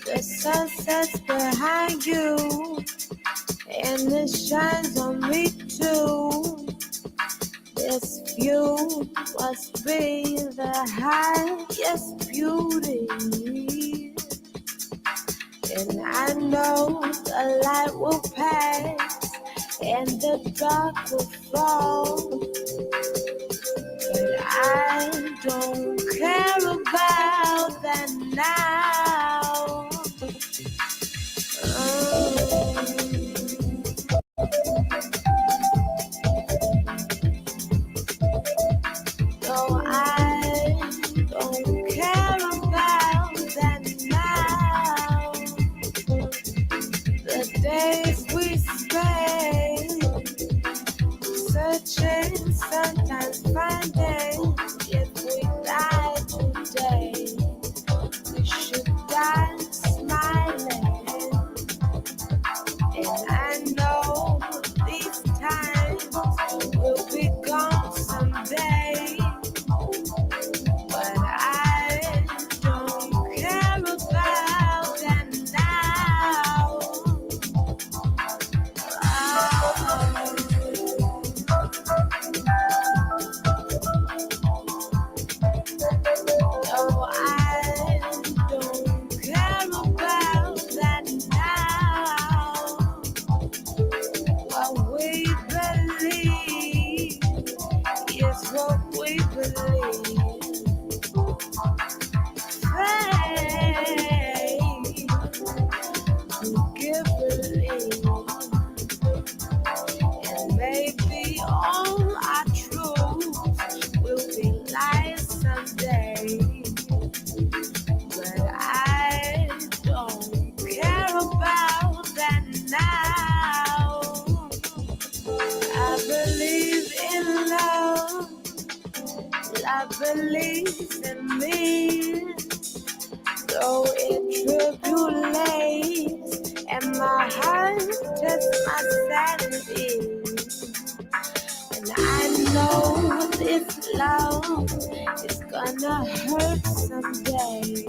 The sun sets behind you, and it shines on me too. This view must be the highest beauty, and I know the light will pass and the dark will fall, but I don't care about that now. No, I don't care about that now. The days we spend searching, sometimes finding. If we die today, we should die smiling. And I know these times will be gone someday, but I don't care about that now. No, I don't care about that now. What we believe is what we believe. Faith, give believe, and maybe all our truths will be lies someday. But I don't care about that now. I believe in love. I believe in me. Though it tribulates and my heart tests my sanity. And I know this love is gonna hurt someday.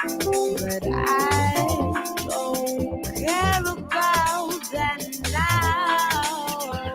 But I don't care about that now.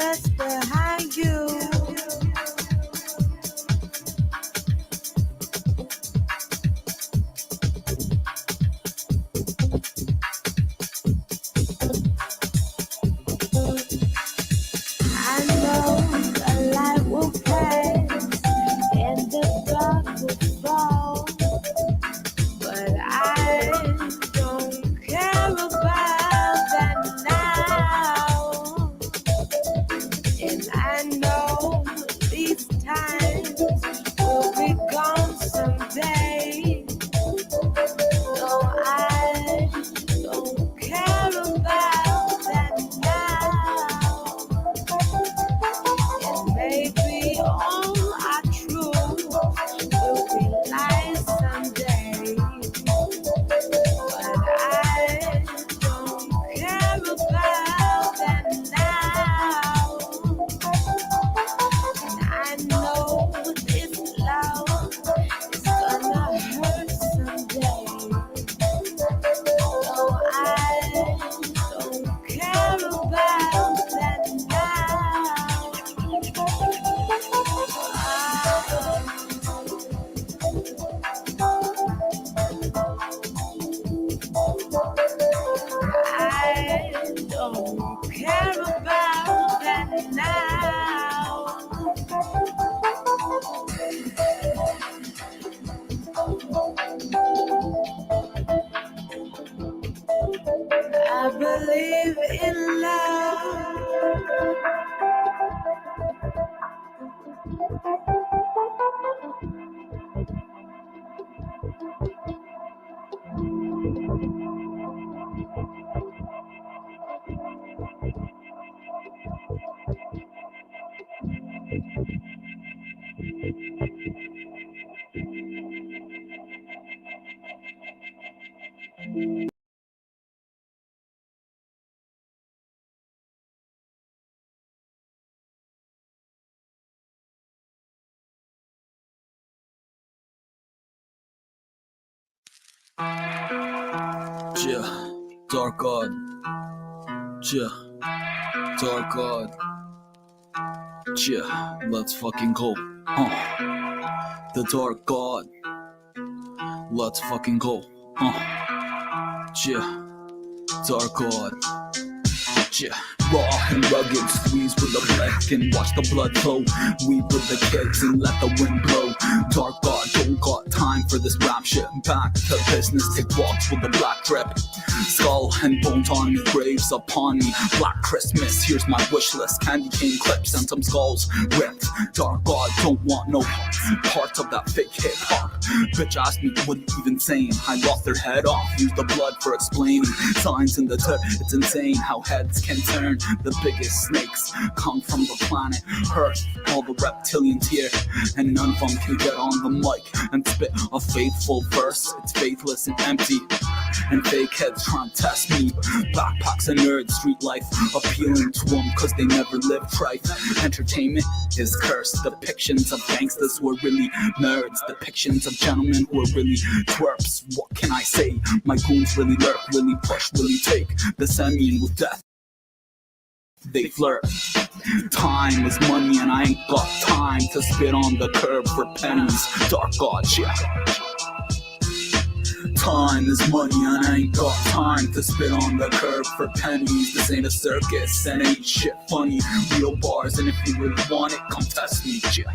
Jesus behind you. I know the light will pass and the dark will fall, but I don't care about that now. And I know these times will be gone someday. No, I don't care about that now. And maybe all our truth will be lies someday. But I don't care about that now. And I know this love is gonna hurt someday. No, I don't care about that now. I don't care about that now. I believe in love. Yeah, dark god. Yeah, dark god. Yeah, let's fucking go. The dark god. Let's fucking go. Yeah, dark god. Yeah, raw and rugged, squeeze with the black and watch the blood flow. Weep with the kids and let the wind blow. Dark god, don't got time for this rap shit. Back to business, take walks with the black drip. Skull and bones on me, graves upon me. Black Christmas, here's my wish list. Candy cane clips and some skulls ripped. Dark god, don't want no parts of that fake hip hop. Bitch asked me what even saying. I lost their head off, used the blood for explaining signs in the dirt. It's insane how heads can turn. The biggest snakes come from the planet Earth. All the reptilians here, and none of them can get on the mic and spit a faithful verse. It's faithless and empty, and fake heads trying to test me. Backpacks and nerds, street life appealing to them cause they never lived right. Entertainment is cursed. Depictions of gangsters who are really nerds. Depictions of gentlemen who are really twerps. What can I say? My goons really lurk, really push, really take the semian with death. They flirt. Time is money and I ain't got time to spit on the curb for pennies. Dark god, yeah. Time is money and I ain't got time to spit on the curb for pennies. This ain't a circus and ain't shit funny. Real bars, and if you really want it, come test me, yeah.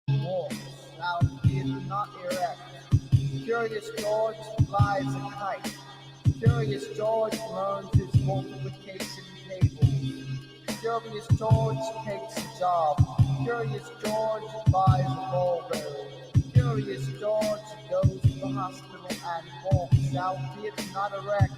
Walls, now in not erect. Curious George lies at night. Curious George learns his multiplication table. Curious George takes a job. Curious George buys a mulberry. Curious George goes to the hospital and walks out, it's not erect,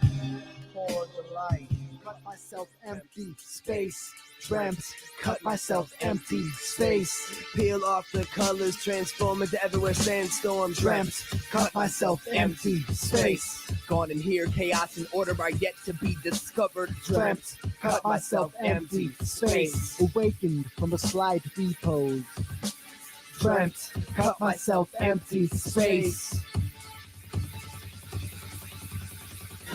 for the light. Cut myself empty, space, dreamt, cut myself empty, space, peel off the colors, transform into everywhere sandstorm, dreamt, cut myself empty, space, gone in here, chaos and order are yet to be discovered, dreamt, cut myself empty, space, awakened from a slight repose, dreamt, cut myself empty, space.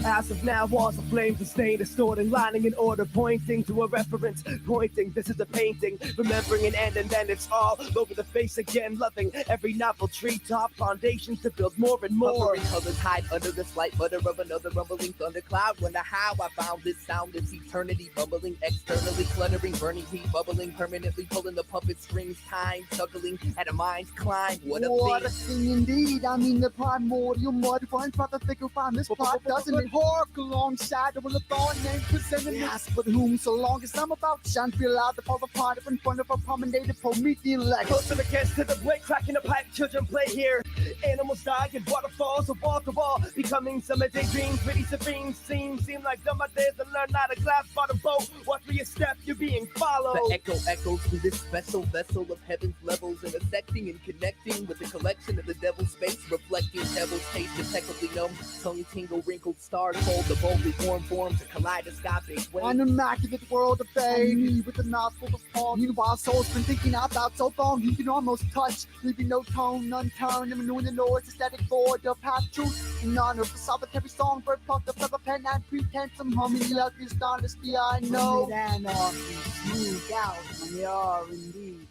As of now, walls of flame sustained, distorting, lining in order, pointing to a reference, pointing, this is a painting, remembering an end and then it's all over the face again, loving every novel treetop, foundations to build more and more. Hovering colors hide under the slight mutter of another rumbling thundercloud. Wonder how I found this sound, this eternity bubbling, externally cluttering, burning heat bubbling, permanently pulling the puppet strings, time juggling at a mind's climb. What a thing indeed. I mean the primordial mud finds by the thicker find this plot doesn't it hark alongside of a thorn name presented me. Ask for whom so long as I'm about to shine, feel out the fall apart in front of a promenade Promethean legs. Closer against to the blade, cracking a pipe, children play here. Animals die in waterfalls, a wall to wall, becoming some of daydreams, pretty serene seem like dumb ideas to learn how to glass bottom boat. Watch for your step, you're being followed. The echo echoes through this special vessel of heaven's levels, intersecting and connecting with the collection of the devil's space, reflecting devil's taste, impeccably numb, tongue tingle, wrinkled stars hold the boldly formed forms, a kaleidoscopic way. An immaculate world of fate, me with the nostrils of palm. Meanwhile, soul's been thinking out loud so long, he can almost touch, leaving no tone unturned, and renewing the noise, aesthetic void of half truth. In honor of the solitary songbird, plucked up of a pen and pretense, I'm humming the ugliest honesty I know. And smooth out, and they are indeed.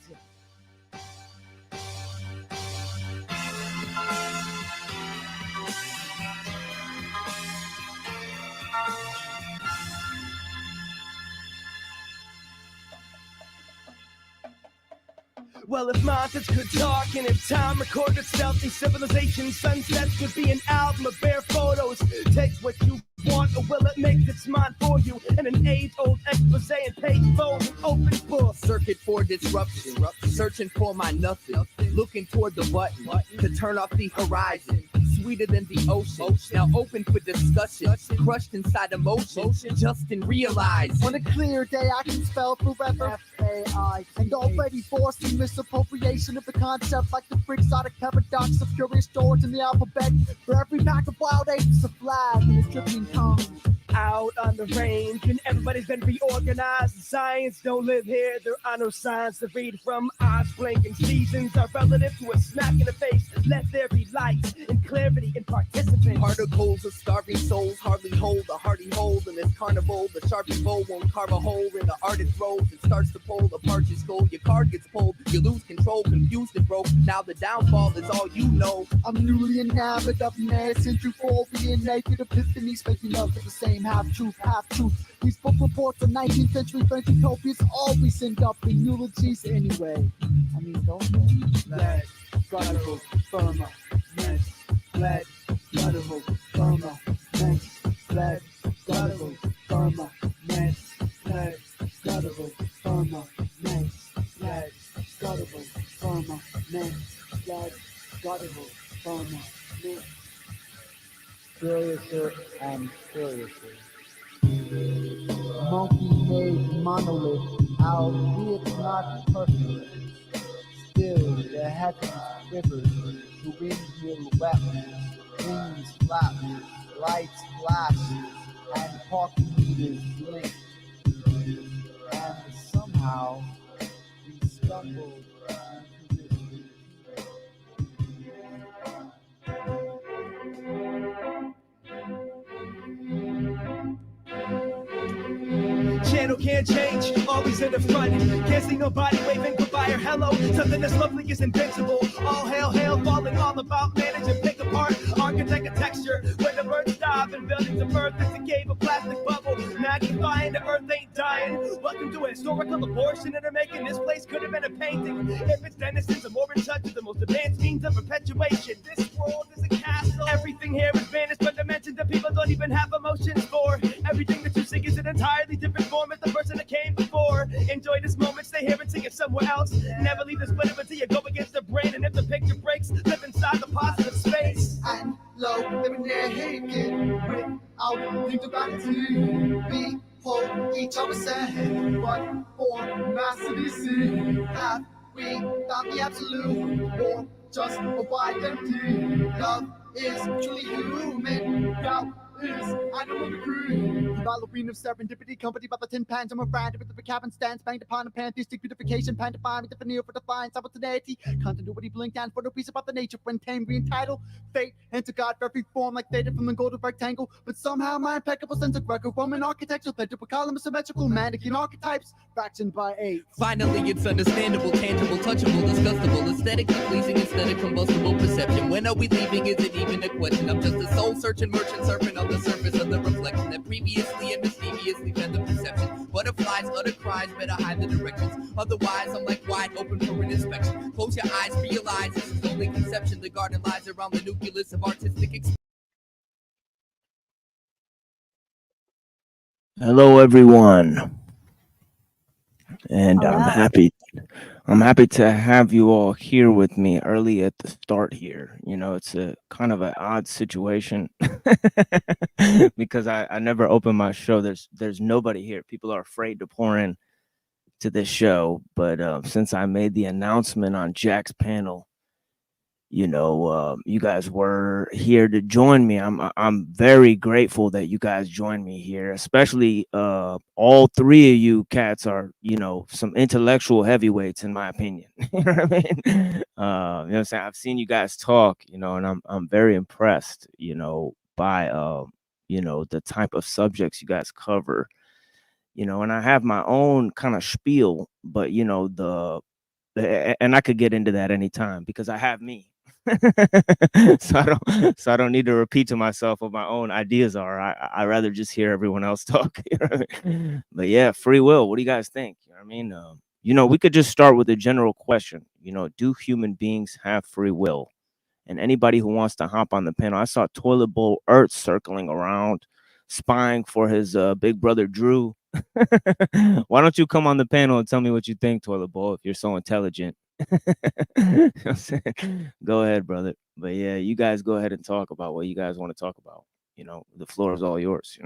Well, if monsters could talk and if time recorded stealthy civilization, sunsets would be an album of bare photos. Take what you want or will it make its mind for you? And an age-old expose and page fold an open book. Circuit for disruption, searching for my nothing, looking toward the button to turn off the horizon. Sweeter than the ocean, now open for discussion, crushed inside emotion, just and realize. On a clear day I can spell forever F-A-I, and already forcing misappropriation of the concept like the quixotic paradox of Curious George in the alphabet. For every pack of wild apes a flag in a dripping tongue. Out on the range and everybody's been reorganized. Science don't live here, there are no signs to read from. Eyes blinking, seasons are relative to a smack in the face. Let there be light and clarity in participants. Particles of starving souls hardly hold a hearty hold in this carnival. The sharpest bow won't carve a hole in the artist's rose. It starts to pull apart your skull. Your card gets pulled, you lose control, confused and broke. Now the downfall is all you know. I'm newly enamored of mass entropy and naked epiphanies, making up for the same half truth. These book reports of 19th century French utopias always end up in eulogies anyway. I mean, don't they? Lead, guttural, firma, mess, lead, guttural, firma, mess, lead, guttural, firma, mess, lead, guttural, firma, mess, lead, guttural, firma, mess, lead, guttural, firma, mess. Curiouser and curiouser. Monkey-made monolith, albeit not perfect. Still, the heavens quivered, the windmill wept, wings flapped, lights flashed, and parking meters blinked. And somehow, we stumbled into this Channel can't change, always in the front. Can't see nobody waving goodbye or hello. Something that's lovely is invincible. All hail, falling all about managing, pick apart, architect texture. When the birds dive and buildings of earth, it's a cave of plastic bubble. Magnifying the earth ain't dying. Welcome to a historical abortion intermaking. This place could have been a painting. If its denizens are more in touch with the most advanced means of perpetuation. This world is a castle. Everything here is vanished, but dimensions that people don't even have emotions for. Everything that you sing is an entirely different form as the person that came before. Enjoy this moment, stay here and sing it somewhere else. Never leave this split until you go against the brain. And if the picture breaks, live inside the positive space. And low, living naked without think about it too. We hold each other's hand, but for massively see. Have we found the absolute, or just a wide empty? Love is truly human. Doubt is animal degree. The ballerina of serendipity, accompanied by the tin pans. I'm a friend with the cabin stands, banged upon a pantheistic beautification, pantomime, definition for defiance, simultaneity, continuity, blink down for no piece about the nature when tame, entitled fate, and to God for every form like faded from the golden rectangle. But somehow my impeccable sense of Greco-Roman architecture led to a column of symmetrical mannequin archetypes, fractioned by 8. Finally, it's understandable, tangible, touchable, disgustable, aesthetically pleasing instead of combustible perception. When are we leaving? Is it even a question? I'm just a soul-searching merchant surfing on the surface of the reflection that previously and mysteriously fed the perception. Butterflies utter cries, better hide the directions. Otherwise, I'm like wide open for an inspection. Close your eyes, realize this is only conception. The garden lies around the nucleus of artistic expression. Hello, everyone, and Hello. I'm happy to have you all here with me early at the start here. You know, it's a kind of an odd situation because I never open my show. There's nobody here. People are afraid to pour in to this show, but since I made the announcement on Jack's panel, you guys were here to join me. I'm very grateful that you guys joined me here, especially all three of you cats are, some intellectual heavyweights in my opinion. You know what I mean? What I'm saying? I've seen you guys talk, and I'm very impressed, by the type of subjects you guys cover, and I have my own kind of spiel, but and I could get into that anytime because I have me. So I don't need to repeat to myself what my own ideas are. I rather just hear everyone else talk. You know what I mean? But yeah, free will. What do you guys think? You know what I mean? We could just start with a general question. Do human beings have free will? And anybody who wants to hop on the panel, I saw Toilet Bowl Earth circling around, spying for his big brother Drew. Why don't you come on the panel and tell me what you think, Toilet Bowl, if you're so intelligent? You know what I'm saying? Go ahead, brother. But yeah, you guys go ahead and talk about what you guys want to talk about. The floor is all yours.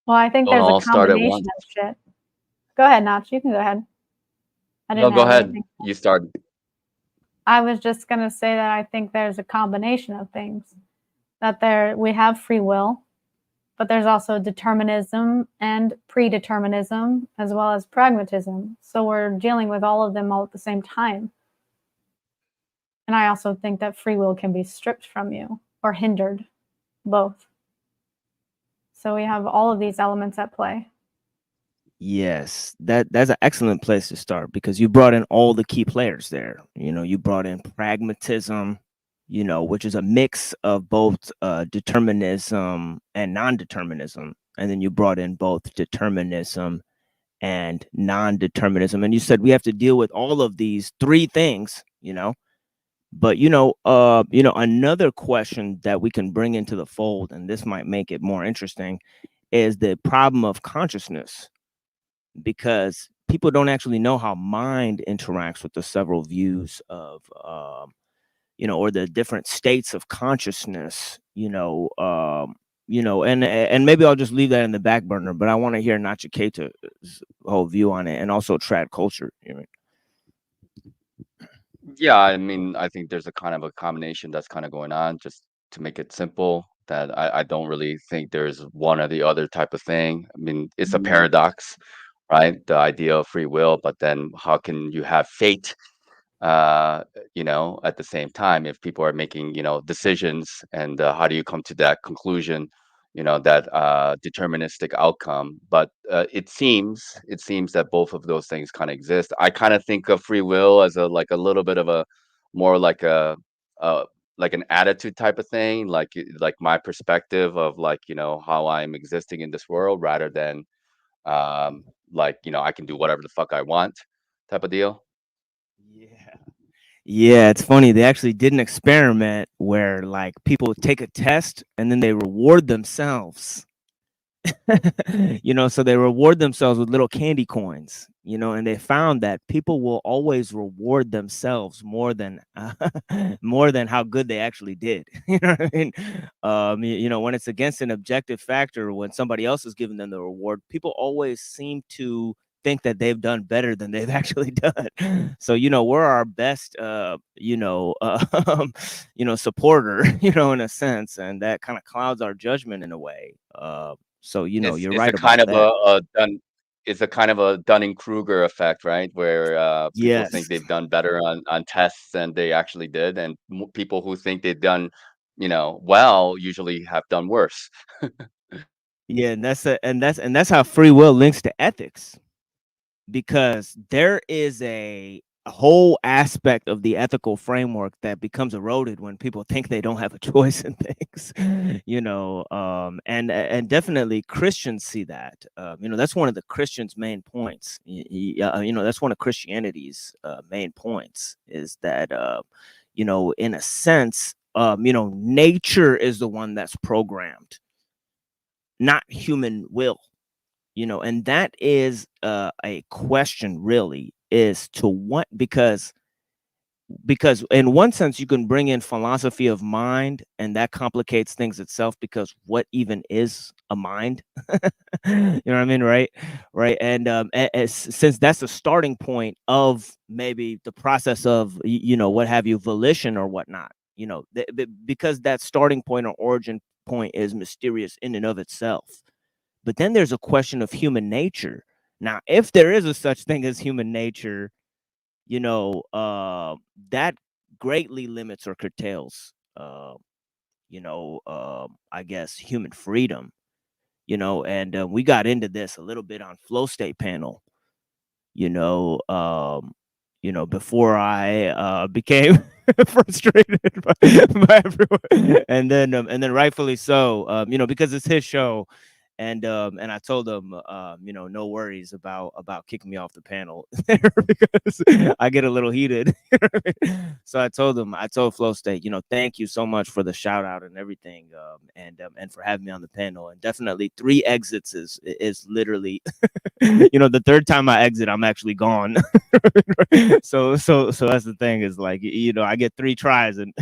Well, I think Don't there's a all start at combination once. of shit. Go ahead, Notch. You can go ahead. I No, didn't go have ahead. anything. You start. I was just going to say that I think there's a combination of things. That we have free will, but there's also determinism and predeterminism as well as pragmatism. So we're dealing with all of them all at the same time. And I also think that free will can be stripped from you or hindered, both. So we have all of these elements at play. Yes, that's an excellent place to start because you brought in all the key players there. You brought in pragmatism, which is a mix of both determinism and non-determinism. And then you brought in both determinism and non-determinism. And you said we have to deal with all of these three things, But another question that we can bring into the fold, and this might make it more interesting, is the problem of consciousness, because people don't actually know how mind interacts with the several views of or the different states of consciousness, and maybe I'll just leave that in the back burner, but I want to hear Nachiketa's whole view on it, and also trad culture. Yeah, I mean, I think there's a kind of a combination that's kind of going on, just to make it simple, that I don't really think there's one or the other type of thing. I mean, it's a paradox, right? The idea of free will, but then how can you have fate, at the same time if people are making, decisions, and how do you come to that conclusion, that deterministic outcome? But it seems that both of those things kind of exist. I kind of think of free will as a like a little bit of a more like a like an attitude type of thing, like my perspective of like, how I'm existing in this world rather than like, I can do whatever the fuck I want type of deal. Yeah. Yeah, it's funny. They actually did an experiment where like people take a test and then they reward themselves. So they reward themselves with little candy coins, and they found that people will always reward themselves more than more than how good they actually did. You know what I mean? When it's against an objective factor, when somebody else is giving them the reward, people always seem to think that they've done better than they've actually done. So, we're our best supporter, in a sense, and that kind of clouds our judgment in a way. So, It's you're it's a right kind about of that. a kind of a Dunning-Kruger effect, right? Where people think Yes. they've done better on tests than they actually did, and people who think they've done, well, usually have done worse. Yeah, and that's how free will links to ethics, because there is a whole aspect of the ethical framework that becomes eroded when people think they don't have a choice in things. And definitely Christians see that. That's one of the Christians' main points. That's one of Christianity's main points, is that in a sense, nature is the one that's programmed, not human will. And that is a question, really, is to what, because in one sense you can bring in philosophy of mind, and that complicates things itself, because what even is a mind? You know what I mean, right? And since that's the starting point of maybe the process of what have you, volition or whatnot, because that starting point or origin point is mysterious in and of itself. But then there's a question of human nature. Now, if there is a such thing as human nature, that greatly limits or curtails, I guess, human freedom. And we got into this a little bit on Flow State panel. You know, um, before I became frustrated by everyone, and then rightfully so, because it's his show. And I told him, no worries about kicking me off the panel because I get a little heated. So I told Flow State, thank you so much for the shout out and everything, and for having me on the panel. And definitely 3 exits is literally, the third time I exit, I'm actually gone. So that's the thing, is like, I get 3 tries, and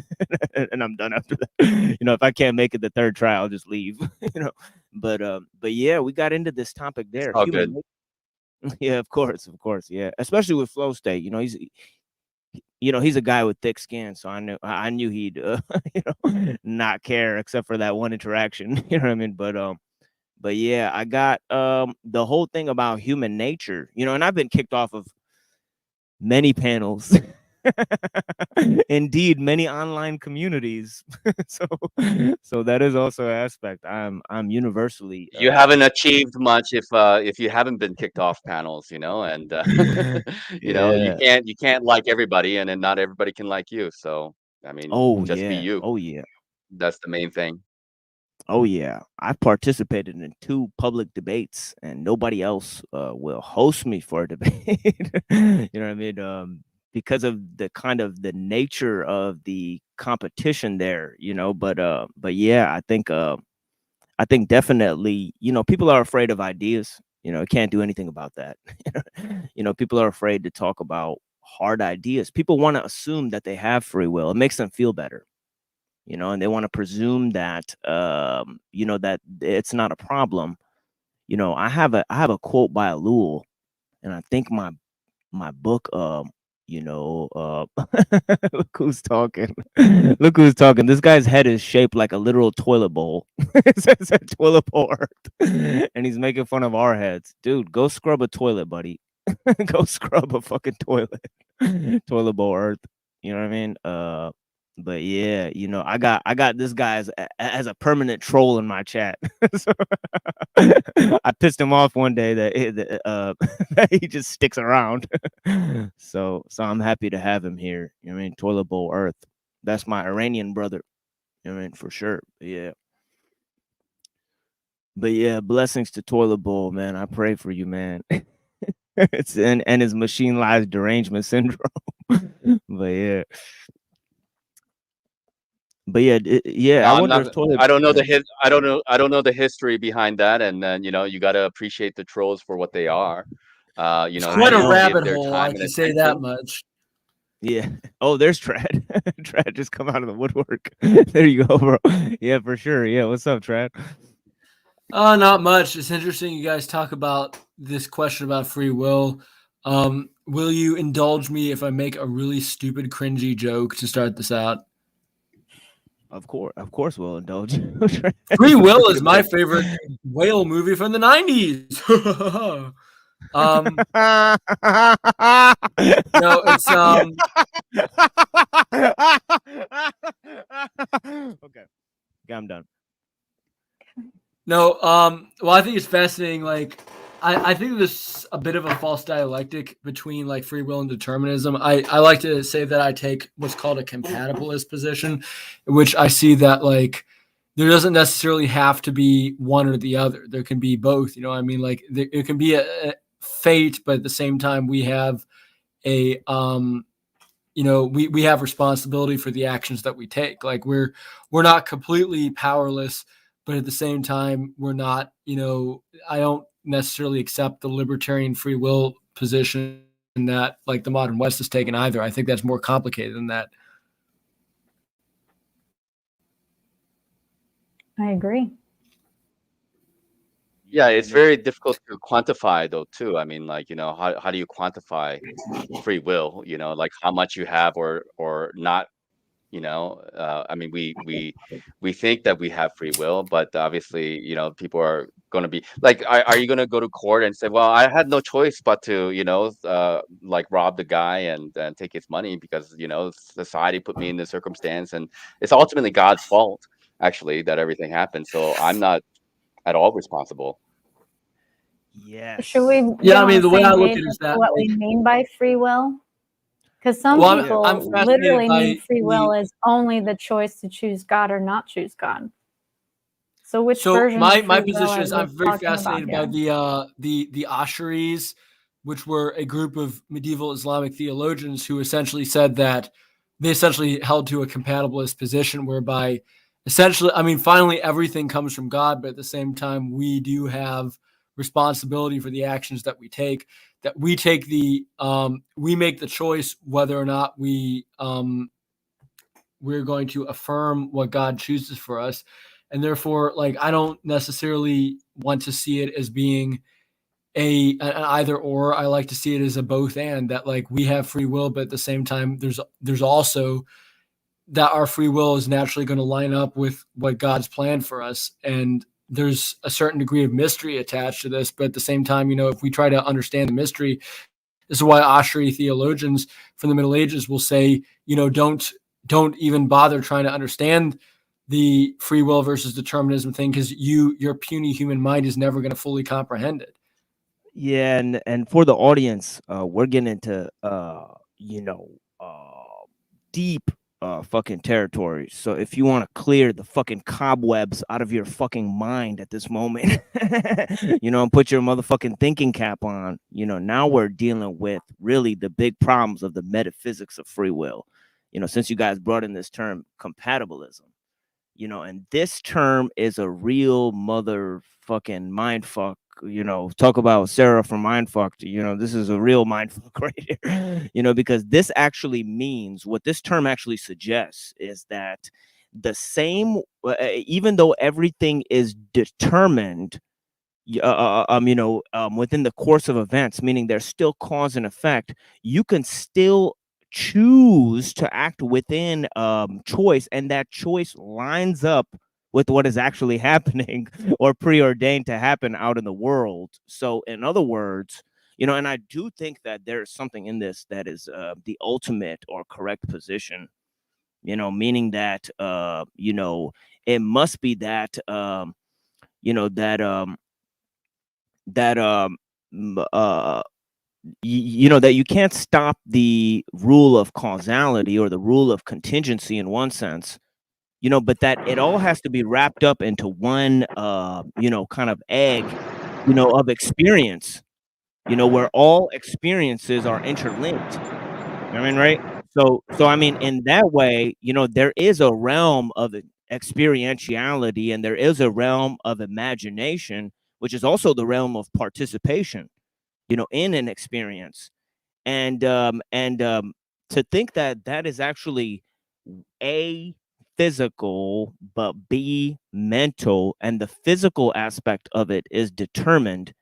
and I'm done after that. If I can't make it the third try, I'll just leave. But yeah, we got into this topic It's there. all good. Yeah, of course, yeah. Especially with Flow State, he's a guy with thick skin, so I knew he'd not care except for that one interaction. You know what I mean? But yeah, I got the whole thing about human nature, and I've been kicked off of many panels. Indeed, many online communities. so so that is also an aspect. I'm universally You haven't achieved much if you haven't been kicked off panels, and yeah. you can't like everybody, and then not everybody can like you. So I mean, Oh just be yeah. you. Oh yeah. That's the main thing. Oh yeah, I've participated in 2 public debates, and nobody else will host me for a debate. You know what I mean? Because of the nature of the competition there. But yeah, I think definitely, people are afraid of ideas. Can't do anything about that. People are afraid to talk about hard ideas. People want to assume that they have free will. It makes them feel better, and they want to presume that that it's not a problem. I have a quote by Lul, and I think my book, look who's talking. Look who's talking. This guy's head is shaped like a literal toilet bowl. It says a toilet bowl Earth, and he's making fun of our heads. Dude, go scrub a toilet, buddy. Go scrub a fucking toilet. Toilet bowl Earth. You know what I mean? But yeah, I got this guy as a permanent troll in my chat. So I pissed him off one day that he just sticks around. So I'm happy to have him here. Toilet bowl Earth. That's my Iranian brother. I mean, for sure. But yeah, blessings to Toilet Bowl, man. I pray for you, man. It's and his machine-ized derangement syndrome. but yeah, yeah. I I'm wonder not. if Toilet. I don't know the his. I don't know. I don't know the history behind that. And then you got to appreciate the trolls for what they are. It's I quite a They know. give rabbit their hole, I time and can say that attention. much. Yeah. Oh, there's Trad. Trad just come out of the woodwork. There you go, bro. Yeah, for sure. Yeah. What's up, Trad? Not much. It's interesting you guys talk about this question about free will. Will you indulge me if I make a really stupid, cringy joke to start this out? Of course, we'll indulge you. Trad. Free Feel Will free is to my make. favorite whale movie from the 90s. No, it's Okay. I'm done. no, well, I think it's fascinating. Like, I think there's a bit of a false dialectic between like free will and determinism. I like to say that I take what's called a compatibilist position, in which I see that like there doesn't necessarily have to be one or the other. There can be both. You know, I mean, like it can be a fate, but at the same time, we have a we have responsibility for the actions that we take. Like we're not completely powerless, but at the same time we're not, I don't necessarily accept the libertarian free will position that like the modern West has taken either. I think that's more complicated than that. I agree. Yeah, it's very difficult to quantify though too. I mean, like, how do you quantify free will? Like how much you have or not. I mean, we think that we have free will, but obviously, people are going to be like, are you going to go to court and say, well, I had no choice but to, like rob the guy and take his money because, society put me in this circumstance, and it's ultimately God's fault actually that everything happened. So I'm not at all responsible. Should Yes. we Yeah, get I on mean, the the way I same look page at it as is to that what we like, mean by free will? Because some well, I'm people fascinated literally mean by free will the as only the choice to choose God or not choose God. So which So version of my free will position are is we I'm very talking about fascinated by here? the Asharis, which were a group of medieval Islamic theologians who essentially said that they essentially held to a compatibilist position whereby essentially, I mean, finally everything comes from God, but at the same time we do have responsibility for the actions that we take. That we take we make the choice whether or not we're going to affirm what God chooses for us. And therefore, like, I don't necessarily want to see it as being an either or. I like to see it as a both and, that like we have free will, but at the same time, there's also that our free will is naturally going to line up with what God's planned for us. And there's a certain degree of mystery attached to this. But at the same time, if we try to understand the mystery, this is why Asheri theologians from the Middle Ages will say, don't even bother trying to understand the free will versus determinism thing, because your puny human mind is never going to fully comprehend it. Yeah, and for the audience, we're getting into deep fucking territory. So if you want to clear the fucking cobwebs out of your fucking mind at this moment, and put your motherfucking thinking cap on, now we're dealing with really the big problems of the metaphysics of free will. Since you guys brought in this term compatibilism, and this term is a real motherfucking mindfuck. Talk about Sarah from mindfucked. This is a real mindfuck right here. Because this actually means, what this term actually suggests is that the same, even though everything is determined, within the course of events, meaning there's still cause and effect, you can still choose to act within choice, and that choice lines up with what is actually happening or preordained to happen out in the world. So in other words, and I do think that there's something in this that is the ultimate or correct position, meaning that it must be that that m- uh you know, that you can't stop the rule of causality or the rule of contingency in one sense, you know, but that it all has to be wrapped up into one, you know, kind of egg, you know, of experience, you know, where all experiences are interlinked. I mean, right? So I mean, in that way, you know, there is a realm of experientiality, and there is a realm of imagination, which is also the realm of participation, you know, in an experience. And to think that that is actually A, physical, but B, mental, and the physical aspect of it is determined,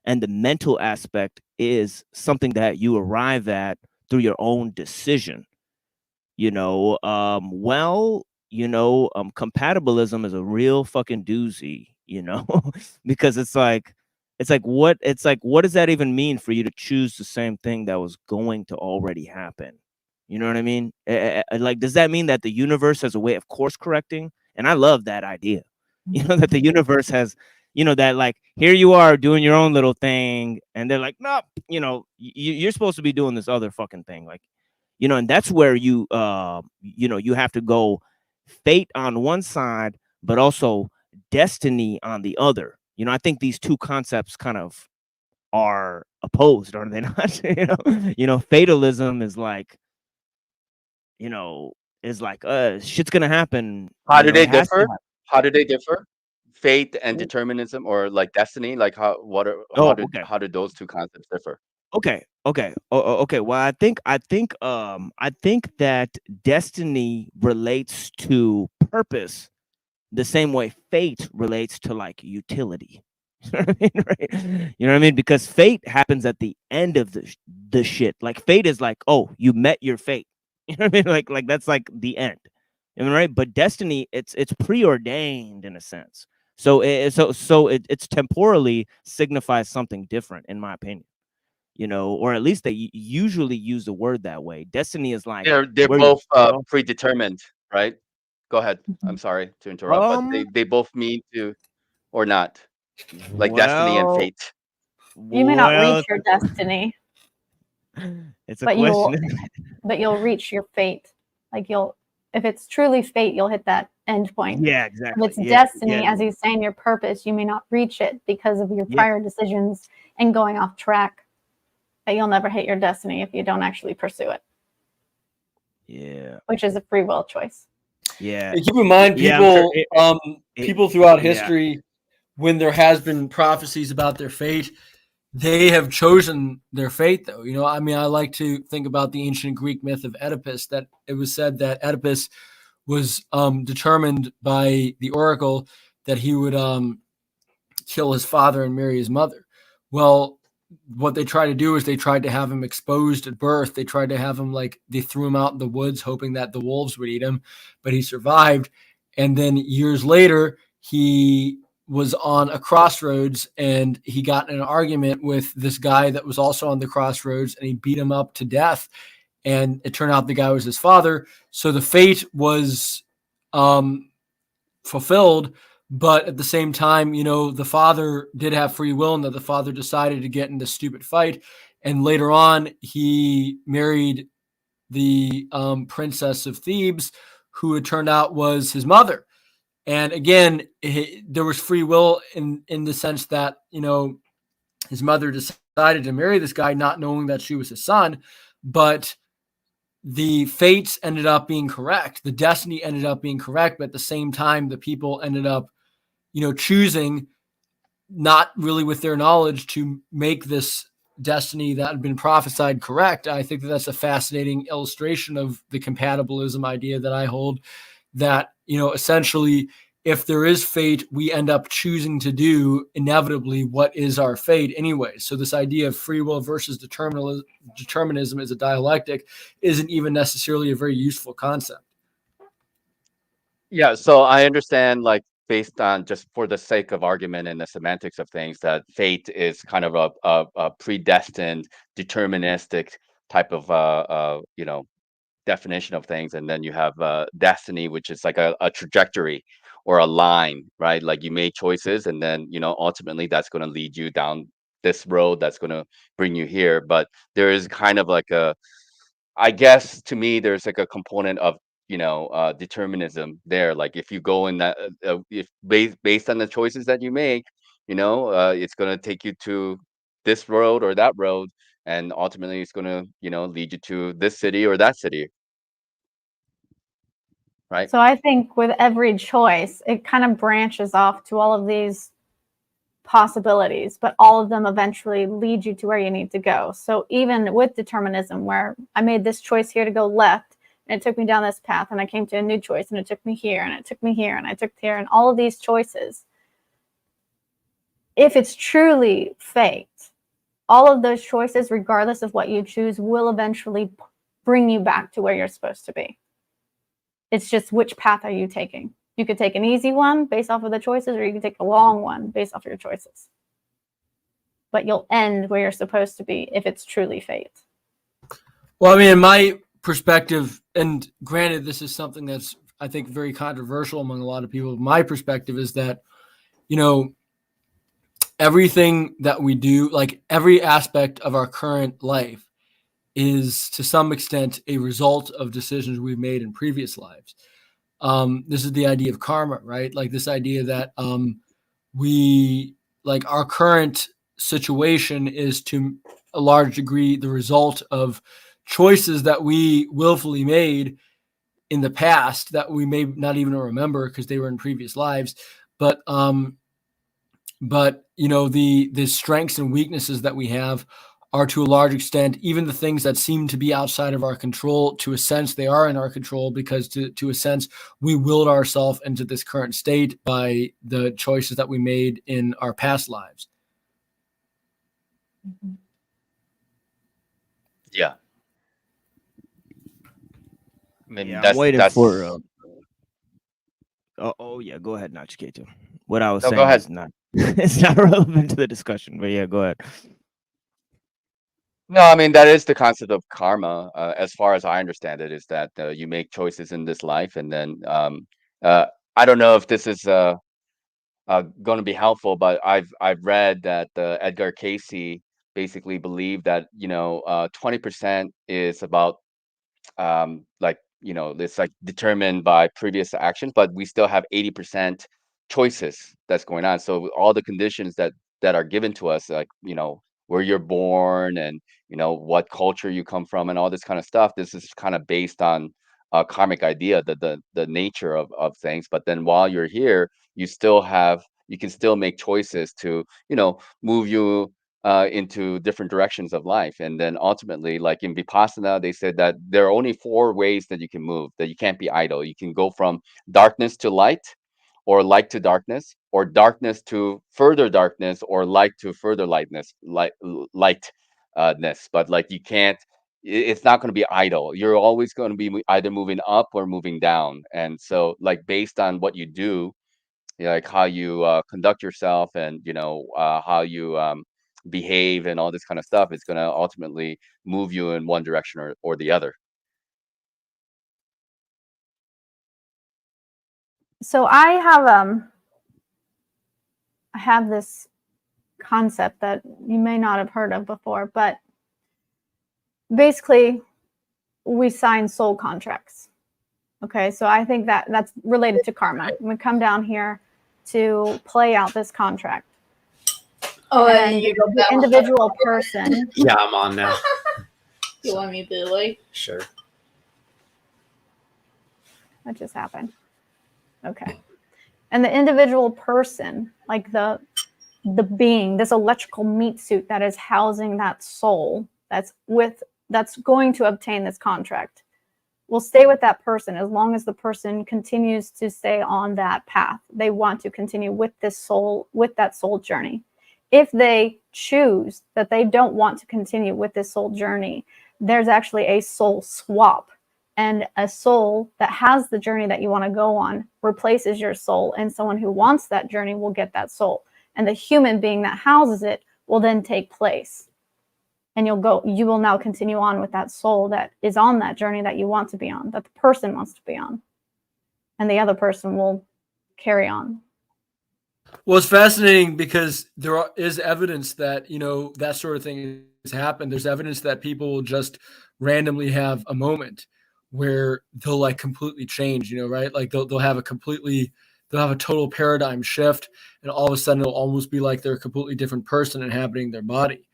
and the mental aspect is something that you arrive at through your own decision, you know. Well, you know, compatibilism is a real fucking doozy, you know, because it's like what does that even mean for you to choose the same thing that was going to already happen? You know what I mean? Like, does that mean that the universe has a way of course correcting? And I love that idea. You know, that the universe has, you know, that like here you are doing your own little thing, and they're like, no, you know, you're supposed to be doing this other fucking thing, like, you know. And that's where you know, you have to go fate on one side, but also destiny on the other. You know, I think these two concepts kind of are opposed, are they not? You know, fatalism is like, you know, is like shit's gonna happen, How you do know, it they has to differ? happen. How do they differ? Fate and determinism, or like destiny? Like Oh, okay. how do those two concepts differ? Okay. Well, I think that destiny relates to purpose the same way fate relates to like utility. You know what I mean? Right? You know what I mean? Because fate happens at the end of the shit. Like fate is like, oh, you met your fate. You know what I mean? Like that's like the end. You know, right? But destiny, it's preordained in a sense. So it's temporally signifies something different, in my opinion. You know, or at least they usually use the word that way. Destiny is like They're where you both start. predetermined, right? Go ahead. I'm Mhm. sorry to interrupt, but Um, they both mean to or not, like destiny and well, fate. You may not well, reach your destiny, it's a but question. you'll reach your fate. Like you'll, if it's truly fate, you'll hit that end point. Yeah, If exactly. it's Yeah, yeah, destiny, as he's saying, your purpose, you may not reach it because of your yeah, prior decisions and going off track. But you'll never hit your destiny if you don't actually pursue it, yeah, which is a free will choice. yeah, And keep in mind, yeah. I'm sure. people throughout Yeah. history, when there has been prophecies about their fate, they have chosen their fate. Though, I mean, I like to think about the ancient Greek myth of Oedipus. That it was said that Oedipus was determined by the oracle that he would kill his father and marry his mother. Well, what they tried to do is they tried to have him exposed at birth. They tried to have him like they threw him out in the woods, hoping that the wolves would eat him, but he survived. And then years later, he was on a crossroads and he got in an argument with this guy that was also on the crossroads, and he beat him up to death. And it turned out the guy was his father. So the fate was um, fulfilled, but at the same time, the father did have free will, and that the father decided to get in this stupid fight. And later on, he married the princess of Thebes, who it turned out was his mother. And again, there was free will in the sense that his mother decided to marry this guy, not knowing that she was his son, but the fates ended up being correct. The destiny ended up being correct, but at the same time, the people ended up, choosing not really with their knowledge to make this destiny that had been prophesied correct. I think that that's a fascinating illustration of the compatibilism idea that I hold, that, essentially, if there is fate, we end up choosing to do inevitably what is our fate anyway. So this idea of free will versus determinism as a dialectic isn't even necessarily a very useful concept. Yeah, so I understand, like, based on just for the sake of argument and the semantics of things, that fate is kind of a predestined, deterministic type of definition of things, and then you have destiny, which is like a trajectory or a line, right? Like you made choices, and then ultimately that's going to lead you down this road that's going to bring you here. But there is kind of like a, I guess to me, there's like a component of, determinism there. Like if you go in that, if based on the choices that you make, it's going to take you to this road or that road, and ultimately it's going to, lead you to this city or that city, right? So I think with every choice, it kind of branches off to all of these possibilities, but all of them eventually lead you to where you need to go. So even with determinism, where I made this choice here to go left, and it took me down this path, and I came to a new choice, and it took me here, and it took me here, and I took here, and all of these choices, if it's truly fate, all of those choices, regardless of what you choose, will eventually bring you back to where you're supposed to be. It's just which path are you taking? You could take an easy one based off of the choices, or you can take a long one based off of your choices. But you'll end where you're supposed to be if it's truly fate. Well, I mean, in my perspective, and granted, this is something that's, I think, very controversial among a lot of people. My perspective is that, everything that we do, like every aspect of our current life, is to some extent a result of decisions we've made in previous lives. This is the idea of karma, right? Like this idea that we, like our current situation is to a large degree the result of choices that we willfully made in the past that we may not even remember because they were in previous lives. But the strengths and weaknesses that we have are to a large extent, even the things that seem to be outside of our control, to a sense, they are in our control because to a sense, we willed ourselves into this current state by the choices that we made in our past lives. Yeah. I mean, Yeah, I'm that's waiting that's for. Oh yeah, go ahead, Nachiketo. What I was no, go saying ahead. is not it's not relevant to the discussion, but yeah, go ahead. No, I mean that is the concept of karma. As far as I understand it, is that you make choices in this life, and then I don't know if this is going to be helpful, but I've read that Edgar Casey basically believed that 20% is about like it's like determined by previous actions, but we still have 80% choices that's going on. So all the conditions that are given to us, like where you're born and what culture you come from and all this kind of stuff, this is kind of based on a karmic idea, the nature of things. But then while you're here, you can still make choices to move you into different directions of life. And then ultimately, like in Vipassana, they said that there are only 4 ways that you can move, that you can't be idle. You can go from darkness to light, or light to darkness, or darkness to further darkness, or light to further lightness. But like you can't, it's not going to be idle. You're always going to be either moving up or moving down. And so like based on what you do, like how you conduct yourself, and how you behave and all this kind of stuff, is going to ultimately move you in one direction or the other. So I have this concept that you may not have heard of before, but basically we sign soul contracts. Okay, so I think that that's related to karma. We come down here to play out this contract. Oh, And you the individual person. Yeah, I'm on now. You want me to like? Sure. What just happened? Okay. And the individual person, like the being, this electrical meat suit that is housing that soul that's going to obtain this contract, will stay with that person as long as the person continues to stay on that path. They want to continue with this soul, with that soul journey. If they choose that they don't want to continue with this soul journey, there's actually a soul swap. And a soul that has the journey that you want to go on replaces your soul, and someone who wants that journey will get that soul. And the human being that houses it will then take place. And you will now continue on with that soul that is on that journey that you want to be on, that the person wants to be on. And the other person will carry on. Well, it's fascinating because is evidence that, that sort of thing has happened. There's evidence that people will just randomly have a moment where they'll like completely change, right? Like they'll have they'll have a total paradigm shift, and all of a sudden it'll almost be like they're a completely different person inhabiting their body.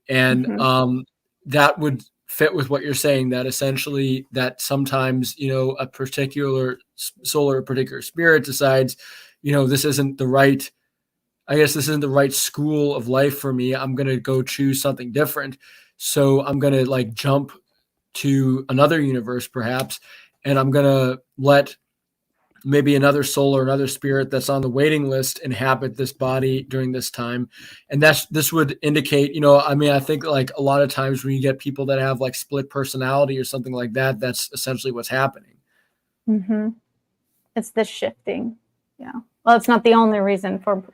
And Mhm. that would fit with what you're saying, that essentially that sometimes, a particular soul or a particular spirit decides, this isn't the right, I guess this isn't the right school of life for me. I'm going to go choose something different. So I'm going to like jump to another universe perhaps, and I'm going to let maybe another soul or another spirit that's on the waiting list inhabit this body during this time. And this would indicate, I think like a lot of times when you get people that have like split personality or something like that, that's essentially what's happening. Mhm. It's the shifting. Yeah. Well, it's not the only reason for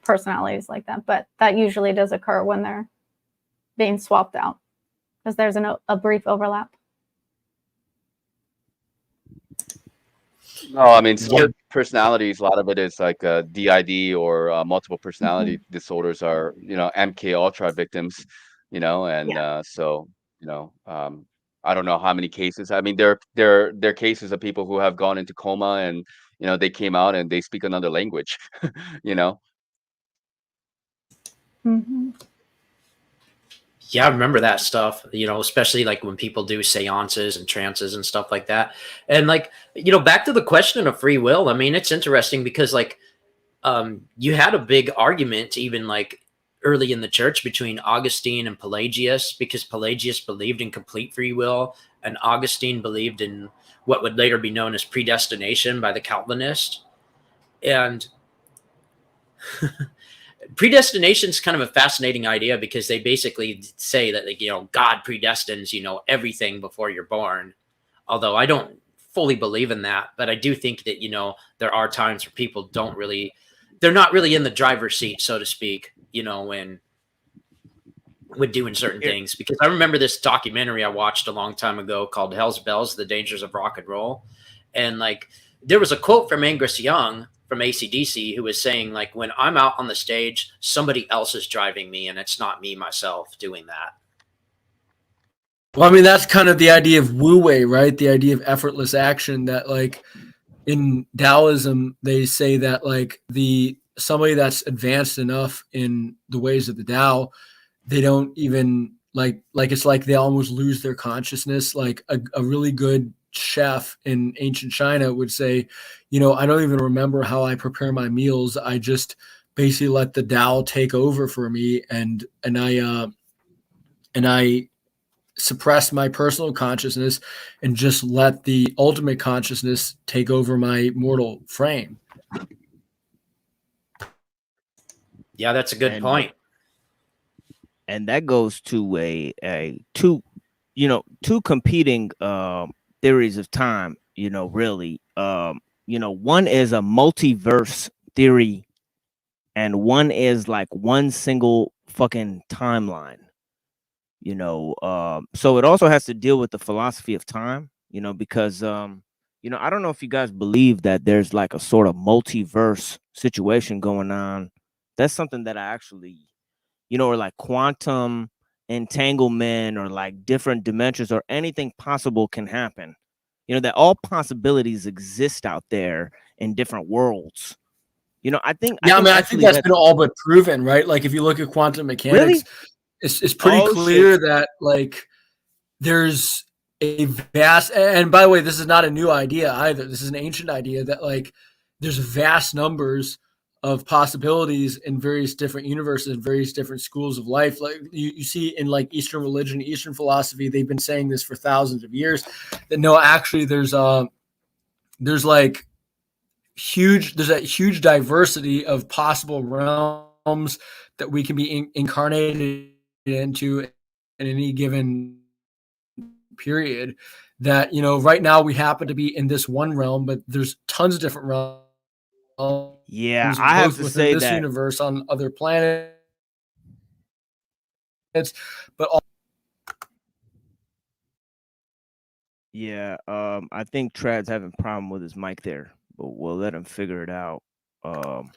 personalities like that, but that usually does occur when they're being swapped out because there's a brief overlap. No, I mean, Yeah. split personalities, a lot of it is like DID or multiple personality Mhm. disorders are, MK Ultra victims, and Yeah. so, I don't know how many cases. I mean, there are cases of people who have gone into coma and, they came out and they speak another language, you know. Mhm. Yeah, I remember that stuff, especially like when people do seances and trances and stuff like that. And like, back to the question of free will, I mean, it's interesting because like you had a big argument even like early in the church between Augustine and Pelagius, because Pelagius believed in complete free will and Augustine believed in what would later be known as predestination by the Calvinist. And predestination is kind of a fascinating idea because they basically say that, like, God predestines, everything before you're born. Although I don't fully believe in that, but I do think that, there are times where people they're not really in the driver's seat, so to speak, when doing certain Here- things. Because I remember this documentary I watched a long time ago called Hell's Bells, The Dangers of Rock and Roll. And like, there was a quote from Angus Young from AC/DC who was saying, like, when I'm out on the stage, somebody else is driving me and it's not me myself doing that. Well, I mean, that's kind of the idea of Wu Wei, right? The idea of effortless action, that like in Taoism, they say that like somebody that's advanced enough in the ways of the Tao, they don't even like it's like they almost lose their consciousness. Like a really good chef in ancient China would say, I don't even remember how I prepare my meals. I just basically let the Tao take over for me, and I suppress my personal consciousness and just let the ultimate consciousness take over my mortal frame. Yeah, that's a good and point. and that goes to a two competing theories of time, really. One is a multiverse theory, and one is like one single fucking timeline. So it also has to deal with the philosophy of time, because I don't know if you guys believe that there's like a sort of multiverse situation going on. That's something that I actually, or like quantum entanglement, or like different dimensions, or anything possible can happen. That all possibilities exist out there in different worlds. I Yeah, I think mean, I think actually that's that been all but proven, right? Like if you look at quantum mechanics, really. it's pretty Oh shit. clear that like there's a vast, and by the way, this is not a new idea either. This is an ancient idea that like there's vast numbers of possibilities in various different universes and various different schools of life. Like you see in like Eastern religion, Eastern philosophy, they've been saying this for thousands of years, that no, actually there's like there's a huge diversity of possible realms that we can be incarnated into in any given period. That right now we happen to be in this one realm, but there's tons of different Yeah, realms, I have both to within say this that. universe, on other planets, but all. Yeah, I think Trad's having a problem with his mic there, but we'll let him figure it out. Um,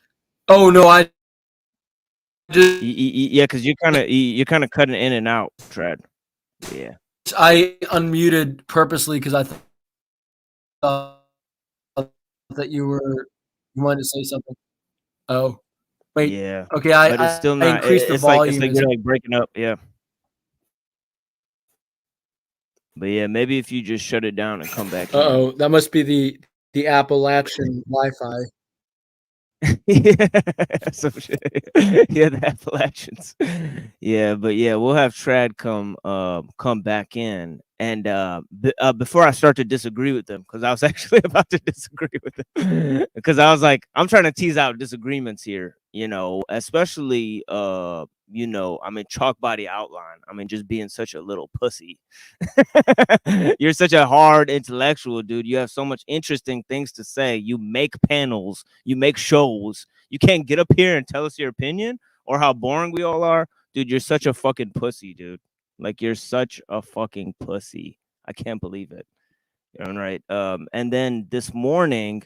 Oh no, I just Yeah, because you're kind of cutting in and out, Tread. Yeah. I unmuted purposely because I thought that you wanted to say something. Oh, wait. Yeah. Okay, But it's still I not. increased the It's volume. like you're like breaking up. Yeah. But yeah, maybe if you just shut it down and come back in. Uh-oh, that must be the Appalachian Wi-Fi. Yeah, some shit. Yeah, the Appalachians. Yeah, but yeah, we'll have Trad come back in, and before I start to disagree with them, because I was actually about to disagree with them, because I was like, I'm trying to tease out disagreements here, especially I mean, chalk body outline. I mean, just being such a little pussy. You're such a hard intellectual, dude. You have so much interesting things to say. You make panels, you make shows. You can't get up here and tell us your opinion or how boring we all are. Dude, you're such a fucking pussy, dude. Like, you're such a fucking pussy. I can't believe it. You're right. And then this morning,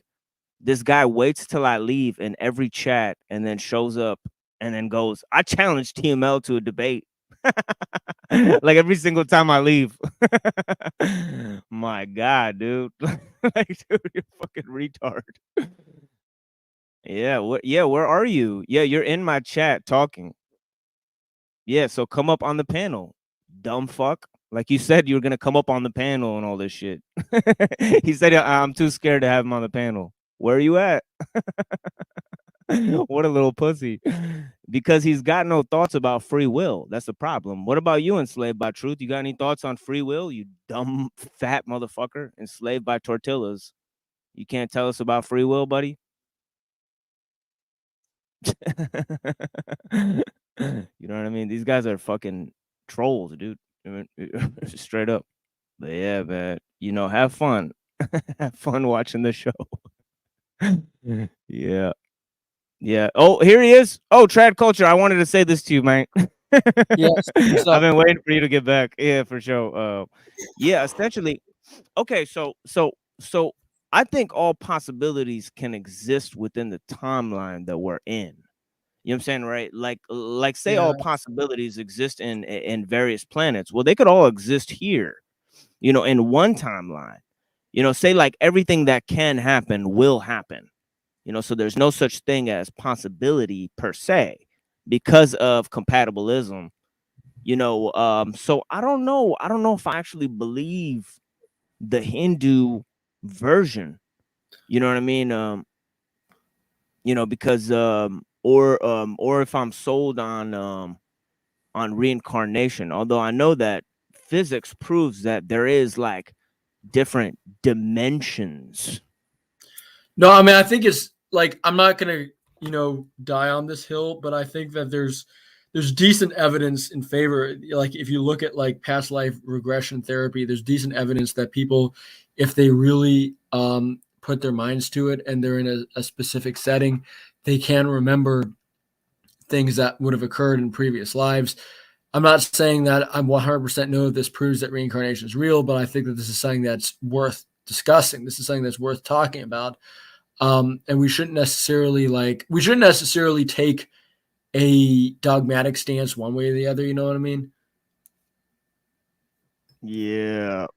this guy waits till I leave in every chat and then shows up and then goes, I challenge TML to a debate. Like every single time I leave. My God, dude. Like, dude, you're fucking retard. Yeah, where are you? Yeah, you're in my chat talking. Yeah, so come up on the panel. Dumb fuck. Like you said, you were gonna come up on the panel and all this shit. He said, I'm too scared to have him on the panel. Where are you at? What a little pussy. Because he's got no thoughts about free will. That's the problem. What about you, enslaved by truth? You got any thoughts on free will, you dumb fat motherfucker? Enslaved by tortillas. You can't tell us about free will, buddy? You know what I mean? These guys are fucking trolls, dude. Straight up. But yeah, man. Have fun. Have fun watching the show. Yeah. Yeah. Oh, here he is. Oh, Trad Culture. I wanted to say this to you, man. Yes. What's I've up? been waiting for you to get back. Yeah, for sure. Yeah, essentially. Okay, so I think all possibilities can exist within the timeline that we're in. You know what I'm saying, right? Like say Yeah. all possibilities exist in various planets. Well, they could all exist here, in one timeline. Say like everything that can happen will happen. So there's no such thing as possibility per se because of compatibilism. So I don't know. I don't know if I actually believe the Hindu version. You know what I mean? Because or if I'm sold on reincarnation, although I know that physics proves that there is like different dimensions. No, I mean I think it's like I'm not gonna die on this hill, but I think that there's decent evidence in favor. Like if you look at like past life regression therapy, there's decent evidence that people, if they really put their minds to it and they're in a specific setting, they can remember things that would have occurred in previous lives. I'm not saying that I'm 100% know that this proves that reincarnation is real, but I think that this is something that's worth discussing. This is something that's worth talking about. And we shouldn't necessarily take a dogmatic stance one way or the other. You know what I mean? Yeah.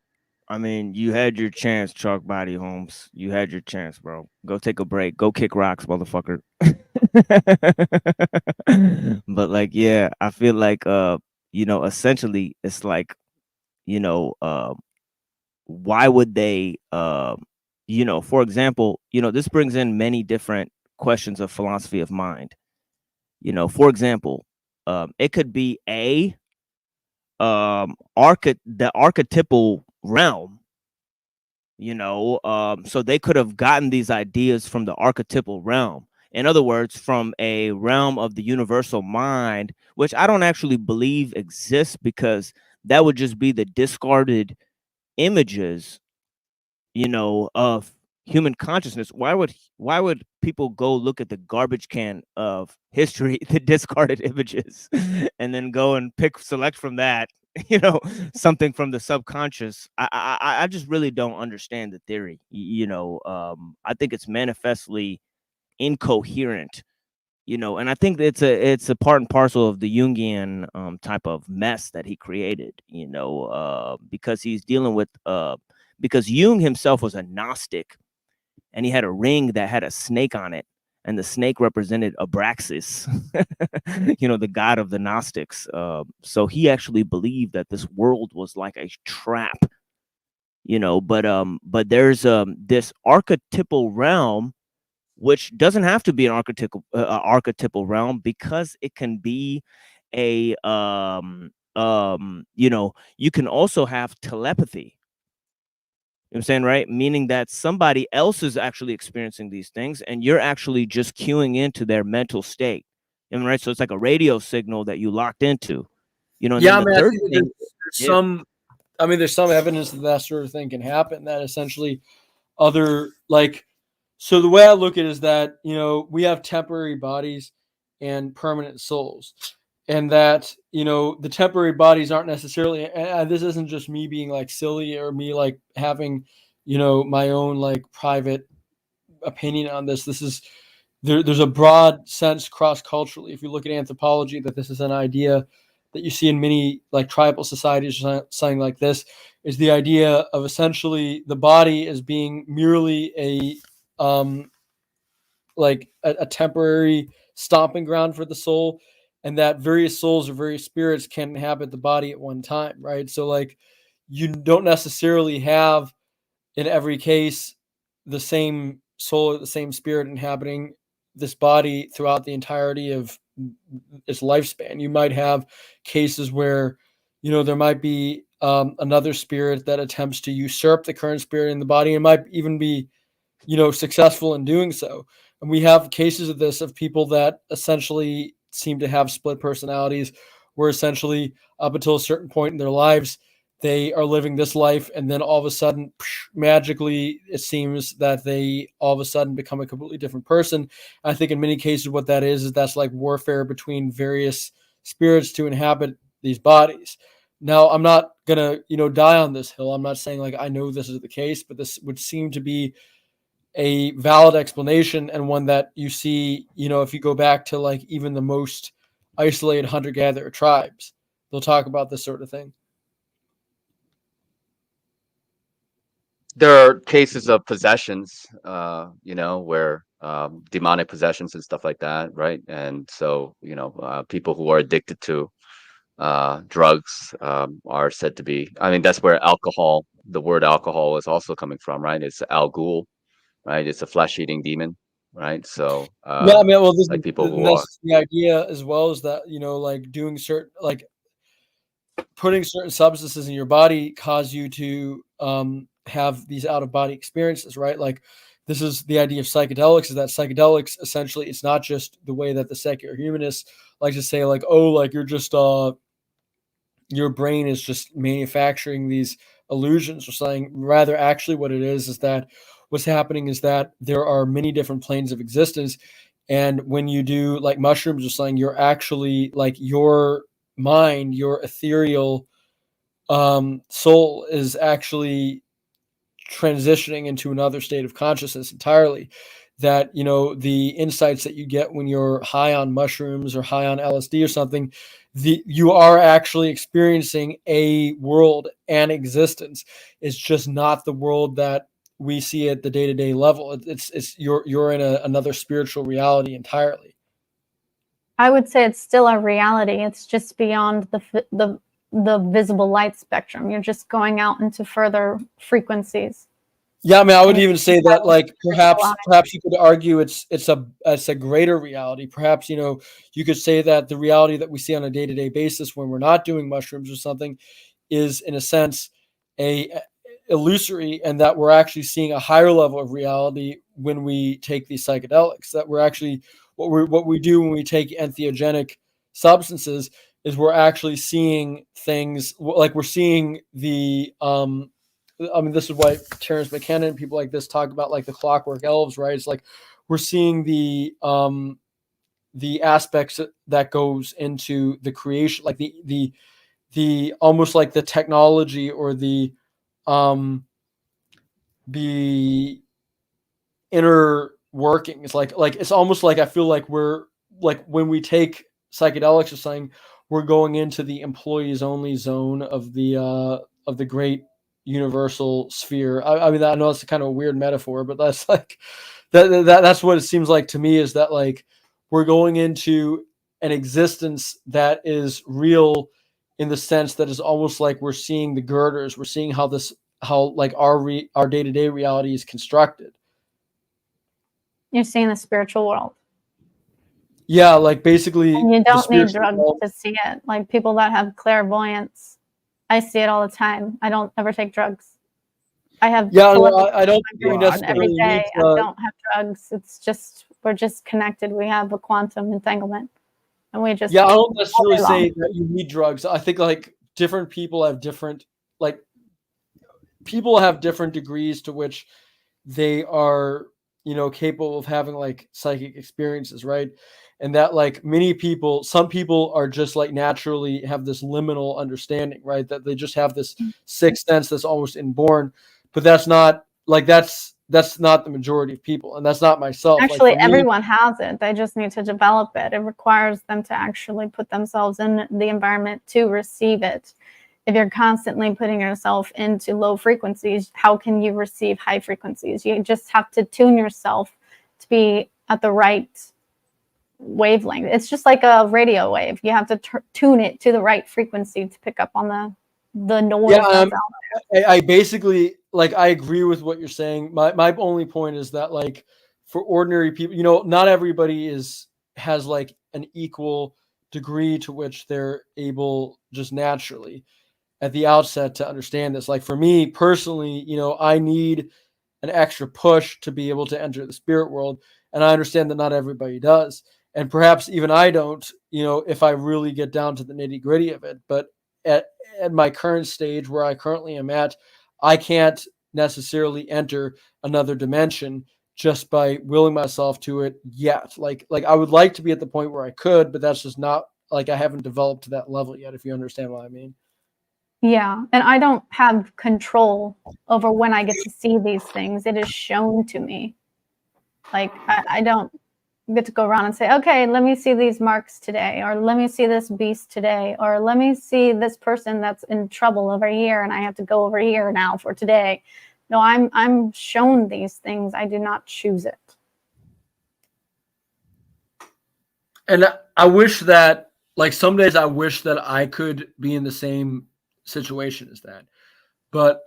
I mean, you had your chance, Chalk Body Holmes. You had your chance, bro. Go take a break. Go kick rocks, motherfucker. But like, yeah, I feel like essentially it's like, why would they for example, this brings in many different questions of philosophy of mind. For example, it could be the archetypal realm. So they could have gotten these ideas from the archetypal realm. In other words, from a realm of the universal mind, which I don't actually believe exists, because that would just be the discarded images, of human consciousness. Why would people go look at the garbage can of history, the discarded images, and then go and select from that, something from the subconscious? I just really don't understand the theory. I think it's manifestly incoherent. And I think it's a part and parcel of the Jungian type of mess that he created, because he's dealing with because Jung himself was a Gnostic, and he had a ring that had a snake on it, and the snake represented Abraxas, the god of the Gnostics. So he actually believed that this world was like a trap, but there's this archetypal realm, which doesn't have to be an archetypal realm, because it can be a you can also have telepathy. You know what I'm saying, right? Meaning that somebody else is actually experiencing these things, and you're actually just cueing into their mental state. Right? So it's like a radio signal that you locked into. And Yeah, then I the mean, I third think that thing, there's yeah, some. I mean, there's some evidence that that sort of thing can happen. That essentially, other like, so the way I look at it is that we have temporary bodies and permanent souls, and that the temporary bodies aren't necessarily. And this isn't just me being like silly or me like having my own like private opinion on this. This is there's a broad sense cross culturally. If you look at anthropology, that this is an idea that you see in many like tribal societies or something like this, is the idea of essentially the body as being merely a temporary stomping ground for the soul, and that various souls or various spirits can inhabit the body at one time, right? So like you don't necessarily have in every case the same soul or the same spirit inhabiting this body throughout the entirety of its lifespan. You might have cases where there might be another spirit that attempts to usurp the current spirit in the body, and might even be successful in doing so. And we have cases of this, of people that essentially seem to have split personalities, where essentially up until a certain point in their lives they are living this life, and then all of a sudden magically it seems that they all of a sudden become a completely different person. I think in many cases what that is that's like warfare between various spirits to inhabit these bodies. Now, I'm not gonna die on this hill. I'm not saying like I know this is the case, but this would seem to be a valid explanation, and one that you see, if you go back to like even the most isolated hunter-gatherer tribes, they'll talk about this sort of thing. There are cases of possessions, where demonic possessions and stuff like that, right? And so, people who are addicted to drugs are said to be. I mean, that's where alcohol, the word alcohol, is also coming from, right? It's al ghul, right? It's a flesh-eating demon, right? So, Yeah, I mean, well, this like people and who are, that's the idea as well, is that like doing certain like putting certain substances in your body cause you to have these out of body experiences, right? Like this is the idea of psychedelics, is that psychedelics essentially, it's not just the way that the secular humanists like to say like, oh, like you're just your brain is just manufacturing these illusions or something. Rather, actually what it is that what's happening is that there are many different planes of existence, and when you do like mushrooms or something, you're actually like your mind, your ethereal soul is actually transitioning into another state of consciousness entirely. That the insights that you get when you're high on mushrooms or high on LSD or something, you are actually experiencing a world and existence. It's just not the world that we see at the day-to-day level. It's you're in another spiritual reality entirely. I would say it's still a reality. It's just beyond the visible light spectrum. You're just going out into further frequencies. Yeah, I mean, I would And even say that, like, perhaps you could argue it's a greater reality. Perhaps you could say that the reality that we see on a day to day basis when we're not doing mushrooms or something is, in a sense, a illusory, and that we're actually seeing a higher level of reality when we take these psychedelics. That we're actually what we do when we take entheogenic substances is we're actually seeing things like we're seeing the I mean, this is why Terence McKenna and people like this talk about like the clockwork elves, right? It's like we're seeing the aspects that goes into the creation, like the almost like the technology or um the inner workings. Like it's almost like I feel like like when we take psychedelics or something, we're going into the employees only zone of the great universal sphere. I mean, I know it's kind of a weird metaphor, but that's like that's what it seems like to me, is that like we're going into an existence that is real, in the sense that is almost like we're seeing the girders, we're seeing how like our day-to-day reality is constructed. You're seeing the spiritual world. Yeah, like basically And you the don't need spiritual drugs world. to see it. Like people that have clairvoyance, I see it all the time. I don't ever take drugs. I have Yeah, no, telepathy I don't with think my we grandson every necessarily need day. I to. don't have drugs. It's just we're just connected. We have a quantum entanglement, and we just Yeah, I don't all necessarily day long. say that you need drugs. I think like different people have different, like people have different degrees to which they are, capable of having like psychic experiences, right? And that like many people, some people are just like naturally have this liminal understanding, right? That they just have this sixth sense that's almost inborn, but that's not like that's not the majority of people, and that's not myself. Like Actually, for me, everyone has it. They just need to develop it. It requires them to actually put themselves in the environment to receive it. If you're constantly putting yourself into low frequencies, how can you receive high frequencies? You just have to tune yourself to be at the right wavelength. It's just like a radio wave. You have to tune it to the right frequency to pick up on the noise yeah, that's out I basically like I agree with what you're saying. My only point is that like for ordinary people, not everybody has like an equal degree to which they're able just naturally at the outset to understand this. Like for me personally, I need an extra push to be able to enter the spirit world, and I understand that not everybody does. And perhaps even I don't, if I really get down to the nitty gritty of it. But at at my current stage where I currently am at, I can't necessarily enter another dimension just by willing myself to it yet. Like I would like to be at the point where I could, but that's just not like I haven't developed to that level yet, if you understand what I mean. Yeah, and I don't have control over when I get to see these things. It is shown to me. Like I don't get to go around and say, okay, let me see these marks today, or let me see this beast today, or let me see this person that's in trouble over here, and I have to go over here now for today. No, I'm shown these things. I do not choose it. And I wish that, like, some days I wish that I could be in the same situation as that. But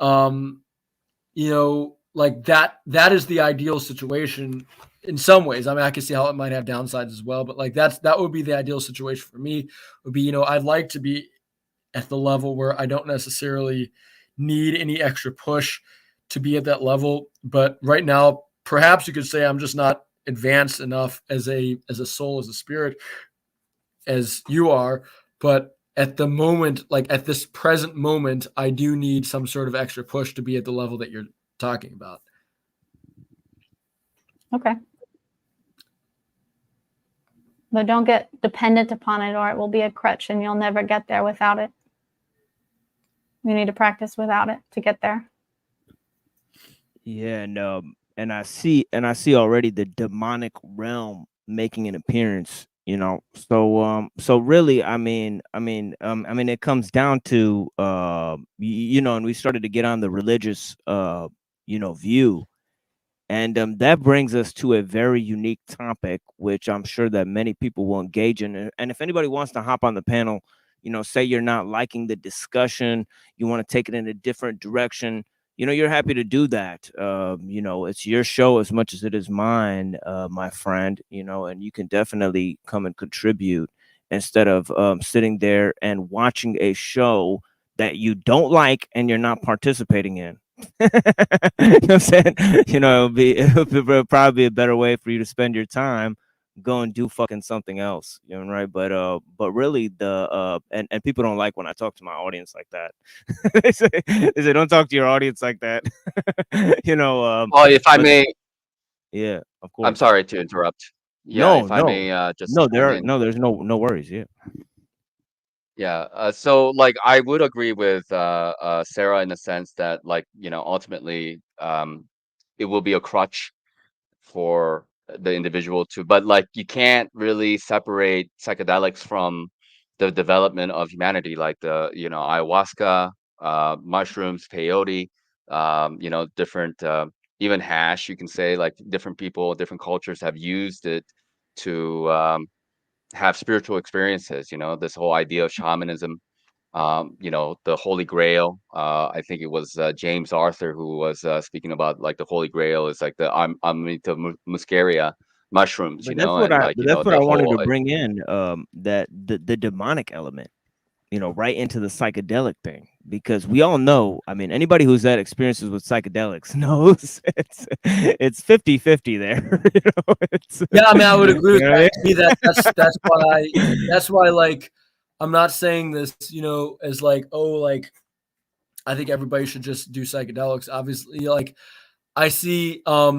like that is the ideal situation in some ways. I mean, I can see how it might have downsides as well, but like that would be the ideal situation for me. Would be, I'd like to be at the level where I don't necessarily need any extra push to be at that level. But right now, perhaps you could say I'm just not advanced enough as a soul, as a spirit, as you are. But at the moment, like at this present moment, I do need some sort of extra push to be at the level that you're talking about. Okay. But don't get dependent upon it, or it will be a crutch and you'll never get there without it. You need to practice without it to get there. Yeah, and I see already the demonic realm making an appearance. So really, I mean, it comes down to and we started to get on the religious view. And that brings us to a very unique topic, which I'm sure that many people will engage in. And if anybody wants to hop on the panel, say you're not liking the discussion, you want to take it in a different direction, you're happy to do that. It's your show as much as it is mine, my friend, and you can definitely come and contribute instead of sitting there and watching a show that you don't like and you're not participating in. You know what I'm saying? It'll probably be a better way for you to spend your time. Go and do fucking something else, right? But really and people don't like when I talk to my audience like that. They say don't talk to your audience like that. Well, if I But may, yeah, of I'm course. sorry to interrupt. Yeah, No, if I no, may, just chime in. there's no worries. Yeah. Yeah. So, like, I would agree with Sarah in the sense that, like, ultimately, it will be a crutch for the individual to, but like you can't really separate psychedelics from the development of humanity, like the ayahuasca, mushrooms, peyote, different, even hash. You can say like different people, different cultures have used it to have spiritual experiences. This whole idea of shamanism, the Holy Grail. I think it was James Arthur who was speaking about like the Holy Grail is like the Amanita muscaria mushrooms, But that's and like what I the wanted whole to bring in, that the demonic element, right into the psychedelic thing, because we all know, I mean, anybody who's had experiences with psychedelics knows it's 50-50 there. It's, Yeah, I mean, I would agree with you know that. what To me, that's why like I'm not saying this, as like, oh, like I think everybody should just do psychedelics. Obviously, like I see, I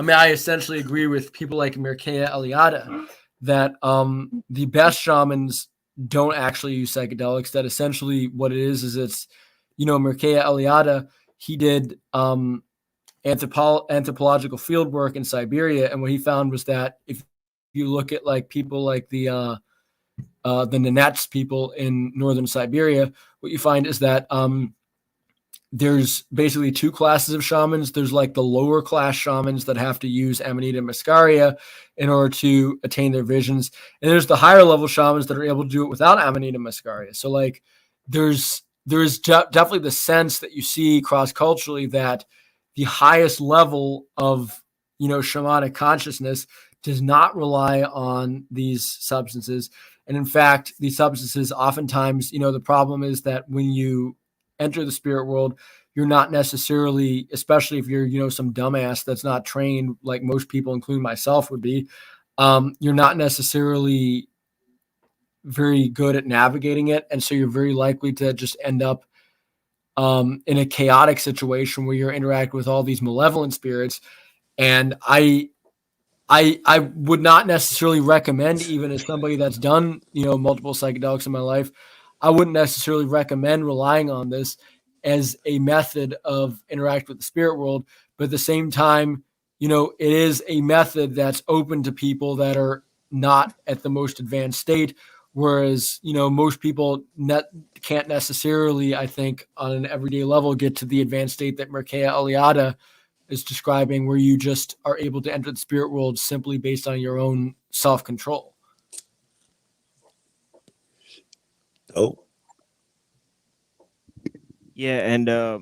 mean, I essentially agree with people like Mircea Eliade that the best shamans don't actually use psychedelics. That essentially what it is it's, Mircea Eliade, he did anthropological field work in Siberia, and what he found was that if you look at like people like the Nenets people in northern Siberia, what you find is that there's basically two classes of shamans. There's like the lower class shamans that have to use Amanita muscaria in order to attain their visions. And there's the higher level shamans that are able to do it without Amanita muscaria. So like there's definitely the sense that you see cross culturally that the highest level of, shamanic consciousness does not rely on these substances. And in fact, these substances oftentimes, the problem is that when you enter the spirit world, you're not necessarily, especially if you're, some dumbass that's not trained like most people, including myself, would be, you're not necessarily very good at navigating it. And so you're very likely to just end up in a chaotic situation where you're interacting with all these malevolent spirits. And I would not necessarily recommend, even as somebody that's done, multiple psychedelics in my life, I wouldn't necessarily recommend relying on this as a method of interacting with the spirit world. But at the same time, it is a method that's open to people that are not at the most advanced state. Whereas, most people can't necessarily, I think, on an everyday level, get to the advanced state that Mircea Eliade is describing, where you just are able to enter the spirit world simply based on your own self-control. Oh, Yeah, and I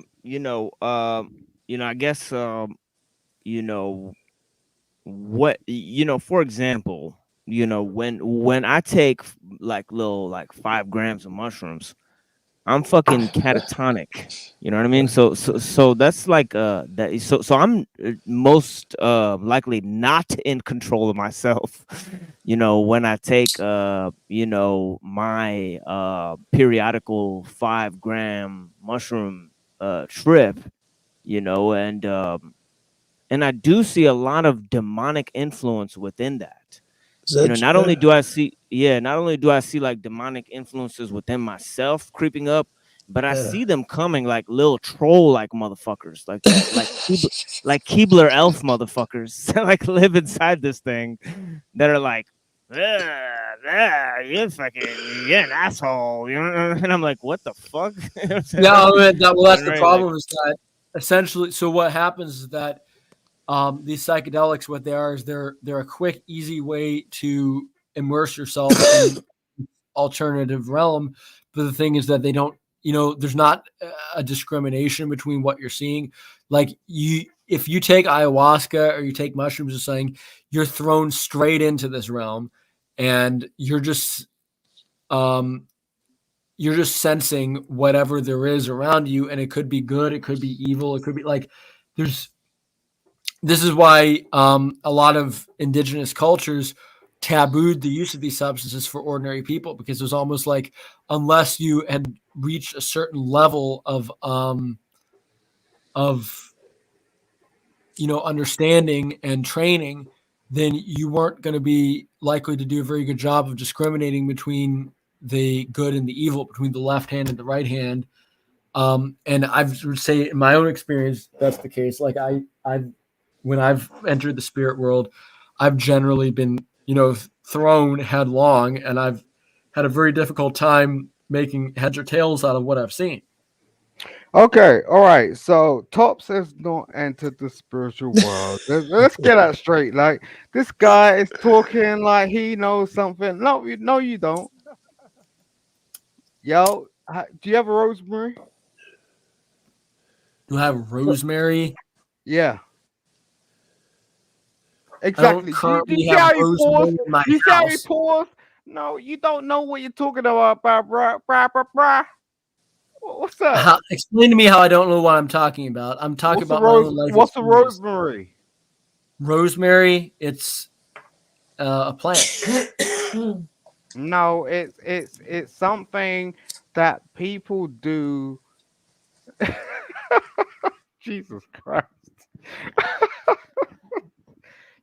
guess what, for example, when I take like little like 5 grams of mushrooms, I'm fucking catatonic. You know what I mean? So that's like that. So I'm most likely not in control of myself. When I take my periodical 5-gram mushroom trip. And I do see a lot of demonic influence within that. is that Not only do I see, like demonic influences within myself creeping up, but I see them coming like little troll like motherfuckers, like that, like Keebler elf motherfuckers that like live inside this thing, that are like, you're an asshole, and I'm like, what the fuck? Yeah, I mean, that's the Right, problem is that essentially, so what happens is that these psychedelics, what they are is they're a quick, easy way to immerse yourself in alternative realm. But the thing is that they don't, there's not a discrimination between what you're seeing. Like if you take ayahuasca or you take mushrooms or something, you're thrown straight into this realm, and you're just sensing whatever there is around you, and it could be good, it could be evil, it could be like this is why a lot of indigenous cultures tabooed the use of these substances for ordinary people, because it was almost like unless you had reached a certain level of understanding and training, then you weren't going to be likely to do a very good job of discriminating between the good and the evil, between the left hand and the right hand. And I would say in my own experience, that's the case. Like I've when I've entered the spirit world, I've generally been, thrown headlong, and I've had a very difficult time making heads or tails out of what I've seen. Okay, all right. So Tops has not entered the spiritual world. Let's get that straight. Like this guy is talking like he knows something. No, no, you don't. Yo, do you have a rosemary? Do I have rosemary? Yeah, I exactly. don't Do currently you see have how he rosemary paused? in my Do you see how he house. paused? No, you don't know what you're talking about, bruh. What's up? Explain to me how I don't know what I'm talking about. I'm talking about my own life What's a experience. rosemary? Rosemary, it's a plant. No, it's something that people do. Jesus Christ.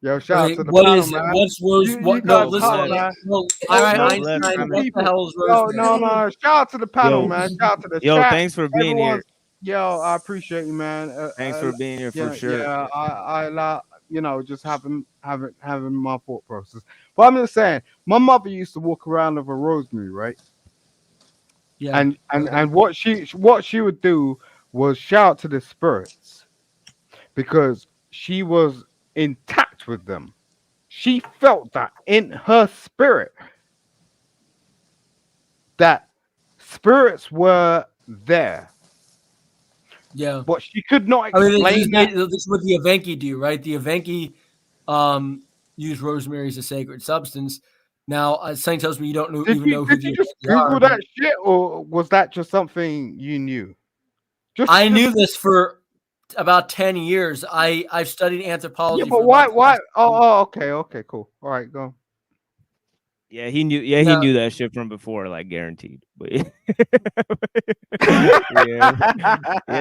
Yo, shout out Wait, to the what panel, is it? man. What's rose? You What? No, guys listen. hot, man. No, all right, No, bless, Einstein. man. What the hell is Yo, rosemary? no. Shout out to the panel, Yo, man. Shout out to the yo, chat. thanks for being here. Yo, I appreciate you, man. Thanks for being here for sure. Yeah, I like, just having my thought process. But I'm just saying, my mother used to walk around with a rosemary, right? Yeah. And what she would do was shout to the spirits because she was intact with them. She felt that in her spirit that spirits were there. Yeah. But she could not I mean, explain that. this is what the Evenki do, right? The Evenki use rosemary as a sacred substance. Now, something tells me you don't know, Did even know who you the just Evenki are. Google that shit, or was that just something you knew? I knew this for about 10 years. I've studied anthropology. Yeah, but for why? about 10 Oh, okay, cool. All right, go. Yeah, he knew. Yeah, he knew that shit from before, like guaranteed. But yeah,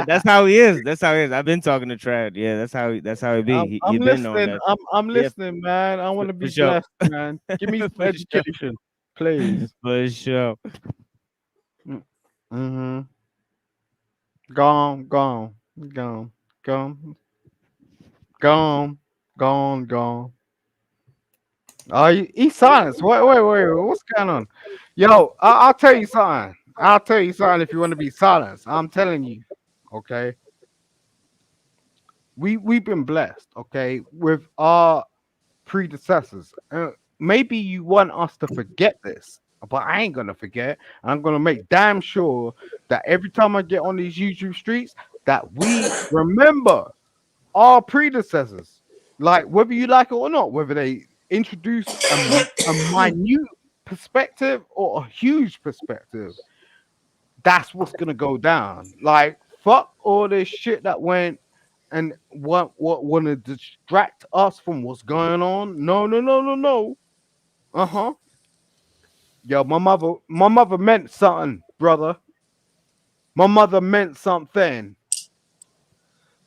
that's how he is. That's how he is. I've been talking to Trad. Yeah, that's how he be. I'm Been on listening. that. I'm listening, man. I want to be sure. blessed, man. Give me some education, please. For sure. Mm-hmm. Gone. Oh, he's silent. Wait. What's going on? Yo, I'll tell you something. If you want to be silenced. I'm telling you. Okay. We've been blessed. Okay, with our predecessors. Maybe you want us to forget this, but I ain't gonna forget. I'm gonna make damn sure that every time I get on these YouTube streets, that we remember our predecessors. Like whether you like it or not, whether they introduce a minute perspective or a huge perspective, that's what's gonna go down. Like fuck all this shit that went and what want to distract us from what's going on. No. Uh-huh. Yo, my mother meant something, brother. My mother meant something.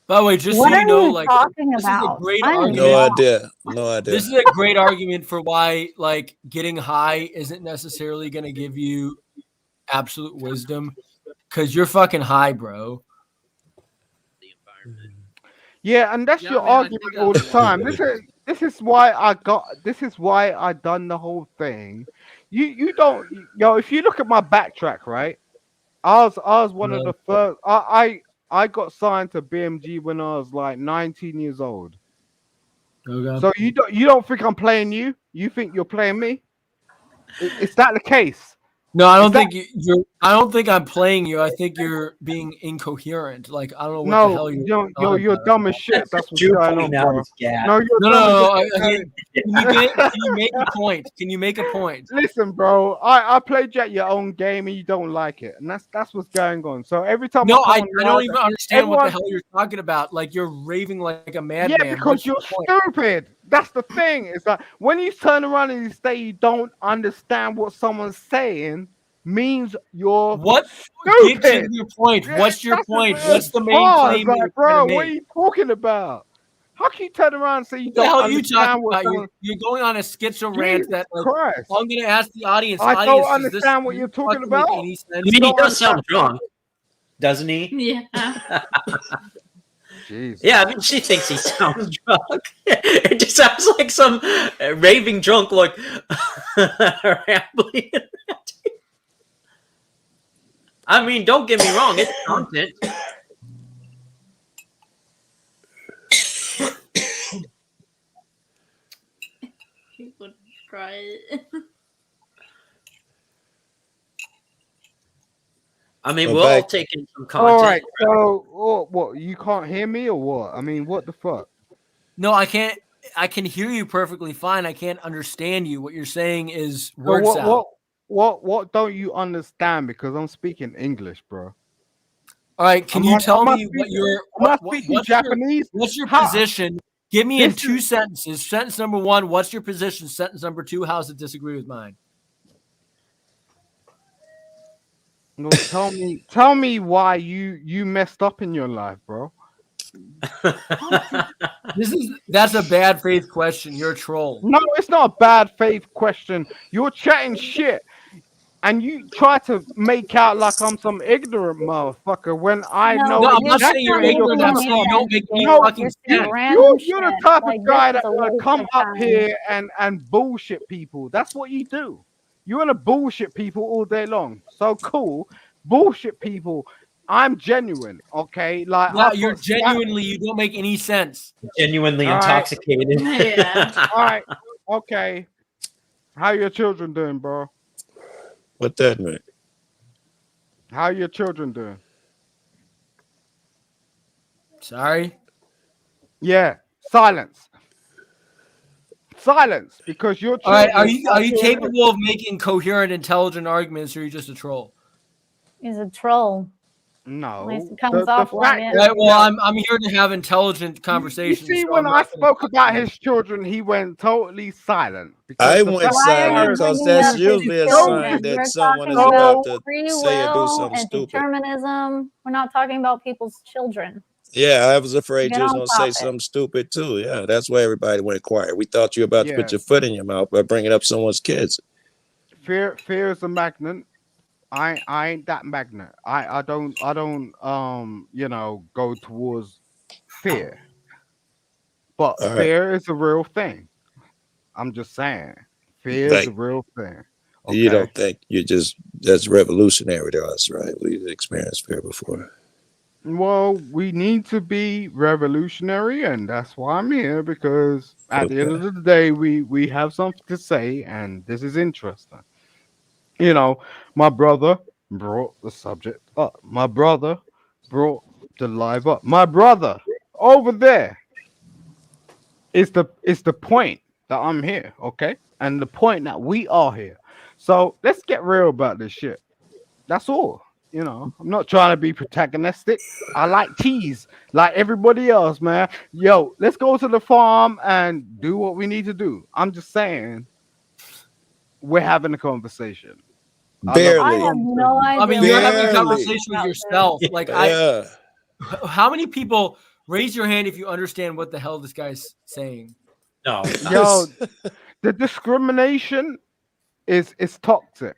By the way, just What so are you know, you like talking this is a about? great I am argument. No lost. idea. No idea. This is a great argument for why like getting high isn't necessarily going to give you absolute wisdom because you're fucking high, bro. Yeah, and that's your argument all the time. This is why I done the whole thing. You don't if you look at my backtrack, right? I was one of the first. I got signed to BMG when I was like 19 years old. Okay. So you don't think I'm playing you? You think you're playing me? Is that the case? No, I don't think you're. I don't think I'm playing you. I think you're being incoherent. Like I don't know what the hell you're dumb as shit. That's what's going on, bro. No, you're No. dumb. Can you make a point? Can you make a point? Listen, bro. I played you at your own game and you don't like it, and that's what's going on. So every time No, I come on don't live, even understand what the hell you're talking about. Like you're raving like a madman. Yeah, because you're stupid. That's the thing. It's like when you turn around and you say you don't understand what someone's saying, means you're stupid. Get to your point. What's your point? What's the main claim? Like, bro, what are you talking about? How can you turn around and say you What the don't hell are you understand talking what about? someone... You're going on a schizo rant Jesus that like, Christ. I'm going to ask the audience. I don't does this understand what you're talking fucking make about. any sense? I mean, he does sound drunk, doesn't he? Yeah. Jesus. Yeah, I mean, she thinks he sounds drunk. It just sounds like some raving drunk, like rambling. I mean, don't get me wrong, it's content. He would try it. I mean, Well, we're all back taking some All content. right. So, what? You can't hear me or what? I mean, what the fuck? No, I can't. I can hear you perfectly fine. I can't understand you. What you're saying is So word salad. what don't you understand? Because I'm speaking English, bro. All right, can Am you I, tell am I me what speaking, your am I what speaking Japanese? what's your How, position? Give me in this 2 is, sentences. Sentence number 1, what's your position? Sentence number 2, how does it disagree with mine? no, tell me why you messed up in your life, bro. That's a bad faith question. You're a troll. No, it's not a bad faith question. You're chatting shit. And you try to make out like I'm some ignorant motherfucker when I No, know No, but I'm not you're saying not you're exactly what you're ignorant. making I'm talking any saying you about. don't sense, make any Gabe. No, You're fucking saying sense. random you're the shit. type of Like, this guy is that a gonna waste come of up time. here and bullshit people. That's what you do. You wanna bullshit people all day long. So cool, bullshit people. I'm genuine, okay? Like Yeah, I've you're got stat. genuinely, you don't make any sense. Genuinely All right, intoxicated. Yeah. all right, okay. How your children doing, bro? what that meant. How your children doing? Sorry. Yeah, silence. Silence, because your All right, children are are you doing it. capable of making coherent, intelligent arguments, or are you just a troll? He's a troll. At least No, it comes the off like fact it. All is right, well, that I'm here to have intelligent you conversations, see so when I'm I not going to spoke cut about you. his children, he went totally silent because I the went fact Why are are silent you is because bringing that's up his usually a so sign children? that We're someone talking is about about so to free say or do will something and stupid. determinism. We're not talking about people's children. Yeah, I was afraid Get you was on gonna say topic. something stupid too. Yeah, that's why everybody went quiet. We thought you were about to put yeah. your foot in your mouth by bringing up someone's kids. Fear is a magnet. I ain't that magnet. I don't go towards fear, but All right, fear is a real thing. I'm just saying, fear is a like real thing. you Okay. don't think you just that's revolutionary to us, right? We've experienced fear before. Well, we need to be revolutionary, and that's why I'm here because at the end Okay. of the day, we have something to say, and this is interesting. You know, my brother brought the subject up. My brother brought the live up. My brother over there is the point that I'm here, okay, and the point that we are here. So let's get real about this shit. That's all. I'm not trying to be protagonistic. I like cheese like everybody else, man. Yo, let's go to the farm and do what we need to do. I'm just saying, we're having a conversation. I love I this Barely, have no conversation. I idea mean, what you're you're having a barely. talking conversation with about, yourself. dude. Like, Yeah. how many people raise your hand if you understand what the hell this guy's saying? No, Yo, the discrimination is toxic.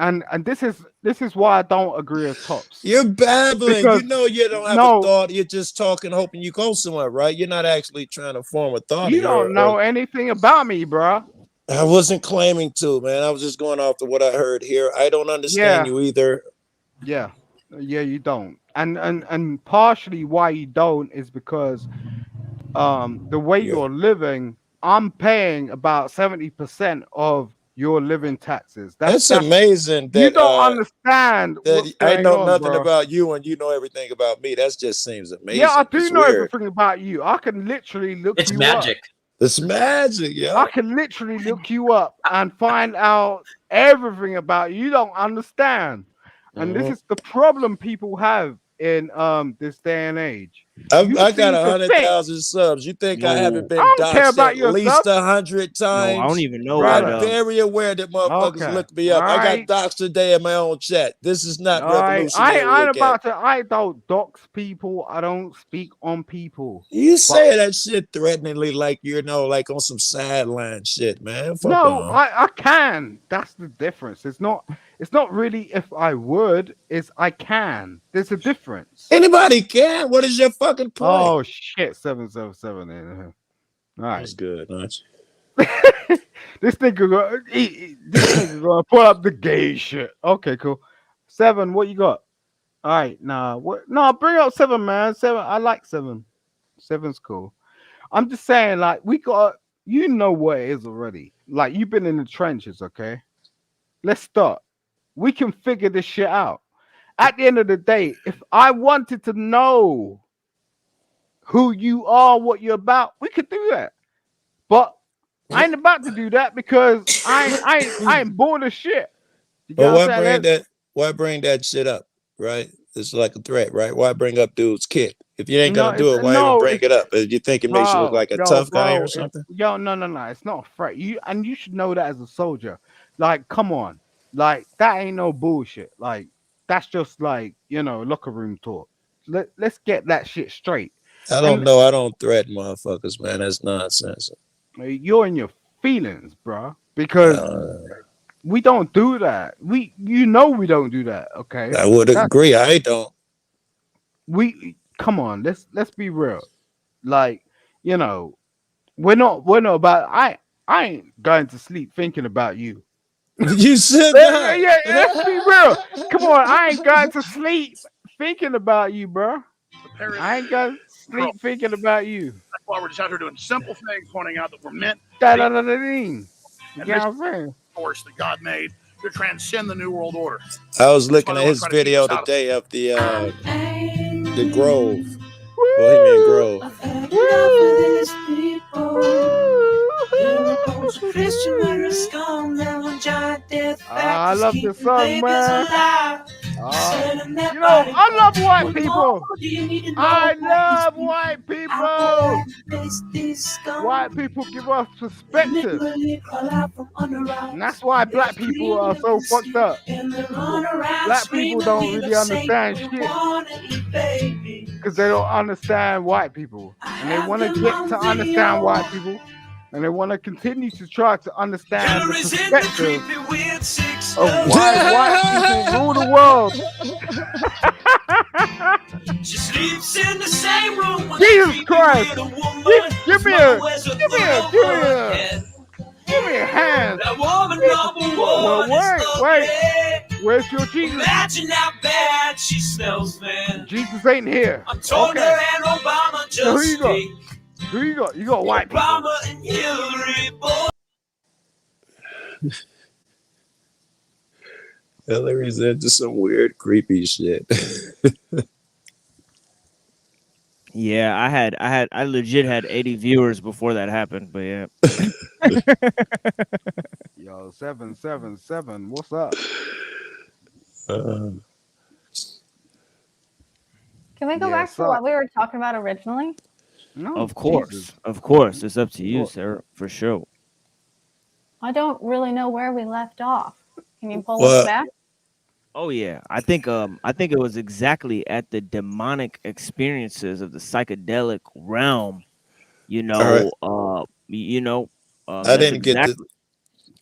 And this is why I don't agree with tops. You're babbling. You Because know you don't have a no, thought. You're just talking, hoping you go somewhere, right? You're not actually trying to form a thought you here. don't know anything about me, bruh. I wasn't claiming to, man. I was just going off to what I heard here. I don't understand Yeah, you either. yeah, yeah. You don't, and partially why you don't is because the way You're, you're living, I'm paying about 70% of your living taxes. That's it's that's amazing you that don't understand that what's I going know on, nothing bro. about you and you know everything about me. That just seems Yeah, I amazing. do It's know weird. everything about you. I can literally look it's you up. magic. It's magic, I yo. can literally look you up and find out everything about you. You don't understand. And this Mhm. is the problem people have in this day and age. You I got seem to think, 100,000 subs. You think I haven't Yo, I been don't care doxxed about at your least subs, 100 yo, I don't times? even know what I'm brother. very aware that motherfuckers Okay. look me All up. I got right. doxxed today in my own chat. This is All not right. revolutionary again. I don't dox people. I don't speak on people. You But say that shit threateningly, like like on some sideline shit, man. Fuck no, on. I can. That's the difference. It's not really if I would, it's I can. There's a difference. Anybody can. What is your fucking play. Oh shit, 777. All right. That's good. Nice. This nigga this nigga gonna pull up the gay shit. Okay, cool. 7, what you got? All right, nah, what? No, bring up 7, man. 7, I like 7. 7's cool. I'm just saying, like, we got, you know what it is already. Like, you've been in the trenches, okay? Let's start. We can figure this shit out. At the end of the day, if I wanted to know who you are, what you're about, we could do that. But I ain't about to do that because I ain't bored of shit. You Well, got what I'm saying? why bring that shit up, right? It's like a threat, right? Why bring up dude's kid? If you ain't No, gonna do it, why even bring it's it up? You think it makes you look like a tough guy or it's something? no. It's not a threat. You should know that as a soldier. Like, come on, like that ain't no bullshit. Like that's just like locker room talk. Let's get that shit straight. I don't And know. I don't threaten motherfuckers, man. That's nonsense. you're in your feelings, bro, because we don't do that. We don't do that. Okay, I would that agree. I don't. we come on. Let's be real. Like we're not about. I ain't going to sleep thinking about you. You said Yeah, that. yeah, let's be real. Come on, I ain't going to sleep thinking about you, bro. I ain't going to sleep thinking about you. That's why we're just out here doing simple things, pointing out that we're meant Da to da be da da ding. You and get this what I'm saying? force that God made to transcend the new world order. I was That's why looking they at want to his try to keep video us out of today of the Grove, Bohemian Woo! Grove. Woo! I love this song, man. I love white people. I love white people. White people give us perspective. And that's why black people are so fucked up. Black people don't really understand shit because they don't understand white people. And they want to get to understand white people. And they want to continue to try to understand the perspective of why white people rule the world. She sleeps in the same room with Jesus Christ! Give me a, give me a, give me a, head. give me a hand. That woman number Well, one is ugly. where's your Jesus? Imagine how bad she smells, man. Jesus ain't here. I told Okay. her and Obama just So who you got? stay. Who you got? You got white people. Obama and Hillary, boy. Hillary's into some weird, creepy shit. Yeah, I legit had 80 viewers before that happened, but yeah. Yo, 777. What's up? Can we go Yeah, back to so- what we were talking about originally? No, Of course. Jesus. Of course. It's up to you, Sarah, for sure. I don't really know where we left off. Can you pull Well, us back? Oh yeah. I think it was exactly at the demonic experiences of the psychedelic realm, All I that's didn't get to exactly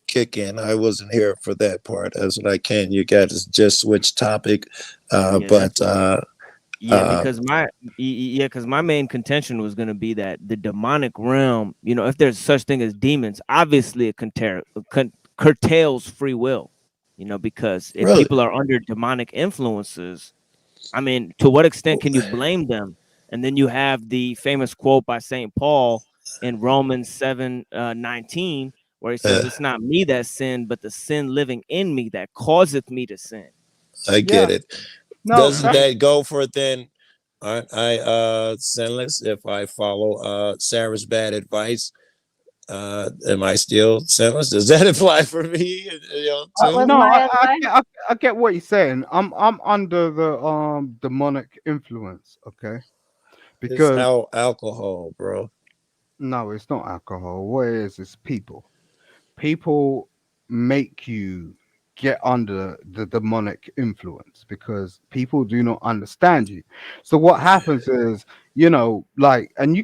kick in. I wasn't here for that part. That's what I can. You guys just switch topic. But because my main contention was going to be that the demonic realm, if there's such thing as demons, obviously it curtails free will, because if Really? people are under demonic influences, I mean, to what extent can you blame them? And then you have the famous quote by St. Paul in Romans 7:19, where he says, "It's not me that sinned, but the sin living in me that causeth me to sin." I get it. No, Doesn't that go for then? Aren't I sinless if I follow Sarah's bad advice? Am I still sinless? Does that apply for me? What was Too? no, my advice? I get what you're saying. I'm under the demonic influence, okay? It's Because alcohol, bro. no, it's not alcohol. What it is, it's people. People make you get under the demonic influence because people do not understand you. So what happens is, and you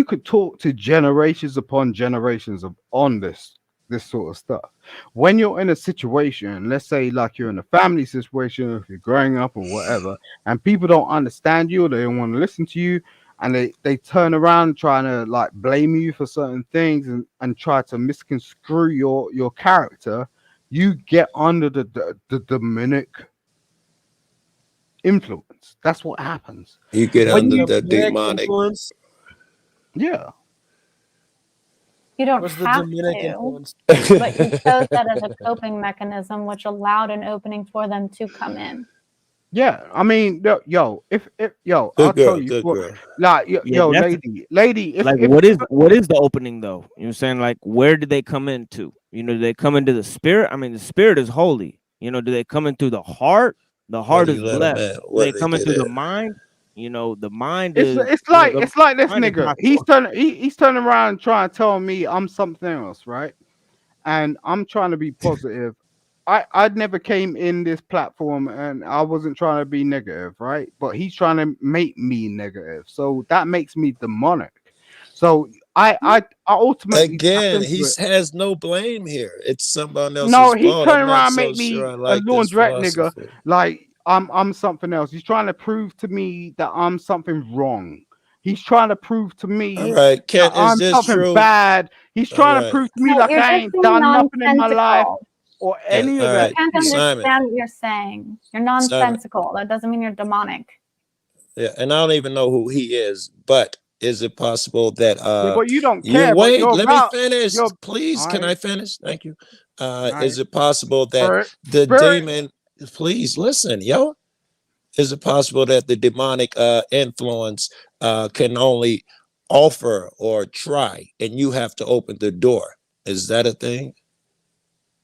could talk to generations upon generations of on this sort of stuff. When you're in a situation, let's say like you're in a family situation, if you're growing up or whatever, and people don't understand you or they don't want to listen to you, and they turn around trying to like blame you for certain things and try to misconstrue your character, you get under the demonic influence. That's what happens. You get When under you the Demonic demonic. influence. yeah. You don't What's the have demonic to, influence? but you chose that as a coping mechanism, which allowed an opening for them to come in. Yeah, I mean, yo, if yo, I'll Good tell girl, you, good for girl. like, Yeah, yo, that's lady, like if what is the opening though? You know what I'm saying? Like where did they come into? You know, do they come into the spirit? I mean, the spirit is holy. You know, do they come in through the heart? The Where heart do you is let them blessed. in? Do Where they do they come do into the that? mind? You know, the mind is, it's you know, like the it's like this mind is nigga, not for. he's turning around trying to tell me I'm something else, right? And I'm trying to be positive. I never came in this platform and I wasn't trying to be negative, right? But he's trying to make me negative. So that makes me demonic. So I ultimately tap Again, into he it. has no blame here. It's someone No, else's he fault. I'm turned not around and so make sure me I a like this laundrette nigga. philosophy. Like I'm something else. He's trying to prove to me that I'm something wrong. He's trying to prove to All me right, that Kent, is I'm this something true? bad. He's All trying to right, prove to me No, like you're I just ain't being done nothing in my life nonsensical. or any of You that can't shit. Simon, understand what you're saying. You're Simon. nonsensical. That doesn't mean you're demonic. Yeah, and I don't even know who he is, but is it possible that Yeah, but you don't you care. But wait, you're let me about finish. you're Please, all can right, I finish? Thank you. all right. Is it possible that the Spirit. demon please listen, yo? Is it possible that the demonic influence can only offer or try and you have to open the door? Is that a thing?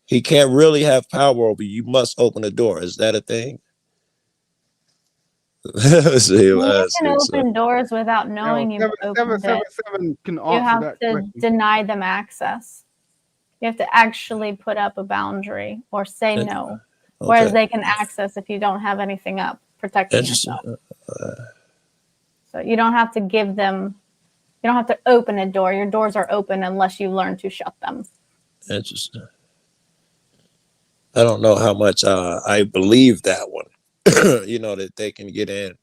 He can't really have power over you. You must open the door. Is that a thing? You can See, so open doors without Yo, knowing you've opened it. 777 can You answer have that to question. deny them access. You have to actually put up a boundary or say no. Whereas okay, they can access if you don't have anything up protecting interesting. yourself. So you don't have to give them, you don't have to open a door. Your doors are open unless you learn to shut them. Interesting. I don't know how much I believe that one. You know that they can get in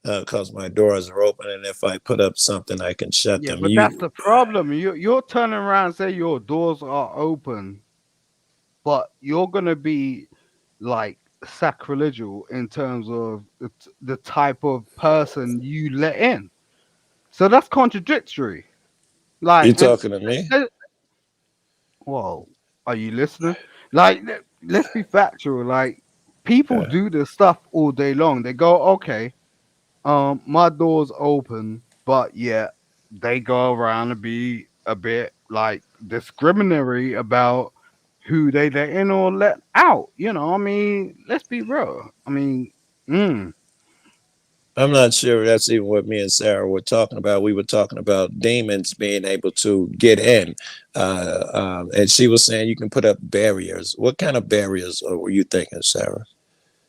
because my doors are open, and if I put up something, I can shut Yeah, them. but that's the problem. You're turning around and say your doors are open, but you're gonna be like sacrilegious in terms of the type of person you let in. So that's contradictory. Like, You talking to me? whoa, are you listening? Like, let's be factual. Like, people Yeah. do this stuff all day long. They go, okay, my door's open, but yeah, they go around and be a bit like discriminatory about who they let in or let out. You know, I mean, let's be real. I mean, mm, I'm not sure that's even what me and Sarah were talking about. We were talking about demons being able to get in, and she was saying you can put up barriers. What kind of barriers were you thinking, Sarah?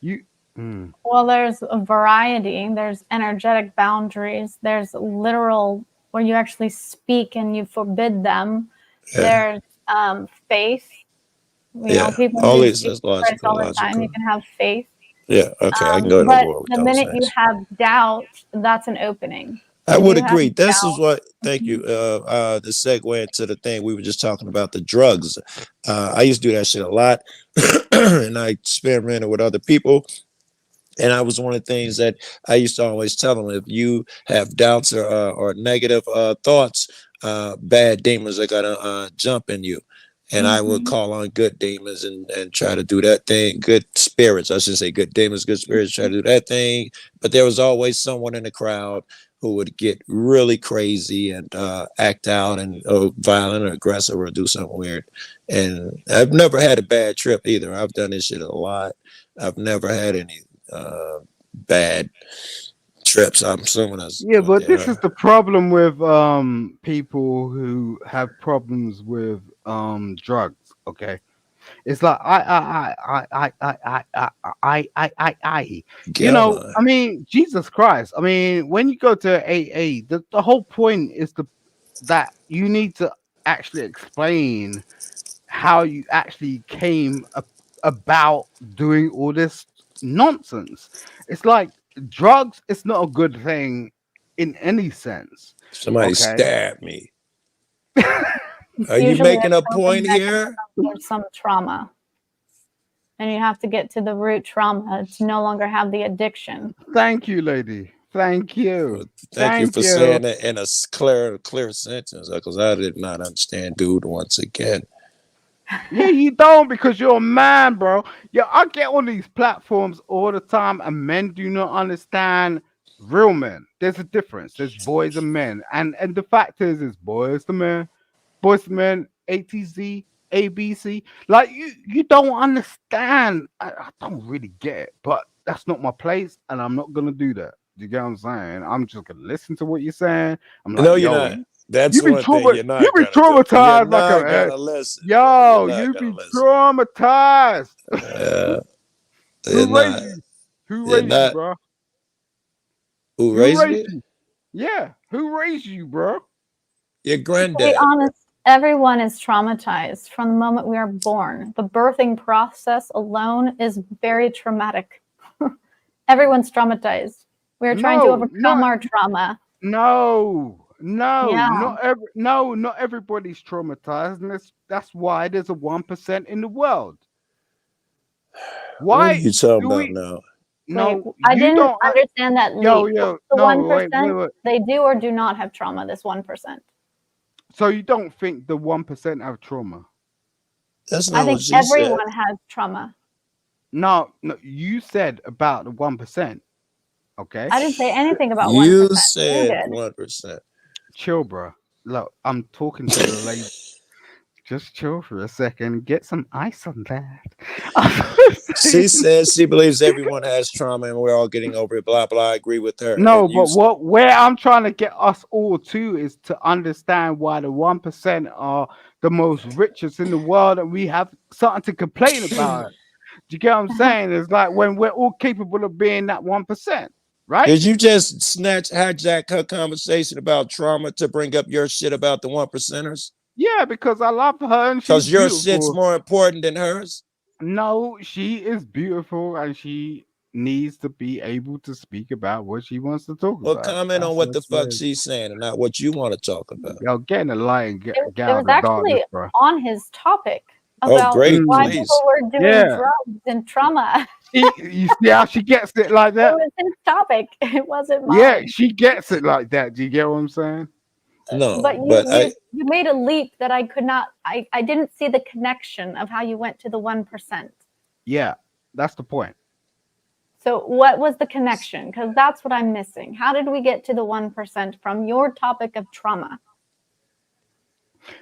you, mm, Well, there's a variety. There's energetic boundaries. There's literal where you actually speak and you forbid them. Yeah, There's faith. You know, yeah. people All who these speak is to Christ logical, all the time. You logical. can have faith. Yeah, okay, I can go But over with the those minute you things. have doubt, that's an opening. I If would you have agree. This is doubt, what. Thank you. The segue into the thing we were just talking about, the drugs. I used to do that shit a lot, and I experimented with other people. And I was one of the things that I used to always tell them: if you have doubts or negative thoughts, bad demons are gonna jump in you. And I would mhm. call on good demons and try to do that thing. Good spirits, I should say, good demons, good spirits, try to do that thing. But there was always someone in the crowd who would get really crazy and act out and violent or aggressive or do something weird. And I've never had a bad trip either. I've done this shit a lot. I've never had any bad trips. I'm assuming that's yeah, but okay. this is the problem with people who have problems with drugs. Okay, it's like you know, Gamma. I mean, Jesus Christ. I mean, when you go to AA, the whole point is that you need to actually explain how you actually came about doing all this nonsense. It's like drugs, it's not a good thing in any sense. Somebody Okay. stabbed me. Are you Usually making a it's something point that here? there's some trauma. And you have to get to the root trauma to no longer have the addiction. Thank you, lady. Thank you. Thank you Thank for you. saying it in a clear sentence, because I did not understand, dude. Once again, Yeah, you don't, because you're a man, bro. Yeah, I get on these platforms all the time, and men do not understand real men. There's a difference. There's boys and men, and the fact is boys to men, A T Z, A B C. Like you don't understand. I don't really get it, but that's not my place, and I'm not gonna do that. You get what I'm saying? I'm just gonna listen to what you're saying. I'm like, no, you're yo, not. That's you be one thing you're you not be gonna do. You're traumatized like not a gonna listen. You're yo, not you gonna be listen. traumatized. You're Who raised not. you? Who You're raised you, not. bro? Who Who raised raised me? you? Yeah, who raised you, bro? Your To be granddad. honest, everyone is traumatized from the moment we are born. The birthing process alone is very traumatic. Everyone's traumatized. We're trying to No, overcome our trauma. not Yeah. not everybody's traumatized, and that's why there's a 1% in the world. What are Why you talking do about we? now? Wait, No, I you didn't don't. understand that Yo, leap. yo, The no, 1%, wait. they do or do not have trauma, this 1%. So you don't think the 1% have trauma? That's I not think what she said. everyone has trauma. No, you said about the 1%. Okay. I didn't say anything about 1%. You You said did. 1%. Chill, bro. Look, I'm talking to the lady. Just chill for a second. Get some ice on that. She says she believes everyone has trauma and we're all getting over it. Blah blah. I agree with her. No, And you, but where I'm trying to get us all to is to understand why the 1% are the most richest in the world, and we have something to complain about. Do you get what I'm saying? It's like when we're all capable of being that 1%, right? did you just hijack her conversation about trauma to bring up your shit about the 1%ers? Yeah, because I love her and she's Because your shit's beautiful. more important than hers. No, she is beautiful and she needs to be able to speak about what she wants to talk Well, about. comment on That's what what the it fuck is. she's saying and not what you want to talk about. Yo, get in the light and get It out was of the darkness, actually bro. on his topic Oh, about great, why please. people were doing Yeah. drugs and trauma. You see how she gets it like It that? was his topic. It wasn't Yeah, mine. she gets it like that. Do you get what I'm saying? No, But but you made a leap that I could not. I didn't see the connection of how you went to the 1%. Yeah, that's the point. So what was the connection? Because that's what I'm missing. How did we get to the 1% from your topic of trauma?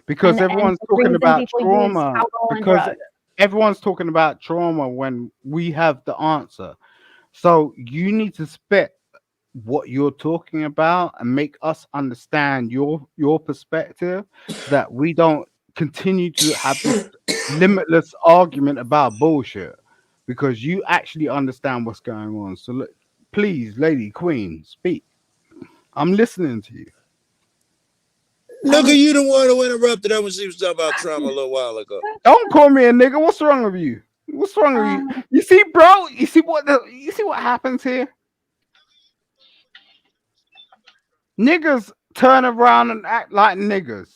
Because And everyone's the talking reason about people use trauma. alcohol and Because drugs. everyone's talking about trauma when we have the answer. So you need to spit what you're talking about and make us understand your perspective so that we don't continue to have this limitless argument about bullshit, because you actually understand what's going on. So look, please, lady queen, speak. I'm listening to you. look at you, the one who interrupted her when she was talking about trauma a little while ago. Don't call me a nigga. What's wrong with you? What's wrong with you? You see, bro, you see what happens here? Niggas turn around and act like niggas.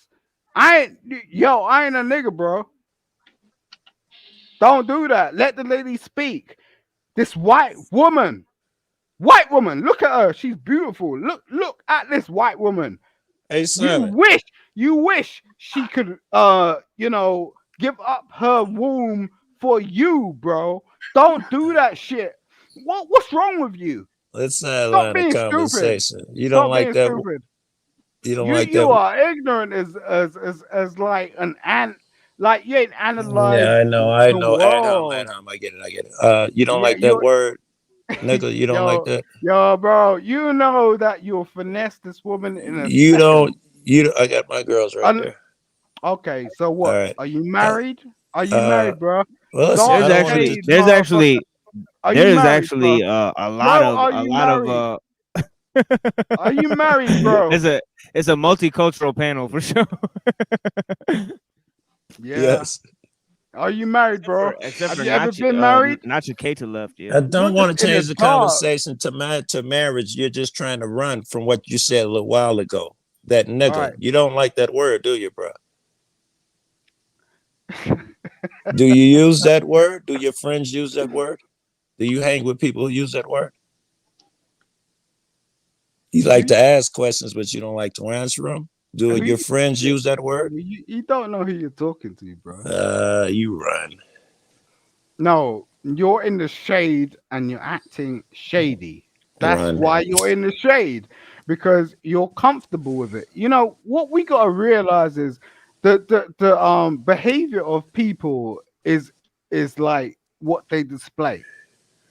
I ain't a nigga, bro. Don't do that. Let the lady speak. This white woman, look at her. She's beautiful. Look at this white woman. Hey, Simon. You wish she could give up her womb for you, bro. Don't do that shit. What's wrong with you? Let's not Stop line of being stupid. conversation. You don't Stop like being that? stupid. You don't like You that? are ignorant as like an ant, like you ain't analyzed Yeah, I the know. world. I get it. You don't Yeah, like that word, nigga? You don't like that? yo, bro. You know that you'll finesse this woman in a You second. don't. I got my girls right there. Okay, so All what? right. Are you married? Are you Uh, married, bro? well, listen, Don't I don't want to shade, just. motherfucker. Are you there's married, bro? actually a lot Bro, of are you married? Are you married, bro? it's a multicultural panel for sure. Yeah. Yes. Are you married, bro? Except Have for you ever Nacho, been married? Nacho Keita left. Yeah. I You're don't just want to in the change the dark. conversation to marriage. You're just trying to run from what you said a little while ago. That nigga. All right. You don't like that word, do you, bro? Do you use that word? Do your friends use that word? Do you hang with people who use that word? You like to ask questions, but you don't like to answer them. Do your friends use that word? You don't know who you're talking to, bro. You run. No, you're in the shade and you're acting shady. That's Run. why you're in the shade, because you're comfortable with it. You know what we gotta realize is the behavior of people is like what they display.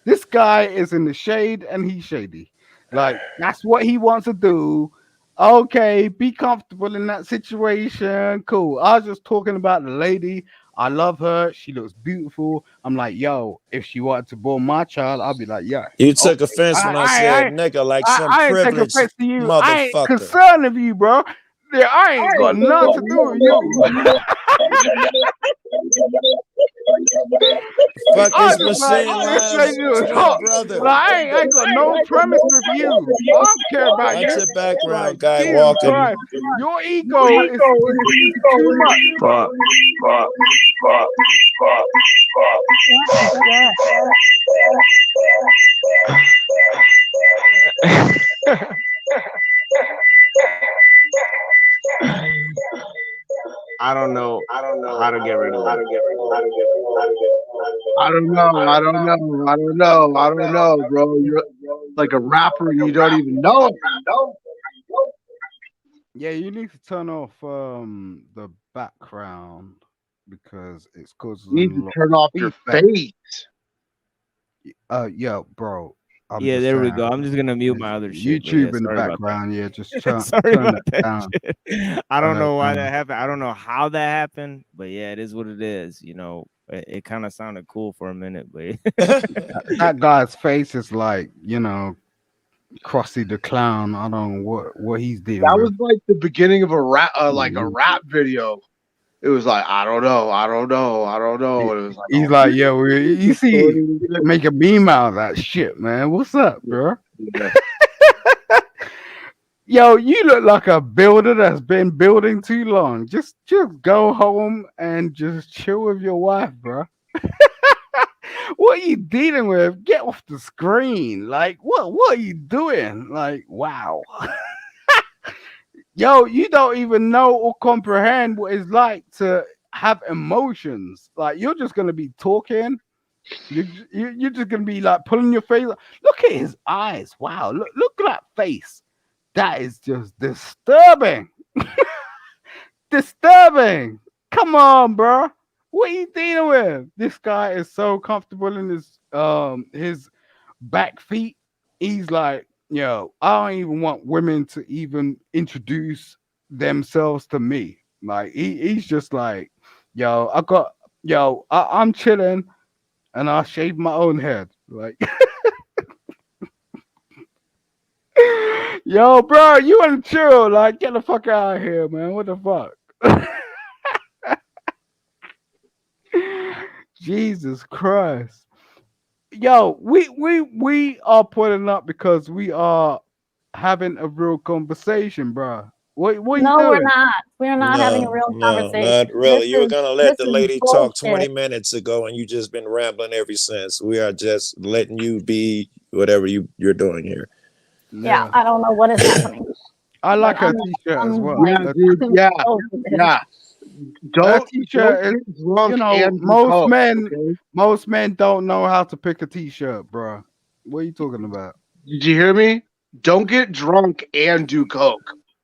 This guy is in the shade and he's shady. Like that's what he wants to do. Okay, be comfortable in that situation. Cool. I was just talking about the lady. I love her. She looks beautiful. I'm like, yo, if she wanted to born my child, I'll be like, yeah. You took Okay. offense when I said nigga like some I ain't taking privileged offense to you. I ain't motherfucker. concerned of you, bro. Yeah, I ain't got nothing to do with you. Fuck I is just like machine this lives, lady to twin talk. brother. Like, I ain't got no premise with you. I don't care about Watch you. your background, Like, guy Jesus walking. Christ. Your ego is too much. Fuck. I don't know how to get rid of it. I don't know, bro. You're like a rapper and you don't even know it. Yeah, you need to turn off the background because it's causing You need a to lot turn of off your feedback. face. Yeah, bro. I'm Yeah, just there we saying. go. I'm just gonna mute my other shit. But yeah, YouTube in the sorry about that. background. Yeah, just turn Sorry turn about that that down. shit. I don't know why that happened. I don't know how that happened, but yeah, it is what it is. You know, it kind of sounded cool for a minute, but That guy's face is like, Krusty the Clown. I don't know what he's dealing That with. was like the beginning of a rap video. It was like, I don't know. And it was like, He's oh, like, yo, you see, make a meme out of that shit, man. What's up, bro? yeah. Yo, you look like a builder that's been building too long. Just go home and just chill with your wife, bro. What are you dealing with? Get off the screen. Like, what are you doing? Like, wow. Yo, you don't even know or comprehend what it's like to have emotions. Like, you're just gonna be talking. You're just gonna be like pulling your face. Look at his eyes. Wow, look at that face. That is just disturbing. Disturbing. Come on, bro. What are you dealing with? This guy is so comfortable in his back feet. He's like, yo, I don't even want women to even introduce themselves to me. Like he's just like, I'm chilling and I shave my own head. Like yo, bro, you want to chill? Like, get the fuck out of here, man. What the fuck? Jesus Christ. Yo, we are putting up because we are having a real conversation, bro. What are you No, we're doing? not. We're not having a No, real no, conversation. not really. You were gonna let the This is lady talk 20 bullshit. minutes ago, and you just been rambling ever since. We are just letting you be whatever you're doing here. Yeah, I don't know what is happening. I like But her t-shirt as well. Yeah, dude. Yeah. Her Don't t-shirt is, get drunk and do most coke, men okay? most men don't know how to pick a t-shirt, bro. What are you talking about? Did you hear me? Don't get drunk and do coke.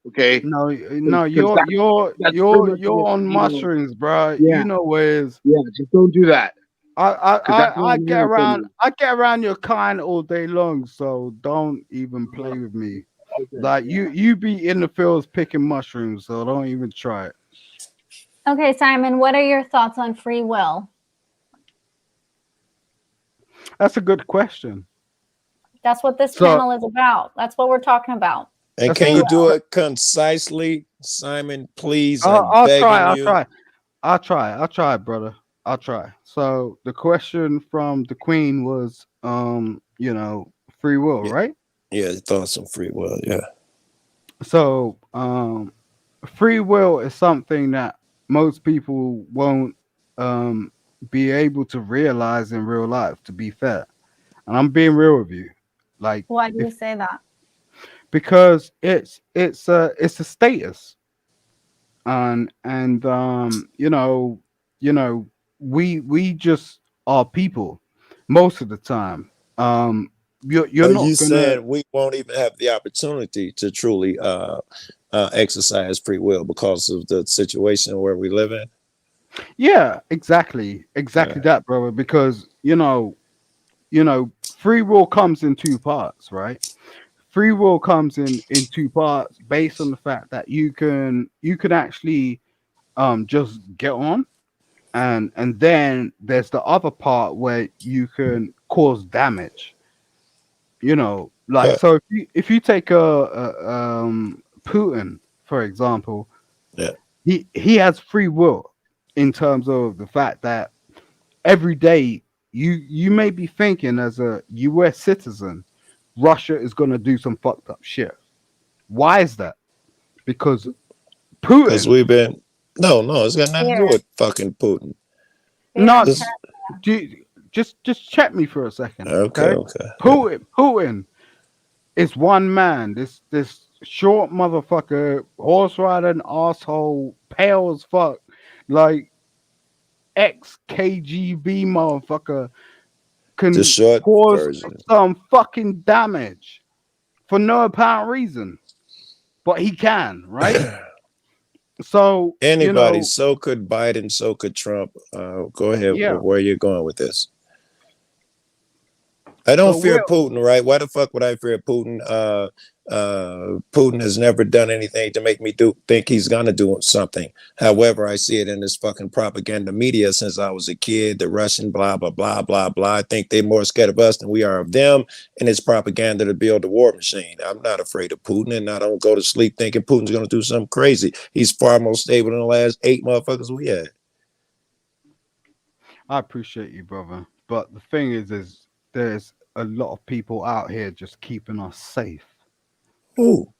Okay. No, Because that's pretty much you're on mushrooms, bro. Yeah. You know what it is. Yeah, just don't do that. 'Cause that's what I I'm get hearing from around you. I get around your kind all day long, so don't even play with me. Like you be in the fields picking mushrooms, so don't even try it. Okay, Simon, what are your thoughts on free will? That's a good question. That's what this So- panel is about. That's what we're talking about. And That's can a you good do it concisely, Simon? Please, I'll I'm begging try. you. I'll try, brother. I'll try. So the question from the Queen was, free will, Yeah, right? yeah, thoughts on free will. Yeah, So free will is something that most people won't um, be able to realize in real life. To be fair, and I'm being real with you, like Why do you if say that? because it's a status, and you know we just are people most of the time. You're are you not gonna. saying we won't even have the opportunity to truly exercise free will because of the situation where we live in? Yeah, exactly that, brother. Because free will comes in two parts, right? Free will comes in two parts based on the fact that you can actually just get on, and then there's the other part where you can cause damage. Like, Uh, so if you take Putin, for example, yeah, he has free will in terms of the fact that every day you may be thinking as a US citizen, Russia is going to do some fucked up shit. Why is that? Because because Putin. we've been no, it's got nothing to do Fear, with fucking Putin. fear No, and This terror. just check me for a second, okay, okay? okay, yeah. Putin is one man. This short motherfucker, horse riding asshole, pale as fuck, like ex KGB motherfucker, The can short cause version. some fucking damage for no apparent reason, but he can, right? So Anybody, so could Biden, so could Trump. Go ahead, yeah. where you're going with this? I don't So fear we're Putin, right? Why the fuck would I fear Putin? Putin has never done anything to make me think he's gonna do something. However, I see it in this fucking propaganda media since I was a kid. The Russian blah blah blah blah blah. I think they're more scared of us than we are of them, and it's propaganda to build a war machine. I'm not afraid of Putin, and I don't go to sleep thinking Putin's gonna do something crazy. He's far more stable than the last 8 motherfuckers we had. I appreciate you, brother. But the thing is there's a lot of people out here just keeping us safe. Ooh.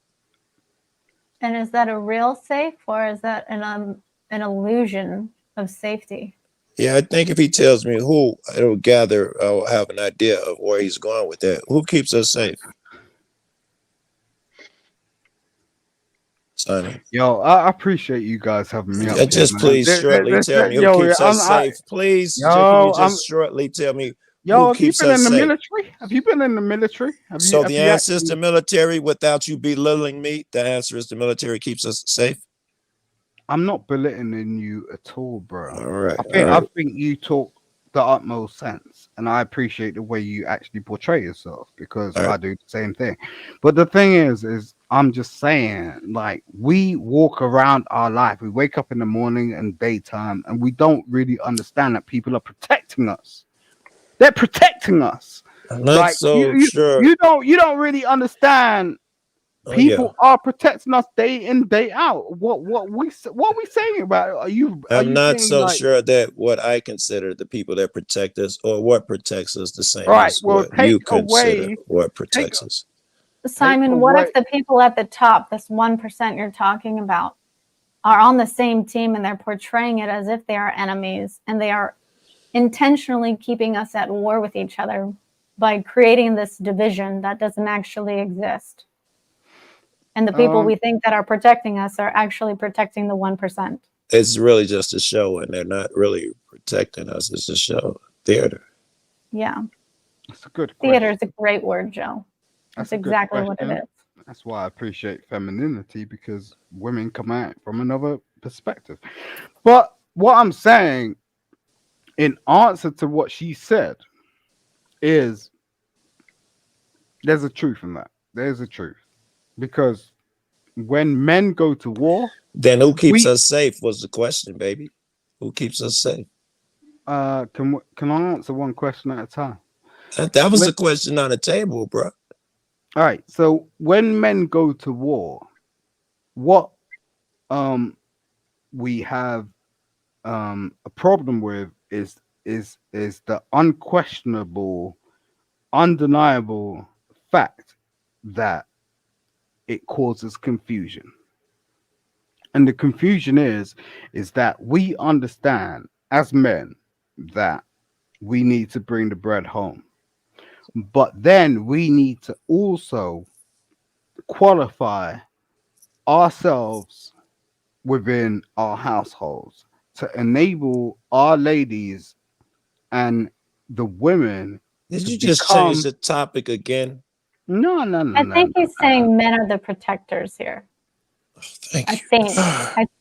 And is that a real safe or is that an illusion of safety? Yeah, I think if he tells me who, it'll gather, I'll have an idea of where he's going with that. Who keeps us safe, Sonny? Yo, I appreciate you guys having me up here, Just man. please shortly tell me who Yo, keeps us safe. Please, can you yo, just shortly tell me who yo. Have you keeps been us in the safe? military? Have you been in the military? Have you So have the you answer is actually? the military without you belittling me. The answer is the military keeps us safe. I'm not belittling you at all, bro. All right, I all think I right, think you talk the utmost sense, and I appreciate the way you actually portray yourself because all I right. do the same thing. But the thing is I'm just saying, like, we walk around our life. We wake up in the morning and daytime, and we don't really understand that people are protecting us. They're protecting us. I'm not Like so sure. you don't really understand. Oh yeah, People are protecting us day in day out. What we saying about it? Are I'm you not saying so like, sure that what I consider the people that protect us or what protects us the all same right, as well, what you consider what take protects us? Simon, what away. if the people at the top, this 1% you're talking about, are on the same team and they're portraying it as if they are enemies and they are intentionally keeping us at war with each other by creating this division that doesn't actually exist? And the people Um, we think that are protecting us are actually protecting the 1%. It's really just a show, and they're not really protecting us. It's a show, theater. Yeah. that's a good Theater is question. a great word, Joe. That's That's a good exactly what it question. is. That's why I appreciate femininity because women come at it from another perspective. But what I'm saying in answer to what she said is there's a truth in that. There's a truth because when men go to war, Then who keeps we us safe was the question, baby. Who keeps us safe? can I answer one question at a time? That was When, the question on the table, bro. all right, so when men go to war, what um we have a problem with is the unquestionable, undeniable fact that it causes confusion. And the confusion is that we understand as men that we need to bring the bread home. But then we need to also qualify ourselves within our households to enable our ladies and the women Did to you just change become the topic again? no no no I no think no, he's saying men are the protectors here. Thank I you.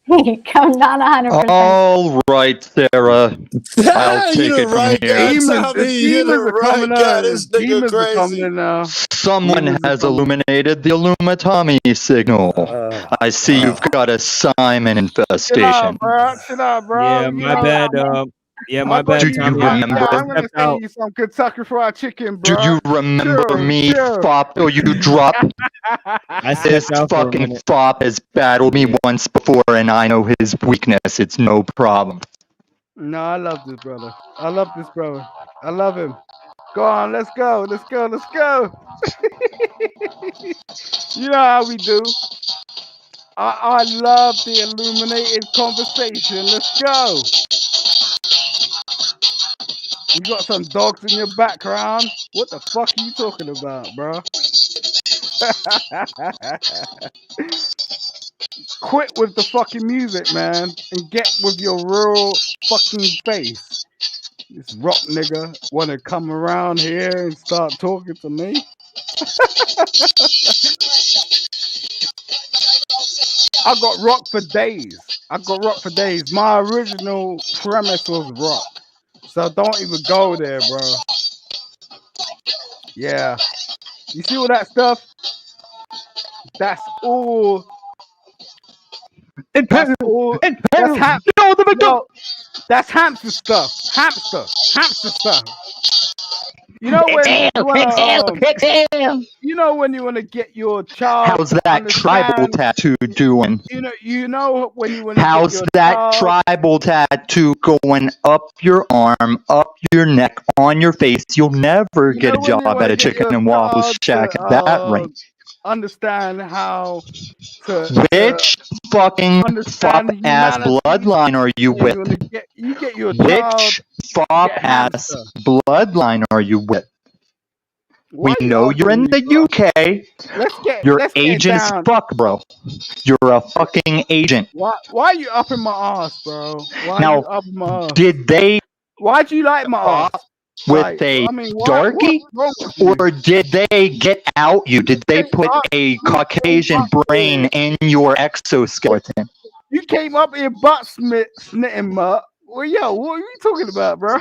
think. I'm not 100%. All right, Sarah. I'll You take the it from right guy, here. Tommy. You the demons are right coming guy. out. This nigga Demons are coming crazy. in now. Someone Demons are has coming. illuminated the Illuminati signal. I see you've got a Simon Chill out, infestation. bro. Chill out, bro. Yeah, You my know, bad. Yeah, my I'm gonna bad, Do give you you. Tommy. I remember? I'm gonna stepped send out. you some Kentucky Fried Chicken, Do bro. you remember Chill, me, chill. fop? Or you drop? I This stepped out for a fucking minute. fop has battled me once before, and I know his weakness. It's no problem. No, I love this brother. I love this brother. I love him. Go on, let's go. Let's go. Let's go. You know how we do. I love the illuminated conversation. Let's go. You got some dogs in your background. What the fuck are you talking about, bro? Quit with the fucking music, man, and get with your real fucking face. This rock nigga wanna come around here and start talking to me? I got rock for days. I got rock for days. My original premise was rock. So don't even go there, bro. Yeah. You see all that stuff? That's all. That's all. That's no, that's hamster stuff. Hamster stuff. You know when you wanna you know when you wanna get your child How's to that tribal understand. tattoo doing? You know when you wanna get How's your that child. tribal tattoo going up your arm, up your neck, on your face? You'll never You get know a when you job want at to a get chicken your and waffle child shack to at that rate. understand how to Which fucking fop understand ass humanity. bloodline are you Yeah, with? you get your child Which fop get ass hamster. bloodline are you with? Why We are you know you're arguing in with me, the bro? UK. You're Let's get agent as down. fuck, bro. You're a fucking agent. Why are you up in my ass, bro? Why are Now, you up in my ass? did they Why'd you like my pop ass? with Like, a I mean, what's darkie? wrong with you? Or did they get out you? Did they put a You came Caucasian up brain here. in your exoskeleton? You came up here butt snitting, mutt. Well, yo, what are you talking about, bro?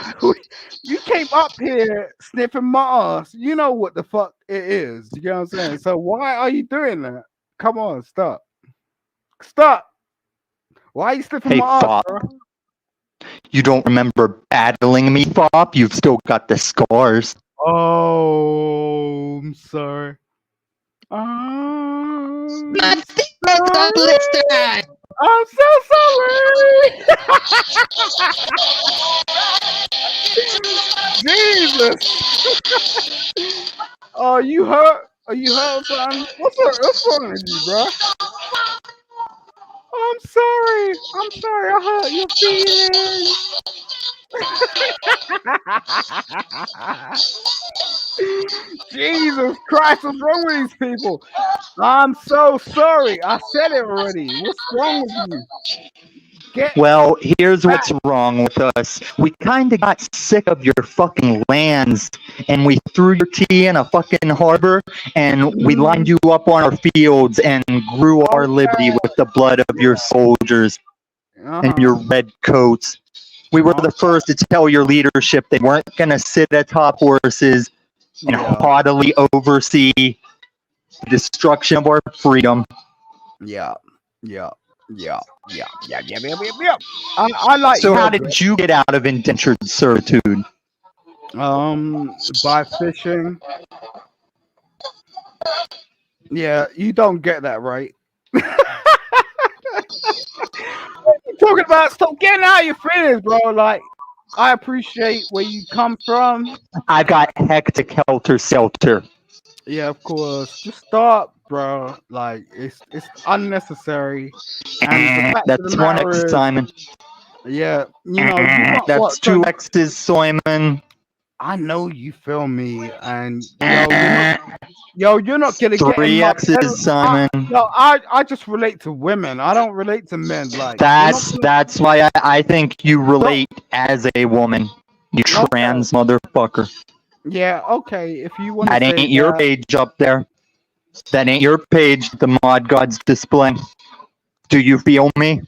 You came up here sniffing my ass. You know what the fuck it is. You know what I'm saying? So why are you doing that? Come on, stop. Stop. Why are you sniffing Hey, my ass, fop. bro? You don't remember battling me, fop? You've still got the scars. Oh, I'm sorry. I'm sorry. I'm so sorry. Jesus. Oh, you hurt? Are you hurt, son? What's wrong with you, bro? I'm sorry. I'm sorry. I hurt your feelings. Jesus Christ, what's wrong with these people? I'm so sorry. I said it already. What's wrong with you? Get Well, here's back. what's wrong with us. We kind of got sick of your fucking lands, and we threw your tea in a fucking harbor, and we lined you up on our fields and grew our liberty with the blood of your soldiers and your red coats. We were the first to tell your leadership they weren't going to sit atop horses and haughtily oversee the destruction of our freedom. Yeah. I like So how yogurt. did you get out of indentured servitude? By fishing. Yeah, you don't get that right. What are you talking about? Stop getting out of your feelings, bro. Like, I appreciate where you come from. I got hectic helter skelter. Yeah, of course. Just stop, bro. Like it's unnecessary. And the fact of the That's one X, matter is, Simon. yeah, you know, you got That's what? 'Cause two X's, Simon. I know you feel me, and you're not gonna get in Three my X's, pedal. Simon. I just relate to women. I don't relate to men. Like you're not gonna, That's why I think you relate as a woman. You okay. trans motherfucker. Yeah, okay. If you want to That say ain't your that, page up there. That ain't your page the mod gods displaying. Do you feel me? do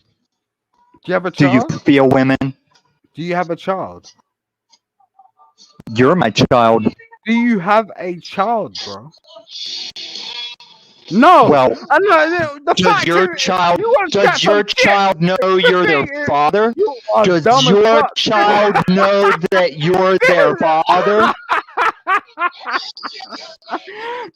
you have a Do you child? feel women? Do you have a child? You're my child. Do you have a child, bro? No, Well, I know the does fact your is, child you want to chat does your some shit. child know The you're their thing is, father? you are Does dumb as your fuck. child know that you're their father?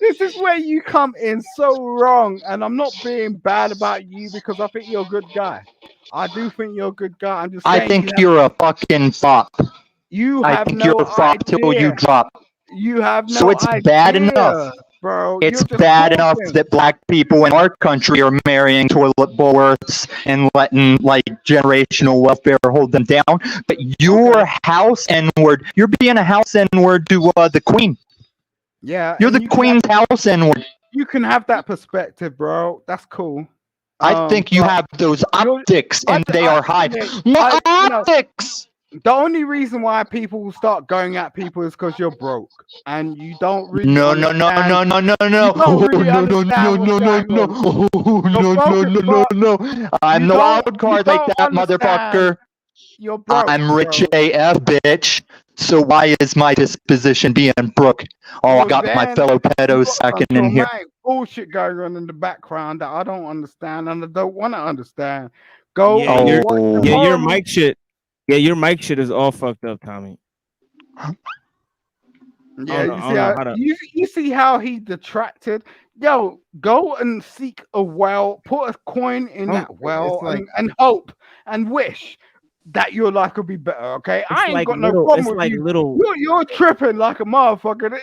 This is where you come in so wrong, and I'm not being bad about you because I think you're a good guy. I do think you're a good guy. I'm just I saying think you're a fucking fop. I have think you're no a fop till you idea. drop. You have So no it's bad idea, enough. bro. It's You're just bad enough talking. that black people in our country are marrying toilet Bulworths and letting like generational welfare hold them down. But you're house N-word. You're being a house N-word to the queen. Yeah, You're and the queen's house N-word. you can have that perspective, bro. That's cool. I think you but have those optics and they are high. I, Optics! The only reason why people start going at people is because you're broke and you don't really No, understand. no. You don't really understand what's going on. You're broke as fuck. No. I'm You the don't- wild you card like don't that, understand. motherfucker. You're broke. I'm rich bro. AF, bitch. So why is my disposition being broke? Oh, I Well, got my then fellow you pedos got second some in here. traumatic bullshit going on in the background that I don't understand and I don't want to understand. Go Yeah, and your watch some yeah, your horror mic shit. Yeah, your mic shit is all fucked up, Tommy. Yeah, I don't know how to. you see how he detracted. Yo, go and seek a well, put a coin in that well, it's like and hope and wish that your life could be better. Okay, I ain't like got no little. problem It's with like you. little. You're tripping like a motherfucker.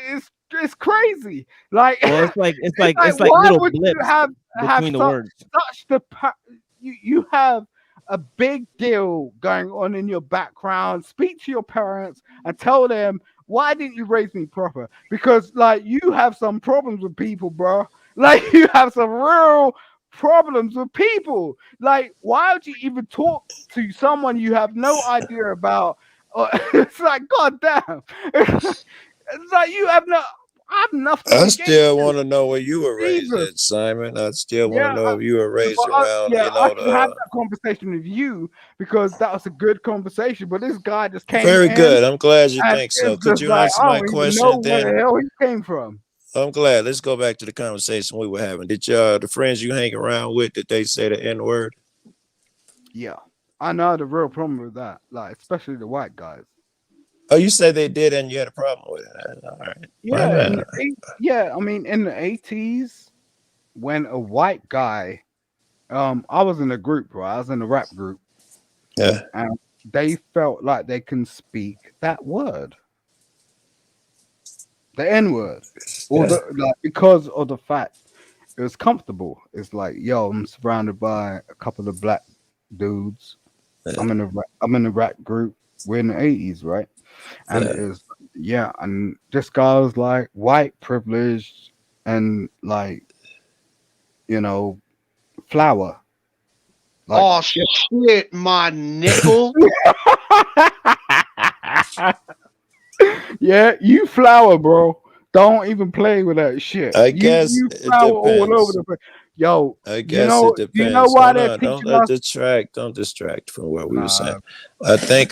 It's crazy. Like Well, it's like it's like why little would you blips have between the words. such the you have a big deal going on in your background. Speak to your parents and tell them, why didn't you raise me proper? Because like you have some problems with people, bro. Like you have some real problems with people. Like why would you even talk to someone you have no idea about? It's like god damn. It's like you have no. I have nothing I against still you. want to know where you were raised Jesus. at, Simon. I still want to Yeah, know if you were raised around, yeah, you I know, can have the that conversation with you because that was a good conversation. But this guy just came very in good. I'm glad you and think so. it's Could just you like answer I my don't even know question where then? the hell he came from. I'm glad. Let's go back to the conversation we were having. Did the friends you hang around with, did they say the N word? Yeah, I know the real problem with that, like especially the white guys. Oh, you said they did, and you had a problem with it. All right. Yeah, Right. yeah. I mean, in the 80s, when a white guy, I was in a group, right? I was in a rap group, Yeah. and they felt like they can speak that word, the N word, or Yeah. because of the fact it was comfortable. It's like, yo, I'm surrounded by a couple of black dudes. I'm in a rap group. We're in the 80s, right? And Yeah. it is and this guy was like white privileged and like, flower. Like Oh shit, my nickel. yeah, you flower, bro. Don't even play with that shit. I guess You it flower all over depends. the place. Yo, I guess it do you know depends. why Hold they're on. teaching us? Don't distract from what we were saying. Nah, I think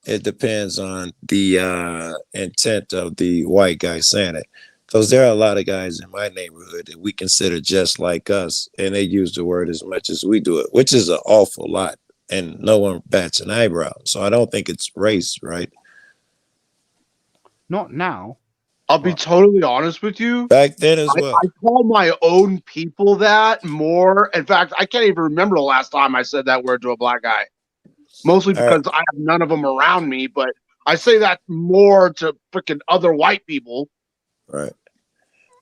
it depends on the intent of the white guy saying it. Because there are a lot of guys in my neighborhood that we consider just like us, and they use the word as much as we do it, which is an awful lot, and no one bats an eyebrow. So I don't think it's race, right? not now. I'll be totally honest with you. Back then as well. I call my own people that more. In fact, I can't even remember the last time I said that word to a black guy. Mostly All right. because I have none of them around me, but I say that more to freaking other white people. Right.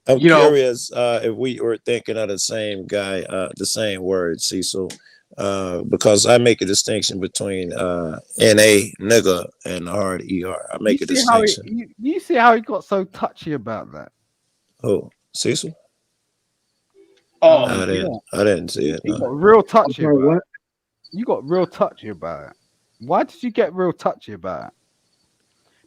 I'm You know, curious if we were thinking of the same guy, the same word, Cecil, because I make a distinction between N-A, nigga, and the hard ER. I You make a see how distinction. you see how he got so touchy about that? Oh, Cecil? oh, Yeah, I didn't see it. he No. got real I'm touchy sorry, about what? it. You got real touchy about it. Why did you get real touchy about it?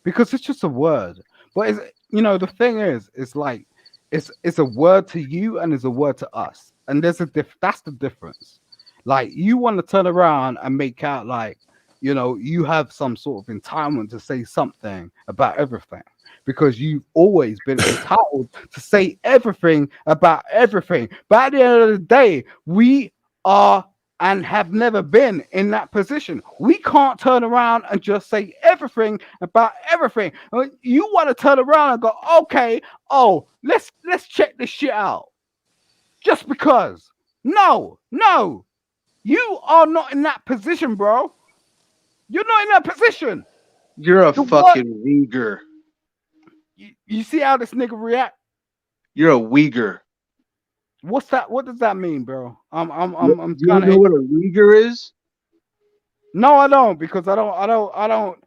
Because it's just a word. But it's, the thing is, it's like it's a word to you and it's a word to us. And there's that's the difference. Like you want to turn around and make out like, you have some sort of entitlement to say something about everything. Because you've always been entitled to say everything about everything. But at the end of the day, we are and have never been in that position. We can't turn around and just say everything about everything. You want to turn around and go, okay, let's check this shit out. Just because. No, you are not in that position, bro. You're not in that position. You're a The what? fucking Uyghur. You see how this nigga react? You're a Uyghur. What's that? What does that mean, bro? I'm Do you kind know of. what a Uyghur is? No, I don't, because I don't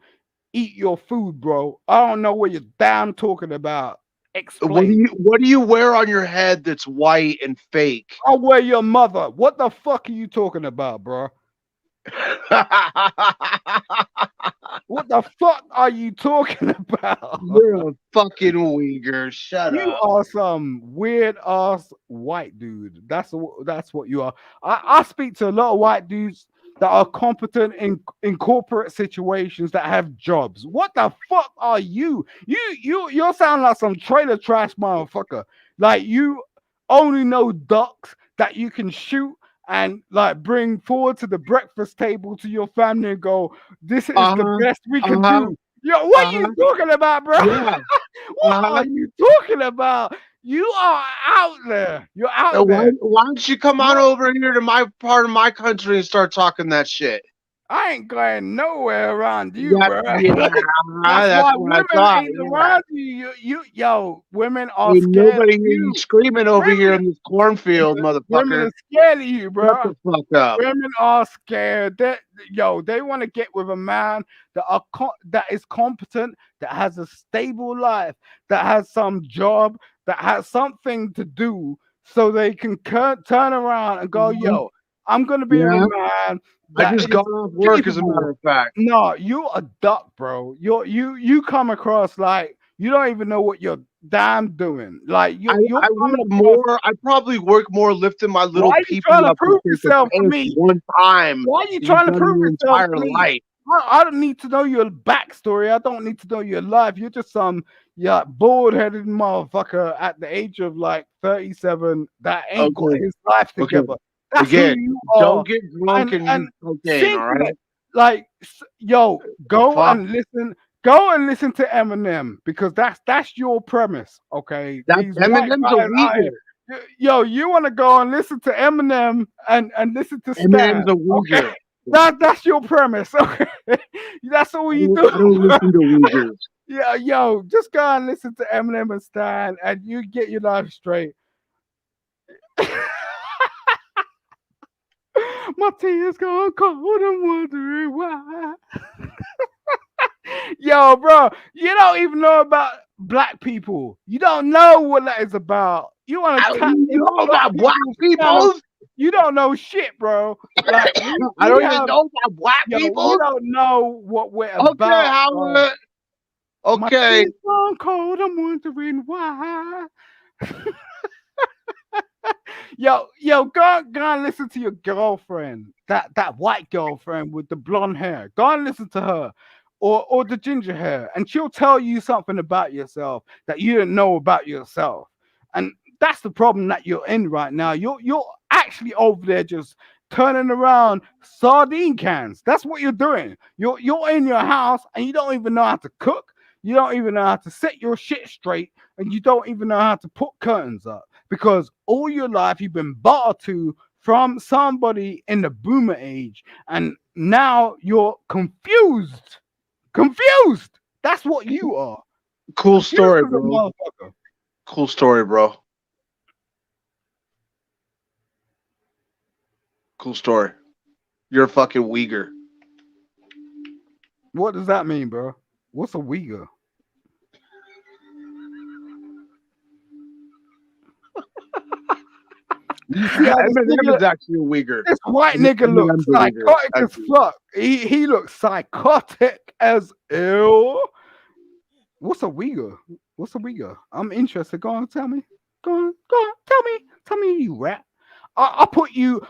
eat your food, bro. I don't know what you're damn talking about. Explain. What do you wear on your head that's white and fake? I'll wear your mother. What the fuck are you talking about, bro? What the fuck are you talking about? You're a fucking Uyghur. Shut You up. are some weird ass white dude. That's what you are. I speak to a lot of white dudes that are competent in corporate situations that have jobs. What the fuck are you? You sound like some trailer trash motherfucker. Like you only know ducks that you can shoot and like bring forward to the breakfast table to your family and go, this is the best we can do. Yo, what are you talking about, bro? Yeah. What are you talking about? You are out there. You're out Why there. don't you come on over here to my part of my country and start talking that shit? I ain't going nowhere around you, Yeah, bro. yeah, That's that's why what I women thought. ain't Yeah. around you. Yo, women are Ain't scared of nobody hear you you. screaming over here in this cornfield, Women motherfucker. are scared of you, Shut bro. the fuck up. Women are scared. They want to get with a man that is competent, that has a stable life, that has some job, that has something to do, so they can turn around and go, "Yo, I'm gonna be with Yeah. a man I that just is got off work, as a matter capable." of fact. No, you a duck, bro. You come across like you don't even know what you're damn doing. Like you're I coming work across. more. I probably work more lifting my Why little are you peepee trying to up to prove take a yourself to piss me? one time Why are you that you've trying to done in prove your yourself entire to me? life. I don't need to know your backstory. I don't need to know your life. You're just some bald-headed motherfucker at the age of like 37 that ain't got Okay. his life Okay. together. That's who Again, you don't are. get drunk and And use cocaine, all secret, right? like, yo, go Fuck. and listen. Go and listen to Eminem, because that's your premise, okay? That These white Eminem's a guys out Uyghur. here. Yo, you want to go and listen to Eminem and listen to Stan, Eminem's a okay? Uyghur. That's your premise, okay? That's all you do. I don't listen to Uyghurs. Yeah, yo, just go and listen to Eminem and Stan, and you get your life straight. My tears gone cold. I'm wondering why. Yo, bro, you don't even know about black people. You don't know what that is about. You want I to tap don't into know black about black people's. people. You don't know shit, bro. Like I we don't even have, know about black yo, people. you don't know what we're Okay, about. Howard. My Okay. tears gone cold. I'm wondering why. Yo, go and listen to your girlfriend, that white girlfriend with the blonde hair. Go and listen to her, or the ginger hair, and she'll tell you something about yourself that you didn't know about yourself. And that's the problem that you're in right now. You're actually over there just turning around sardine cans. That's what you're doing. You're in your house and you don't even know how to cook. You don't even know how to set your shit straight, and you don't even know how to put curtains up, because all your life you've been bartered to from somebody in the boomer age, and now you're confused. Confused. That's what you are. Cool Confused story, as a bro. motherfucker. Cool story, bro. Cool story. You're a fucking Uyghur. What does that mean, bro? What's a Uyghur? You see how this Eminem nigga, is actually a Uyghur. this white nigga looks Eminem's a Uyghur, psychotic as actually. fuck. He looks psychotic as ill. What's a Uyghur? What's a Uyghur? I'm interested. Go on, tell me. Go on, tell me. Tell me you rap. I put you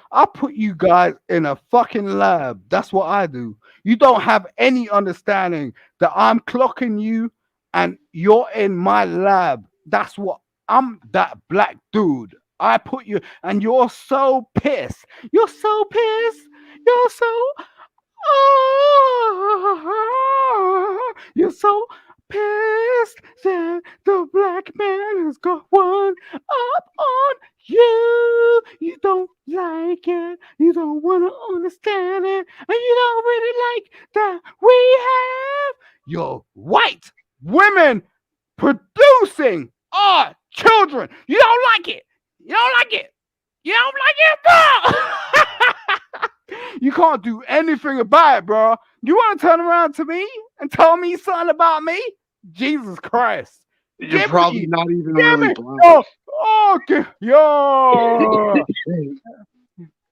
guys in a fucking lab. That's what I do. You don't have any understanding that I'm clocking you and you're in my lab. That's what I'm, that black dude. I put you and you're so pissed. You're so pissed. You're so you're so pissed that the black man has got one up on you. You don't like it. You don't want to understand it. And you don't really like that we have your white women producing our children. You don't like it. You don't like it. You don't like it, bro. You can't do anything about it, bro. You want to turn around to me and tell me something about me? Jesus Christ. You're probably not even give really me, black. yo,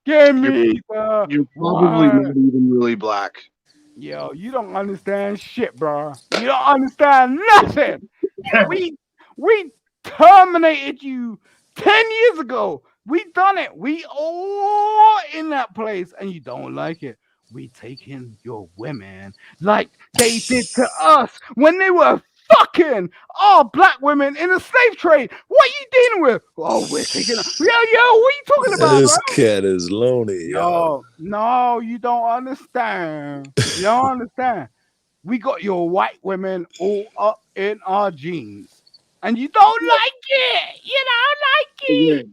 give me the You're probably one. not even really black. Yo, you don't understand shit, bro. You don't understand nothing. We terminated you 10 years ago. We done it. We all in that place, and you don't like it. We taking your women like they did to us when they were fucking all black women in the slave trade. What are you dealing with? Oh, we're taking. Yo, what are you talking about, bro? This cat is lonely, yo. No, you don't understand. You don't understand. We got your white women all up in our jeans. And you don't like it. You don't like it.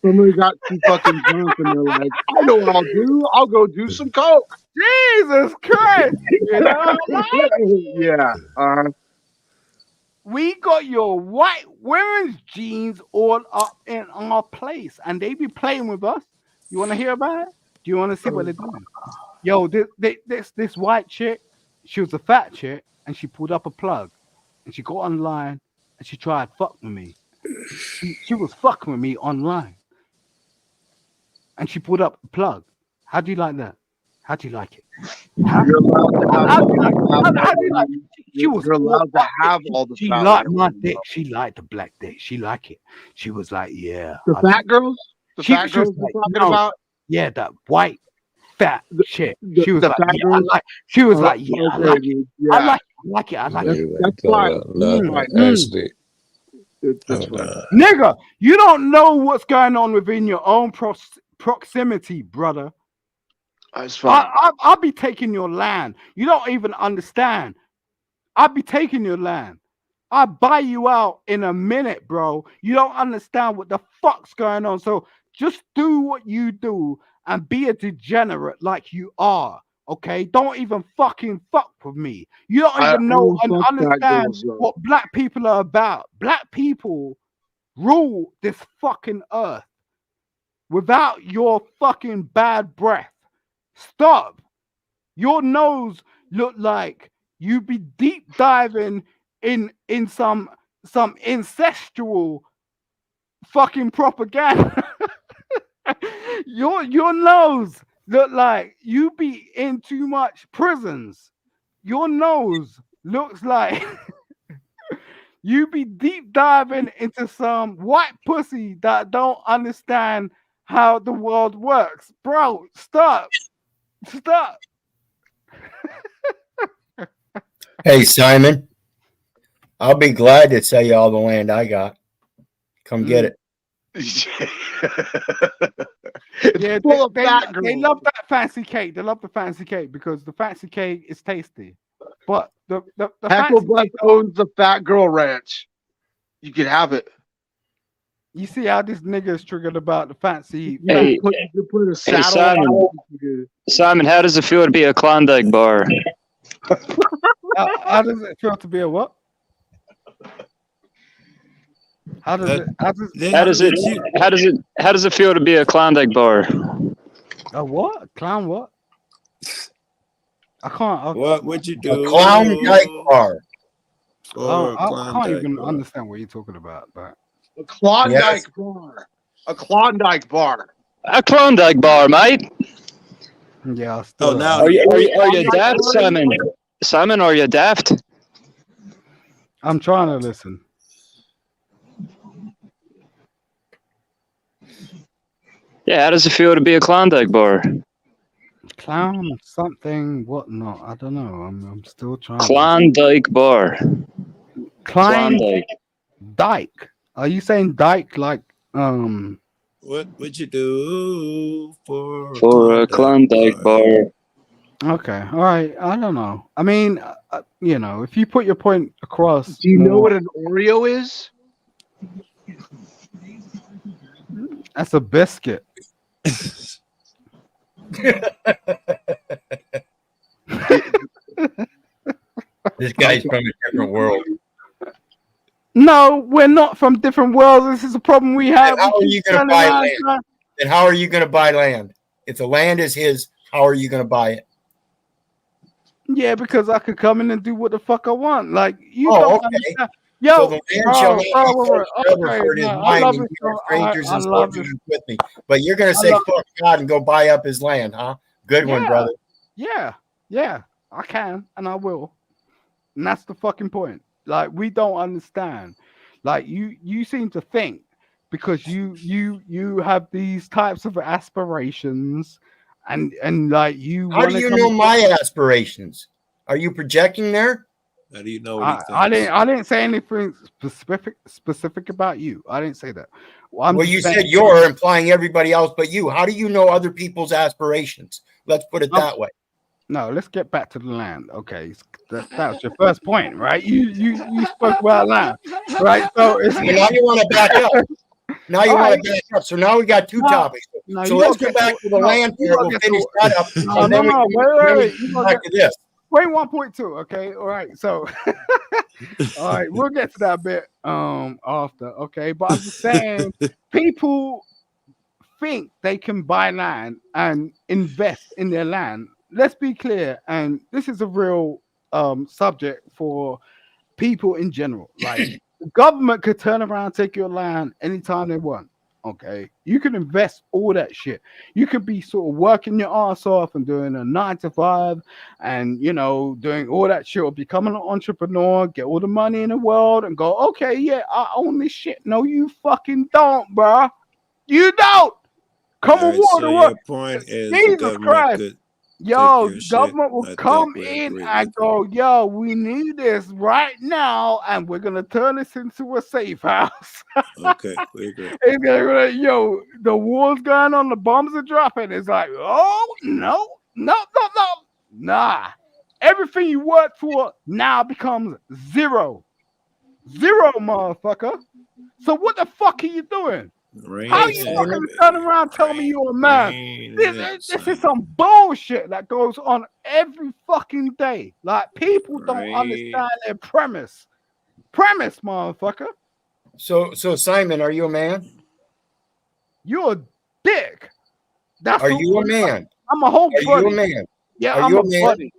Somebody got too fucking drunk and they're like, I know what I'll do. I'll go do some coke. Jesus Christ. You don't like it. Yeah. We got your white women's jeans all up in our place. And they be playing with us. You want to hear about it? Do you want to see what they're doing? Yo, this white chick, she was a fat chick, and she pulled up a plug, and she got online, and she tried fuck with me. She was fucking with me online, and she pulled up a plug. How do you like that? How do you like it? How do you like it? She was You're allowed to have all the She fat liked women, my dick. She liked the black dick. She liked it. She was like, yeah. The fat girls? The fat girls was you're like, talking no, about? yeah, that white fat chick. She was the like, fat yeah, I girls? like. She was like, yeah, I Okay, like it. dude. I Yeah. like it. I like That's, it. that's fine. That's fine. That's fine. Nigga, you don't know what's going on within your own proximity, brother. That's fine. I'll be taking your land. You don't even understand. I'll be taking your land. I'll buy you out in a minute, bro. You don't understand what the fuck's going on. So just do what you do and be a degenerate like you are. Okay? Don't even fucking fuck with me. You don't even know and don't fuck fat understand girls, though. what black people are about. Black people rule this fucking earth without your fucking bad breath. Stop. Your nose look like you be deep diving in some ancestral fucking propaganda. your nose look like you be in too much prisons. Your nose looks like you be deep diving into some white pussy that don't understand how the world works. Bro, stop. Stop. Hey, Simon, I'll be glad to sell you all the land I got. Come get it. Yeah, full of fat they girls. love that fancy cake. They love the fancy cake because the fancy cake is tasty. But the fancy Hecklebluff cake, owns the Fat Girl Ranch. You can have it. You see how this nigga is triggered about the fancy. Hey, You put a hey, saddle on Simon. it. Simon, how does it feel to be a Klondike bar? How does it feel to be a what? How does it? How How does it feel to be a Klondike bar? A what? Clown what? I can't. What would you do? A Klondike bar. I can't even understand what you're talking about. But A Klondike bar. A Klondike bar. A Klondike bar, mate. Yeah. Oh, now Are you daft, Simon? Simon, are you daft? I'm trying to listen. Yeah, how does it feel to be a Klondike bar? Clown something whatnot. I don't know. I'm still trying. Klondike bar. Klondike. Dyke. Are you saying dyke like What would you do for a Klondike bar? Okay, all right. I don't know. I mean, you know, if you put your point across. Do you know what an Oreo is? That's a biscuit. This guy's from a different world. No, we're not from different worlds. This is a problem we have. Then how are you going to buy land? Then how are you going to buy land? If the land is his, how are you going to buy it? Yeah, because I could come in and do what the fuck I want. Like you Oh, don't okay. understand. Yo, So the land shall not be sold forever, okay, for it is no, I mine, love and it. you are So strangers I and love it. sojourners with me. But you're going to I say, love- fuck God, and go buy up his land, huh? Good one, Yeah. brother. Yeah, I can and I will. And that's the fucking point. Like we don't understand. Like you seem to think because you have these types of aspirations and like you How do you know my aspirations? Are you projecting there? How do you know what he thinks? I didn't say anything specific about you. I didn't say that. Well, you said you're implying everybody else but you. How do you know other people's aspirations? Let's put it that way. No, let's get back to the land. Okay, that was your first point, right? You spoke about land, right? So it's, Well, now you want to back up. Now you want to back up. So now we got two topics. So let's go back to the land part. We'll finish that up. And then we can go back to this. Wait, 1.2. Okay, all right. So, all right, we'll get to that bit after. Okay, but I'm just saying, people think they can buy land and invest in their land. Let's be clear, and this is a real subject for people in general. Like the government could turn around and take your land anytime they want. Okay, you can invest all that shit. You could be sort of working your ass off and doing a 9 to 5, and you know doing all that shit, or becoming an entrepreneur, get all the money in the world, and go, okay, yeah, I own this shit. No, you fucking don't, bruh. You don't. Come on, so your point is the Jesus government Christ. could Yo, take your government shit. will I come think we in agree and with go, yo, we need this right now, and we're gonna turn this into a safe house. Okay, we agree. It's gonna, yo, the war's going on, the bombs are dropping. It's like, oh no. Nah. Everything you worked for now becomes zero. Zero, motherfucker. So what the fuck are you doing? How are you fucking gonna turn around and tell me you're a man? This is some bullshit that goes on every fucking day. Like people don't understand their premise. Premise, motherfucker. So Simon, are you a man? You're a dick. That's Are you a man? I'm a whole Are buddy. you a man? Yeah, Are I'm you a a man? buddy.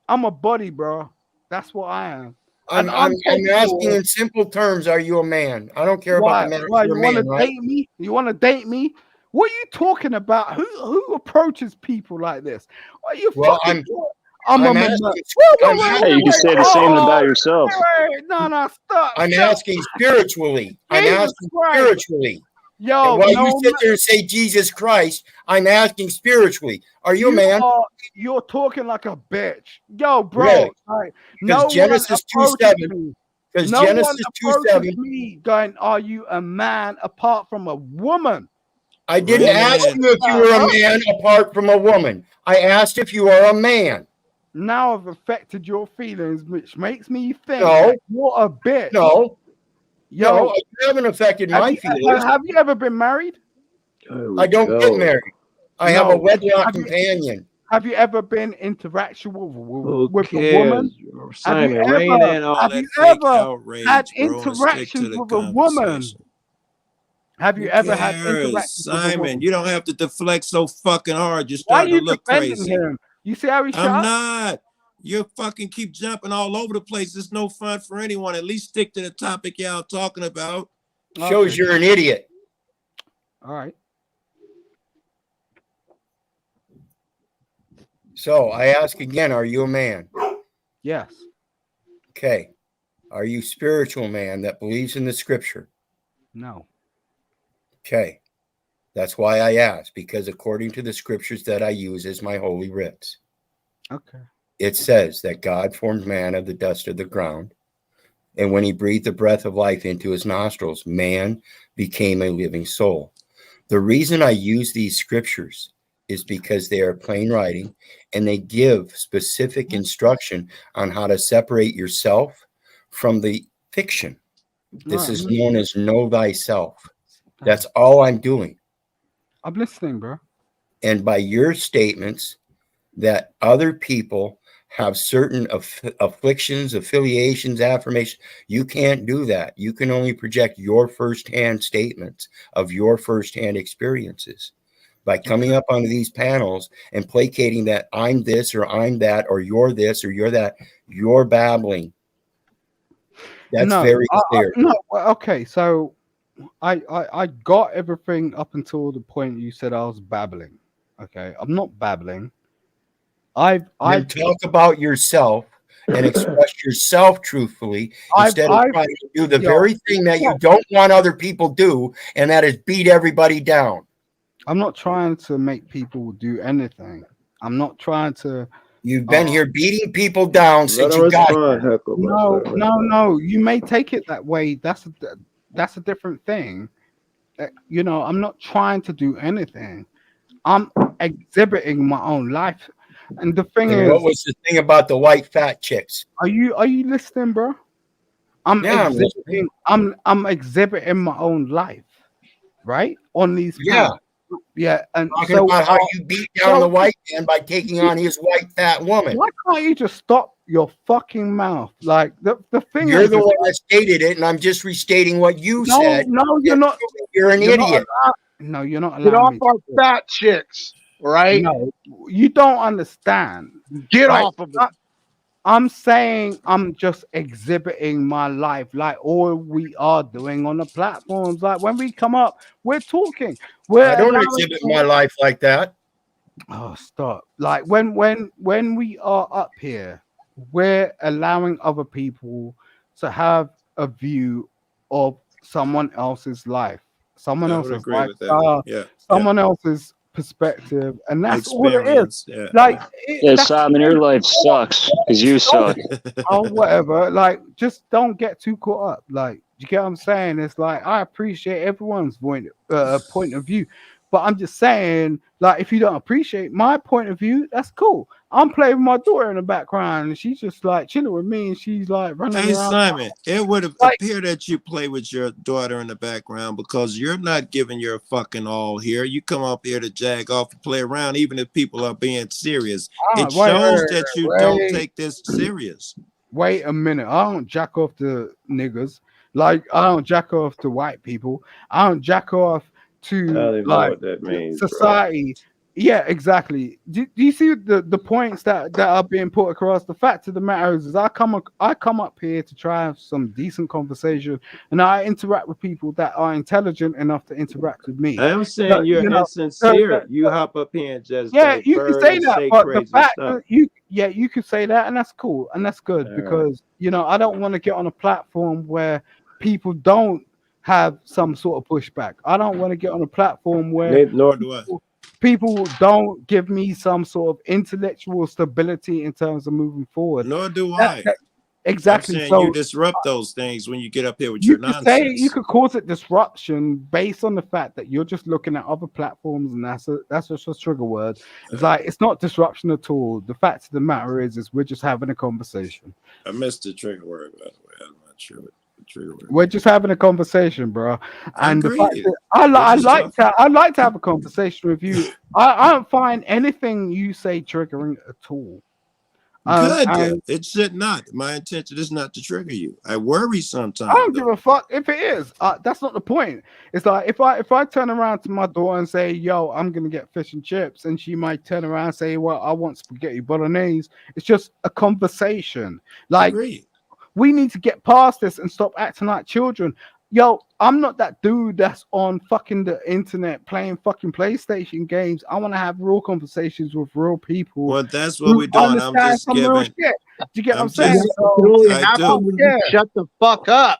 I'm a buddy, bro. That's what I am. I'm asking in simple terms, are you a man? I don't care about the man. Why You're you a want man, to right? date me? You want to date me? What are you talking about? Who approaches people like this? Are you Well, fucking? I'm a asking- Hey, you can say the same about yourself. No, stop. I'm stop. asking spiritually. I'm Jesus asking Christ. spiritually. Yo, And while no, you sit there and say Jesus Christ, I'm asking spiritually. Are you a man? You're talking like a bitch. Yo, bro. Really? Like, Because Genesis 2:7. Because no Genesis one 2:7. approaches me going, are you a man apart from a woman? I didn't ask you if you were a man apart from a woman. I asked if you are a man. Now I've affected your feelings, which makes me think No. that you're a bitch. No. Yo, you haven't affected my feelings. Have you ever been married? I don't get married. I have a wedlock companion. Have you ever been interactional with a cares, woman? bro? Have you Simon, rein in all that fake outrage, had bro, and stick to interactions the with a woman? conversation. Have you Who ever had cares, interactions with a Simon? woman? You don't have to deflect so fucking hard. You're Why are starting to you look defending crazy. him? You see how he I'm shot? not. You fucking keep jumping all over the place. It's no fun for anyone. At least stick to the topic y'all talking about. Shows you're an idiot. All right. So I ask again, are you a man? Yes. Okay. Are you spiritual man that believes in the scripture? No. Okay. That's why I ask, because according to the scriptures that I use as my holy writs, Okay. it says that God formed man of the dust of the ground. And when he breathed the breath of life into his nostrils, man became a living soul. The reason I use these scriptures is because they are plain writing and they give specific instruction on how to separate yourself from the fiction. This is known as know thyself. That's all I'm doing. I'm listening, bro. And by your statements that other people have certain afflictions, affiliations, affirmations, you can't do that. You can only project your firsthand statements of your firsthand experiences. By coming up onto these panels and placating that I'm this or I'm that or you're this or you're that, you're babbling. That's very clear. No, okay. So I got everything up until the point you said I was babbling. Okay, I'm not babbling. I talk about yourself and express yourself truthfully instead of trying to do the very thing that you don't want other people do, and that is beat everybody down. I'm not trying to make people do anything. I'm not trying to. You've been here beating people down since you got here. No. You may take it that way. That's a different thing. You know, I'm not trying to do anything. I'm exhibiting my own life. And the thing is, what was the thing about the white fat chicks? Are you listening, bro? I'm exhibiting my own life, right? On these panels. Yeah, and talking about how you beat down the white man by taking on his white fat woman. Why can't you just stop your fucking mouth? Like the thing You're is, the one that stated it, and I'm just restating what you said. No, you're not. You're an idiot. No, you're not Get allowing off me. our fat chicks, right? No, you don't understand. Get off of them. I'm saying I'm just exhibiting my life like all we are doing on the platforms. Like when we come up, we're talking. I don't exhibit my life like that. Oh, stop. Like when we are up here, we're allowing other people to have a view of someone else's life, someone I would else's agree with that. lifestyle, Yeah, someone else's perspective, and that's all it Experience, is. yeah. Like Yeah, Simon, your life sucks because you suck. or whatever. Like, just don't get too caught up. Like, you get what I'm saying? It's like I appreciate everyone's point of view, but I'm just saying, like, if you don't appreciate my point of view, that's cool. I'm playing with my daughter in the background, and she's just like chilling with me, and she's like running Hey, around. Simon, it would appear that you play with your daughter in the background because you're not giving your fucking all here. You come up here to jag off and play around, even if people are being serious. It shows that you don't take this serious. Wait a minute. I don't jack off to niggas. Like, I don't jack off to white people. I don't jack off to I don't even know what that means, society. Bro. Yeah, exactly. Do you see the points that are being put across? The fact of the matter is I come up here to try have some decent conversation, and I interact with people that are intelligent enough to interact with me. I'm saying you're insincere. You hop up here and just you can say that, but the fact stuff. that you could say that, and that's cool and that's good because I don't want to get on a platform where people don't have some sort of pushback. I don't want to get on a platform where nor do I. People don't give me some sort of intellectual stability in terms of moving forward. Nor do I. Exactly. I'm saying So you disrupt those things when you get up here with your nonsense. You could cause it disruption based on the fact that you're just looking at other platforms, and that's just a trigger word. It's like it's not disruption at all. The fact of the matter is we're just having a conversation. I missed the trigger word, by the way. I'm not sure. Trigger word. We're just having a conversation, bro. I And the fact agree. that We're I just like talking. I'd like to have a conversation with you. I don't find anything you say triggering at all. Good. And It should not. My intention is not to trigger you. I worry I sometimes don't give though. a fuck if it is. That's not the point. It's like if I turn around to my daughter and say, "Yo, I'm gonna get fish and chips," and she might turn around and say, "Well, I want spaghetti bolognese." It's just a conversation. Like Agreed. we need to get past this and stop acting like children. Yo, I'm not that dude that's on fucking the internet playing fucking PlayStation games. I want to have real conversations with real people Well, that's what who we're doing. I'm understand just some real giving. shit. Do you get what I'm I'm saying? just. It can So only I happen I do. don't when you care. shut the fuck up.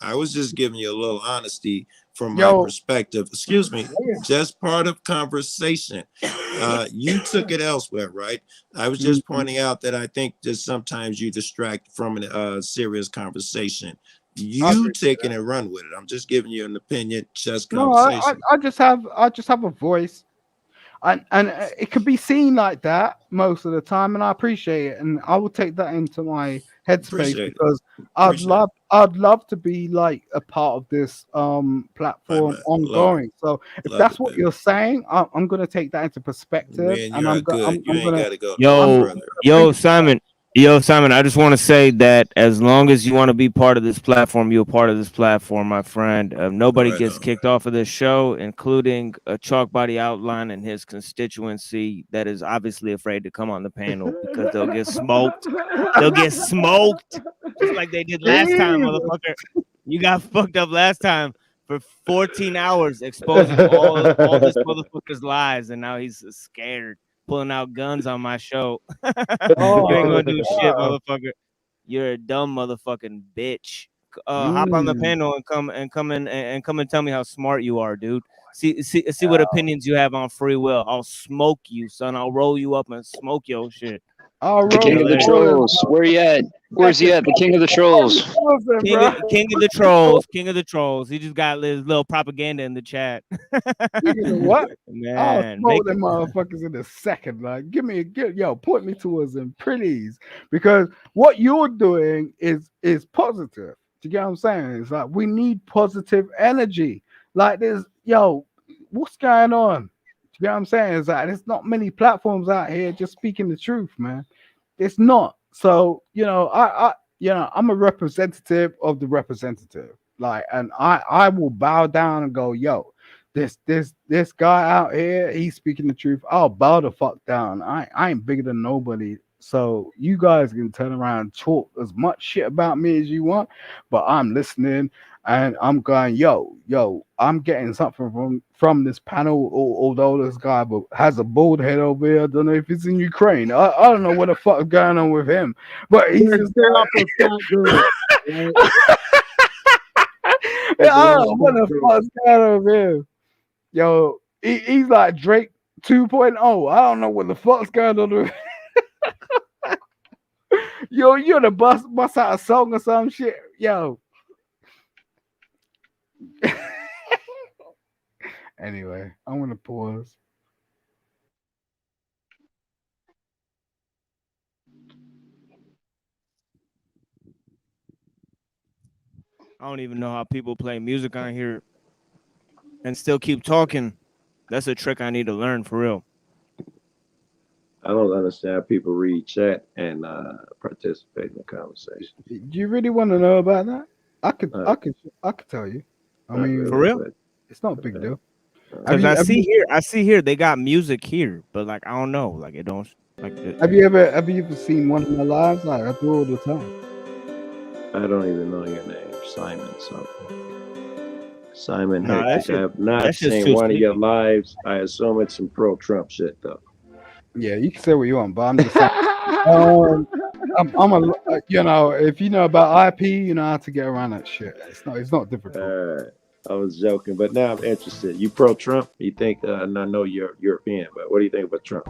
I was just giving you a little honesty from my Yo, perspective. Excuse me. Just part of conversation. You took it elsewhere, right? I was just pointing out that I think just sometimes you distract from a serious conversation. I You appreciate take it that. and run with it. I'm just giving you an opinion, just No, conversation. I just have a voice, and it could be seen like that most of the time, and I appreciate it, and I will take that into my headspace Appreciate it. because Appreciate it. I'd love to be like a part of this My platform man. Love it. ongoing. So if Love that's it, what baby. you're saying, I'm gonna take that into perspective, Me and and you are good. You I'm ain't gonna got to go no I'm Yo, gonna further. yo, think about it. Simon. Yo, Simon, I just want to say that as long as you want to be part of this platform, you're part of this platform, my friend. Nobody Right gets on. kicked off of this show, including a chalk body outline and his constituency that is obviously afraid to come on the panel because they'll get smoked. They'll get smoked just like they did last time, Jesus. motherfucker. You got fucked up last time for 14 hours exposing all this motherfucker's lies, and now he's scared, pulling out guns on my show. You ain't Oh, gonna do shit, wow. motherfucker. You're a dumb motherfucking bitch. Hop on the Mm. panel and come and tell me how smart you are, dude. See what opinions you have on free will. I'll smoke you, son. I'll roll you up and smoke your shit. I'll The roll king Tell of the that. all this trolls. Where he at? Where's he second. at? The king of the trolls. Listen, bro. King of the trolls. King of the trolls. He just got his little propaganda in the chat. You know what? I'll Man, smoke make them motherfuckers in a second. Like, yo, point me towards them, please, because what you're doing is positive. Do you get what I'm saying? It's like we need positive energy. Like, yo, what's going on? Do you get what I'm saying? It's like there's not many platforms out here just speaking the truth, man. It's not. So, I'm a representative of the representative. Like, and I will bow down and go, yo, this guy out here, he's speaking the truth. I'll bow the fuck down. I ain't bigger than nobody. So you guys can turn around and talk as much shit about me as you want, but I'm listening and I'm going, yo, I'm getting something from this panel. Although this guy has a bald head over here, I don't know if it's in Ukraine. I don't know what the fuck is going on with him, but he's just Stay off of fat girls. Right? I don't know what the fuck's going on with him. Yo, he's like Drake 2.0. I don't know what the fuck's going on with yo, you're the bust out a song or some shit. Yo. Anyway, I'm gonna pause. I don't even know how people play music on here and still keep talking. That's a trick I need to learn for real. I don't understand people read chat and participate in the conversation. Do you really want to know about that? I could tell you. I mean, For real? it's not a big deal. Because I see here they got music here, but like I don't know, like it don't like. Have you ever seen one of my lives? Like I do all the time. I don't even know your name, Simon something. Simon Nah, Hectic. I have not that's just seen too one of your sneaky. lives. I assume it's some pro-Trump shit though. Yeah, you can say what you want, but I'm just saying. I'm if you know about IP, you know how to get around that shit. It's not difficult. I was joking, but now I'm interested. You pro-Trump? You think? And I know you're European, but what do you think about Trump?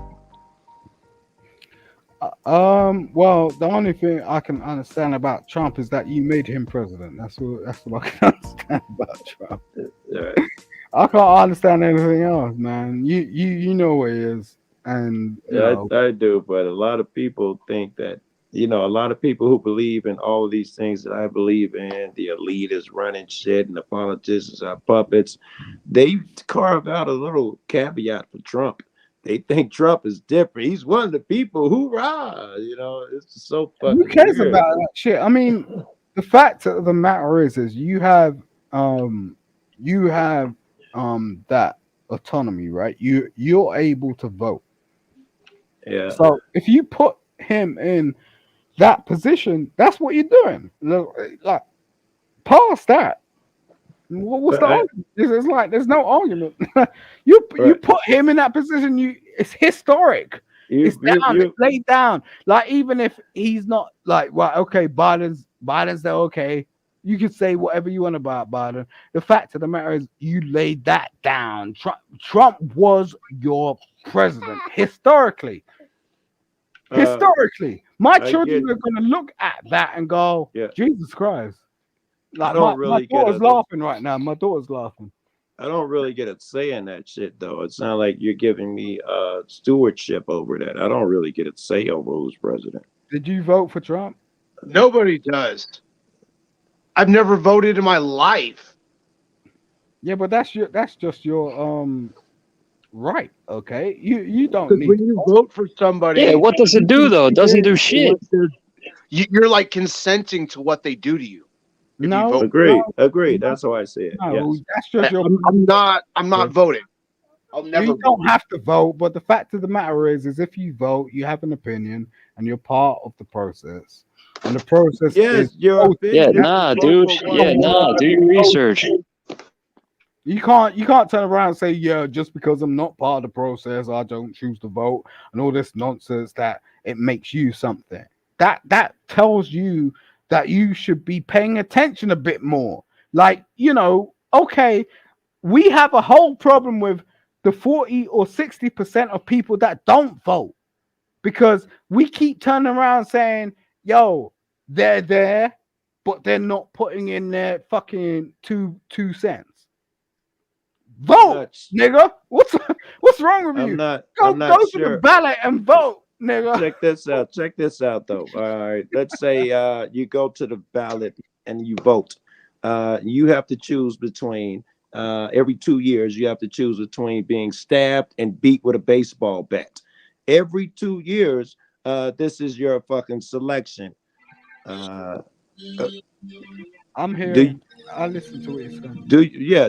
Well, the only thing I can understand about Trump is that you made him president. That's what I can understand about Trump. I can't understand anything else, man. You know what he is, and Yeah, I do, but a lot of people think that You know, a lot of people who believe in all of these things that I believe in, the elite is running shit and the politicians are puppets, they carve out a little caveat for Trump. They think Trump is different. He's one of the people. Hoorah! You know, it's so Who fucking cares weird. about that shit? I mean, the fact of the matter is um you have that autonomy, right? You're able to vote. Yeah. So if you put him in that position, that's what you're doing. Like past that. What's But the argument? It's like there's no argument. You right. put him in that position. It's historic. It's down. It's You laid down. Like even if he's not like well, okay, Biden's there. Okay, you can say whatever you want about Biden. The fact of the matter is, you laid that down. Trump was your president historically. uh Historically, my I children get are going to look at that and go, yeah. Jesus Christ. I Like don't my really get daughter's a laughing right now. My daughter's laughing. I don't really get a say in that shit though. It's not like you're giving me stewardship over that. I don't really get a say over who's president. Did you vote for Trump? Nobody does. I've never voted in my life. Yeah, but that's just your right. Okay, you don't Because need when to you vote. vote for somebody, Yeah, what does it do though? It doesn't do shit. You're like consenting to what they do to you if you No, vote. Agreed. no, Agreed. no, That's how I see it. no. Yes. That's just your. I'm not voting. I'll never You vote. don't have to vote, but the fact of the matter is if you vote, you have an opinion, and you're part of the process. And the process is Yes, your Yeah, opinion. You can nah, vote dude. for one Yeah, nah. Do your research. You can't turn around and say, yeah, just because I'm not part of the process, I don't choose to vote and all this nonsense that it makes you something. That tells you that you should be paying attention a bit more. Like, okay, we have a whole problem with the 40 or 60% of people that don't vote because we keep turning around saying, yo, they're there, but they're not putting in their fucking two cents. I'm Vote, not nigga. What's wrong with I'm you? not Go I'm go not to the sure. ballot and vote, nigga. Check this out. Check this out though. All right. Let's say you go to the ballot and you vote. You have to choose between every 2 years you have to choose between being stabbed and beat with a baseball bat. Every 2 years, this is your fucking selection. Uh, uh, I'm do here. I listen to what you're saying.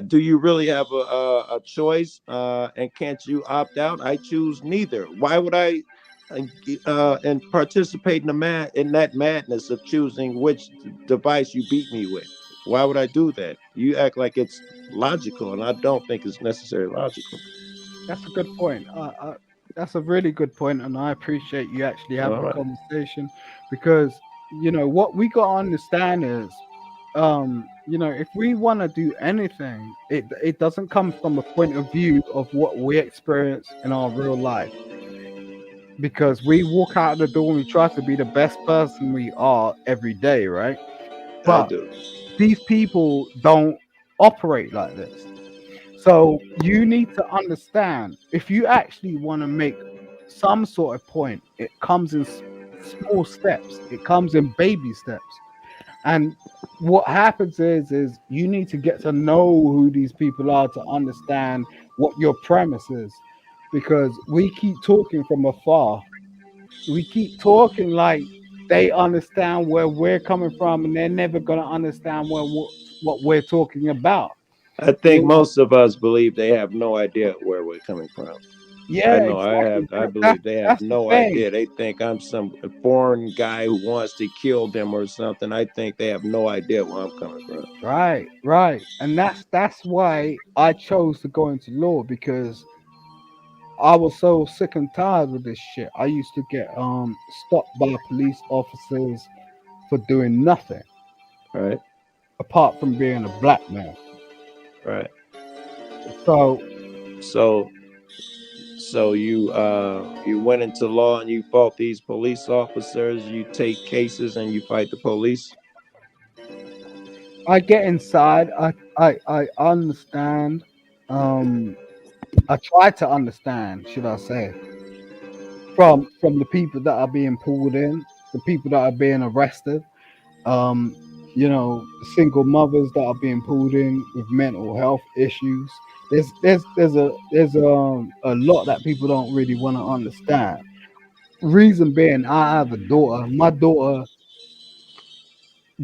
do you really have a choice and can't you opt out? I choose neither. Why would I and participate in in that madness of choosing which device you beat me with? Why would I do that? You act like it's logical and I don't think it's necessarily logical. That's a good point. That's a really good point, and I appreciate you actually All having a right. conversation because what we got to understand is, if we want to do anything, it doesn't come from a point of view of what we experience in our real life because we walk out of the door and we try to be the best person we are every day, right? I But do. these people don't operate like this. So you need to understand if you actually want to make some sort of point, it comes in small steps. It comes in baby steps. And what happens is you need to get to know who these people are to understand what your premise is. Because we keep talking from afar. We keep talking like they understand where we're coming from, and they're never gonna understand what we're talking about. I think You know, most of us believe they have no idea where we're coming from. I yeah, know I exactly. have. I That's believe they have that's the no thing. idea. They think I'm some foreign guy who wants to kill them or something. I think they have no idea where I'm coming from. Right, right. And that's why I chose to go into law because I was so sick and tired with this shit. I used to get stopped by police officers for doing nothing Right, apart from being a black man. right. So So, so you went into law and you fought these police officers. You take cases and you fight the police. I get inside. I understand. Um, I try to understand, should I say, from the people that are being pulled in. the people that are being arrested, um, the single mothers that are being pulled in with mental health issues. There's a lot that people don't really want to understand. Reason being, I have a daughter. My daughter,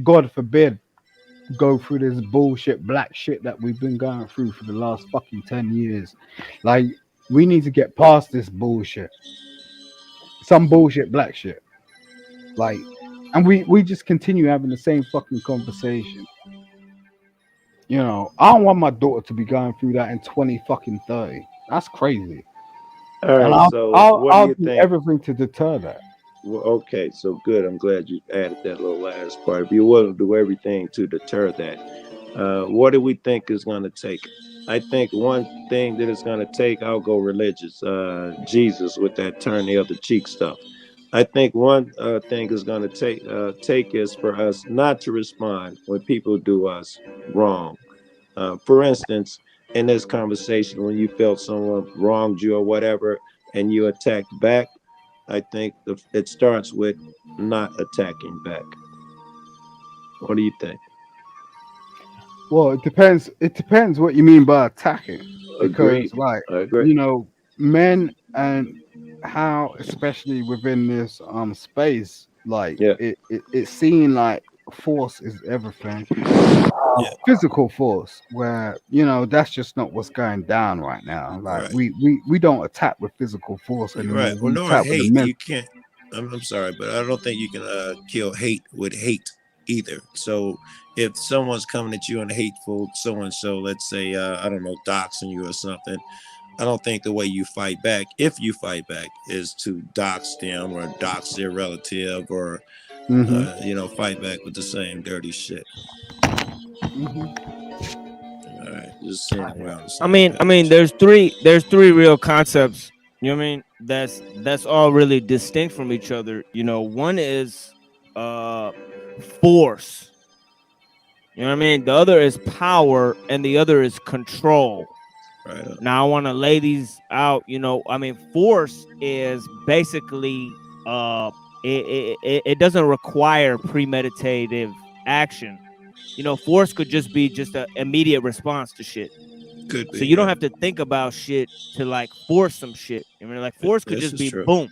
God forbid, go through this bullshit black shit that we've been going through for the last fucking 10 years. Like, we need to get past this bullshit. Some bullshit black shit. Like, and we just continue having the same fucking conversation. I don't want my daughter to be going through that in 20 fucking 30. That's crazy. All And right. I'll So, I'll, what do I'll you do think? everything to deter that. Well, okay, so good. I'm glad you added that little last part. If you're willing to do everything to deter that, what do we think is going to take? I think one thing that it's going to take, I'll go religious, Jesus with that turn the other cheek stuff. I think one thing is going to take is for us not to respond when people do us wrong. For instance, in this conversation, when you felt someone wronged you or whatever, and you attacked back, I think it starts with not attacking back. What do you think? Well, it depends. It depends what you mean by attacking, because, Agreed. like, I agree. you know, men and how, especially within this space, like Yeah. it's seen like force is everything. Yeah. Physical force, where that's just not what's going down right now. Like, Right. we don't attack with physical force You're anymore. right. Well, We nor attack with the hate. mental. You can't. I'm sorry, but I don't think you can kill hate with hate either. So if someone's coming at you in a hateful so and so, let's say I don't know, doxing you or something, I don't think the way you fight back, if you fight back, is to dox them or dox their relative or Hmm. fight back with the same dirty shit. Hmm. All right, just seeing we're on the I same mean, I page. mean, there's three real concepts. You know what I mean? That's all really distinct from each other. One is uh force. You know what I mean? The other is power, and the other is control. Right. Now I want to lay these out. I mean, force is basically it doesn't require premeditative action. Force could just be just an immediate response to shit. Could So be, you don't yeah. have to think about shit to like force some shit. I mean, like force could This just is be true. boom.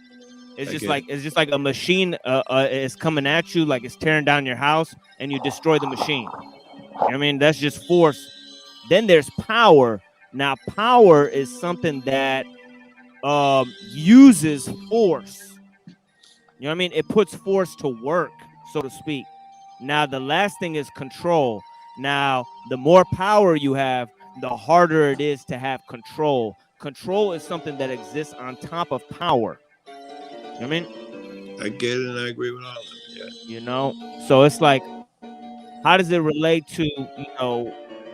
It's I just get like it. it's just like a machine is coming at you, like it's tearing down your house, and you destroy the machine. You know what I mean? That's just force. Then there's power. Now, power is something that uses force. You know what I mean? It puts force to work, so to speak. Now, the last thing is control. Now, the more power you have, the harder it is to have control. Control is something that exists on top of power. You know what I mean? I get it, and I agree with all of it. So it's like, how does it relate to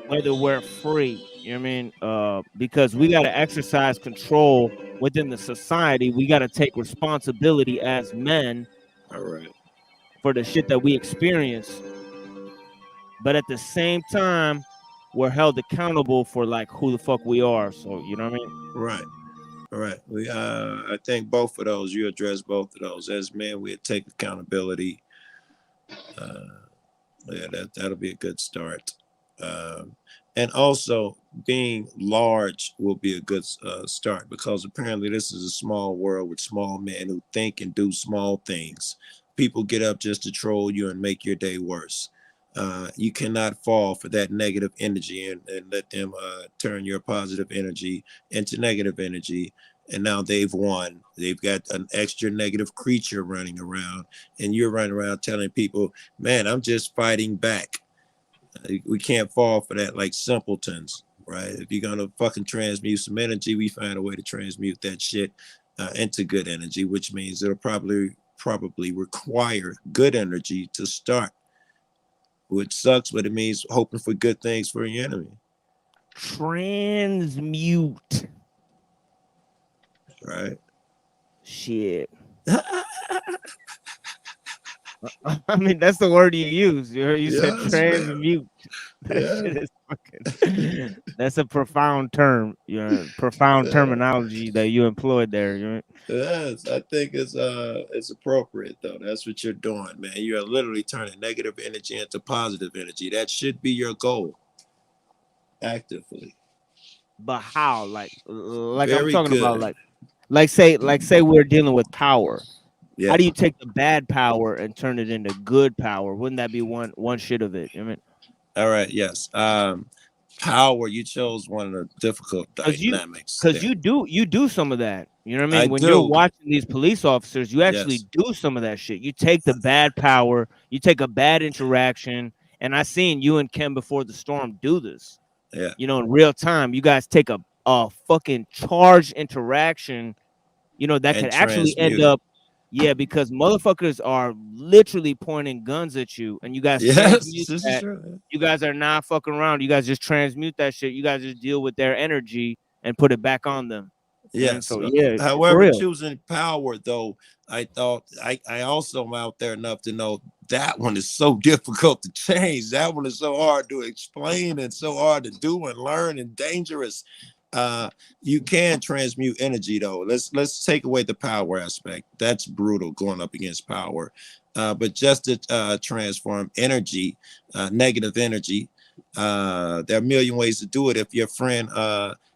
whether we're free? You know what I mean? Because we got to exercise control within the society. We got to take responsibility as men Yeah. All right. for the shit that we experience, but at the same time, we're held accountable for like who the fuck we are. So you know what I mean? Right. All right. I think both of those, you address both of those. As men, we take accountability. Yeah, that'll be a good start. And also, being large will be a good start, because apparently this is a small world with small men who think and do small things. People get up just to troll you and make your day worse. You cannot fall for that negative energy and let them turn your positive energy into negative energy. And now they've won. They've got an extra negative creature running around, and you're running around telling people, man, I'm just fighting back. We can't fall for that like simpletons, right? If you're gonna fucking transmute some energy, we find a way to transmute that shit into good energy, which means it'll probably require good energy to start, which sucks, but it means hoping for good things for your enemy. Transmute. Right. Shit. I mean, that's the word you use. You said Yes, man. transmute. That Yeah. shit is fucking. That's a profound term. Your profound Yeah. terminology that you employed there. Yes, I think it's appropriate though. That's what you're doing, man. You're literally turning negative energy into positive energy. That should be your goal. Actively. But how? Like I'm Very talking about, good. say we're dealing with power. Yeah. How do you take the bad power and turn it into good power? Wouldn't that be one shit of it? I mean, All right. Yes. Power. You chose one of the difficult dynamics because there. you do some of that. You know what I I mean? When you're do. watching these police officers, you actually Yes. do some of that shit. You take the bad power, you take a bad interaction, and I seen you and Ken before the storm do this. Yeah. You know, in real time, you guys take a fucking charged interaction, you know, that And could actually end transmute it. up, yeah, because motherfuckers are literally pointing guns at you, and you guys Yes, transmute this is that. true. You guys are not fucking around. You guys just transmute that shit. You guys just deal with their energy and put it back on them. And Yes. so yeah, for However, real. choosing power though, I thought I also am out there enough to know that one is so difficult to change. That one is so hard to explain and so hard to do and learn and dangerous. You can transmute energy though. Let's take away the power aspect. That's brutal going up against power. But just to transform energy, negative energy, there are a million ways to do it. If your friend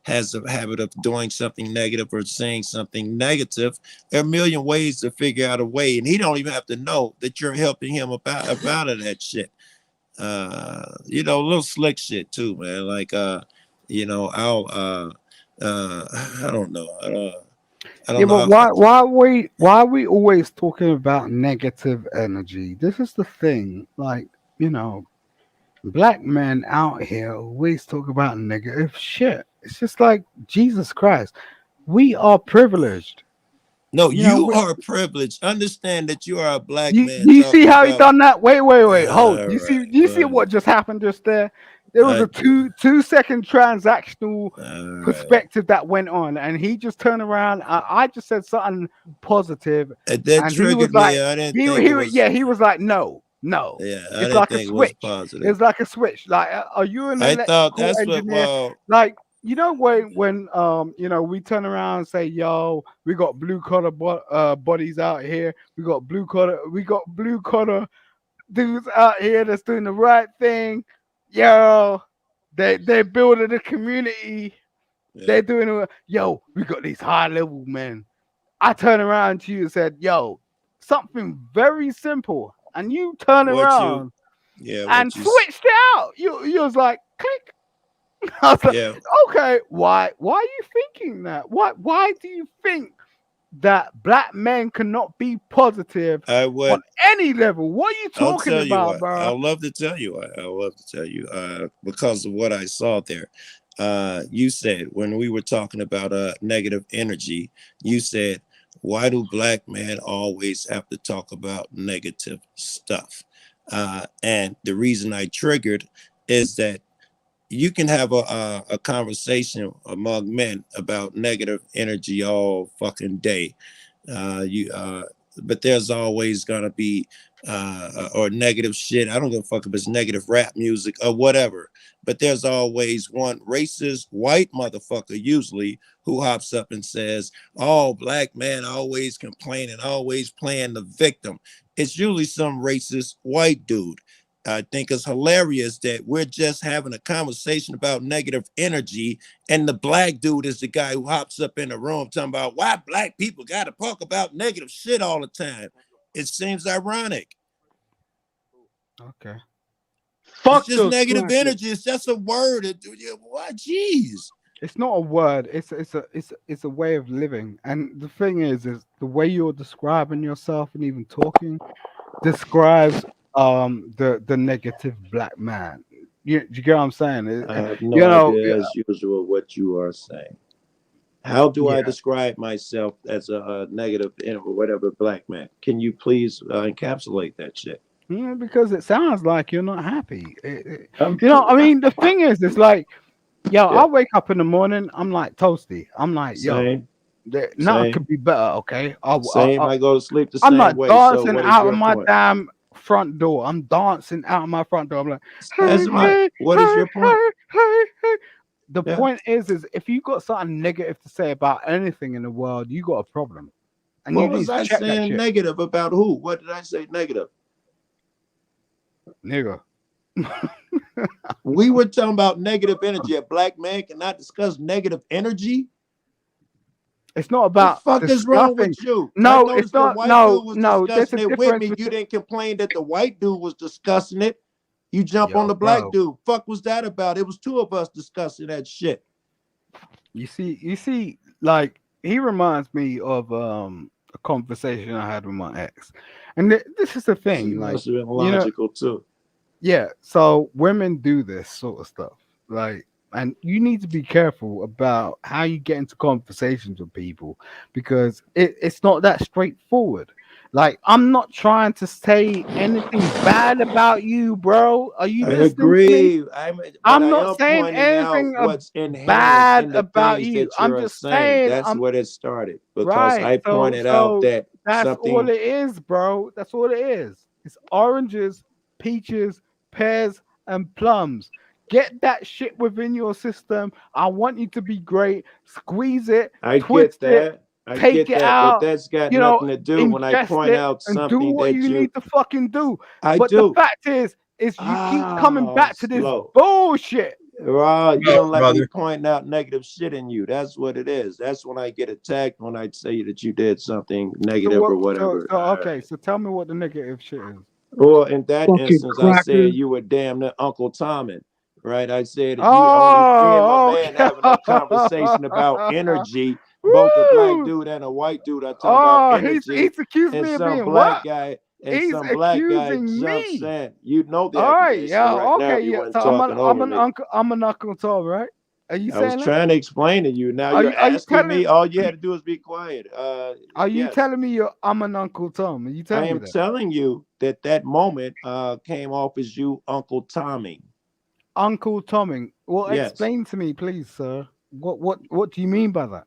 has a habit of doing something negative or saying something negative, there are a million ways to figure out a way, and he don't even have to know that you're helping him about of that shit. You know, little slick shit too, man. Like you know, I don't know. I Yeah, don't know but how. why are we always talking about negative energy? This is the thing. Like, you know, black men out here always talk about negative shit. It's just like Jesus Christ. We are privileged. No, You know, you are privileged. Understand that you are a black you man do you see talking how he about. done that? Wait, hold. All You see right, do you go see ahead. what just happened just there? There was I a do. 2 second transactional All right. perspective that went on, and he just turned around. I just said something positive, That and he was triggered me. like, I didn't think it was. yeah, he was like, no, no. Yeah, I It's didn't like a think it was switch. positive. It's like a switch. Like, are you an I thought electrical that's what. engineer? Well, Like, you know, when you know, we turn around and say, yo, we got blue collar bodies out here. We got blue collar dudes out here that's doing the right thing. Yo, they're building a community. They're doing yo, we got these high level men. I turn around to you and said, yo, something very simple. And you turn what you, around yeah, and what you, switched it out. You was like, click. I was like, yeah. okay, why are you thinking that? Why do you think that black men cannot be positive I on would. any level? What are you I'll talking tell you about, what. bro? I'll love to tell you why. I'll love to tell you. Because of what I saw there. You said when we were talking about negative energy, you said, why do black men always have to talk about negative stuff? And the reason I triggered is that you can have a conversation among men about negative energy all fucking day. You But there's always gonna be or negative shit. I don't give a fuck if it's negative rap music or whatever. But there's always one racist white motherfucker usually who hops up and says, "Oh, black man always complaining, always playing the victim." It's usually some racist white dude. I think it's hilarious that we're just having a conversation about negative energy, and the black dude is the guy who hops up in the room talking about why black people got to talk about negative shit all the time. It seems ironic. Okay. It's Fuck just those negative crackers. energy. It's just a word. What? Jeez. It's not a word. It's a way of living. And the thing is the way you're describing yourself and even talking describes the negative black man. You get what I'm saying? I have You no know, idea, as usual, what you are saying. How do I yeah. describe myself as a negative or whatever black man? Can you please encapsulate that shit? Because it sounds like you're not happy. I'm You know, I mean, the thing is, it's like, yo, Yeah. I wake up in the morning, I'm like toasty. I'm like, yo, Same. nothing Same. could be better. Okay, Same. I go to sleep the I'm same not way. So dancing what is out of your my point? damn front door. I'm dancing out my front door. I'm like, That's hey, right. hey, What is hey, your point? hey, hey, hey. The Yeah. point is if you got something negative to say about anything in the world, you got a problem. And you What need was to I check that saying shit. negative about who? What did I say negative? Nigga. We were talking about negative energy. A black man cannot discuss negative energy. It's not The about fuck is wrong discussing. with you? I No, it's noticed the not. white dude was No, there's a discussing it with difference me. You between. didn't complain that the white dude was discussing it. You jump on Yo, the black bro. dude. Fuck was that about? It was two of us discussing that shit. You see, like he reminds me of a conversation I had with my ex, and this is the She thing, like must have been you know, logical too. yeah. So women do this sort of stuff, like, and you need to be careful about how you get into conversations with people because it's not that straightforward. Like, I'm not trying to say anything bad about you, bro. Are you I listening to me? agree. But I'm I not am saying pointing out anything what's inherent bad in the about things you. that I'm you're just saying. saying That's I'm what it started because right. I So pointed out that that's all something. it is, bro. That's all it is. It's oranges, peaches, pears, and plums. Get that shit within your system. I want you to be great. Squeeze it, I twist get it, that. I take get it that. But out, that's got you know, nothing to do when I ingest point it, out and do something what that you you. need to fucking do. I But the do. fact is you keep coming Ah, back to this slow. bullshit. You don't like me brother. pointing out negative shit in you. That's what it is. That's when I get attacked when I say that you did something So negative what? or whatever. So All okay. right. So tell me what the negative shit is. Well, in that Fucking instance, I cracker. said you were damn near Uncle Tommy, right? I said that you only me and my Oh, man okay. having a conversation about energy. Both a black Woo! dude and a white dude are talking about Oh, energy, he's accused and me of some being black what? guy He's jumps accusing me. in. You know the All right, accusation yeah, right now okay, if you yeah. weren't So talking over me. I'm an Uncle Tom, right? Are you I was saying that? trying to explain to you. Now you're Are you asking telling me. All you had to do is be quiet. are you Yes. telling me I'm an Uncle Tom? Are you I telling me am that? telling you that that moment came off as you, Uncle Tommy. Uncle Tomming. Well, Yes. explain to me, please, sir. What do you mean by that?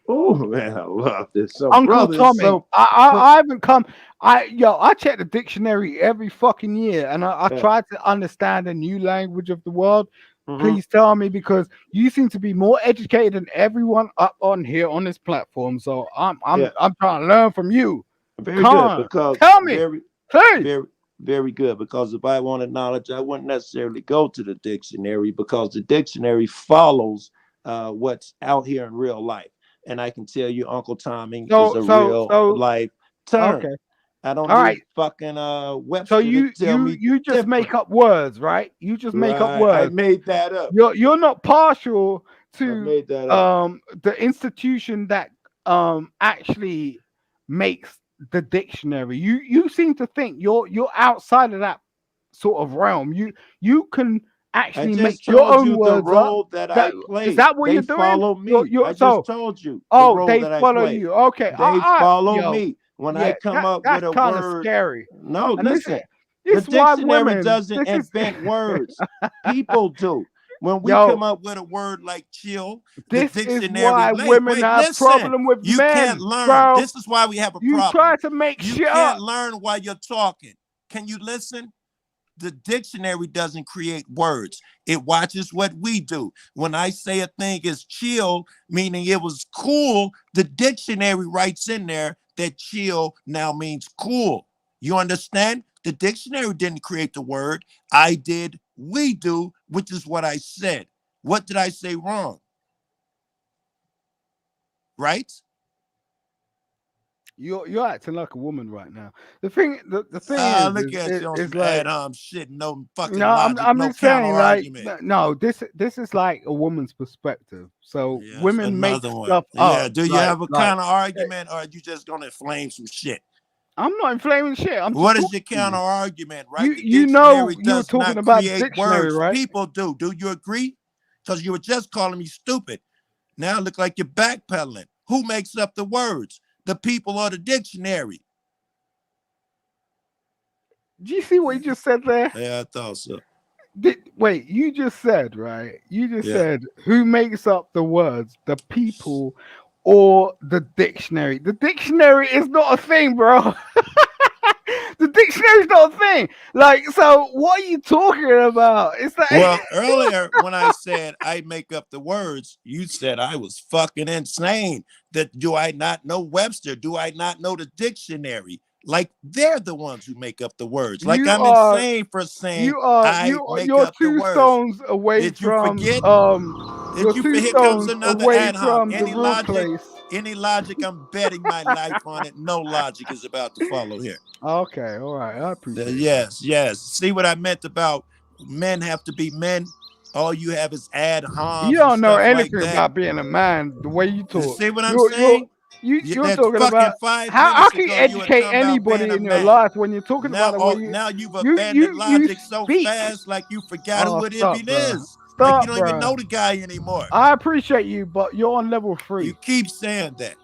Oh man, I love this. So, Uncle brother, it's Tomming. so. I haven't come. I check the dictionary every fucking year, and I Yeah. try to understand a new language of the world. Mhm. Please tell me because you seem to be more educated than everyone up on here on this platform. So Yeah. I'm trying to learn from you. Very Come good on, because tell me, please. very, very good because if I wanted knowledge, I wouldn't necessarily go to the dictionary because the dictionary follows what's out here in real life, and I can tell you, Uncle Tommy is a real So life term. okay, I don't all need right. fucking So Webster to tell me you just make different. up words, right? You just make up Right? I words. made that up. You're not partial I to made that up. the institution that actually makes the dictionary. You seem to think you're outside of that sort of realm. You can I actually make just your told own you the words up. role that That I is play. that what They you're doing? follow me. I You're just so told you the oh role they that I follow play. you. Okay, They follow yo me. When I yeah come up with that's a kind of word, scary. no, And listen, the this is why dictionary women. doesn't This is invent words. People do. When we yo. come up with a word like chill, the This is dictionary, why women have listen, problem with you can't men, learn. bro. This is why we have a You try problem. to make You shit can't up. learn while you're talking. Can you listen? The dictionary doesn't create words. It watches what we do. When I say a thing is chill, meaning it was cool, the dictionary writes in there that chill now means cool. You understand? The dictionary didn't create the word. I did, we do, which is what I said. What did I say wrong? Right? You're acting like a woman right now. The thing Look at you on is some ad like hom shit, no fucking no, logic, I'm no just counter saying like argument. no, this is like a woman's perspective. So Yes, women make another one. stuff Yeah, up do you have a like counter argument or are you just gonna inflame some shit? I'm not inflaming shit. I'm just What is talking your to you. counter argument, right? The You know dictionary you were does talking not about the create dictionary, words. right? People do. Do you agree? Because you were just calling me stupid. Now it look like you're backpedaling. Who makes up the words? The people or the dictionary? Do you see what you just said there? Yeah, I thought so. Wait, you just said, right? You just Yeah. said who makes up the words, the people or the dictionary? The dictionary is not a thing, bro. The dictionary's not a thing. Like, so what are you talking about? It's like Well, earlier when I said I make up the words, you said I was fucking insane. That do I not know Webster? Do I not know the dictionary? Like they're the ones who make up the words. Like you I'm are insane for saying you are I you make you're up the two words. stones away Did you from forget? you're Did you? two Here comes stones another away ad hoc. from the Any real logic? place. Any logic? I'm betting my life on it. No logic is about to follow here. Okay, all right, I appreciate it. Yes. See what I meant about men have to be men. All you have is ad You homs and don't know stuff like anything that. about being a man. The way you talk, See what I'm you're saying? you're That talking fucking about 5 minutes how can you ago you were educate talking about being anybody a in your man. life when you're talking about the way Now you've you abandoned logic so speak. fast, like you forgot Oh, who it stop, even bro. is. Like you Stop, don't even bro. know the guy anymore. I appreciate you, but you're on level 3. You keep saying that.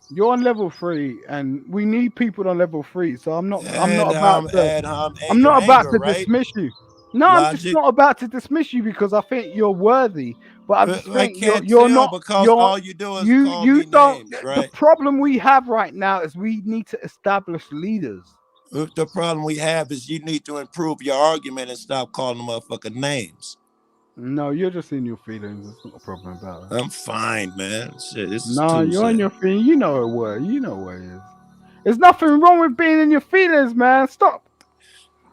You're on level 3, and we need people on level 3. So I'm not Ad about hom, to ad hom, I'm anger, not about anger, to right? dismiss you. No, I'm just Logic. not about to dismiss you because I think you're worthy. But I just I think can't you're tell not because all you do is call you me don't. names, The right? problem we have right now is we need to establish leaders. The problem we have is you need to improve your argument and stop calling motherfucking names. No, you're just in your feelings. There's not a problem about that. I'm fine, man. Shit, this is No, you're in Tuesday. your feelings. You know what? You know what it is. There's nothing wrong with being in your feelings, man. Stop.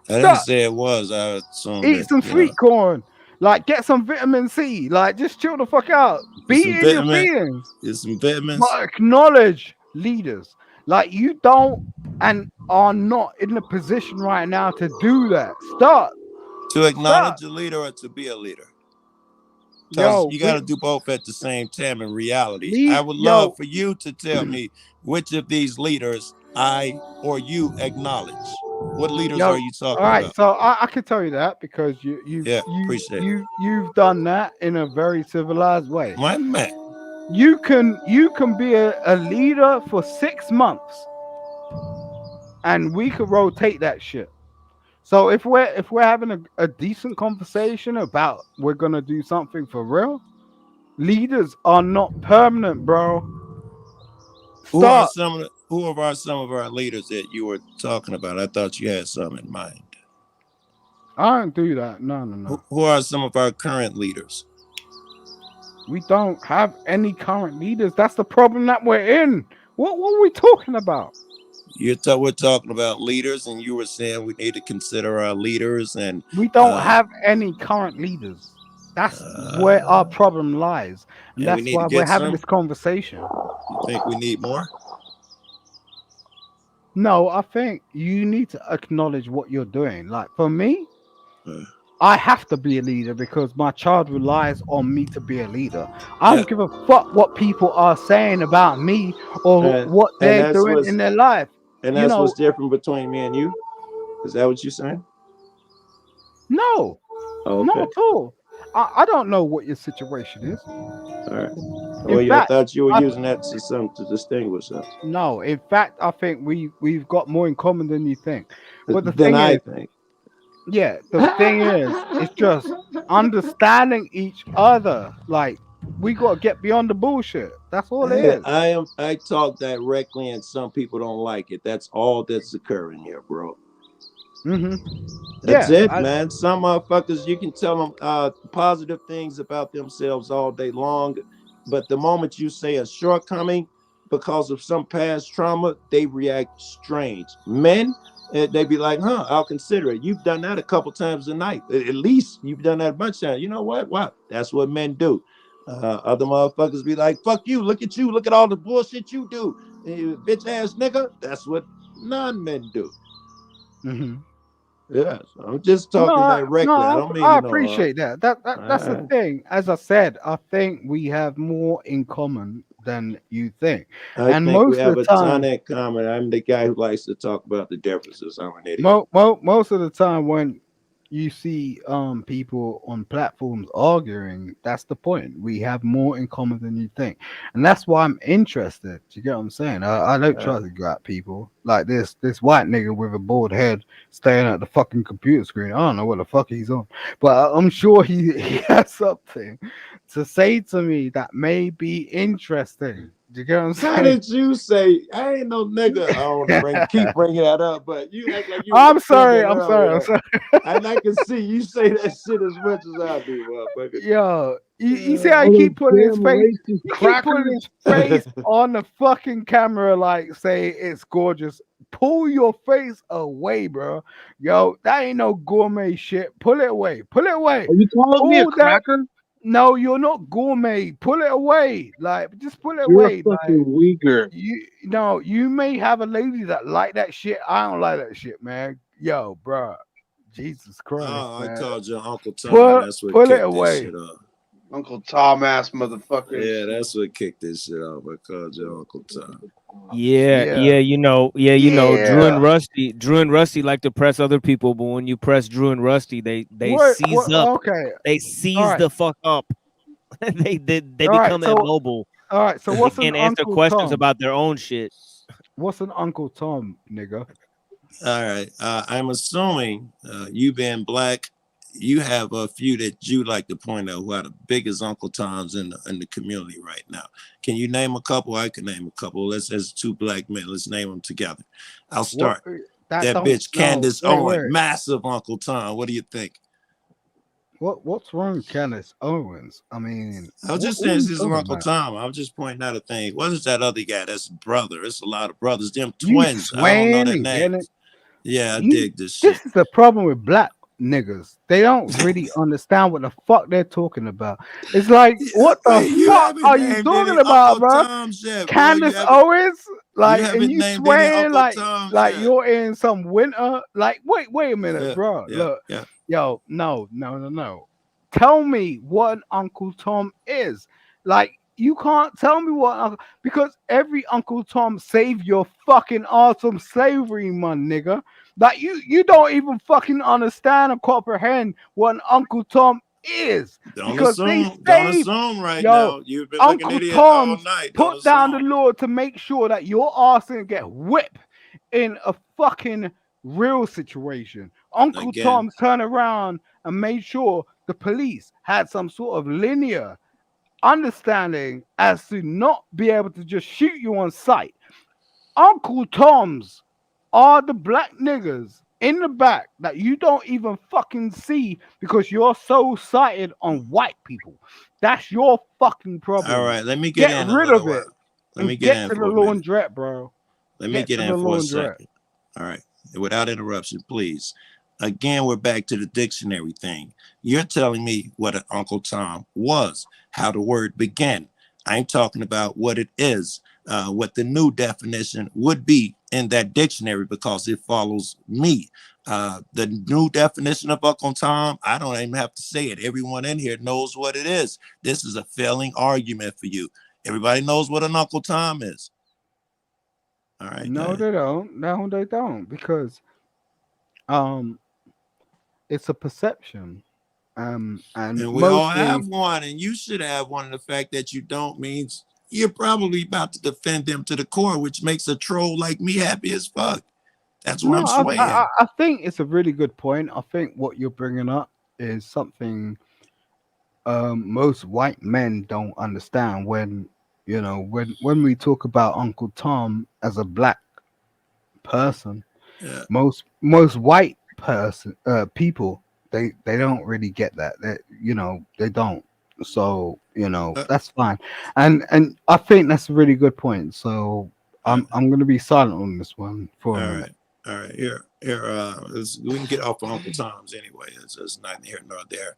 I didn't Stop. say it was. I assumed Eat that, some sweet corn. Like, get some vitamin C. Like, just chill the fuck out. Get Be some in your vitamin. feelings. Get some vitamins. But acknowledge leaders. Like, you don't and are not in the position right now to do that. Stop. To Stop. acknowledge a leader or to be a leader? Because Yo, you got to do both at the same time in reality. lead. I would love Yo, for you to tell me which of these leaders I or you acknowledge. What leaders yo. are you All talking right, about? so I can tell you that because Yeah, appreciate it. you've done that in a very civilized way. My man. You can be a leader for 6 months, and we could rotate that shit. So if we're having a decent conversation about we're gonna do something for real, leaders are not permanent, bro. Who are Stop. some of our leaders that you were talking about? I thought you had some in mind. I don't do that. No. Who are some of our current leaders? We don't have any current leaders. That's the problem that we're in. What are we talking about? We're talking about leaders, and you were saying we need to consider our leaders, and We don't have any current leaders. That's where our problem lies, and we that's need to why we're get having some. this conversation. You think we need more? No, I think you need to acknowledge what you're doing. Like for me, I have to be a leader because my child relies on me to be a leader. I don't give a fuck what people are saying about me or what And they're that's doing in their life. And You that's what's know, different between me and you. Is that what you're saying? no, Oh, not okay. at all. I don't know what your situation is. All right. In Well, I fact, thought you were using that to distinguish us. no. In fact, I think we've got more in common than you think. But the Than thing I is, think. yeah, the thing is, it's just understanding each other. Like we got to get beyond the bullshit. That's all it is. I talk directly, and some people don't like it. That's all that's occurring here, bro. Mm-hmm. That's Yeah, it, man. Some motherfuckers, you can tell them positive things about themselves all day long, but the moment you say a shortcoming because of some past trauma, they react strange. Men, they be like, "Huh? I'll consider it." You've done that a couple times a night. At least you've done that a bunch of times. You know what? Wow, that's what men do. Other motherfuckers be like, "Fuck you! Look at you! Look at all the bullshit you do, bitch ass nigga." That's what non-men do. Mm-hmm. Yes, I'm just No, talking directly. I don't mean I appreciate that. That's the uh, thing. As I said, I think we have more in common than you think. I And think we most of have the a ton time, in common. I'm the guy who likes to talk about the differences. I'm an idiot. most of the time when you see people on platforms arguing, that's the point. We have more in common than you think, and that's why I'm interested. Do you get what I'm saying? I don't try to grab people like this white nigga with a bald head staring at the fucking computer screen. I don't know what the fuck he's on, but I'm sure he has something to say to me that may be interesting. Do you get what I'm How saying? did you say I ain't no nigga? I don't want to keep bringing that up, but you act like you was I'm sorry. offended I'm sorry. I'm earlier. sorry. And I can see you say that shit as much as I do, motherfucker. Yo, you see how he All those keep putting his damn face? racist He keep putting crackers. his face on the fucking camera, like say it's gorgeous. Pull your face away, bro. Yo, that ain't no gourmet shit. Pull it away. Pull it away. Are you calling me a Pull that. cracker? No, you're not gourmet. Pull it away. Like, just pull it You're a away. Like, fucking Uyghur. you may have a lady that like that shit. I don't like that shit, man. Yo, bro. Jesus Christ, Oh, I man. called you Uncle Tom. That's what Pull it kicked this away. shit off. Uncle Tom ass motherfuckers. Yeah, that's what kicked this shit off. I called you Uncle Tom. Yeah, Yeah. you know, Drew and Rusty like to press other people, but when you press Drew and Rusty, they seize What? up. Okay. They All seize right. the fuck up. They All right. become immobile. All right. So They what's an can't answer Uncle questions Tom? about their own shit. What's an Uncle Tom, nigga? All right. I'm assuming you being black, you have a few that you like to point out who are the biggest Uncle Toms in the community right now. Can you name a couple? I can name a couple. Let's as two black men. Let's name them together. I'll start. That don't bitch Candace Owen, wait. massive Uncle Tom. What do you think? What's wrong with Candace Owens? I mean, I was just what are saying you this is talking Uncle about? Tom. I was just pointing out a thing. What is that other guy? That's brother. It's a lot of brothers. Them You twins. I don't know swaying their and getting names. it. Yeah, I dig this This shit. is the problem with black niggas. They don't really understand what the fuck they're talking about. It's like, what the Wait, you fuck haven't are you named talking any about, Uncle bro? Toms yet, bro. Candace Owens, You like, and haven't you named any swaying Uncle Toms like yet. you're in some winter. Like, wait a minute, Yeah, bro. yeah, Look, yeah. yo, no. Tell me what an Uncle Tom is. Like, you can't tell me what because every Uncle Tom saved your fucking ass from slavery, man, nigga. Like, you don't even fucking understand or comprehend what an Uncle Tom is Don't because they saved. assume right Yo, now. You've been like an Uncle idiot all Tom's night. Don't put down the assume. law to make sure that your ass didn't get whipped in a fucking real situation. Uncle Again. Tom turned around and made sure the police had some sort of linear understanding as to not be able to just shoot you on sight. Uncle Toms are the black niggas in the back that you don't even fucking see because you're so sighted on white people. That's your fucking problem. All right, let me get in a rid little of it while. Let me and get get in to the for a minute. laundrette, bro. Let me get to in the for a laundrette. second. All right, without interruption, please. Again, we're back to the dictionary thing. You're telling me what an Uncle Tom was, how the word began. I'm talking about what it is, what the new definition would be in that dictionary because it follows me. The new definition of Uncle Tom, I don't even have to say it. Everyone in here knows what it is. This is a failing argument for you. Everybody knows what an Uncle Tom is. All right. No, they don't. No, they don't. Because it's a perception. And And we all mostly have one, and you should have one. And the fact that you don't means you're probably about to defend them to the core, which makes a troll like me happy as fuck. That's why no, I'm swaying. I think it's a really good point. I think what you're bringing up is something most white men don't understand when when we talk about Uncle Tom as a black person. Yeah. Most white people they don't really get that. They don't. So that's fine. And I think that's a really good point. So I'm gonna be silent on this one for a minute. All right. Here. We can get off of Uncle Tom's anyway. It's neither here nor there.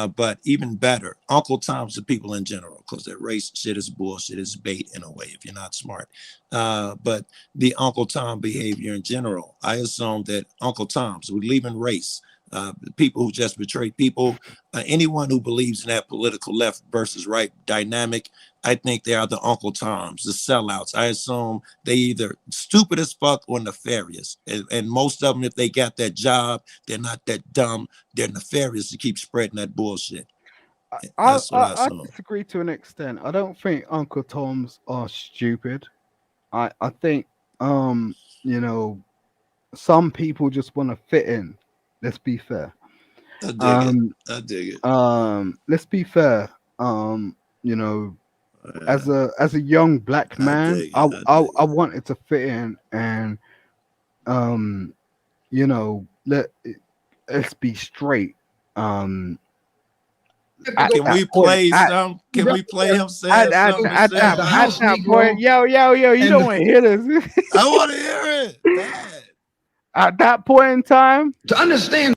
But even better, Uncle Tom's the people in general, because that race shit is bullshit. It's bait in a way if you're not smart. But the Uncle Tom behavior in general, I assume that Uncle Tom's, we're leaving race. People who just betray people, anyone who believes in that political left versus right dynamic, I think they are the Uncle Toms, the sellouts. I assume they either stupid as fuck or nefarious. And most of them, if they got that job, they're not that dumb. They're nefarious to keep spreading that bullshit. That's what I I assume. disagree to an extent. I don't think Uncle Toms are stupid. I think some people just want to fit in. Let's be fair. I dig it. Let's be fair. as a young black man, I wanted to fit in, and you know, let's be straight. Can we play some? Can we play him saying something? At that point, yo, you don't want to hear this. I want to hear it. At that point in time, to understand.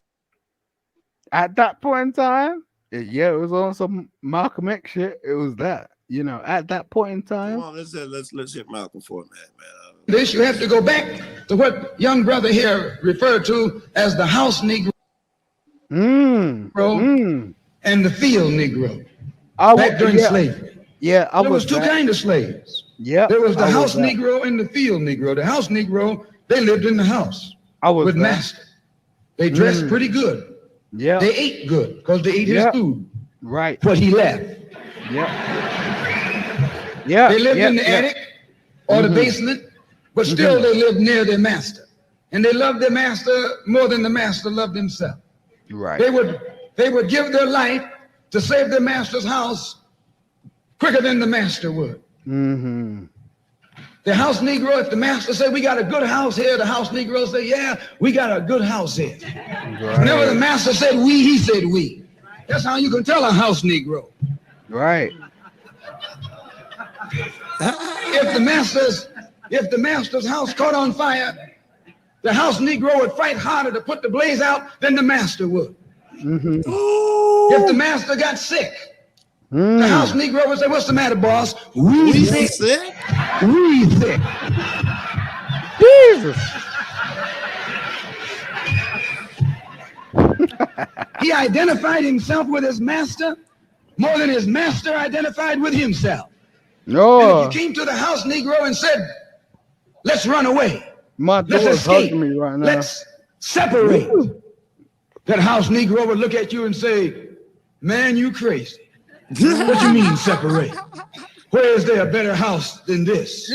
At that point in time, yeah, it was on some Malcolm X shit. It was that, you know, at that point in time. Come on, let's hit Malcolm for a minute, man. This you have to go back to what young brother here referred to as the house Negro and the field Negro. Back during slavery. Yeah, there was two kinds of slaves. Yeah, there was the house Negro and the field Negro. The house Negro, they lived in the house with master. They dressed pretty good. Yeah, they ate good because they ate his food. Right, what he left. Yeah, they lived in the attic or the basement, but still they lived near their master, and they loved their master more than the master loved himself. Right. They would give their life to save their master's house quicker than the master would. Mm-hmm. The house Negro, if the master said, we got a good house here, the house Negro say, yeah, we got a good house here. Right. Whenever the master said we, he said we. That's how you can tell a house Negro. Right. If the master's house caught on fire, the house Negro would fight harder to put the blaze out than the master would. Mm-hmm. If the master got sick, the house Negro would say, what's the matter, boss? We sick? We sick. Jesus. He identified himself with his master more than his master identified with himself. No. And if you came to the house Negro and said, let's run away. My let's escape. Me right now. Let's separate. That house Negro would look at you and say, man, you crazy. What you mean separate? Where is there a better house than this?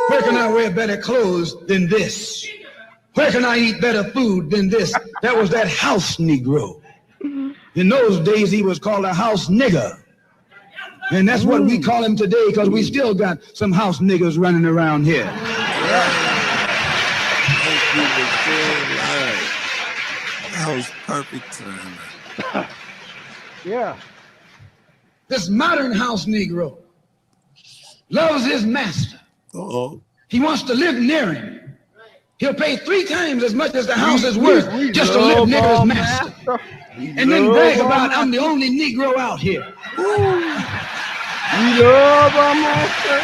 Where can I wear better clothes than this? Where can I eat better food than this? That was that house Negro. In those days, he was called a house nigger. And that's what we call him today, because we still got some house niggers running around here. That was perfect time. Yeah. This modern house Negro loves his master. He wants to live near him. He'll pay 3 times as much as the house is worth just to live near his master. And then brag about, I'm the only Negro out here. We love our master.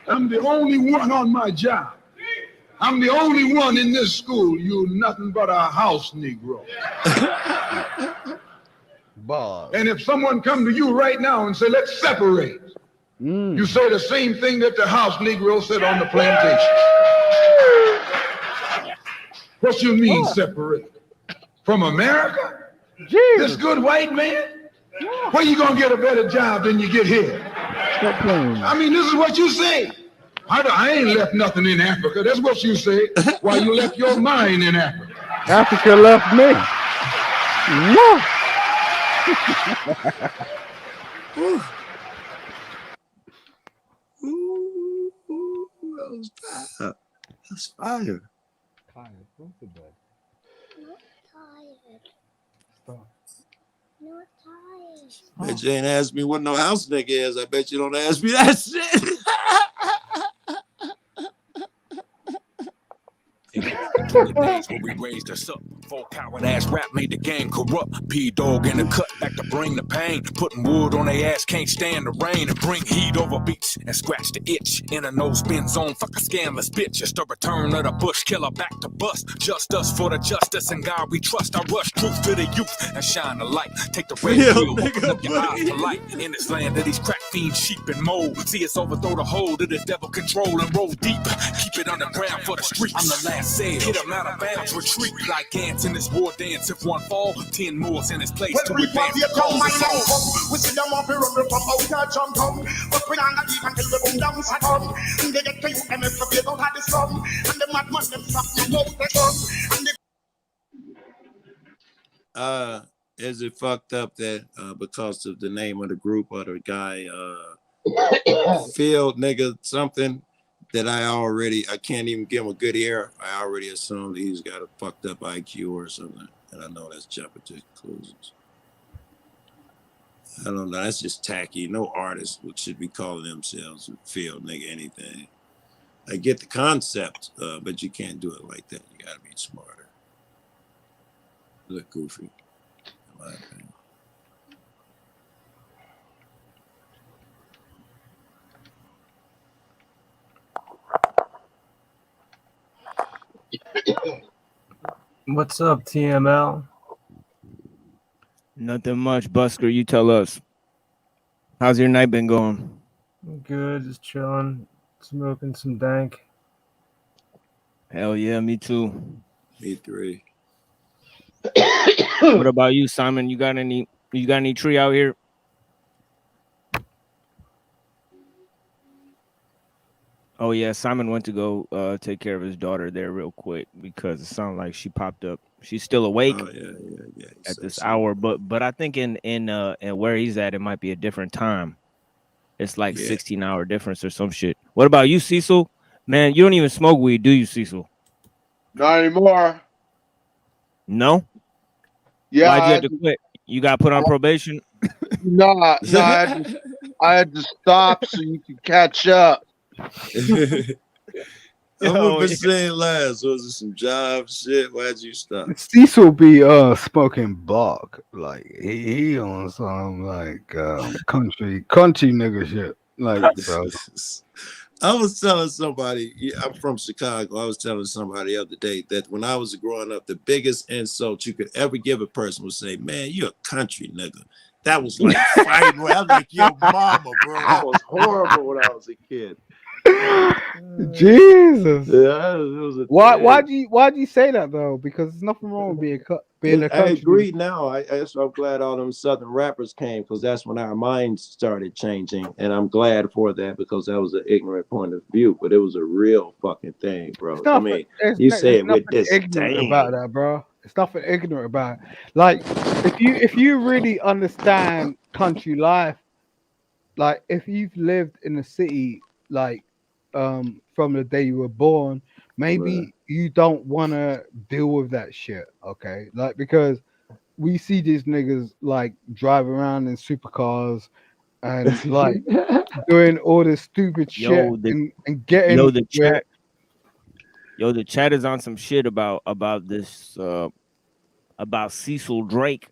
I'm the only one on my job. I'm the only one in this school. You're nothing but a house Negro. Bob. And if someone come to you right now and say, let's separate, you say the same thing that the house Negro said on the plantation. What you mean separate? From America? Jesus. This good white man? Where you gonna get a better job than you get here? I mean, this is what you say. I ain't left nothing in Africa. That's what you say. Why you left your mind in Africa? Africa left me. That's fire. Bet you ain't asked me what no house nigga is. I bet you don't ask me that shit. When we raised us up, 4 coward ass rap made the game corrupt. P-Dog in the cut back to bring the pain. Putting wood on they ass, can't stand the rain. And bring heat over beats and scratch the itch. In a no spin zone, fuck a scandalous bitch. It's the return of the bush killer back to bust. Just us for the justice and God we trust. I rush truth to the youth and shine the light. Take the red wheel, open up your eyes to light. In this land of these crack fiends, sheep and mold. See us overthrow the whole of the devil control and roll deep. Keep it underground for the streets. I'm the last sale. Hit them out of bounds, retreat like ants in this war dance. If one fall, 10 more's in his place to advance the cause of soul. We see them up here rumble from out here jump down. But we don't leave until we boom down Saturn. And they get to you and if you don't have the sun. And the madman them stop you out the sun. Is it fucked up that because of the name of the group or the guy Field nigga something that I can't even give him a good ear. I already assumed that he's got a fucked up IQ or something. And I know that's jumping to conclusions. I don't know. That's just tacky. No artist should be calling themselves Field nigga anything. I get the concept, but you can't do it like that. You gotta be smarter. Look goofy, in my opinion. What's up, TML? Nothing much, Busker. You tell us. How's your night been going? Good, just chilling, smoking some dank. Hell yeah, me too. Me three. What about you, Simon? You got any tree out here? Oh yeah, Simon went to go take care of his daughter there real quick because it sounded like she popped up. She's still awake Oh yeah. at this hour, but I think in where he's at, it might be a different time. It's like 16-hour difference or some shit. What about you, Cecil? Man, you don't even smoke weed, do you, Cecil? Not anymore. No? Yeah. Why'd you have to quit? You got put on probation? No, I had to stop so you could catch up. What was saying last? Was it some job shit? Why'd you stop? Cecil be smoking bog. Like he on some like country nigga shit. Like bro. I was telling somebody, I'm from Chicago. I was telling somebody the other day that when I was growing up, the biggest insult you could ever give a person was say, "Man, you're a country nigga." That was like fighting. I was like, "Your mama, bro." That was horrible when I was a kid. Jesus. Yeah, it was a Why do you say that though? Because there's nothing wrong with being a I country. agree now. I'm glad all them Southern rappers came because that's when our minds started changing. And I'm glad for that because that was an ignorant point of view, but it was a real fucking thing, bro. I mean, you say it with there's nothing ignorant about that, bro. It's nothing ignorant about it. Like if you really understand country life, like if you've lived in the city, like from the day you were born, maybe you don't want to deal with that shit, okay? Like because we see these niggas like drive around in supercars and like doing all this stupid shit and getting the chat is on some shit about this about Cecil Drake.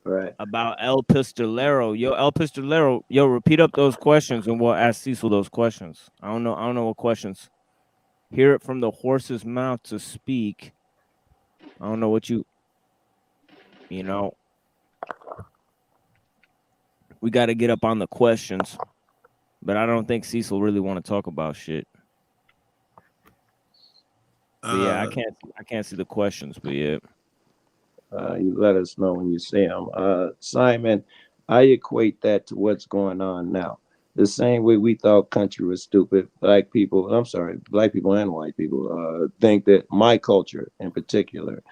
Right. About El Pistolero. Yo, El Pistolero, repeat up those questions and we'll ask Cecil those questions. I don't know what questions. Hear it from the horse's mouth to speak. I don't know what you know. We got to get up on the questions. But I don't think Cecil really want to talk about shit. But yeah, I can't see the questions, but yeah. You let us know when you see them. Simon, I equate that to what's going on now. The same way we thought country was stupid, black people and white people think that my culture in particular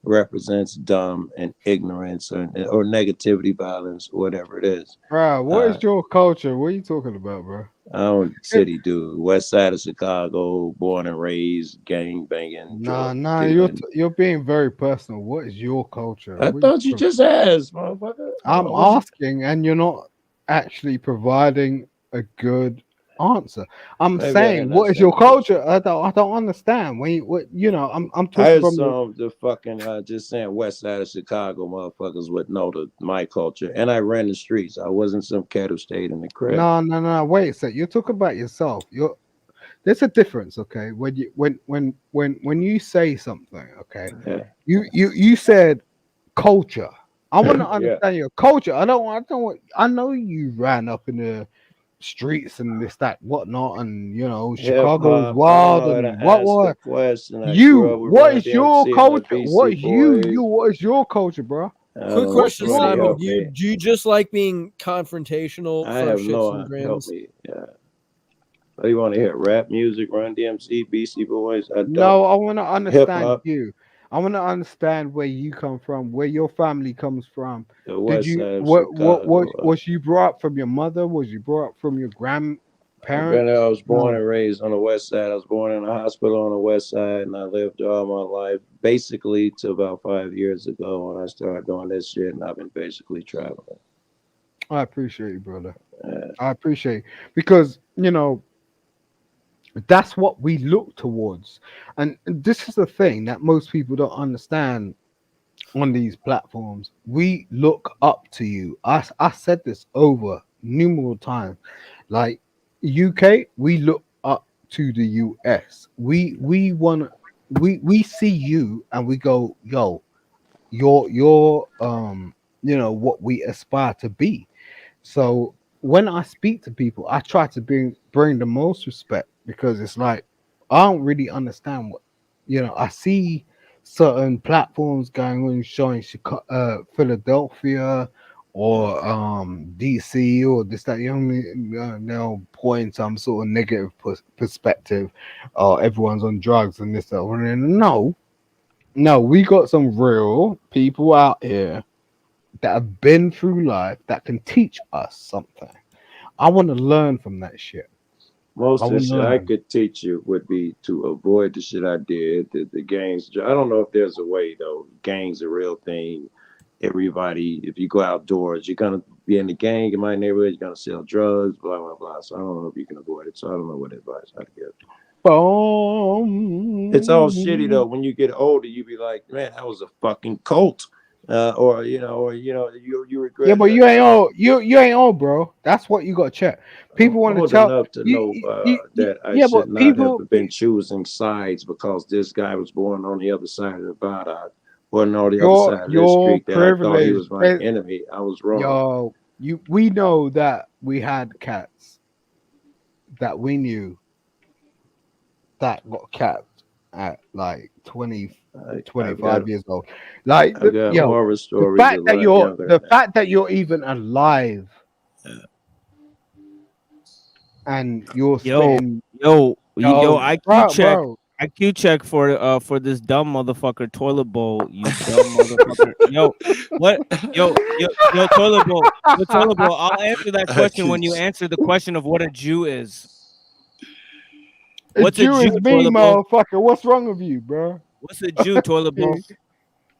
represents dumb and ignorance or negativity, violence, whatever it is. Bro, what is your culture? What are you talking about, bro? I'm a city dude, west side of Chicago, born and raised, gang banging. Nah, you're being very personal. What is your culture? I thought you just asked, motherfucker. I'm asking, and you're not actually providing a good answer. I'm saying, what is your culture? I don't understand. I'm talking I from assumed the fucking just saying west side of Chicago motherfuckers would know my culture, and I ran the streets. I wasn't some cat who stayed in the crib. No. Wait a sec. You're talking about yourself. There's a difference, okay? When you say something, okay, you said culture. I want to understand your culture. I know you ran up in the streets and this, that, whatnot, and Chicago's wild and what? What is your culture? What is your culture, bro? Quick question, Simon. Do you just like being confrontational I for have shits no and help grins? me. Yeah. What do you want to hear? Rap music, Run DMC, Beastie Boys? No, I want to understand Hip-hop. you. I want to understand where you come from, where your family comes from. The Did west you side of what Chicago. was you brought up from your mother? Was you brought up from your grandparents? I was born No. and raised on the west side. I was born in a hospital on the west side, and I lived all my life, basically to about 5 years ago when I started doing this shit, and I've been basically traveling. I appreciate you, brother. Uh, I appreciate because that's what we look towards, and this is the thing that most people don't understand on these platforms. We look up to you. I said this over numerous times. Like UK, we look up to the US. We want we see you and we go, yo, you're what we aspire to be. So when I speak to people, I try to bring the most respect because it's like I don't really understand what I see certain platforms going on showing Philadelphia or DC or this that you only point some sort of negative perspective. Everyone's on drugs and this that. No, no, we got some real people out here that have been through life that can teach us something. I want to learn from that shit. I Most of the want to shit I learn. could teach you would be to avoid the shit I did, the gangs. I don't know if there's a way though. Gangs a real thing. Everybody, if you go outdoors, you're gonna be in the gang in my neighborhood. You're gonna sell drugs, blah blah blah. So I don't know if you can avoid it. So I don't know what advice I'd give. It's all shitty though. Boom. When you get older, you be like, man, that was a fucking cult, or you Yeah, regret but it. you ain't old. You ain't old, bro. That's what you got to check. I'm People want to old tell enough to you, know you. that I Yeah, should but not have people, been choosing sides because this guy was born on the other side of the viaduct, wasn't on the other you're side of this you're street, that I thought he privileged. was my enemy. I was wrong. Yo, we know that we had cats that we knew that got capped at like 20, I've got 25 years old. Like, I've got yo, horror stories a lot younger the than fact that you're even alive that. and you're Yo, spitting, yo, IQ check. bro. IQ check for this dumb motherfucker toilet bowl. You dumb motherfucker. Yo, what? Yo, toilet bowl. I'll answer that question when you answer the question of what a Jew is. A What's a Jew Jew, is me, toilet bowl? motherfucker. What's wrong with you, bro? What's a Jew, toilet bowl?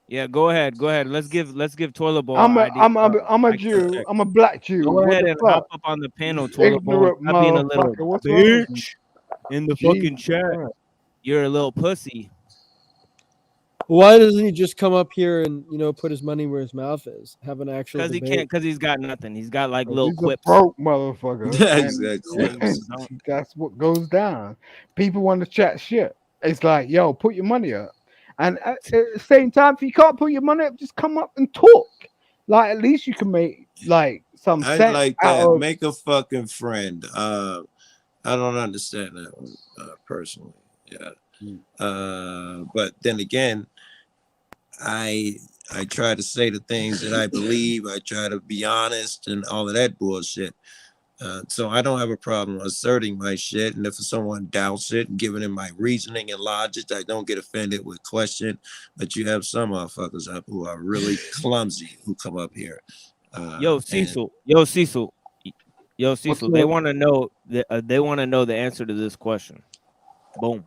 Yeah, go ahead. Let's give toilet bowl ID. I'm a IQ Jew. check. I'm a black Jew. Go What ahead the and hop fuck? up on the panel, toilet bowl. Ignorant Stop being a little motherfucker. What's wrong with you? bitch in the fucking Jesus chat. Christ. You're a little pussy. Why doesn't he just come up here and put his money where his mouth is? Have an actual Because he debate. can't. Because he's got nothing. He's got like 'Cause little he's a quips. broke motherfucker. Yeah, And exactly. that's what goes down. People want to chat shit. It's like, yo, put your money up. And at the same time, if you can't put your money up, just come up and talk. Like, at least you can make like some I sense like out that. of. Make a fucking friend. I don't understand that one personally. Yeah. But then again, I try to say the things that I believe. I try to be honest and all of that bullshit. So I don't have a problem asserting my shit. And if someone doubts it and giving them my reasoning and logic, I don't get offended with question. But you have some motherfuckers up who are really clumsy who come up here. Yo, Cecil. Yo, Cecil. Yo, What's Cecil. They up? want to know. They want to know the answer to this question. Boom.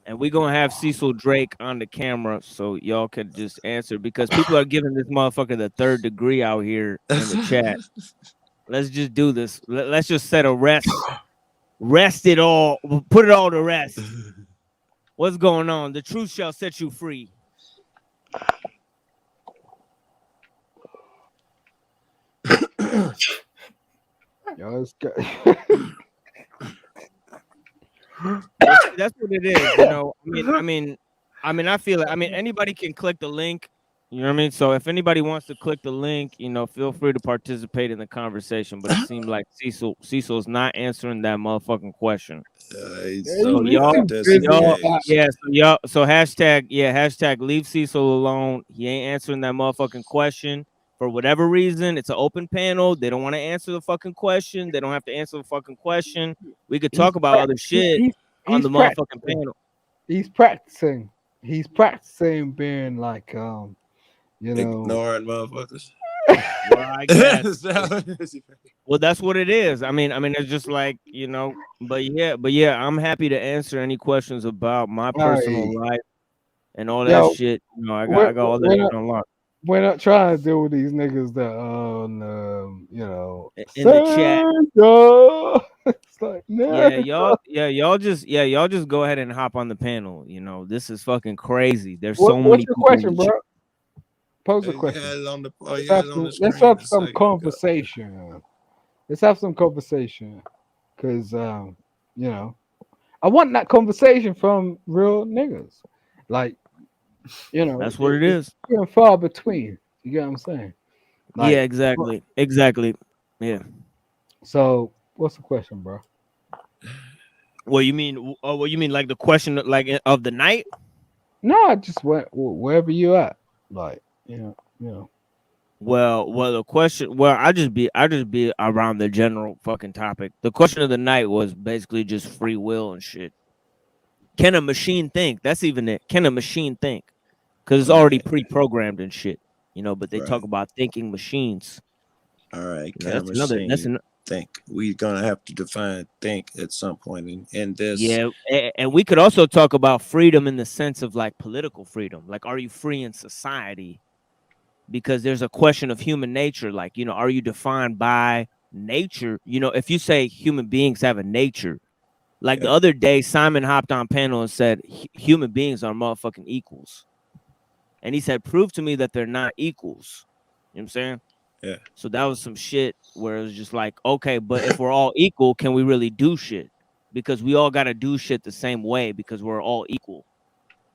And we're gonna have Cecil Drake on the camera so y'all can just answer because people are giving this motherfucker the third degree out here in the chat. Let's just do this. Let's just set a rest. Rest it all. Put it all to rest. What's going on? The truth shall set you free. Yo, it's good. That's what it is, you know. I feel it. I mean, anybody can click the link. You know what I mean? So if anybody wants to click the link, feel free to participate in the conversation. But it seemed like Cecil's not answering that motherfucking question. So hashtag leave Cecil alone. He ain't answering that motherfucking question. For whatever reason, it's an open panel. They don't want to answer the fucking question. They don't have to answer the fucking question. We could talk about other shit on He's the motherfucking practicing. panel. He's practicing. He's practicing being like Ignoring motherfuckers. Well, I guess. Well, that's what it is. I mean, it's just like, but yeah, I'm happy to answer any questions about my personal Hey, life and all that yo, shit. I we're, got all that we're shit not on lock. we're not trying to deal with these niggas that In the chat. Sega. It's like Yeah, no. y'all just go ahead and hop on the panel. This is fucking crazy. There's so What's many your people in question, the bro? chat. Pose a You question. had it on the Let's you had have it on some. the Let's screen have a some second ago. conversation. Let's have some conversation, cause I want that conversation from real niggas. Like That's what it it's is. few and far between. You get what I'm saying? Yeah, Like, exactly. Yeah. so what's the question, bro? What you mean? Oh, what you mean? Like the question, of the night? No, I just went wherever you at. Like, Well, the question. Well, I just be around the general fucking topic. The question of the night was basically just free will and shit. Can a machine think? That's even it. Can a machine think? Because it's already pre-programmed and shit. But they talk about thinking machines. All right, That's camera another. That's scene. Think. We're gonna have to define think at some point in this. Yeah, and we could also talk about freedom in the sense of like political freedom. Like, are you free in society? Because there's a question of human nature. Like, are you defined by nature? If you say human beings have a nature, like the other day, Simon hopped on panel and said human beings are motherfucking equals. And he said, prove to me that they're not equals. You know what I'm saying? Yeah. So that was some shit where it was just like, okay, but if we're all equal, can we really do shit? Because we all got to do shit the same way because we're all equal.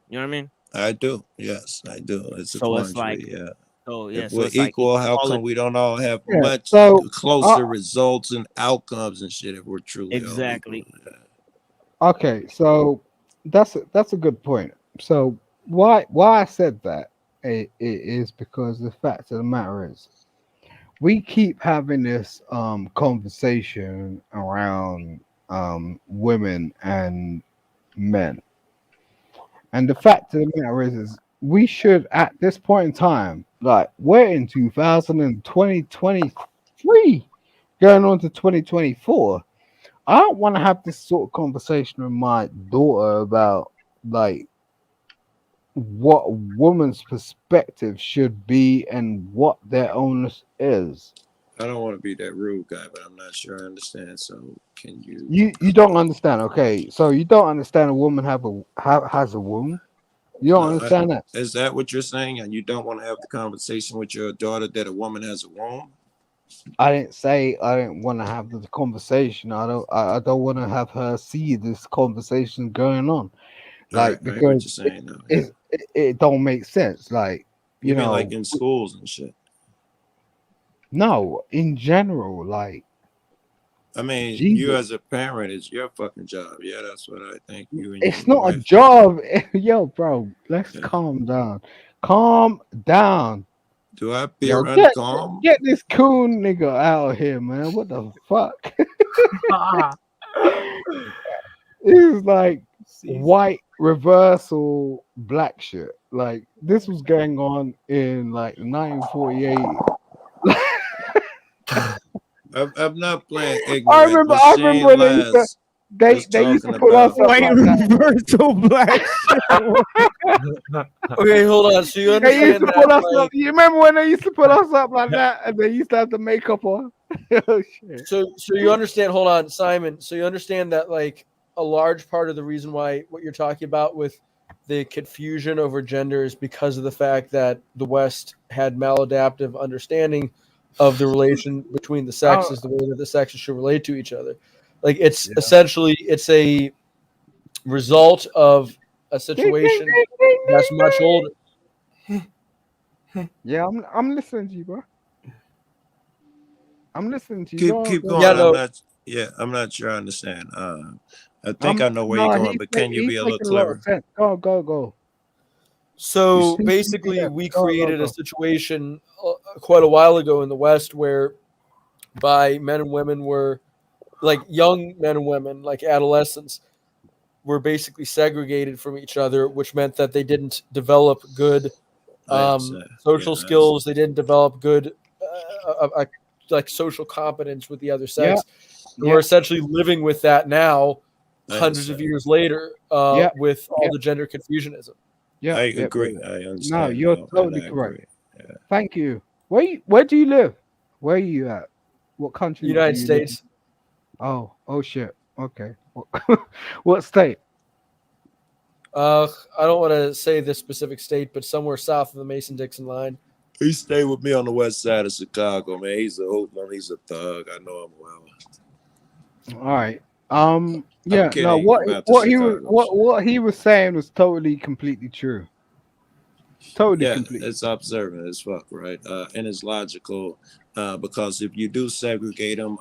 You know what I mean? I do. Yes, I do. It's a So it's like, quandary. Yeah. so yeah, If so we're it's like equal, how call come it we don't all have Yeah. much So closer results and outcomes and shit if we're truly all exactly. equal? okay, so that's a good point. So why I said that it is because the fact of the matter is we keep having this conversation around women and men, and the fact of the matter is we should at this point in time, like we're in 2023 going on to 2024. I don't want to have this sort of conversation with my daughter about like what a woman's perspective should be and what their onus is. I don't want to be that rude guy, but I'm not sure I understand. So can you? You don't understand, okay? So you don't understand a woman has a womb. You don't understand that. Is that what you're saying? And you don't want to have the conversation with your daughter that a woman has a womb? I didn't say I didn't want to have the conversation. I don't want to have her see this conversation going on, like I hear what because you're saying now. it don't make sense. Like You mean like in schools and shit? No, in general, like I mean, Jesus. you as a parent, it's your fucking job. Yeah, that's what I think. You and It's your not a wife. job. Yo, bro, let's calm down. Calm down. Do I appear Yo, uncalm? get this coon nigga out of here, man. What the fuck? This is like white reversal black shit. Like this was going on in like 1948. I'm not playing I ignorant. remember Machine when they used to Laz they was used to talking put us about up like that. reversal black Okay, hold on. So you They used understand to put that, us up. You remember when they used to put us up like that, and they used to have the makeup on? Oh shit! so you understand? Hold on, Simon. So you understand that like a large part of the reason why what you're talking about with the confusion over gender is because of the fact that the West had maladaptive understanding of the relation between the sexes, the way that the sexes should relate to each other. Like it's essentially it's a result of a situation that's much older. Yeah, I'm listening to you, bro. I'm listening to you. keep Go going. ahead. I'm not sure I understand. I think I know where you're No, going, but can you be he's a little making a lot of clearer? sense. Go. So You basically, yeah, we go. created a situation quite a while ago in the West where by men and women were like young men and women, like adolescents, were basically segregated from each other, which meant that they didn't develop good social skills. They didn't develop good like social competence with the other Yeah. sex. And we're essentially living with that now, hundreds of years later, Yeah. with all Yeah. the gender confusionism. Yeah, I yeah, agree. yeah. I understand. No, you're now, and totally I correct. agree. Yeah. Thank you. Where do you live? Where are you at? What country United do you live in? States. Oh shit. Okay. What state? I don't want to say the specific state, but somewhere south of the Mason-Dixon line. He stayed with me on the west side of Chicago, man. He's a hoodlum. He's a thug. I know him well. All right. Yeah, no, kidding what about the what he was Chicago shit. what he was saying was totally completely true. Totally Yeah, completely. it's observant as fuck, right? And it's logical because if you do segregate them,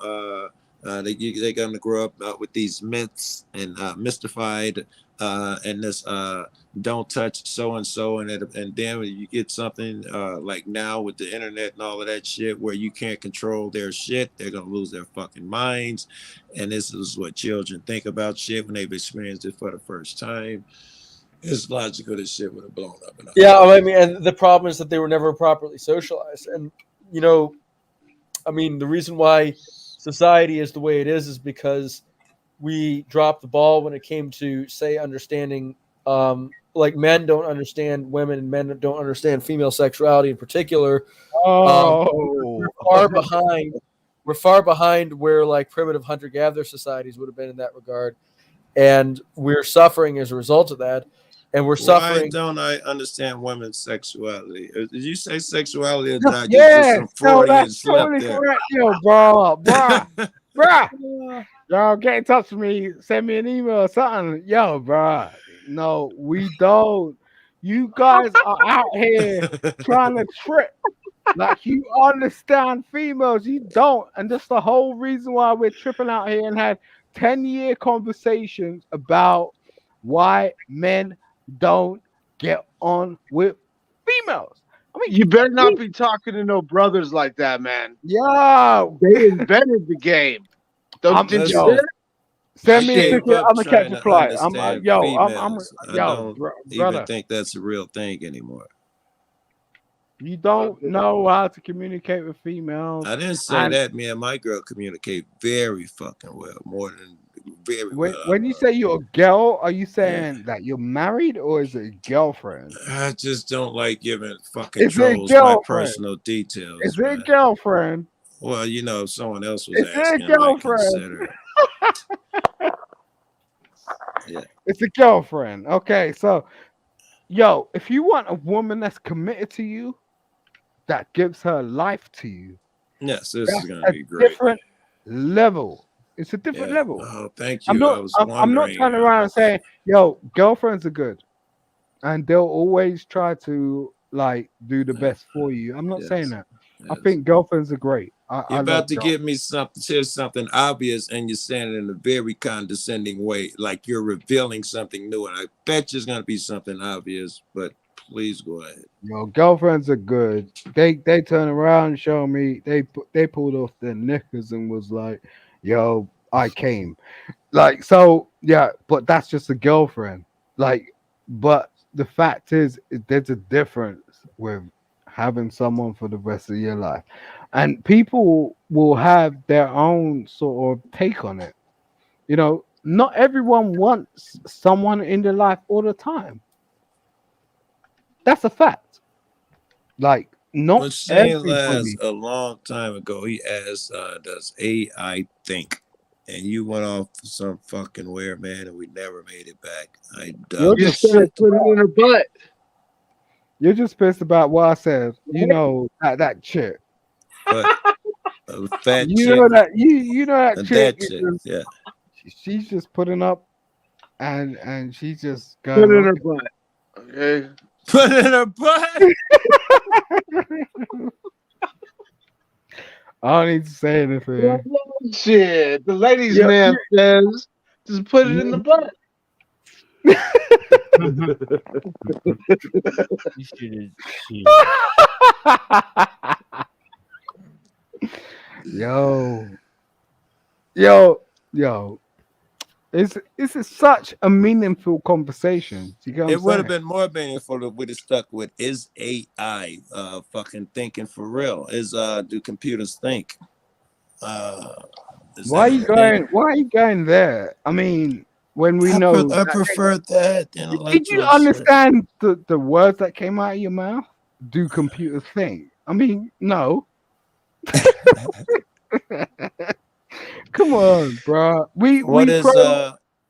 they're going to grow up with these myths and mystified and this don't touch so and so, and then when you get something like now with the internet and all of that shit where you can't control their shit, they're going to lose their fucking minds. And this is what children think about shit when they've experienced it for the first time. It's logical this shit would have blown up. Yeah, I mean, and the problem is that they were never properly socialized. And, you know, I mean, the reason why society is the way it is because we dropped the ball when it came to, say, understanding, like men don't understand women and men don't understand female sexuality in particular. We're far behind. We're far behind where like primitive hunter-gatherer societies would have been in that regard. And we're suffering as a result of that. And we're suffering. Why don't I understand women's sexuality? Did you say sexuality or did I just do Yeah, some no, Freudian that's slip totally there? correct, yo, bruh. Y'all get in touch with me, send me an email or something. Yo, bruh. No, we don't. You guys are out here trying to trip. Like you understand females, you don't. And that's the whole reason why we're tripping out here and had 10-year conversations about why men don't get on with females. I mean, You better not be talking to no brothers like that, man. Yo, they invented the game. Didn't you hear? send me a gave ticket. up I'm gonna catch trying a to flight. understand females. I don't even brother. think that's a real thing anymore. You don't know how to communicate with females. I didn't say And that. Me and my girl communicate very fucking well, more than very well. when you say you're a girl, are you saying that you're married or is it a girlfriend? I just don't like giving fucking Is it a trolls my girlfriend? personal details. Is it a man. girlfriend? Well, you know, if someone else was Is it a asking, I might girlfriend? consider. Yeah. It's a girlfriend. Okay, so yo, if you want a woman that's committed to you, that gives her life to you, Yes, this that's is gonna a be great. different level. It's a different Yeah. level. Oh, thank I'm you. not. I was I'm not wondering. turning around and saying, "Yo, girlfriends are good," and they'll always try to like do the best for you. I'm not saying that. I think girlfriends are great. You're I about love to girlfriends. give me something obvious, and you're saying it in a very condescending way, like you're revealing something new. And I bet there's gonna be something obvious, but please go ahead. Yo, girlfriends are good. They turn around and show me they pulled off their knickers and was like, "Yo, I came." Like so, yeah. But that's just a girlfriend. Like, but the fact is, there's a difference with having someone for the rest of your life, and people will have their own sort of take on it. You know, not everyone wants someone in their life all the time. That's a fact. Like, not When Shane everybody. last a long time ago, he asked, "Does AI think?" And you went off for some fucking weird man, and we never made it back. I You're doubt just this shit. Put it in her butt. You're just pissed about what I said. You know that chick. But a fat You chick, know that you know that chick. that chick, yeah. She's just putting up, and she's just Put going. it in her butt. Okay. Put it in her butt. I don't need to say anything. Shit, the ladies' Yeah, man says, just put it in the butt. yo. It's such a meaningful conversation. Do you get what I'm It would have saying? been more meaningful if we'd have stuck with is AI fucking thinking for real? Do computers think? Is Why are that you a thing? going? Why are you going there? I mean, when we know I that, prefer that did you intellectual shit. understand the words that came out of your mouth? Do computers think? I mean, no. Come on, bro. What is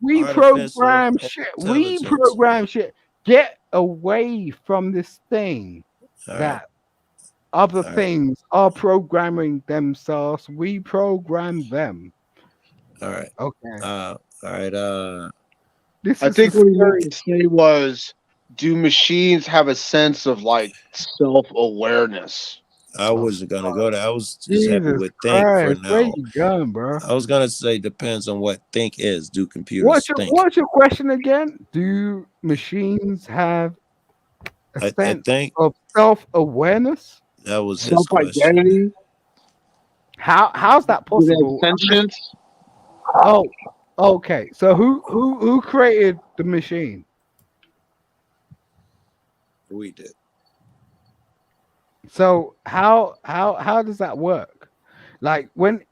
We artificial program shit. We intelligence? program shit. Get away from this thing All right, that other all right, things are programming themselves. We program them. all right. Okay. All right. This I is the think what he meant scary. to say was, do machines have a sense of like self awareness? I wasn't gonna go there. I was just happy Jesus with think for Christ. Where now. you going, bro? I was gonna say depends on what think is. Do computers think? What's your question again? Do machines have a I sense think of self-awareness? that was his Self question. identity? How's that Do they possible? have sentience? Oh, okay. So who created the machine? We did. So how does that work? Like when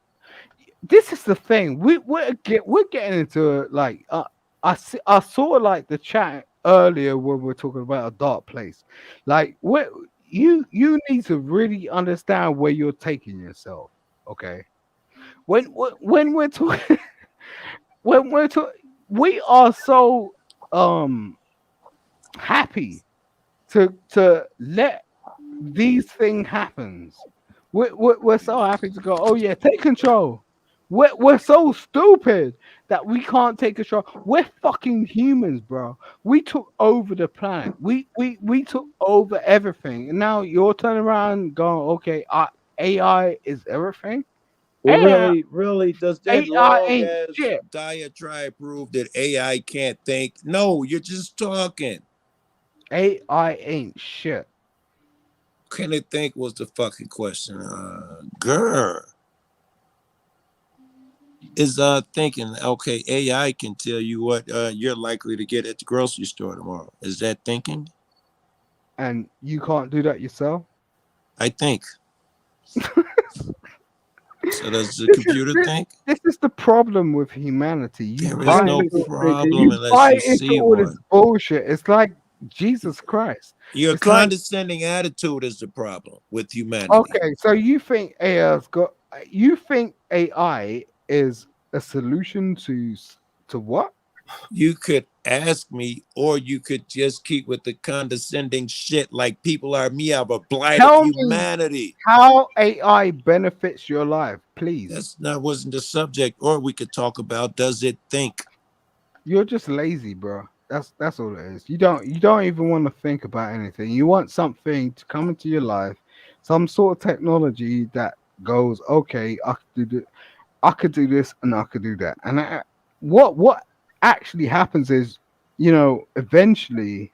this is the thing we're getting into like I saw like the chat earlier when we are talking about a dark place. Like what you need to really understand where you're taking yourself. Okay, when we're talking when we're talking, we are so um happy to let these things happens. We're so happy to go, oh yeah, take control. We're so stupid that we can't take control. We're fucking humans, bro. We took over the planet. We took over everything. And now you're turning around and going, okay, AI is everything. AI, Really, does that AI long ain't ass shit. diatribe prove that AI can't think? No, you're just talking. AI ain't shit. Can it think was the fucking question. Girl. Is thinking, okay, AI can tell you what you're likely to get at the grocery store tomorrow. Is that thinking? And you can't do that yourself. I think. So does the This is computer this, think? this is the problem with humanity. There is no problem You unless buy you into see all this one. bullshit. It's like Jesus Christ. Your It's like, condescending attitude is the problem with humanity. okay, so you think AI is a solution to what? You could ask me, or you could just keep with the condescending shit like people are me of a blight of Tell me humanity. how AI benefits your life, please. Wasn't the subject. Or we could talk about does it think? You're just lazy, bro. That's all it is. You don't even want to think about anything. You want something to come into your life, some sort of technology that goes, okay, I could do this and I could do that. And what actually happens is, eventually,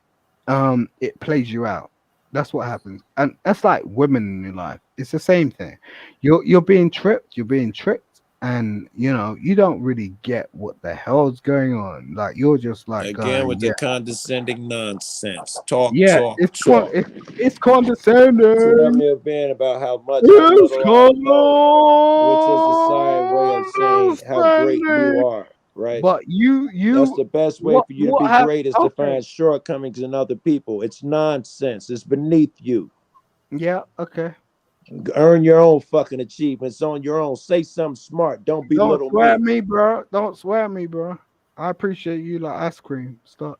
it plays you out. That's what happens, and that's like women in your life. It's the same thing. You're being tripped. You're being tricked, and you don't really get what the hell's going on. Like you're just like Again going, with the yeah, condescending nonsense. Talk, yeah. talk, It's talk. it's condescending. Tell me again about how much, how It's little I know, which is a side way of saying how great you condescending. are, right? But That's you the best way what for you to what be have great is to okay. find shortcomings in other people. It's nonsense. It's beneath you. Yeah, okay. Earn your own fucking achievements on your own. Say something smart. Don't Don't belittle swear at me. me, bro. Don't swear at me, bro. I appreciate you like ice cream. Stop.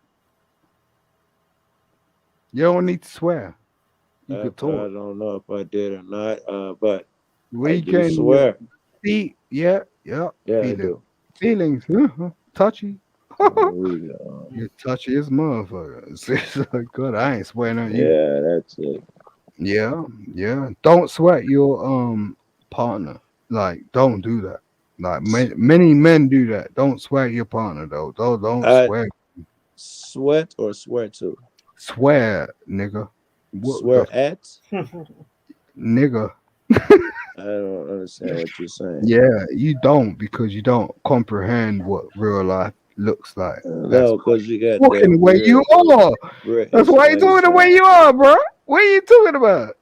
You don't need to swear. You I could talk. don't know if I did or not, but I We do can your swear. feet. Yeah, yeah. Yeah, I Feeling. do. Feelings. Touchy. We, You're touchy as motherfuckers. It's like, God, I ain't swearing on you. yeah, that's it. Yeah, yeah. Don't sweat your partner. Like, don't do that. Like many men do that. Don't sweat your partner though. Don't I swear. sweat or swear to? Swear, nigga. What the Swear at? nigga? I don't understand what you're saying. Yeah, you don't because you don't comprehend what real life looks like. No, because you got Talking that the way you weird are. British That's why you talking the way accent. you are, bro. What are you talking about?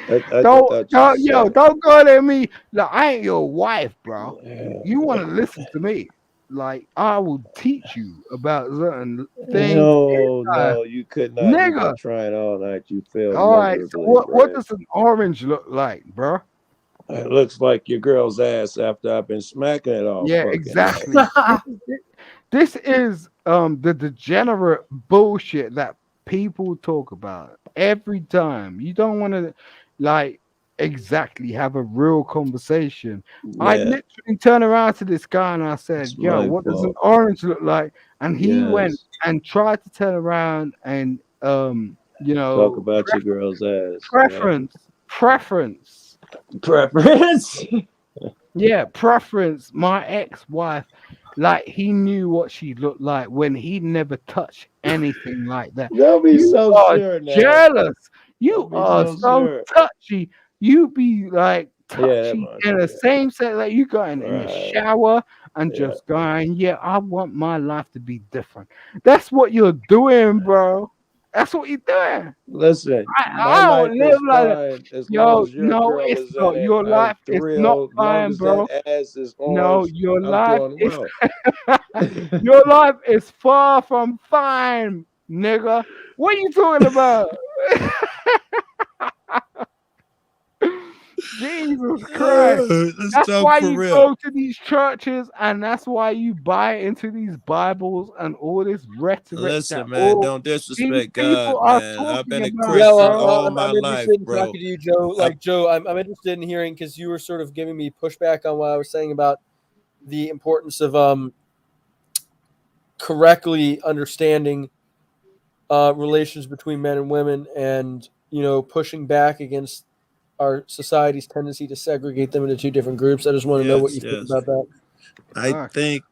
I Don't, thought you don't, yo, said. don't go at me. Like, I ain't your wife, bro. You want to listen to me? Like, I will teach you about certain things. No, you could not. You've been Nigga. trying all night. You failed All right. So miserably, what bruh. does an orange look like, bro? It looks like your girl's ass after I've been smacking it all Yeah, fucking night. exactly. This is the degenerate bullshit that people talk about every time. You don't want to like exactly have a real conversation. I Yeah, literally turned around to this guy and I said, it's "Yo, my what does an fault. orange look like?" And he went Yes. and tried to turn around and Talk about your girl's ass. Yeah. preference. Preference. Yeah, preference. My ex-wife, like he knew what she looked like when he never touched anything like that. Don't be You so are sure now. jealous. You Don't be are so so sure. touchy. You be like Yeah, that touchy in the motherfucker. same set like you going in the Right. shower and Yeah. just going, yeah, I want my life to be different. That's what you're doing, bro. That's what you're doing. Listen, my I life don't live is like that. fine as long Yo, as your no, girl it's is in not. it. Your I'm life is not thrilled. Long fine, as that bro. ass is No, orange, your I'm life doing is well. your life is far from fine, nigga. What are you talking about? Jesus Christ. Let's That's talk why for you real. go to these churches and that's why you buy into these Bibles and all this rhetoric that Listen, man, all don't these disrespect people God, are man. I've talking been a about, Yeah, Christian bro. all I'm my life, interested in bro. talking to you, Joe. I, Like Joe, I'm interested in hearing because you were sort of giving me pushback on what I was saying about the importance of correctly understanding relations between men and women, and pushing back against our society's tendency to segregate them into two different groups. I just want to know what yes, you think yes. about that. I think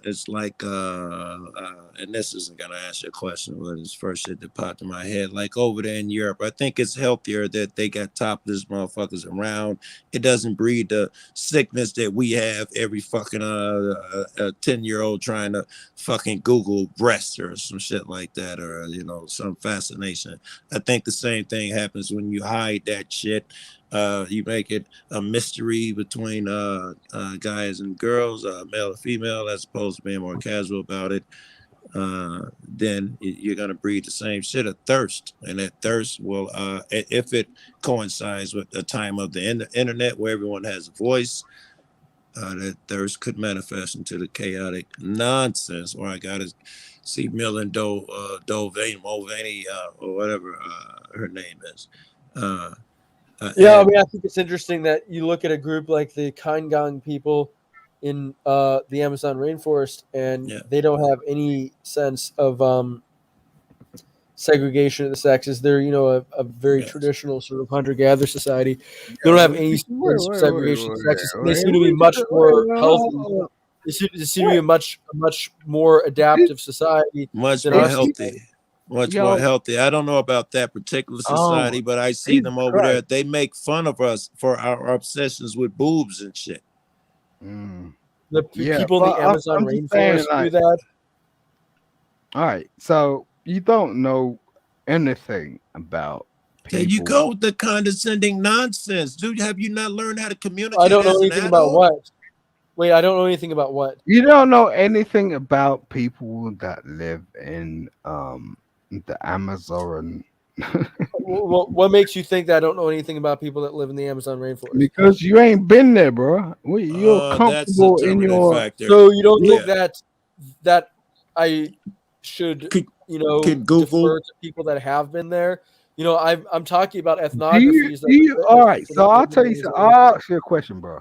it's like and this isn't gonna answer your question, but it's first shit that popped in my head. Like over there in Europe, I think it's healthier that they got topless motherfuckers around. It doesn't breed the sickness that we have every fucking 10-year-old trying to fucking Google breasts or some shit like that, or some fascination. I think the same thing happens when you hide that shit. You make it a mystery between guys and girls, male and female, as opposed to being more casual about it. Then you're gonna breed the same shit, a thirst, and that thirst will, if it coincides with the time of the internet where everyone has a voice, that thirst could manifest into the chaotic nonsense. Or I gotta see Millen Mulvaney, or whatever her name is. Yeah, I And mean, I think it's interesting that you look at a group like the Kaingang people in the Amazon rainforest, and they don't have any sense of segregation of the sexes. They're a very traditional sort of hunter-gatherer society. They don't have any sense of segregation of sexes, and they seem to be much more healthy. They seem to be a much more adaptive society much than more our healthy. society. Much more healthy. I don't know about that particular society, but I see them over there. They make fun of us for our obsessions with boobs and shit. The Yeah, people in but the Amazon I'm just saying, rainforest do like, that. all right, so you don't know anything about There you people. go with the condescending nonsense. Dude, have you not learned how to I communicate don't know as an anything about adult? what. Wait, I don't know anything about what. You don't know anything about people that live in the Amazon What makes you think that I don't know anything about people that live in the Amazon rainforest? because you ain't been there, bro. You're That's a comfortable in determinant your. factor. So you don't think Yeah. that I should Could Google? defer to people that have been there? I'm talking about Do ethnographies. you? That All right, people so that I'll live in tell the you. So Amazon I'll rainforest. ask you a question, bro.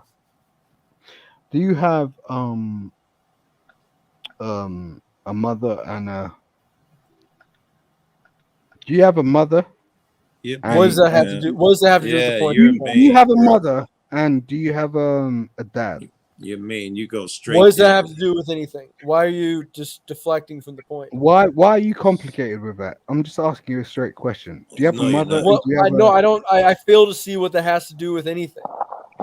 Do you have a mother and a? Do you have a mother? You're What does And that have to do? What does that have to do with the Yeah, point? you're do you mean, have a bro. mother and do you have a dad? You're mean. You go What straight does that there. have to do with anything? Why are you just deflecting from the point? Why are you complicated with that? I'm just asking you a straight question. Do you have a No, you're mother not. and do Well, you I have know a I don't. I fail to see what that has to do with anything.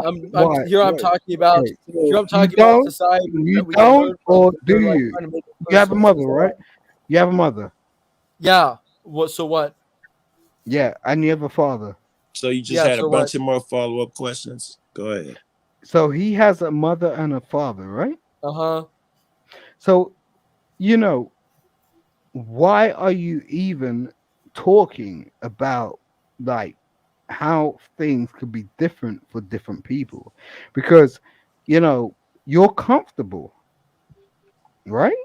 Why? I'm talking about Okay, here. so I'm talking about society you that we can learn don't, from. or They're do like you? trying to make it You have a personal to mother, society. right? You have a mother. Yeah. What? So what? Yeah, and you have a father. So you just Yeah. had a So what? bunch of more follow-up questions. Go ahead. So he has a mother and a father, right? Uh-huh. So, you know, why are you even talking about like how things could be different for different people? Because, you know, you're comfortable, right?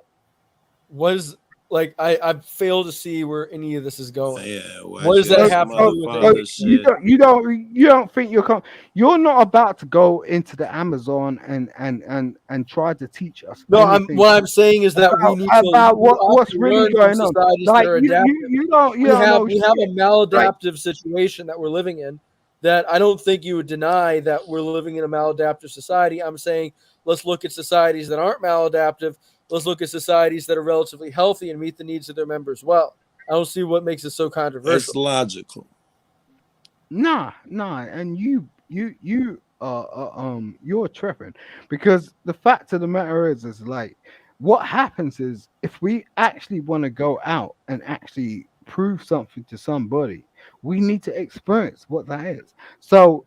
Was like I fail to see where any of this is going. Yeah, why What is does you that on have some to other do with So father anything? shit? you don't think you're not about to go into the Amazon and try to teach us No, anything what I'm saying is that we need to about we ought what's to really learn from going on. societies that Like are adaptive. you don't We know have a shit. Like maladaptive situation that we're living in that I don't think you would deny that we're living in a maladaptive society. I'm saying let's look at societies that aren't maladaptive. Let's look at societies that are relatively healthy and meet the needs of their members well. I don't see what makes it so It's controversial. logical. Nah, and you're tripping because the fact of the matter is like what happens is if we actually want to go out and actually prove something to somebody, we need to experience what that is. So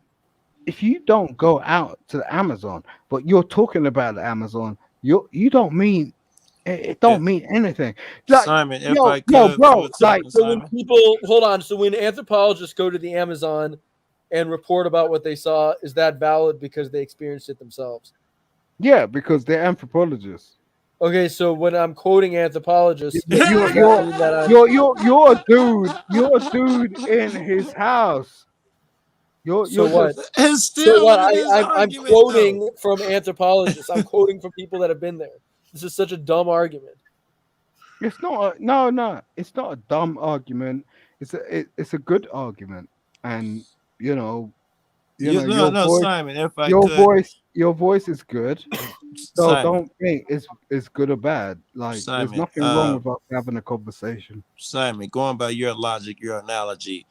if you don't go out to the Amazon, but you're talking about the Amazon, you don't mean it Yeah. don't mean anything. Like Simon, if I yo, could for bro, a like second, So when Simon. people hold on, so when anthropologists go to the Amazon and report about what they saw, is that valid because they experienced it themselves? yeah, because they're anthropologists. Okay, so when I'm quoting anthropologists, You're does that you're mean that I'm you're a dude in his house. You're so what? just It's So still what? in his I'm argument though. quoting from anthropologists. I'm quoting from people that have been there. This is such a dumb argument. it's not no, it's not a dumb argument. It's a good argument, and you know You no, no, Simon, if I could, your voice is good. So Simon, don't think it's good or bad. Like there's Simon, nothing wrong with us having a conversation. Simon, going by your logic, your analogy,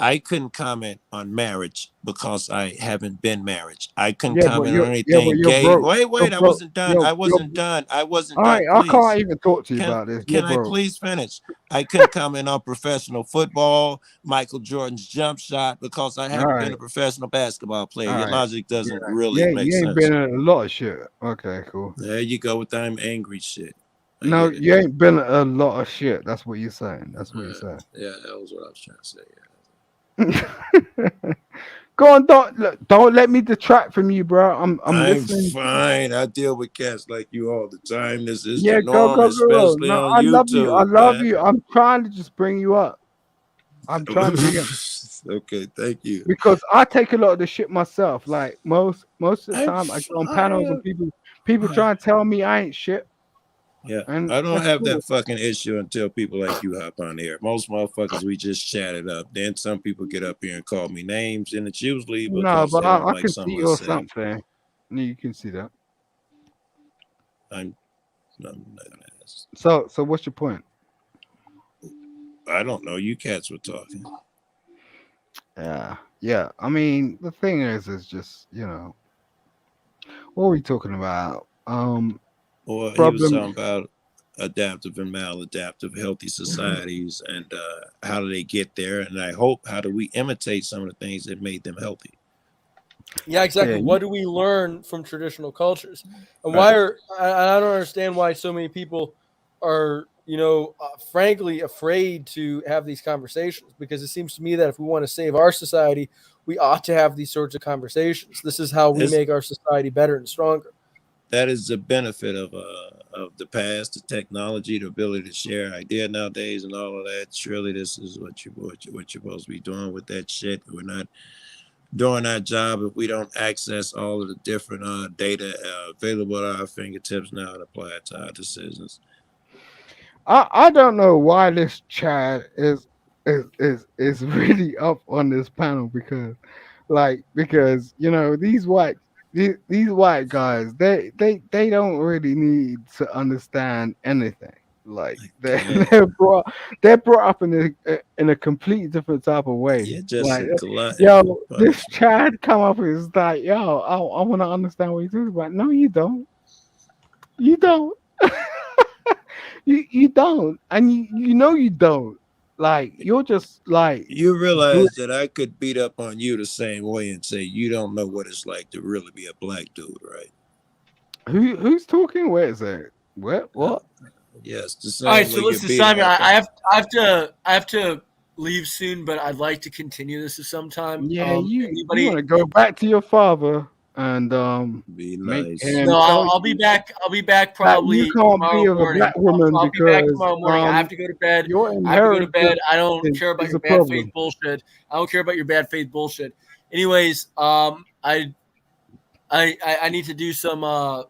I couldn't comment on marriage because I haven't been married. I couldn't comment on But anything you're gay. broke. Wait, I wasn't done. I You're wasn't done. I wasn't all right. done. I Please. can't even talk to you Can about this. You're can I broke. please finish? I couldn't comment on professional football, Michael Jordan's jump shot, because I All haven't been right. a professional basketball player. All Your right. logic doesn't Yeah. really make You ain't sense. been in a lot of shit. Okay, cool. There you go with I'm angry shit. I No, get it. you ain't been in a lot of shit. That's what you're saying. That's what you're saying. Yeah, that was what I was trying to say. Yeah. Go on, don't let me detract from you, bro. I'm I'm listening. fine. I deal with cats like you all the time. This is the Yeah, norm, go. especially No, on I love you. I YouTube, love man. you. I'm trying to just bring you up. I'm trying to bring you up Okay, thank you. because I take a lot of the shit myself. Like most of the I'm time, I go on panels and fine. people try and tell me I ain't shit, Yeah, and I don't that's have cool. that fucking issue until people like you hop on here. Most motherfuckers, we just chat it up. Then some people get up here and call me names, and it's usually No, because but they don't I like can see something I you're say. something. You can see that. I'm not gonna ask. So what's your point? I don't know. You cats were talking. Yeah. I mean, the thing is just what are we talking about? Or he was Problem. talking about adaptive and maladaptive healthy societies and how do they get there? And I hope how do we imitate some of the things that made them healthy? Yeah, exactly. Yeah. What do we learn from traditional cultures? And Right. why are I don't understand why so many people are, frankly afraid to have these conversations because it seems to me that if we want to save our society, we ought to have these sorts of conversations. This is how we It's, make our society better and stronger. that is the benefit of the past, the technology, the ability to share idea nowadays, and all of that. Surely, this is what you're supposed to be doing with that shit. We're not doing our job if we don't access all of the different data available at our fingertips now to apply it to our decisions. I don't know why this Chad is really up on this panel because these white guys they don't really need to understand anything. Like they're brought up in a complete different type of way. You're just Like, a glutton yo, for this punishment. Chad come up and is like, yo, I want to understand what you're talking about. No, you don't. You don't. you don't, and you know you don't. Like you're just like You realize that I could beat up on you the same way and say you don't know what it's like to really be a black dude, right? who's talking? Where is it? What? Yes, the All right, same so way you're listen, beating Simon, up on. I have to leave soon, but I'd like to continue this at some time. Yeah, you Anybody? want to go back to your father and Be make nice. him No, tell I'll be you back. I'll be back that you probably can't tomorrow be with a morning. black woman I'll be back because tomorrow morning. I have to go to bed. your I have to go to bed. inheritance I don't care about is your a bad faith problem. bullshit. I don't care about your bad faith bullshit. Anyways, I need to do some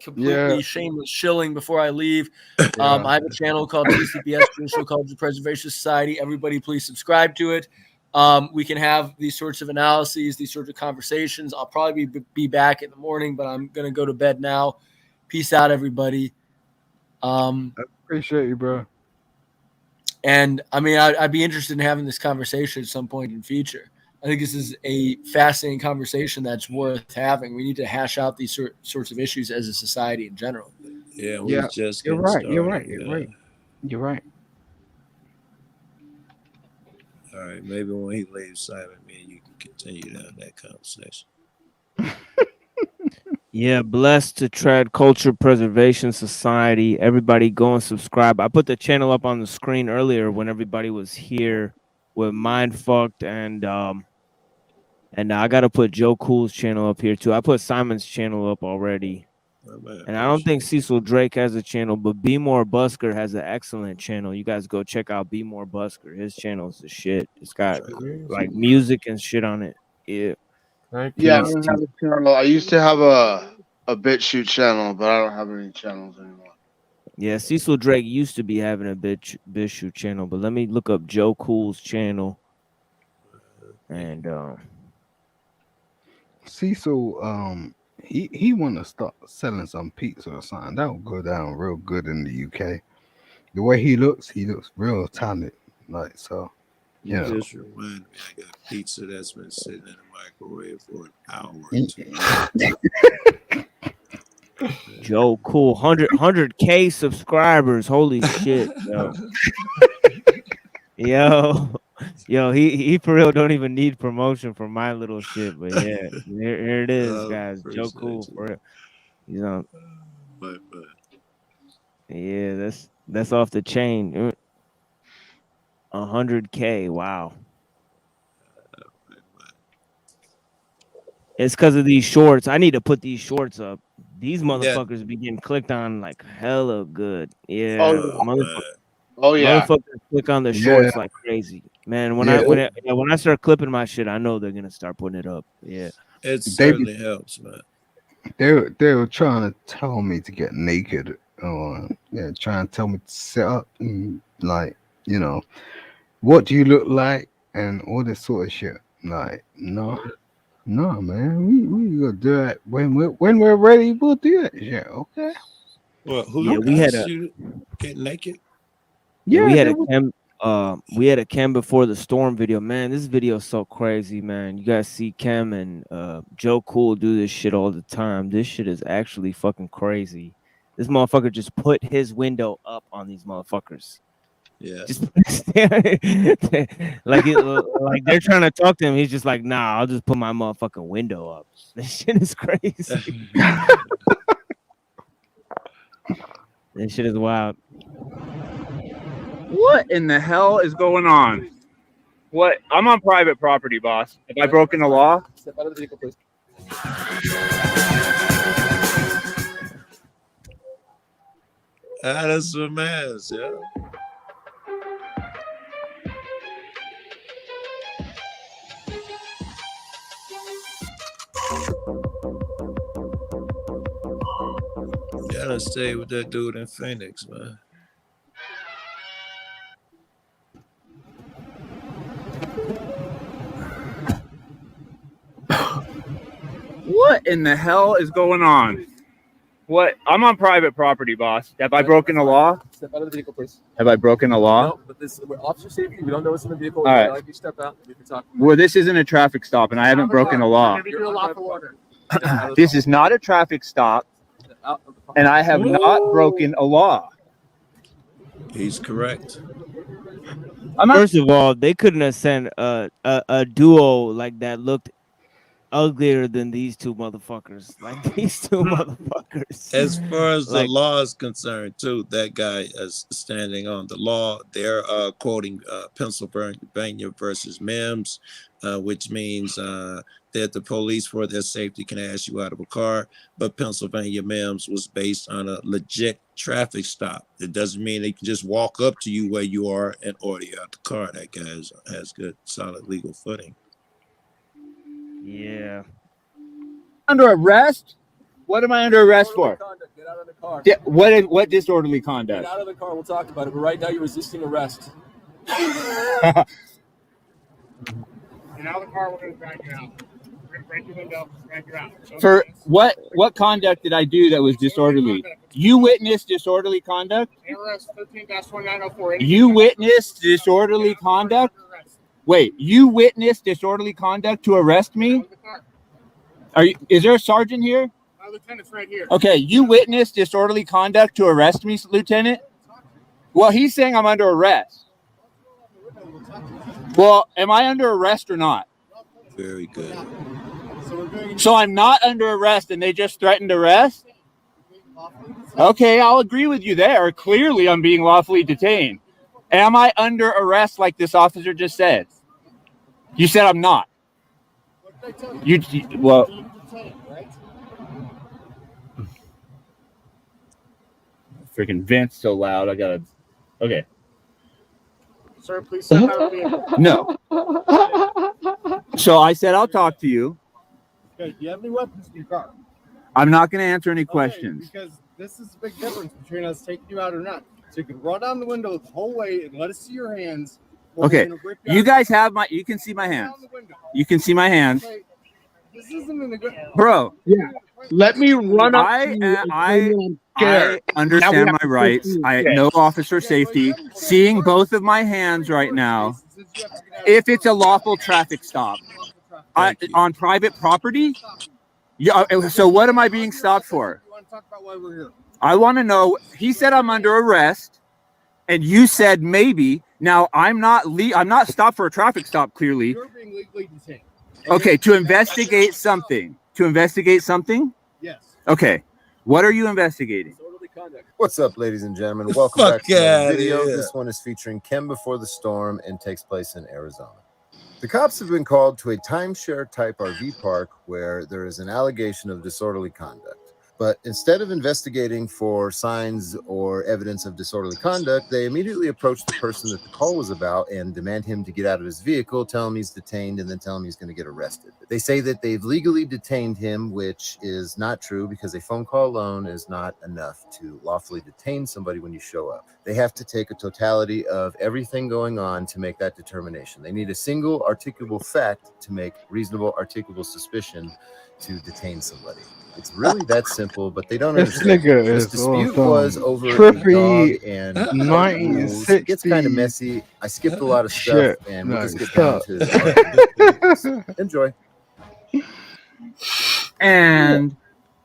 completely Yeah. shameless shilling before I leave. Yeah. I have a channel called TCPS, Traditional Culture Preservation Society. Everybody, please subscribe to it. We can have these sorts of analyses, these sorts of conversations. I'll probably be back in the morning, but I'm going to go to bed now. Peace out, everybody. I appreciate you, bro. And I mean, I'd be interested in having this conversation at some point in the future. I think this is a fascinating conversation that's worth having. We need to hash out these sorts of issues as a society in general. Yeah, we Yeah, just you're getting right. You're started. right. You're right. You're right. All right, maybe when he leaves, Simon, me and you can continue down that conversation. Yeah, blessed to Trad Culture Preservation Society. Everybody go and subscribe. I put the channel up on the screen earlier when everybody was here with Mindfucked and I gotta put Joe Cool's channel up here too. I put Simon's channel up already. And I don't think Cecil Drake has a channel, but Be More Busker has an excellent channel. You guys go check out Be More Busker. His channel is the shit. It's got like music and shit on it. Yeah. Thank Yeah, I you. don't have a channel. I used to have a BitChute channel, but I don't have any channels anymore. Yeah, Cecil Drake used to be having a BitChute channel, but let me look up Joe Cool's channel. And Cecil, he want to start selling some pizza or something. That would go down real good in the UK. The way he looks real talented. Like so, You you know. just remind me, I got pizza that's been sitting in the microwave for an hour or two. Joe Cool, 100K subscribers. Holy shit, yo, he for real don't even need promotion for my little shit, but yeah, here it is, guys. Joe Cool for real. You know, yeah, that's off the chain. 100K, wow. It's because of these shorts. I need to put these shorts up. These motherfuckers be getting clicked on like hella good. Yeah, motherfuckers click on the shorts like crazy, man. When I start clipping my shit, I know they're gonna start putting it up. Yeah, it certainly helps, man. They were trying to tell me to get naked, or trying to tell me to sit up and like what do you look like and all this sort of shit. Like no, man, we gonna do that when we're ready. We'll do that shit. Okay. Well, who we had asked you to get naked? Yeah, we had a Chem before the storm video. Man, this video is so crazy, man. You guys see Chem and Joe Cool do this shit all the time. This shit is actually fucking crazy. This motherfucker just put his window up on these motherfuckers. Yeah. Just like they're trying to talk to him. He's just like, nah, I'll just put my motherfucking window up. This shit is crazy. This shit is wild. What in the hell is going on? What? I'm on private property, boss. Have I broken the law? Step out of the vehicle, please. That's a mess, yeah. Gotta stay with that dude in Phoenix, man. What in the hell is going on? What? I'm on private property, boss. Have I broken a law? Step out of the vehicle, please. Have I broken a law? No, but this we're officer safety. We don't know what's in the vehicle. All right. If you step out, we can talk. Well, this isn't a traffic stop, and I haven't broken a law. You're on lawful order. This is not a traffic stop, and I have not broken a law. He's correct. First of all, they couldn't have sent a duo like that looked uglier than these two motherfuckers. Like these two motherfuckers. As far as Like- the law is concerned, too, that guy is standing on the law. They're quoting Pennsylvania versus Mims, which means that the police, for their safety, can ask you out of a car. But Pennsylvania Mims was based on a legit traffic stop. It doesn't mean they can just walk up to you where you are and order you out the car. That guy has good, solid legal footing. Yeah. Under arrest? What am I under arrest for? Get out of the car. Yeah, what disorderly conduct? Get out of the car. We'll talk about it. But right now, you're resisting arrest. Get out of the car. We're going to drag you out. We're going to break your window, drag you out. For what conduct did I do that was disorderly? You witnessed disorderly conduct? ARS 13-1904. You witnessed disorderly conduct? Wait, you witnessed disorderly conduct to arrest me? Is there a sergeant here? My lieutenant's right here. Okay, you witnessed disorderly conduct to arrest me, Lieutenant? Well, he's saying I'm under arrest. Well, am I under arrest or not? Very good. So I'm not under arrest and they just threatened arrest? Okay, I'll agree with you there. Clearly, I'm being lawfully detained. Am I under arrest like this officer just said? You said I'm not. Well, freaking vent's so loud. I gotta. Okay. Sir, please step out of the vehicle. No. So I said I'll talk to you. Okay, do you have any weapons in your car? I'm not going to answer any questions. Because this is a big difference between us taking you out or not. So you can roll down the window the whole way and let us see your hands. or we're Okay. gonna rip you You out. guys have my. You can see my hands. You can see my hands, Okay, this isn't in a good. bro. Yeah. Let me run up to you and tell you I'm I scared. Now understand we have my to rights. proceed. I know officer safety. Seeing both of my hands right now, if it's a lawful traffic stop on private property, yeah. So what am I being stopped for? You want to talk about why we're here? I want to know. He said I'm under arrest, and you said maybe. Now I'm not. I'm not stopped for a traffic stop. Clearly, You're being legally detained. okay. To investigate something. To investigate something. Yes. Okay. What are you investigating? What's up, ladies and gentlemen? Welcome Fuck back to another outta video. here. This one is featuring Ken Before the Storm and takes place in Arizona. The cops have been called to a timeshare type RV park where there is an allegation of disorderly conduct. But instead of investigating for signs or evidence of disorderly conduct, they immediately approach the person that the call was about and demand him to get out of his vehicle, tell him he's detained, and then tell him he's going to get arrested. They say that they've legally detained him, which is not true because a phone call alone is not enough to lawfully detain somebody when you show up. They have to take a totality of everything going on to make that determination. They need a single articulable fact to make reasonable articulable suspicion to detain somebody. It's really that simple, but they don't This understand. nigga This is dispute on was some over trippy a dog and 1960s it gets kind of messy. I skipped a lot of stuff, shit. and we'll just No, get down stop. to the argument. Enjoy. And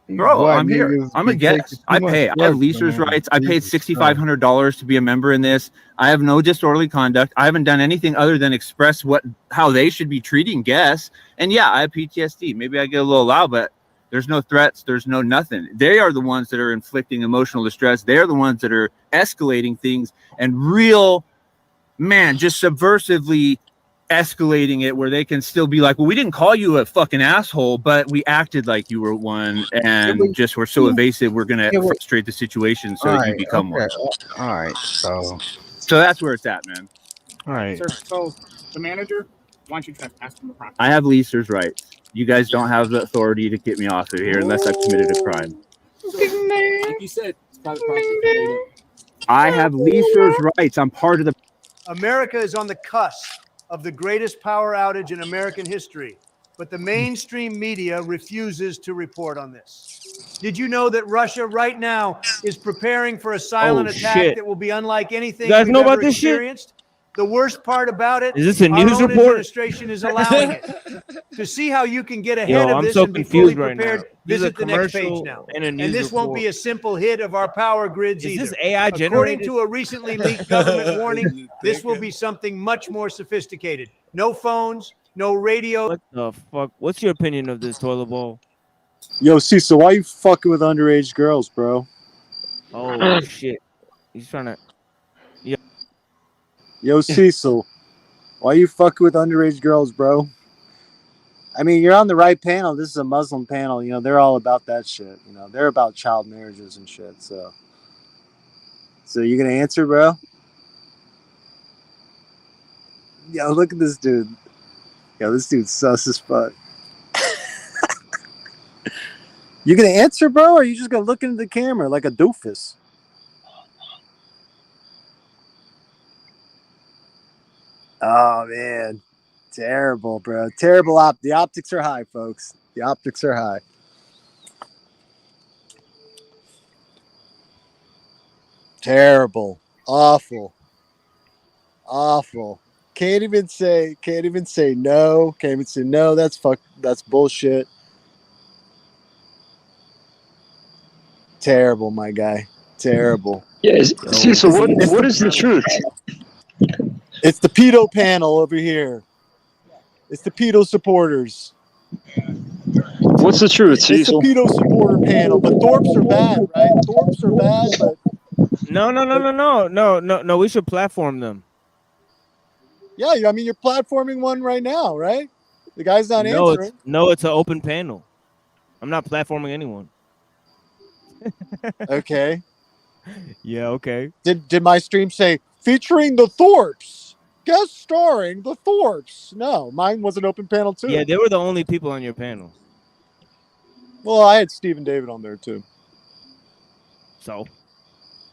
bro, Black I'm here. niggas I'm a be taking guest. too I much pay. I have drugs, leaser's man. rights. I paid Jesus $6,500 to be a member in this. I have no disorderly conduct. I haven't done anything other than express how they should be treating guests. And yeah, I have PTSD. Maybe I get a little loud, but there's no threats. There's no nothing. They are the ones that are inflicting emotional distress. They're the ones that are escalating things and just subversively escalating it where they can still be like, well, we didn't call you a fucking asshole, but we acted like you were one and just were so evasive. We're going to frustrate the situation so that you become one. All right. So that's where it's at, man. all right. Sir, so the manager wants you to trespass from the property. I have leaser's rights. You guys don't have the authority to get me off of here unless I've committed a crime. Like you said, it's private property. I have leaser's rights. I'm part of the. America is on the cusp of the greatest power outage in American history. but the mainstream media refuses to report on this. Did you know that Russia right now is preparing for a silent attack shit. that will be unlike anything You guys we've know ever about this shit? experienced? The worst part about it, Is this a our news own report? administration is allowing it. To see how you can get ahead Yo, of I'm this so and be fully confused right prepared, now. This is a visit the next page commercial now. and a And news this won't be report. a simple hit of our power grids Is either. this AI According generated? to a recently leaked government warning, this will be something much more sophisticated. No phones, no radio. What the fuck? What's your opinion of this toilet bowl? Yo, Cecil, why you fucking with underage girls, bro? Oh shit. He's trying to. Yeah. Yo, Cecil, why you fucking with underage girls, bro? I mean, you're on the right panel. This is a Muslim panel. You know, they're all about that shit. You know, they're about child marriages and shit. So you gonna answer, bro? Yo, look at this dude. Yo, this dude's sus as fuck. You gonna answer, bro, or are you just gonna look into the camera like a doofus? Oh man, terrible, bro. Terrible The optics are high, folks. The optics are high. Terrible, awful. Can't even say no. Can't even say no. That's bullshit. Terrible, my guy. Terrible. Yeah, Cecil, what is the truth? It's the pedo panel over here. It's the pedo supporters. What's the truth, It's the Cecil? pedo supporter panel. But Thorpes are bad, right? Thorpes are bad, but No. We should platform them. yeah, I mean, you're platforming one right now, right? The guy's not answering. It's an open panel. I'm not platforming anyone. Okay. Yeah, okay. Did my stream say featuring the Thorpes, guest starring the Thorpes? No, mine was an open panel too. Yeah, they were the only people on your panel. Well, I had Steve and David on there too.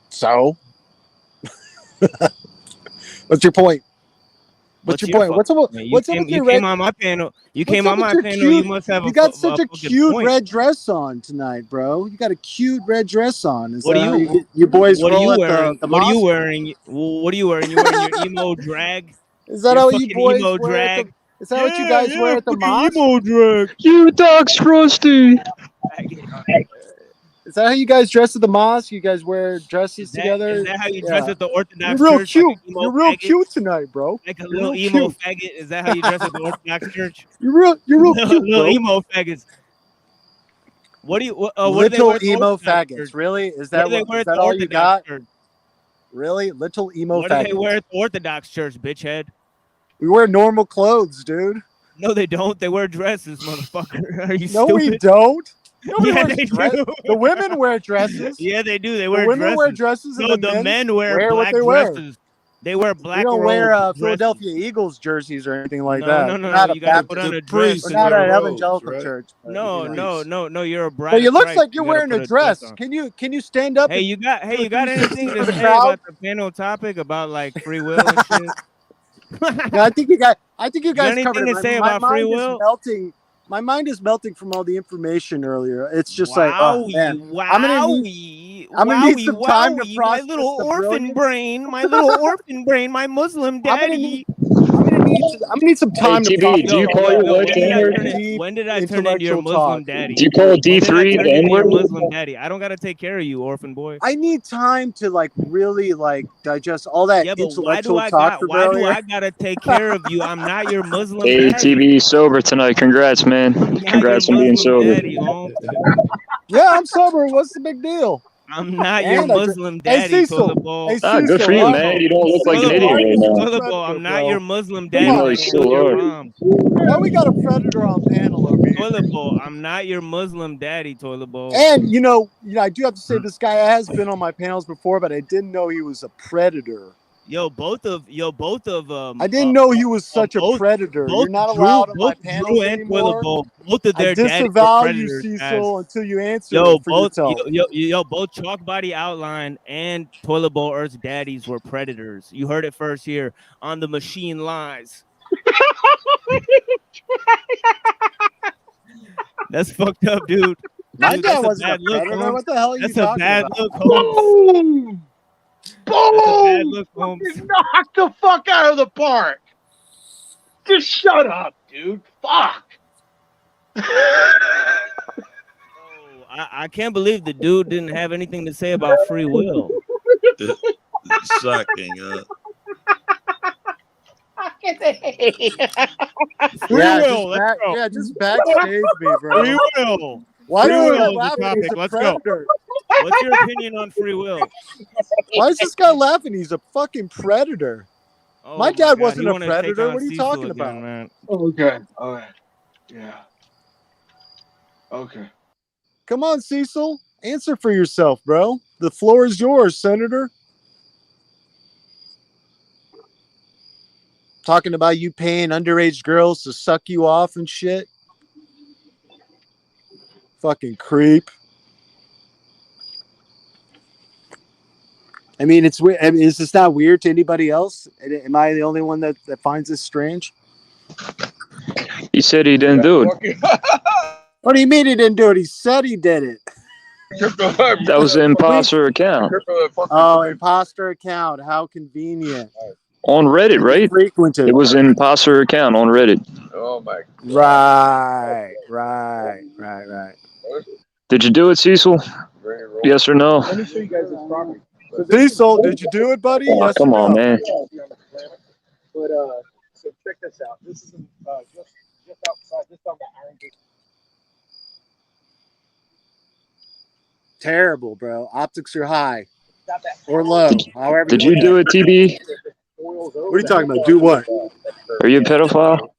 So what's your point? What's your point? What's up with your red? came on my panel. You What's came up on with my your panel. cute- You must have You got such a fucking cute point. red dress on tonight, bro. You got a cute red dress on. Is What that are how you? you boys What are roll you at wearing? the What are you mosque? wearing? What are you wearing? You wearing your emo drag? Is that Your how you fucking boys emo wear at drag? the? Is that what you guys wear at the fucking mosque? emo drag. You dog's rusty. Is that how you guys dress at the mosque? You guys wear dresses together? Is that how you dress at the Orthodox You're real church? cute. Like an emo You're real faggot? cute tonight, bro. Like a You're little real emo cute. faggot? Is that how you dress at the Orthodox church? You're real cute, Little bro. emo faggots. What do you? What do they Little wear at the emo Orthodox faggots. church? Really? Is What that do they what? wear Is at that the all you Orthodox got? church? Really? Little emo What do they faggots. wear at the Orthodox church, bitchhead? We wear normal clothes, dude. No, they don't. They wear dresses, motherfucker. Are you No, stupid? we don't. Nobody Yeah, wears they dress. do. The women wear dresses. Yeah, they do. They The wear women dresses. wear dresses, and No, the the men wear what black they wear. dresses. They wear We black don't robe wear dresses. Philadelphia Eagles jerseys or anything like No, that. no, We're no, not no. a You gotta Baptist. put on a We're dress. not an evangelical church. but, No, you know. no. You're a bride. But you of look Christ. like you're You gotta wearing put a dress. on. Can you stand up? Hey, and you got do a anything 360 to for the say crowd? about the panel topic about like free will and shit? No, I think you guys anything covered to it. say My about free mind is will? melting. My mind is melting from all the information earlier. It's just like, Wowie, oh man, I'm gonna need some time to my process little the orphan brilliance. brain, my Muslim daddy. I'm gonna need some time to TB, process do you all call that your wife the N-word? deep When did I turn into your intellectual Muslim talk. daddy? Do you call When did I D3 turn the into your N-word? Muslim daddy? I don't gotta take care of you, orphan boy. I need time to really digest all that Yeah, but intellectual talk from why do earlier. I gotta take care of you? I'm not your Muslim Hey, daddy. TB sober tonight. Congrats, man. Congrats on being Muslim sober. daddy, Holmes. Yeah, I'm sober. What's the big deal? I'm not your And I Muslim Hey, daddy, Cecil. toilet bowl. Hey, Ah, good Cecil. for you, why- man. You don't look like an Cecil, idiot why are right you now. such a Toilet bowl, predator, I'm not bro? your Muslim Come daddy. You on, are Like so kill your hard. mom. Why we got a predator on panel over here? Toilet bowl, I'm not your Muslim daddy, toilet bowl. And you know, I do have to say this guy has been on my panels before, but I didn't know he was a predator. Both of I didn't know he was such a predator. You're not allowed on my Drew panels and anymore. Toilet Bowl, both of I their daddies were disavow you, predators, Cecil, guys. until you answer Yo, for both yourself. both Chalk Body Outline and Toilet Bowl Earth's daddies were predators. You heard it first here on the Machine Lies. That's fucked up, dude. My Dude, dad that's a wasn't a bad look, predator. Holmes. What the hell are you That's a talking bad about? look, Holmes. Boom! That's a bad Boom! look, Holmes. Fucking knock the fuck out of the park. Just shut up, dude. Fuck. I can't believe the dude didn't have anything to say about free will. Sucking. Free Yeah, will. Let's go. just backstage me, bro. Free will. Why Free is this guy will is the laughing? He's topic. a Let's go. predator. What's your opinion on free will? Why is this guy laughing? He's a fucking predator. Oh my dad God, wasn't he a wanted to take predator. on What are you Cecil talking again, about? man? Okay. All right. Yeah. Okay. Come on, Cecil. Answer for yourself, bro. The floor is yours, Senator. Talking about you paying underage girls to suck you off and shit. Fucking creep. I mean, it's weird. I mean, is this not weird to anybody else? Am I the only one that finds this strange? He said he didn't do it. What do you mean he didn't do it? He said he did it. That was an imposter account Oh, imposter account. How convenient. on Reddit, right? Frequented. It was an imposter account on Reddit. Oh my. Right. Did you do it, Cecil? Yes or no? Let me show you guys this property. Cecil, did you do it, buddy? Oh, Yes come or on, no? man. But so check this out. This is just outside, just on the Iron Gate. Terrible, bro. Optics are high or low. However. Did you do it, TB? What are you talking about? Do what? Are you a pedophile?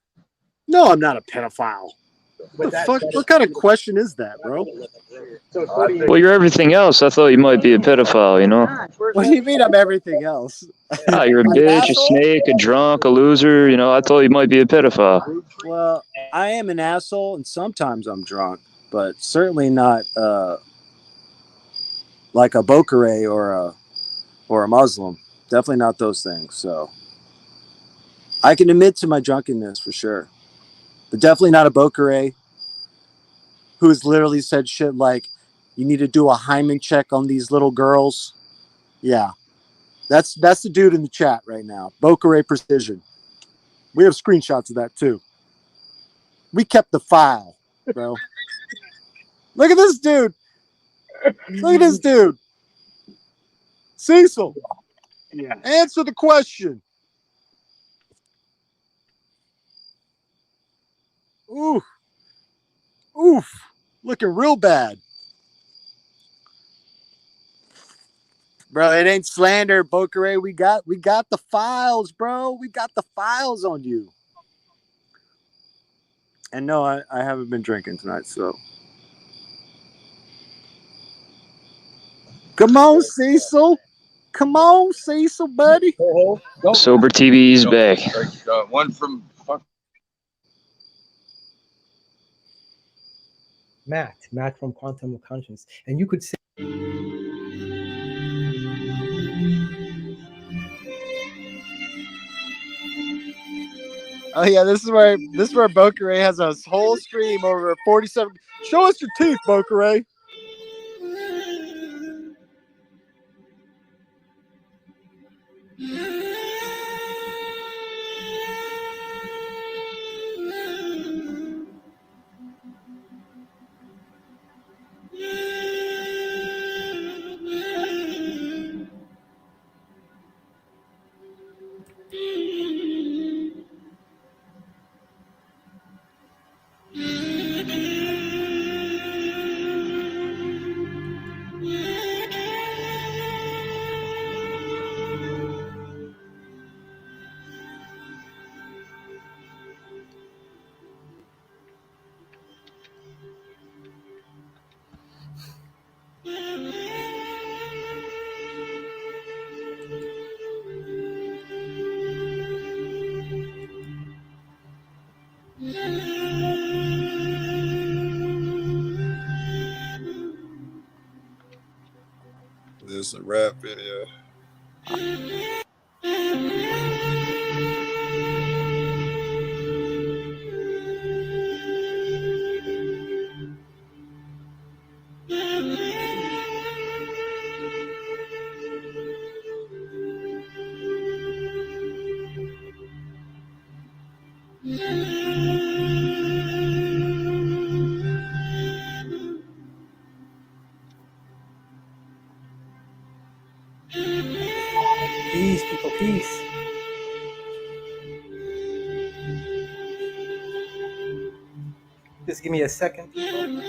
No, I'm not a pedophile. What the fuck? What kind of question is that, bro? Well, you're everything else. I thought you might be a pedophile, you know? What do you mean I'm everything else? Ah, you're a bitch, a snake, a drunk, a loser. You know, I thought you might be a pedophile. Well, I am an asshole, and sometimes I'm drunk, but certainly not like a Bokere or a Muslim. Definitely not those things. So I can admit to my drunkenness for sure, but definitely not a Bokere who has literally said shit like, "You need to do a hymen check on these little girls." Yeah, that's the dude in the chat right now. Bokere Precision. We have screenshots of that too. We kept the file, bro. Look at this dude. Look at this dude. Cecil. Yeah. Answer the question. Oof. Looking real bad. Bro, it ain't slander, Bokere. We got the files, bro. We got the files on you. And no, I haven't been drinking tonight, so. Come on, Cecil. Come on, Cecil, buddy. Sober TV's back. One from Matt from Quantum of Conscience, and you could say. Oh yeah, this is where Bokere has a whole stream over 47. Show us your teeth, Bokere. This is a rap video. Peace, people, peace. Just give me a second, people.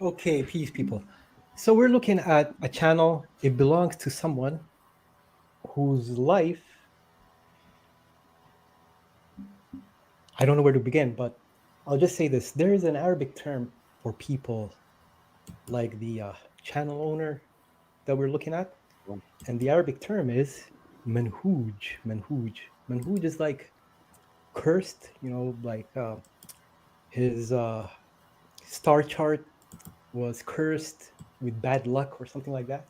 Okay, peace, people. So we're looking at a channel. It belongs to someone whose life, I don't know where to begin, but I'll just say this. There is an Arabic term for people like the channel owner that we're looking at. And the Arabic term is manhuj. Manhuj. Manhuj is like cursed, like his star chart was cursed with bad luck or something like that.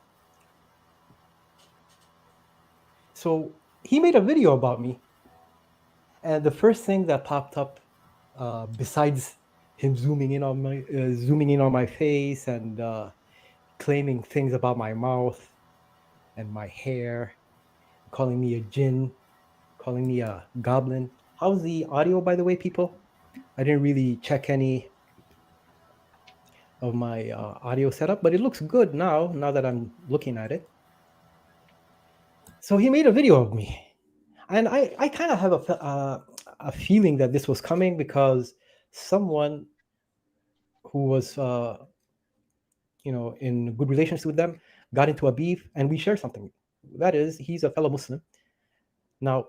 So he made a video about me. And the first thing that popped up, besides him zooming in on my face and claiming things about my mouth and my hair, calling me a jinn, calling me a goblin. How's the audio, by the way, people? I didn't really check any of my audio setup, but it looks good now that I'm looking at it. So he made a video of me. And I kind of have a feeling that this was coming because someone who was, in good relations with them got into a beef, and we share something. That is, he's a fellow Muslim. Now,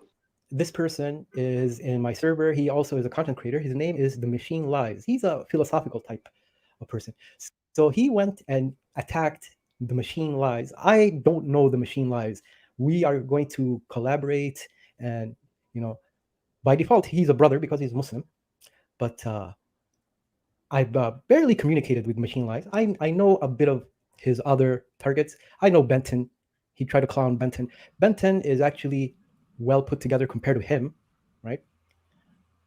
this person is in my server. He also is a content creator. His name is The Machine Lives. He's a philosophical type of person. So he went and attacked The Machine Lives. I don't know The Machine Lives. We are going to collaborate, and by default, he's a brother because he's Muslim. But I've barely communicated with Machine Lives. I know a bit of his other targets. I know Benton. He tried to clown Benton. Benton is actually well put together compared to him, right?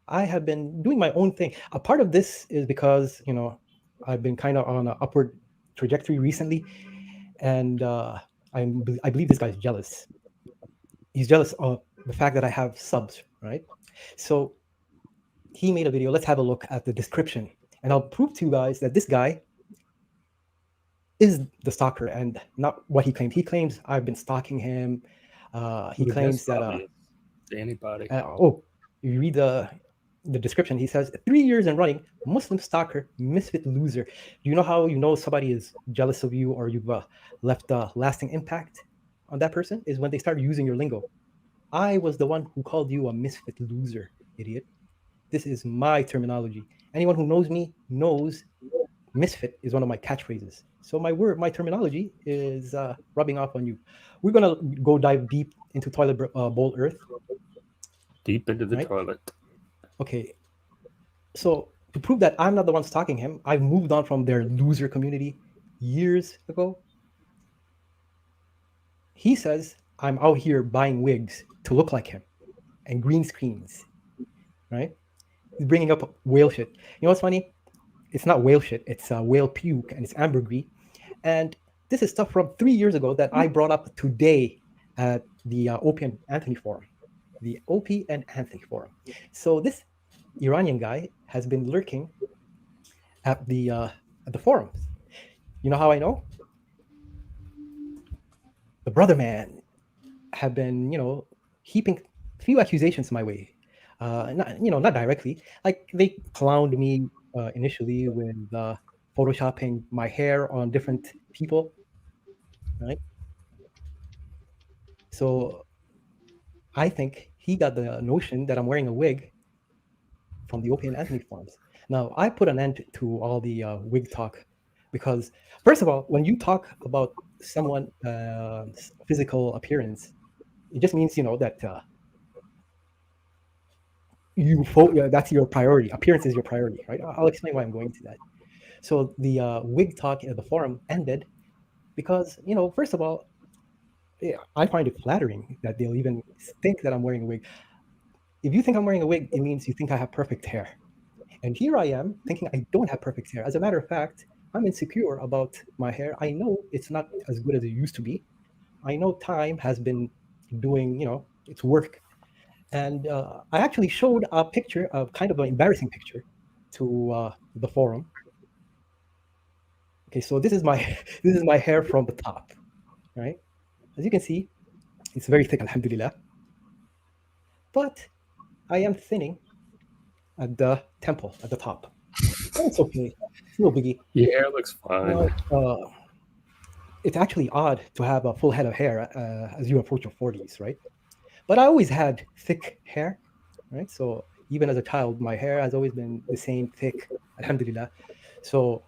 I have been doing my own thing. A part of this is because, I've been kind of on an upward trajectory recently, and I believe this guy's jealous. He's jealous of the fact that I have subs, right? So he made a video. Let's have a look at the description, and I'll prove to you guys that this guy is the stalker and not what he claimed. He claims I've been stalking him. He claims that anybody. You read the description. He says 3 years and running, Muslim stalker, misfit loser. Do you know how you know somebody is jealous of you or you've left a lasting impact on that person? Is when they start using your lingo. I was the one who called you a misfit loser, idiot. This is my terminology. Anyone who knows me knows misfit is one of my catchphrases. So my terminology is rubbing off on you. We're gonna go dive deep into toilet bowl earth. Deep into the toilet. Okay. So to prove that I'm not the one stalking him, I've moved on from their loser community years ago. He says I'm out here buying wigs to look like him and green screens, right? He's bringing up whale shit. You know what's funny? It's not whale shit. It's whale puke and it's ambergris. And this is stuff from 3 years ago that I brought up today at the Opie and Anthony Forum. The Opie and Anthony Forum. So this Iranian guy has been lurking at the forums. You know how I know? The brother man have been, heaping few accusations my way. Not directly. Like they clowned me initially with photoshopping my hair on different people, right? So I think he got the notion that I'm wearing a wig from the Opie and Anthony forums. Now, I put an end to all the wig talk because, first of all, when you talk about someone's physical appearance, it just means, that that's your priority. Appearance is your priority, right? I'll explain why I'm going to that. So the wig talk at the forum ended because, first of all, I find it flattering that they'll even think that I'm wearing a wig. If you think I'm wearing a wig, it means you think I have perfect hair. And here I am thinking I don't have perfect hair. As a matter of fact, I'm insecure about my hair. I know it's not as good as it used to be. I know time has been doing, its work. And I actually showed a picture of kind of an embarrassing picture to the forum. Okay, so this is my this is my hair from the top, right? As you can see, it's very thick, alhamdulillah. But I am thinning at the temple, at the top. It's okay. It's no biggie. Your hair looks fine. It's actually odd to have a full head of hair as you approach your 40s, right? But I always had thick hair, right? So even as a child, my hair has always been the same thick, alhamdulillah. So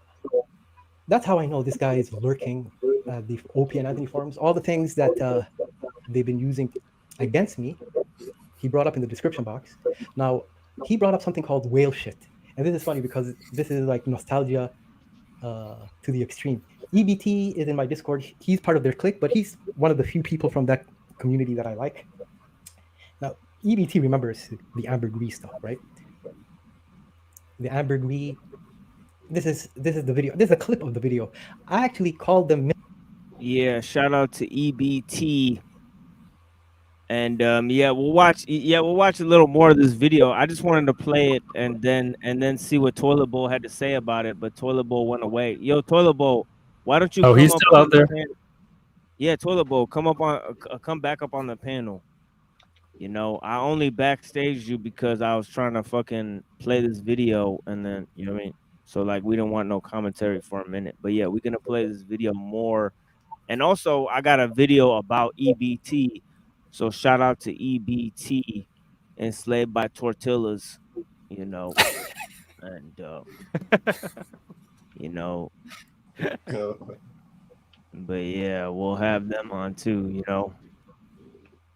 that's how I know this guy is lurking at the OP and Anthony forums. All the things that they've been using against me, he brought up in the description box. Now, he brought up something called whale shit. And this is funny because this is like nostalgia to the extreme. EBT is in my Discord. He's part of their clique, but he's one of the few people from that community that I like. Now, EBT remembers the ambergris stuff, right? The ambergris. This is the video. This is a clip of the video. I actually called them. Yeah, shout out to EBT. And yeah, we'll watch a little more of this video. I just wanted to play it and then see what Toilet Bowl had to say about it, but Toilet Bowl went away. Yo, Toilet Bowl, why don't you Oh, come he's up still on out the there? panel? Yeah, Toilet Bowl, come back up on the panel. I only backstaged you because I was trying to fucking play this video, and then you know what I mean. So like, we don't want no commentary for a minute, but yeah, we're gonna play this video more. And also, I got a video about EBT. So shout out to EBT, enslaved by tortillas, and you know, but yeah, we'll have them on too.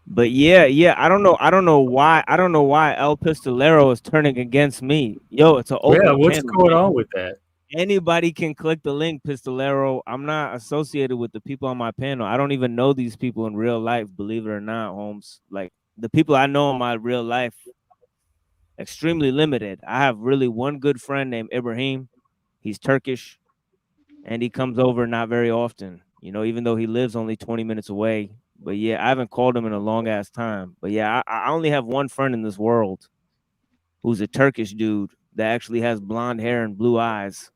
But yeah, I don't know why El Pistolero is turning against me. Yo, it's an open Yeah, what's panel. going on with that? Anybody can click the link, Pistolero. I'm not associated with the people on my panel. I don't even know these people in real life, believe it or not, Holmes. Like, the people I know in my real life, extremely limited. I have really one good friend named Ibrahim. He's Turkish, and he comes over not very often, even though he lives only 20 minutes away. But yeah, I haven't called him in a long ass time. But yeah, I only have one friend in this world who's a Turkish dude that actually has blonde hair and blue eyes.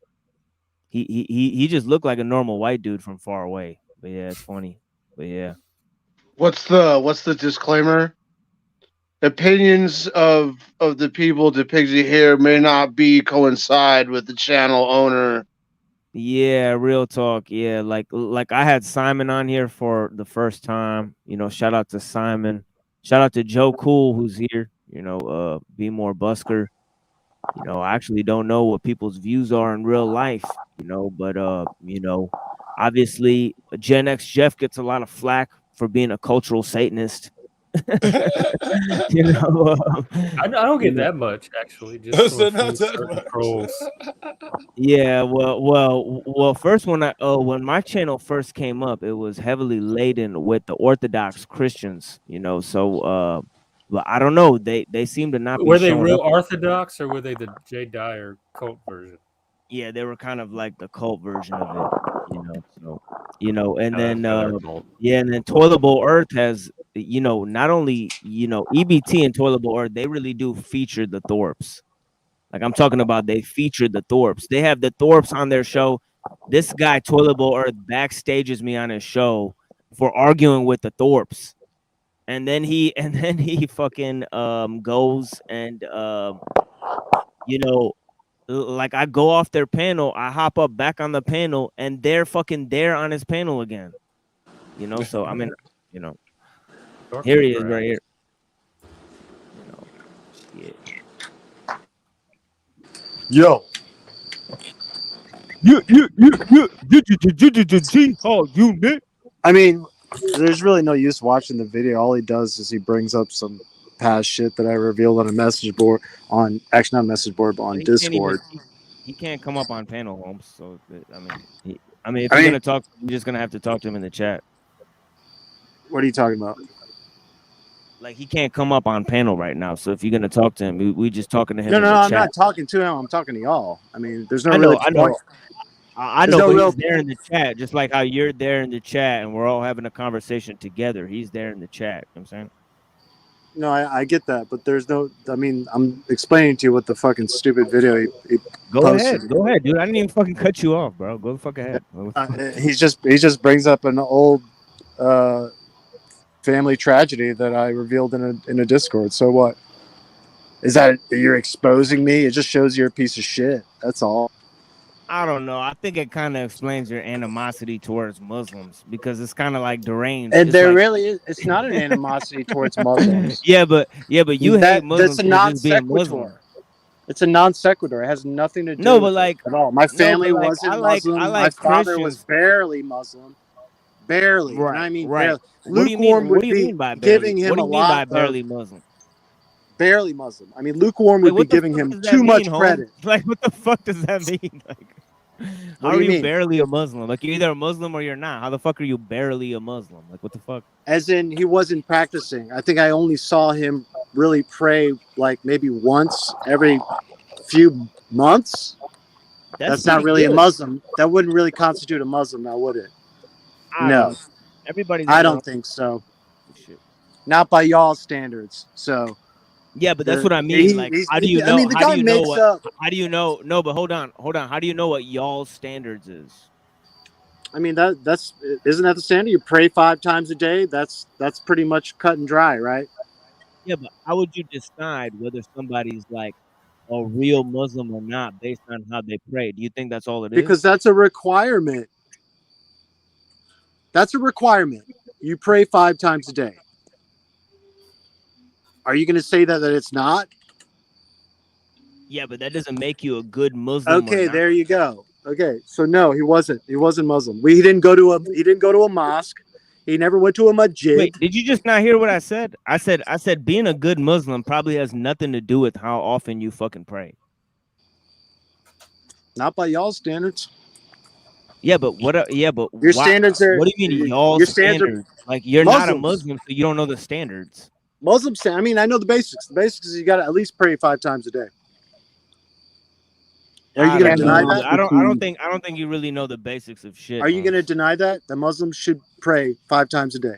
He just looked like a normal white dude from far away. But yeah, it's funny. But yeah. What's the disclaimer? Opinions of the people depicted here may not be coincide with the channel owner. Yeah, real talk. Yeah, like I had Simon on here for the first time. Shout out to Simon. Shout out to Joe Cool who's here. Be More Busker. I actually don't know what people's views are in real life, but obviously Gen X Jeff gets a lot of flack for being a cultural Satanist. I don't get that much actually, just from a few certain trolls. Yeah, well. First, when my channel first came up, it was heavily laden with the Orthodox Christians. So but I don't know. They seem to not be. Were they showing real up. Orthodox or were they the Jay Dyer cult version? Yeah, they were kind of like the cult version of it. So and Oh, then that's their cult. yeah, and then Toilet Bowl Earth has not only EBT and Toilet Bowl Earth, they really do feature the Thorpes. Like, I'm talking about, they featured the Thorpes. They have the Thorpes on their show. This guy, Toilet Bowl Earth, backstages me on his show for arguing with the Thorpes. And then he fucking goes and like I go off their panel, I hop up back on the panel, and they're fucking there on his panel again. You know, so I mean, you know, here he is right here. You know, shit. Yo. unit. I mean, there's really no use watching the video. All he does is he brings up some past shit that I revealed on a message board actually not a message board, but on He can't even Discord. he can't come up on panel, Holmes. So I mean, if I you're mean- gonna talk, you're just gonna have to talk to him in the chat. What are you talking about? Like he can't come up on panel right now. So if you're gonna talk to him, we just talking to him. No, in no, the I'm chat. not talking to him. I'm talking to y'all. I mean, there's no I know, really I know. point. I There's know, no but real- he's there in the chat, just like how you're there in the chat, and we're all having a conversation together. He's there in the chat. You know what I'm saying. No, I get that, but there's no. I mean, I'm explaining to you what the fucking stupid video he Go posted. ahead, dude. I didn't even fucking cut you off, bro. Go the fuck ahead. He just brings up an old family tragedy that I revealed in a Discord. So what? Is that you're exposing me? It just shows you're a piece of shit. That's all. I don't know. I think it kind of explains your animosity towards Muslims because it's kind of like deranged. And It's there like- really is. It's not an animosity towards Muslims. yeah, but you hate Muslims That's a for non just being Muslim. sequitur. It's a non sequitur. It has nothing to do. No, but with like- it at all. My no, family but like, wasn't I like Muslim. My father was Christians. barely Muslim. Barely, Right, and I mean right. barely. What do you Lukewarm mean? would What do you be mean by barely? giving him What do a you mean by lot barely of Muslim? barely Muslim. I mean, lukewarm Wait, would be what the giving fuck him does that too mean, much Holmes? credit. Like, what the fuck does that mean? Like, What how do are you you mean? barely a Muslim? Like, you're either a Muslim or you're not. How the fuck are you barely a Muslim? Like, what the fuck? As in, he wasn't practicing. I think I only saw him really pray like maybe once every few months. That's not pretty really a good. Muslim. That wouldn't really constitute a Muslim, now would it? I No, don't know. Everybody's I on their don't own think so. shit. Not by y'all standards. So Yeah, but that's the- what I mean. Like, how do you know? I mean, the how do guy you know makes what? up. How do you know? No, but hold on. How do you know what y'all's standards is? I mean, that's isn't that the standard? You pray 5 times a day. That's pretty much cut and dry, right? Yeah, but how would you decide whether somebody's like a real Muslim or not based on how they pray? Do you think that's all it is? Because that's a requirement. That's a requirement. You pray 5 times a day. Are you going to say that it's not? Yeah, but that doesn't make you a good Muslim. Okay, or not. there you go. Okay, so no, he wasn't. He wasn't Muslim. He didn't go to a mosque. He never went to a masjid. Wait, did you just not hear what I said? I said being a good Muslim probably has nothing to do with how often you fucking pray. Not by y'all standards. Yeah, but what? Yeah, but Your why- standards are. What do you mean y'all your standards standards? are Like you're not a Muslims. Muslim, so you don't know the standards. Muslims. I mean, I know the basics. The basics is you got to at least pray 5 times a day. Are you going to deny that? I don't think you really know the basics of shit. Are you going to deny that Muslims should pray 5 times a day?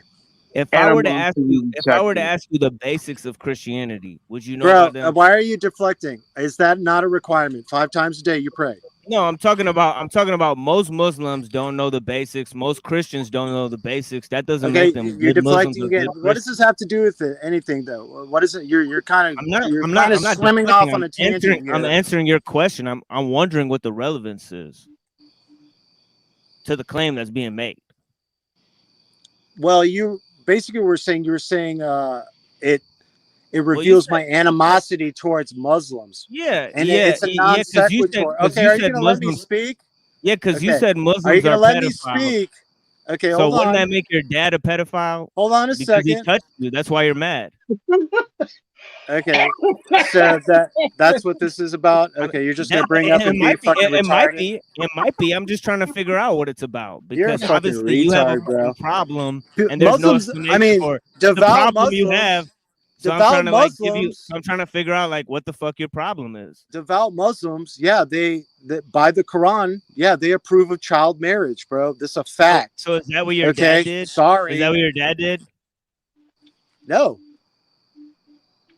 If I were to ask you the basics of Christianity, would you know about Bro, them? why are you deflecting? Is that not a requirement? 5 times a day you pray. No, I'm talking about most Muslims don't know the basics. Most Christians don't know the basics. That doesn't Okay, make them you're good Muslims deflecting or again. good What does this have to do with it? Anything though? What is it? You're kind of I'm not swimming deflecting. off on a tangent I'm here. answering your question. I'm wondering what the relevance is to the claim that's being made. Well, you were saying it reveals my animosity towards Muslims. Yeah, and yeah, it's a yeah, non 'cause you said- sequitur. 'cause Okay, you are you said going to let me Muslims- speak? Yeah, because you Okay. said Muslims Are you going to let me pedophiles. speak? Okay, So hold wouldn't on. that make your dad a pedophile? Hold on a Because he second. touched you. That's why you're mad. Okay, so that's what this is about. Okay, you're just going to bring up and be fucking retarded. It might be. I'm just trying to figure out what it's about You're a because fucking obviously you have a retard, bro. fucking problem, Dude, and there's Muslims- no I explanation mean, for it. The devout problem you Muslims- have. So I'm devout trying to like give you. Muslims- I'm trying to figure out like what the fuck your problem is. Devout Muslims, yeah, they by the Quran, yeah, they approve of child marriage, bro. This is a fact. So is that what your Okay, dad did? sorry. Is that what your dad did? No.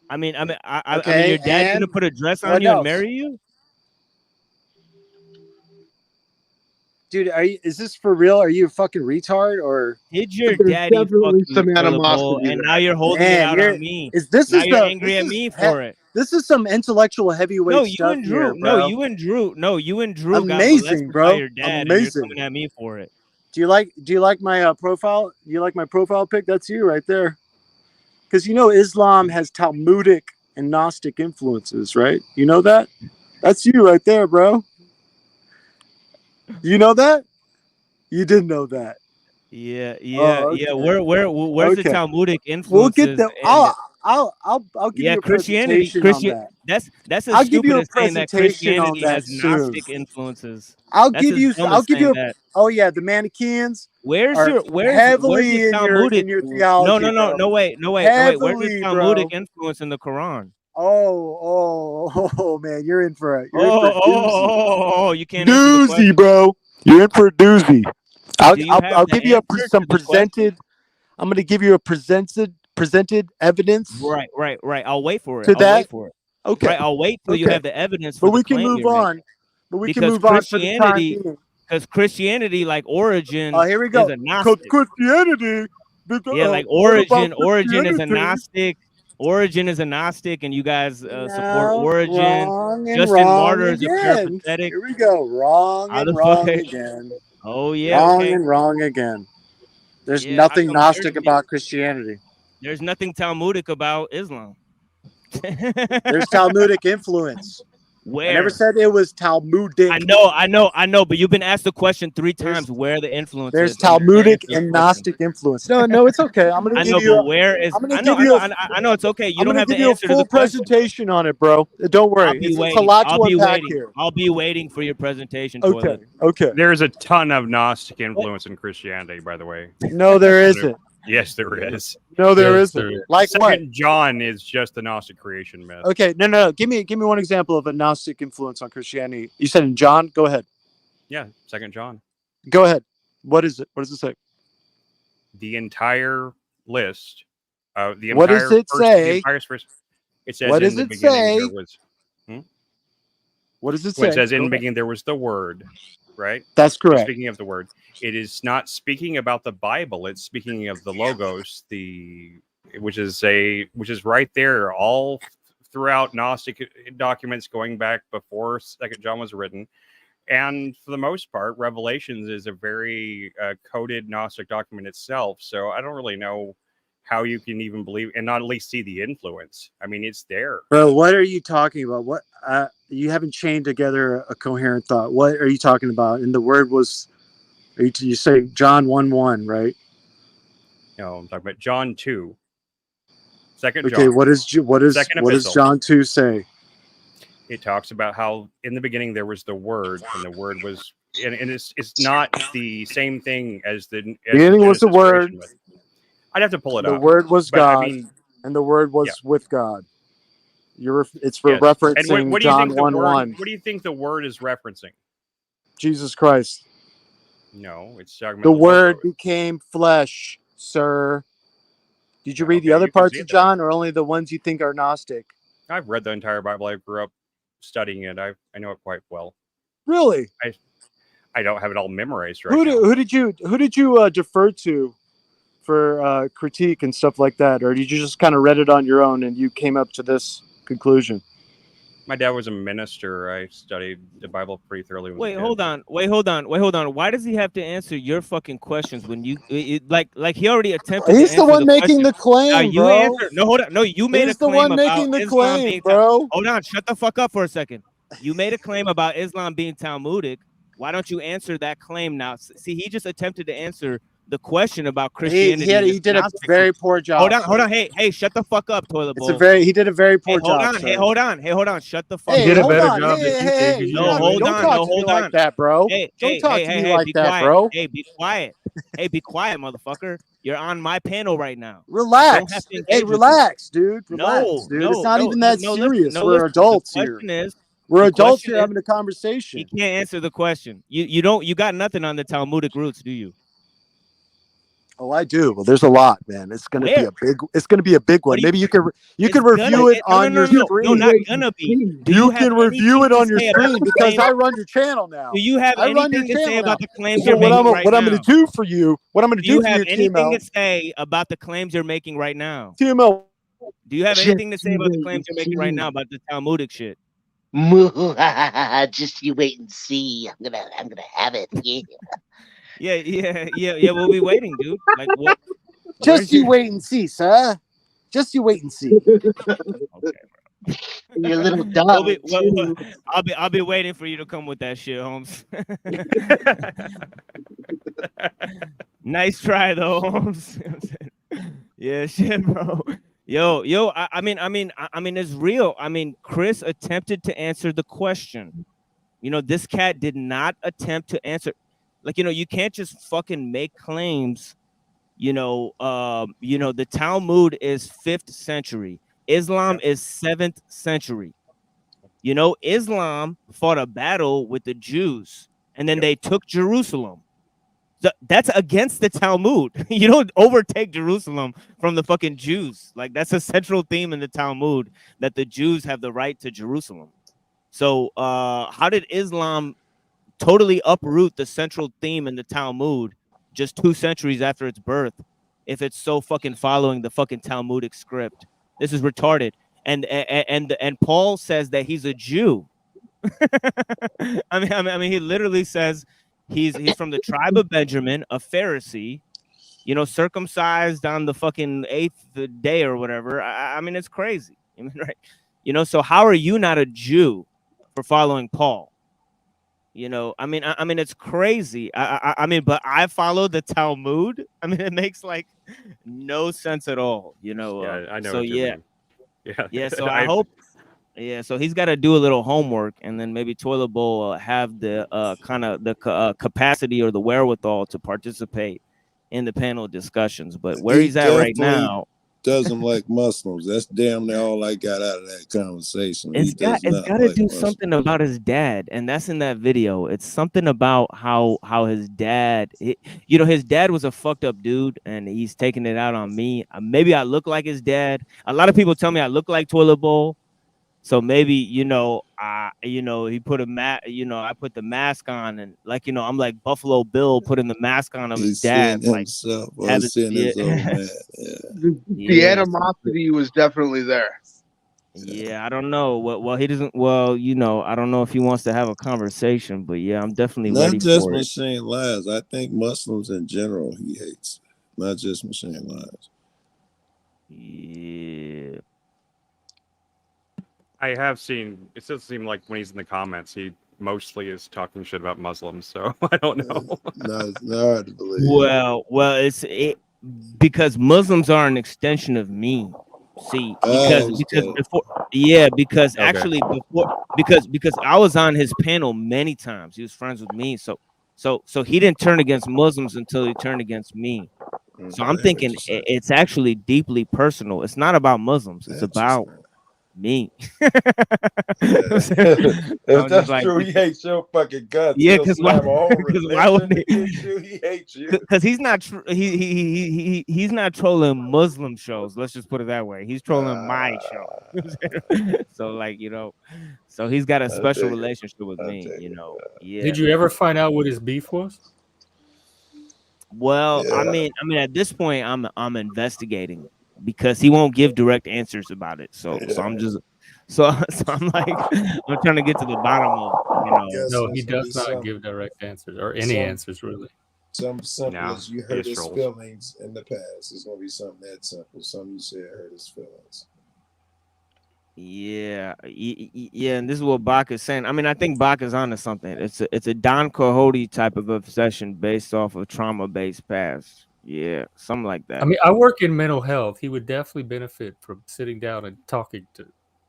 I mean, I mean, Okay, your dad and didn't put a dress on what you and else? marry you. Dude, is this for real? Are you a fucking retard or Did your There's daddy fuck definitely you, some Philip Bull, animosity and there. now you're holding it Man, out you're- on me? is this now is you're the- angry this at is me he- for it. This is some intellectual heavyweight No, you stuff and Drew. here, bro. You and Drew got Amazing, molested by bro. your dad, and Amazing. you're coming at me for it. Do you like my profile? You like my profile pic? That's you right there. Because you know Islam has Talmudic and Gnostic influences, right? You know that? That's you right there, bro. You know that? You didn't know that. Yeah. Oh, okay. Where's the Okay. Talmudic We'll influences? get them. I'll give you a Christianity. presentation on that. That's as I'll give you stupid a as saying that presentation on Christianity that has soon. Gnostic influences. I'll That's give as you. dumb I'll as give saying you. that. Oh yeah, the Manichaeans Where's are the heavily Talmudic? in your theology. No. Bro. Wait. Where's the Heavily, Talmudic bro. influence in the Quran? Oh, man, you're in for a doozy. You can't answer the question. Doozy, bro. You're in for a doozy. Do you have I'll the give you answer some to the question? presented. I'm going to give you a presented evidence. Right. I'll wait for it. To that. Okay. Right. I'll wait till you Okay. have the evidence for But the we can claim move you're making. on. But we can Because move on for the time being. Because Christianity, like Origin, Here we go. is a Gnostic. Christianity. Yeah, like Origin is a Gnostic. Origin is a Gnostic, and you guys support Origin. Wrong and Justin wrong Martyr is a again. peripatetic. Here we go. Wrong How and the wrong fuck? again. Oh yeah. Wrong Okay. and wrong again. There's Yeah, how nothing come Gnostic about Christianity. There's nothing Talmudic about Islam. There's Talmudic influence. Where? I never said it was Talmudic. I know, but you've been asked the question 3 times where the influence There's is. and you can't Talmudic answer the and question. Gnostic influence. No, it's okay. I'm gonna I give know, you. but where is? I'm gonna I give know, you. I know it's okay. You I'm don't gonna have the give you a answer to full the question. presentation on it, bro. Don't worry. I'll be It's waiting. a lot I'll to be unpack waiting. here. I'll be waiting for your presentation, Okay. toilet. Okay. There's a ton of Gnostic influence in Christianity, by the way. No, there isn't. Yes, there is. No, there isn't. Like what? Second John is just the Gnostic creation myth. Okay, no. Give me one example of a Gnostic influence on Christianity. You said in John. Go ahead. Yeah, Second John. Go ahead. What is it? What does it say? The entire list. What does it say? It says What in does the it beginning say? there was. What does it Well, say? it says in Go the ahead. beginning there was the Word, right? That's correct. Speaking of the Word, it is not speaking about the Bible. It's speaking of the Logos, which is right there all throughout Gnostic documents going back before Second John was written. And for the most part, Revelations is a very coded Gnostic document itself. So I don't really know how you can even believe and not at least see the influence. I mean, it's there. Bro, what are you talking about? What you haven't chained together a coherent thought. What are you talking about? And the word was, you say John 1:1, right? No, I'm talking about John 2. Second Okay, John. what does epistle. John 2 say? It talks about how in the beginning there was the Word, and the Word was, and it's not the same thing as the Beginning was the Genesis Word. creation myth. I'd have to pull it The up. Word was but, God, I mean, and the Word was yeah. with God. It's Yes. referencing And what do you John think the 1:1. Word? What do you think the Word is referencing? Jesus Christ. No, it's talking about The Word Logos. became flesh, sir. Did you read the other you can parts see of it there. John, or only the ones you think are Gnostic? I've read the entire Bible. I grew up studying it. I know it quite well. Really? I don't have it all memorized right Who now. did you defer to for critique and stuff like that, or did you just kind of read it on your own and you came up to this conclusion? My dad was a minister. I studied the Bible pretty thoroughly. When I was a kid. Hold on. Why does he have to answer your fucking questions when you like he already attempted? He's to the answer one making question. the claim, Now you bro. answer. No, hold on. No, you made He's a the claim one about making the Islam claim, being bro. Hold on, shut the fuck up for a second. You made a claim about Islam being Talmudic. Why don't you answer that claim now? See, he just attempted to answer the question about Christianity. He did a very poor job. Hold on. Hey, shut the fuck up, toilet bowl. He did a very poor job. Hey, hold on. Shut the fuck up. He did a better job than you did. No, hold on. Don't talk to me like that, bro. Don't talk to me like that, bro. Hey, be quiet. Hey, be quiet, motherfucker. You're on my panel right now. Relax. Hey, relax, dude. Relax, dude. It's not even that serious. We're adults here. We're adults here having a conversation. You can't answer the question. You got nothing on the Talmudic roots, do you? Oh, I do. Well, there's a lot, man. It's gonna be a big one. Maybe you can review it on your screen. No, not gonna be. You can review it on your screen because I run your channel now. Do you have anything to say about the claims So you're making right now? what I'm gonna do for you? What I'm gonna Do you do for have you, anything TML? to say about the claims you're making right now? TML, Do you have Just anything to say you about the wait claims and you're making right see. now about the Talmudic shit? Just you wait and see. I'm gonna have it. Yeah. Yeah. We'll be waiting, dude. Like what? Just Where's you your? wait and see, sir. Just you wait and see. Your little We'll be, dog well, too. I'll be waiting for you to come with that shit, Holmes. Nice try though, Holmes. Yeah, shit, bro. Yo. I mean, it's real. I mean, Chris attempted to answer the question. You know, this cat did not attempt to answer. Like, you know, you can't just fucking make claims. The Talmud is 5th century. Islam is 7th century. You know, Islam fought a battle with the Jews, and then they took Jerusalem. That's against the Talmud. You don't overtake Jerusalem from the fucking Jews. Like, that's a central theme in the Talmud, that the Jews have the right to Jerusalem. So how did Islam totally uproot the central theme in the Talmud just 2 centuries after its birth if it's so fucking following the fucking Talmudic script? This is retarded. And Paul says that he's a Jew. I mean, he literally says he's from the tribe of Benjamin, a Pharisee, you know, circumcised on the fucking 8th day or whatever. I mean, it's crazy. I mean, right? You know, so how are you not a Jew for following Paul? You know, I mean, it's crazy. I mean, but I follow the Talmud. I mean, it makes like no sense at all. You know. Yeah, I know So what you yeah, mean. Yeah. yeah. So I hope. Yeah, so he's got to do a little homework, and then maybe Toilet Bowl have the kind of the capacity or the wherewithal to participate in the panel discussions. But where He he's at right definitely now, doesn't like Muslims. That's damn near all I got out of that conversation. He it's got does not to like do Muslims. something about his dad, and that's in that video. It's something about how his dad, you know, his dad was a fucked up dude, and he's taking it out on me. Maybe I look like his dad. A lot of people tell me I look like Toilet Bowl. So maybe, he put I put the mask on, and like, I'm like Buffalo Bill putting the mask on of his He's dad, seeing like himself or seeing his old man. Yeah. The animosity was definitely there. Yeah, I don't know. Well, he doesn't. Well, I don't know if he wants to have a conversation, but yeah, I'm definitely Not ready just for it. Machine Lies. I think Muslims in general he hates. Not just Machine Lies. Yeah. I have seen. It does seem like when he's in the comments, he mostly is talking shit about Muslims. So I don't know. It's not hard to believe. Well, it's because Muslims are an extension of me. See, because Okay. actually because I was on his panel many times. He was friends with me, so he didn't turn against Muslims until he turned against me. So I'm thinking it's actually deeply personal. It's not about Muslims. It's about me. If that's true, he hates your fucking guts. Yeah, because why would he hate you? Because he's not he's not trolling Muslim shows. Let's just put it that way. He's trolling my show. So like, so he's got a special relationship with me. Yeah. Did you ever find out what his beef was? Well, Yeah. I mean, at this point, I'm investigating because he won't give direct answers about it. So I'm just so I'm like I'm trying to get to the bottom of No, he does not give direct answers or any answers really. Something simple No, as you he hurt just his trolls. feelings in the past. It's gonna be something that simple. Something you said hurt his feelings. Yeah, and this is what Bach is saying. I mean, I think Bach is onto something. It's a Don Quixote type of obsession based off of trauma-based past. Yeah, something like that. I mean, I work in mental health. He would definitely benefit from sitting down and talking to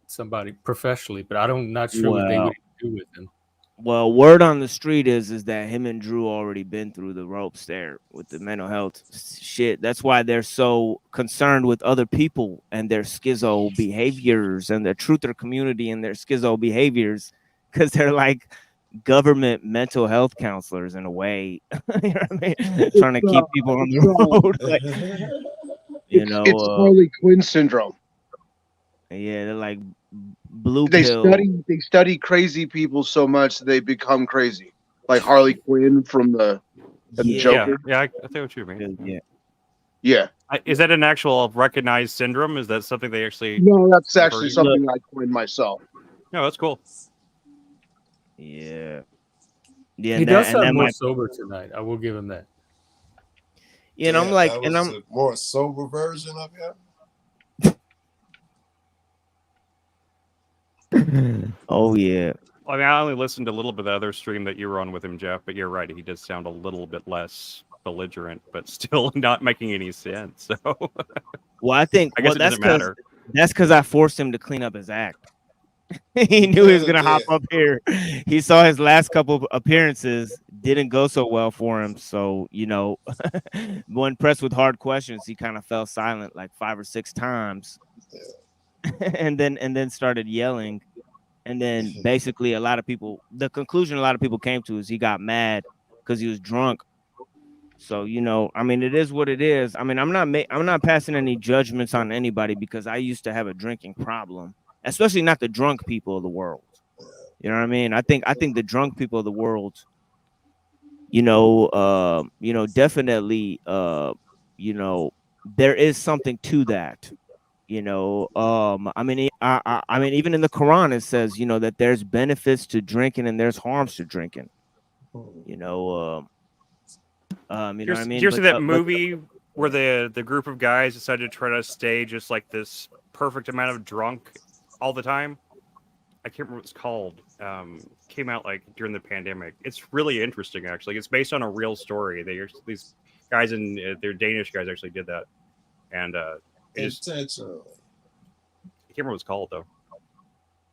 somebody professionally, but I'm not sure what they would do with him. Well, word on the street is that him and Drew already been through the ropes there with the mental health shit. That's why they're so concerned with other people and their schizo behaviors and the truther community and their schizo behaviors, because they're like government mental health counselors in a way. You know what I mean? Trying to keep people on the road. Like, it's Harley Quinn syndrome. Yeah, they're like blue They pill. study crazy people so much that they become crazy, like Harley Quinn from the Joker. Yeah, I think what you mean. Yeah. Is that an actual recognized syndrome? Is that something they actually? No, that's actually refer to? something I coined myself. No, that's cool. Yeah. He And does that sound more might. sober tonight. I will give him that. Yeah, and I'm like, that and was I'm. a more sober version of him. Oh yeah. I mean, I only listened to a little bit of the other stream that you were on with him, Jeff. But you're right; he does sound a little bit less belligerent, but still not making any sense. So, Well, I think. I guess Well, it doesn't matter. that's because I forced him to clean up his act. He knew he was gonna hop up here. He saw his last couple of appearances didn't go so well for him. So when pressed with hard questions, he kind of fell silent like 5 or 6 times, and then started yelling. And then basically, the conclusion a lot of people came to is he got mad because he was drunk. So I mean, it is what it is. I mean, I'm not passing any judgments on anybody because I used to have a drinking problem, especially not the drunk people of the world. You know what I mean? I think the drunk people of the world, definitely, there is something to that. I mean, even in the Quran it says, that there's benefits to drinking and there's harms to drinking. You know what I Did you mean? ever see that movie where the group of guys decided to try to stay just like this perfect amount of drunk all the time? I can't remember what it's called. Came out like during the pandemic. It's really interesting, actually. It's based on a real story. These guys they're Danish guys actually did that, and Intentionally. I can't remember what it's called though.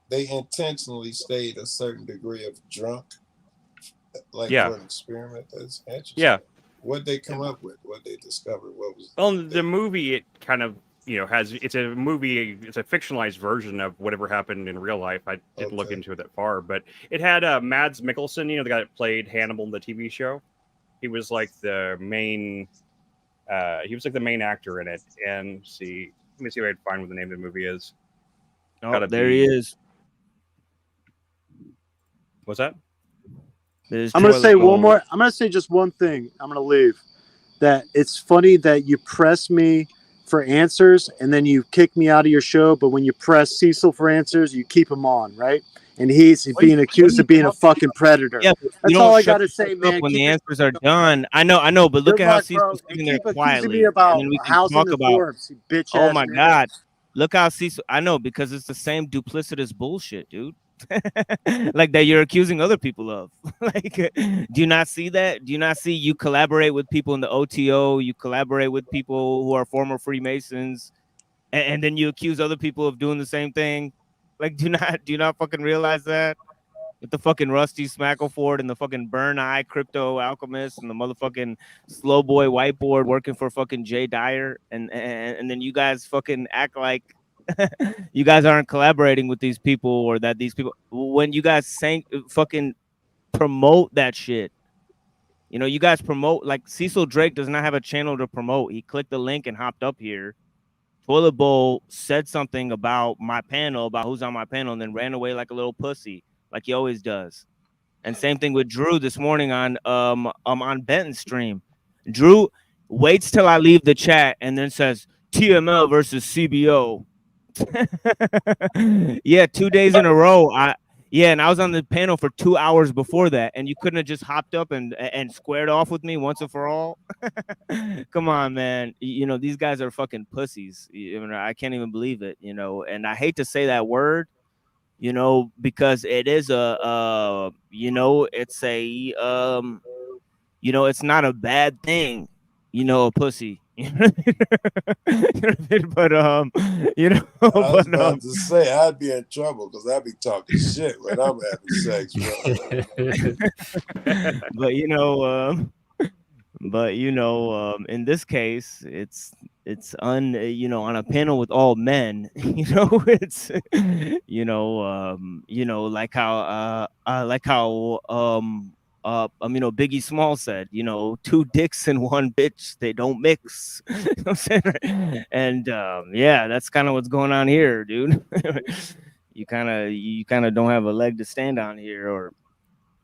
They intentionally stayed a certain degree of drunk, like Yeah. for an experiment. That's interesting. Yeah. What they come up with, what they discovered, what was. Well, the movie, it kind of it's a movie. It's a fictionalized version of whatever happened in real life. I didn't look into it that far, but it had Mads Mikkelsen, the guy that played Hannibal in the TV show. He was like the main. He was like the main actor in it. And let me see if I can find what the name of the movie is. Oh, there he is. What's that? I'm gonna say one more. I'm gonna say just one thing. I'm gonna leave. That it's funny that you press me for answers and then you kick me out of your show, but when you press Cecil for answers, you keep him on, right? And he's being accused of being a fucking predator. Yeah, that's all I gotta say, man. When Keep the it- answers are done, I know, but look Good at how luck, bro. Cecil's And sitting there keep accusing quietly, me about and then we can housing talk the about. Forbes, you bitch Oh ass my man. God, look how Cecil. I know, because it's the same duplicitous bullshit, dude. Like that you're accusing other people of. Like, do you not see that? Do you not see you collaborate with people in the OTO? You collaborate with people who are former Freemasons, and then you accuse other people of doing the same thing. Like, do you not fucking realize that? With the fucking Rusty Smackleford and the fucking Burn Eye Crypto Alchemist and the motherfucking Slow Boy Whiteboard working for fucking Jay Dyer, and then you guys fucking act like you guys aren't collaborating with these people, or that these people, when you guys fucking promote that shit. You guys promote, like Cecil Drake does not have a channel to promote. He clicked the link and hopped up here. Toilet Bowl said something about my panel, about who's on my panel, and then ran away like a little pussy, like he always does. And same thing with Drew this morning on Benton's stream. Drew waits till I leave the chat and then says TML versus CBO. Yeah, 2 days in a row. And I was on the panel for 2 hours before that, and you couldn't have just hopped up and squared off with me once and for all. Come on, man. These guys are fucking pussies. I can't even believe it. And I hate to say that word, because it is it's it's not a bad thing, a pussy. But I was but about to say I'd be in trouble because I'd be talking shit when I'm having sex, bro. But in this case, it's on a panel with all men. It's like how Biggie Small said, 2 dicks and 1 bitch, they don't mix. You know what I'm saying? And yeah, that's kind of what's going on here, dude. You kind of don't have a leg to stand on here,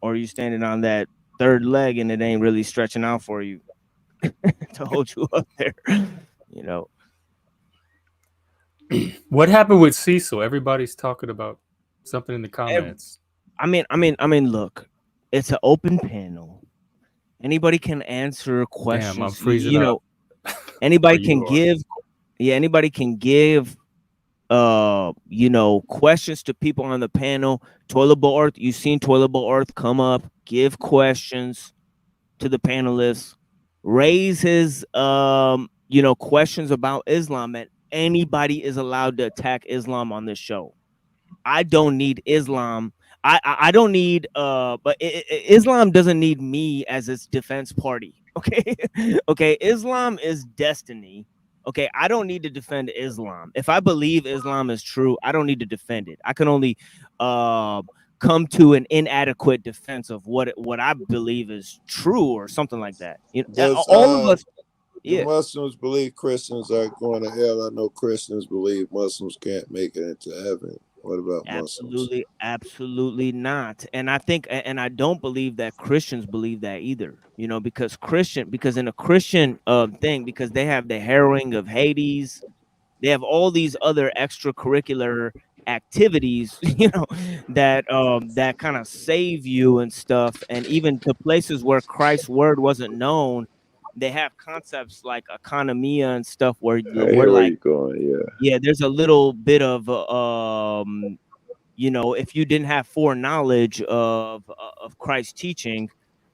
or you standing on that third leg and it ain't really stretching out for you. to hold you up there. You know, What happened with Cecil? Everybody's talking about something in the comments. I mean, look, it's an open panel. Anybody can answer questions. Damn, I'm freezing You up. know, anybody Oh, can you are. give. Yeah, anybody can give. You know, questions to people on the panel. Toilet Bowl Earth, you've seen Toilet Bowl Earth come up, give questions to the panelists, raise his you know, questions about Islam, and anybody is allowed to attack Islam on this show. I don't need Islam. I don't need but Islam doesn't need me as its defense party. Okay. Okay, Islam is destiny. Okay, I don't need to defend Islam. If I believe Islam is true, I don't need to defend it. I can only come to an inadequate defense of what I believe is true or something like that. You know, Does all of us. the Yeah. Muslims believe Christians are going to hell? I know Christians believe Muslims can't make it into heaven. What about Muslims? Absolutely not. And I think, and I don't believe that Christians believe that either. You know, because in a Christian thing, because they have the harrowing of Hades, they have all these other extracurricular activities, you know, that kind of save you and stuff. And even to places where Christ's word wasn't known, they have concepts like economia and stuff where I we're hear where like, you're going. Yeah. yeah, there's a little bit of you know, if you didn't have foreknowledge of Christ's teaching,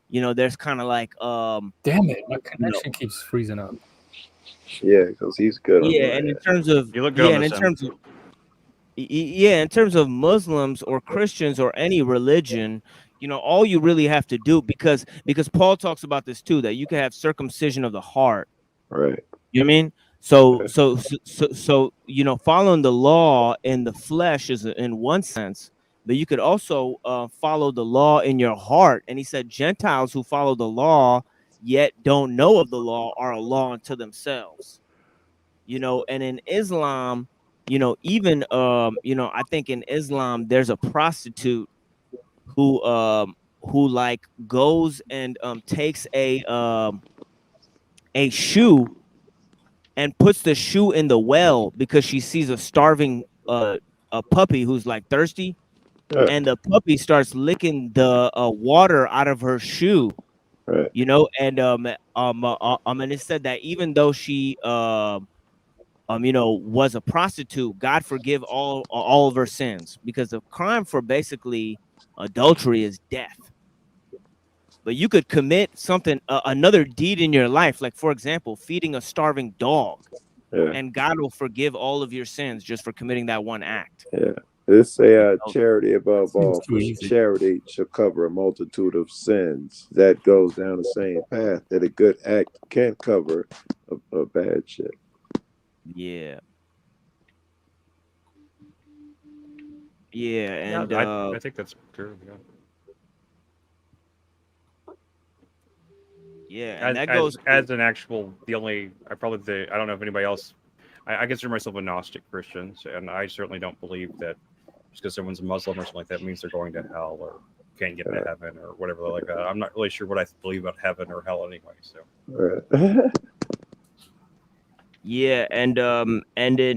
you know, there's kind of like Damn it, my you know, connection keeps freezing up. Yeah, because he's good on yeah, and in that. terms of You look good yeah, on and this in end. terms of yeah, in terms of Muslims or Christians or any religion, you know, all you really have to do, because Paul talks about this too, that you can have circumcision of the heart. Right. You know what I mean? So you know, following the law in the flesh is in one sense, but you could also follow the law in your heart. And he said Gentiles who follow the law yet don't know of the law are a law unto themselves. You know, and in Islam, you know, even you know, I think in Islam there's a prostitute who like goes and takes a shoe and puts the shoe in the well because she sees a starving a puppy who's like thirsty, Yeah. and the puppy starts licking the water out of her shoe. Right. You know, and and it said that even though she you know, was a prostitute, God forgive all of her sins, because the crime for basically adultery is death. But you could commit something, another deed in your life, like for example, feeding a starving dog, Yeah. and God will forgive all of your sins just for committing that one act. Yeah. This say You know? charity above all, too for easy. charity shall cover a multitude of sins. That goes down the same path that a good act can cover a bad shit. Yeah. Yeah, and Yeah, I think that's true. Yeah. yeah, and that goes As an actual, the only I don't know if anybody else. I consider myself a Gnostic Christian, and I certainly don't believe that just because someone's a Muslim or something like that means they're going to hell or can't get into heaven or whatever like that. I'm not really sure what I believe about heaven or hell anyway. So. Right. yeah, and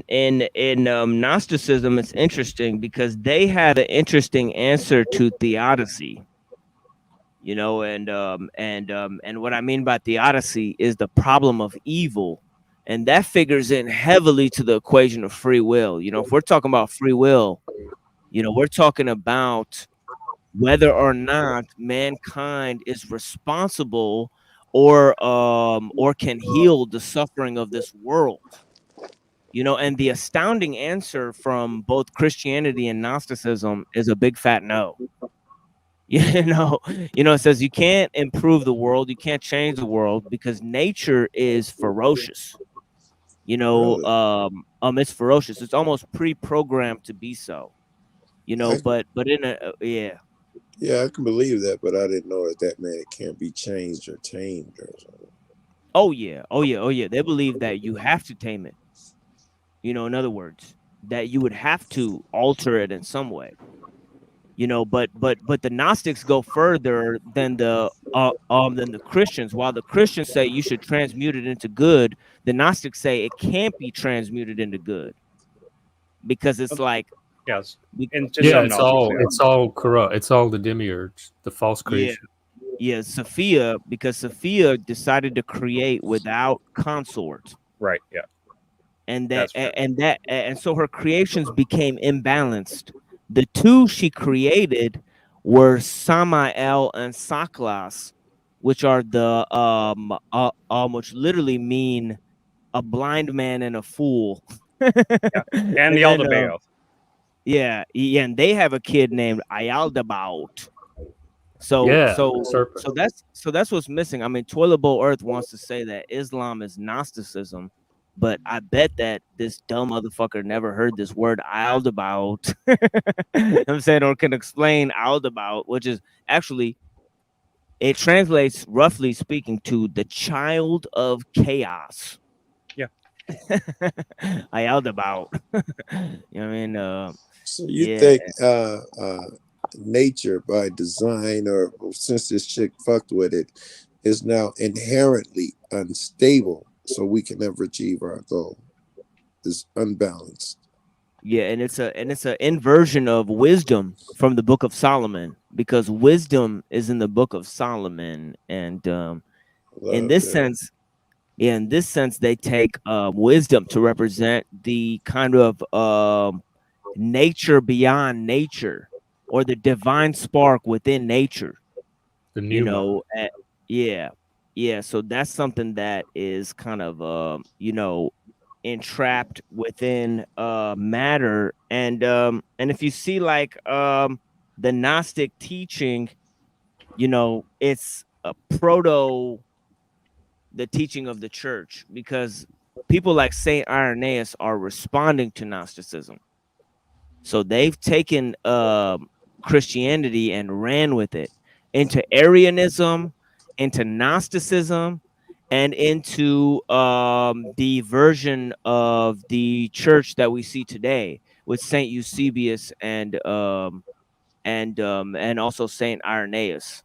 in Gnosticism, it's interesting because they had an interesting answer to theodicy. You know, and what I mean by theodicy is the problem of evil, and that figures in heavily to the equation of free will. You know, if we're talking about free will, you know, we're talking about whether or not mankind is responsible or can heal the suffering of this world. You know, and the astounding answer from both Christianity and Gnosticism is a big fat no. You know, it says you can't improve the world, you can't change the world because nature is ferocious. You know, Really? it's ferocious. It's almost pre-programmed to be so. You know, I can, but in a yeah. yeah, I can believe that, but I didn't know that man it can't be changed or tamed or something. Oh yeah, oh yeah, oh yeah. They believe that you have to tame it. You know, in other words, that you would have to alter it in some way. You know, but the Gnostics go further than the than the Christians. While the Christians say you should transmute it into good, the Gnostics say it can't be transmuted into good because it's like Yes, be- and to Yeah, some it's Gnostics, all yeah. it's all corrupt. It's all the demiurge, the false yeah, creation. yeah, Sophia, because Sophia decided to create without consort. Right. Yeah. And That's true. and so her creations became imbalanced. The two she created were Samael and Saklas, which are the which literally mean a blind man and a fool. Yeah. And the then Aldebaoth. yeah, and they have a kid named Ayaldabaoth. So Yeah, so serpent. so that's what's missing. I mean, Toilet Bowl Earth wants to say that Islam is Gnosticism, but I bet that this dumb motherfucker never heard this word Aldabaoth. I'm saying, or can explain Aldabaoth, which is actually it translates roughly speaking to the child of chaos. Yeah. Ayaldabaoth. You know what I mean? So you Yeah. think nature by design, or since this chick fucked with it, is now inherently unstable, so we can never achieve our goal? Is unbalanced. Yeah, and it's an inversion of wisdom from the Book of Solomon, because wisdom is in the Book of Solomon, and in this sense, in this sense, they take wisdom to represent the kind of nature beyond nature, or the divine spark within nature. The You pneuma. know, yeah, yeah. So that's something that is kind of entrapped within matter, and if you see like the Gnostic teaching, it's a proto the teaching of the church, because people like Saint Irenaeus are responding to Gnosticism. So they've taken Christianity and ran with it into Arianism, into Gnosticism, and into the version of the church that we see today with Saint Eusebius and also Saint Irenaeus.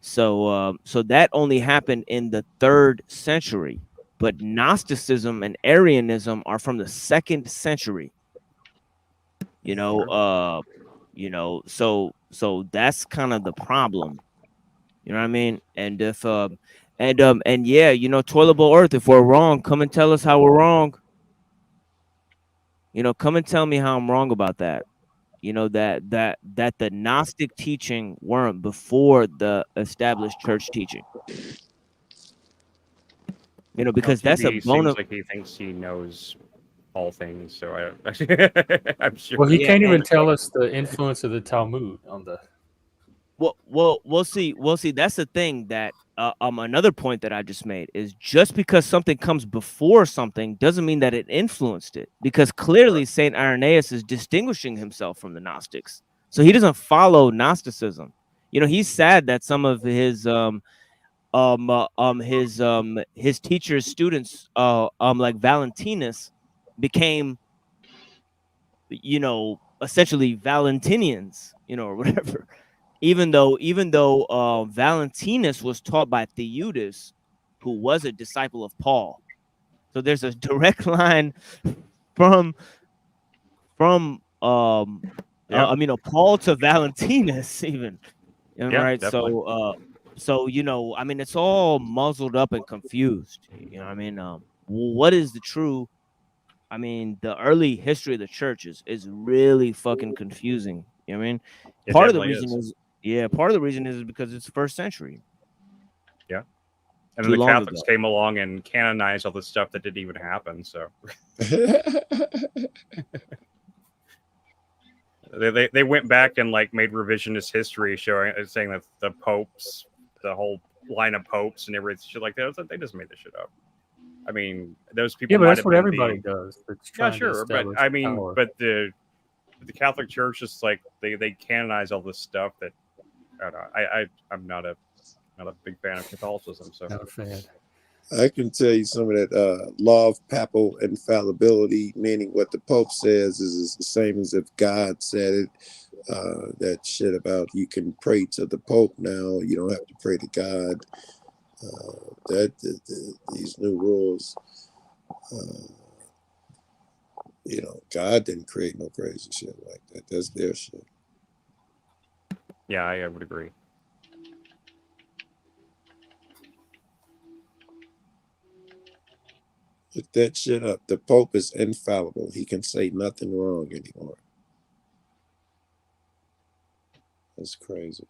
So that only happened in the 3rd century, but Gnosticism and Arianism are from the 2nd century. So that's kind of the problem. You know what I mean? And if and yeah, Toilet Bowl Earth, if we're wrong, come and tell us how we're wrong. Come and tell me how I'm wrong about that. That the Gnostic teaching weren't before the established church teaching. Because that's a TV bone seems of like he thinks he knows all things, so I'm sure. Well, he Yeah, can't even and tell us the influence of the Talmud on the. we'll see. That's the thing that another point that I just made is, just because something comes before something doesn't mean that it influenced it, because clearly Saint Irenaeus is distinguishing himself from the Gnostics, so he doesn't follow Gnosticism. He's sad that some of his his teachers' students like Valentinus became essentially Valentinians, or whatever. Even though Valentinus was taught by Theudas, who was a disciple of Paul. So there's a direct line from Paul to Valentinus, even. Yeah, Right. definitely. So it's all muzzled up and confused. What is the true? The early history of the church is really fucking confusing. You know what I mean? It Part of the definitely reason is. part of the reason is because it's 1st century. Yeah. And then Too the long Catholics ago. came along and canonized all this stuff that didn't even happen. So they went back and like made revisionist history saying that the popes, the whole line of popes and everything shit like that, they just made this shit up. I mean, those people Yeah, but might that's have what been everybody does. That's yeah, trying to sure, but establish I mean, power. but the Catholic Church is like they canonize all this stuff that I don't know. I'm not a big fan of Catholicism, so Not a fan. I can tell you some of that law of papal infallibility, meaning what the Pope says is the same as if God said it. That shit about you can pray to the Pope now, you don't have to pray to God. These new rules, God didn't create no crazy shit like that. That's their shit. Yeah, I would agree. Look that shit up. The Pope is infallible. He can say nothing wrong anymore. That's crazy.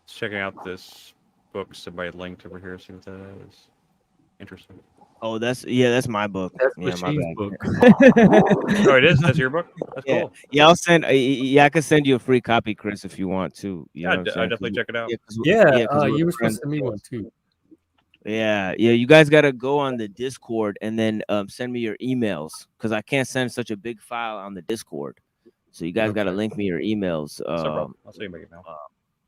Checking out this book somebody linked over here. See what that is. Interesting. Oh, that's my book. That's Yeah, my Machine's bad. book. Oh, it is. That's your book. That's Yeah, cool. yeah. I'll send. Yeah, I can send you a free copy, Chris, if you want to. You Yeah, know what I'm I saying? definitely check it out. Yeah, because we're you were supposed friends. to send me one too. Yeah. You guys got to go on the Discord and then send me your emails because I can't send such a big file on the Discord. So you guys got to Okay. link me your emails. That's no problem. I'll send you my email.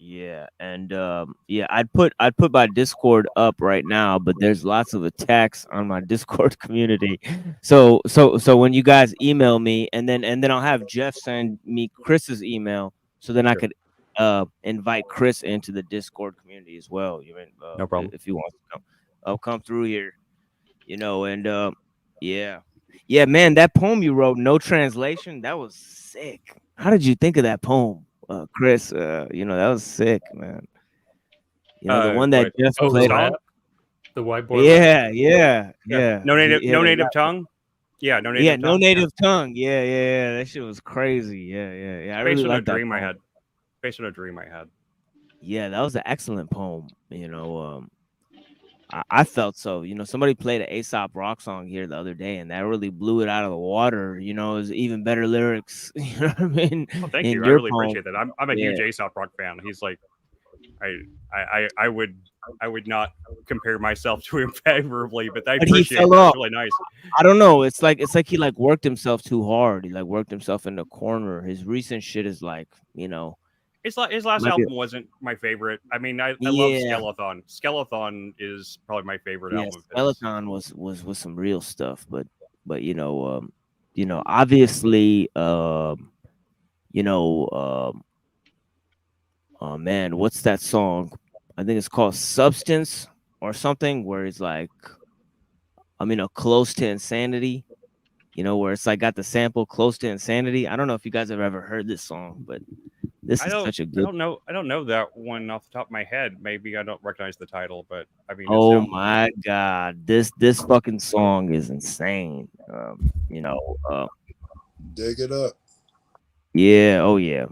Yeah, and I'd put my Discord up right now, but there's lots of attacks on my Discord community. So when you guys email me, and then I'll have Jeff send me Chris's email, so then I could invite Chris into the Discord community as well. You mean No problem. if he wants to come, I'll come through here. And yeah, man, that poem you wrote, No Translation, that was sick. How did you think of that poem? Chris, that was sick, man. The one that Jeff the played. rap, the white boy. Yeah. No native tongue. Yeah, no native Yeah, tongue. no native tongue. Yeah. That shit was crazy. Yeah. I really Based on a like that dream I poem. had. Based on a dream I had. Yeah, that was an excellent poem. I felt so. Somebody played an Aesop Rock song here the other day, and that really blew it out of the water. It was even better lyrics. You know what I mean? Well, thank In you. I your really poem. appreciate that. I'm a Yeah. huge Aesop Rock fan. He's like, I would not compare myself to him favorably, but I But he appreciate fell that. off. It's really nice. I don't know. It's like he worked himself too hard. He worked himself in the corner. His recent shit is His last might be- album wasn't my favorite. I mean, I love Yeah. Skeleton. Skeleton is probably my favorite Yeah, album of his. Skeleton was some real stuff, but obviously, oh man, what's that song? I think it's called Substance or something, where it's close to insanity. Where it's got the sample Close to Insanity. I don't know if you guys have ever heard this song, but this is such a good. I don't know that one off the top of my head. Maybe I don't recognize the title, but I mean, Oh my god, this fucking song is insane. Dig it up. Yeah, oh yeah.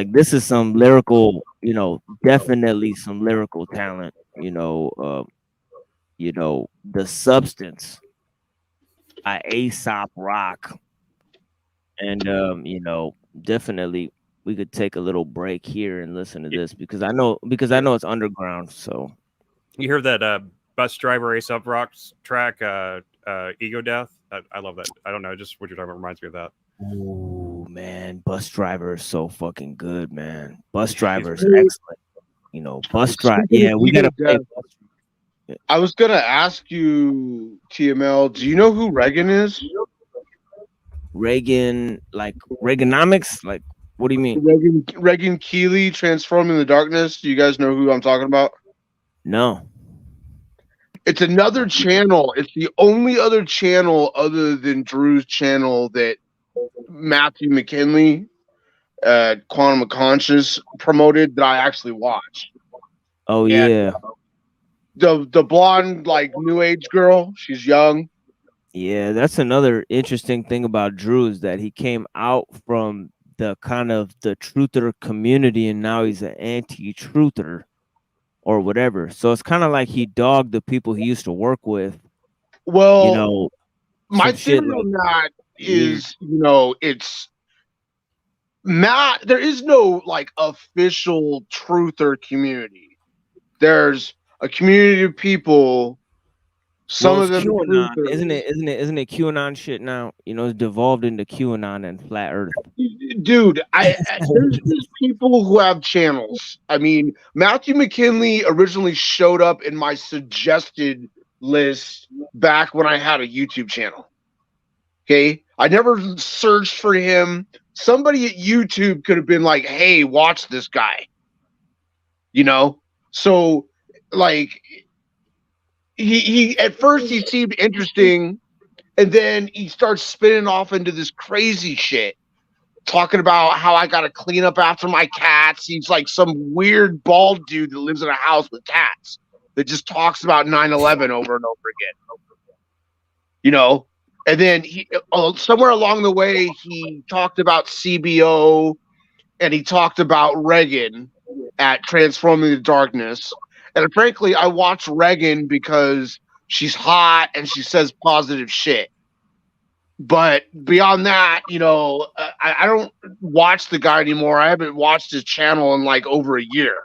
This is some lyrical, definitely some lyrical talent. The Substance by Aesop Rock. And definitely we could take a little break here and listen to this because I know it's underground. So you hear that Bus Driver Aesop Rock's track, Ego Death? I love that. I don't know, just what you're talking about reminds me of that. oh man, Bus Driver is so fucking good, man. Bus Driver is excellent. Bus Driver. Yeah, we gotta play. I was gonna ask you, TML, do you know who Reagan is? Reagan, like Reaganomics? Like, what do you mean? Reagan Keeley, Transforming the Darkness. Do you guys know who I'm talking about? No. It's another channel. It's the only other channel other than Drew's channel that Matthew McKinley, Quantum of Conscious, promoted that I actually watched. Oh yeah. The blonde, new age girl. She's young. Yeah, that's another interesting thing about Drew is that he came out from the kind of the truther community and now he's an anti-truther or whatever. So it's kind of like he dogged the people he used to work with. Well, my shit theory on that is, it's Matt. There is no official truther community. There's a community of people Some Well, of it's them QAnon, truthers. isn't it QAnon shit now? You know, it's devolved into QAnon and flat Earth. Dude, there's just people who have channels. I mean, Matthew McKinley originally showed up in my suggested list back when I had a YouTube channel. Okay, I never searched for him. Somebody at YouTube could have been like, "Hey, watch this guy," you know. So, like, he at first he seemed interesting, and then he starts spinning off into this crazy shit, talking about how I got to clean up after my cats. He's like some weird bald dude that lives in a house with cats that just talks about 9/11 over and over again, you know. And then somewhere along the way, he talked about CBO and he talked about Reagan at Transforming the Darkness. And frankly, I watch Reagan because she's hot and she says positive shit. But beyond that, you know, I don't watch the guy anymore. I haven't watched his channel in like over a year.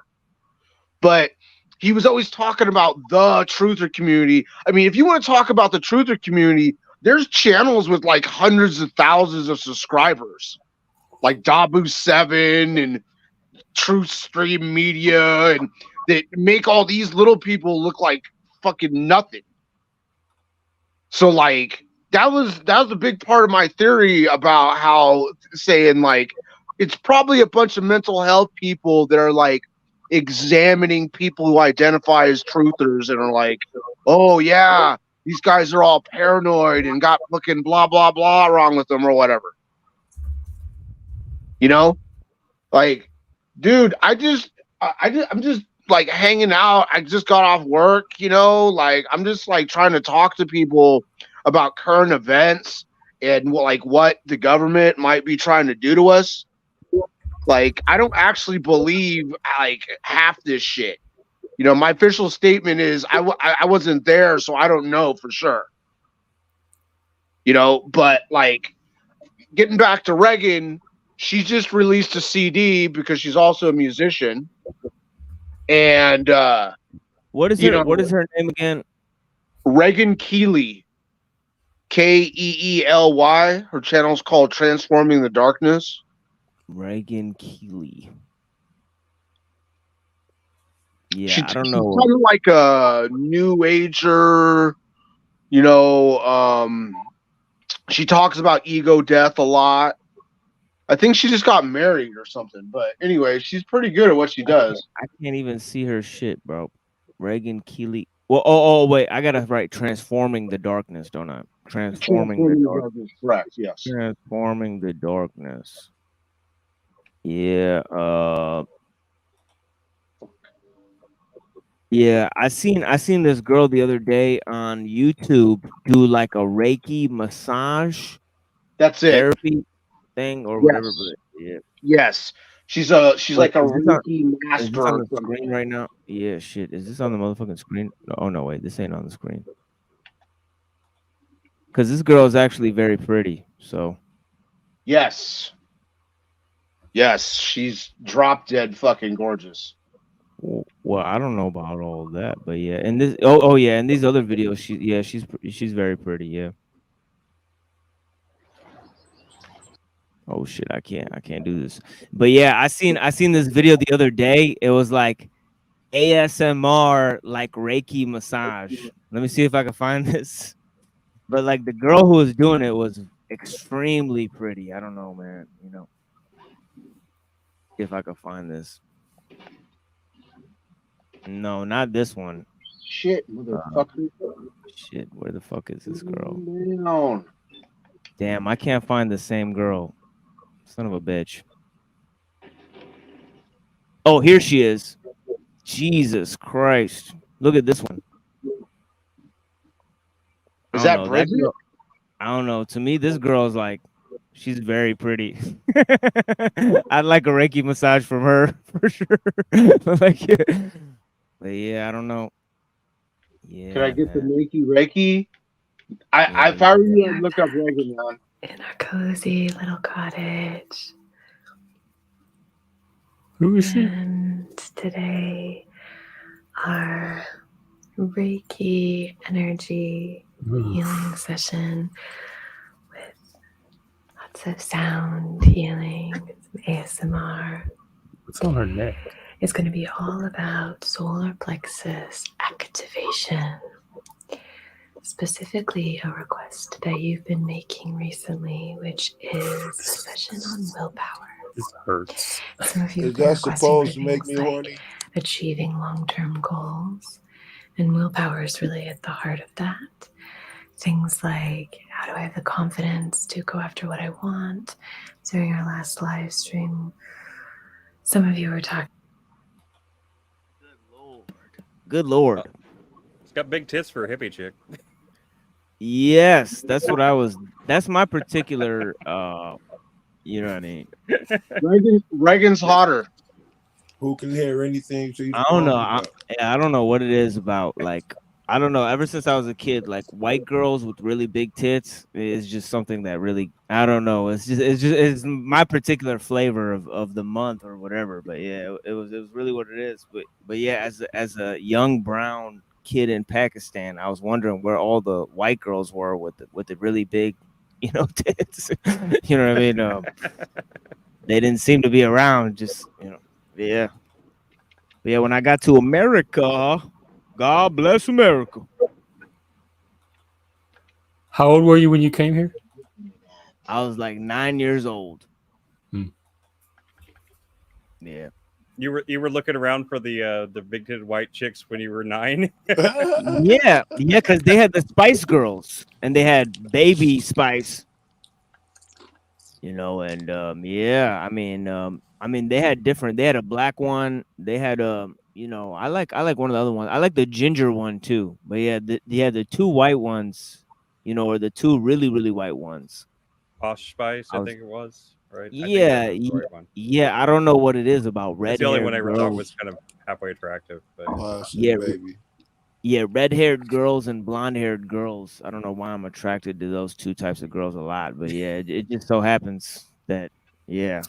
But he was always talking about the truther community. I mean, if you want to talk about the truther community, there's channels with like hundreds of thousands of subscribers, like Dabu7 and Truth Stream Media, and that make all these little people look like fucking nothing. So like that was a big part of my theory about how saying like it's probably a bunch of mental health people that are like examining people who identify as truthers and are like, oh yeah, these guys are all paranoid and got fucking blah blah blah wrong with them or whatever. You know? Like, dude, I'm just like hanging out. I just got off work, you know, like I'm just like trying to talk to people about current events and what the government might be trying to do to us. Like, I don't actually believe like half this shit. You know, my official statement is I wasn't there, so I don't know for sure. You know, but like getting back to Reagan, she just released a CD because she's also a musician. And what is her name again? Reagan Keeley. Keely. Her channel's called Transforming the Darkness. Reagan Keeley. Yeah, She's I don't know. kind of like a new ager, you know. She talks about ego death a lot. I think she just got married or something. But anyway, she's pretty good at what she does. I can't even see her shit, bro. Reagan Keeley. Well, oh, wait. I gotta write Transforming the Darkness, don't I? Transforming the Darkness. Correct. Yes. Transforming the Darkness. Yeah. Yeah. I seen this girl the other day on YouTube do like a Reiki massage. That's it. Therapy thing or whatever. But yeah. Yes. She's like a Reiki master. Is this on the screen right now? Yeah, shit. Is this on the motherfucking screen? Oh no, wait. This ain't on the screen. Because this girl is actually very pretty. So. Yes. Yes, she's drop dead fucking gorgeous. Well, I don't know about all that, but yeah. And this, oh yeah, and these other videos, she's very pretty. Yeah. Oh shit, I can't do this. But yeah, I seen this video the other day. It was like ASMR like Reiki massage. Let me see if I can find this. But like the girl who was doing it was extremely pretty. I don't know, man. You know, if I could find this. No, not this one. Shit, motherfucker. Shit, where the fuck is this girl? Down. Damn, I can't find the same girl. Son of a bitch. Oh, here she is. Jesus Christ. Look at this one. Is that Bridget? I don't know. To me, this girl is like, she's very pretty. I'd like a Reiki massage from her for sure. But yeah, I don't know. Yeah. Can I get the Reiki? If I were you, I'd look up Reagan on. In our cozy little cottage. Who is she? And today, our Reiki energy healing session with lots of sound healing, some ASMR. What's on her neck? It's going to be all about solar plexus activation. Specifically, a request that you've been making recently, which is a session on willpower. This hurts. Some of you Is have been that requesting for supposed to make things me like horny? achieving long-term goals, and willpower is really at the heart of that. Things like, how do I have the confidence to go after what I want? During our last live stream, some of you were talking. Good lord. It's got big tits for a hippie chick. Yes, that's what I was. That's my particular. You know what I mean. Reagan's hotter. Who can hear anything she's I don't know. talking about? I don't know what it is about. Like, I don't know. Ever since I was a kid, like white girls with really big tits is just something that really, I don't know. It's my particular flavor of the month or whatever. But yeah, it was really what it is. But yeah, as a young brown kid in Pakistan, I was wondering where all the white girls were with the really big, tits. You know what I mean? They didn't seem to be around. Just yeah. But yeah, when I got to America, God bless America. How old were you when you came here? I was like 9 years old. Yeah. You were looking around for the big titted white chicks when you were 9. yeah, because they had the Spice Girls and they had Baby Spice. And yeah, I mean they had different. They had a black one. They had I like one of the other ones. I like the ginger one too. But yeah, they had the two white ones, or the two really really white ones. Posh Spice, I think it was, right? Yeah, yeah. I don't know what it is about red. It's the only one I ever thought was kind of halfway attractive. But yeah, baby. Yeah, red-haired girls and blonde-haired girls. I don't know why I'm attracted to those two types of girls a lot, but yeah, it just so happens that none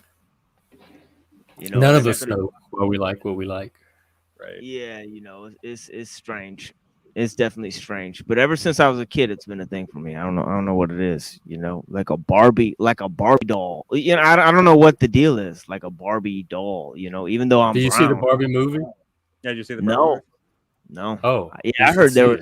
of us know why we like what we like. Right. Yeah, it's strange. It's definitely strange. But ever since I was a kid, it's been a thing for me. I don't know what it is. Like a Barbie doll. I don't know what the deal is. Like a Barbie doll. Even though I'm. Did you see the Barbie movie? Yeah, did you see the Barbie movie? No. Oh, yeah, I heard there were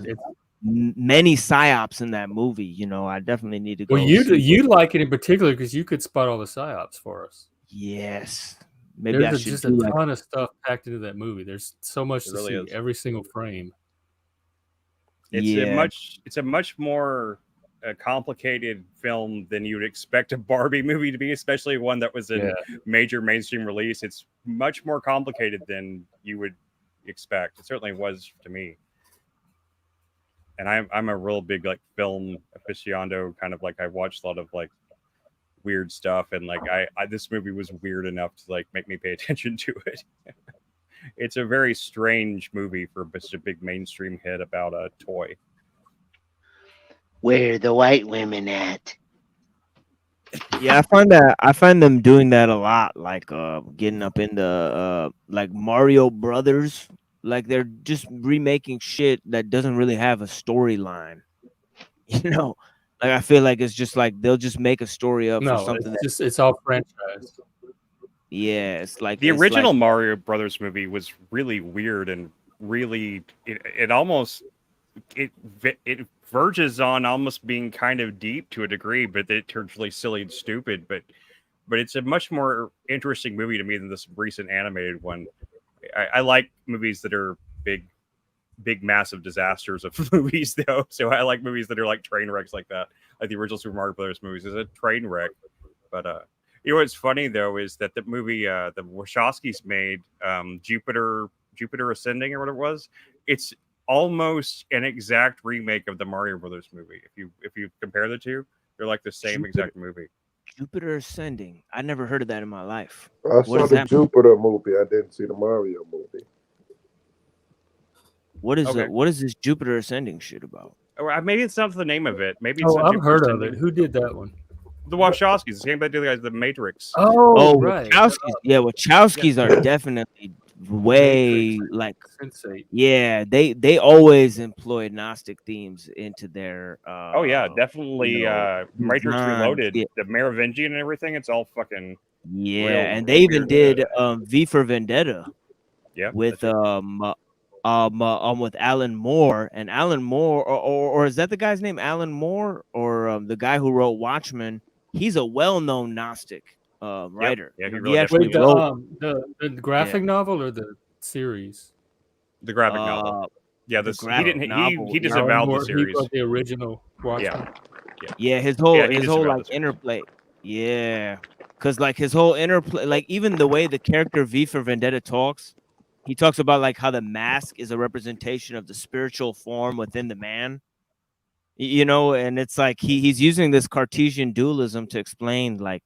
many psyops in that movie. I definitely need to go. Well, you like it in particular because you could spot all the psyops for us. Yes. Maybe there's just a ton of stuff packed into that movie. There's so much to see every single frame. It's a much more complicated film than you would expect a Barbie movie to be, especially one that was a major mainstream release. It's much more complicated than you would expect. It certainly was to me. And I'm a real big like film aficionado, kind of like I watched a lot of like weird stuff, and like I this movie was weird enough to like make me pay attention to it. It's a very strange movie for such a big mainstream hit about a toy. Where are the white women at? Yeah, I find them doing that a lot, like getting up into like Mario Brothers. Like they're just remaking shit that doesn't really have a storyline. Like I feel like it's just like they'll just make a story up for something. It's all franchise. Yeah, it's like the original Mario Brothers movie was really weird and really it almost it verges on almost being kind of deep to a degree, but it turns really silly and stupid. But it's a much more interesting movie to me than this recent animated one. I like movies that are big, massive disasters of movies, though. So I like movies that are like train wrecks like that. Like the original Super Mario Brothers movies is a train wreck. But what's funny though is that the movie the Wachowskis made, Jupiter Ascending or whatever it was, it's almost an exact remake of the Mario Brothers movie. If you compare the two, they're like the same exact movie. Jupiter Ascending. I never heard of that in my life. I saw the Jupiter movie. I didn't see the Mario movie. What is this Jupiter Ascending shit about? Or maybe it's not the name of it. Maybe it's I've heard of it. Who did that one? The Wachowskis. The same guy did the Matrix. Oh, right. Wachowskis. Yeah, Wachowskis are definitely way Matrix, like Sense8. yeah, they always employed Gnostic themes into their Oh yeah, definitely. Matrix designs. Reloaded, Yeah, the Merovingian and everything. It's all fucking yeah, real and they even weird. did V for Vendetta Yeah, with with Alan Moore, and Alan Moore or is that the guy's name, Alan Moore, or the guy who wrote Watchmen? He's a well-known Gnostic writer. Yeah, You he know, really he actually Wait, definitely is. wrote the yeah graphic novel or the series? The graphic novel. Yeah, the this he graphic didn't novel. he Yeah. Alan disavowed the Moore, he series. wrote the original Watchmen. Yeah, Yeah, yeah, he his whole disavowed like the series. interplay. Yeah, because like his whole interplay, like even the way the character V for Vendetta talks, he talks about like how the mask is a representation of the spiritual form within the man. You know, and it's like he's using this Cartesian dualism to explain like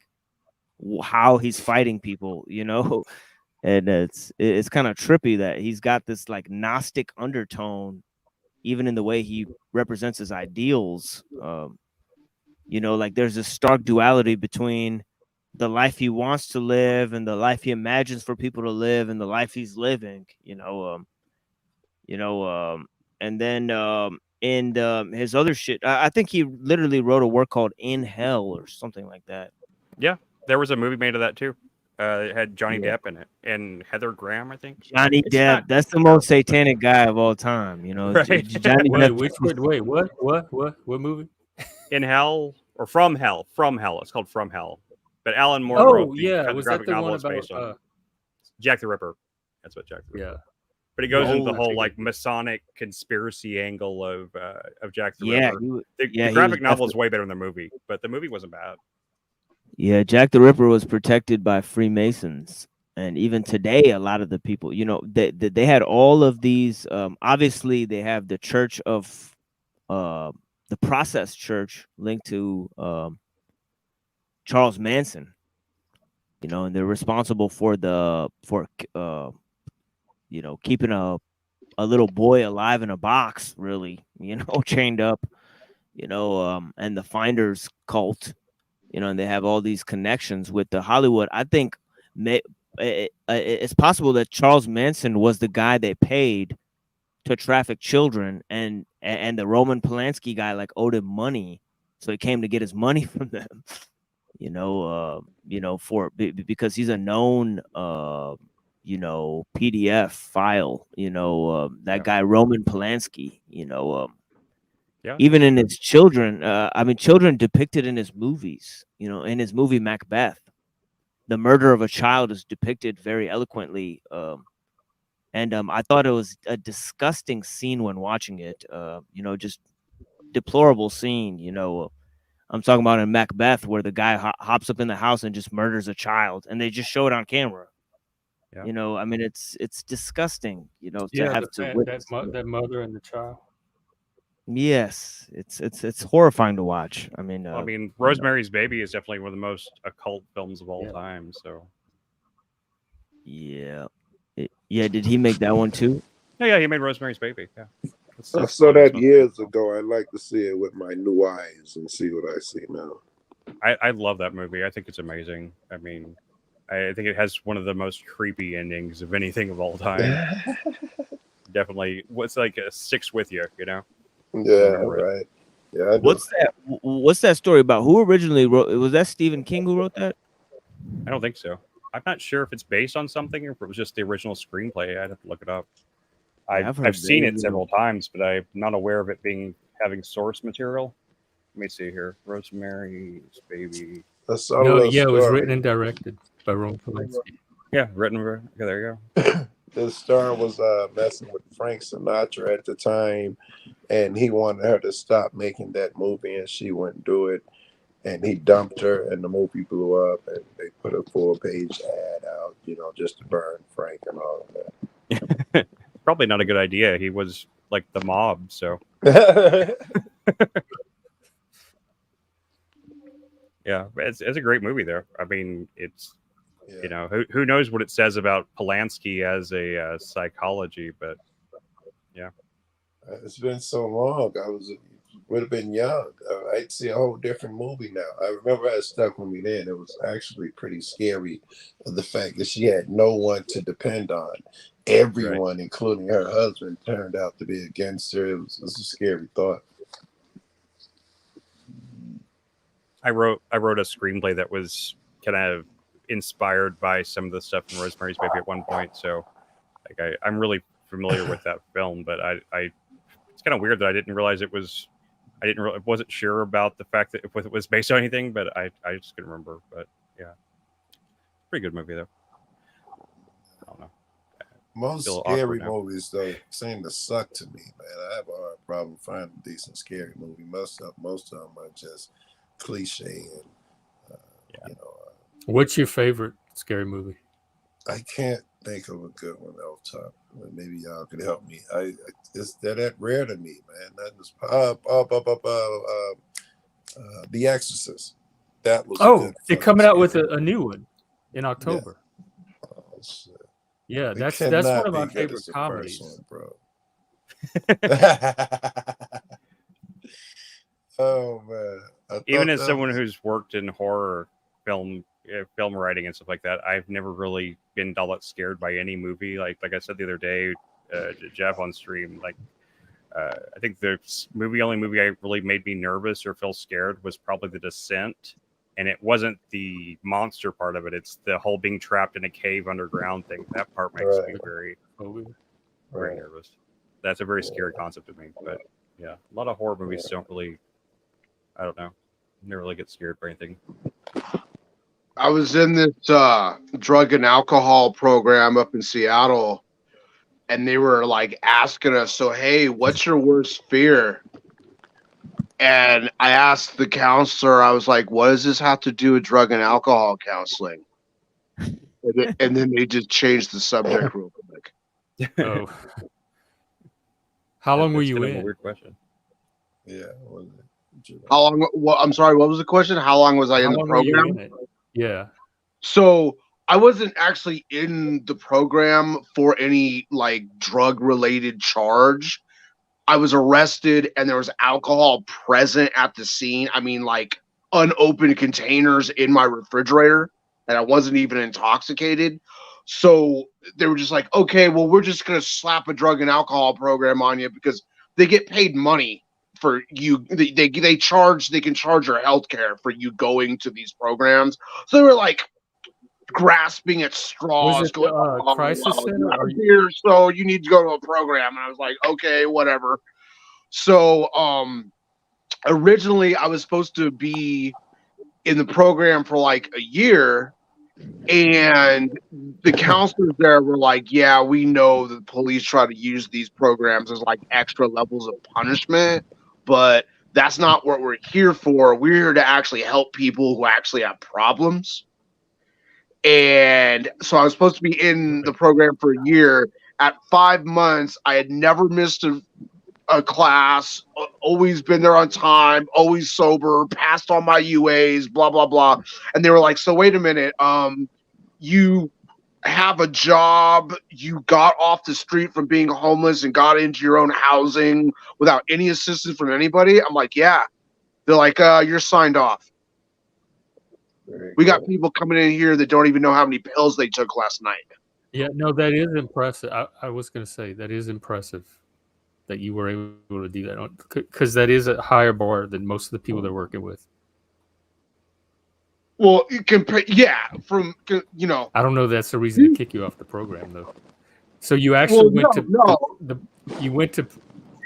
how he's fighting people. You know, and it's kind of trippy that he's got this like Gnostic undertone, even in the way he represents his ideals. You know, like there's this stark duality between the life he wants to live and the life he imagines for people to live and the life he's living. You know, and then in his other shit, I think he literally wrote a work called In Hell or something like that. Yeah, there was a movie made of that too. It had Johnny Yeah. Depp in it and Heather Graham, I think. Johnny It's Depp, not that's the most satanic guy of all time. You know, right. Johnny Wait, Depp. wait, what movie? In Hell or From Hell. From Hell. It's called From Hell. But Alan Moore Oh wrote the yeah, kind of was that graphic the novel one it's about? based on. Jack the Ripper. That's what Jack the Ripper. Yeah. But it goes into the Oh, whole like Masonic conspiracy angle of Jack the yeah, Ripper. The he was graphic novel is definitely. way better than the movie, but the movie wasn't bad. Yeah, Jack the Ripper was protected by Freemasons. And even today, a lot of the people, you know, they had all of these. Obviously, they have the Church of the Process Church linked to Charles Manson, you know, and they're responsible for you know, keeping a little boy alive in a box, really, you know, chained up, you know, and the Finders cult, you know, and they have all these connections with the Hollywood. I think it's possible that Charles Manson was the guy they paid to traffic children, and the Roman Polanski guy like owed him money, so he came to get his money from them. You know, because he's a known you know, PDF file. You know, that guy Roman Polanski. You know, Yeah. even in his children, I mean, children depicted in his movies. You know, in his movie Macbeth, the murder of a child is depicted very eloquently. And I thought it was a disgusting scene when watching it. You know, just deplorable scene. You know, I'm talking about in Macbeth where the guy hops up in the house and just murders a child, and they just show it on camera. Yeah. You know, I mean, it's disgusting. You know, to Yeah, have to witness. that mother and the child. Yes, it's horrifying to watch. I mean, you know. Rosemary's Baby is definitely one of the most occult films of all time. So, Yeah, yeah. Did he make that one too? yeah, he made Rosemary's Baby. Yeah, I saw that years ago. I'd like to see it with my new eyes and see what I see now. I love that movie. I think it's amazing. I mean, I think it has one of the most creepy endings of anything of all time. Definitely, what's like sticks with you, you know? Yeah, right. Yeah, I do. What's that story about? Who originally wrote? Was that Stephen King who wrote that? I don't think so. I'm not sure if it's based on something or if it was just the original screenplay. I'd have to look it up. I've seen it several times, but I'm not aware of it having source material. Let me see here. Rosemary's Baby. That's No, yeah, it was written and directed by Roman Polanski. Yeah, written. Okay, there you go. The star was messing with Frank Sinatra at the time, and he wanted her to stop making that movie, and she wouldn't do it. And he dumped her, and the movie blew up, and they put a 4-page ad out, you know, just to burn Frank and all of that. Probably not a good idea. He was like the mob, so. Yeah, it's a great movie though. I mean, it's you know, who knows what it says about Polanski as a psychology, but yeah. It's been so long. I was would have been young. I'd see a whole different movie now. I remember it stuck with me then. It was actually pretty scary, the fact that she had no one to depend on. Everyone, including her husband, turned out to be against her. It was a scary thought. I wrote a screenplay that was kind of inspired by some of the stuff in Rosemary's Baby at one point. So, like, I'm really familiar with that film, but I it's kind of weird that I didn't realize it was. I wasn't sure about the fact that it was based on anything, but I just couldn't remember. But yeah, pretty good movie though. I don't know. Most Still scary awkward now. movies though seem to suck to me, man. I have a hard problem finding a decent scary movie. Most of them are just cliche and you know. What's your favorite scary movie? I can't think of a good one off top. Maybe y'all could help me. It's that rare to me, man. That is The Exorcist. That was a Oh, good they're fucking coming out with scary a new one in October. Oh, shit. Yeah, It that's cannot one of be my good favorite as the comedies. first one, bro. Oh man. I Even thought as that someone was who's worked in horror film writing and stuff like that, I've never really been all that scared by any movie. Like I said the other day, Jeff on stream, like I think the only movie I really made me nervous or feel scared was probably The Descent, and it wasn't the monster part of it; it's the whole being trapped in a cave underground thing. That part makes me very nervous. That's a very scary concept to me. But yeah, a lot of horror movies don't really. I don't know. Never really get scared by anything. I was in this drug and alcohol program up in Seattle, and they were like asking us, so, hey, what's your worst fear? And I asked the counselor, I was like, what does this have to do with drug and alcohol counseling? And then they just changed the subject real quick. Oh. How long were That's you kind of a in? weird question. Yeah. How long? Well, I'm sorry. What was the question? How long was I in How the long were you program? in it? Yeah. So I wasn't actually in the program for any like drug related charge. I was arrested and there was alcohol present at the scene. I mean, like unopened containers in my refrigerator, and I wasn't even intoxicated. So they were just like, okay, well, we're just going to slap a drug and alcohol program on you because they get paid money for you. They can charge your health care for you going to these programs. So they were like grasping at Was straws, it the going, oh, crisis well, center? you're Or not here, so you need to go to a program. And I was like, okay, whatever. So originally I was supposed to be in the program for like a year, and the counselors there were like, yeah, we know that the police try to use these programs as like extra levels of punishment, but that's not what we're here for. We're here to actually help people who actually have problems. And so I was supposed to be in the program for a year. At 5 months, I had never missed a class, always been there on time, always sober, passed all my UAs, blah, blah, blah. And they were like, so wait a minute, you have a job, you got off the street from being homeless and got into your own housing without any assistance from anybody? I'm like, yeah. They're like, you're signed off. We got people coming in here that don't even know how many pills they took last night. Yeah, no, that is impressive. I was going to say that is impressive that you were able to do that because that is a higher bar than most of the people they're working with. Well, yeah, from I don't know if that's the reason to kick you off the program though. So you actually went to you went to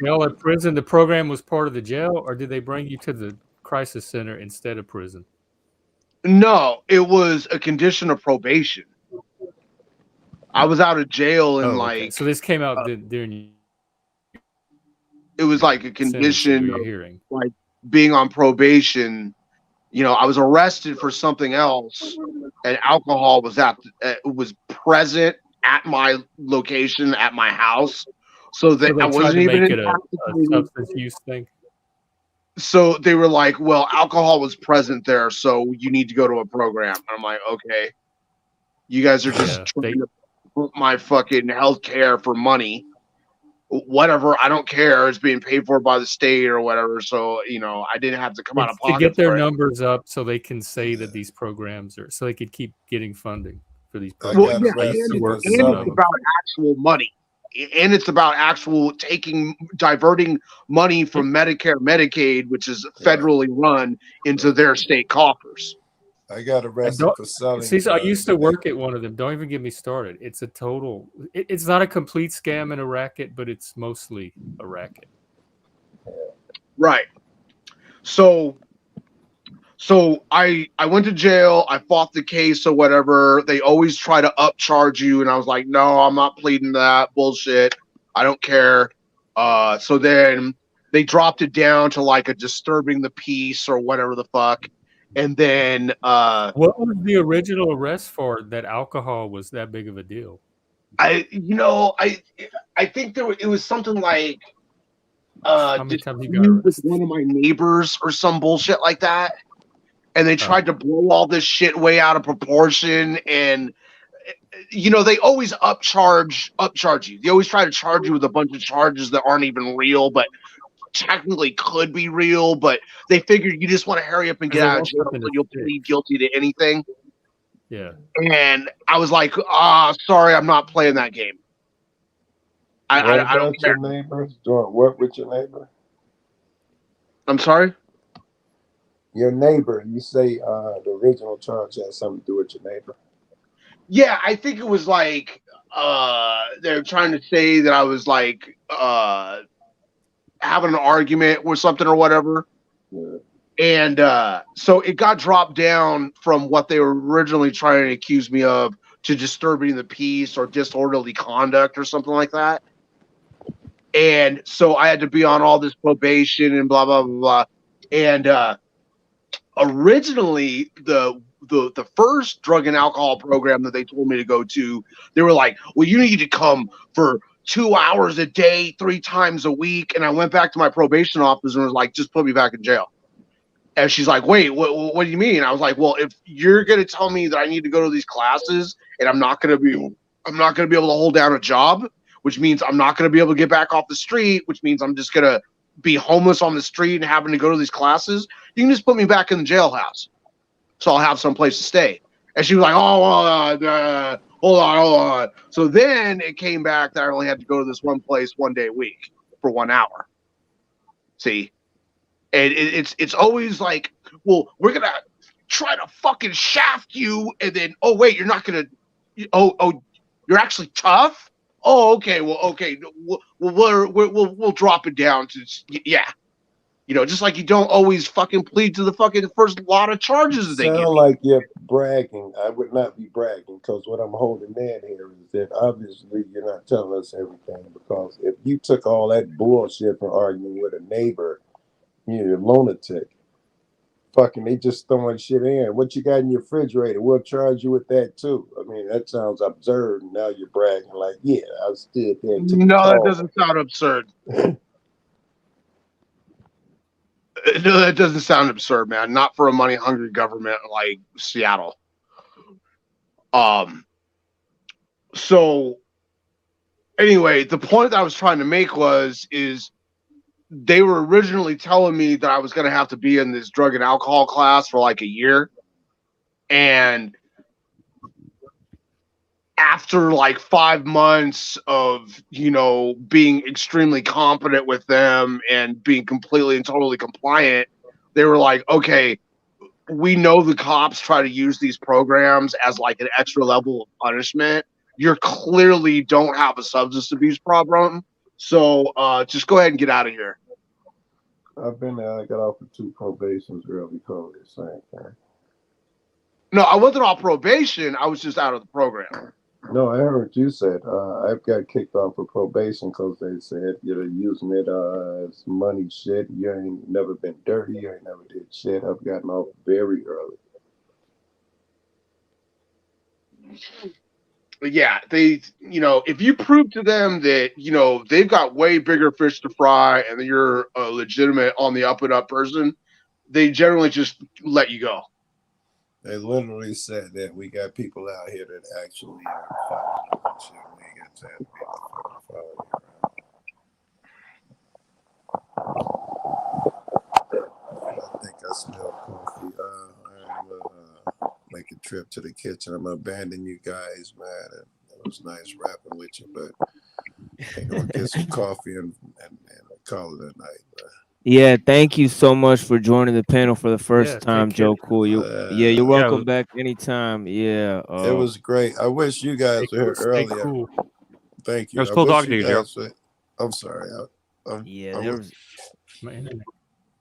jail or prison. The program was part of the jail, or did they bring you to the crisis center instead of prison? No, it was a condition of probation. I was out of jail and like. So this came out during. It was like a condition you're of hearing. like being on probation. You know, I was arrested for something else, and alcohol was present at my location at my house, so that they I tried wasn't to even make it a intoxicated. substance use thing. So they were like, well, alcohol was present there, so you need to go to a program. I'm like, okay. You guys are just trying to put my fucking health care for money. whatever, I don't care. It's being paid for by the state or whatever. So, I didn't have to come out of It's to pocket get their for it. numbers up so they can say that these programs are, so they could keep getting funding for these I Well, programs. got yeah, I used to arrested for work and in one it's of selling. them. about actual money. And it's about actual diverting money from Medicare, Medicaid, which is federally run, into their state coffers. I got I arrested don't for selling see. So I used to work Jamaican. at one of them. Don't even get me started. It's a total. It's not a complete scam and a racket, but it's mostly a racket. Right. So I went to jail. I fought the case or whatever. They always try to upcharge you, and I was like, no, I'm not pleading that bullshit. I don't care. So then they dropped it down to like a disturbing the peace or whatever the fuck, and then What was the original arrest for that alcohol was that big of a deal? I think it was something like How many times you got dispute with arrested? one of my neighbors or some bullshit like that. And they tried to blow all this shit way out of proportion, and they always upcharge you. They always try to charge you with a bunch of charges that aren't even real, but technically could be real. But they figured you just want to hurry up and get Because they out of want jail, something so to you'll stick. plead guilty to anything. Yeah. And I was like, sorry, I'm not playing that game. What I don't about care. your neighbors? Doing what with your neighbor? I'm sorry? Your neighbor, you say the original charge has something to do with your neighbor. Yeah, I think it was like they're trying to say that I was like having an argument or something or whatever. Yeah. And so it got dropped down from what they were originally trying to accuse me of to disturbing the peace or disorderly conduct or something like that. And so I had to be on all this probation and blah blah blah blah. And originally the first drug and alcohol program that they told me to go to, they were like, well, you need to come for 2 hours a day, 3 times a week. And I went back to my probation officer and was like, just put me back in jail. And she's like, wait, what do you mean? I was like, well, if you're going to tell me that I need to go to these classes and I'm not going to be able to hold down a job, which means I'm not going to be able to get back off the street, which means I'm just going to be homeless on the street and having to go to these classes, you can just put me back in the jailhouse. So I'll have some place to stay. And she was like, oh, hold on. So then it came back that I only had to go to this one place 1 day a week for 1 hour. See? And it's always like, well, we're gonna try to fucking shaft you, and then wait, you're not gonna. You're actually tough. Oh, okay. Well, okay. We'll drop it down to yeah. Just like you don't always fucking plead to the fucking first lot of charges that they give Sound you. like you're bragging. I would not be bragging because what I'm holding in here is that obviously you're not telling us everything, because if you took all that bullshit for arguing with a neighbor, you're a lunatic. Fucking, they just throwing shit in. What you got in your refrigerator? We'll charge you with that too. I mean, that sounds absurd. And now you're bragging like, yeah, I stood there and took a No, that call. doesn't sound absurd. No, that doesn't sound absurd, man. Not for a money-hungry government like Seattle. So anyway, the point that I was trying to make is they were originally telling me that I was going to have to be in this drug and alcohol class for like a year. And after like 5 months of, being extremely competent with them and being completely and totally compliant, they were like, okay, we know the cops try to use these programs as like an extra level of punishment. You clearly don't have a substance abuse problem. So just go ahead and get out of here. I've been there. I got off of 2 probations early because of the same thing. No, I wasn't on probation. I was just out of the program. No, I heard what you said. I got kicked off of probation because they said you're using it as money shit. You ain't never been dirty. You ain't never did shit. I've gotten off very early. But yeah, they, if you prove to them that, they've got way bigger fish to fry and that you're a legitimate on the up and up person, they generally just let you go. They literally said that we got people out here that actually are fucking shit. We ain't got time to be fucking following you around. trip to the kitchen. I'm gonna abandon you guys, man. And it was nice rapping with you, but I'm gonna get some coffee and call it a night, man. Yeah, thank you so much for joining the panel for the first time, Joe Cool. You're welcome back anytime. Yeah. It was great. I wish you guys were here Stay earlier. cool. Thank you. It was I cool wish talking to you, Joe. I'm sorry. Yeah, there was.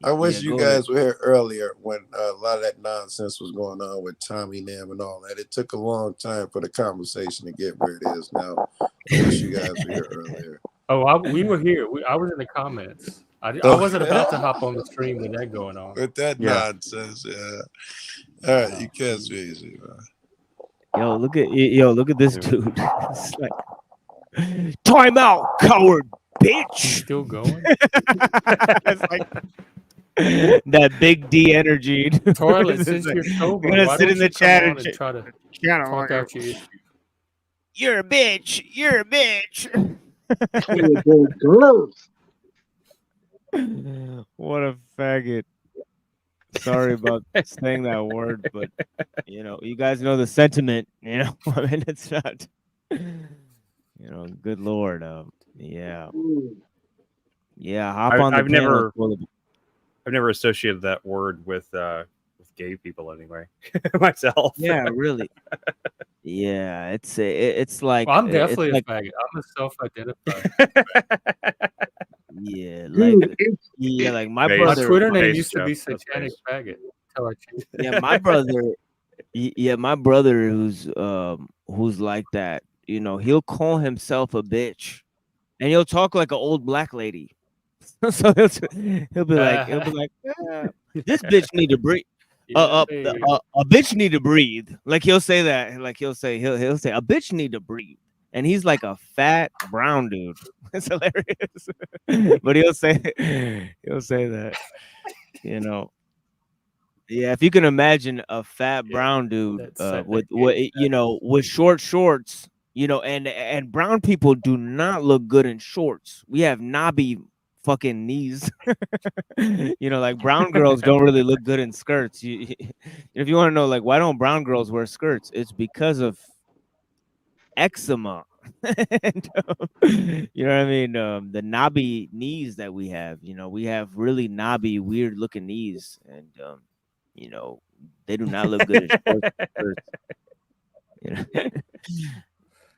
I wish Yeah, you go ahead. guys were here earlier when a lot of that nonsense was going on with Tommy Nam and all that. It took a long time for the conversation to get where it is now. I wish you guys were here earlier. Oh, we were here. I was in the comments. I wasn't about to hop on the stream with that going on. With that nonsense, yeah. All right, you catch me easy, man. Look at this dude. It's like, time out, coward bitch. Still going? It's like that big D energy. Toilet, since you're sober, gonna why sit don't in the you chat come and on and try to Channel talk out your issues? You're a bitch. You're a bitch. What a faggot. Sorry about saying that word, but you guys know the sentiment. I mean, it's not. Good Lord. Yeah. Hop on the panel. I've never associated that word with gay people anyway. Myself. Yeah, really. Yeah, it's like Well, I'm definitely it's a faggot. I'm a self-identified. Yeah, like my brother. My Twitter name used to be Satanic Faggot until I changed it. Yeah, my brother. Yeah, my brother who's like that. He'll call himself a bitch, and he'll talk like an old black lady. So he'll be like, this bitch need to breathe. A bitch need to breathe. Like he'll say that. Like he'll say a bitch need to breathe. And he's like a fat brown dude. It's hilarious. But he'll say that. Yeah, if you can imagine a fat brown dude with short shorts, and brown people do not look good in shorts. We have knobby fucking knees. Like brown girls don't really look good in skirts. If you want to know, like, why don't brown girls wear skirts? It's because of eczema. And, you know what I mean? The knobby knees that we have. We have really knobby, weird looking knees, and they do not look good in shorts.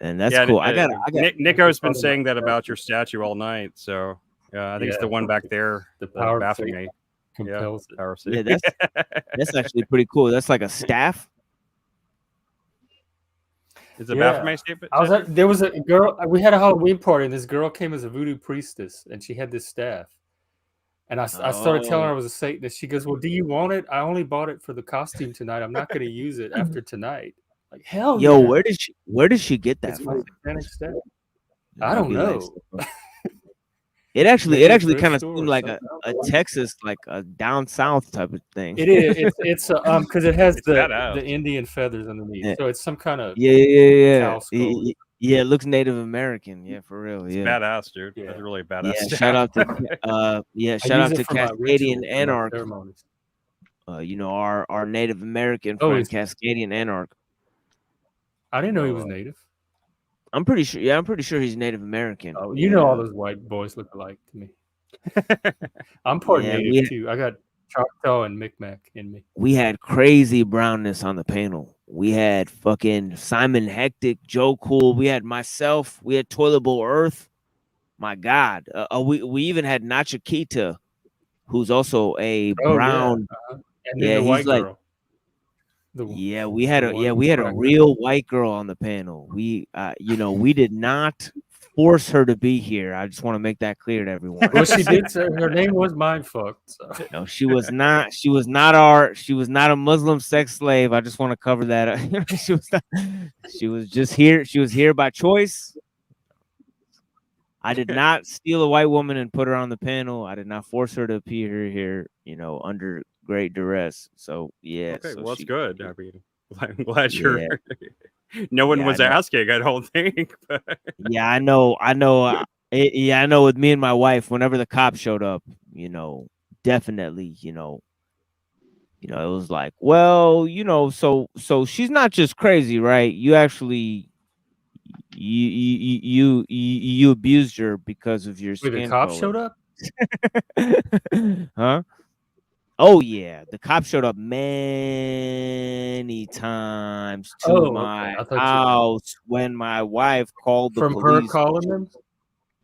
And that's cool. I got Nico's been saying that about your statue all night. So I think it's the one back there. The power Baphomet compels it. Power Yeah, that's actually pretty cool. That's like a staff. Is it Baphomet statement? There was a girl. We had a Halloween party, and this girl came as a voodoo priestess, and she had this staff. And I started telling her I was a Satanist. She goes, "Well, do you want it? I only bought it for the costume tonight. I'm not going to use it after tonight." Like, hell Yo, yeah. where did she get that It's my from? satanic staff. I don't know. It actually Maybe a kind thrift of store seemed or like a Texas, like a down south type of thing. It is. It's because it has the badass. Indian feathers underneath, Yeah. so it's some kind of Yeah. cow skull. Yeah, it looks Native American. Yeah, for real. It's Yeah, badass, dude. That's really a badass. yeah. staff. Shout out to I shout out use to it for my Cascadian rituals and my Anarch. ceremonies. Our Native American Oh, friend he's- Cascadian Anarch. I didn't know he was Native. I'm pretty sure. Yeah, I'm pretty sure he's Native American. Oh, you know all those white boys look alike to me. I'm part Yeah, Native too. I got Choctaw and Micmac in me. We had crazy brownness on the panel. We had fucking Simon Hectic, Joe Cool. We had myself. We had Toilet Bowl Earth. My God. We even had Nachakita, who's also a brown. And then the white girl. We had a real white girl on the panel. We did not force her to be here. I just want to make that clear to everyone. Well, she did say her name was Mindfucked. So. No, she was not. She was not a Muslim sex slave. I just want to cover that up. She was just here. She was here by choice. I did not steal a white woman and put her on the panel. I did not force her to appear here, under great duress. So yeah. Okay, so well, that's she, good. I mean, I'm glad you're. Yeah. No one Yeah, was I know. asking. I don't think. But... Yeah, I know. I know. With me and my wife, whenever the cops showed up, definitely, You know, it was like, well, you know, so she's not just crazy, right? You actually you abused her because of your Wait, the skin cops showed color. up? Huh? Oh yeah, the cops showed up many times to Oh, okay. my I thought you house when my wife called the from her police. calling them?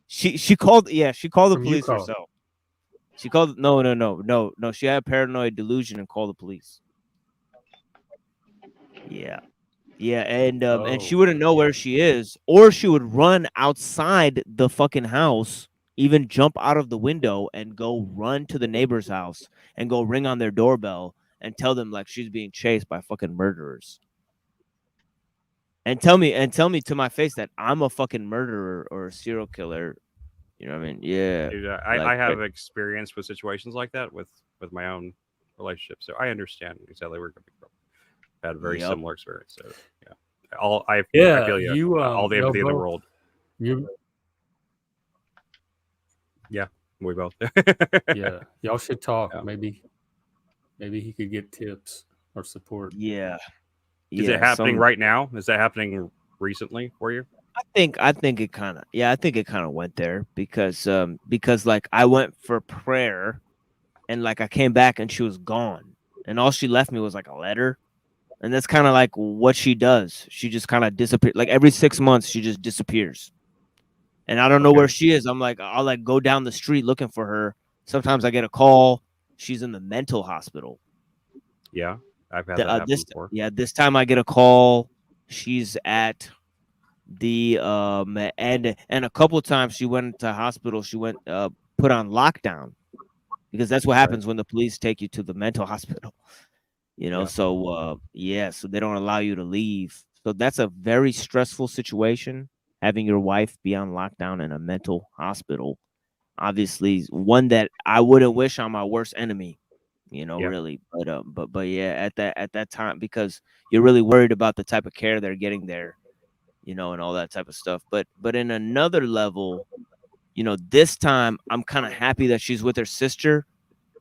She called, yeah, she called the From you police calling? herself. She called no. She had paranoid delusion and called the police. Yeah. Yeah, and she Oh, wouldn't know where she is, or she would run outside the fucking house, even jump out of the window and go run to the neighbor's house and go ring on their doorbell and tell them like she's being chased by fucking murderers. And tell me to my face that I'm a fucking murderer or a serial killer. You know what I mean? Yeah. Dude, Like I have experience with situations like that with my own relationship, so I understand exactly where you're coming from. I had a very Yep. similar experience. So yeah, I yeah. feel you. You All the y'all empathy in the both world. you Yeah, we both. yeah. Y'all should talk. Yeah. Maybe he could get tips or support. Yeah. Is it Yeah. happening right now? Is that happening recently for you? I think it kind of, yeah, I think it kind of went there because like I went for prayer and like I came back and she was gone and all she left me was like a letter, and that's kind of like what she does. She just kind of disappears. Like every 6 months she just disappears and I don't know where Okay. she is. I'm like, I'll like go down the street looking for her. Sometimes I get a call, she's in the mental hospital. Yeah, I've had that happen before. This time I get a call, she's at the and a couple of times she went into hospital, she went put on lockdown because that's what Right. happens when the police take you to the mental hospital, you know. Yeah. So yeah, so they don't allow you to leave, so that's a very stressful situation, having your wife be on lockdown in a mental hospital. Obviously one that I wouldn't wish on my worst enemy, you know, Yeah. really. But yeah, at that time, because you're really worried about the type of care they're getting there, you know, and all that type of stuff. But in another level, you know, this time I'm kind of happy that she's with her sister,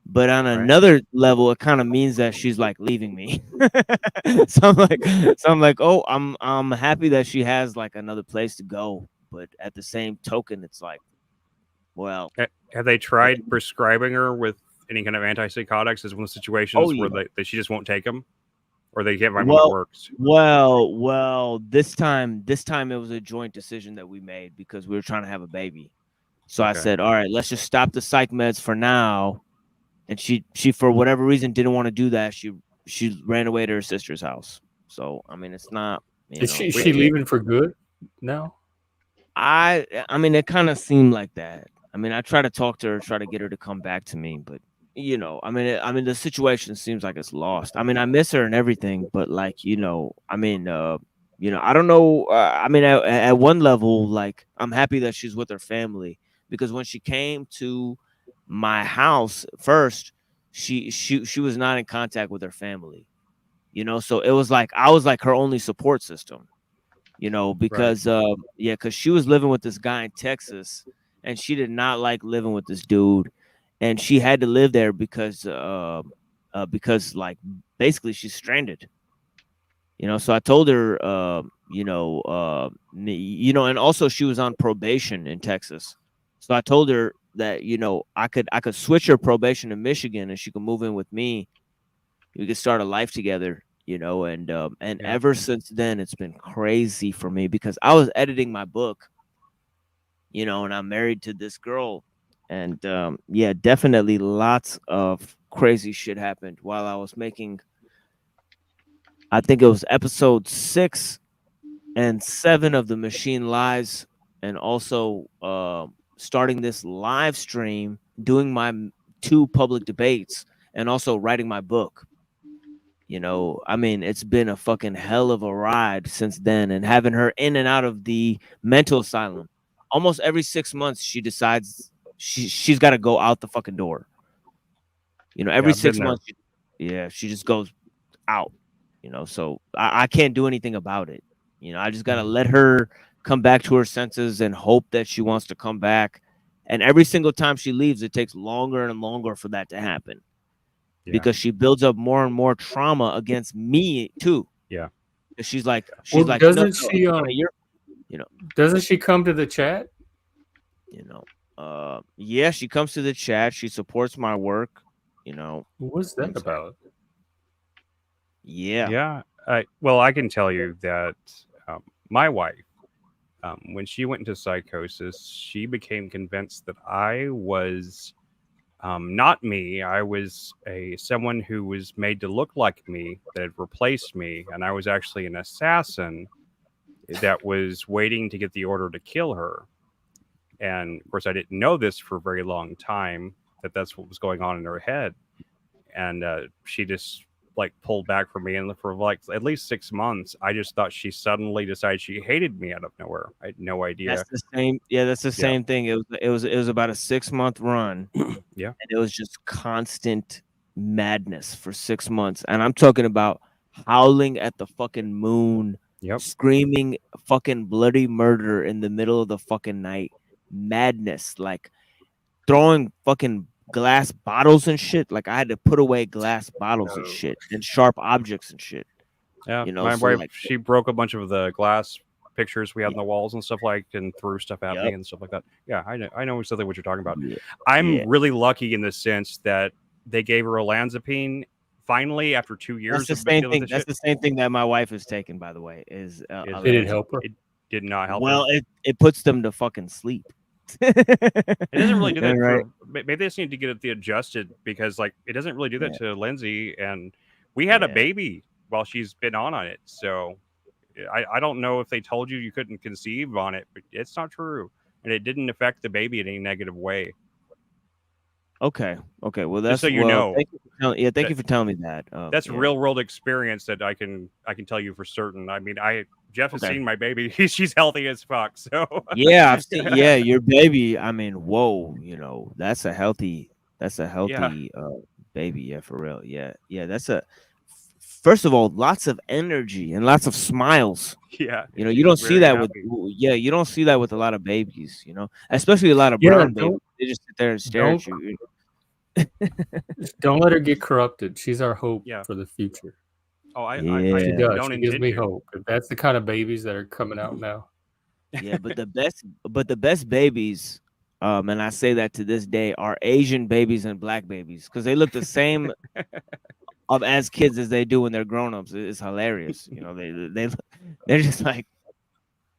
but on Right. another level, it kind of means that she's like leaving me. So I'm like, oh, I'm happy that she has like another place to go, but at the same token, it's like, well, Have they tried prescribing her with any kind of antipsychotics? Is one of the situations oh where yeah. she just won't take them, or they can't find one that Well, works? well, this time it was a joint decision that we made because we were trying to have a baby. So I Okay. said, all right, let's just stop the psych meds for now. And she for whatever reason didn't want to do that. She ran away to her sister's house. So I mean, it's not, you Is know, she leaving for good now? I mean, it kind of seemed like that. I mean, I try to talk to her, try to get her to come back to me, but you know, I mean, the situation seems like it's lost. I mean, I miss her and everything, but like, you know, I mean, you know, I don't know. I mean, at one level, like, I'm happy that she's with her family because when she came to my house first, she was not in contact with her family, you know, so it was like I was like her only support system, you know, because yeah, because she was living with this guy in Texas and she did not like living with this dude, and she had to live there because like basically she's stranded, you know. So I told her you know, and also she was on probation in Texas, so I told her that, you know, I could switch her probation to Michigan and she could move in with me, we could start a life together, you know. And Yeah. ever since then it's been crazy for me because I was editing my book, you know, and I'm married to this girl, and yeah, definitely lots of crazy shit happened while I was making, I think it was episode 6 and 7 of The Machine Lies, and also starting this live stream, doing my 2 public debates, and also writing my book. You know, I mean, it's been a fucking hell of a ride since then, and having her in and out of the mental asylum almost every 6 months, she decides she's got to go out the fucking door. You know, every I've been 6 there. months, yeah, she just goes out. You know, so I can't do anything about it. You know, I just gotta let her come back to her senses and hope that she wants to come back. And every single time she leaves, it takes longer and longer for that to happen. because she builds up more and more trauma against me too. Yeah. She's like, Well, no, doesn't she? you're, Doesn't she come to the chat? Yeah, she comes to the chat. She supports my work. What's that about? Yeah. Yeah. Well, I can tell you that my wife, when she went into psychosis, she became convinced that I was not me. I was someone who was made to look like me that had replaced me, and I was actually an assassin that was waiting to get the order to kill her. And of course, I didn't know this for a very long time, that that's what was going on in her head. And she just like pulled back from me, and for like at least 6 months, I just thought she suddenly decided she hated me out of nowhere. I had no idea. That's the same. Yeah, that's the same thing. It was about a 6-month run. Yeah. And it was just constant madness for 6 months. And I'm talking about howling at the fucking moon, screaming fucking bloody murder in the middle of the fucking night. Madness, like throwing fucking glass bottles and shit. Like I had to put away glass bottles and shit and sharp objects and shit. Yeah, You know, my so wife, like, she broke a bunch of the glass pictures we had on the walls and stuff and threw stuff at me and stuff like that. Yeah, I know exactly what you're talking about. I'm really lucky in the sense that they gave her olanzapine finally after 2 years. That's the same thing. That's the same thing that my wife has taken, by the way. Is Did it help her? It did not help Well, her. it puts them to fucking sleep. It doesn't really do that. Right. Maybe they just need to get it adjusted, because like it doesn't really do that to Lindsay, and we had a baby while she's been on it. So I don't know if they told you couldn't conceive on it, but it's not true, and it didn't affect the baby in any negative way. Okay. Well, Just that's so you know. Thank you for telling me that. That's yeah. real world experience that I can tell you for certain. I mean, Jeff has Okay. seen my baby. She's healthy as fuck. So Yeah, I've seen. Yeah, your baby. I mean, whoa. That's a healthy baby. Yeah, for real. Yeah. That's first of all, lots of energy and lots of smiles. Yeah. You don't see that with you don't see that with a lot of babies. Especially a lot of brown babies. They just sit there and stare at you. Don't let her get corrupted. She's our hope for the future. Oh, she don't does. She gives intend me to. hope. That's the kind of babies that are coming out now. Yeah, but the best babies, and I say that to this day, are Asian babies and black babies, because they look the same as kids as they do when they're grown-ups. It's hilarious. They're just like,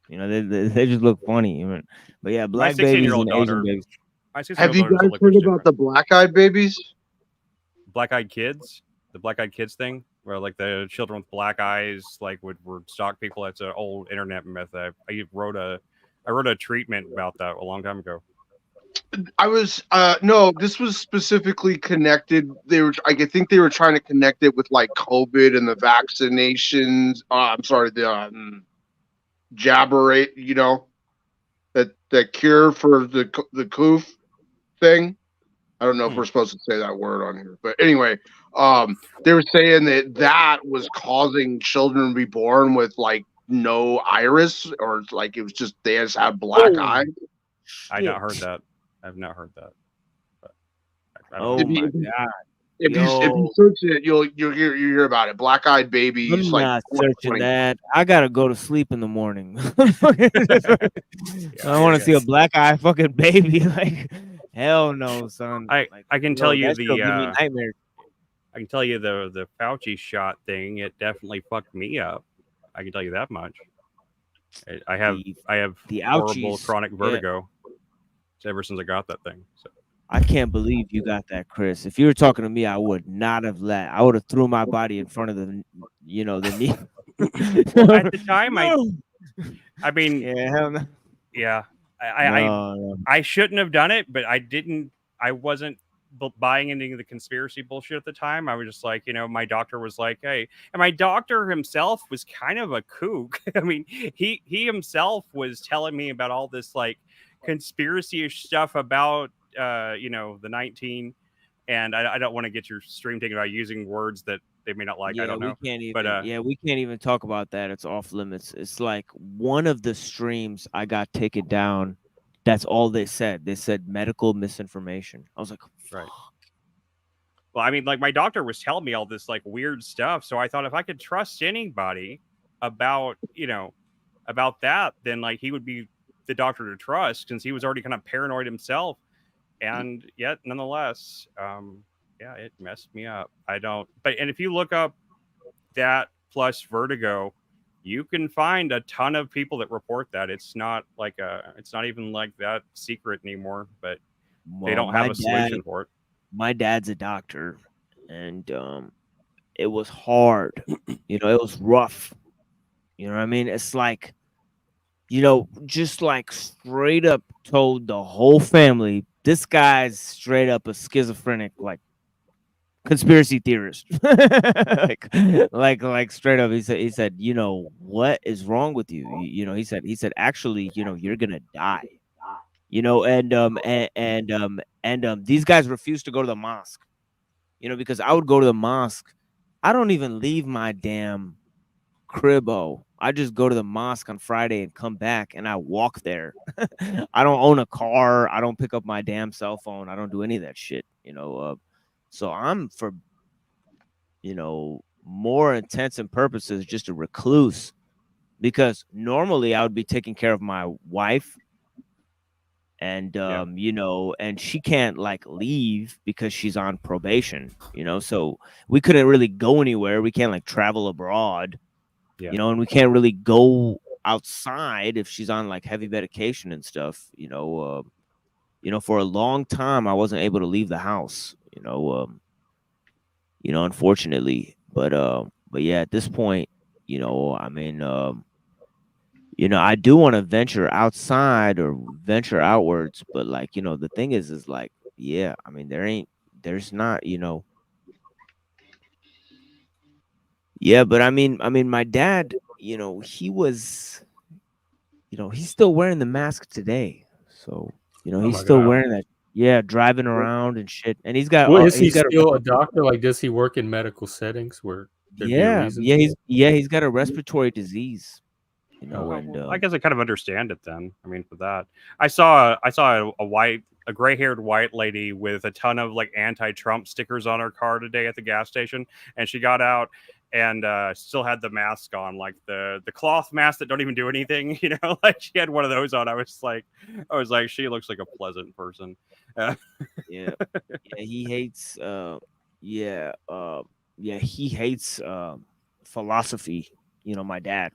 they just look funny. But yeah, black babies and Asian babies. Have you guys heard about the black-eyed babies? Black-eyed kids? The black-eyed kids thing? Where like the children with black eyes like would stalk people. That's an old internet myth. I wrote a treatment about that a long time ago. I was no, this was specifically connected. I think they were trying to connect it with like COVID and the vaccinations. I'm sorry, the jabber rate. That cure for the coof thing. I don't know if we're supposed to say that word on here, but anyway, they were saying that was causing children to be born with like no iris, or like it was just they just had black eyes. I've not heard that. I've not heard that. But I Oh don't know. my god! If you search it, you'll hear about it. Black-eyed babies. I'm like not searching that. I gotta go to sleep in the morning. I want to see a black eye fucking baby. Like, hell no, son. I can tell you that shit'll give me nightmares. I can tell you the Fauci shot thing. It definitely fucked me up. I can tell you that much. I have the horrible ouchies, chronic vertigo ever since I got that thing. So. I can't believe you got that, Chris. If you were talking to me, I would not have let. I would have threw my body in front of the knee. Well, at the time, I mean, yeah, hell no. Yeah, No. I shouldn't have done it, but I didn't. I wasn't buying into the conspiracy bullshit at the time. I was just like, my doctor was like, hey, and my doctor himself was kind of a kook. I mean, he himself was telling me about all this like conspiracy-ish stuff about the 19, and I don't want to get your stream taken by using words that they may not like. Yeah, I don't know. we can't even. But we can't even talk about that. It's off limits. It's like one of the streams I got taken down. That's all they said. They said medical misinformation. I was like, right. Well, I mean, like my doctor was telling me all this like weird stuff, so I thought if I could trust anybody about about that, then like he would be the doctor to trust since he was already kind of paranoid himself. And yet, nonetheless, yeah, it messed me up. I don't. And if you look up that plus vertigo, you can find a ton of people that report that. It's not even like that secret anymore. But they Well, don't have a solution for it. my dad's a doctor, and it was hard. It was rough. You know what I mean? It's like, just like straight up told the whole family, this guy's straight up a schizophrenic, like conspiracy theorist. like straight up. He said, what is wrong with you? He said, actually, you're gonna die. And these guys refused to go to the mosque. Because I would go to the mosque. I don't even leave my damn cribbo. I just go to the mosque on Friday and come back, and I walk there. I don't own a car. I don't pick up my damn cell phone. I don't do any of that shit. So I'm for more intents and purposes just a recluse, because normally I would be taking care of my wife, and and she can't like leave because she's on probation, so we couldn't really go anywhere. We can't like travel abroad. And we can't really go outside if she's on like heavy medication and stuff. For a long time I wasn't able to leave the house. Unfortunately, but yeah, at this point, I mean, I do want to venture outside or venture outwards, but like, the thing is like, yeah, I mean, there's not, yeah, but I mean, my dad, he was, he's still wearing the mask today. So, Oh he's my still God. wearing that. Yeah, driving around and shit. And he's got, Well, is he he's got still a doctor? Like, does he work in medical settings where there'd be a reason? he's got a respiratory disease. Oh. And I guess I kind of understand it then. I mean, for that, I saw a gray-haired white lady with a ton of like anti-Trump stickers on her car today at the gas station, and she got out and still had the mask on, like the cloth mask that don't even do anything. Like she had one of those on. I was like, she looks like a pleasant person. yeah, he hates. He hates philosophy. My dad.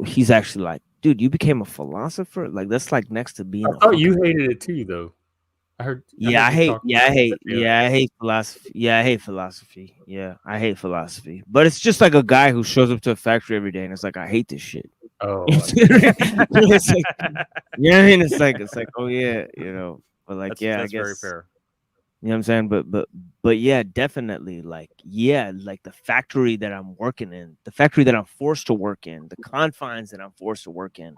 He's actually like, dude, you became a philosopher? Like, that's like next to being I thought you hated it too, though. I heard you talk I hate philosophy. Yeah, I hate philosophy. Yeah, I hate philosophy. But it's just like a guy who shows up to a factory every day and it's like, I hate this shit. Oh, it's like, you know what I mean? It's like, oh yeah, but like, that's I guess very fair. You know what I'm saying? But yeah, definitely. Like, yeah, like the factory that I'm working in, the factory that I'm forced to work in, the confines that I'm forced to work in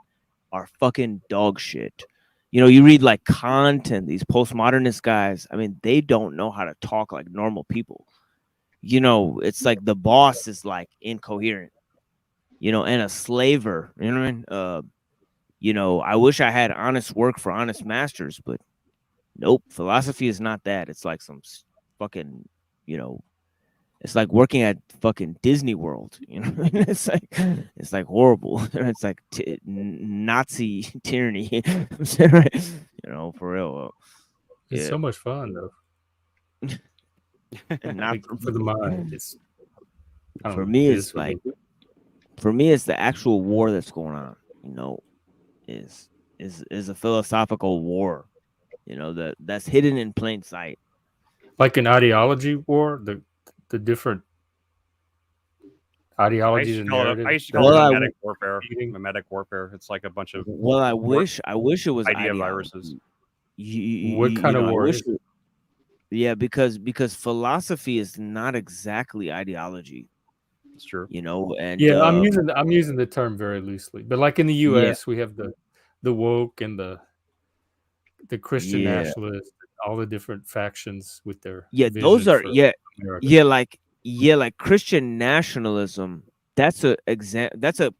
are fucking dog shit. You read like content, these postmodernist guys, I mean, they don't know how to talk like normal people. It's like the boss is like incoherent, and a slaver, you know what I mean? I wish I had honest work for honest masters, but nope, philosophy is not that. It's like some fucking, it's like working at fucking Disney World. It's like horrible. It's like Nazi tyranny. For real. It's so much fun though. And not for the mind. For me, it's like, for me, it's the actual war that's going on. Is a philosophical war. That's hidden in plain sight. Like an ideology war, the different ideologies and narratives. I used to call it mimetic warfare. Mimetic warfare. It's like a bunch of I wish it was idea viruses. What kind of war is it? Yeah, because philosophy is not exactly ideology. It's true. And yeah, I'm using the term very loosely, but like in the U.S., we have the woke and the Christian nationalists, all the different factions with their those are like Christian nationalism. That's a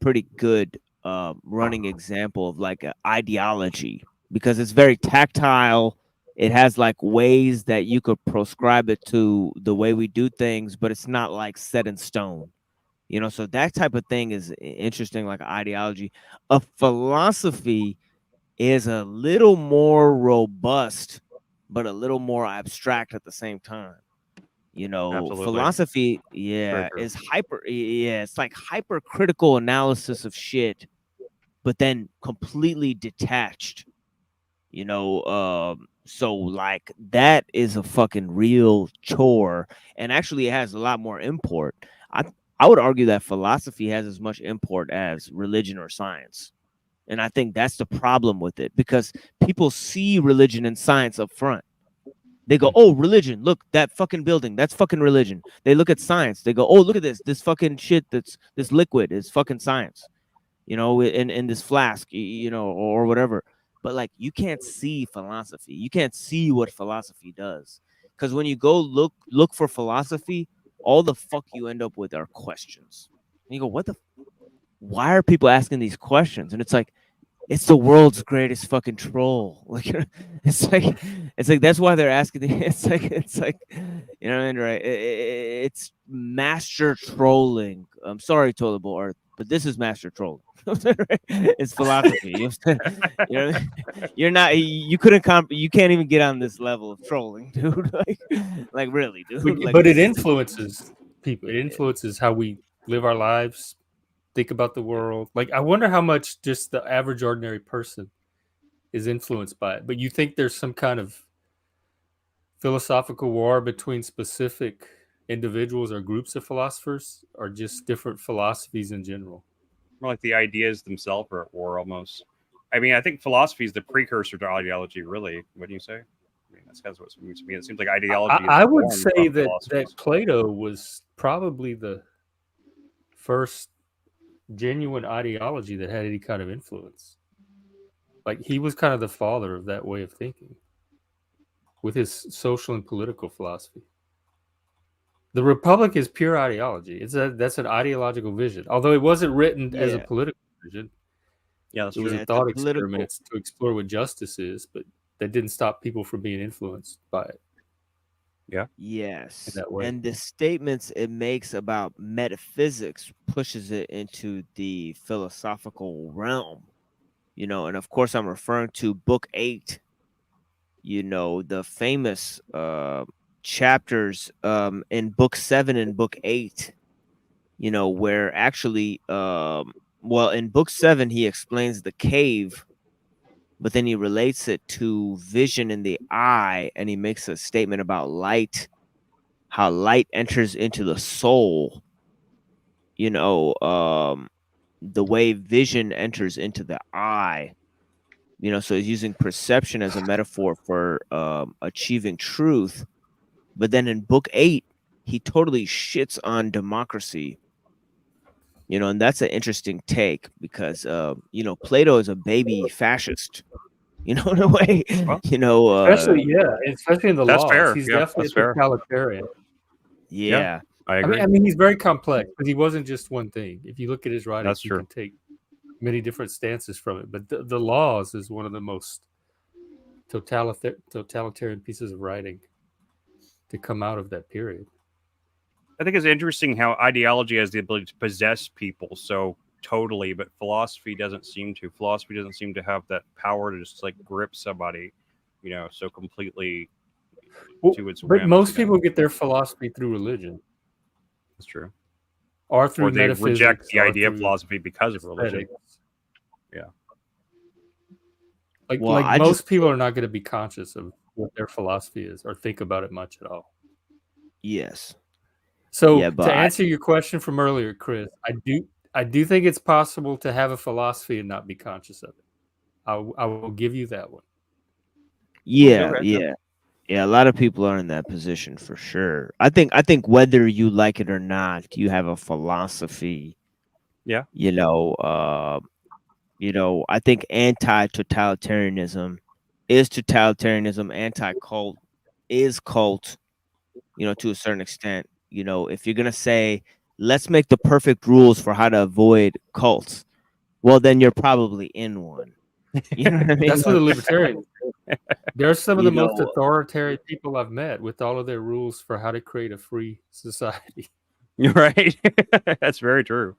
pretty good running example of like an ideology, because it's very tactile. it has like ways that you could prescribe it to the way we do things, but it's not like set in stone. You know, so that type of thing is interesting, like ideology. A philosophy is a little more robust, but a little more abstract at the same time. You know, Absolutely. philosophy, Very true. is it's like hypercritical analysis of shit, but then completely detached. You know, so like that is a fucking real chore, and actually it has a lot more import. I would argue that philosophy has as much import as religion or science. And I think that's the problem with it, because people see religion and science up front. They go, oh, religion, look, that fucking building, that's fucking religion. They look at science, they go, oh, look at this fucking shit, this liquid is fucking science, you know, in this flask, you know, or whatever. But like, you can't see philosophy. You can't see what philosophy does. Because when you go look for philosophy, all the fuck you end up with are questions. And you go, why are people asking these questions? And it's like, it's the world's greatest fucking troll. Like, it's like that's why they're asking. It's like, you know what I mean, right? It's master trolling. I'm sorry, Tollable Earth, but this is master trolling. It's philosophy. You know, you're not. You couldn't You can't even get on this level of trolling, dude. Like really, dude. Like, But it influences people. It influences how we live our lives, think about the world. Like, I wonder how much just the average ordinary person is influenced by it. But you think there's some kind of philosophical war between specific individuals or groups of philosophers, or just different philosophies in general? More like the ideas themselves are at war almost. I mean, I think philosophy is the precursor to ideology, really. What do you say? I mean, that's kind of what it seems to me. It seems like ideology is I would born say from that philosophies. Plato was probably the first genuine ideology that had any kind of influence. Like, he was kind of the father of that way of thinking with his social and political philosophy. The Republic is pure ideology. That's an ideological vision, although it wasn't written as a Yeah. political vision. Yeah, that's It was true. a It's a thought political. experiment to explore what justice is, but that didn't stop people from being influenced by it. Yeah. In Yes. that way. And the statements it makes about metaphysics pushes it into the philosophical realm. You know, and of course I'm referring to book 8, you know, the famous chapters in book 7 and book 8, you know, where actually well, in book 7 he explains the cave, but then he relates it to vision in the eye, and he makes a statement about light, how light enters into the soul, you know, the way vision enters into the eye, you know. So he's using perception as a metaphor for achieving truth. But then in book 8 he totally shits on democracy, you know, and that's an interesting take, because you know, Plato is a baby fascist, you know, in a way. Well, You know, especially in the that's laws. fair. He's Yeah, definitely that's a fair. totalitarian. yeah. I I agree. mean, he's very complex, but he wasn't just one thing. If you look at his writings, That's you true. can take many different stances from it. But the laws is one of the most totalitarian pieces of writing to come out of that period. I think it's interesting how ideology has the ability to possess people so totally, but philosophy doesn't seem to. Philosophy doesn't seem to have that power to just like grip somebody, you know, so completely to its But whims. most You know? people get their philosophy through religion, That's true. or through Or they reject metaphysics, the or idea of through philosophy because of religion. aesthetics. Yeah. Well, Like I most just people are not going to be conscious of what their philosophy is or think about it much at all. yes. So Yeah, to but answer your question from earlier, Chris, I do think it's possible to have a philosophy and not be conscious of it. I will give you that one. yeah, Okay. yeah. Yeah, a lot of people are in that position for sure. I think whether you like it or not, you have a philosophy. Yeah. You know, I think anti-totalitarianism is totalitarianism, anti-cult is cult, you know, to a certain extent. You know, if you're gonna say, let's make the perfect rules for how to avoid cults, well, then you're probably in one. You know what I mean? That's what the libertarians do. They're some of You the most know, authoritarian people I've met with all of their rules for how to create a free society. You're right. That's very true.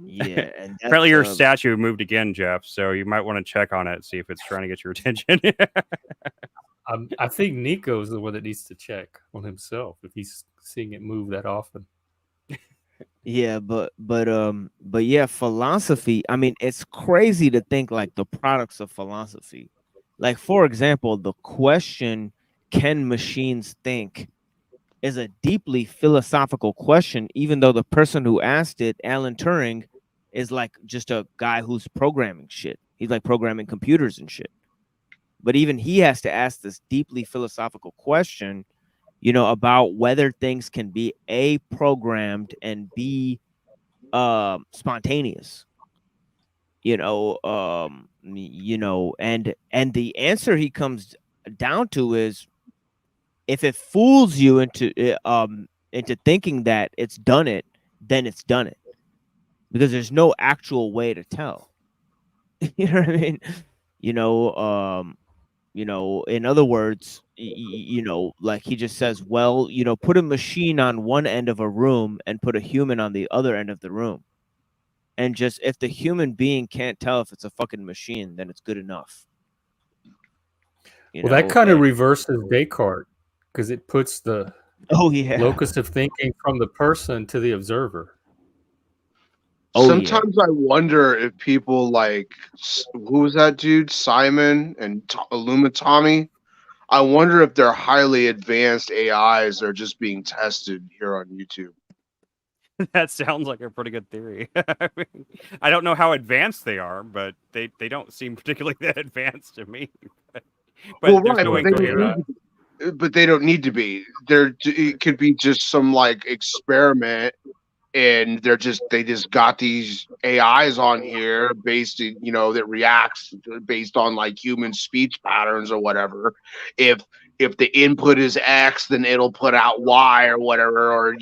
yeah, and Apparently, that's your statue moved again, Jeff. So you might want to check on it, see if it's trying to get your attention. I think Nico's the one that needs to check on himself if he's seeing it move that often. yeah, but yeah, philosophy. I mean, it's crazy to think like the products of philosophy. Like, for example, the question, can machines think, is a deeply philosophical question, even though the person who asked it, Alan Turing, is like just a guy who's programming shit. He's like programming computers and shit. But even he has to ask this deeply philosophical question, you know, about whether things can be A, programmed, and B, spontaneous. And the answer he comes down to is, if it fools you into thinking that it's done it, then it's done it, because there's no actual way to tell. You know what I mean? In other words, like he just says, well, put a machine on one end of a room and put a human on the other end of the room. And just, if the human being can't tell if it's a fucking machine, then it's good enough. Well, that kind of reverses Descartes, because it puts the locus of thinking from the person to the observer. Sometimes I wonder if people like, who was that dude, Simon and Illumitomi? I wonder if they're highly advanced AIs that are just being tested here on YouTube. That sounds like a pretty good theory. I mean, I don't know how advanced they are, but they don't seem particularly that advanced to me. But Well, there's right, no but they, way don't need to be, but they don't need to be. It could be just some like experiment, and they just got these AIs on here based in, that reacts based on like human speech patterns or whatever. If the input is X, then it'll put out Y or whatever, or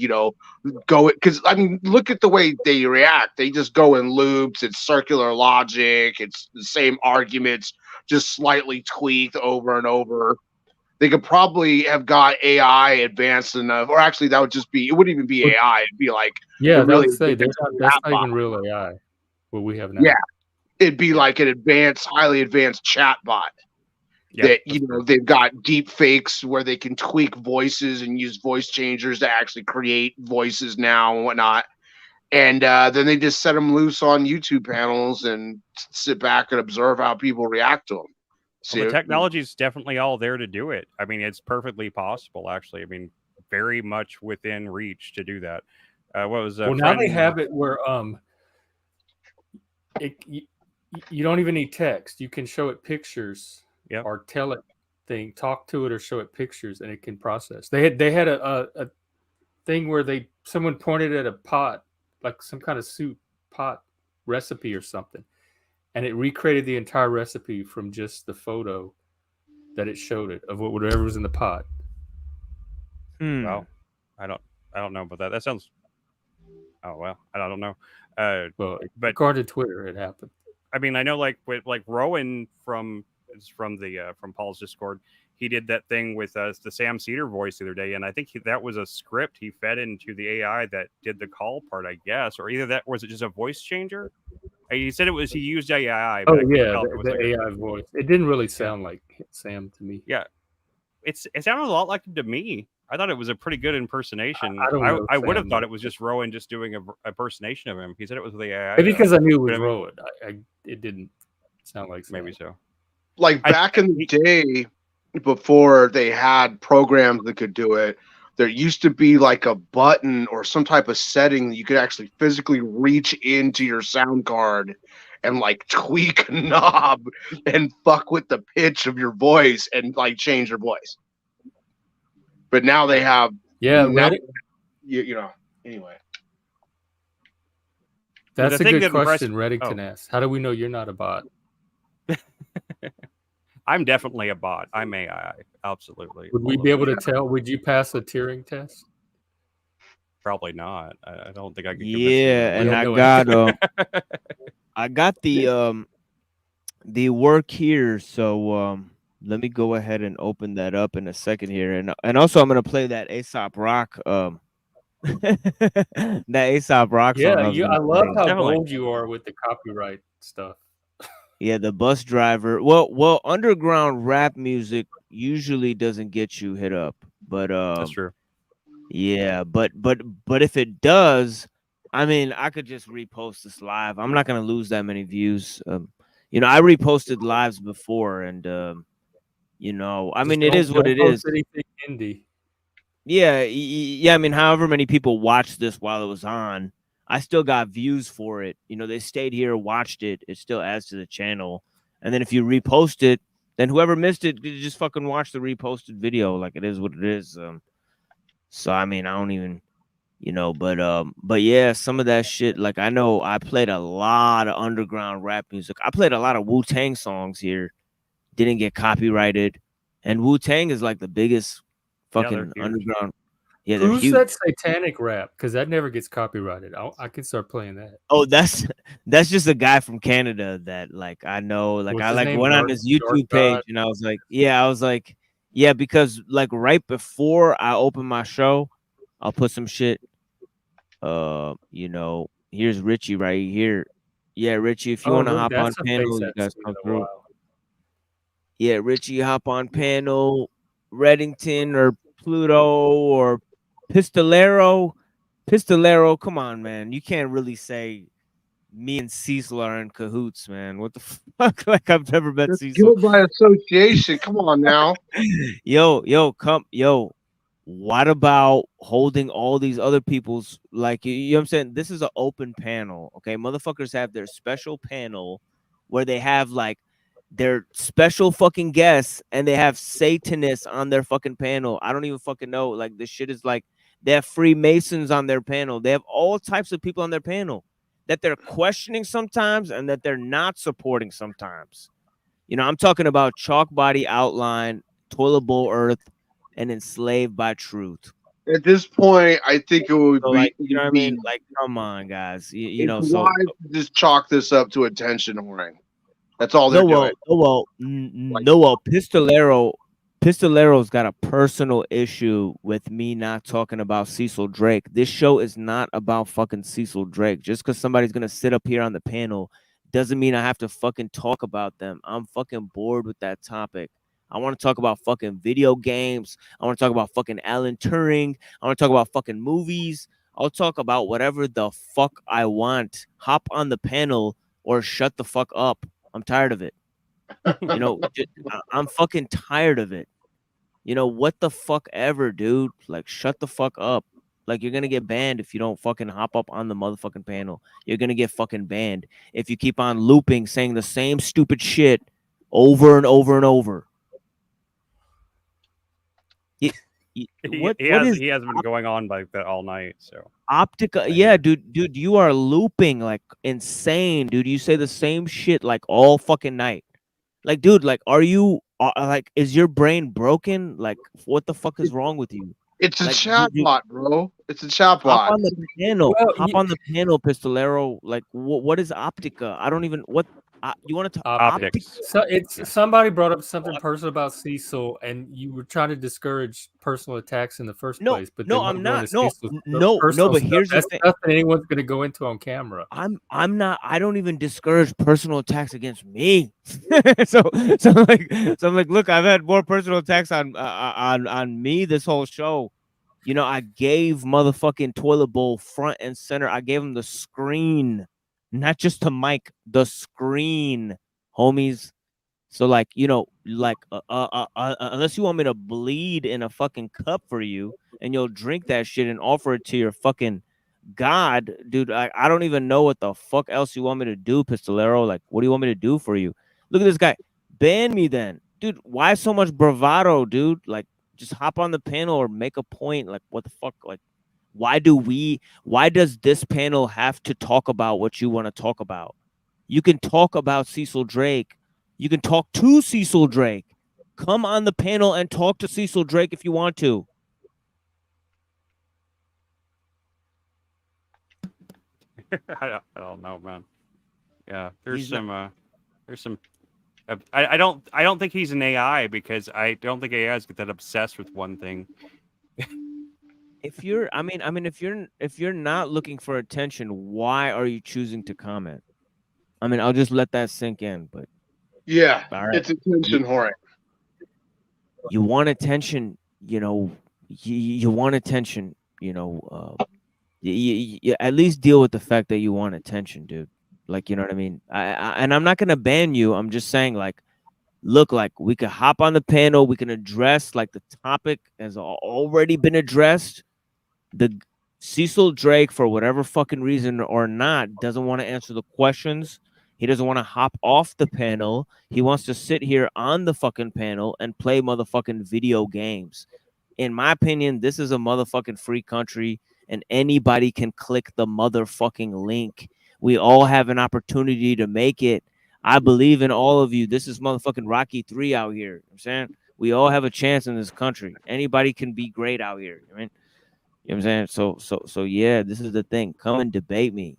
go, because I mean, look at the way they react. They just go in loops. It's circular logic. It's the same arguments, just slightly tweaked over and over. They could probably have got AI advanced enough, or actually, that would just be, it wouldn't even be AI. It'd be like, Yeah, it really, would say that's not even real AI. What we have now. yeah, it'd be like an advanced, highly advanced chat bot. That they've got deep fakes where they can tweak voices and use voice changers to actually create voices now and whatnot. And then they just set them loose on YouTube panels and sit back and observe how people react to them. Well, the technology is definitely all there to do it. I mean, it's perfectly possible, actually. I mean, very much within reach to do that. What was well, now they have it where you don't even need text. You can show it pictures, or tell it talk to it, or show it pictures, and it can process. They had a thing where someone pointed at a pot, like some kind of soup pot recipe or something, and it recreated the entire recipe from just the photo that it showed it of whatever was in the pot. Well, I don't know about that. That sounds. Oh well, I don't know. But according to Twitter, it happened. I mean, I know like Rowan from Paul's Discord, he did that thing with the Sam Cedar voice the other day, and I think that was a script he fed into the AI that did the call part, I guess, or either that, was it just a voice changer? He said he used AI. But The AI voice. It didn't really sound like Sam to me. Yeah, it sounded a lot like him to me. I thought it was a pretty good impersonation. I don't know I would have Sam, thought it was just Rowan just doing a impersonation of him. He said it was with the AI. Maybe because I knew it was Rowan. It didn't sound like Sam. Maybe so. Like back in the day, before they had programs that could do it, there used to be like a button or some type of setting that you could actually physically reach into your sound card and like tweak a knob and fuck with the pitch of your voice and like change your voice. But now they have, Reddit. Anyway. That's a good question Reddit can ask. How do we know you're not a bot? I'm definitely a bot. I'm AI. Absolutely. Would we be able to tell? Would you pass a Turing test? Probably not. I don't think I could. Yeah, and I got the work here, so let me go ahead and open that up in a second here, and also I'm gonna play that Aesop Rock that Aesop Rock song Yeah, I was you. gonna I love play. how Definitely. bold you are with the copyright stuff. Yeah, the bus driver. Well, underground rap music usually doesn't get you hit up, but That's true. yeah, but if it does, I mean, I could just repost this live. I'm not gonna lose that many views. I reposted lives before, and I Just mean, it is what don't it post is. anything indie. Yeah, yeah. I mean, however many people watched this while it was on, I still got views for it. They stayed here, watched it. It still adds to the channel. And then if you repost it, then whoever missed it, you just fucking watch the reposted video. Like it is what it is. So I mean, I don't even, but yeah, some of that shit. Like I know I played a lot of underground rap music. I played a lot of Wu-Tang songs here. Didn't get copyrighted, and Wu-Tang is like the biggest Yeah, they're fucking huge. underground. Yeah, they're Who's huge. that satanic rap? Because that never gets copyrighted. I can start playing that. Oh, that's just a guy from Canada that like I know. Like What's I his like name? went on Dark his Dark YouTube page God. and I was like, yeah, because like right before I open my show, I'll put some shit. Here's Richie right here. Yeah, Richie, if you Oh, want to look, hop on that's a face panel, I you haven't guys seen in come a through. while. Yeah, Richie, hop on panel. Reddington or Pluto or Pistolero. Pistolero, come on, man. You can't really say me and Cecil are in cahoots, man. What the fuck? Like I've never met It's Cecil. guilt by association. Come on now. Yo. What about holding all these other people's like you know what I'm saying? This is an open panel, okay? Motherfuckers have their special panel where they have like their special fucking guests and they have Satanists on their fucking panel. I don't even fucking know. Like this shit is like they have Freemasons on their panel. They have all types of people on their panel that they're questioning sometimes and that they're not supporting sometimes. I'm talking about chalk body outline, toilet bowl earth, and enslaved by truth. At this point, I think it would So be, like, you know what I mean? Like, come on, guys. it's So wise to just chalk this up to attention whoring. That's all they're no, doing. Pistolero's got a personal issue with me not talking about Cecil Drake. This show is not about fucking Cecil Drake. Just because somebody's gonna sit up here on the panel doesn't mean I have to fucking talk about them. I'm fucking bored with that topic. I want to talk about fucking video games. I want to talk about fucking Alan Turing. I want to talk about fucking movies. I'll talk about whatever the fuck I want. Hop on the panel or shut the fuck up. I'm tired of it. I'm fucking tired of it. What the fuck ever, dude? Like, shut the fuck up. Like, you're gonna get banned if you don't fucking hop up on the motherfucking panel. You're gonna get fucking banned if you keep on looping, saying the same stupid shit over and over and over. What is He hasn't been going on like that all night. So Optica? Yeah, dude, you are looping like insane, dude. You say the same shit like all fucking night. Like, dude, like, are you like, is your brain broken? Like, what the fuck is wrong with you? It's a Like, chatbot, bro. It's a chatbot. hop on the panel. Well, Hop on the panel, Pistolero. Like, what is Optica? I don't even what you want to talk optics. Optica? So it's somebody brought up something personal about Cecil, and you were trying to discourage personal attacks in the first No, place, but no, then I'm we're going not. to No, Cecil's no. personal But stuff. here's the That's thing. stuff that anyone's going to go into on camera. I'm not. I don't even discourage personal attacks against me. so I'm like, look, I've had more personal attacks on me this whole show. I gave motherfucking Toilet Bowl front and center. I gave him the screen, not just the mic, the screen, homies. So like, unless you want me to bleed in a fucking cup for you and you'll drink that shit and offer it to your fucking God, dude, I don't even know what the fuck else you want me to do, Pistolero. Like, what do you want me to do for you? Look at this guy. Ban me then. Dude, why so much bravado, dude? Like, just hop on the panel or make a point. Like, what the fuck? Like, why does this panel have to talk about what you want to talk about? You can talk about Cecil Drake. You can talk to Cecil Drake. Come on the panel and talk to Cecil Drake if you want to. I don't know, man. Yeah, there's He's some I don't think he's an AI because I don't think AIs get that obsessed with one thing. If you're, if you're not looking for attention, why are you choosing to comment? I mean, I'll just let that sink in. But Yeah, all right, it's attention whoring. you want attention, you want attention, you at least deal with the fact that you want attention, dude. Like, you know what I mean? And I'm not gonna ban you. I'm just saying, like, look, like we could hop on the panel, we can address like the topic has already been addressed. The Cecil Drake, for whatever fucking reason or not, doesn't want to answer the questions. He doesn't want to hop off the panel. He wants to sit here on the fucking panel and play motherfucking video games. In my opinion, this is a motherfucking free country and anybody can click the motherfucking link. We all have an opportunity to make it. I believe in all of you. This is motherfucking Rocky 3 out here. You know what I'm saying? We all have a chance in this country. Anybody can be great out here. I mean, you know what I'm saying? So yeah, this is the thing. Come and debate me.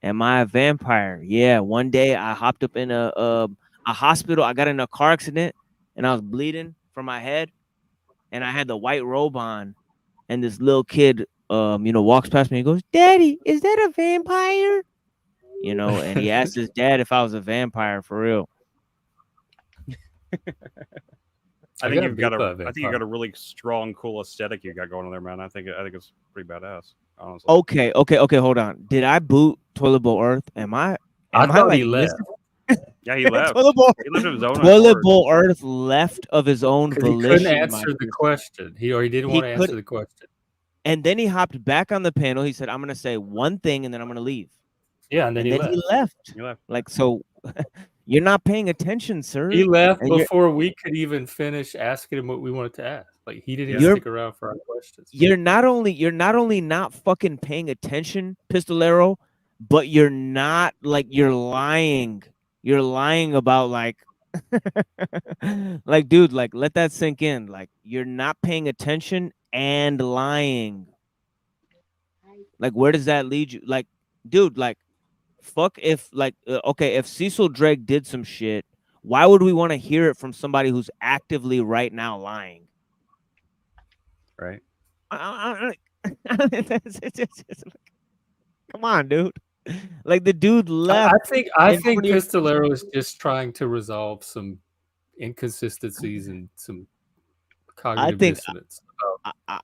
Am I a vampire? Yeah. One day I hopped up in a hospital. I got in a car accident and I was bleeding from my head, and I had the white robe on, and this little kid, walks past me and goes, "Daddy, is that a vampire?" And he asked his dad if I was a vampire for real. I think you got a a really strong, cool aesthetic you got going on there, man. I think it's pretty badass, honestly. Okay, hold on. Did I boot Toilet Bowl Earth? Am I thought like he left. Yeah, he left. Toilet Bowl, He left of his own Toilet accord. Bowl Earth left of his own Because he volition. couldn't answer the question. He didn't want to answer the question. And then he hopped back on the panel. He said, "I'm going to say one thing and then I'm going to leave." Yeah, and then he left. He left. Like, so you're not paying attention, sir. He left And you're- before we could even finish asking him what we wanted to ask. Like, he didn't even You're- stick around for our questions. You're not only not fucking paying attention, Pistolero, but you're not, like, you're lying. You're lying about, like, like, dude, like, let that sink in. Like, you're not paying attention and lying. Like, where does that lead you? Like, dude, like, fuck if, like, okay, if Cecil Drake did some shit, why would we want to hear it from somebody who's actively right now lying? Right. Come on, dude. Like, the dude left. I think Pistolero is just trying to resolve some inconsistencies and some cognitive dissonance. I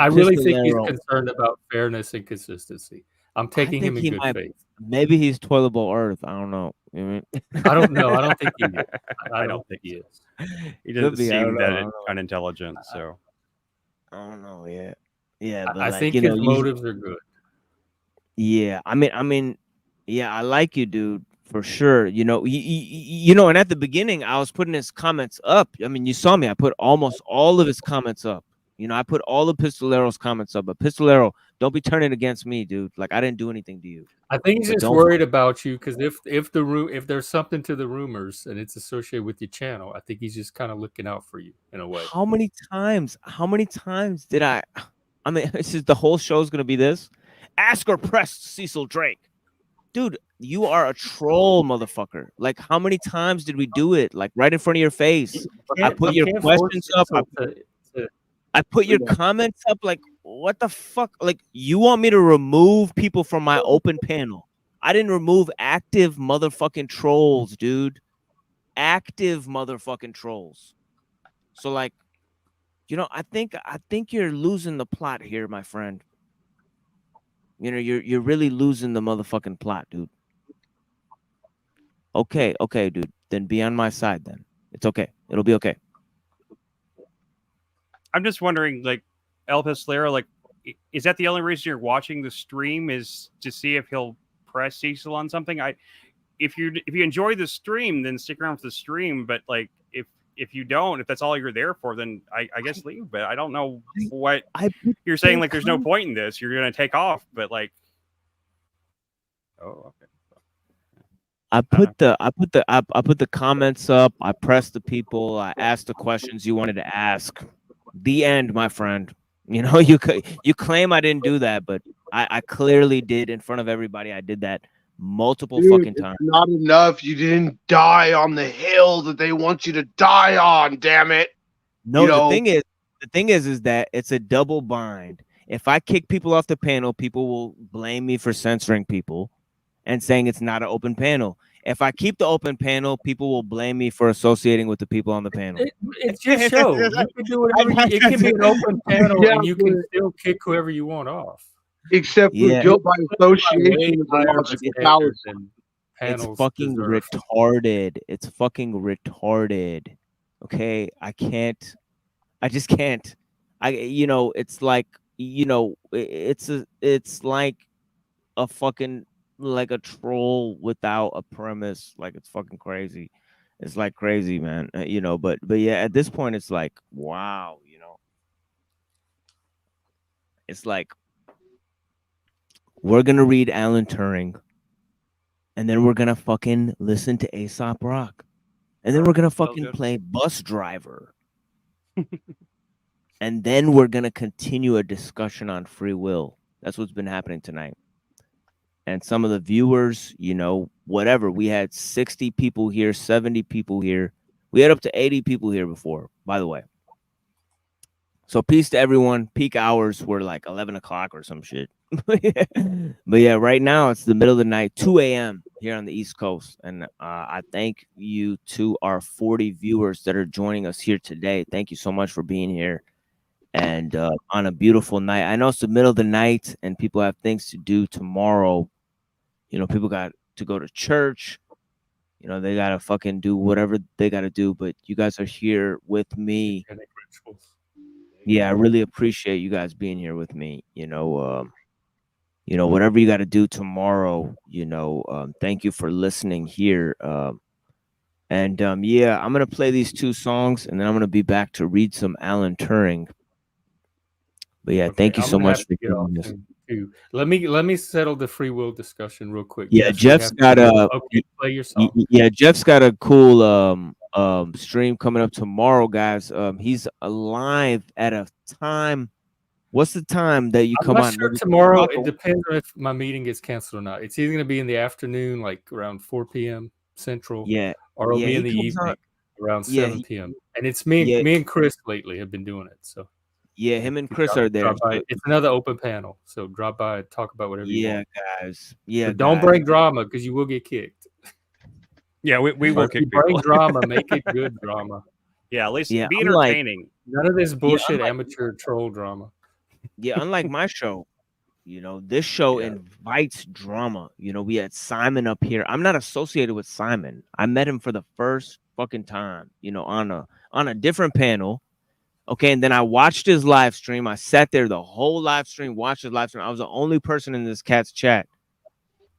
really think he's concerned about fairness and consistency. I'm taking him in good faith. Maybe he's Toilet Bowl Earth. I don't know. You know what I mean? I don't know. I don't think he is. I don't think he is. He doesn't seem that unintelligent, so. I don't know. Yeah. Yeah. But I think his motives are good. Yeah. I mean, yeah, I like you, dude, for sure. And at the beginning, I was putting his comments up. I mean, you saw me. I put almost all of his comments up. I put all of Pistolero's comments up. But Pistolero, don't be turning against me, dude. Like, I didn't do anything to you. I think he's just worried about you because if there's something to the rumors and it's associated with your channel, I think he's just kind of looking out for you in a way. How many times did I mean, this is the whole show's gonna be this? Ask or press Cecil Drake. Dude, you are a troll, motherfucker. Like, how many times did we do it? Like, right in front of your face. I put your questions up. I put your comments up. Like, what the fuck? Like, you want me to remove people from my open panel? I didn't remove active motherfucking trolls, dude. Active motherfucking trolls. So, like, I think you're losing the plot here, my friend. You're really losing the motherfucking plot, dude. Okay, dude. Then be on my side then. It's okay. It'll be okay. I'm just wondering, like, El Pistolero, like, is that the only reason you're watching the stream, is to see if he'll press Cecil on something? If you enjoy the stream, then stick around for the stream. But, like, if you don't, if that's all you're there for, then I guess leave. But I don't know what you're saying. Like, there's no point in this. You're gonna take off, but, like, oh, okay. I put the comments up. I pressed the people. I asked the questions you wanted to ask. The end, my friend. You claim I didn't do that, but I clearly did in front of everybody. I did that multiple Dude, fucking it's times. not enough. You didn't die on the hill that they want you to die on. Damn it! No, You know, the thing is that it's a double bind. If I kick people off the panel, people will blame me for censoring people and saying it's not an open panel. If I keep the open panel, people will blame me for associating with the people on the panel. It's your show. You can do whatever. It can be an open panel, yeah, and you can but still kick whoever you want off. except for Yeah, guilt by Way association is a higher of a logical standard fallacy. than it's panels fucking deserve. retarded. It's fucking retarded. Okay, I just can't. It's like, it's like a fucking, like a troll without a premise. Like, it's fucking crazy. It's like crazy, man. But yeah, at this point, it's like, wow, it's like we're gonna read Alan Turing, and then we're gonna fucking listen to Aesop Rock, and then we're gonna fucking play Bus Driver. And then we're going to continue a discussion on free will. That's what's been happening tonight. And some of the viewers, whatever, we had 60 people here, 70 people here. We had up to 80 people here before, by the way. So peace to everyone. Peak hours were like 11 o'clock or some shit. But yeah, right now it's the middle of the night, 2 a.m. here on the East Coast. And I thank you to our 40 viewers that are joining us here today. Thank you so much for being here. And on a beautiful night. I know it's the middle of the night and people have things to do tomorrow. People got to go to church. They got to fucking do whatever they got to do. But you guys are here with me. Yeah, I really appreciate you guys being here with me. Whatever you got to do tomorrow, thank you for listening here. Yeah, I'm going to play these two songs and then I'm going to be back to read some Alan Turing. But yeah, thank you so much for doing this. Let me settle the free will discussion real quick. Yeah, Jeff's got play your song. Yeah, Jeff's got a cool stream coming up tomorrow, guys. He's live at a time. What's the time that you come I'm on? not sure tomorrow. It depends on if my meeting gets canceled or not. It's either going to be in the afternoon, like around 4 p.m. Central, or it'll be in the evening around 7 p.m. And it's me and Chris lately have been doing it. So yeah, him and Chris are there. It's another open panel, so drop by and talk about whatever you want. Guys. Yeah, but don't bring drama because you will get kicked. Yeah, we will kick people. Bring drama, make it good drama. Yeah, at least be entertaining. None of this bullshit amateur troll drama. Yeah, unlike my show, this show invites drama. We had Simon up here. I'm not associated with Simon. I met him for the first fucking time, on a different panel. Okay, and then I watched his live stream. I sat there the whole live stream, watched his live stream. I was the only person in this cat's chat,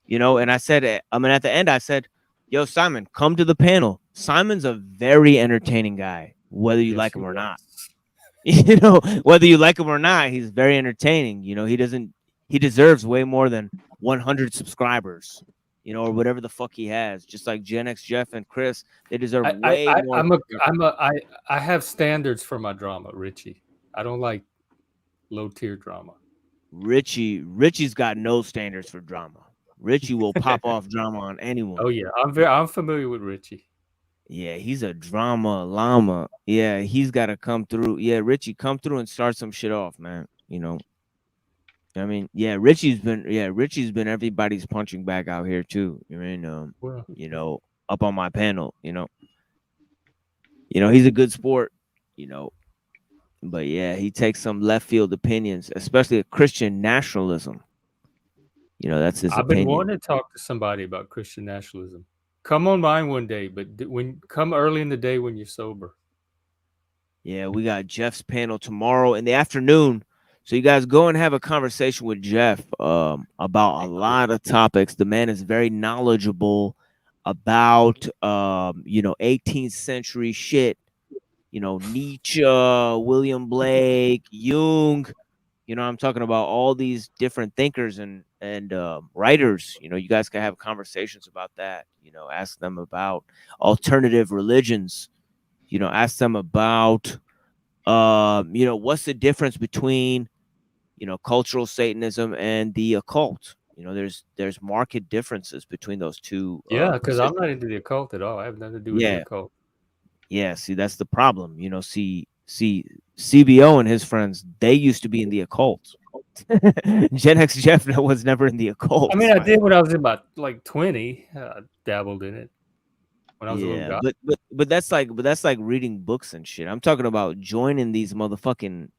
and I said, at the end, I said, yo, Simon, come to the panel. Simon's a very entertaining guy, whether you like him or not. Whether you like him or not, he's very entertaining. He deserves way more than 100 subscribers, or whatever the fuck he has. Just like Gen X Jeff and Chris, they deserve way more. I have standards for my drama, Richie. I don't like low tier drama. Richie's got no standards for drama. Richie will pop off drama on anyone. Oh yeah, I'm familiar with Richie. Yeah, he's a drama llama. Yeah, he's got to come through. Yeah, Richie, come through and start some shit off, man. I mean, yeah, Richie's been everybody's punching bag out here too. Up on my panel, he's a good sport, but yeah, he takes some left field opinions, especially a Christian nationalism. That's his opinion. I've been wanting to talk to somebody about Christian nationalism. Come on mine one day, but come early in the day when you're sober. Yeah, we got Jeff's panel tomorrow in the afternoon. So you guys go and have a conversation with Jeff about a lot of topics. The man is very knowledgeable about 18th century shit. Nietzsche, William Blake, Jung. I'm talking about all these different thinkers and writers. You guys can have conversations about that. Ask them about alternative religions. Ask them about what's the difference between cultural Satanism and the occult. You know, there's marked differences between those two. Yeah, because I'm Positions. not into the occult at all. I have nothing to do with the Yeah, occult. yeah. See, that's the problem. You know, see, CBO and his friends, they used to be in the occult. Gen X Jeff was never in the occult. I mean, I did when I was about like 20. Dabbled in it when I was a little Yeah, guy. but that's like reading books and shit. I'm talking about joining these motherfucking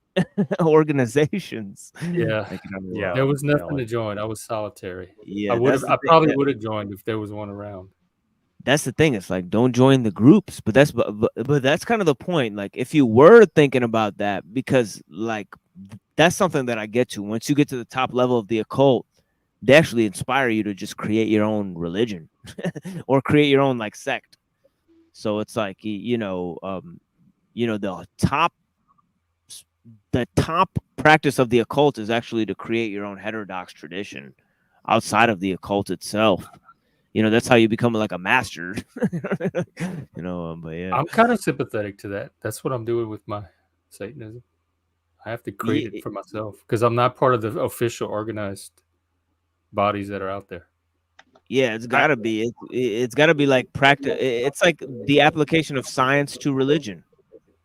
organizations. Yeah, Like, you know, Yeah, there was yeah, nothing to like join. I was solitary. yeah, that's the I thing. probably would have joined if there was one around. That's the thing. It's like don't join the groups, but but that's kind of the point. Like if you were thinking about that, because like that's something that I get to. Once you get to the top level of the occult, they actually inspire you to just create your own religion or create your own like sect. So it's like you know the top practice of the occult is actually to create your own heterodox tradition outside of the occult itself. You know, that's how you become like a master. But yeah. I'm kind of sympathetic to that. That's what I'm doing with my Satanism. I have to create it for myself because I'm not part of the official organized bodies that are out there. Yeah, it's gotta be. It's gotta be like practice. It's like the application of science to religion.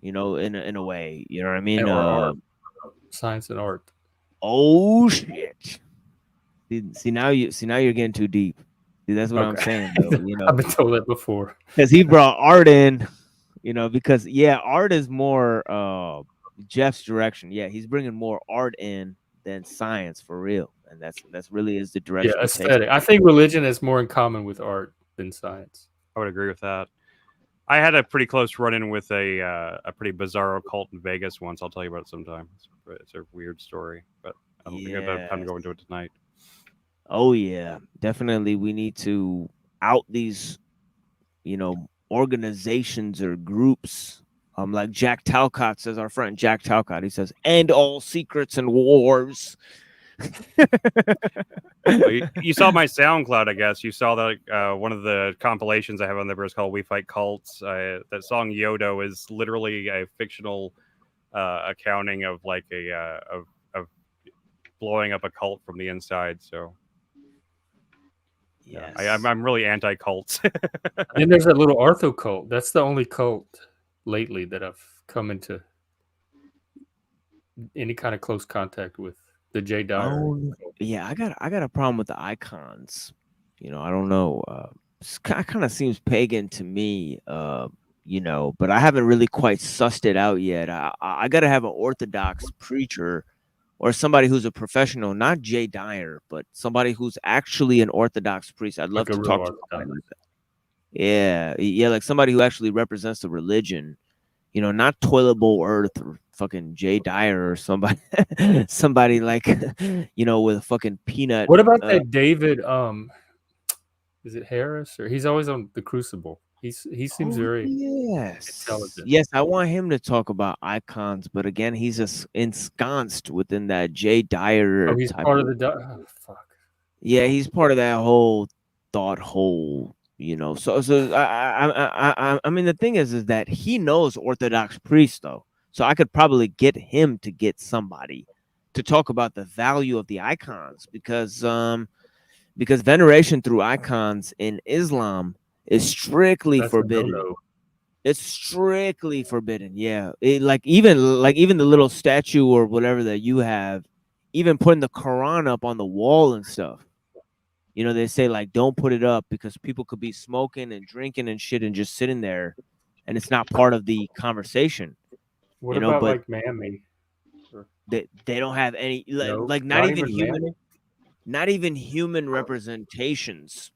You know, in a way. You know what I mean? Or art, science and art. Oh shit! See now you're getting too deep. See, that's what I'm Okay. saying though. You I've know, been told that before. because he brought art in. You know, because art is more Jeff's direction. Yeah, he's bringing more art in than science for real, and that's really is the Yeah, direction he takes. aesthetic. I think religion has more in common with art than science. I would agree with that. I had a pretty close run-in with a pretty bizarre cult in Vegas once. I'll tell you about it sometime. It's a weird story, but I don't think I have time to go into it tonight. Oh yeah, definitely. We need to out these, organizations or groups. Like Jack Talcott says, our friend Jack Talcott. He says, "End all secrets and wars." Well, you saw my SoundCloud, I guess. You saw that one of the compilations I have on there is called "We Fight Cults." That song "Yodo" is literally a fictional accounting of like of blowing up a cult from the inside. So, yes. I'm really anti-cults. And there's that little Artho cult. That's the only cult lately that I've come into any kind of close contact with. The Jay Dyer. Oh yeah, I got a problem with the icons. I don't know. It kind of seems pagan to me. But I haven't really quite sussed it out yet. I got to have an Orthodox preacher or somebody who's a professional, not Jay Dyer, but somebody who's actually an Orthodox priest. I'd love Like a to real talk to somebody Orthodox. like that. Yeah, like somebody who actually represents the religion. Not Toilet Bowl Earth or fucking Jay Dyer or somebody, somebody like, with a fucking peanut. What about that David? Is it Harris or he's always on the Crucible? He seems very intelligent. Yes, I want him to talk about icons, but again, he's just ensconced within that Jay Dyer Oh, he's type part of. of the. Oh, fuck. Yeah, he's part of that whole thought hole. So I mean, the thing is that he knows Orthodox priests though, so I could probably get him to get somebody to talk about the value of the icons because veneration through icons in Islam is strictly That's a forbidden. no-no. It's strictly forbidden. Yeah, like even the little statue or whatever that you have, even putting the Quran up on the wall and stuff. They say like don't put it up because people could be smoking and drinking and shit and just sitting there, and it's not part of the conversation. What about like Mammy? They don't have any No, like not not even even human, Mammy? not even human representations.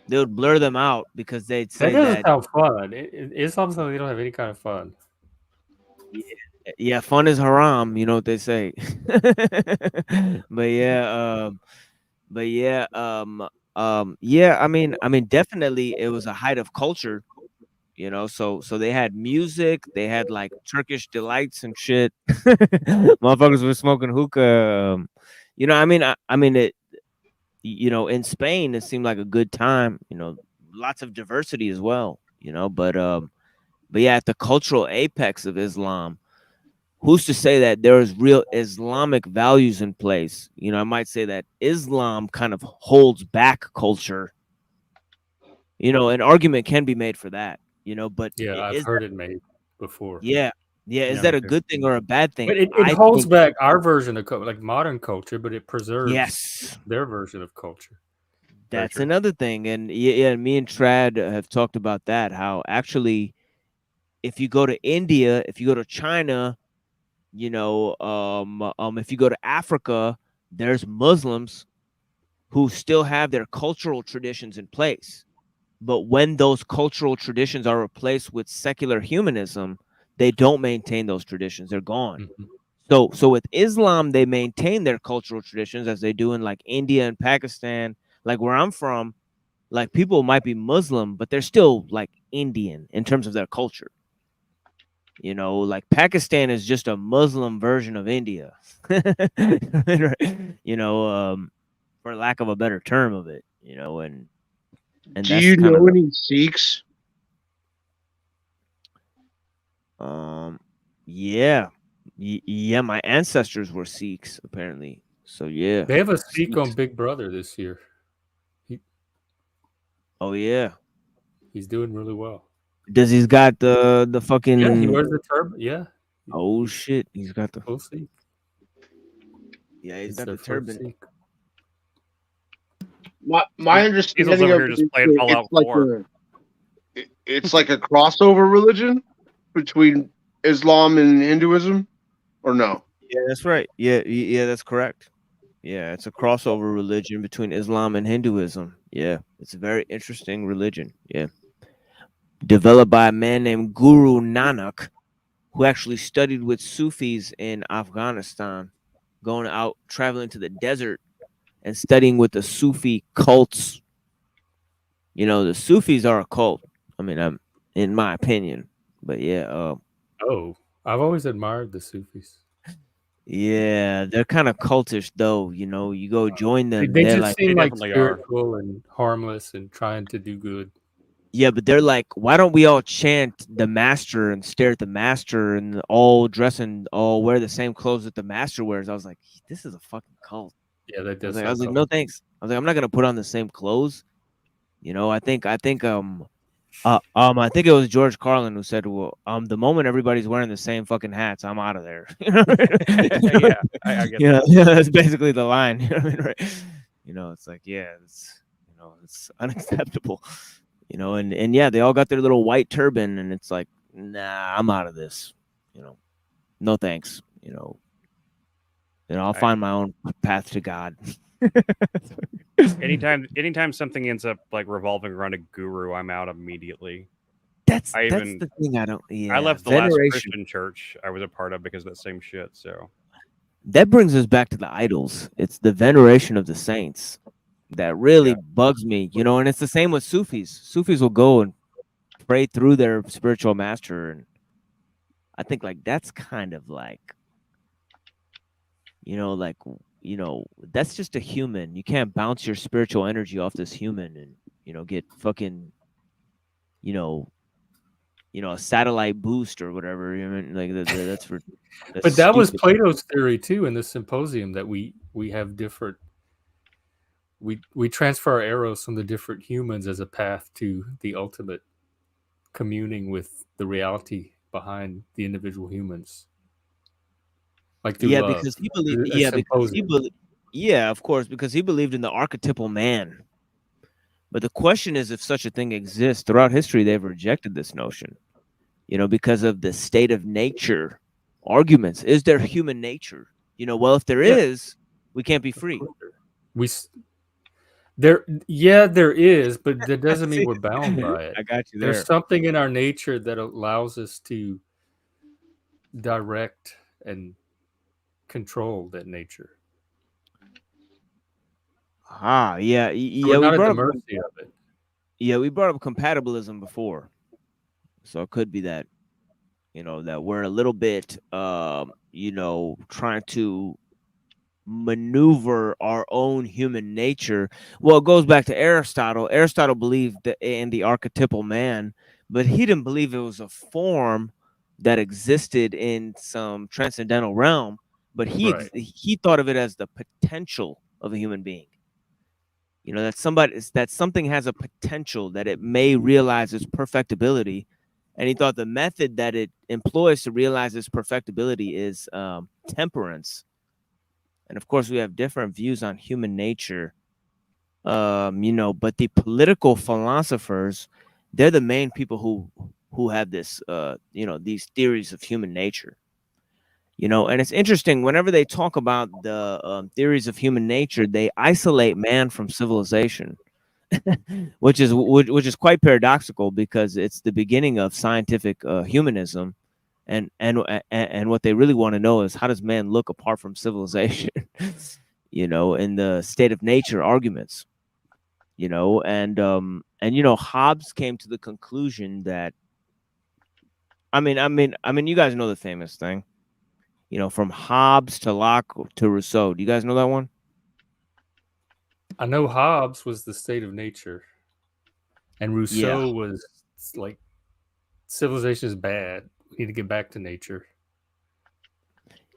They would blur them out because they'd That say doesn't that. sound fun. Islam says they don't have any kind of fun. Yeah, fun is haram. You know what they say. But yeah, yeah. I mean, definitely, it was a height of culture. So they had music, they had like Turkish delights and shit. Motherfuckers were smoking hookah. I mean it. In Spain, it seemed like a good time. Lots of diversity as well. But yeah, at the cultural apex of Islam, who's to say that there is real Islamic values in place? You know, I might say that Islam kind of holds back culture. You know, an argument can be made for that. You know, but Yeah, I've is heard that, it made before. yeah, is Yeah, that me a too. good thing or a bad thing? But it I holds think back our version of like modern culture, but it preserves yes. their version of culture. Very That's true. another thing. And yeah, me and Trad have talked about that. How actually, if you go to India, if you go to China, you know, if you go to Africa, there's Muslims who still have their cultural traditions in place. But when those cultural traditions are replaced with secular humanism, they don't maintain those traditions. They're gone. Mhm. So with Islam, they maintain their cultural traditions as they do in like India and Pakistan, like where I'm from. Like people might be Muslim, but they're still like Indian in terms of their culture. You know, like Pakistan is just a Muslim version of India. You know, for lack of a better term of it, you know, and Do that's you kind of know any Sikhs? yeah. Yeah, my ancestors were Sikhs apparently. So yeah. They have a Sikh on Sikhs. Big Brother this year. Oh yeah. He's doing really well. Does he's got the Yeah, he fucking wears the turban. Yeah, oh shit, he's got the full Sikh. yeah, he's It's got their the first turban. Sikh. My Diesel's understanding over of here it just is playing that Fallout 4. it's like a crossover religion between Islam and Hinduism, or no? Yeah, that's right. Yeah, that's correct. Yeah, it's a crossover religion between Islam and Hinduism. Yeah, it's a very interesting religion. Yeah. Developed by a man named Guru Nanak, who actually studied with Sufis in Afghanistan, going out traveling to the desert and studying with the Sufi cults. You know, the Sufis are a cult. I mean, I'm in my opinion. But yeah, Oh, I've always admired the Sufis. yeah, they're kind of cultish though, you know. You go join them, They they're just like seem They like definitely are. spiritual and harmless and trying to do good. yeah, but they're like, why don't we all chant the master and stare at the master and all dress and all wear the same clothes that the master wears? I was like, this is a fucking cult. Yeah, that I was does like, sound no cool. thanks. I was like, I'm not gonna put on the same clothes. You know, I think it was George Carlin who said, "Well, the moment everybody's wearing the same fucking hats, I'm out of there." Yeah, I get that. Yeah, that's basically the line. You know what I mean, right? You know, it's like, yeah, it's unacceptable. You know, and yeah, they all got their little white turban, and it's like, nah, I'm out of this. You know, no thanks. I'll find my own path to God. Anytime something ends up like revolving around a guru, I'm out immediately. That's I the thing. I I left the last veneration. Christian church I was a part of because of that same shit. So That brings us back to the idols. It's the veneration of the saints that really bugs me, you know, and it's the same with Sufis. Sufis will go and pray through their spiritual master, and I think like that's kind of like, like, that's just a human. You can't bounce your spiritual energy off this human and, get fucking, you know, a satellite boost or whatever. I mean, like that's But that was stupid. Plato's theory too in the symposium, that we have different, we transfer our arrows from the different humans as a path to the ultimate communing with the reality behind the individual humans, like through Yeah, love. because he believed. A Yeah, because he symposium. believed. Yeah, of course, because he believed in the archetypal man. But the question is if such a thing exists. Throughout history, they've rejected this notion, because of the state of nature arguments. Is there human nature? Well, if there Yeah. is, we can't be free. There is, but that doesn't mean See, we're bound by it. I got you There's there. something in our nature that allows us to direct and control that nature. Yeah, So yeah. we're We not at brought the up. mercy of it. Yeah, we brought up compatibilism before, so it could be that, that we're a little bit, trying to maneuver our own human nature. Well, it goes back to Aristotle. Aristotle believed in the archetypal man, but he didn't believe it was a form that existed in some transcendental realm, but Right. he thought of it as the potential of a human being. You know, that something has a potential that it may realize its perfectibility, and he thought the method that it employs to realize its perfectibility is temperance. And of course, we have different views on human nature. You know, but the political philosophers, they're the main people who have this, you know, these theories of human nature. You know, and it's interesting whenever they talk about the theories of human nature, they isolate man from civilization, which is quite paradoxical because it's the beginning of scientific humanism, and what they really want to know is how does man look apart from civilization, you know, in the state of nature arguments, you know, and you know, Hobbes came to the conclusion that I mean, you guys know the famous thing, you know, from Hobbes to Locke to Rousseau. Do you guys know that one? I know Hobbes was the state of nature, and Yeah. Rousseau was like civilization is bad. We need to get back to nature.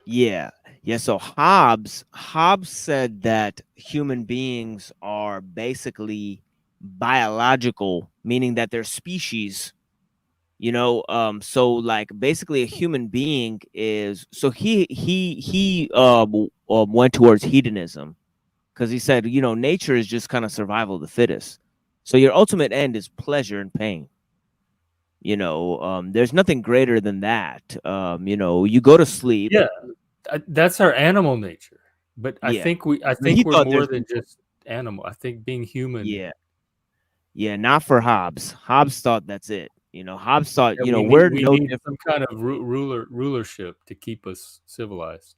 Yeah. Yeah. So Hobbes said that human beings are basically biological, meaning that they're species. You know, so like basically a human being is so he went towards hedonism because he said, you know, nature is just kind of survival of the fittest. So your ultimate end is pleasure and pain. You know, there's nothing greater than that. You know, you go to sleep. Yeah, that's our animal nature. But I Yeah. think He we're thought more there's than just animal. I think being human. yeah. Yeah, not for Hobbes. Hobbes thought that's it. You know, Hobbes thought, Yeah, you know, we're we no need different. some kind of rulership to keep us civilized.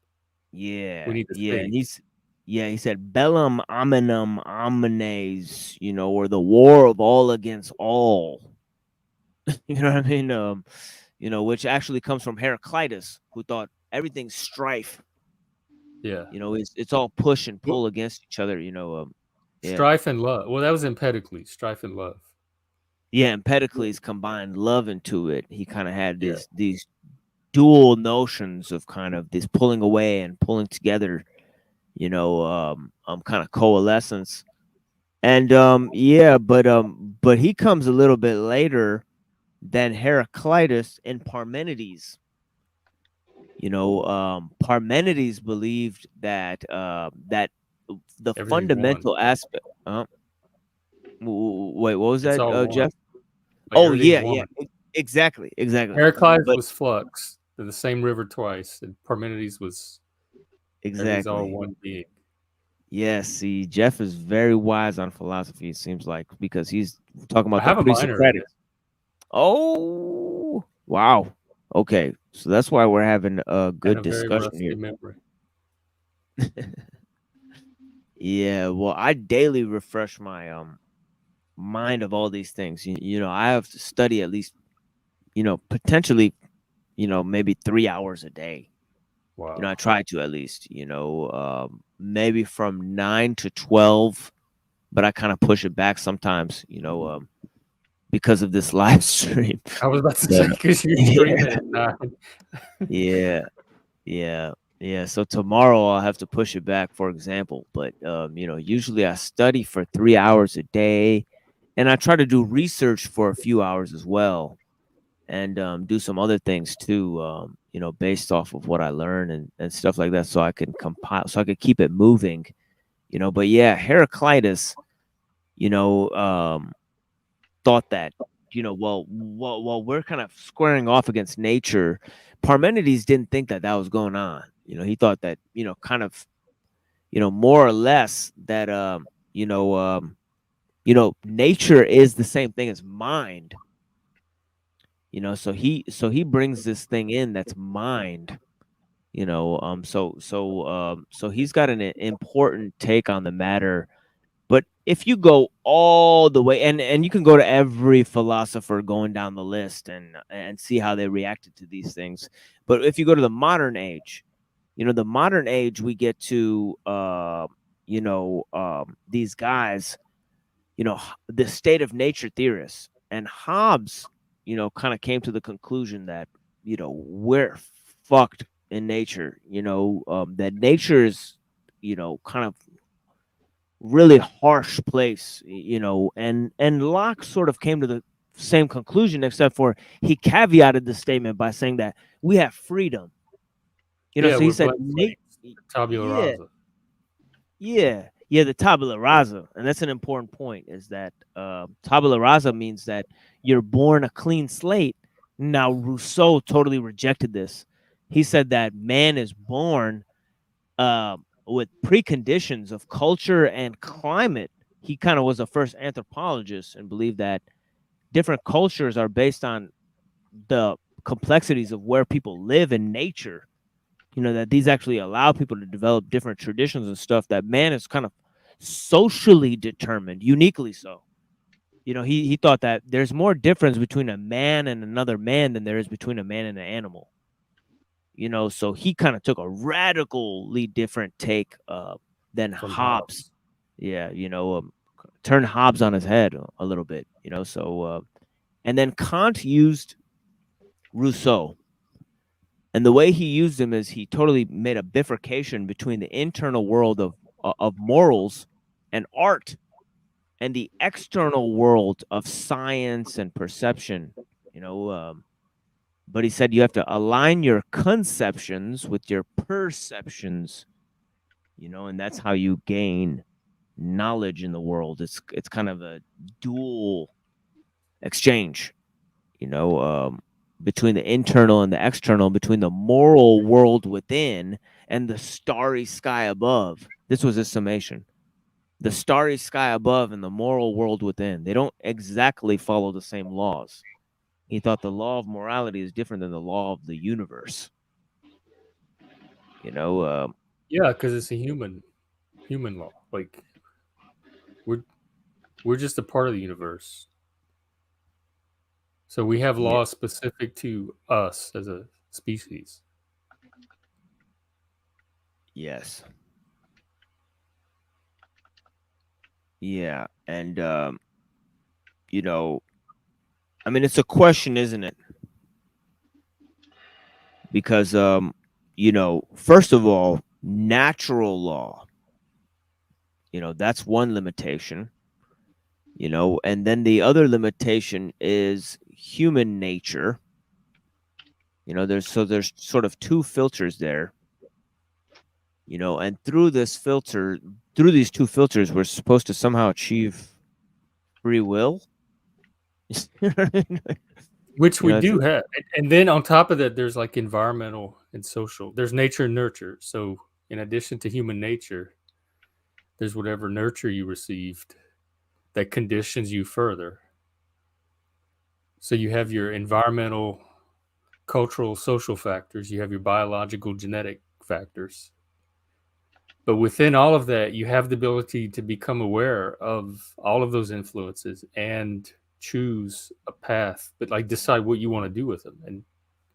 We Yeah, need the yeah, state. and he said bellum omnium omnes, you know, or the war of all against all. You know what I mean? You know, which actually comes from Heraclitus, who thought everything's strife. Yeah. You know, it's all push and Well, pull against each other. You know, yeah, strife and love. Well, that was Empedocles. Strife and love. yeah. Empedocles combined love into it. He kind of had Yeah. these dual notions of kind of this pulling away and pulling together. You know, kind of coalescence. And yeah, but he comes a little bit later than Heraclitus and Parmenides. You know, Parmenides believed that that the Everything's one. fundamental aspect. Wait, what was It's that, all one. Jeff? Like Oh everything's yeah, yeah, one. exactly. Heraclitus But was flux. They're the same river twice. And Parmenides was everything's all exactly. one being. Yeah, see, Jeff is very wise on philosophy, it seems like, because he's talking I about the have a minor in pre-Socratic. it. Oh, wow. Okay, so that's why we're having a And good a very discussion rusty here. memory. Yeah, well, I daily refresh my mind of all these things. You know, I have to study at least, you know, potentially, you know, maybe 3 hours a day. You know, I Wow. try to at least, you know, maybe from 9 to 12, but I kind of push it back sometimes, you know, because of this live stream. I was about to Yeah. say because you're Yeah. streaming at 9. Yeah. Yeah. Yeah. So tomorrow I'll have to push it back, for example. But you know, usually I study for 3 hours a day, and I try to do research for a few hours as well, and do some other things too. You know, based off of what I learn and stuff like that, so I can compile, so I could keep it moving. You know, but yeah, Heraclitus, you know, thought that, you know, well, we're kind of squaring off against nature. Parmenides didn't think that that was going on. You know, he thought that, you know, kind of, you know, more or less that, you know, nature is the same thing as mind. You know, so he brings this thing in that's mind. You know, so he's got an important take on the matter. But if you go all the way, and you can go to every philosopher going down the list and see how they reacted to these things. But if you go to the modern age, you know, the modern age, we get to these guys, you know, the state of nature theorists, and Hobbes, you know, kind of came to the conclusion that we're fucked in nature. That nature is, kind of really harsh place. And Locke sort of came to the same conclusion, except for he caveated the statement by saying that we have freedom. Yeah, So he we're said, blank slates, tabula yeah, rasa. yeah, the tabula rasa, and that's an important point. Is that tabula rasa means that you're born a clean slate. Now Rousseau totally rejected this. He said that man is born with preconditions of culture and climate. He kind of was the first anthropologist and believed that different cultures are based on the complexities of where people live in nature. That these actually allow people to develop different traditions and stuff, that man is kind of socially determined, uniquely so. He thought that there's more difference between a man and another man than there is between a man and an animal. So he kind of took a radically different take than From Hobbes. Yeah, turned Hobbes on his head a little bit. And then Kant used Rousseau. And the way he used him is he totally made a bifurcation between the internal world of morals and art and the external world of science and perception. But he said you have to align your conceptions with your perceptions. And that's how you gain knowledge in the world. It's kind of a dual exchange. Between the internal and the external, between the moral world within and the starry sky above. This was his summation. The starry sky above and the moral world within. They don't exactly follow the same laws. He thought the law of morality is different than the law of the universe. Yeah, because it's a human law. Like we're just a part of the universe. So we have laws specific to us as a species. Yes. Yeah, and it's a question, isn't it? Because first of all, natural law, that's one limitation. And then the other limitation is human nature. There's sort of two filters there. And through these two filters, we're supposed to somehow achieve free will. Which we do have. And then on top of that, there's like environmental and social. There's nature and nurture. So in addition to human nature, there's whatever nurture you received that conditions you further. So you have your environmental, cultural, social factors. You have your biological, genetic factors. But within all of that, you have the ability to become aware of all of those influences and choose a path, but like decide what you want to do with them and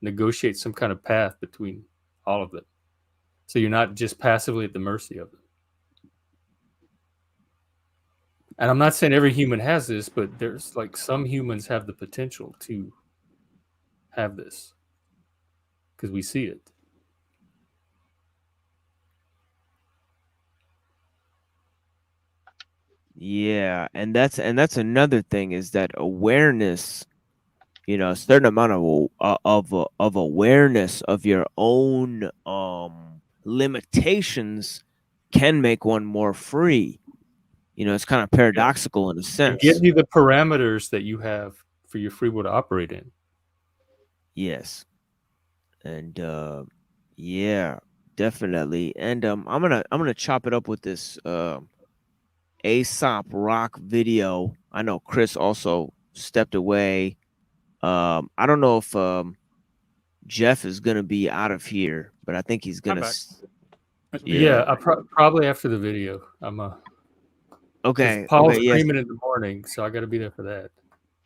negotiate some kind of path between all of them. So you're not just passively at the mercy of them. And I'm not saying every human has this, but there's like some humans have the potential to have this because we see it. Yeah, and that's another thing, is that awareness, a certain amount of awareness of your own limitations can make one more free. It's kind of paradoxical in a It sense. gives you the parameters that you have for your free will to operate in. Yes. And yeah, definitely. And I'm gonna chop it up with this Aesop Rock video. I know Chris also stepped away. I don't know if Jeff is gonna be out of here, but I think he's gonna. Yeah, probably after the video. Okay. Paul's Yes. streaming in the morning, so I got to be there for that.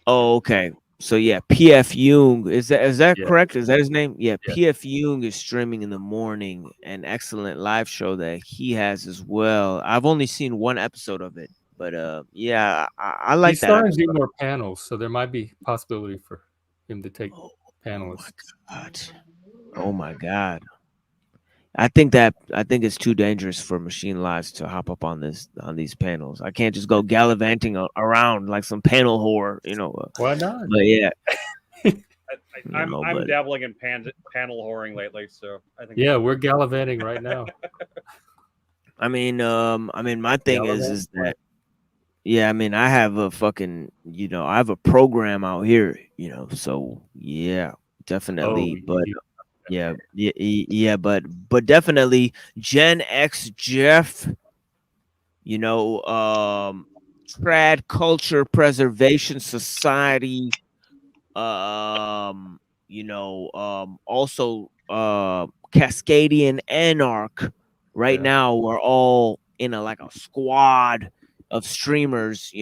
Oh, okay. So yeah, PF Jung, is that correct? Is that his name? Yeah, Yeah. PF Jung is streaming in the morning, an excellent live show that he has as well. I've only seen one episode of it, but yeah, I like He's that starting episode. to do more panels, so there might be possibility for him to take panelists. Oh my god. I think it's too dangerous for machine lives to hop up on these panels. I can't just go gallivanting around like some panel whore, you know. Why not? But yeah, I'm dabbling in panel whoring lately, so I think. Yeah, we're gallivanting right now. I mean, my thing is that, yeah, I mean, I have a fucking, I have a program out here, so yeah, definitely, but yeah, but definitely Gen X Jeff, Trad Culture Preservation Society, also Cascadian Anarch. Right now, we're all in a squad of streamers,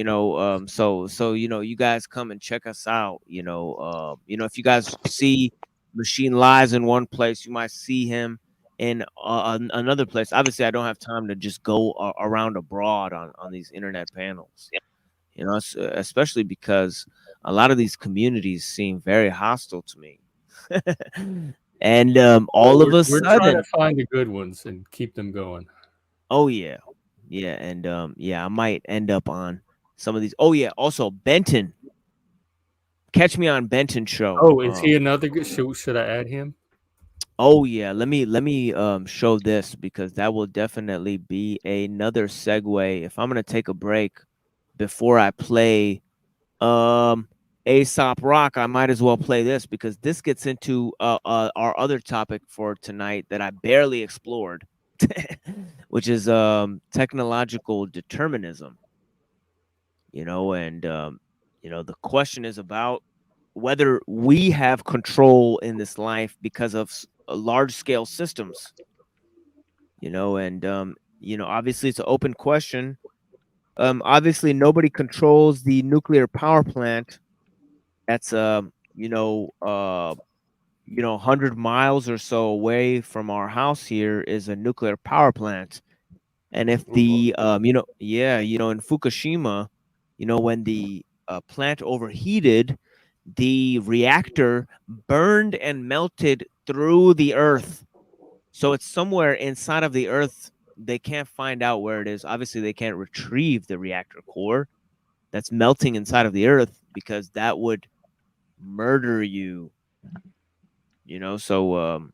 so you guys come and check us out. If you guys see Machine Lies in one place, you might see him in another place. Obviously, I don't have time to just go around abroad on these internet panels. Especially because a lot of these communities seem very hostile to me. And all of a we're trying sudden, to find the good ones and keep them going. oh yeah, and I might end up on some of these. Oh yeah, also Benton. Catch me on Benton show. Oh, is he another good? Should I add him? Oh yeah, let me show this, because that will definitely be another segue. If I'm gonna take a break before I play Aesop Rock, I might as well play this, because this gets into our other topic for tonight that I barely explored, which is technological determinism. And the question is about whether we have control in this life because of large scale systems. And obviously it's an open question. Obviously nobody controls the nuclear power plant that's 100 miles or so away from our house. Here is a nuclear power plant. And if the in Fukushima, when the plant overheated, the reactor burned and melted through the earth. So it's somewhere inside of the earth. They can't find out where it is. Obviously they can't retrieve the reactor core that's melting inside of the earth, because that would murder you. So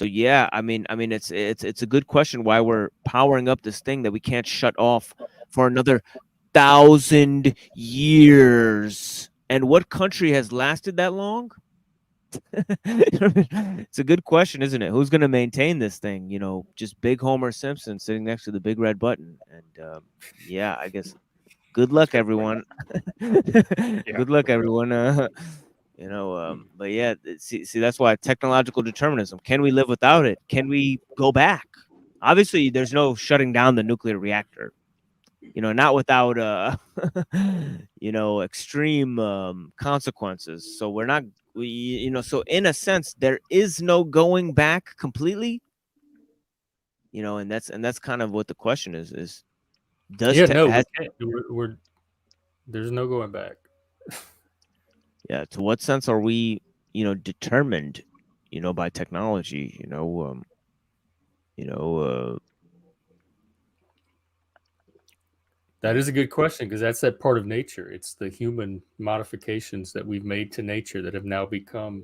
yeah, I mean it's a good question why we're powering up this thing that we can't shut off for another 1,000 years. And what country has lasted that long? It's a good question, isn't it? Who's going to maintain this thing? Just big Homer Simpson sitting next to the big red button. And yeah, I guess good luck, everyone. Good luck, everyone. But yeah, see, that's why technological determinism. Can we live without it? Can we go back? Obviously, there's no shutting down the nuclear reactor. Not without extreme consequences. So we're not, so in a sense, there is no going back completely. And that's kind of what the question is. Does we can't. There's no going back. Yeah, to what sense are we, determined, by technology? That is a good question, because that's that part of nature. It's the human modifications that we've made to nature that have now become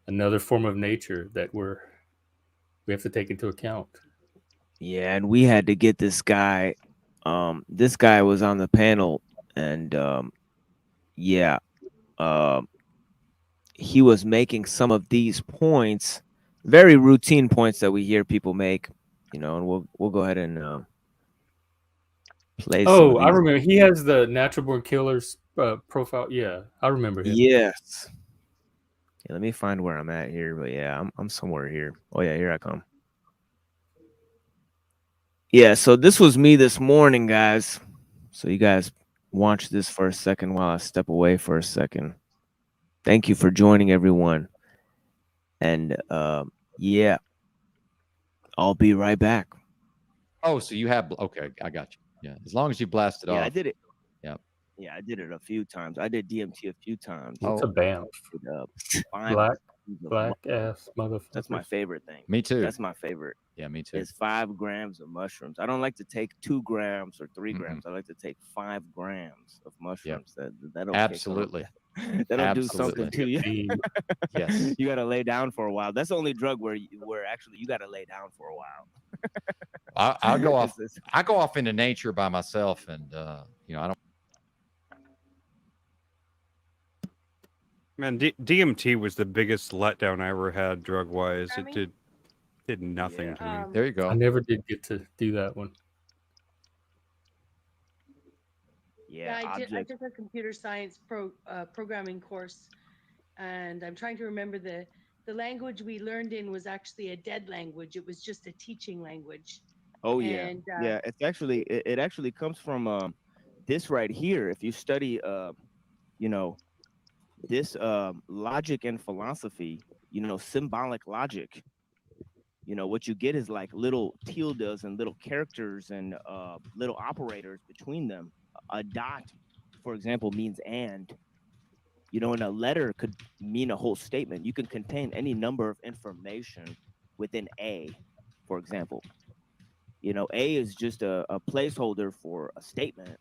another form of nature that we have to take into account. Yeah, and we had to get this guy. This guy was on the panel, and he was making some of these points, very routine points that we hear people make. And we'll go ahead and play. Oh, I remember. He has the Natural Born Killers profile. Yeah, I remember him. Yes. Yeah, let me find where I'm at here. But yeah, I'm somewhere here. Oh yeah, here I come. Yeah, so this was me this morning, guys. So you guys watch this for a second while I step away for a second. Thank you for joining, everyone. And yeah, I'll be right back. Oh, so you have, okay, I got you. Yeah, as long as you blast it off. Yeah, I did it. Yeah. Yeah, I did it a few times. I did DMT a few times. What's a BAMF? Five Black grams of black mushrooms. ass motherfuckers. That's my favorite thing. Me too. That's my favorite. Yeah, me too. Is 5 grams of mushrooms. I don't like to take 2 grams or 3 Mhm. grams. I like to take 5 grams of mushrooms. That'll Absolutely. that'll do something to you. Yes. You gotta lay down for a while. That's the only drug where actually you gotta lay down for a while. I'll go off. I go off into nature by myself, and you know, I don't. Man, DMT was the biggest letdown I ever had drug wise. It did nothing to me. There you go. I never did get to do that one. Yeah, I took a computer science programming course, and I'm trying to remember the language we learned in was actually a dead language. It was just a teaching language. Oh yeah, And, yeah. It's actually it actually comes from this right here. If you study, you know, this logic and philosophy, you know, symbolic logic. You know, what you get is like little tildes and little characters and little operators between them. A dot, for example, means and. You know, and a letter could mean a whole statement. You can contain any number of information within A, for example. You know, A is just a placeholder for a statement,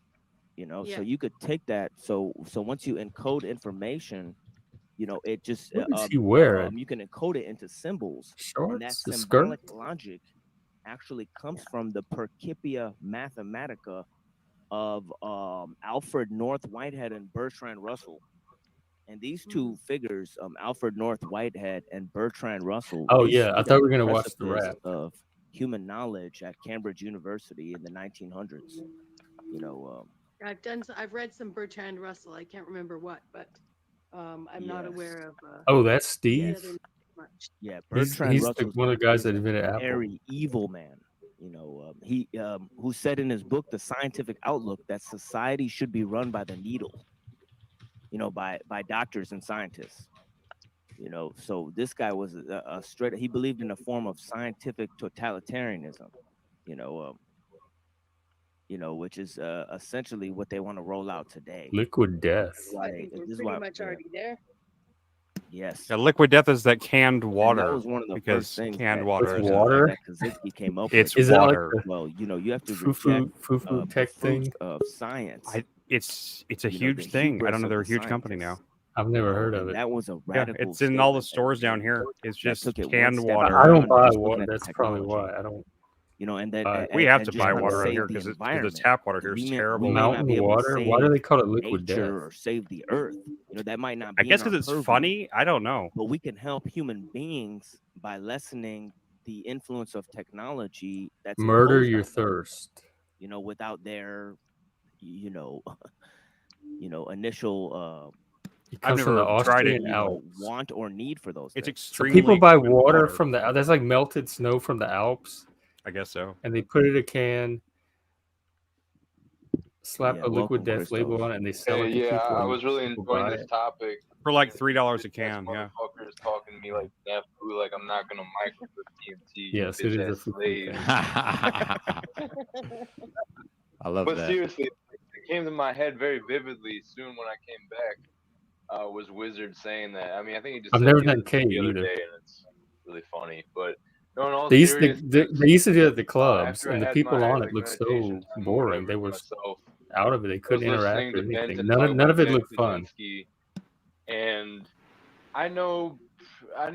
you know, so you could take that. So once you encode information, you know, it just, What is he wearing? you can encode it into symbols. And that Shorts, a symbolic skirt? logic actually comes from the Principia Mathematica of Alfred North Whitehead and Bertrand Russell. And these two figures, Alfred North Whitehead and Bertrand Russell. Oh, they yeah, I stood thought at we were the gonna watch the precipice rap. of human knowledge at Cambridge University in the 1900s. You know, I've read some Bertrand Russell. I can't remember what, but I'm not aware of. Oh, that's the Steve. other much. yeah, He's Bertrand the, Russell's one of the guys that is a invented Apple. very evil man. You know, he who said in his book, The Scientific Outlook, that society should be run by the needle. You know, by doctors and scientists. You know, so this guy was a straight. He believed in a form of scientific totalitarianism. You know, which is essentially what they want to roll out today. Liquid death. I think we're pretty much already there. Yes. Yeah, liquid death is that canned And water. that was one of the because first things canned that, water It's is water? that Kaczynski came up It's with. Is that like water. the Well, you know, you have to foo-foo reject foo-foo the tech fruits thing? of science. It's a You know, huge the thing. I don't hubris know. of They're a the huge company scientists. now. I've never heard of And it. that was a Yeah, radical it's in all the statement that stores they down made here. It's that just took it one canned step water. I don't beyond buy just looking water. at the That's probably technology. why I don't You know, and then buy it. We have and to just buy trying to water around save here the because the environment. tap water here is We terrible. may not Mountain be able to water? Why do save they call it liquid death? nature or save the earth. You know, that might not I be guess in our because it's purview, funny. I don't know. but we can help human beings by lessening the influence of technology that's Murder imposed your on them. thirst. You know, without their, you know, initial It I've comes from the never tried it. Austrian Alps. want or need for those It's things. So people extremely buy clean water water. from the that's like melted snow from the Alps, I guess so. and they put it in a can, slap Yeah, a liquid welcome, death label Christoph. on it, and they sell it to Yeah, people. I And was really people enjoying buy this it. topic. For like $3 a Bitch-ass can. Yeah. motherfuckers talking to me like that fool, like I'm not gonna microdose DMT. You Yes, it is a bitch-ass foo-foo slave. I love But that. seriously, it came to my head very vividly soon when I came back. Was Wizard saying that? I mean, I think he just I've said never he done listened K the other either. day, and it's really funny. But no, in all They used to seriousness, they used to do it at the clubs, after I and the had people my on it like looked so meditation time or boring. whatever They to were myself, out of it. They I was couldn't interact listening or to anything. Benton None talk of about it Ben looked fun. Kaczynski, and I know a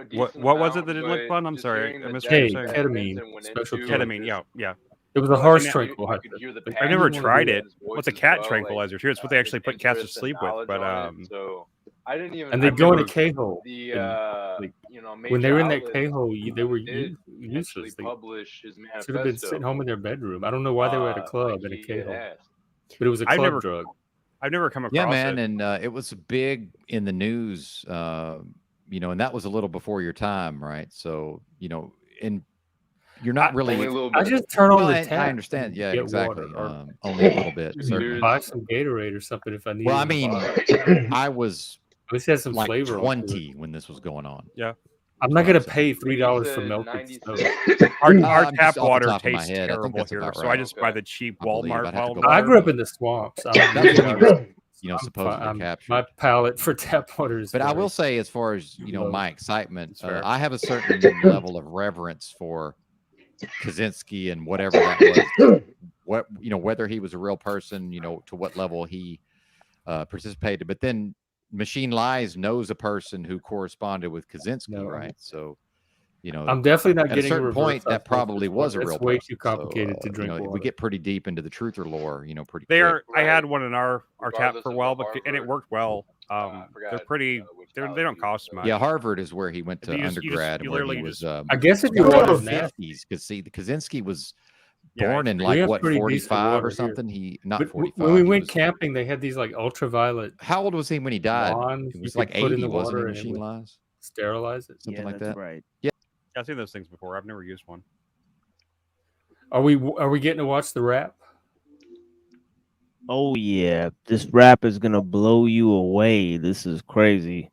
decent What was it amount, that didn't look but fun? I'm just sorry. hearing I the missed what you depths were K, saying. that ketamine, Benton went special into, K. and Ketamine. just Yeah. It was a like horse you tranquilizer. could hear the Like, I I never didn't want to tried do it. in his voice What's a as cat well, like tranquilizer? Here, it's what they his actually put cats to interest and sleep with. knowledge But on it. So I didn't even. And they I've go in a never. K-hole. The And like when major they were in that outlets K-hole, they were did eventually useless. They publish his should have been sitting manifesto. home in their bedroom. I don't know why they were at a Like club in a he had K-hole, asked. but it was a I've club never. drug. I've never come Yeah, across man, it. and it was big in the news. You know, and that was a little before your time, right? So, you know, and you're not Only a really. little I bit. just turn on Well, the I tap understand. and Yeah, get exactly. water, or Only a little bit, maybe certainly. buy some Gatorade or something if I need Well, it I in the mean, bottle. I was At least it has some like flavor on it. 20 when this was going on. Yeah. I'm not gonna pay Maybe $3 it's for a melted 96. snow. Our Just tap off the water top of my tastes head, I think terrible that's here, about so I right. just buy the cheap I believe. Walmart I'd have to well go I water. grew up in the swamps. That was when he was, you know, supposedly captured. My palate for tap water is. But I will very say, as far as low. my excitement, It's fair. I have a certain level of reverence for Kaczynski and whatever that was. What whether he was a real person, to what level he participated. But then Machine Lies knows a person who corresponded with Kaczynski, No, right? So, I'm definitely not at a getting a certain reverse point, that osmosis probably one. was a It's real way person. too complicated to drink We water. get pretty deep into the truther lore, pretty They quick. are. I had one in our tap Regardless for a of while, the and it Harvard, worked well. I forgot, They're pretty. They don't cost much. Yeah, Harvard is where he went to You just- undergrad, you and where he literally was. just- I guess if it's your gotta be water's the nasty. 50s, because see, the Kaczynski was Yeah, born in We like have what pretty decent 45 water or here. something. He not But 45. when we he went was- camping, they had these like ultraviolet. How old was he when he died? wands It you was could like put in 80, the wasn't water it? and it Machine would Lies, sterilize it. something like that's that. right. Yeah. I've seen those things before. I've never used one. Are we getting to watch the rap? Oh yeah, this rap is gonna blow you away. This is crazy.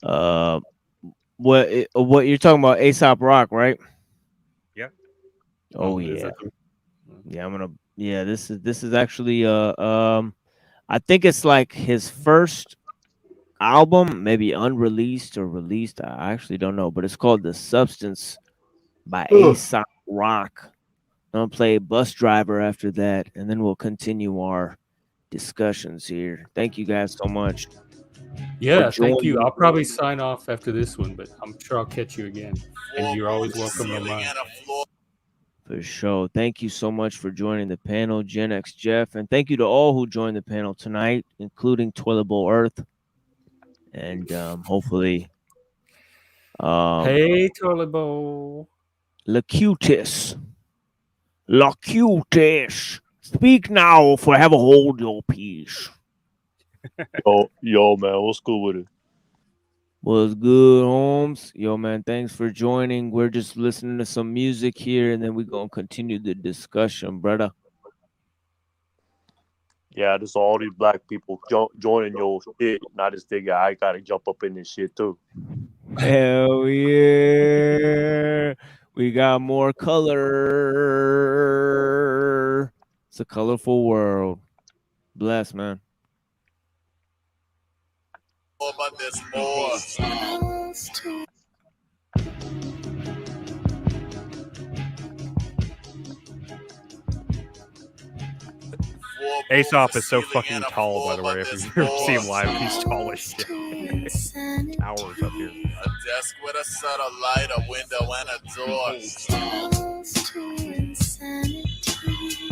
What you're talking about? Aesop Rock, right? Yeah. Oh Is yeah, that the- yeah. Yeah. This is actually I think it's like his first album, maybe unreleased or released. I actually don't know, but it's called The Substance by Aesop Rock. I'm gonna play Bus Driver after that, and then we'll continue our discussions here. Thank you guys so much. Yeah, for thank you. joining. I'll probably sign off after this one, but I'm sure I'll catch you again. And you're always welcome on mine. For sure. Thank you so much for joining the panel, Gen X Jeff. And thank you to all who joined the panel tonight, including Toilet Bowl Earth. And hopefully Hey, Toilet Bowl. Locutus. Locutus. Speak now, or forever hold your peace. Yo, man, what's good with it? What's good, Holmes? Yo, man, thanks for joining. We're just listening to some music here, and then we're going to continue the discussion, brother. Yeah, just all these black people joining your shit, and I just figure I gotta jump up in this shit too. Hell yeah. We got more color. It's a colorful world. Bless, man. But there's more. Aesop is so fucking tall, by the way. If you've ever seen him live, he's tall as shit. Towers up here. A desk with a subtle light, a window, and a door.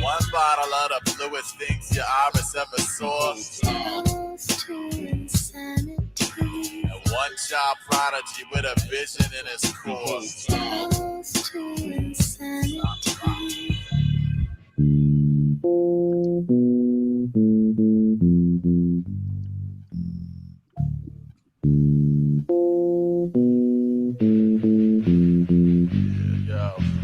One bottle of the bluest things your iris ever saw. And one child prodigy with a vision in his core.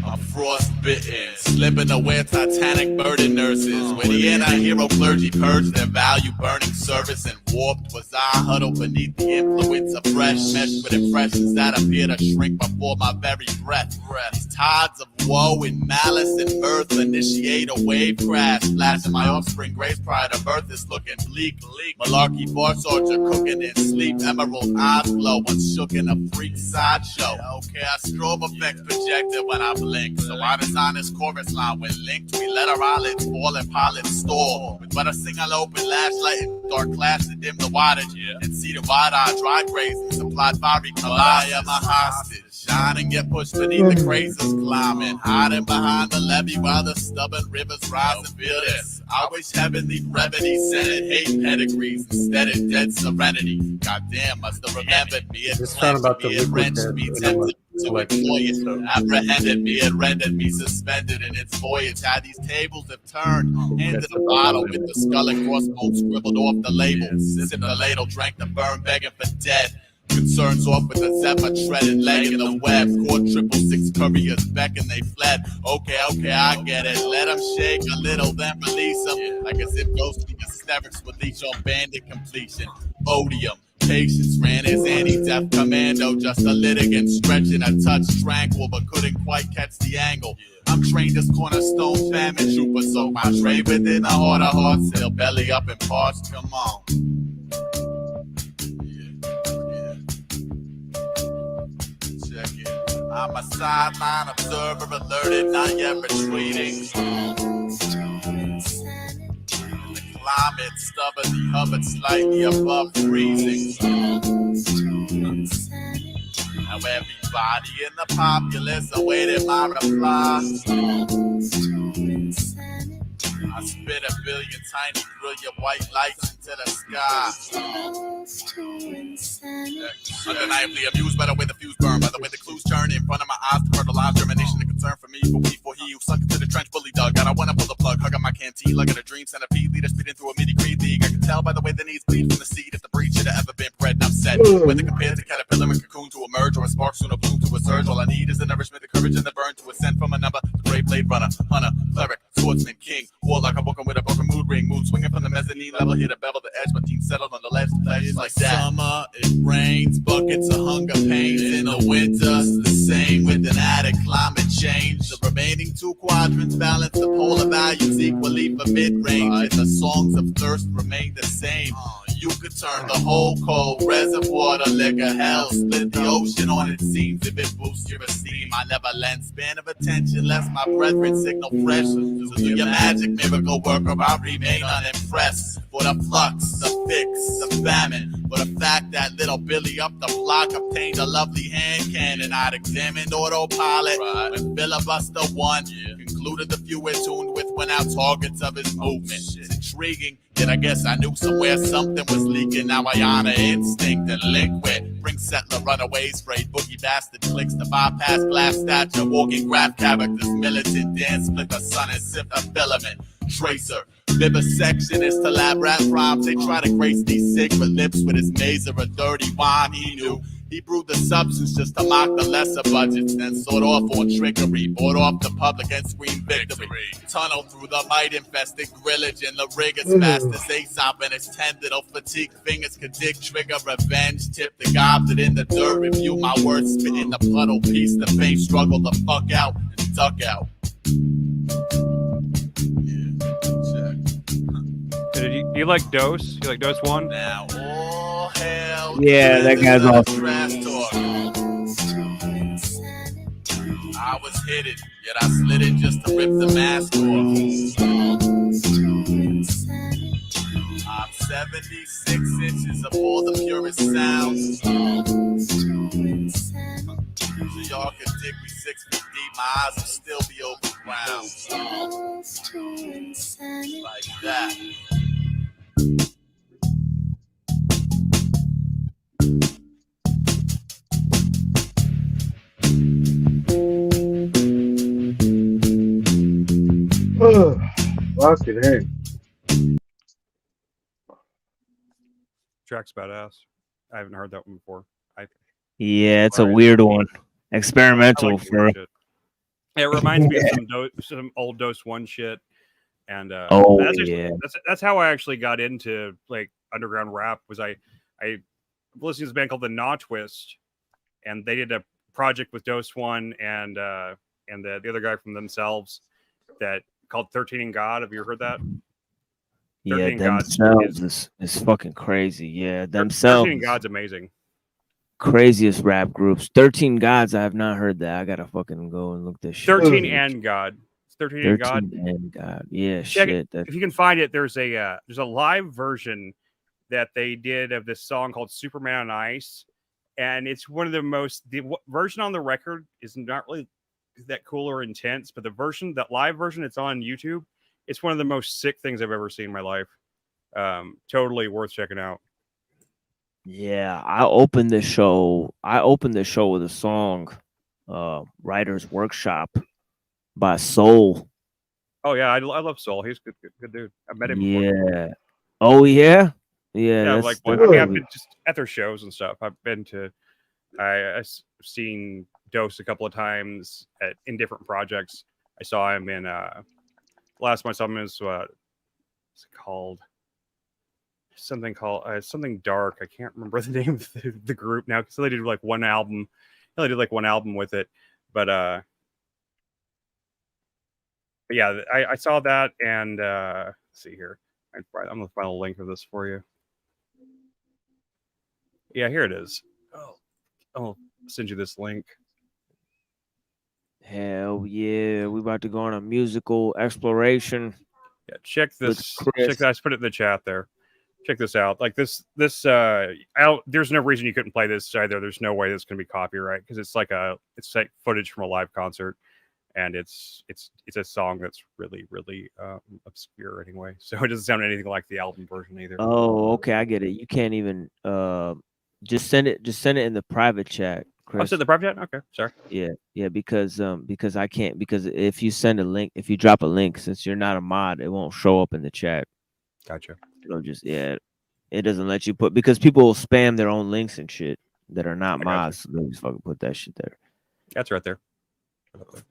I'm frostbitten, slipping away Titanic burden nurses. Where the anti-hero clergy purged their value burning service and warped was I huddled beneath the influence of fresh mesh with impressions that appear to shrink before my very breath. These tides of woe and malice and mirth initiate a wave crash, flashing my offspring grace prior to birth is looking bleak. Malarkey bar soldier cooking in sleep, emerald eyes glow, unshook in a freak sideshow. Okay, I strobe effects projected when I blink, so I design this chorus line when linked. We let our eyelids fall and pilots store. With but a single open flashlight and dark class to dim the wattage, and see the wide-eyed dry graze and supplied fiery colossus. I am a hostage, shine and get pushed beneath the crazes climbing, hiding behind the levee while the stubborn rivers rise and feel this. I wish heavenly brevity scented hate pedigrees instead of dead serenity. Goddamn, must have remembered me. It found about the me, it wrenched liquid me, death tempted to employ it, apprehended me, it rendered me suspended in its voyage. How these tables have turned, handed a bottle with the skull and crossbones scribbled off the label. Sipped the ladle, drank the burn, begging for dead. Concerns off with the zephyr treaded leg in the web. Caught 666 couriers beckon, they fled. Okay, I get it. Let them shake a little, then release them. Like as if ghostly hysterics would leech on bandit completion. Odium. patience. Ran his anti-death commando, just a litigant stretching a touch tranquil, but couldn't quite catch the angle. I'm trained as cornerstone famine trooper, so my trade within a heart of hearts, still belly up and parched. Come on. Check it. I'm a sideline observer, alerted, not yet retreating. The climate stubbornly hovered slightly above freezing. Now everybody in the populace awaited my reply. I spit a billion tiny brilliant white lights into the sky. Undeniably amused by the way the fuse burn, by the way the clues turn in front of my eyes to fertilize germination and concern for me, for he who sunk into the trench fully dug. God, I wanna pull the plug, hug on my canteen, like in a dream centipede, leader speeding through a midi creed league. I can tell by the way the knees bleed from the seed if the breed should have ever been bred. And I'm set. Whether compared to caterpillar and cocoon to emerge, or a spark soon a bloom to a surge, all I need is the nourishment, the courage, and the burn to ascend from a number to brave blade runner, hunter, cleric, swordsman, king, warlock. I'm walking with a broken mood ring, mood swinging from the mezzanine level, here to bevel the edge. My team settled on the ledge, pleasures like that. Summer, it rains, buckets of hunger pains. In the winter, it's the same with an added climate change. The remaining two quadrants balance the polar values equally for mid-range, and the songs of thirst remain the same. You could turn the whole cold reservoir to liquor hell, split the ocean on its seams if it boosts your esteem. I never lend span of attention lest my brethren signal pressure. So do your magic miracle work or I'll remain unimpressed. For the flux, the fix, the famine, for the fact that little Billy up the block obtained a lovely hand cannon. I'd examined autopilot when filibuster one concluded the few we're tuned with went out targets of his movement. It's intriguing, yet I guess I knew somewhere something was leaking. Now I honor instinct and liquid. Bring settler runaways, sprayed boogie bastard clicks to bypass glass stature. Walking graph characters, militant dance, split the sun and sip the filament. Tracer, vivisectionist to lab rap rhymes. They try to grace these sacred lips with his maze of a dirty wine. He knew he brewed the substance just to mock the lesser budgets, then sought off on trickery, bought off the public and screamed victory. Tunnel through the might-infested grillage, and the rig as fast as Aesop and his tendon fatigue fingers could dig trigger revenge. Tip the goblet in the dirt, review my words, spit in the puddle, piece the pain, struggle the fuck out and duck out. Do you like Dose? You like Dose 1? Now all hell Yeah, that guy's awesome. I was hidden, yet I slid it just to rip the mask off. I'm 76 inches of all the purest sounds. So y'all can dig me 6 feet deep, my eyes will still be open round. Like that. Fucking hey. Track's badass. I haven't heard that one before. Yeah, it's a weird one. Experimental like for. shit. It reminds me of some old Dose 1 shit. And Oh, that's actually, yeah. that's how I actually got into like underground rap. Was I listened to this band called the Gnaw Twist, and they did a project with Dose 1 and the other guy from themselves that called 13 and God. Have you heard that? Yeah, 13 Gods themselves is fucking crazy. Yeah, 13 themselves. and God's amazing. Craziest rap groups. 13 Gods. I have not heard that. I gotta fucking go and look this shit. 13 and God. It's 13 and God. 13 and God. Yeah, Check shit. it. If you can find it, there's a live version that they did of this song called Superman on Ice, and it's one of the version on the record is not really that cool or intense, but that live version, it's on YouTube. It's one of the most sick things I've ever seen in my life. Totally worth checking out. Yeah, I opened the show with a song, Writer's Workshop by Soul. Oh yeah, I love Soul. He's a good dude. I met him before. Yeah. Oh yeah. Yeah. Like I've been just at their shows and stuff. I've seen Dose a couple of times in different projects. I saw him in last time I saw him is what's it called? something called something dark. I can't remember the name of the group now because they did like one album. They only did like one album with it, but yeah, I saw that, and let's see here. I'm gonna find a link of this for you. Yeah, here it is. Oh, I'll send you this link. Hell yeah, we about to go on a musical exploration. Yeah, check with this. Chris. Check that. I just put it in the chat there. Check this out. Like this. There's no reason you couldn't play this either. There's no way this can be copyright because it's like footage from a live concert, and it's a song that's really obscure anyway. So it doesn't sound anything like the album version either. Oh, okay, I get it. You can't even just send it in the private chat, Chris. Oh, send the private chat? Okay, sorry. Yeah, because I can't, because if you send a link, if you drop a link, since you're not a mod, it won't show up in the chat. Gotcha. It doesn't let you put, because people will spam their own links and shit that are not mods. So they'll just fucking put that shit there. That's right there.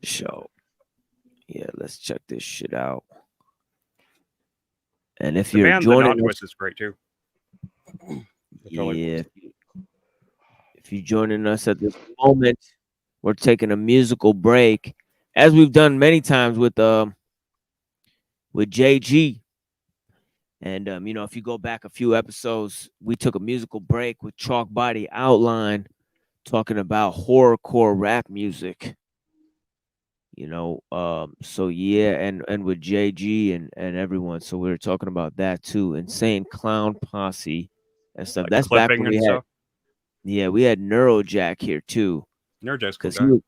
So yeah, let's check this shit out. And if you're joining us, is great too. Yeah. If you're joining us at this moment, we're taking a musical break, as we've done many times with JG. And if you go back a few episodes, we took a musical break with Chalk Body Outline, talking about horrorcore rap music. So yeah, and with JG and everyone. So we were talking about that too. Insane Clown Posse and stuff. Like That's back when clipping we and had. stuff? Yeah, we had Neurojack here too. Neurojack's cool Because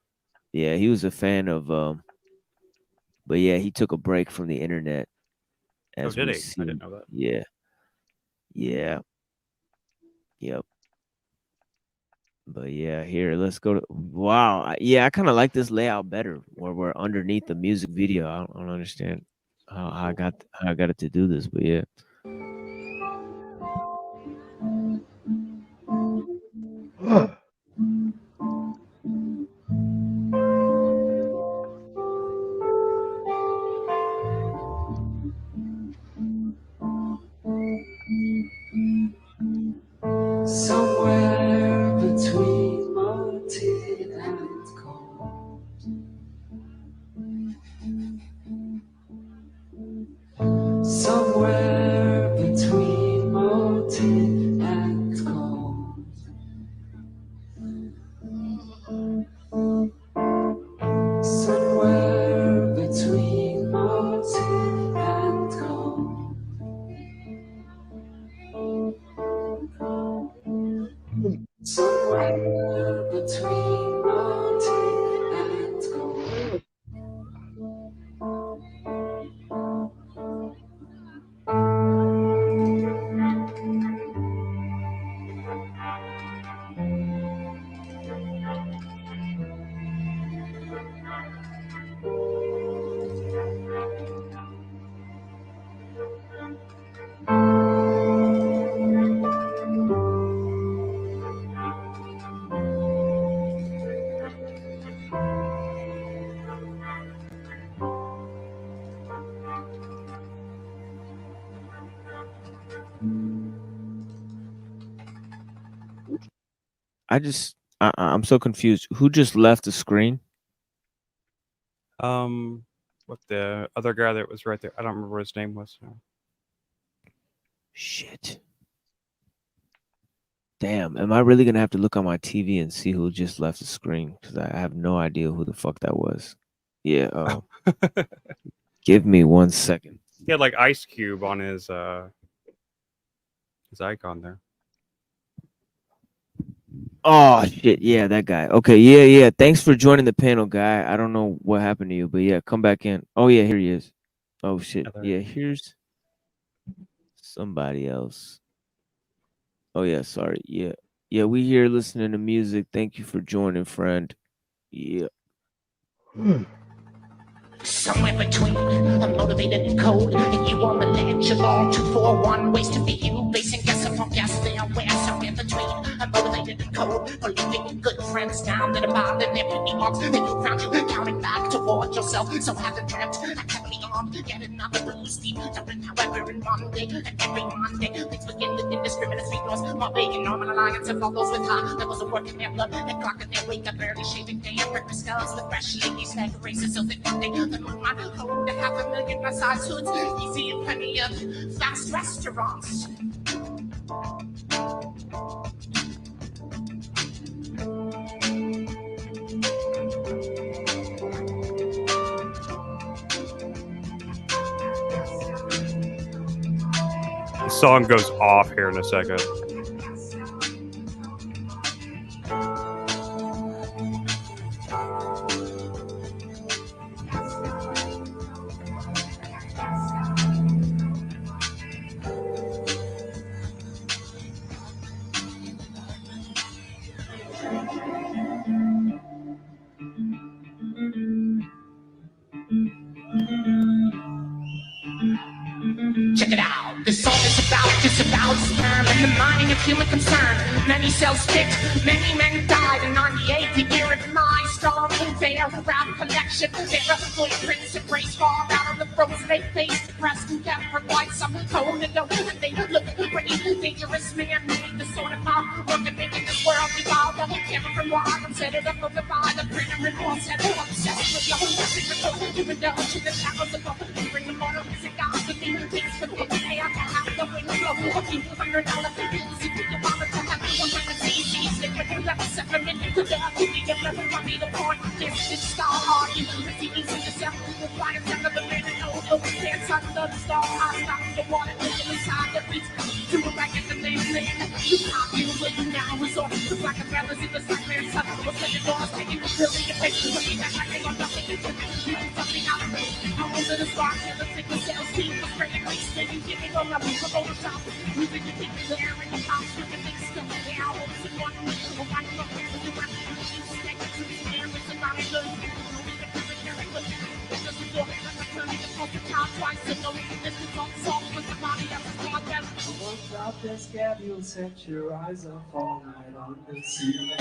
guy. he was a fan of but yeah, he took a break from the internet. Oh, did he? I didn't know that. Yeah. Yep. But yeah, here, let's go to, wow. Yeah, I kind of like this layout better, where we're underneath the music video. I don't understand how I got it to do this, but yeah. Somewhere between molten and cold. Somewhere between molten and cold. Somewhere between molten and cold. Somewhere between molten and cold. I'm so confused. Who just left the screen? What the other guy that was right there? I don't remember what his name was. No. Shit. Damn, am I really gonna have to look on my TV and see who just left the screen? Because I have no idea who the fuck that was. Yeah. Give me 1 second. He had like Ice Cube on his icon there. Oh shit, yeah, that guy. Okay, yeah. Thanks for joining the panel, guy. I don't know what happened to you, but yeah, come back in. Oh yeah, here he is. Oh shit. Yeah, here's somebody else. Oh yeah, sorry. Yeah, we here listening to music. Thank you for joining, friend. Yeah. Somewhere between a motivated and cold and you on the ledge of all 241 ways to be you, basing guess upon guess they are where somewhere between a motivated and cold, believing good friends down that about in their beauty marks, then you found you counting back toward yourself, so have the dreamt I kept me on, yet another body steep, jumping however in one day. And every Monday, things begin with indiscriminate street noise. My being normal alliance of all those with high levels of work in their blood. And clocking their wake up early, shaving day and breakfast skulls with fresh ladies, like races so that one day the moon might hold to 500,000 massage hoods. Easy and plenty of fast restaurants. The song goes off here in a second. Check it out. This song is about sperm and the mining of human concern. Many cells picked, many men died in 98, the year of my strong, fair, round collection. Their footprints embrace far out of the frozen they face. Depressed and kept for quite some cold and and they look pretty dangerous. Man made the sort of mouth working making this world evolve. The camera from wide, I'm set it up over by the printer and all set obsessed with your secret code. You indulge in the shadows of the bring the motor music out to me. Things for the day I have the wind blow. A few $100 bills, you think about it to have one kind of CC. Stick with you like a 7 minute to death. You get never funny the point. This is star hard. You see these in yourself. The fire sound of the man and old dance under the star. I stop the water inside the beach. Do it like it's the name land. You can't do what you now resort. Look like a feathers in the sun. Man, son. What's the doors? Taking the pill in your face. Looking back like they got nothing to do. Something out of it. I'm over the spark. The sickle cells team. The spraying waste. Then you get it on the Photoshop. Music you keep it there in the house. You can mix them. The albums in one week. Or one look. You have to use snake to the air. It's about it. Good. Out there scared, you'll set your eyes up all night on the ceiling.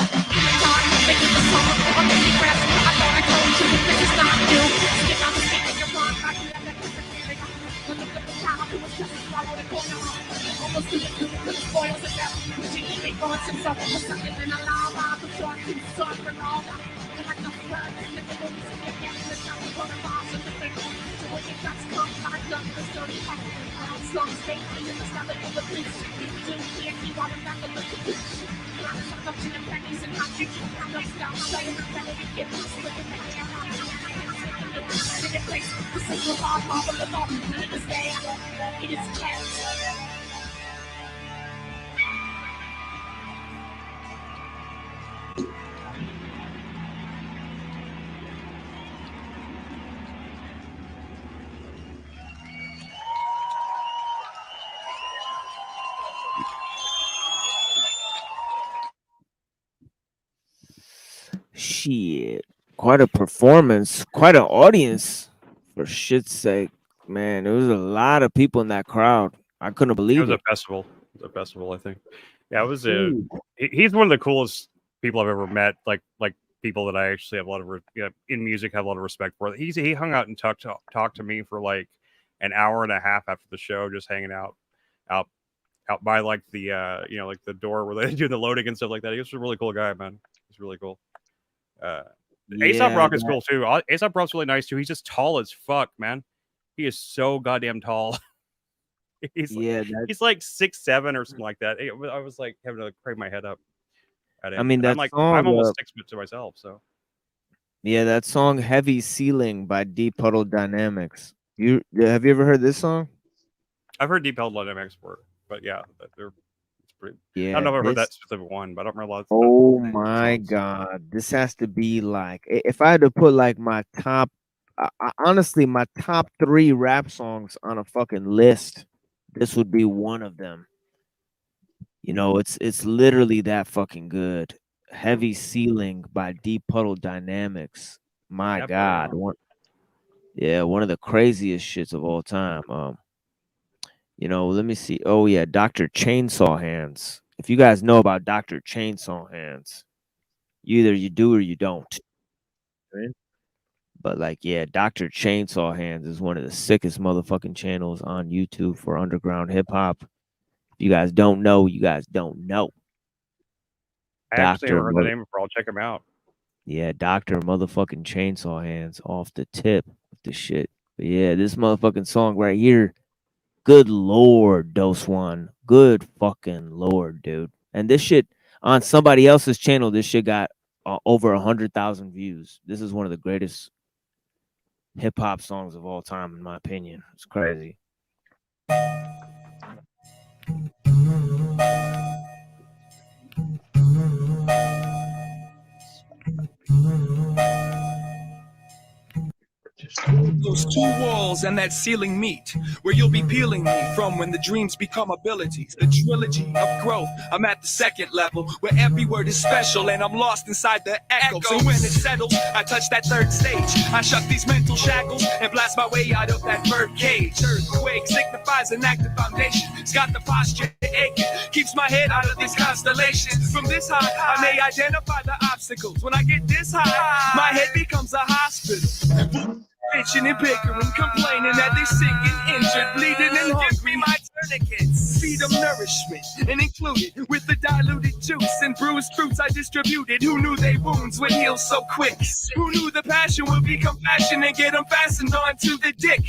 It is kept. Shit, quite a performance, quite an audience. For shit's sake, man, there was a lot of people in that crowd. I couldn't It believe was it. a festival. It was a festival, I think. Yeah, it was a. Ooh. He's one of the coolest people I've ever met. Like people that I actually have a lot of in music have a lot of respect for. He hung out and talked to me for like an hour and a half after the show, just hanging out by like the like the door where they do the loading and stuff like that. He was a really cool guy, man. He's really cool. Aesop Yeah, Rock is that- cool too. Aesop Rock's really nice too. He's just tall as fuck, man. He is so goddamn tall. yeah, that, He's like 6'7" or something like that. I was like having to crank my head up at him. I mean, And I'm that like song, I'm almost 6 foot to myself. So yeah, that song "Heavy Ceiling" by Deep Puddle Dynamics. Have you ever heard this song? I've heard Deep Held Dynamics work, but yeah, it's pretty. I Yeah, don't know if I've heard that this. specific one, but I don't remember a lot. Oh my god, this has to be like if I had to put like my top, honestly, my top 3 rap songs on a fucking list, this would be one of them. You know, it's literally that fucking good. Heavy Ceiling by Deep Puddle Dynamics. My God, one of the craziest shits of all time. Let me see. Oh yeah, Dr. Chainsaw Hands. If you guys know about Dr. Chainsaw Hands, either you do or you don't. Right? But like, yeah, Dr. Chainsaw Hands is one of the sickest motherfucking channels on YouTube for underground hip hop. If you guys don't know, you guys don't know. I actually Dr. never heard the name before. I'll check him out. Yeah, Dr. motherfucking Chainsaw Hands off the tip with the shit. But yeah, this motherfucking song right here. Good lord, Dose One. Good fucking lord, dude. And this shit on somebody else's channel, this shit got over 100,000 views. This is one of the greatest hip hop songs of all time, in my opinion. It's crazy. Those two walls and that ceiling meet, where you'll be peeling me from when the dreams become abilities. The trilogy of growth, I'm at the second level, where every word is special and I'm lost inside the echoes. And when it settles, I touch that third stage. I shuck these mental shackles and blast my way out of that bird cage. Earthquake signifies an active foundation. It's got the posture aching, keeps my head out of these constellations. From this high, I may identify the obstacles. When I get this high, my head becomes a hospital. Bitching and bickering, complaining that they sick and injured, bleeding and hungry. Give me my tourniquets, feed them nourishment, and included with the diluted juice and bruised fruits I distributed. Who knew they wounds would heal so quick? Who knew the passion would be compassion and get them fastened onto the dick?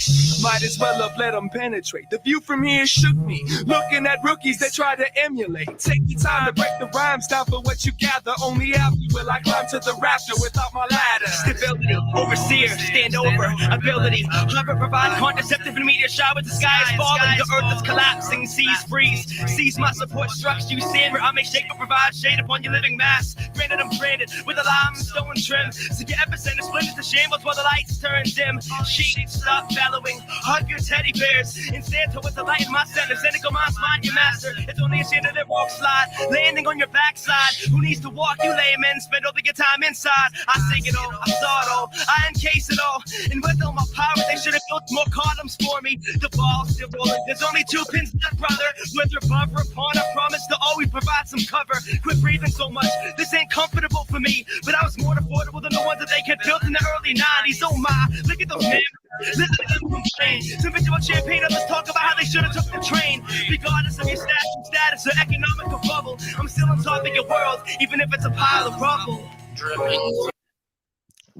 Might as well have let them penetrate. The view from here shook me, looking at rookies that try to emulate. Take your time to break the rhymes down for what you gather. Only after will I climb to the rafter without my ladder. Stability, overseer, stand over. Ability, hover, provide contraceptive and meteor showers. The sky is falling, the earth is collapsing, seas freeze. Seize my support structure, you stand where I may shake but provide shade upon your living mass. Granted, I'm branded with a limestone trim, so your epicenter splinters to shambles while the lights turn dim. Sheets stop bellowing, hug your teddy bears. In Santa with the light in my center, cynical minds find your master. It's only a shame that it walk slide, landing on your backside. Who needs to walk you laymen? Spend all of your time inside. I sing it all, I saw it all, I encase it all. And with all my power, they should have built more columns for me. The ball's still rolling, there's only 2 pins left, brother. Whether above or upon, I promise to always provide some cover. Quit breathing so much, this ain't comfortable for me. But I was more affordable than the ones that they had built in the early 90s. Oh my, look at those men. Listen to them complain. Some bitch about champagne, others talk about how they should have took the train. Regardless of your status or economical bubble, I'm still on top of your world, even if it's a pile of rubble.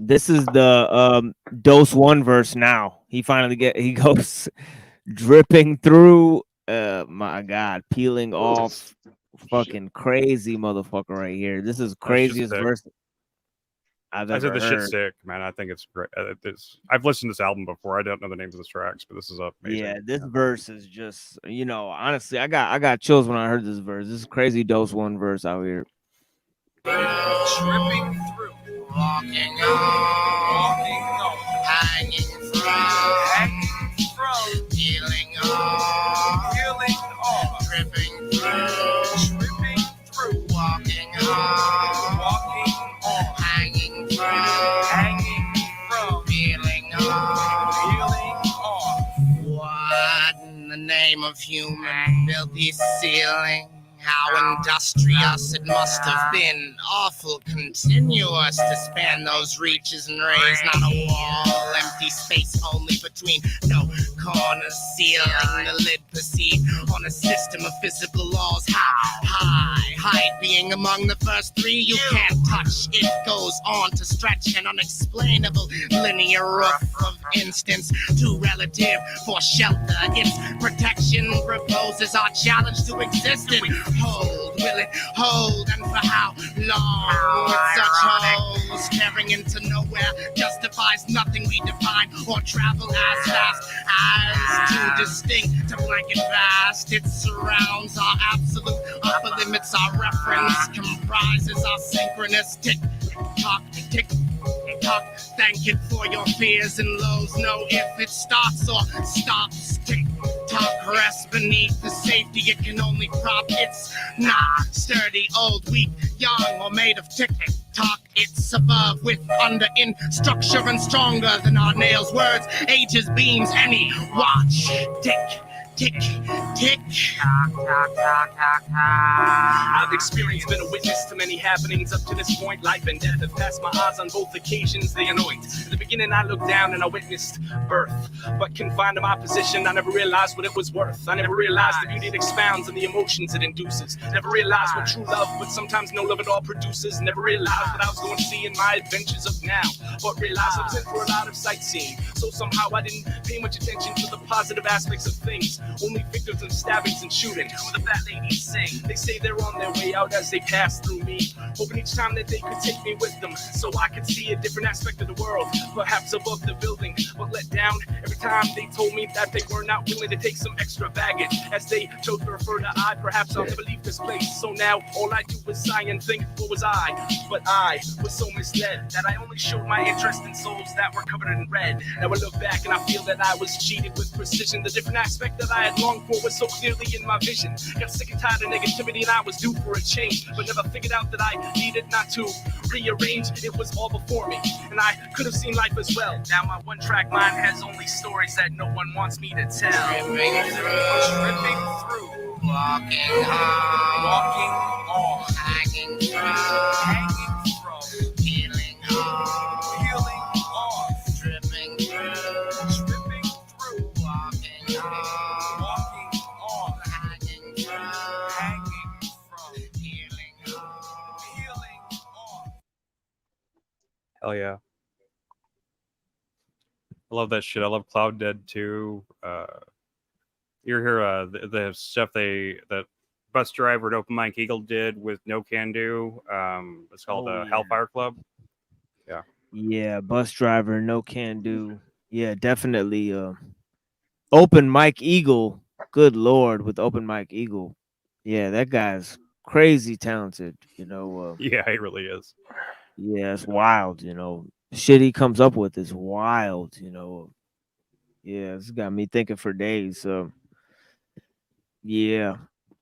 This is the Dose One verse now. He goes dripping through. My God, peeling off. Fucking crazy motherfucker right here. This is craziest verse I've ever heard. heard. Shit's sick, man. I think it's great. I've listened to this album before. I don't know the names of the tracks, but this is amazing. Yeah, this verse is just, honestly, I got chills when I heard this verse. This is crazy Dose One verse out here. Tripping through, walking on, hanging from, healing on, tripping through, walking on, hanging from, healing on. What in the name of human built this ceiling? How industrious it must have been, awful continuous to span those reaches and rays. Not a wall, empty space only between, no corners, ceiling, the lid perceived on a system of physical laws. How high, height being among the first 3 you can't touch. It goes on to stretch an unexplainable linear roof of instance, too relative for shelter. Its protection proposes our challenge to existence. Hold, will it hold, and for how long? With such holes staring into nowhere justifies nothing we define or travel as fast as too distinct to blanket vast. It surrounds our absolute upper limits. Our reference comprises our synchronous tick tock, tick tock. Thank it for your fears and lows. Know if it starts or stops. Tick tock, rest beneath the safety it can only prop. It's not sturdy, old, weak, young, or made of tick tock. It's above, with, under, in structure and stronger than our nails. Words, ages, beams, any watch. Tick Tick, tick. Tock, tock, tock, tock, tock. I've experienced, been a witness to many happenings up to this point. Life and death have passed my eyes on both occasions. They anoint. At the beginning, I looked down and I witnessed birth. But confined to my position, I never realized what it was worth. I never realized the beauty it expounds and the emotions it induces. Never realized what true love, but sometimes no love at all produces. Never realized what I was going to see in my adventures of now. But realized I was in for a lot of sightseeing. So somehow I didn't pay much attention to the positive aspects of things. Only victims of stabbings and shooting. What the fat ladies sing. They say they're on their way out as they pass through me. Hoping each time that they could take me with them, so I could see a different aspect of the world. Perhaps above the building, but let down every time they told me that they were not willing to take some extra baggage. As they chose to refer to I, perhaps I'll never leave this place. So now all I do is sigh and think, what was I? But I was so misled that I only showed my interest in souls that were covered in red. Now I look back and I feel that I was cheated with precision. The different aspect that I had longed for was so clearly in my vision. Got sick and tired of negativity and I was due for a change, but never figured out that I needed not to rearrange. It was all before me, and I could have seen life as well. Now my one-track mind has only stories that no one wants me to tell. Tripping through, walking on, hanging from, healing off, tripping through, walking on, hanging from, healing off. Hell yeah. I love that shit. I love Cloud Dead too. You hear the stuff that Bus Driver and Open Mike Eagle did with No Can Do. It's called Hellfire Club. Yeah. Yeah, Bus Driver, No Can Do. Yeah, definitely. Open Mike Eagle. Good Lord, with Open Mike Eagle. Yeah, that guy's crazy talented. Yeah, he really is. Yeah, it's wild. Shit he comes up with is wild. Yeah, it's got me thinking for days. Yeah,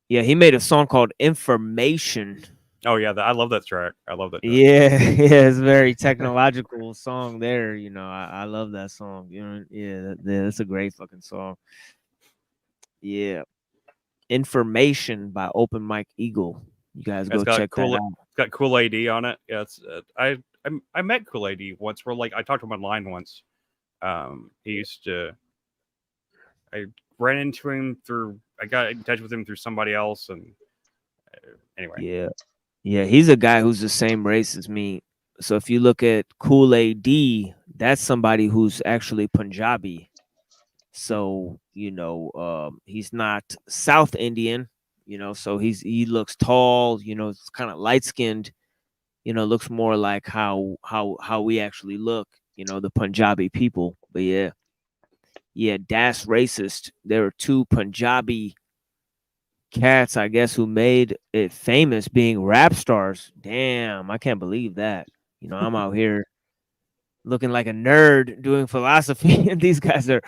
he made a song called Information. Oh yeah, I love that track. I love that track. Yeah, it's a very technological song there. I love that song. That's a great fucking song. Yeah, Information by Open Mike Eagle. You guys go check that out. It's got Cool AD on it. Yeah, it's I met Cool AD once. I talked to him online once. He used to. I ran into him I got in touch with him through somebody else, and anyway. Yeah, he's a guy who's the same race as me. So if you look at Cool AD, that's somebody who's actually Punjabi. So he's not South Indian. So he looks tall. It's kind of light skinned. Looks more like how we actually look. The Punjabi people. But yeah, that's racist. There are two Punjabi cats, I guess, who made it famous being rap stars. Damn, I can't believe that. I'm out here looking like a nerd doing philosophy, and these guys are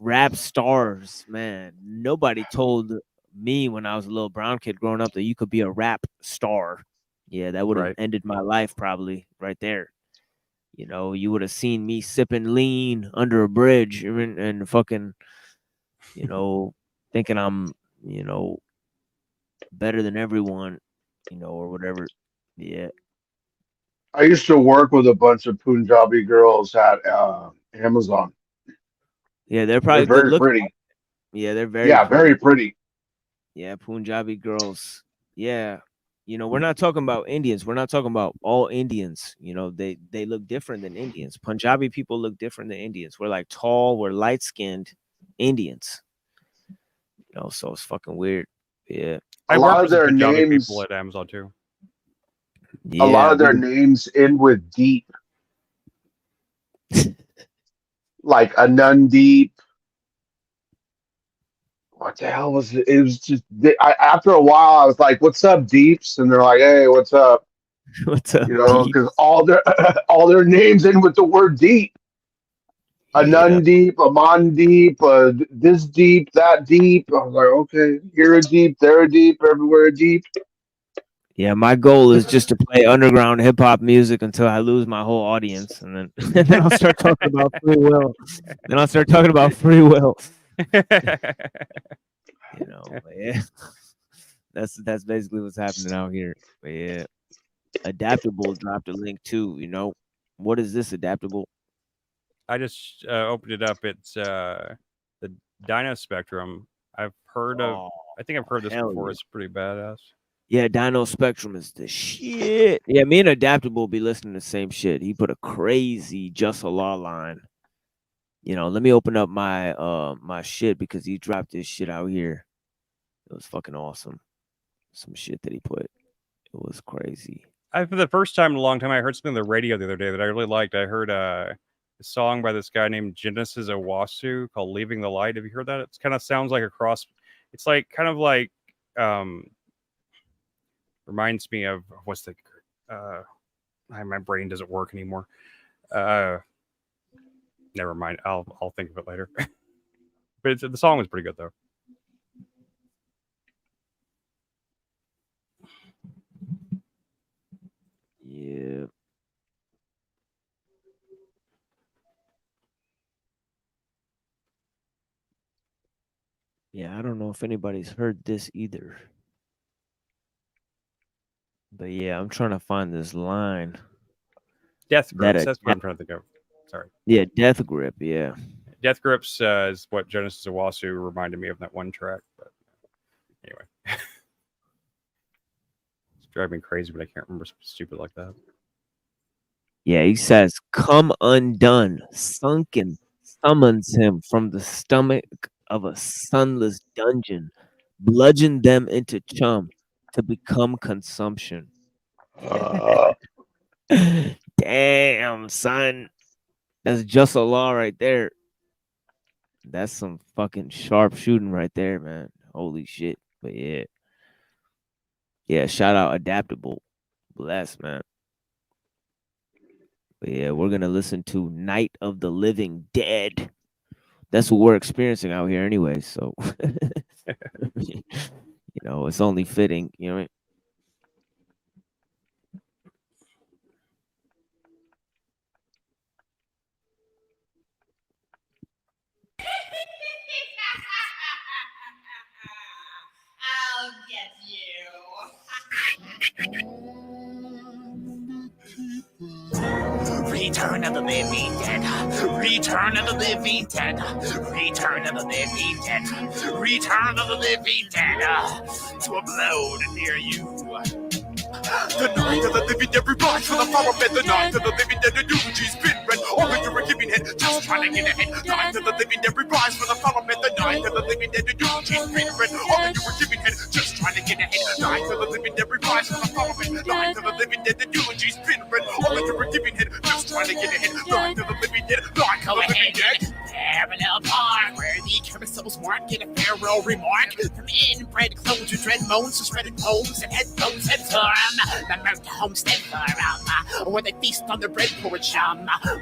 rap stars, man. Nobody told me when I was a little brown kid growing up that you could be a rap star. Yeah, that would have ended my life probably right there. You would have seen me sipping lean under a bridge and fucking, thinking I'm, better than everyone, or whatever. Yeah. I used to work with a bunch of Punjabi girls at Amazon. Yeah, they're probably very good looking. pretty. Yeah, they're very very pretty. Yeah, Punjabi girls. Yeah. We're not talking about Indians. We're not talking about all Indians. They look different than Indians. Punjabi people look different than Indians. We're like tall, we're light-skinned Indians. So it's fucking weird. Yeah. I work with their Punjabi people at Amazon too. A lot of their names end with deep. Like Anundeep. What the hell was it? It was just after a while I was like, "What's up, Deeps?" And they're like, "Hey, what's up?" What's up? Because all their names end with the word deep. Anundeep, Amandeep, this deep, that deep. I was like, okay, here a deep, there a deep, everywhere a deep. Yeah, my goal is just to play underground hip hop music until I lose my whole audience, and then I'll start talking about free will. You know, but yeah. That's basically what's happening out here. But yeah. Adaptable dropped a link too, you know. What is this adaptable? I just opened it up. It's the Dino Spectrum. I've heard of. Oh, I think I've heard this hell before. yeah. It's pretty badass. Yeah, Dino Spectrum is the shit. Yeah, me and Adaptable be listening to the same shit. He put a crazy Just a Law line. You know, let me open up my my shit because he dropped this shit out here. It was fucking awesome. Some shit that he put. It was crazy. For the first time in a long time, I heard something on the radio the other day that I really liked. I heard a song by this guy named Genesis Owasu called "Leaving the Light." Have you heard that? It kind of sounds like a cross. It's like kind of like reminds me of what's the my brain doesn't work anymore. Never mind. I'll think of it later. But the song was pretty good though. Yeah. Yeah, I don't know if anybody's heard this either. But yeah, I'm trying to find this line. Death Grips. That's what I'm trying to think of. Sorry. Yeah, Death Grip. Yeah. Death Grips is what Genesis Owasu reminded me of that one track. But anyway, it's driving me crazy, but I can't remember something stupid like that. Yeah, he says, "Come undone, sunken, summons him from the stomach of a sunless dungeon, bludgeon them into chum to become consumption." Damn, son. That's Just a Law right there. That's some fucking sharp shooting right there, man. Holy shit. But yeah. Yeah, shout out Adaptable. Bless, man. But yeah, we're gonna listen to Night of the Living Dead. That's what we're experiencing out here anyway, so you know, it's only fitting, you know what I mean? I'll get you. Return of the living dead. Return of the living dead. Return of the living dead. Return of the living dead. To abode near you. The night of the living dead rise from the flower bed. The night of the living dead, the eulogy's been read. Over your giving head, just trying to get ahead. Night of the living dead rise from the flower bed. The night of the living dead, the eulogy's been read. Over your giving head, just trying to get ahead. Night of the living dead rise from the flower bed. Night of the living dead, the eulogy's been read. Over your giving head, just trying to get ahead. Night of the living dead, night of the living dead. Parallel park, where the carousels mark get a farewell remark. From inbred clones who dread moans to shredded poems and headphones and firm. The murder homestead forum, where they feast on their bread porridge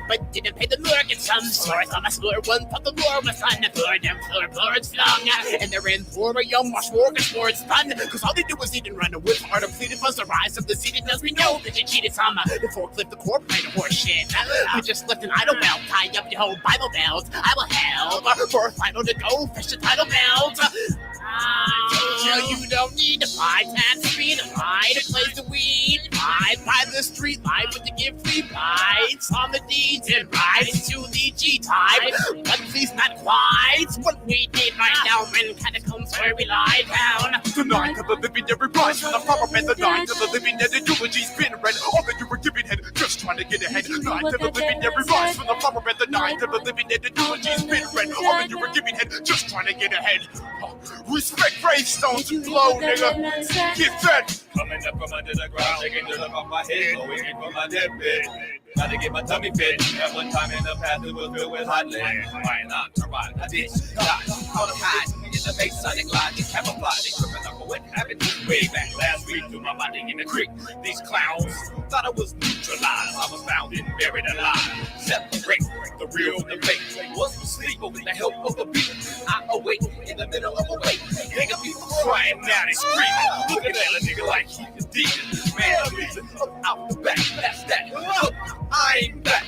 but didn't pay the mortgage sum. Source on my floor, one thought the war was on the floor, them floorboards flung. And they're in for a young wash mortgage boards fun. Cause all they do is eat and run with heart of pleaded was the rise of the seated does we know that you cheated some. The forklift, the corporate horse shit. We just left an idle belt, tie up your whole Bible belt. I will help for a final to go fish the title belt. You don't need to buy tax free to buy to place the weed. Buy by the street light with the gift free bites on the deeds and rights to the G type. But please not quite what we need right now in catacombs where we lie down. The night of the living dead rise from the flower bed. The night of the living dead, the eulogy's been read. All that you were giving head, just trying to get ahead. Night of the living dead rise from the flower bed. The night of the living dead, the eulogy's been read. All that you were giving head, just trying to get ahead. Respect gravestones and flow, nigga. Get fed. Coming up from under the ground, taking dirt off my head, going in from my deathbed. Trying to get my tummy fit. At one time in the past, it was filled with hot lead. Flying on to ride, I did die. Caught a hide in the Masonic line, they camouflage, they tripping up for what happened way back last week. Threw my body in the creek. These clowns thought I was neutralized. I was found and buried alive. Separate the real from the fake. Was asleep, but with the help of the beat, I awake in the middle of a wake. Nigga people crying out and screaming. Looking at a nigga like he is demon. Man, I'm up out the back. That's that. Look, I ain't back.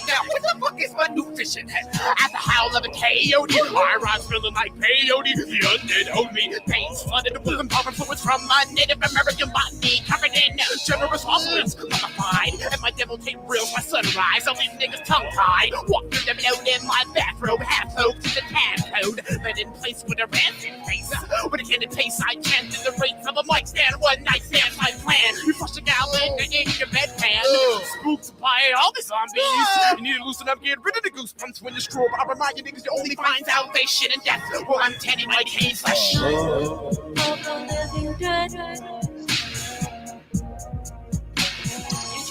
Now, what the fuck is my new fish position. At the howl of a coyote, I rise feeling like peyote. The undead own me. Veins flooded with embalming fluids from my Native American botany, covered in generous phosphorus, mummified. And my devil tape reels by sunrise. I'll leave niggas tongue-tied. Walk through them alone in my bathrobe, half poked to the tab code. Then in place with a rancid face. With a candid taste, I chanted the rates of a mic stand. One night stand, my plan. You flush a gallon in your bedpan. Spooks by all the zombies. You need to loosen up, get rid of the goosebumps when you screw up. I remind you niggas you only find salvation in death. Well, I'm tanning my cane flesh. Did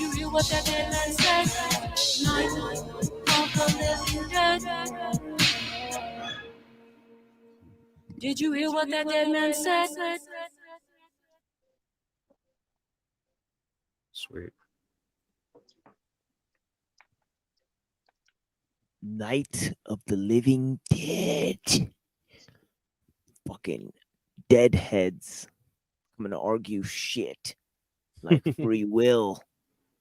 you hear what that dead man said? Night, come from living dead. Did you hear what that dead man said? Sweet. Night of the Living Dead. Fucking deadheads coming to argue shit like free will,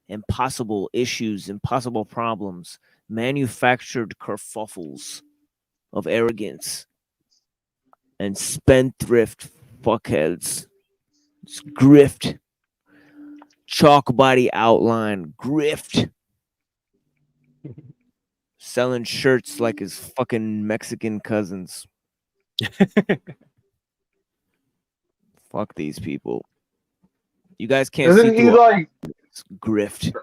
impossible issues, impossible problems, manufactured kerfuffles of arrogance and spendthrift fuckheads. It's grift. Chalk body outline. Grift. Selling shirts like his fucking Mexican cousins. Fuck these people. You guys can't Doesn't see he through like? grift.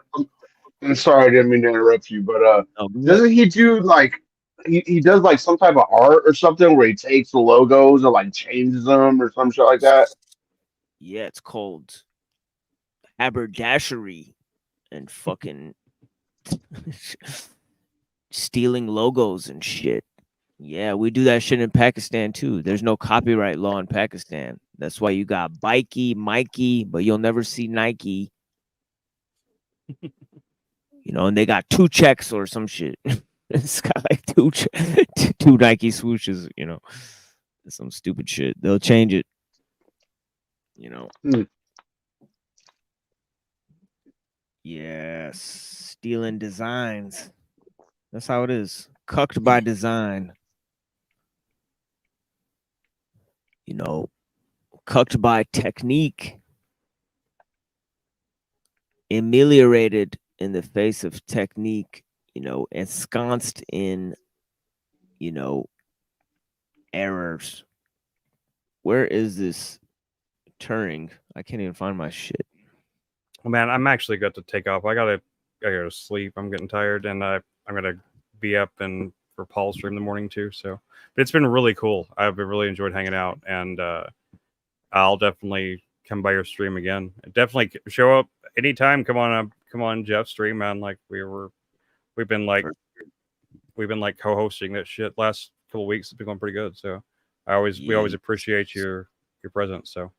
I'm sorry, I didn't mean to interrupt you, but doesn't he do like he does like some type of art or something where he takes the logos and like changes them or some shit like that? Yeah, it's called haberdashery and fucking stealing logos and shit. Yeah, we do that shit in Pakistan too. There's no copyright law in Pakistan. That's why you got Bikey, Mikey, but you'll never see Nike. You know, and they got 2 checks or some shit. It's got like 2 Nike swooshes, you know. Some stupid shit. They'll change it. You know. Yes. Stealing designs. That's how it is. Cucked by design. You know, cucked by technique. Ameliorated in the face of technique, you know, ensconced in, you know, errors. Where is this Turing? I can't even find my shit. Well, man, I'm actually got to take off. I gotta go to sleep. I'm getting tired, and I'm gonna be up and for Paul's stream in the morning too. So, but it's been really cool. I've really enjoyed hanging out, and I'll definitely come by your stream again. Definitely show up anytime. Come on Jeff's stream, man. Like we've been like co-hosting that shit last couple of weeks. It's been going pretty good. So we always appreciate your presence. So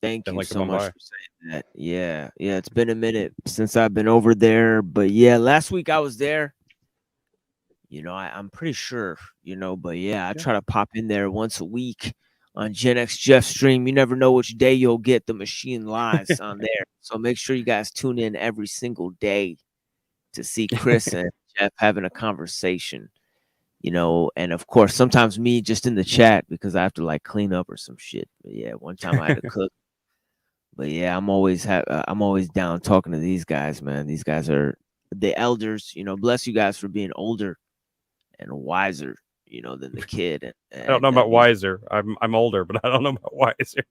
thank you so much for saying that. Yeah, it's been a minute since I've been over there, but yeah, last week I was there. You know, I'm pretty sure, you know, but yeah, I try to pop in there once a week on Gen X Jeff stream. You never know which day you'll get the machine lives on there. So make sure you guys tune in every single day to see Chris and Jeff having a conversation, you know, and of course, sometimes me just in the chat because I have to like clean up or some shit. But yeah, one time I had to cook. But yeah, I'm always down talking to these guys, man. These guys are the elders, you know, bless you guys for being older and wiser, you know, than the kid. I don't know about wiser. I'm older, but I don't know about wiser.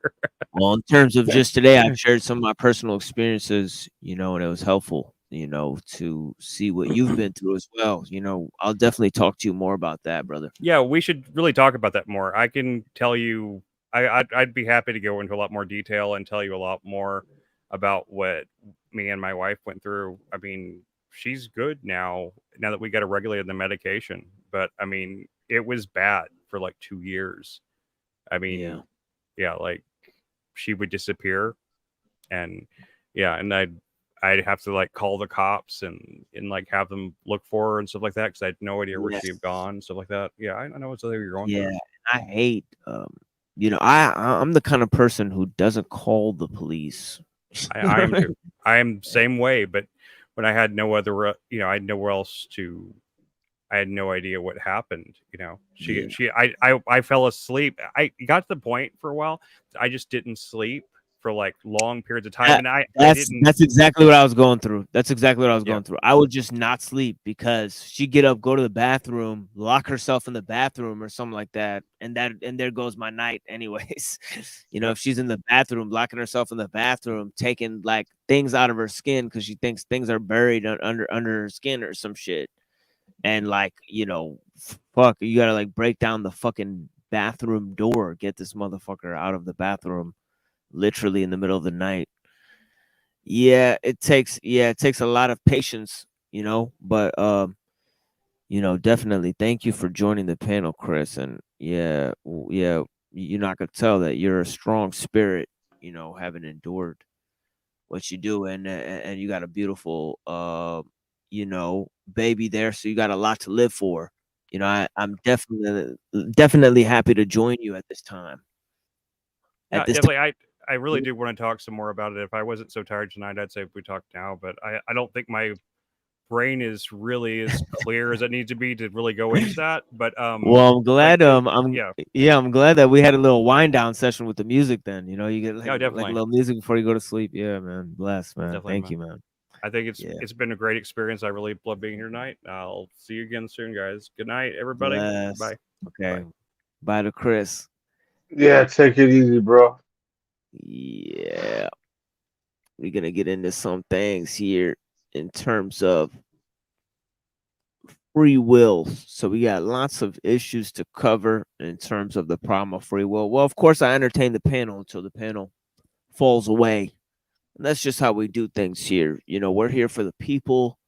Well, in terms of just today, I've shared some of my personal experiences, you know, and it was helpful, you know, to see what you've been through as well. You know, I'll definitely talk to you more about that, brother. Yeah, we should really talk about that more. I can tell you, I'd be happy to go into a lot more detail and tell you a lot more about what me and my wife went through. I mean, she's good now that we got her regulated the medication. But I mean, it was bad for like 2 years. I mean, yeah, like she would disappear, and and I'd have to like call the cops and like have them look for her and stuff like that because I had no idea where she had gone and stuff like that. Yeah, I know what you're going through. Yeah, I hate, you know, I'm the kind of person who doesn't call the police. I am too. I am same way, but when I had no other, you know, I had nowhere else to I had no idea what happened. Yeah. I fell asleep. I got to the point for a while. I just didn't sleep for like long periods of time, That, and I that's didn't. that's exactly what I was going through. That's exactly what I was Yeah. going through. I would just not sleep because she'd get up, go to the bathroom, lock herself in the bathroom or something like that, and there goes my night anyways. Yep. If she's in the bathroom, locking herself in the bathroom, taking like things out of her skin because she thinks things are buried under her skin or some shit. And like, fuck, you gotta like break down the fucking bathroom door, get this motherfucker out of the bathroom literally in the middle of the night. It takes a lot of patience, but definitely thank you for joining the panel, Chris. And you're not gonna tell that you're a strong spirit, having endured what you do, and you got a beautiful baby there, so you got a lot to live for. I'm definitely happy to join you at this time. Yeah, At this definitely. I really do want to talk some more about it. If I wasn't so tired tonight, I'd say we talk now. But I don't think my brain is really as clear as it needs to be to really go into that. But Well, I'm like, glad. yeah, I'm glad that we had a little wind down session with the music. Then you get yeah, like a definitely, little music before you go to sleep. Yeah, man. Bless, man. definitely, Thank man. you, man. I think Yeah. it's been a great experience. I really love being here tonight. I'll see you again soon, guys. Good night, everybody. Bless. Bye. Okay. Bye. Bye to Chris. Yeah, take it easy, bro. Yeah, we're gonna get into some things here in terms of free will. So we got lots of issues to cover in terms of the problem of free will. Well, of course, I entertain the panel until the panel falls away. And that's just how we do things here. We're here for the people.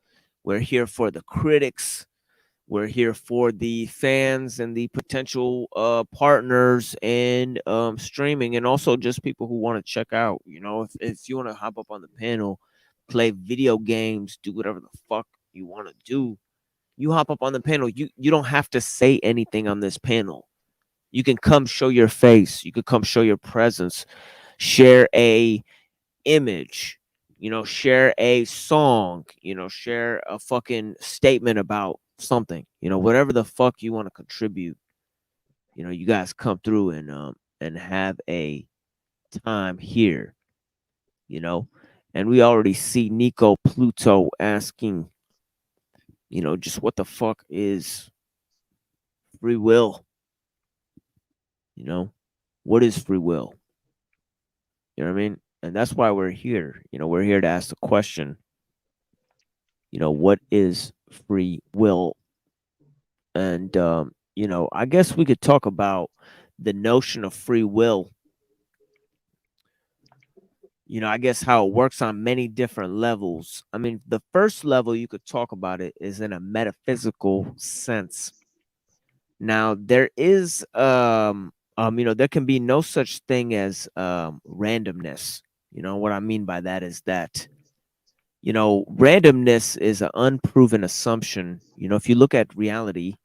We're here for the critics. We're here for the fans and the potential partners in streaming, and also just people who want to check out. If you want to hop up on the panel, play video games, do whatever the fuck you want to do, you hop up on the panel. You don't have to say anything on this panel. You can come show your face. You could come show your presence. Share a image, share a song, share a fucking statement about something, whatever the fuck you want to contribute. You guys come through and have a time here, and we already see Nico Pluto asking, just what the fuck is free will? What is free will? You know what I mean? And that's why we're here. We're here to ask the question, what is free will? And I guess we could talk about the notion of free will. I guess how it works on many different levels. I mean, the first level you could talk about it is in a metaphysical sense. Now, there is there can be no such thing as randomness. What I mean by that is that randomness is an unproven assumption. If you look at reality,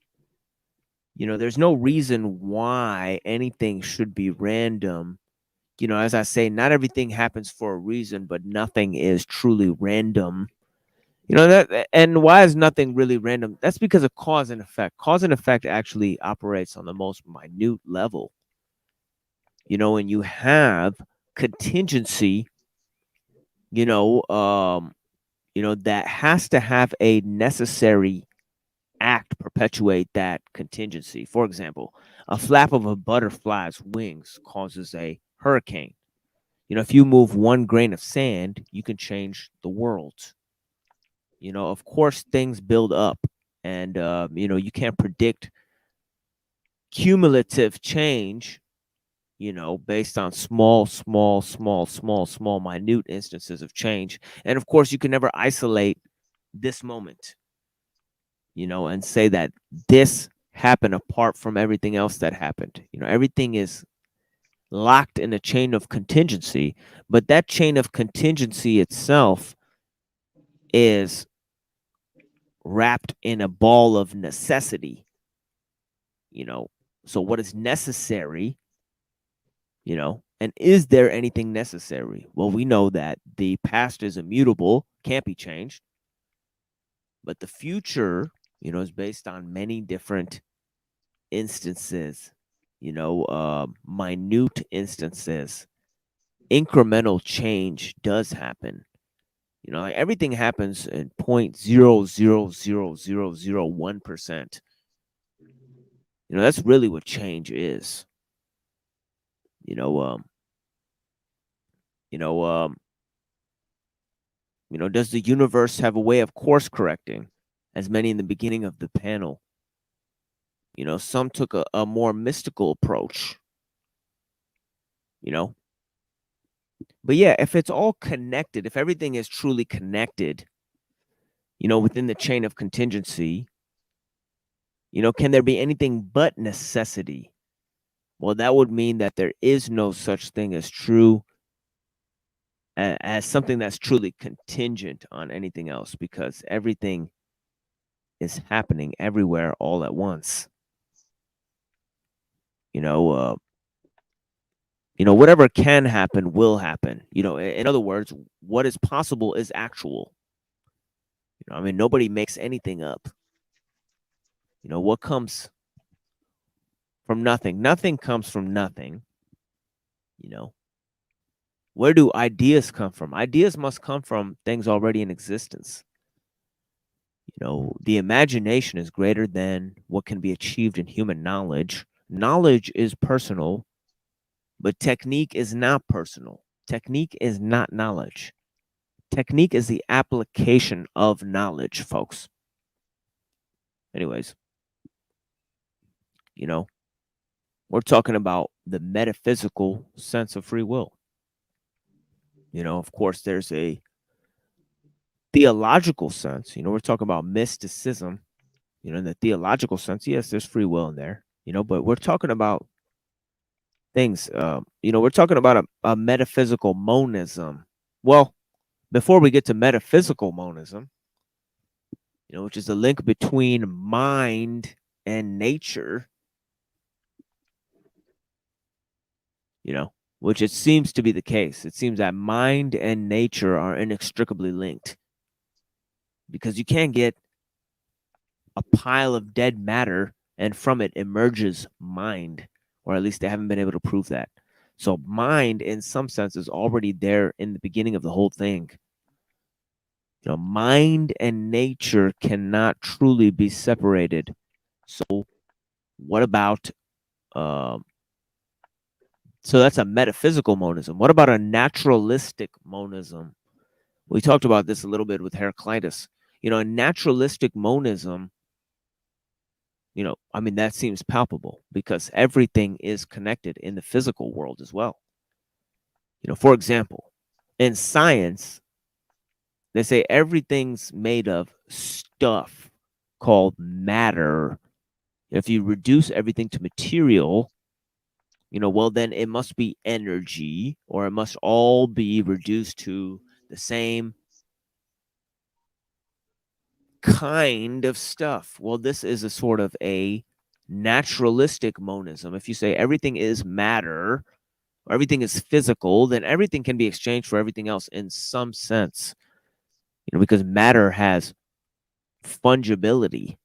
there's no reason why anything should be random. As I say, not everything happens for a reason, but nothing is truly random. That, and why is nothing really random? That's because of cause and effect. Cause and effect actually operates on the most minute level. And you have contingency, that has to have a necessary act perpetuate that contingency. For example, a flap of a butterfly's wings causes a hurricane. If you move one grain of sand, you can change the world. Of course, things build up, and you can't predict cumulative change. Based on small, minute instances of change. And of course, you can never isolate this moment. And say that this happened apart from everything else that happened. Everything is locked in a chain of contingency, but that chain of contingency itself is wrapped in a ball of necessity. So what is necessary, and is there anything necessary? Well, we know that the past is immutable, can't be changed, but the future is based on many different instances, minute instances. Incremental change does happen. Like everything happens in 0.0000001%. That's really what change is. You know, um, you know, um, does the universe have a way of course correcting? As many in the beginning of the panel, some took a more mystical approach, you know. But yeah, if it's all connected, if everything is truly connected, within the chain of contingency, can there be anything but necessity? Well, that would mean that there is no such thing as true, as something that's truly contingent on anything else, because everything is happening everywhere all at once. You know, uh, whatever can happen will happen. In other words, what is possible is actual. I mean, nobody makes anything up. What comes from nothing? Nothing comes from nothing. Where do ideas come from? Ideas must come from things already in existence. The imagination is greater than what can be achieved in human knowledge. Knowledge is personal, but technique is not personal. Technique is not knowledge. Technique is the application of knowledge, folks. Anyways, we're talking about the metaphysical sense of free will. Of course, there's a theological sense. We're talking about mysticism. In the theological sense, yes, there's free will in there. But we're talking about things. We're talking about a metaphysical monism. Well, before we get to metaphysical monism, which is the link between mind and nature, which it seems to be the case. It seems that mind and nature are inextricably linked, because you can't get a pile of dead matter and from it emerges mind, or at least they haven't been able to prove that. So mind, in some sense, is already there in the beginning of the whole thing. Mind and nature cannot truly be separated. So what about so that's a metaphysical monism. What about a naturalistic monism? We talked about this a little bit with Heraclitus. A naturalistic monism, I mean, that seems palpable because everything is connected in the physical world as well. For example, in science, they say everything's made of stuff called matter. If you reduce everything to material, well, then it must be energy, or it must all be reduced to the same kind of stuff. Well, this is a sort of a naturalistic monism. If you say everything is matter, or everything is physical, then everything can be exchanged for everything else in some sense. Because matter has fungibility.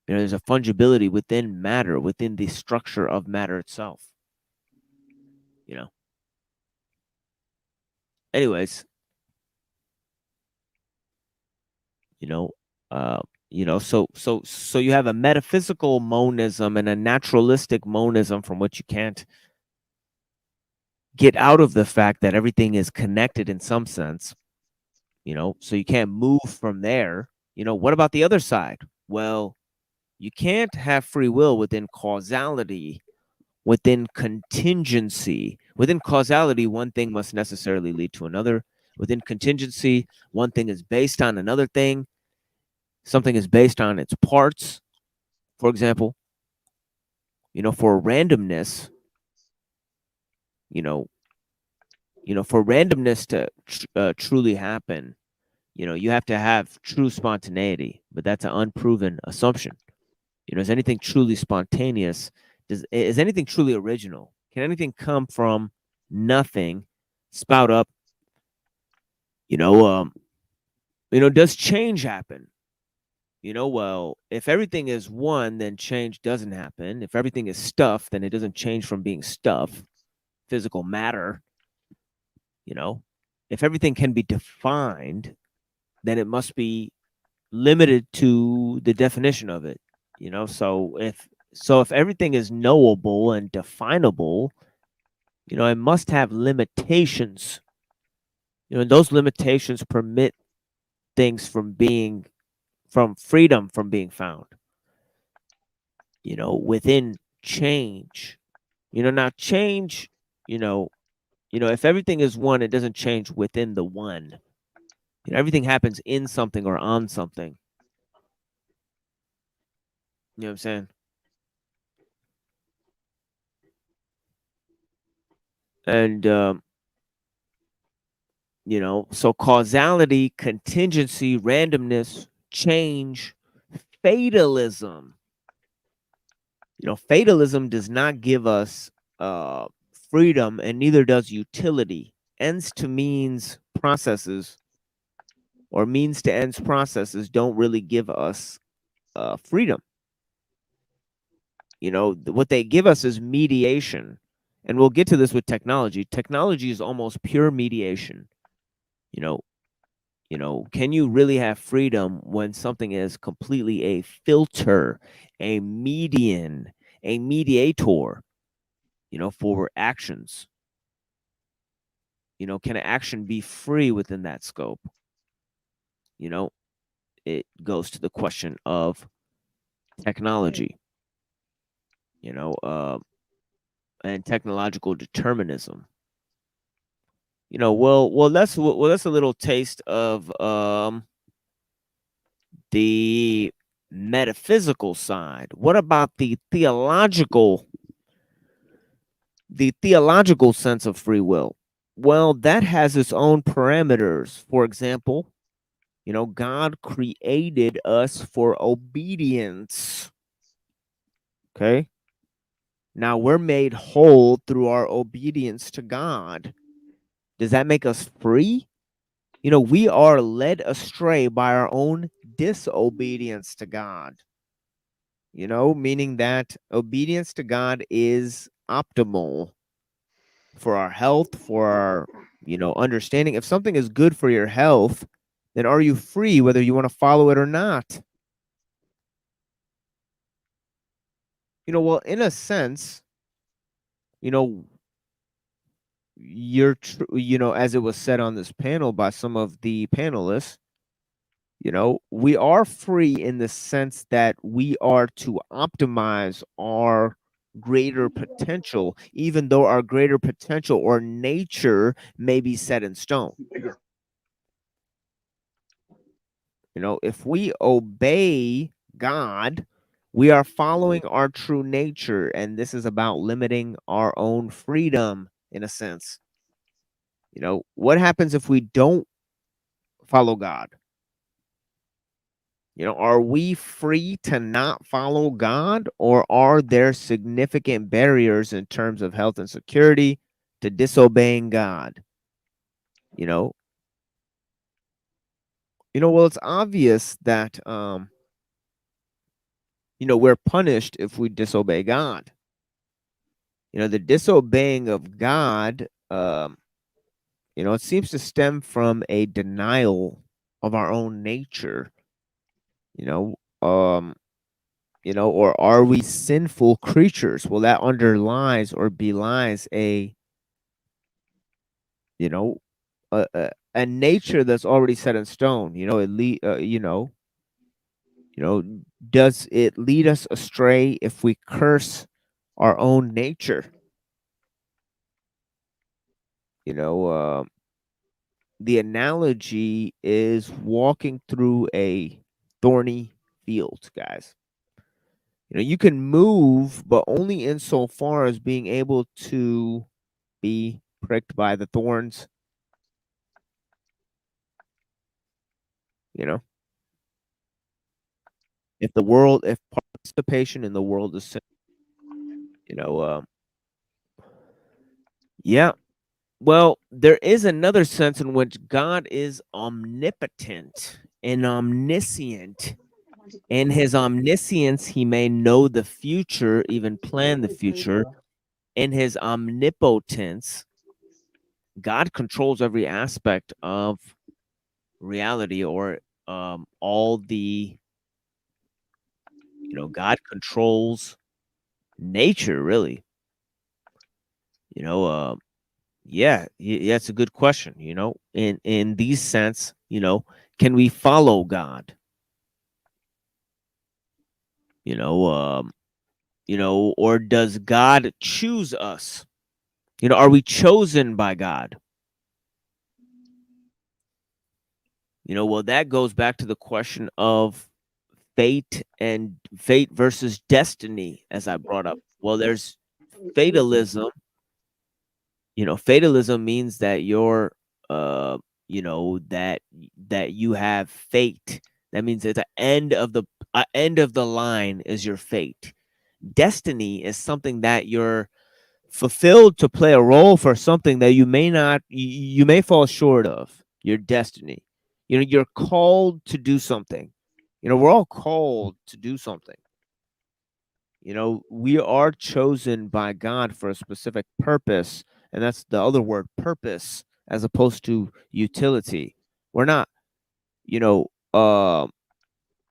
There's a fungibility within matter, within the structure of matter itself. Anyways, so you have a metaphysical monism and a naturalistic monism, from which you can't get out of the fact that everything is connected in some sense. So you can't move from there. What about the other side? Well, you can't have free will within causality, within contingency. Within causality, one thing must necessarily lead to another. Within contingency, one thing is based on another thing. Something is based on its parts. For example, for randomness, for randomness to truly happen, you have to have true spontaneity, but that's an unproven assumption. Is anything truly spontaneous? Is anything truly original? Can anything come from nothing, spout up, does change happen? Well, if everything is one, then change doesn't happen. If everything is stuff, then it doesn't change from being stuff, physical matter. If everything can be defined, then it must be limited to the definition of it. So if everything is knowable and definable, it must have limitations. And those limitations permit things from freedom from being found. Within change. Now change. If everything is one, it doesn't change within the one. Everything happens in something or on something. You know what I'm saying? And so causality, contingency, randomness, change, fatalism. Fatalism does not give us freedom, and neither does utility. Ends to means processes, or means to ends processes, don't really give us freedom. What they give us is mediation, and we'll get to this with technology. Technology is almost pure mediation. Can you really have freedom when something is completely a filter, a median, a mediator, for actions? Can an action be free within that scope? It goes to the question of technology, and technological determinism. That's a little taste of the metaphysical side. What about the theological sense of free will? Well, that has its own parameters. For example, God created us for obedience. Okay? Now we're made whole through our obedience to God. Does that make us free? We are led astray by our own disobedience to God. Meaning that obedience to God is optimal for our health, for our, understanding. If something is good for your health, then are you free whether you want to follow it or not? Well, in a sense, you're as it was said on this panel by some of the panelists, we are free in the sense that we are to optimize our greater potential, even though our greater potential or nature may be set in stone. If we obey God, we are following our true nature, and this is about limiting our own freedom in a sense. What happens if we don't follow God? Are we free to not follow God, or are there significant barriers in terms of health and security to disobeying God? Well, it's obvious that we're punished if we disobey God. The disobeying of God, it seems to stem from a denial of our own nature. Or are we sinful creatures? Well, that underlies or belies a a nature that's already set in stone. Does it lead us astray if we curse our own nature? The analogy is walking through a thorny field, guys. You can move, but only insofar as being able to be pricked by the thorns. If participation in the world is sin, yeah, Well, there is another sense in which God is omnipotent and omniscient. In his omniscience, he may know the future, even plan the future. In his omnipotence, God controls every aspect of reality, or all the, God controls nature, really. Yeah, yeah, it's a good question. In these sense, can we follow God? You know, um, or does God choose us? Are we chosen by God? Well, that goes back to the question of fate versus destiny, as I brought up. Well, there's fatalism. Fatalism means that that you have fate. That means at the end of the line is your fate. Destiny is something that you're fulfilled to play a role for something that you may not, you may fall short of your destiny. You're called to do something. We're all called to do something. We are chosen by God for a specific purpose, and that's the other word, purpose, as opposed to utility. We're not, you know, uh,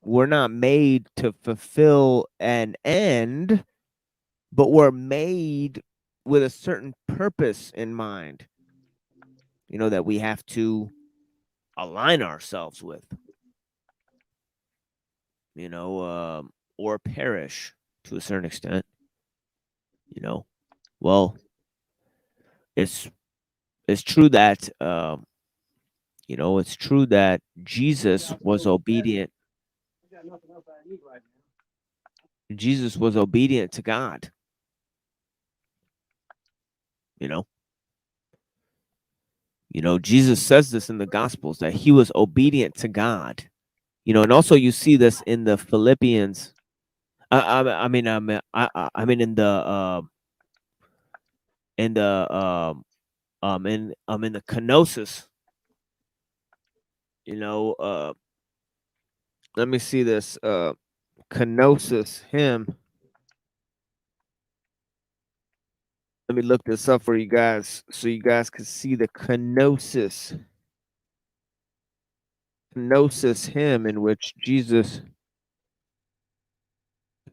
we're not made to fulfill an end, but we're made with a certain purpose in mind, that we have to align ourselves with, or perish to a certain extent. Well, it's it's true that it's true that Jesus was obedient. Jesus was obedient to God. You know, Jesus says this in the Gospels that he was obedient to God. And also you see this in the Philippians. I mean in the in the kenosis. Let me see this kenosis hymn. Let me look this up for you guys so you guys can see the kenosis hymn in which Jesus,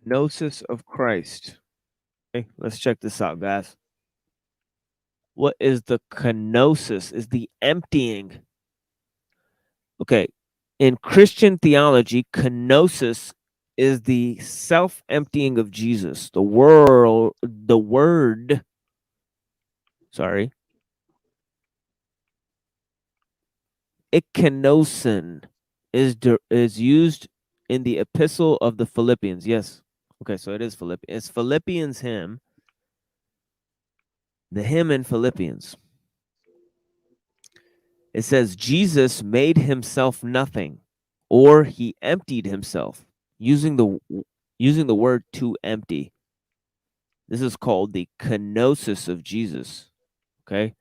kenosis of Christ. Okay, let's check this out, guys. What is the kenosis? Is the emptying. Okay, in Christian theology, kenosis is the self-emptying of Jesus. Sorry, ikenosin is used in the epistle of the Philippians. Yes. Okay, so it is Philippians. It's Philippians hymn. The hymn in Philippians. It says Jesus made himself nothing, or he emptied himself, using the word to empty. This is called the kenosis of Jesus. Okay.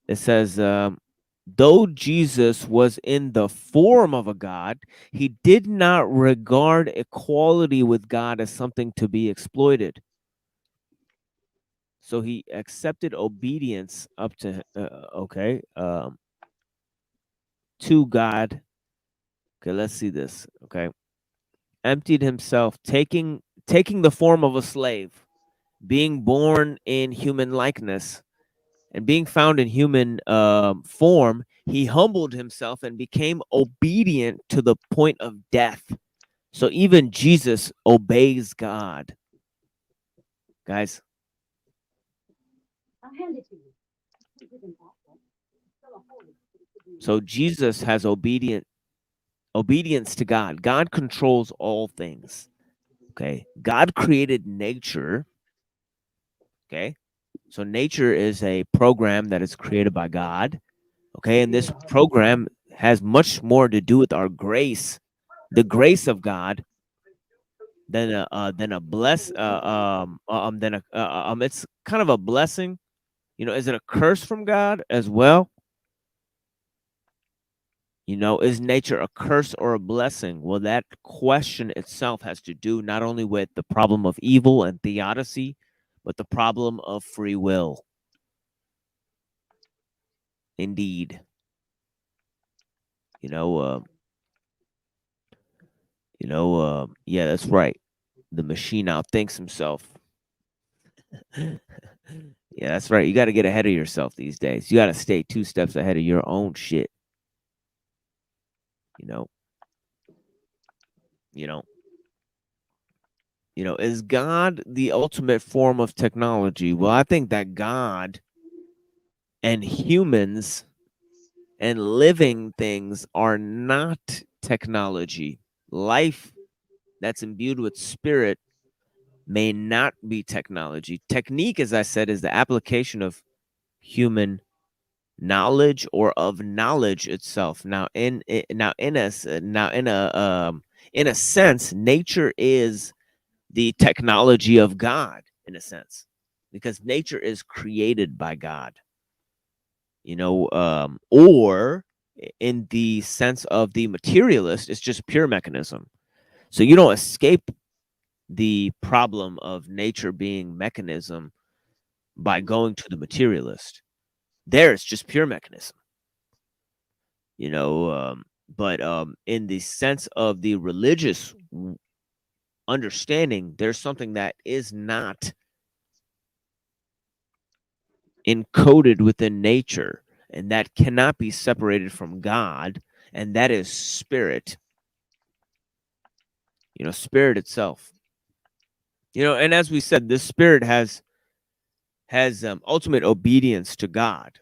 It says, though Jesus was in the form of a God, he did not regard equality with God as something to be exploited. So he accepted obedience up to to God. Okay, let's see this. Okay, emptied himself, taking the form of a slave, being born in human likeness, and being found in human form, he humbled himself and became obedient to the point of death. So even Jesus obeys God, guys. So Jesus has obedience to God. God controls all things. Okay. God created nature. Okay. So nature is a program that is created by God. Okay. And this program has much more to do with our grace, the grace of God, than a bless than a it's kind of a blessing, Is it a curse from God as well? Is nature a curse or a blessing? Well, that question itself has to do not only with the problem of evil and theodicy, but the problem of free will. Indeed. Yeah, that's right. The machine outthinks himself. Yeah, that's right. You got to get ahead of yourself these days. You got to stay 2 steps ahead of your own shit. You know, you know, is God the ultimate form of technology? Well, I think that God and humans and living things are not technology. Life that's imbued with spirit may not be technology. Technique, as I said, is the application of human knowledge or of knowledge itself. Now, in a sense, nature is the technology of God, in a sense, because nature is created by God. Or in the sense of the materialist, it's just pure mechanism. So you don't escape the problem of nature being mechanism by going to the materialist. There, it's just pure mechanism. But in the sense of the religious understanding, there's something that is not encoded within nature and that cannot be separated from God, and that is spirit. Spirit itself. And as we said, this spirit has ultimate obedience to God.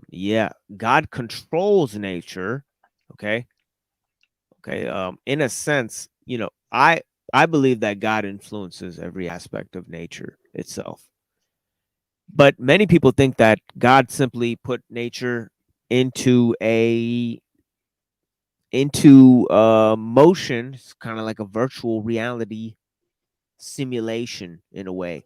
Yeah, God controls nature. Okay. In a sense, I believe that God influences every aspect of nature itself. But many people think that God simply put nature into motion. It's kind of like a virtual reality simulation in a way.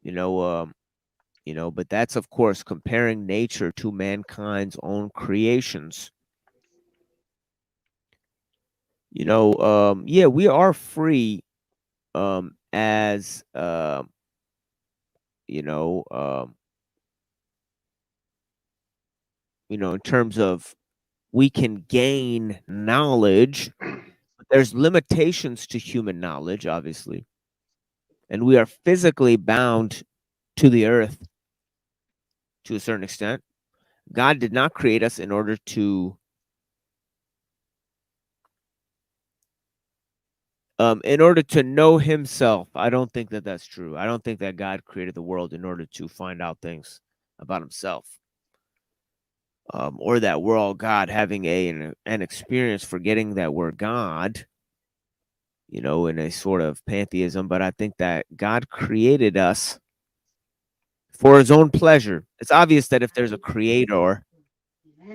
But that's of course comparing nature to mankind's own creations. Yeah, we are free as you know in terms of we can gain knowledge. There's limitations to human knowledge, obviously, and we are physically bound to the earth to a certain extent. God did not create us in order to know himself. I don't think that that's true. I don't think that God created the world in order to find out things about himself. Or that we're all God, having an experience forgetting that we're God, in a sort of pantheism. But I think that God created us for his own pleasure. It's obvious that if there's a creator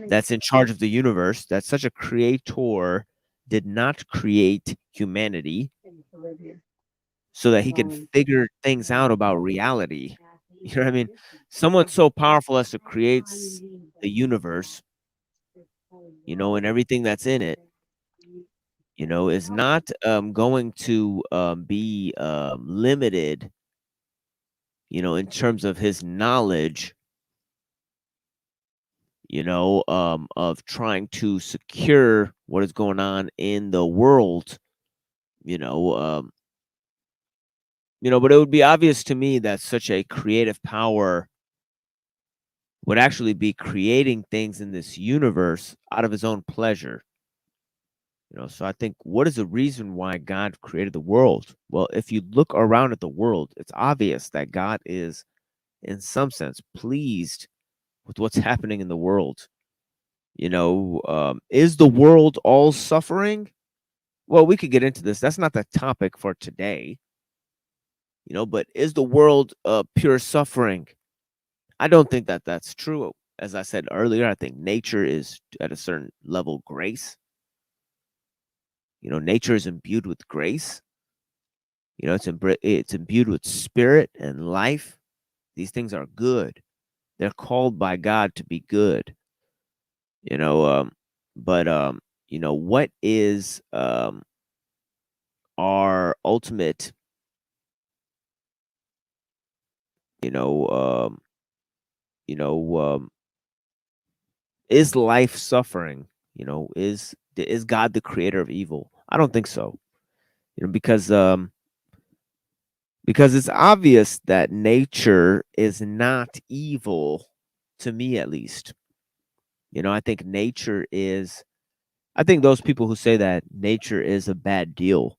that's in charge of the universe, that such a creator did not create humanity so that he can figure things out about reality. You know what I mean? Someone so powerful as to create the universe, and everything that's in it, is not going to be limited, in terms of his knowledge, of trying to secure what is going on in the world, you know, um, but it would be obvious to me that such a creative power would actually be creating things in this universe out of his own pleasure. So I think, what is the reason why God created the world? Well, if you look around at the world, it's obvious that God is, in some sense, pleased with what's happening in the world. Is the world all suffering? Well, we could get into this. That's not the topic for today. But is the world pure suffering? I don't think that that's true. As I said earlier, I think nature is at a certain level grace. Nature is imbued with grace. You know, it's imbued with spirit and life. These things are good. They're called by God to be good. You know, but you know, what is our ultimate, you know, you know, is life suffering? You know, is God the creator of evil? I don't think so. You know, because it's obvious that nature is not evil, to me at least. You know, I think those people who say that nature is a bad deal,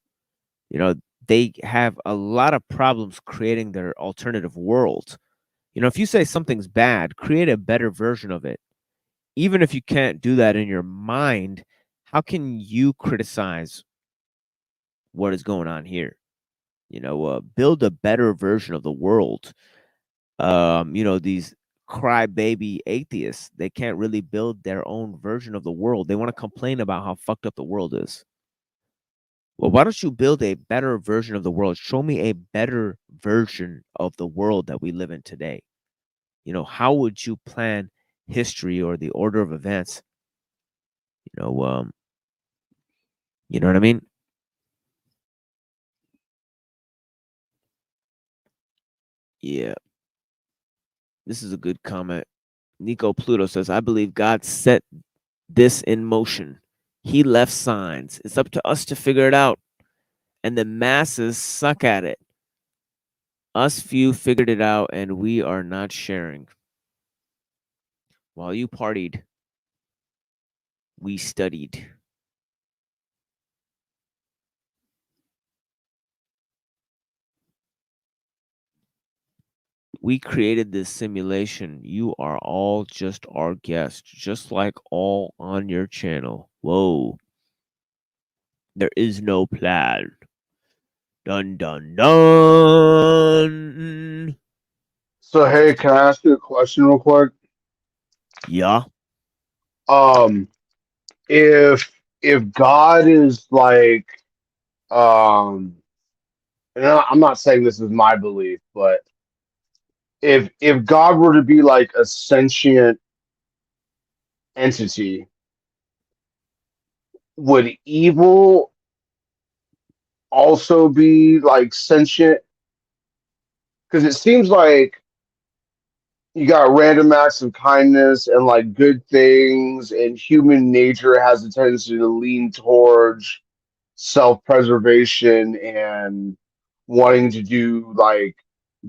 you know, they have a lot of problems creating their alternative world. You know, if you say something's bad, create a better version of it. Even if you can't do that in your mind, how can you criticize what is going on here? You know, build a better version of the world. You know, these crybaby atheists, they can't really build their own version of the world. They want to complain about how fucked up the world is. Well, why don't you build a better version of the world? Show me a better version of the world that we live in today. You know, how would you plan history or the order of events? You know, you know what I mean? Yeah, this is a good comment. Nico Pluto says, I believe God set this in motion. He left signs. It's up to us to figure it out. And the masses suck at it. Us few figured it out, and we are not sharing. While you partied, we studied. We created this simulation. You are all just our guests, just like all on your channel. Whoa. There is no plan. Dun dun dun. So hey, can I ask you a question real quick? Yeah. Um, if God is like and I'm not saying this is my belief, but if God were to be like a sentient entity, would evil also be like sentient? Because it seems like you got random acts of kindness and like good things, and human nature has a tendency to lean towards self-preservation and wanting to do like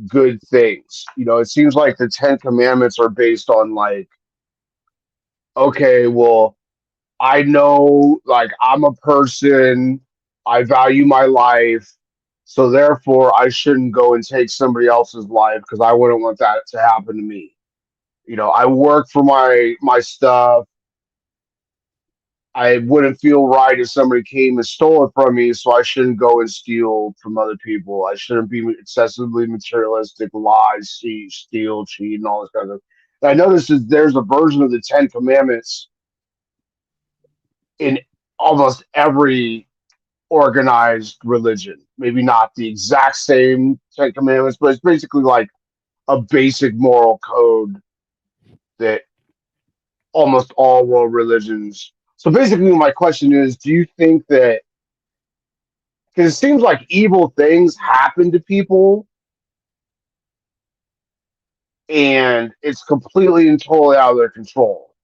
good things. You know, it seems like the Ten Commandments are based on like, okay, well, I know like I'm a person, I value my life, so therefore I shouldn't go and take somebody else's life because I wouldn't want that to happen to me. You know, I work for my stuff. I wouldn't feel right if somebody came and stole it from me, so I shouldn't go and steal from other people. I shouldn't be excessively materialistic, lie, steal, cheat, and all this kind of stuff. And I noticed that there's a version of the Ten Commandments in almost every organized religion. Maybe not the exact same Ten Commandments, but it's basically like a basic moral code that almost all world religions. So basically, my question is: do you think that because it seems like evil things happen to people and it's completely and totally out of their control?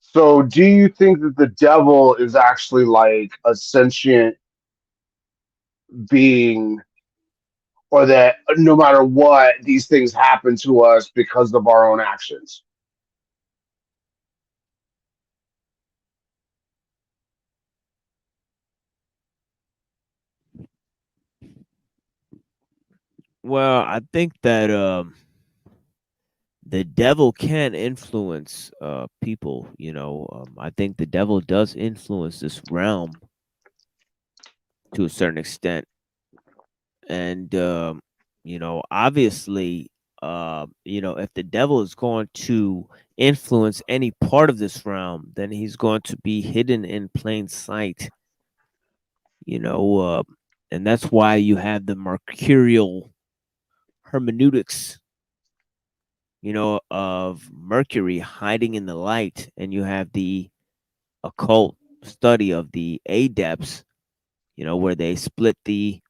So, do you think that the devil is actually like a sentient being, or that no matter what, these things happen to us because of our own actions? Well, I think that the devil can influence people, you know. I think the devil does influence this realm to a certain extent. And you know, obviously, you know, if the devil is going to influence any part of this realm, then he's going to be hidden in plain sight. You know, And that's why you have the mercurial hermeneutics, of Mercury hiding in the light, and you have the occult study of the adepts, where they split the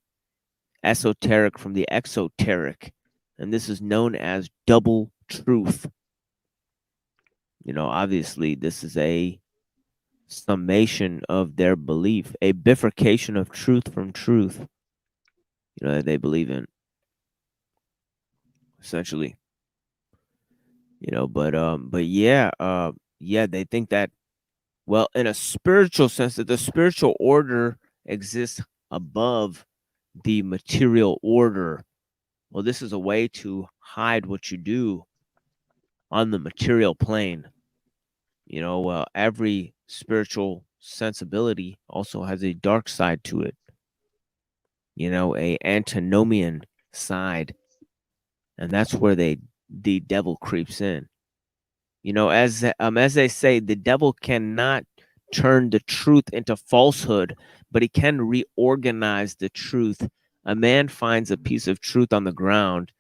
esoteric from the exoteric, and this is known as double truth. Obviously, this is a summation of their belief, a bifurcation of truth from truth, that they believe in, essentially. But yeah, they think that, well, in a spiritual sense, that the spiritual order exists above the material order. Well, this is a way to hide what you do on the material plane. Every spiritual sensibility also has a dark side to it, a antinomian side, and that's where the devil creeps in. As they say, the devil cannot turn the truth into falsehood, but he can reorganize the truth. A man finds a piece of truth on the ground,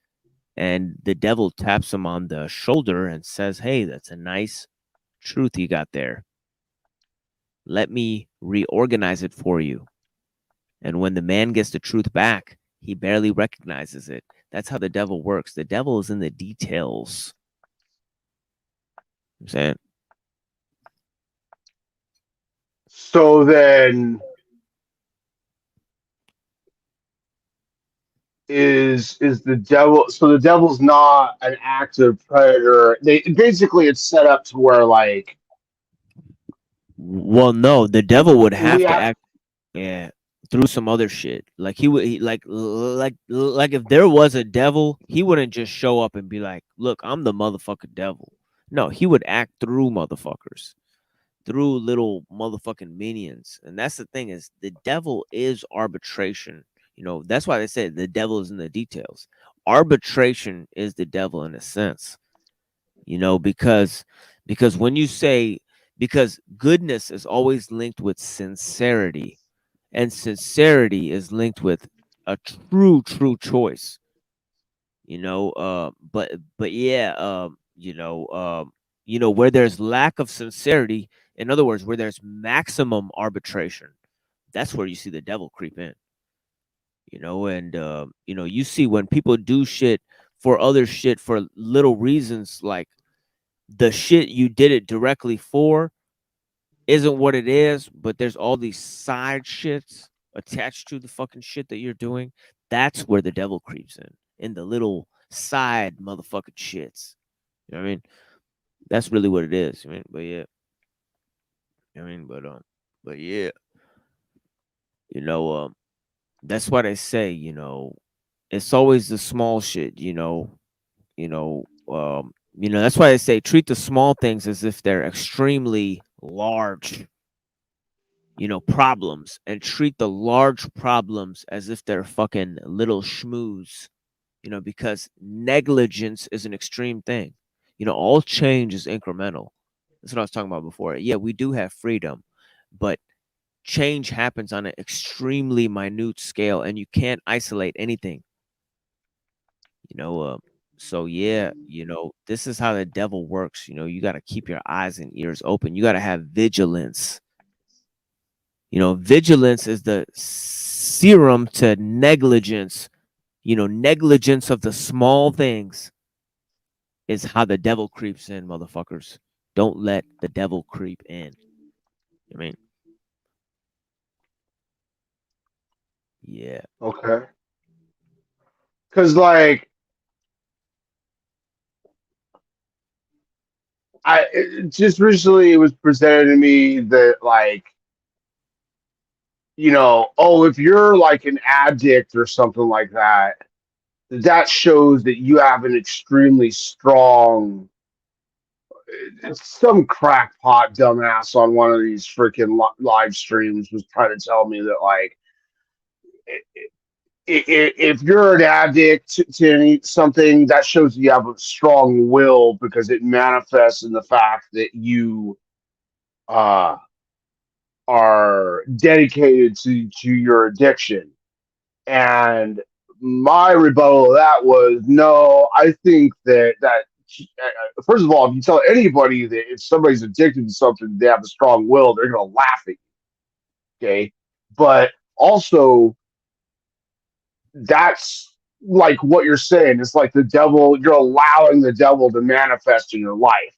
and the devil taps him on the shoulder and says, "Hey, that's a nice truth you got there. Let me reorganize it for you." And when the man gets the truth back, he barely recognizes it. That's how the devil works. The devil is in the details. I'm saying. So then, is the devil? So the devil's not an active predator. Basically it's set up to where like. Well, no, the devil would have We to have. act, yeah, through some other shit. Like like if there was a devil, he wouldn't just show up and be like, "Look, I'm the motherfucking devil." No, he would act through motherfuckers, through little motherfucking minions. And that's the thing, is the devil is arbitration. That's why they said the devil is in the details. Arbitration is the devil in a sense. Because when you say, because goodness is always linked with sincerity, and sincerity is linked with a true choice. But yeah, where there's lack of sincerity, in other words, where there's maximum arbitration, that's where you see the devil creep in. And you see when people do shit for other shit for little reasons, like the shit you did it directly for isn't what it is, but there's all these side shits attached to the fucking shit that you're doing. That's where the devil creeps in the little side motherfucking shits. You know what I mean? That's really what it is. I mean, but yeah. But yeah. You know, that's why they say, it's always the small shit, that's why they say treat the small things as if they're extremely large, problems, and treat the large problems as if they're fucking little schmooze, because negligence is an extreme thing. All change is incremental. That's what I was talking about before. Yeah, we do have freedom, but change happens on an extremely minute scale, and you can't isolate anything. So yeah, this is how the devil works. You got to keep your eyes and ears open. You got to have vigilance. Vigilance is the serum to negligence. Negligence of the small things is how the devil creeps in, motherfuckers. Don't let the devil creep in. I mean, yeah. Okay. Because like just recently it was presented to me that like, oh, if you're like an addict or something like that, that shows that you have an extremely strong. It's some crackpot dumbass on one of these freaking live streams was trying to tell me that like if you're an addict to something, that shows you have a strong will because it manifests in the fact that you uh, are dedicated to your addiction. And my rebuttal to that was no. I think that first of all, if you tell anybody that if somebody's addicted to something, they have a strong will, they're gonna laugh at you. Okay, but also that's like what you're saying. It's like the devil. You're allowing the devil to manifest in your life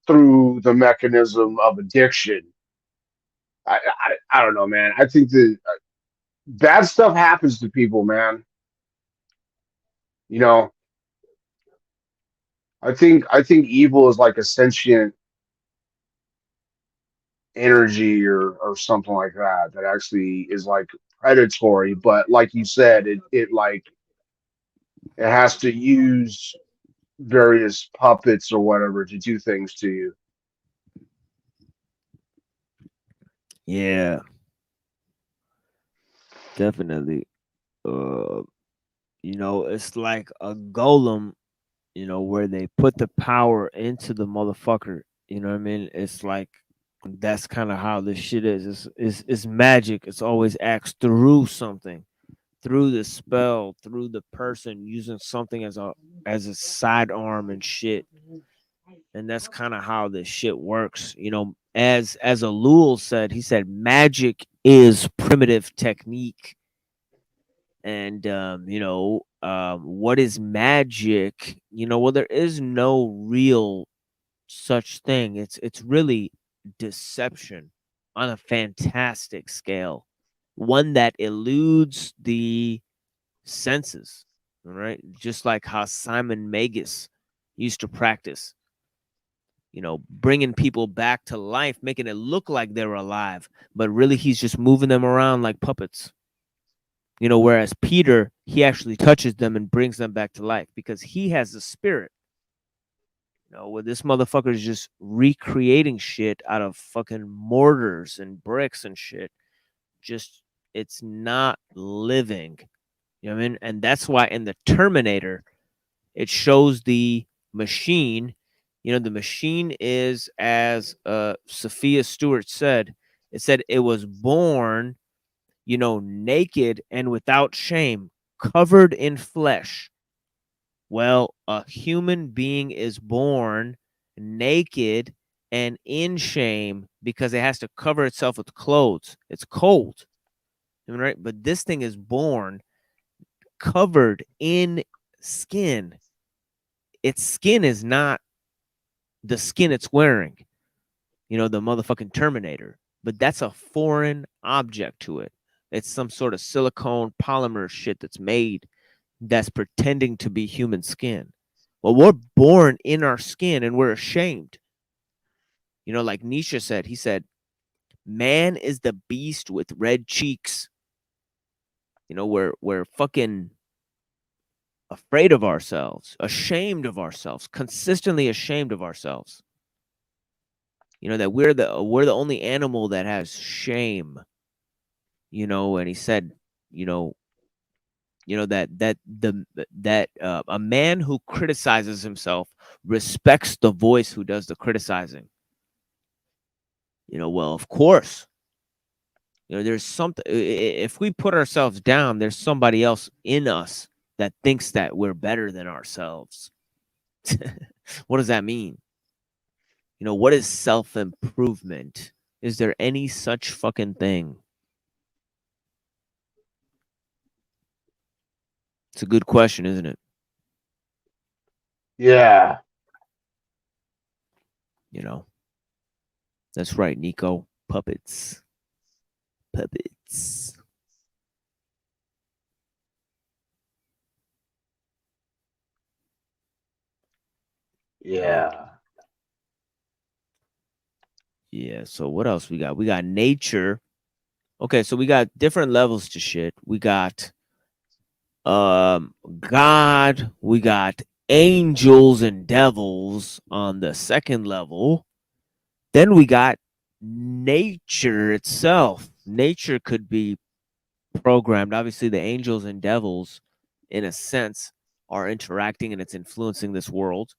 through the mechanism of addiction. I don't know, man. I think that bad stuff happens to people, man. You know, I think evil is like a sentient energy or something like that that actually is like predatory, but like you said, it like it has to use various puppets or whatever to do things to you. Yeah, definitely. Uh, it's like a golem, where they put the power into the motherfucker. You know what I mean? It's like that's kind of how this shit is. It's magic. It's always acts through something, through the spell, through the person using something as a sidearm and shit. And that's kind of how this shit works. As Alul said, he said magic is primitive technique. And what is magic? Well, there is no real such thing. It's really deception on a fantastic scale, one that eludes the senses. All right, just like how Simon Magus used to practice, bringing people back to life, making it look like they're alive, but really he's just moving them around like puppets. Whereas Peter, he actually touches them and brings them back to life because he has the spirit. Where this motherfucker is just recreating shit out of fucking mortars and bricks and shit. Just, it's not living. You know what I mean? And that's why in the Terminator, it shows the machine. The machine is, as Sophia Stewart said, it said it was born, naked and without shame, covered in flesh. Well, a human being is born naked and in shame because it has to cover itself with clothes. It's cold, right? But this thing is born covered in skin. Its skin is not the skin it's wearing, the motherfucking Terminator. But that's a foreign object to it. It's some sort of silicone polymer shit that's made that's pretending to be human skin. Well, we're born in our skin and we're ashamed. Like Nietzsche said, he said, man is the beast with red cheeks. We're fucking afraid of ourselves, ashamed of ourselves, consistently ashamed of ourselves. That we're the only animal that has shame. And he said, that a man who criticizes himself respects the voice who does the criticizing. Well, of course, there's something. If we put ourselves down, there's somebody else in us that thinks that we're better than ourselves. What does that mean? What is self-improvement? Is there any such fucking thing? It's a good question, isn't it? Yeah. That's right, Nico. Puppets. Puppets. Yeah. Yeah, so what else we got? We got nature. Okay, so we got different levels to shit. We got God, we got angels and devils on the second level. Then we got nature itself. Nature could be programmed. Obviously, the angels and devils, in a sense, are interacting and it's influencing this world.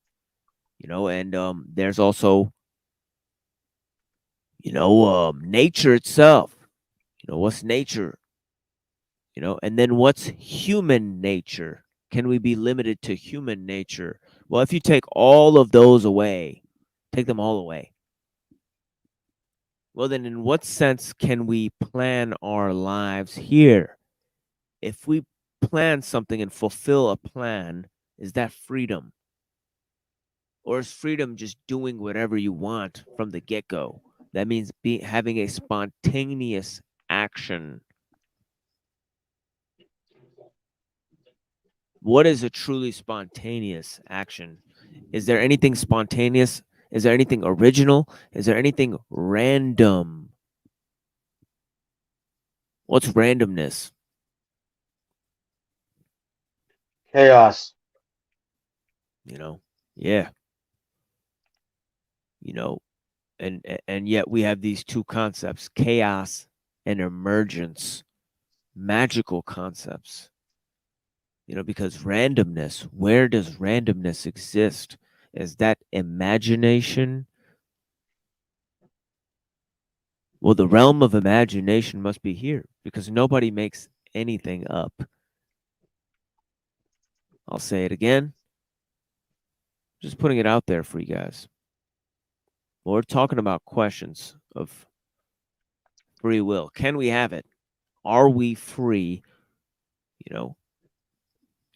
And there's also, nature itself. What's nature? You know, and then what's human nature? Can we be limited to human nature? Well, if you take all of those away, take them all away. Well, then in what sense can we plan our lives here? If we plan something and fulfill a plan, is that freedom? Or is freedom just doing whatever you want from the get-go? That means having a spontaneous action. What is a truly spontaneous action? Is there anything spontaneous? Is there anything original? Is there anything random? What's randomness? Chaos. You know, yeah. You know, and yet we have these two concepts, chaos and emergence, magical concepts. You know, because randomness, where does randomness exist? Is that imagination? Well, the realm of imagination must be here because nobody makes anything up. I'll say it again. Just putting it out there for you guys. Well, we're talking about questions of free will. Can we have it? Are we free? You know,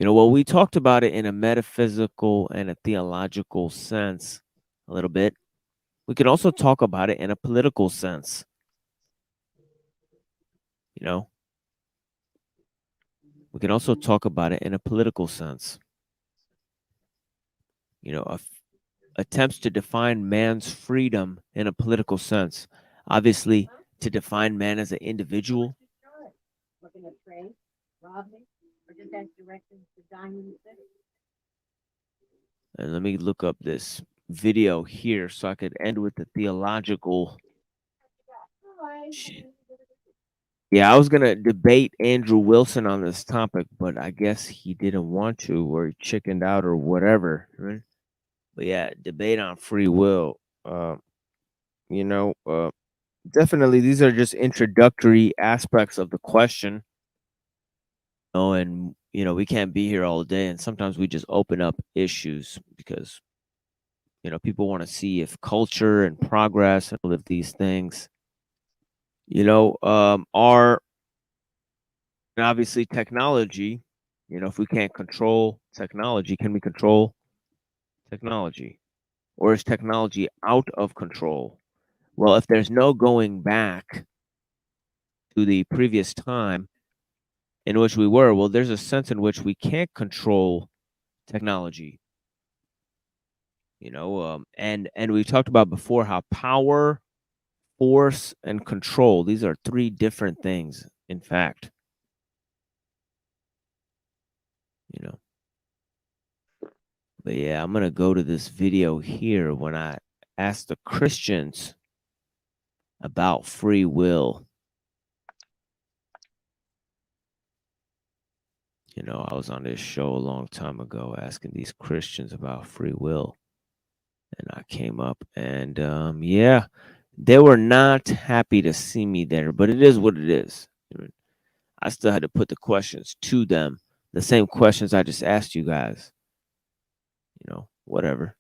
well, we talked about it in a metaphysical and a theological sense a little bit. We could also talk about it in a political sense. You know, we can also talk about it in a political sense. You know, attempts to define man's freedom in a political sense. Obviously, to define man as an individual. And let me look up this video here so I could end with the theological. Yeah, I was going to debate Andrew Wilson on this topic, but I guess he didn't want to, or he chickened out or whatever. Right? But yeah, debate on free will. You know, definitely these are just introductory aspects of the question. Oh, and you know, we can't be here all day, and sometimes we just open up issues because you know people want to see if culture and progress and all of these things, you know, are and obviously technology. You know, if we can't control technology, can we control technology, or is technology out of control? Well, if there's no going back to the previous time in which we were, well, there's a sense in which we can't control technology. You know, and we talked about before how power, force, and control, these are three different things, in fact. You know. But yeah, I'm gonna go to this video here when I asked the Christians about free will. You know, I was on this show a long time ago asking these Christians about free will. And I came up and yeah, they were not happy to see me there, but it is what it is. I still had to put the questions to them, the same questions I just asked you guys. You know, whatever.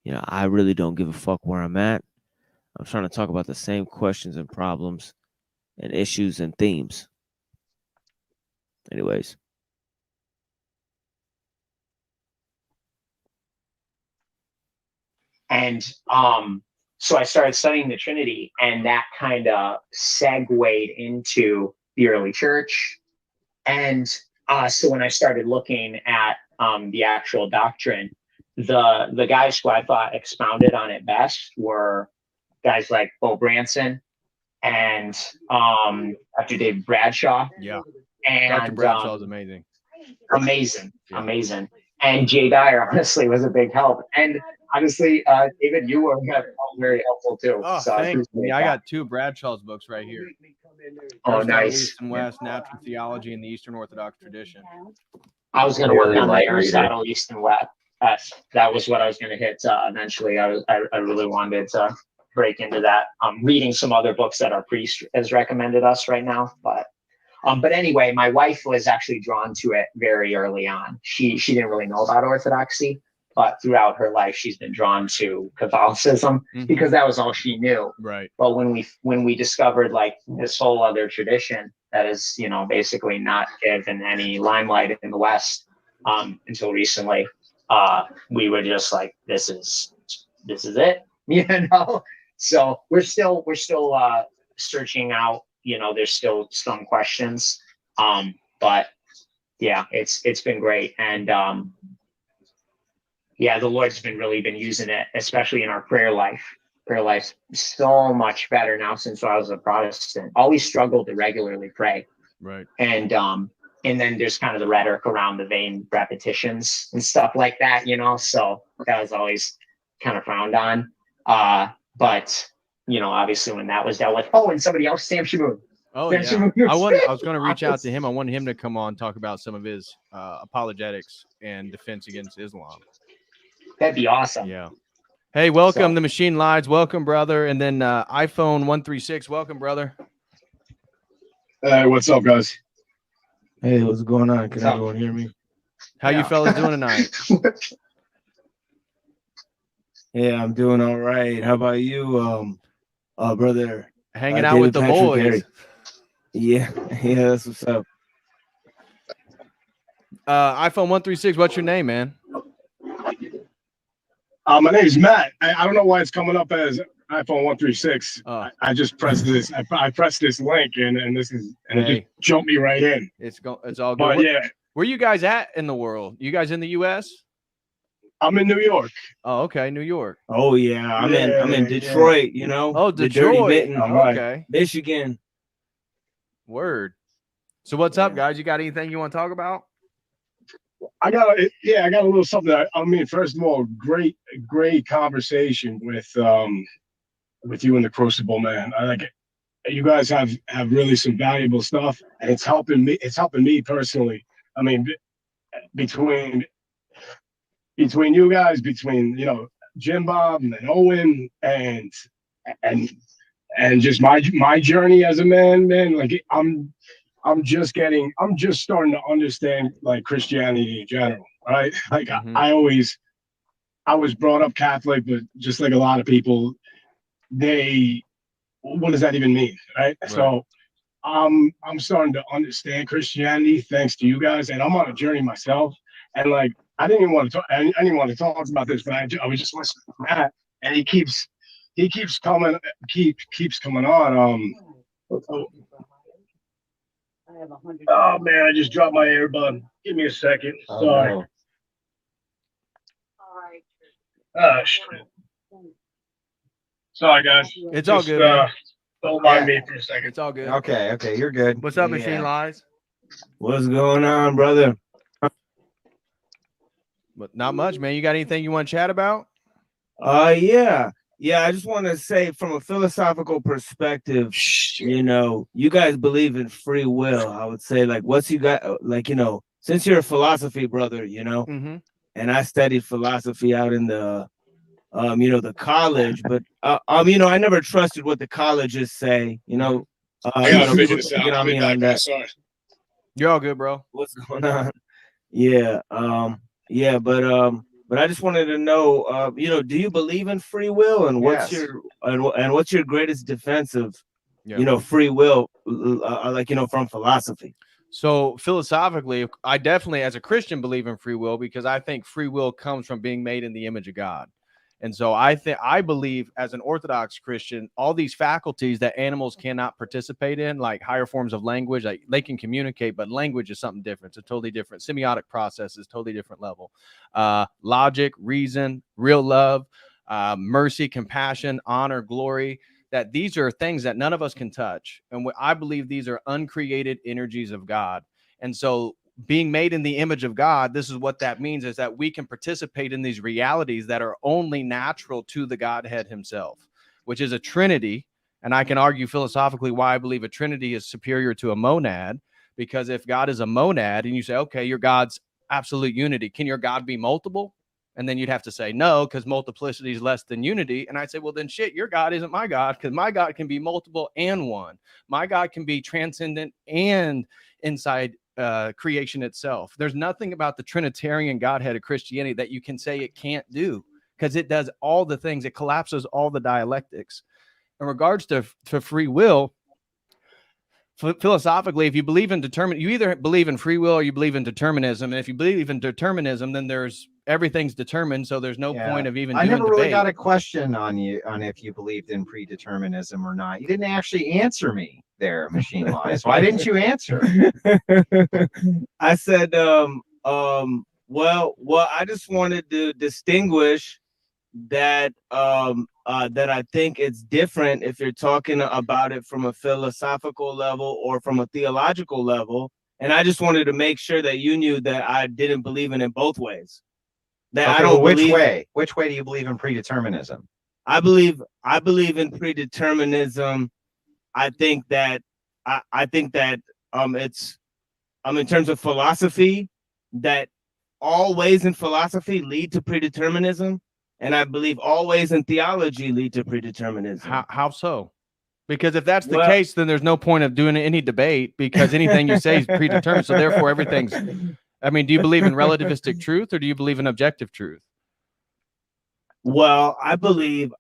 You know, I really don't give a fuck where I'm at. I'm trying to talk about the same questions and problems and issues and themes. Anyways. And so I started studying the Trinity, and that kind of segued into the early church. And so when I started looking at the actual doctrine, the guys who I thought expounded on it best were guys like Bo Branson and Dr. David Bradshaw. Yeah. And Dr. Bradshaw is amazing. Amazing. And Jay Dyer, honestly, was a big help. And honestly, David, you were very helpful too. Oh, so thanks. Yeah, I got two Bradshaw's books right here. Oh, Aristotle, nice. East and West, Natural Theology, and the Eastern Orthodox Tradition. I was going to work on the Aristotle, East and West. That was what I was going to hit eventually. I really wanted to break into that. I'm reading some other books that our priest has recommended us right now, but But anyway, my wife was actually drawn to it very early on. She didn't really know about Orthodoxy, but throughout her life, she's been drawn to Catholicism because that was all she knew. Right. But when we discovered like this whole other tradition that is, you know, basically not given any limelight in the West until recently, we were just like, this is it, you know. So we're still searching out. You know, there's still some questions, but yeah, it's been great, and yeah, the Lord's been using it, especially in our prayer life. Prayer life's so much better now since I was a Protestant. Always struggled to regularly pray, Right. and then there's kind of the rhetoric around the vain repetitions and stuff like that, you know. So that was always kind of frowned on. But you know, obviously when that was dealt with, and somebody else, Sam Shamoon. Oh Sam yeah, Shamoon. I was going to reach out to him. I wanted him to come on, talk about some of his apologetics and defense against Islam. That'd be awesome. Yeah. Hey, welcome to Machine Lives. Welcome, brother. And then iPhone 136. Welcome, brother. Hey, what's up, guys? Hey, what's going on? Can everyone hear me? How you fellas doing tonight? Yeah, I'm doing all right. How about you, brother? Hanging out with the boys. Harry. Yeah, that's what's up. iPhone 136. What's your name, man? My name's Matt. I don't know why it's coming up as iPhone 136. I just pressed this. I pressed this link and this is and it just jumped me right in. It's all good. But yeah, where you guys at in the world? You guys in the U.S.? I'm in New York. Oh, okay, New York. Oh yeah, I'm in Detroit. You know. Oh, the Dirty Detroit. Mitten. Okay. Michigan. Word. So what's up, guys? You got anything you want to talk about? I got a little something. I mean, first of all, great conversation with you and the Crucible, man. I like it. You guys have really some valuable stuff, and it's helping me. It's helping me personally. I mean, between you guys, between Jim Bob and Owen and just my journey as a man, like I'm just starting to understand like Christianity in general, right? Like I was brought up Catholic, but just like a lot of people, what does that even mean, right? So I'm starting to understand Christianity thanks to you guys, and I'm on a journey myself. And like I didn't want to talk about this, but I was just listening to Matt, and he keeps coming on. Oh man, I just dropped my earbud. Give me a second. Sorry. No. Shit. Sorry, guys. It's all good, man. Don't mind me for a second. It's all good. Okay, you're good. What's up, Machine Lies? What's going on, brother? But not much, man. You got anything you want to chat about? Yeah. I just want to say, from a philosophical perspective, you guys believe in free will. I would say, like, what's you got, like, since you're a philosophy brother, and I studied philosophy out in the, the college, but I never trusted what the colleges say. I gotta figure this out. I'll be back, guys. Sorry. You're all good, bro. What's going on? Yeah. But I just wanted to know, do you believe in free will, and what's your greatest defense of, free will, from philosophy? So philosophically, I definitely, as a Christian, believe in free will because I think free will comes from being made in the image of God. And so I believe, as an Orthodox Christian, all these faculties that animals cannot participate in, like higher forms of language, like they can communicate, but language is something different. It's a totally different semiotic process, is totally different level. Logic, reason, real love, mercy, compassion, honor, glory, that these are things that none of us can touch. And I believe these are uncreated energies of God. And so being made in the image of God, this is what that means, is that we can participate in these realities that are only natural to the Godhead himself, which is a Trinity. And I can argue philosophically why I believe a Trinity is superior to a monad, because if God is a monad and you say, okay, your God's absolute unity, can your God be multiple? And then you'd have to say no, because multiplicity is less than unity. And I'd say, well, then shit, your God isn't my God, because my God can be multiple and one. My God can be transcendent and inside creation itself. There's nothing about the Trinitarian Godhead of Christianity that you can say it can't do, because it does all the things. It collapses all the dialectics. In regards to free will, philosophically, if you believe in you either believe in free will or you believe in determinism. And if you believe in determinism, then everything's determined. So there's no point of even I doing never really debate. got a question on if you believed in predeterminism or not. You didn't actually answer me there, Machine Wise. Why didn't you answer? I said, well, I just wanted to distinguish that that I think it's different if you're talking about it from a philosophical level or from a theological level. And I just wanted to make sure that you knew that I didn't believe in it both ways. That Okay, I don't which believe. way? Which way do you believe in predeterminism? I believe in predeterminism. I think that it's in terms of philosophy, that all ways in philosophy lead to predeterminism, and I believe all ways in theology lead to predeterminism. How so? Because if that's the case, then there's no point of doing any debate, because anything you say is predetermined. So therefore, everything's. I mean, do you believe in relativistic truth, or do you believe in objective truth? Well, I believe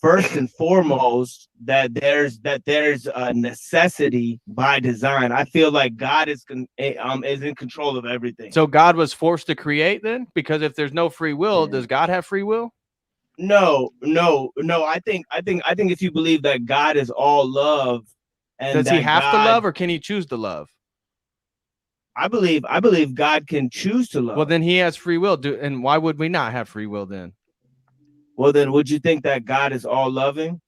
first and foremost that there's a necessity by design. I feel like God is in control of everything. So God was forced to create then? Because if there's no free will, does God have free will? No. I think if you believe that God is all love, and does he have to love, or can he choose to love? I believe God can choose to love. Well, then he has free will. And why would we not have free will then? Well, then would you think that God is all loving?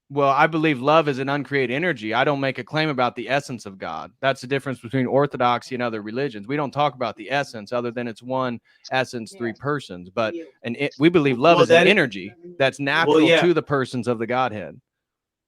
Well, I believe love is an uncreated energy. I don't make a claim about the essence of God. That's the difference between orthodoxy and other religions. We don't talk about the essence other than it's one essence, three persons. But we believe love is an energy that's natural to the persons of the Godhead.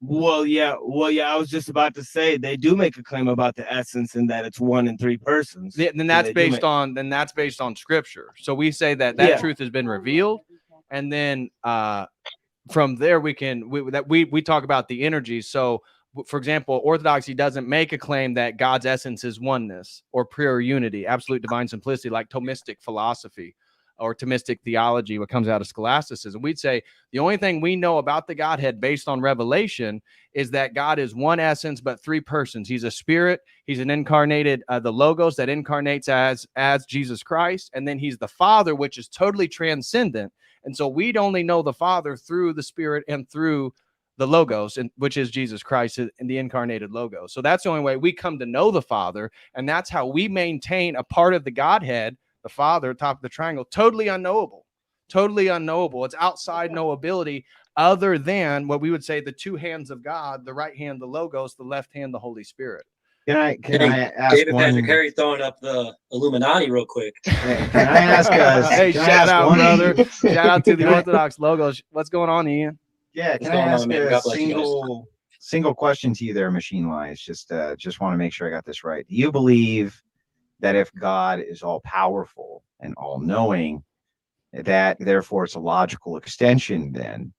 Well, yeah. I was just about to say they do make a claim about the essence and that it's one in three persons. Yeah, then that's based on scripture. So we say that truth has been revealed, and then from there we talk about the energy. So, for example, orthodoxy doesn't make a claim that God's essence is oneness or pure unity, absolute divine simplicity, like Thomistic philosophy or Thomistic theology, what comes out of scholasticism. We'd say the only thing we know about the Godhead based on revelation is that God is one essence, but three persons. He's a spirit. He's an incarnated, the Logos that incarnates as Jesus Christ. And then he's the Father, which is totally transcendent. And so we'd only know the Father through the Spirit and through the Logos, which is Jesus Christ and the incarnated Logos. So that's the only way we come to know the Father. And that's how we maintain a part of the Godhead, the Father, top of the triangle, totally unknowable. It's outside knowability, other than what we would say the two hands of God, the right hand, the Logos, the left hand, the Holy Spirit. Can I ask David one? Patrick Harry throwing up the Illuminati real quick. Can I ask hey, shout out, brother. Shout out to the Orthodox Logos. What's going on, Ian? Yeah, can I ask a single question to you there, Machine Wise? Just want to make sure I got this right. Do you believe that if God is all powerful and all knowing, that therefore it's a logical extension then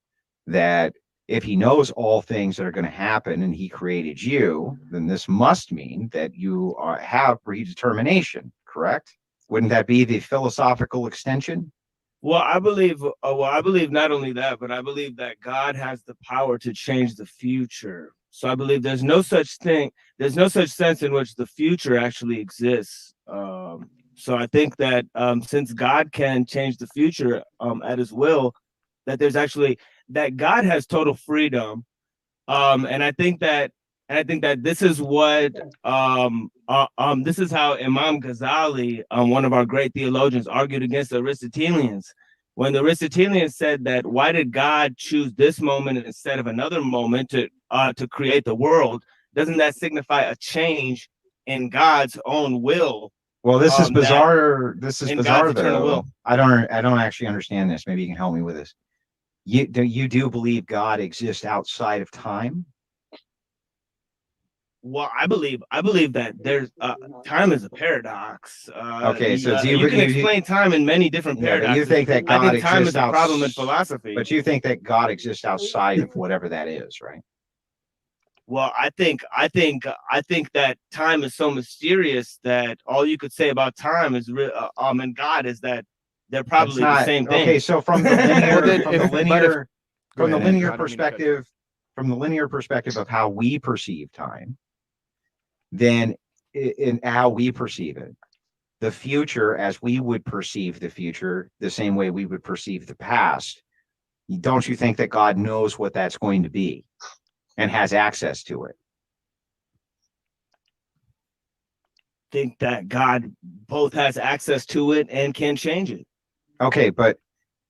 that if he knows all things that are going to happen and he created you, then this must mean that you have predetermination, correct? Wouldn't that be the philosophical extension? Well, I believe not only that, but I believe that God has the power to change the future. So I believe there's no such sense in which the future actually exists. So I think that since God can change the future at his will, that God has total freedom. And I think that this is what this is how Imam Ghazali, one of our great theologians, argued against the Aristotelians. When the Aristotelians said that, why did God choose this moment instead of another moment to create the world? Doesn't that signify a change in God's own will? Well, this is bizarre. This is bizarre, eternal though. will. I don't actually understand this. Maybe you can help me with this. You do believe God exists outside of time? Well, I believe that there's time is a paradox. Okay, so do you can explain time in many different yeah, but paradoxes. you think that I God think time is exists a problem in outs- philosophy. But you think that God exists outside of whatever that is, right? Well, I think that time is so mysterious that all you could say about time is and God is that they're That's probably the not same thing. okay. So from the linear, Well, then from the if- but if- linear, Go from the ahead, Ed. linear I don't mean to cut you perspective, from the linear perspective of how we perceive time, then in how we perceive it, the future as we would perceive the future, the same way we would perceive the past. Don't you think that God knows what that's going to be and has access to it? Think that God both has access to it and can change it. Okay, but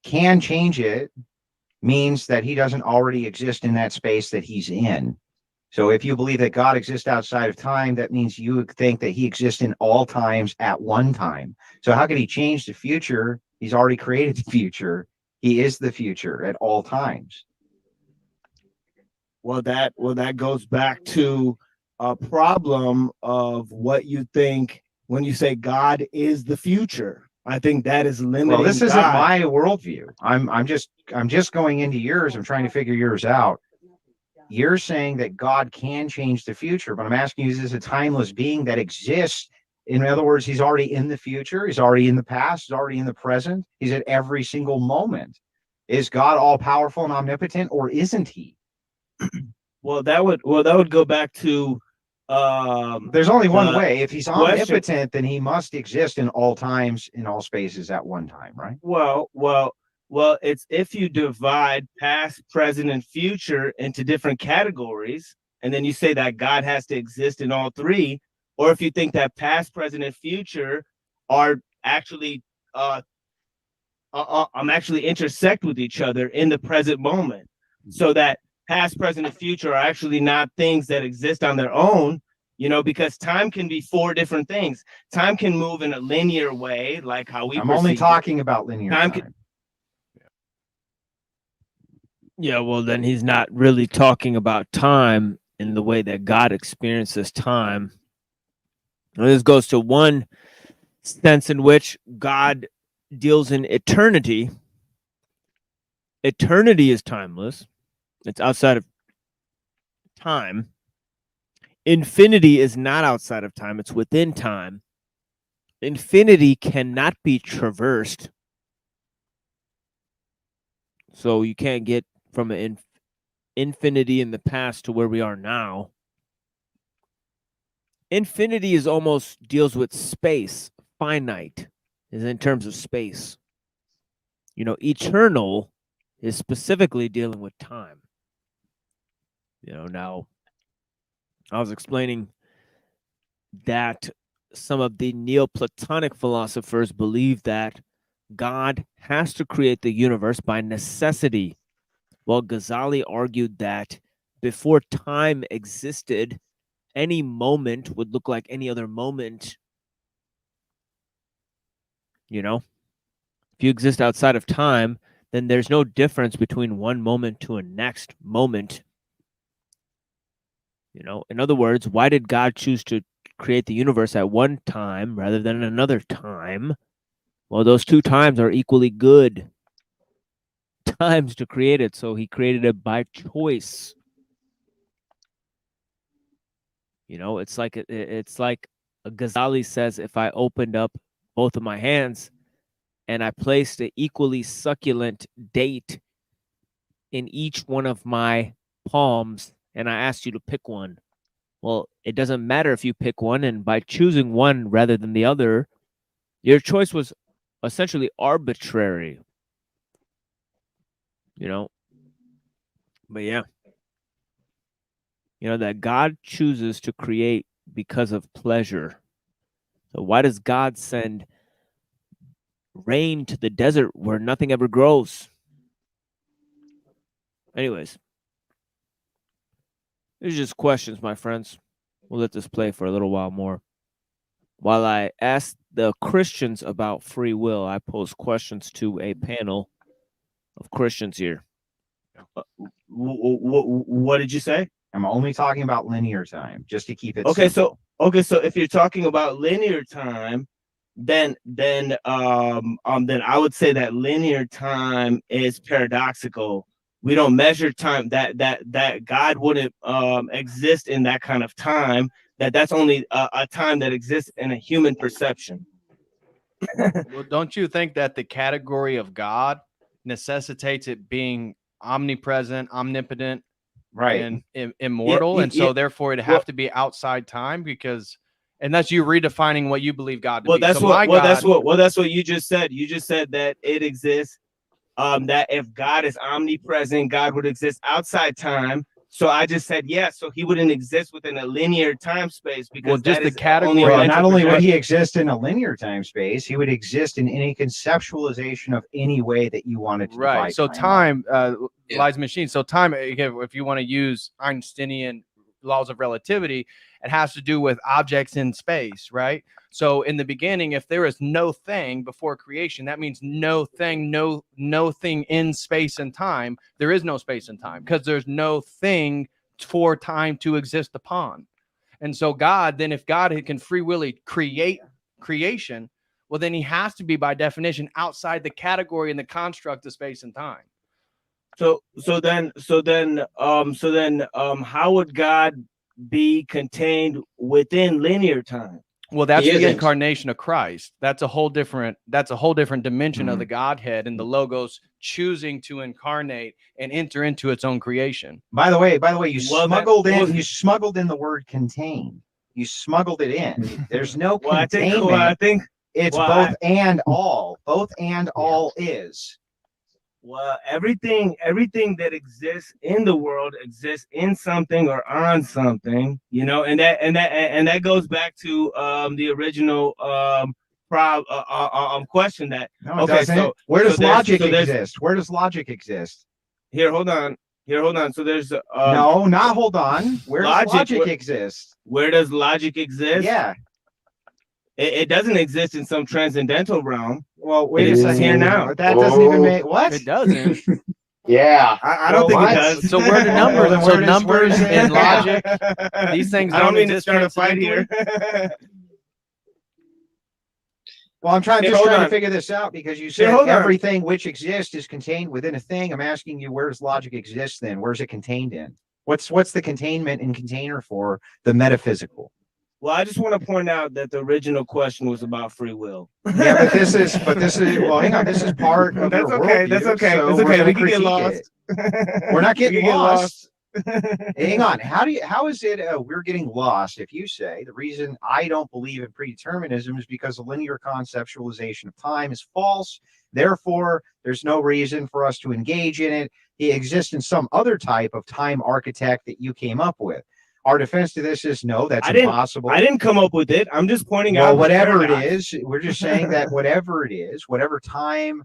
can change it means that he doesn't already exist in that space that he's in. So if you believe that God exists outside of time, that means you think that he exists in all times at one time. So how could he change the future? He's already created the future. He is the future at all times. Well, that goes back to a problem of what you think when you say God is the future. I think that is limiting. Well, this isn't God. my worldview. I'm just going into yours. I'm trying to figure yours out. You're saying that God can change the future, but I'm asking you, is this a timeless being that exists? In other words, he's already in the future, he's already in the past, he's already in the present, he's at every single moment. Is God all powerful and omnipotent, or isn't he? Well, that would go back to there's only one the way. If he's question. omnipotent, then he must exist in all times, in all spaces at one time, right? Well, it's if you divide past, present, and future into different categories, and then you say that God has to exist in all three, or if you think that past, present, and future are actually actually intersect with each other in the present moment, so that past, present, and future are actually not things that exist on their own, because time can be four different things. Time can move in a linear way, like how we I'm only perceive it. talking about linear time. Yeah, well, then he's not really talking about time in the way that God experiences time. And this goes to one sense in which God deals in eternity. Eternity is timeless. It's outside of time. Infinity is not outside of time. It's within time. Infinity cannot be traversed. So you can't get from an infinity in the past to where we are now. Infinity is almost deals with space. Finite is in terms of space. Eternal is specifically dealing with time. Now I was explaining that some of the Neoplatonic philosophers believe that God has to create the universe by necessity, while Ghazali argued that before time existed, any moment would look like any other moment. If you exist outside of time, then there's no difference between one moment to a next moment. In other words, why did God choose to create the universe at one time rather than another time? Well, those two times are equally good times to create it, so he created it by choice. It's like Ghazali says, if I opened up both of my hands and I placed an equally succulent date in each one of my palms, and I asked you to pick one. Well, it doesn't matter if you pick one, and by choosing one rather than the other, your choice was essentially arbitrary. But yeah. That God chooses to create because of pleasure. So why does God send rain to the desert where nothing ever grows? Anyways, these are just questions, my friends. We'll let this play for a little while more. While I ask the Christians about free will, I pose questions to a panel of Christians here. What did you say? I'm only talking about linear time, just to keep it Okay, simple. so if you're talking about linear time, then I would say that linear time is paradoxical. We don't measure time, that God wouldn't exist in that kind of time, that's only a time that exists in a human perception. Well, don't you think that the category of God necessitates it being omnipresent, omnipotent, Right. and immortal, and so therefore it'd have to be outside time, because, and that's you redefining what you believe God to Well, be. that's So what. my Well, God, that's what you just said. You just said that it exists. That if God is omnipresent, God would exist outside time. So I just said yes. So he wouldn't exist within a linear time space, well, because just that the is only a category. Well, mental not only would projection. he exist in a linear time space, he would exist in any conceptualization of any way that you wanted to Right. divide So time up. lies machine. So time, again, if you want to use Einsteinian laws of relativity, it has to do with objects in space, right? So in the beginning, if there is no thing before creation, that means no thing, no thing in space and time. There is no space and time because there's no thing for time to exist upon. And so God, then if God can free willy create creation, well, then he has to be by definition outside the category and the construct of space and time. So then, how would God be contained within linear time? Well, that's He the isn't. incarnation of Christ. That's a whole different dimension of the Godhead, and the Logos choosing to incarnate and enter into its own creation. By the way, you Well, you smuggled in the word contained. You smuggled it in. There's no Well, containment. I think it's well, both and all. Both and all is. Well, everything that exists in the world exists in something or on something, and that goes back to the original question that No, it doesn't. Where does logic exist? Where does logic exist? Here, hold on. So there's no, not hold on. Where does logic exist? Where does logic exist? Yeah. It doesn't exist in some transcendental realm. Well, wait a second. Here now. That doesn't even make what? It doesn't. Yeah. I don't think it does. So where do numbers? Well, so where numbers does it- and logic, these things I don't don't mean to exist start a fight here. Well, I'm trying Hey, just hold trying on. to figure this out because you Hey, said hold on. everything which exists is contained within a thing. I'm asking you, where does logic exist then? Where's it contained in? What's the containment and container for the metaphysical? Well, I just want to point out that the original question was about free will. Yeah, but this is well, hang on. This is part of That's your okay. worldview, That's okay. so That's we're okay. gonna We can get critique lost. it. We're not We getting can get lost. Hang on. How is it we're getting lost if you say the reason I don't believe in predeterminism is because the linear conceptualization of time is false. Therefore, there's no reason for us to engage in it. It exists in some other type of time architect that you came up with. Our defense to this is no, that's impossible. I didn't come up with it. I'm just pointing out. Well, whatever it paradox. is, we're just saying that whatever it is, whatever time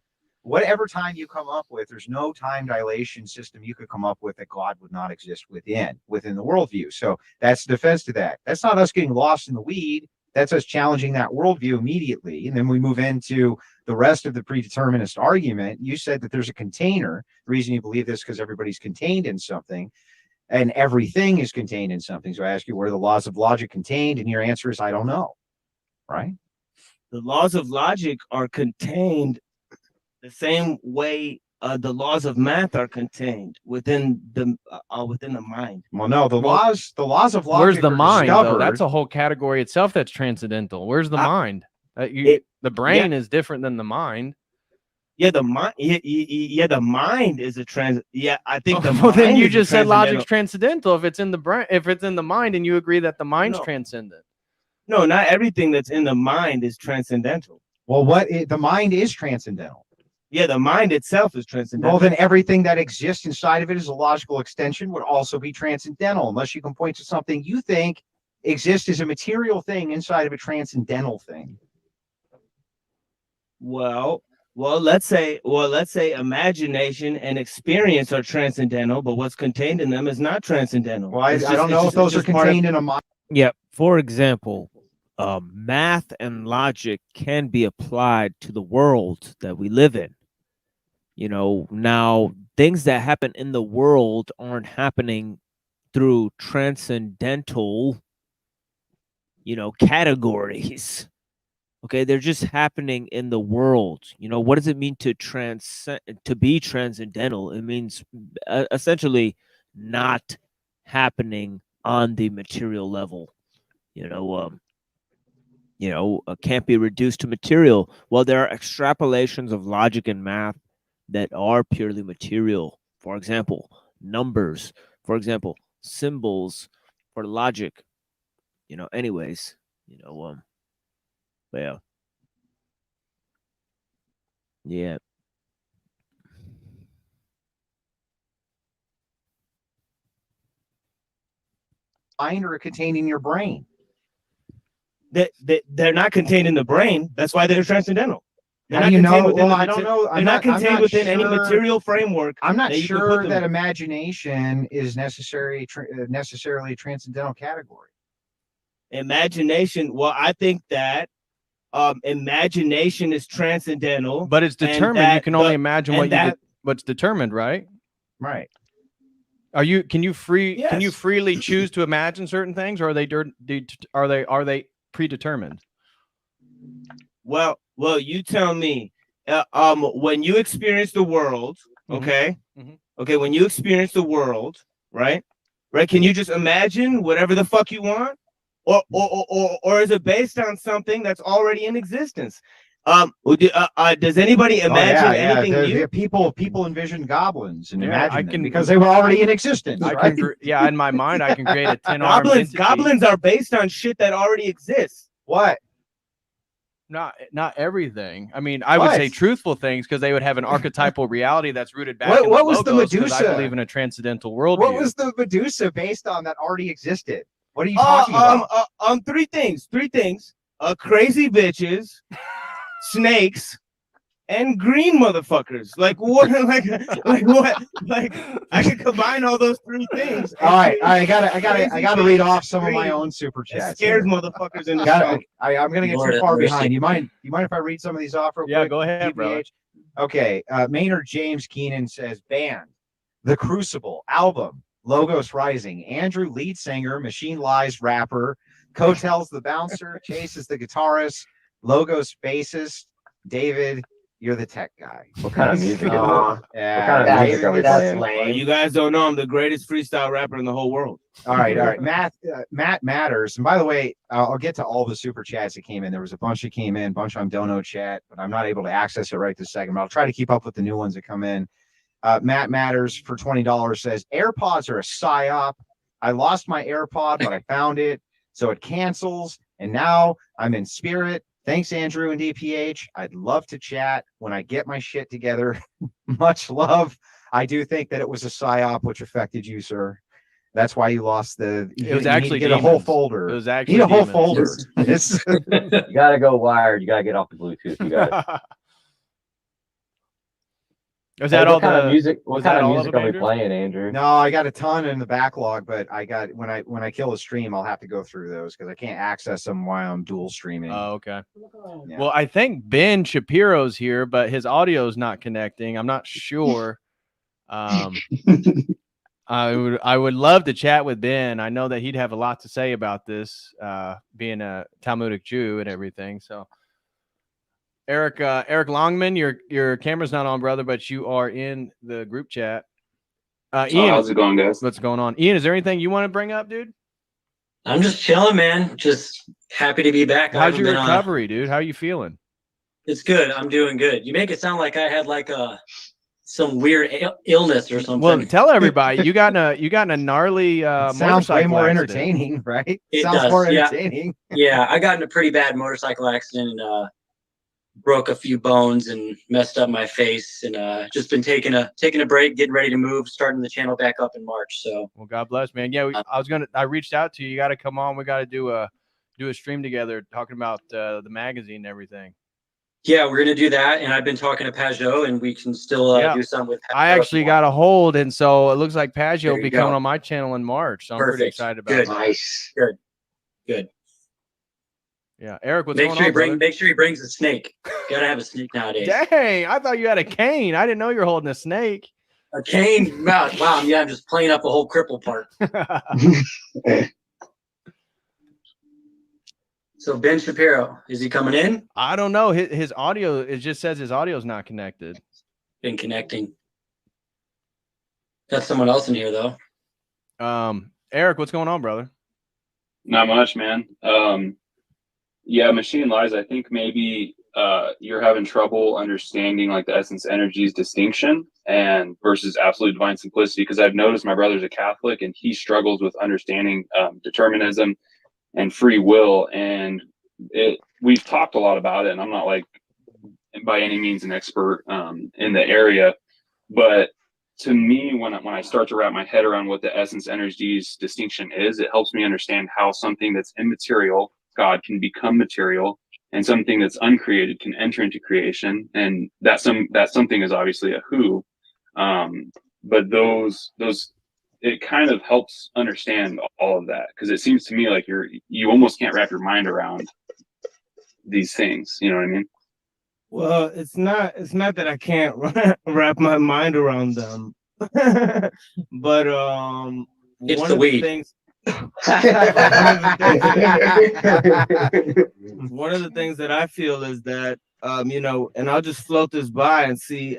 you come up with, there's no time dilation system you could come up with that God would not exist within the worldview. So that's the defense to that. That's not us getting lost in the weed. That's us challenging that worldview immediately. And then we move into the rest of the predeterminist argument. You said that there's a container. The reason you believe this is because everybody's contained in something. And everything is contained in something. So I ask you, where are the laws of logic contained? And your answer is, I don't know. Right? The laws of logic are contained the same way the laws of math are contained within the mind. Well, no, the laws of logic. Where's the are mind, though? discovered. That's a whole category itself that's transcendental. Where's the mind? The brain is different than the mind. Yeah, the mind. Yeah, the mind is a trans. Yeah, I think the. Well, then mind you is just said logic's transcendental. transcendental. If it's in the brain, if it's in the mind, and you agree that the mind's No. transcendent. No, not everything that's in the mind is transcendental. Well, the mind is transcendental. Yeah, the mind itself is transcendental. Well, then everything that exists inside of it as a logical extension would also be transcendental, unless you can point to something you think exists as a material thing inside of a transcendental thing. Well, let's say imagination and experience are transcendental, but what's contained in them is not transcendental. Well, I don't know if those are contained in a mind. Yeah. For example, math and logic can be applied to the world that we live in. Now things that happen in the world aren't happening through transcendental, categories. Okay, they're just happening in the world. What does it mean to be transcendental? It means essentially not happening on the material level. Can't be reduced to material. Well, there are extrapolations of logic and math that are purely material. For example, numbers. For example, symbols for logic. Anyways, but yeah. Yeah. Mind or contained in your brain? They're not contained in the brain. That's why they're transcendental. They're How not do you contained know? within Well, the I don't know. They're not contained within any sure- material framework. I'm not that you can put sure them that in. imagination is necessarily a transcendental category. Imagination. Well, I think that imagination is transcendental, But it's and determined. that You can only the- imagine and what's determined, right? Right. Can you can you Yes. freely choose to imagine certain things, or are they predetermined? Well, you tell me. When you experience the world, okay, okay, when you experience the world, right, can you just imagine whatever the fuck you want, or is it based on something that's already in existence? Does anybody imagine anything new? People envision goblins and Yeah, imagine I them can- because they were already in existence. I right? can, yeah, in my mind, I can create a 10-armed entity. Goblins are based on shit that already exists. What? Not everything. I mean, I would say What? truthful things because they would have an archetypal reality that's rooted back in What the was the logos, 'cause I Medusa? believe in a transcendental worldview. What was the Medusa based on that already existed? What are you talking about? Three things. Crazy bitches, snakes, and green motherfuckers. Like what? Like what? Like I could combine all those three things. All right, I gotta Crazy read bitch, off some of my green. own super It chats. scares here. motherfuckers in the Gotta- show. I'm gonna get Lord too have far mercy. behind. You mind if I read some of these off real quick? Yeah, go ahead, brother. DPH? Okay, Maynard James Keenan says band, The Crucible album, Logos Rising, Andrew lead singer, Machine Lies rapper, Coattails the bouncer, Chase is the guitarist, Logos bassist, David, you're the tech guy. What kind of music is it? Yeah, What kind of music are we playing? Well, you guys don't know I'm the greatest freestyle rapper in the whole world. All right. Matt Matters. And by the way, I'll get to all the super chats that came in. There was a bunch that came in, bunch on Dono chat, but I'm not able to access it right this second. But I'll try to keep up with the new ones that come in. Matt Matters for $20 says AirPods are a psyop. I lost my AirPod, but I found it, so it cancels, and now I'm in spirit. Thanks, Andrew and DPH. I'd love to chat when I get my shit together. Much love. I do think that it was a psyop which affected you, sir. That's why you lost the. It was actually get a whole demons. folder. It was You actually need a whole demons. folder. It's You gotta go wired. You gotta get off the Bluetooth. You got Is that Hey, all what kind the of music? was What that kind of all music them, are we Andrew? playing, Andrew? No, I got a ton in the backlog, but I got when I kill a stream, I'll have to go through those because I can't access them while I'm dual streaming. Oh, okay. Yeah. Well, I think Ben Shapiro's here, but his audio's not connecting. I'm not sure. I would love to chat with Ben. I know that he'd have a lot to say about this, being a Talmudic Jew and everything. So, Eric Longman, your camera's not on, brother, but you are in the group chat. Ian, how's it going, guys? What's going on? Ian, is there anything you want to bring up, dude? I'm just chilling, man. Just happy to be back. I How's haven't your been on- recovery, dude? How are you feeling? It's good. I'm doing good. You make it sound like I had like some weird illness or something. Well, tell everybody you got in a gnarly Sounds way motorcycle more accident. entertaining, right? It Sounds does, more yeah. entertaining. Yeah, I got in a pretty bad motorcycle accident and broke a few bones and messed up my face, and just been taking a break, getting ready to move, starting the channel back up in March. So, well, God bless, man. Yeah, I reached out to you. You got to come on. We got to do a stream together, talking about the magazine and everything. yeah, we're gonna do that. And I've been talking to Pajot, and we can still do something with. I Pajot actually if you want. got a hold, and so it looks like There Pagio will you be go. coming on my channel in March. So I'm pretty Perfect. excited about Good. that. Nice. Good. Yeah, Eric, what's Make going sure on, you bring. brother? Make sure he brings a snake. Gotta have a snake nowadays. Dang, I thought you had a cane. I didn't know you were holding a snake. A cane mouth. Wow, yeah, I'm just playing up the whole cripple part. So Ben Shapiro, is he coming in? I don't know. His audio, it just says his audio is not connected. Been connecting. Got someone else in here though. Eric, what's going on, brother? Not much, man. Yeah, machine lies. I think maybe you're having trouble understanding like the essence energies distinction and versus absolute divine simplicity. Because I've noticed my brother's a Catholic and he struggles with understanding determinism and free will. And we've talked a lot about it. And I'm not like by any means an expert in the area, but to me, when I start to wrap my head around what the essence energies distinction is, it helps me understand how something that's immaterial, God, can become material, and something that's uncreated can enter into creation. And that something is obviously a who, but those it kind of helps understand all of that, because it seems to me like you almost can't wrap your mind around these things. You know what I mean? Well, it's not that I can't wrap my mind around them, but It's one the of weed. the things one of the things that I feel is that you know, and I'll just float this by and see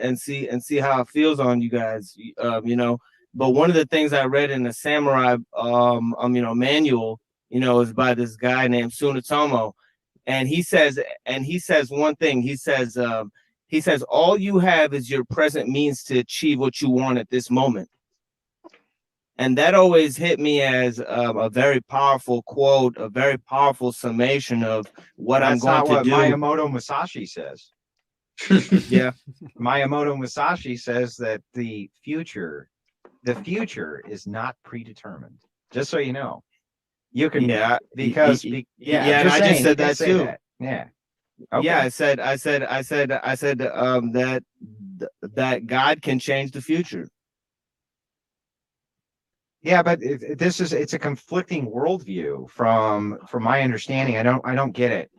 how it feels on you guys, you know. But one of the things I read in the samurai you know, manual, you know, is by this guy named Sunetomo. And he says one thing. He says all you have is your present means to achieve what you want at this moment. And that always hit me as a very powerful quote, a very powerful summation of what I'm going to do. Miyamoto Musashi says. Yeah. Miyamoto Musashi says that the future is not predetermined. Just so you know. You can, yeah, because and just I saying, just said you can that say too. that. Yeah. Okay. Yeah, I said that God can change the future. Yeah, but it's a conflicting worldview from my understanding. I don't get it.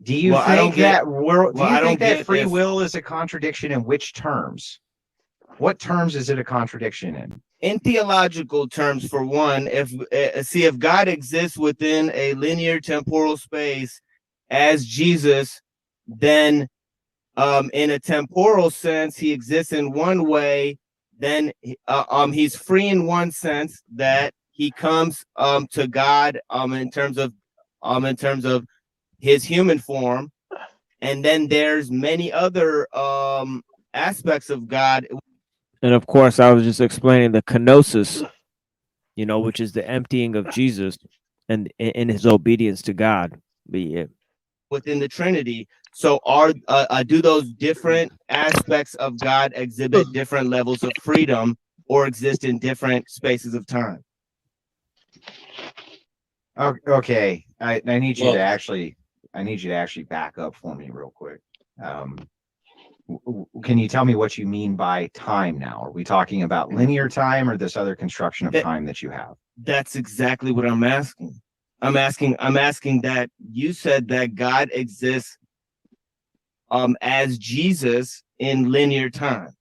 Do you think that free will is a contradiction in which terms? What terms is it a contradiction in? In theological terms, for one, if God exists within a linear temporal space as Jesus, then in a temporal sense, he exists in one way. Then he's free in one sense, that he comes to God in terms of his human form, and then there's many other aspects of God. And of course, I was just explaining the kenosis, you know, which is the emptying of Jesus and in his obedience to God. Within the Trinity. So do those different aspects of God exhibit different levels of freedom or exist in different spaces of time? Okay, I need you to actually back up for me real quick. Can you tell me what you mean by time now? Are we talking about linear time or this other construction of time that you have? That's exactly what I'm asking. I'm asking that you said that God exists as Jesus in linear time.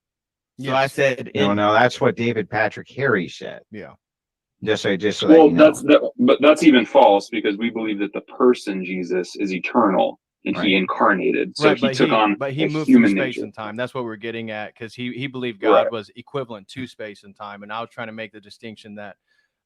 So I said, no, that's what David Patrick Harry said. Yeah. Just so that Well, you know. but that's even false, because we believe that the person Jesus is eternal and he incarnated. So Right, he took on but he a moved through human space nature. and time. That's what we're getting at, because he believed God was equivalent to space and time. And I was trying to make the distinction that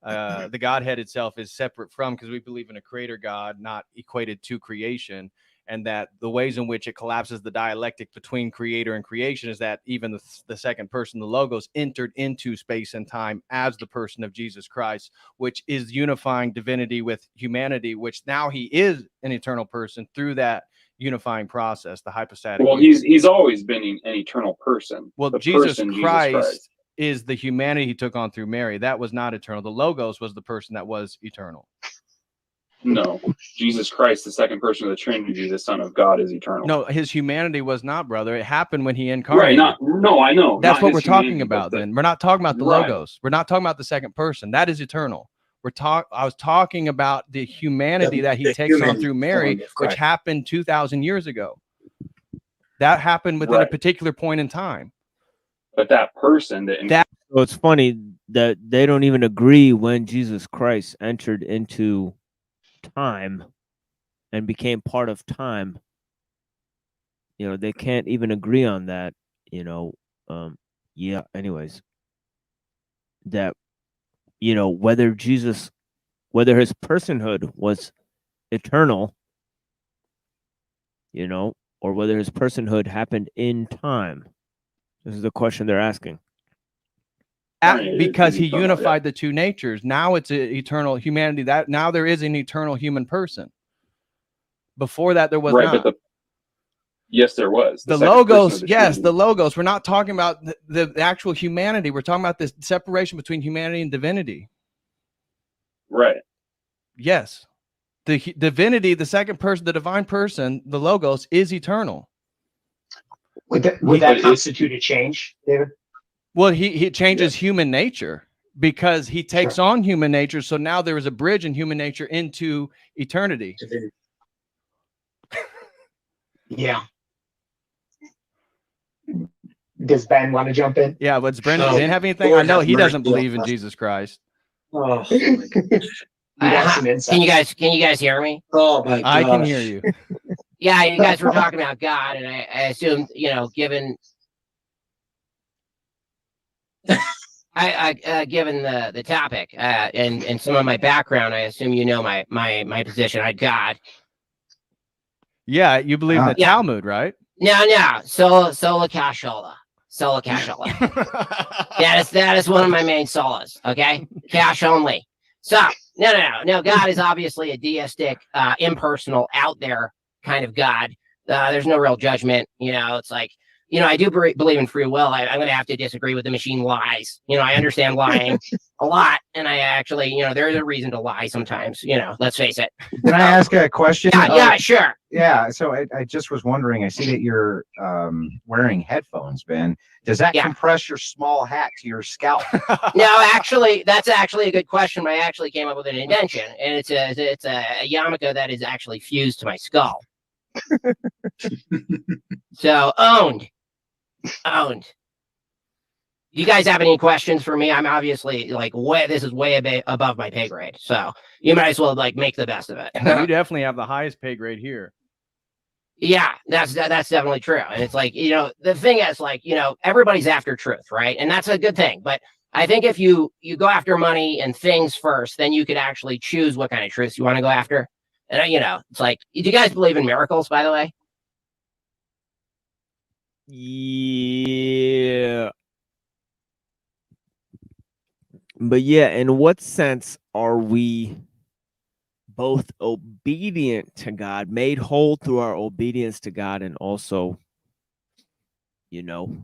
the Godhead itself is separate from, because we believe in a creator God, not equated to creation. And that the ways in which it collapses the dialectic between creator and creation is that even the second person, the Logos, entered into space and time as the person of Jesus Christ, which is unifying divinity with humanity, which now he is an eternal person through that unifying process, the hypostatic. Well, he's always been an eternal person. Well, Jesus Christ is the humanity he took on through Mary. That was not eternal. The Logos was the person that was eternal. No, Jesus Christ, the second person of the Trinity, the Son of God, is eternal. No, his humanity was not, brother. It happened when he incarnated. Right? No, I know. That's what we're talking about. Then we're not talking about the Right. Logos. We're not talking about the second person. That is eternal. I was talking about the humanity that he takes on through Mary, which happened 2,000 years ago. That happened within a particular point in time. But that person that So it's funny that they don't even agree when Jesus Christ entered into time and became part of time. You know, they can't even agree on that. You know, yeah. Anyways, that whether his personhood was eternal, or whether his personhood happened in time. This is the question they're asking. Because he unified the two natures. Now it's eternal humanity. That now there is an eternal human person. Before that, there was not. But yes, there was. The logos, yes, the logos. We're not talking about the actual humanity. We're talking about this separation between humanity and divinity. Right. Yes. The divinity, the second person, the divine person, the logos is eternal. Would that constitute a change, David? Well, he changes human nature because he takes on human nature. So now there is a bridge in human nature into eternity. Yeah. Does Ben want to jump in? Yeah, but does Brendan have anything? I know he doesn't believe in Jesus Christ. Oh, Can you guys hear me? Oh my gosh. I can hear you. Yeah, you guys were talking about God, and I assumed, given given the topic and some of my background, I assume my position on God. Yeah, you believe the Talmud, right? No, sola cashola. Sola cashola. that is one of my main solas. Okay, cash only. So no. God is obviously a deistic, impersonal, out there kind of God. There's no real judgment. It's like, I do believe in free will. I'm going to have to disagree with the machine lies. I understand lying a lot, and I actually, there's a reason to lie sometimes. Let's face it. Can I ask a question? Yeah, sure. Yeah, so I just was wondering, I see that you're wearing headphones, Ben. Does that compress your small hat to your scalp? No, actually, that's actually a good question. I actually came up with an invention, and it's a yarmulke that is actually fused to my skull. So owned. You guys have any questions for me? I'm obviously this is way above my pay grade, so you might as well make the best of it. You definitely have the highest pay grade here. Yeah, that's definitely true. And it's the thing is everybody's after truth, right? And that's a good thing. But I think if you go after money and things first, then you could actually choose what kind of truths you want to go after. And it's do you guys believe in miracles, by the way? Yeah. But yeah, in what sense are we both obedient to God, made whole through our obedience to God, and also, in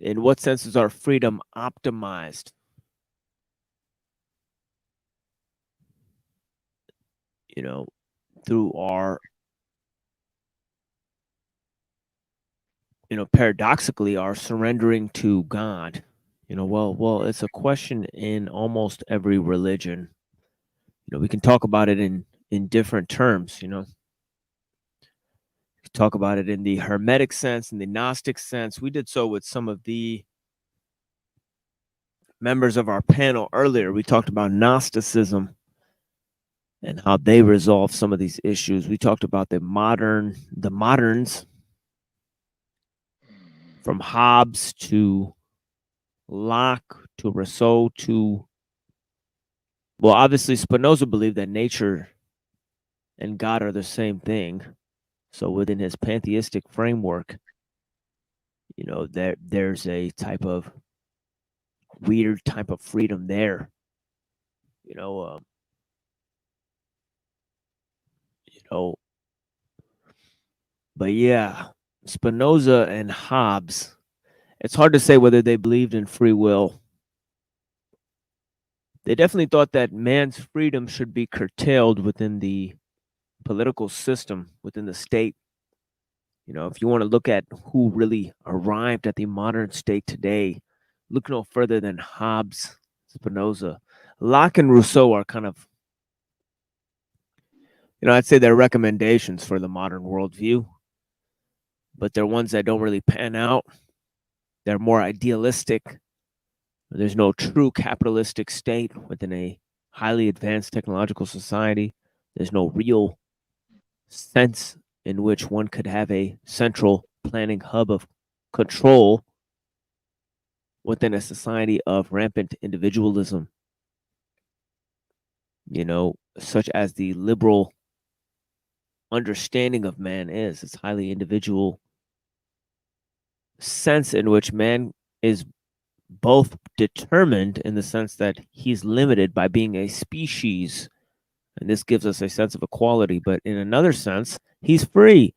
what sense is our freedom optimized? Through our, paradoxically, our surrendering to God. Well, it's a question in almost every religion. We can talk about it in different terms. We can talk about it in the Hermetic sense, in the Gnostic sense. We did so with some of the members of our panel earlier. We talked about Gnosticism and how they resolve some of these issues. We talked about the moderns, from Hobbes to Locke to Rousseau to, well, obviously Spinoza believed that nature and God are the same thing. So within his pantheistic framework, there's a type of weird type of freedom there. But yeah, Spinoza and Hobbes, it's hard to say whether they believed in free will. They definitely thought that man's freedom should be curtailed within the political system, within the state. If you want to look at who really arrived at the modern state today, look no further than Hobbes, Spinoza. Locke and Rousseau are kind of, I'd say they're recommendations for the modern worldview, but they're ones that don't really pan out. They're more idealistic. There's no true capitalistic state within a highly advanced technological society. There's no real sense in which one could have a central planning hub of control within a society of rampant individualism, such as the liberal understanding of man is. It's highly individual sense in which man is both determined in the sense that he's limited by being a species, and this gives us a sense of equality, but in another sense, he's free,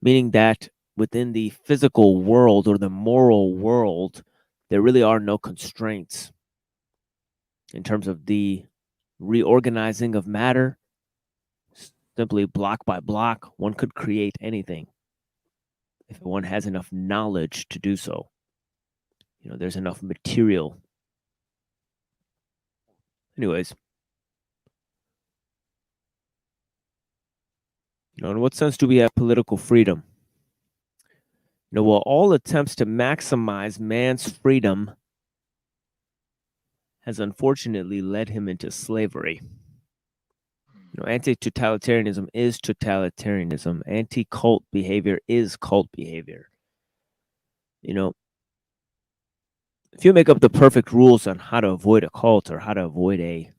meaning that within the physical world or the moral world, there really are no constraints in terms of the reorganizing of matter. Simply block by block, one could create anything if one has enough knowledge to do so. There's enough material. Anyways, in what sense do we have political freedom? Well, all attempts to maximize man's freedom has unfortunately led him into slavery. Anti-totalitarianism is totalitarianism. Anti-cult behavior is cult behavior. If you make up the perfect rules on how to avoid a cult or how to avoid a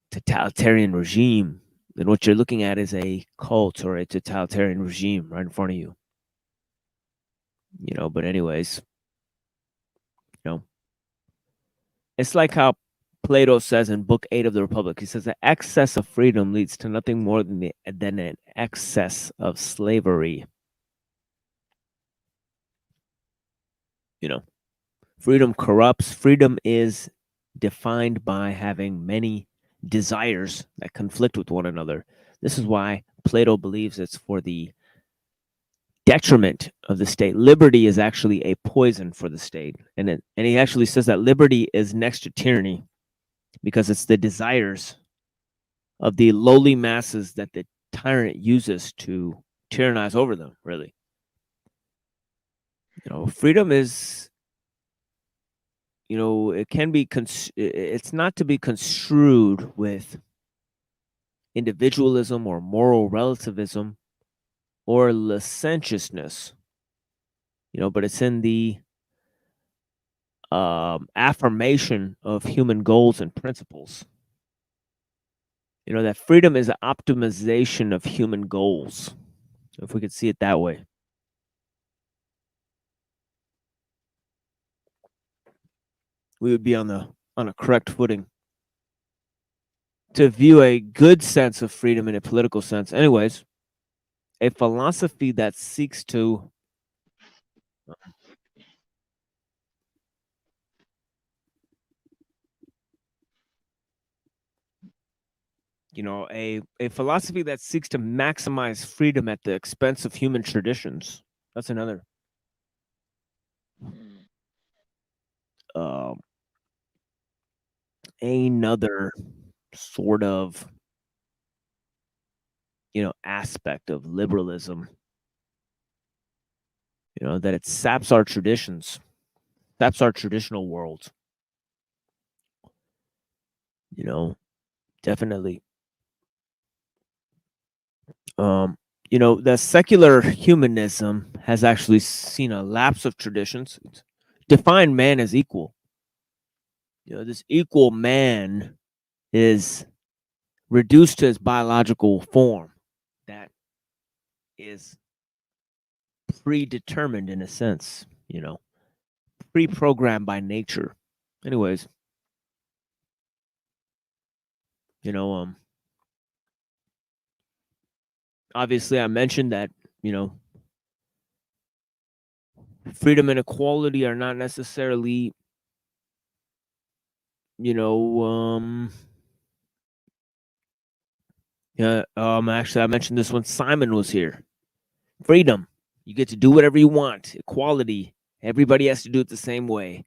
totalitarian regime, then what you're looking at is a cult or a totalitarian regime right in front of you. But anyways, it's like how Plato says in Book 8 of the Republic. He says that excess of freedom leads to nothing more than an excess of slavery. Freedom corrupts. Freedom is defined by having many desires that conflict with one another. This is why Plato believes it's for the detriment of the state. Liberty is actually a poison for the state. And he actually says that liberty is next to tyranny because it's the desires of the lowly masses that the tyrant uses to tyrannize over them, really. Freedom is, it can be, it's not to be construed with individualism or moral relativism or licentiousness, but it's in the affirmation of human goals and principles. That freedom is an optimization of human goals, if we could see it that way. We would be on a correct footing to view a good sense of freedom in a political sense. Anyways, a philosophy that seeks to a philosophy that seeks to maximize freedom at the expense of human traditions. That's another sort of aspect of liberalism, that it saps our traditions, saps our traditional world. Definitely. The secular humanism has actually seen a lapse of traditions. It's defined man as equal. This equal man is reduced to his biological form that is predetermined in a sense, pre-programmed by nature. Anyways, obviously I mentioned that, freedom and equality are not necessarily, actually I mentioned this when Simon was here. Freedom, you get to do whatever you want. Equality, everybody has to do it the same way.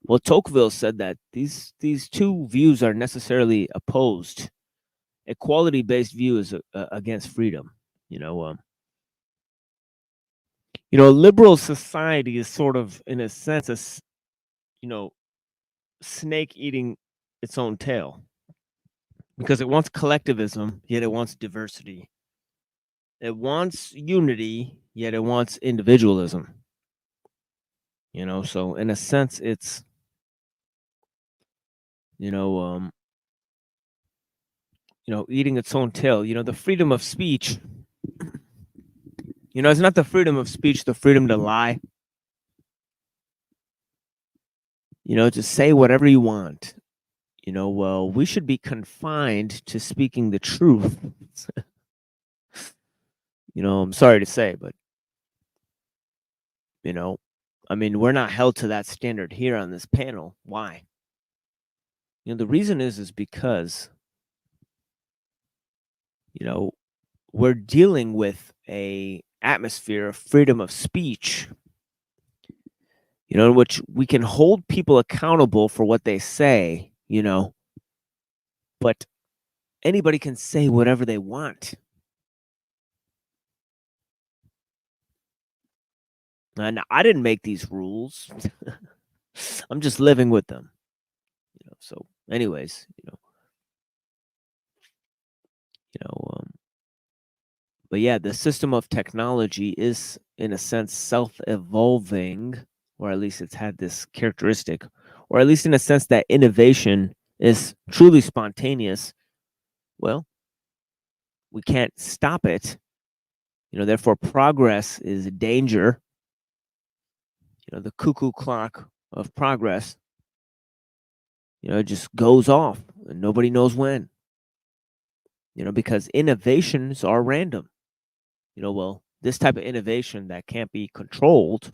Well, Tocqueville said that these two views are necessarily opposed, equality-based view is against freedom. You know, a liberal society is sort of, in a sense, snake eating its own tail, because it wants collectivism, yet it wants diversity. It wants unity, yet it wants individualism. So in a sense, it's eating its own tail. The freedom of speech. It's not the freedom of speech, the freedom to lie. To say whatever you want. Well, we should be confined to speaking the truth. I'm sorry to say, but we're not held to that standard here on this panel. Why? The reason is because we're dealing with a atmosphere of freedom of speech, in which we can hold people accountable for what they say, but anybody can say whatever they want. And I didn't make these rules. I'm just living with them. So anyways, but yeah, the system of technology is, in a sense, self-evolving, or at least it's had this characteristic, or at least in a sense that innovation is truly spontaneous. Well, we can't stop it. Therefore, progress is a danger. The cuckoo clock of progress, it just goes off and nobody knows when. Because innovations are random. Well, this type of innovation that can't be controlled.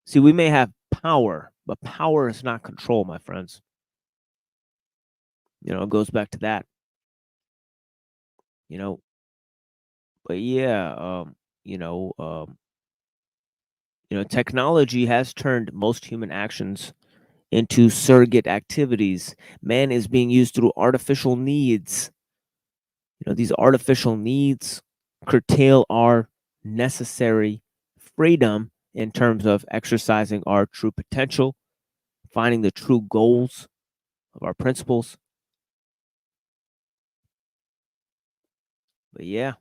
See, we may have power, but power is not control, my friends. It goes back to that. But yeah, technology has turned most human actions into surrogate activities. Man is being used through artificial needs. These artificial needs curtail our necessary freedom in terms of exercising our true potential, finding the true goals of our principles. But yeah,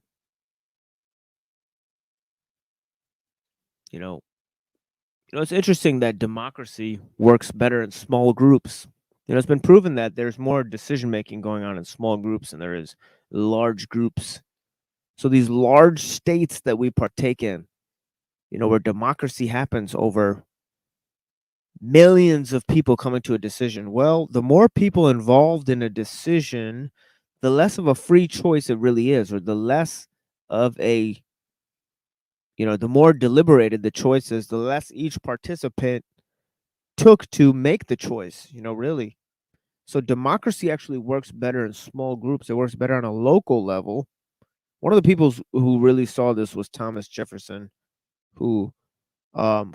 it's interesting that democracy works better in small groups. It's been proven that there's more decision making going on in small groups than there is large groups. So these large states that we partake in, where democracy happens over millions of people coming to a decision. Well, the more people involved in a decision, the less of a free choice it really is, or the less of a, the more deliberated the choice is, the less each participant took to make the choice, really. So democracy actually works better in small groups. It works better on a local level. One of the people who really saw this was Thomas Jefferson, who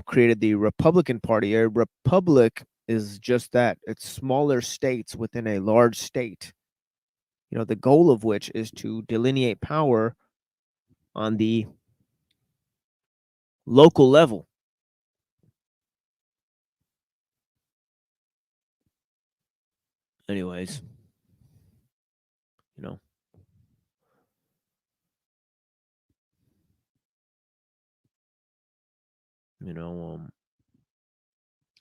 created the Republican Party. A republic is just that. It's smaller states within a large state. The goal of which is to delineate power on the local level. Anyways,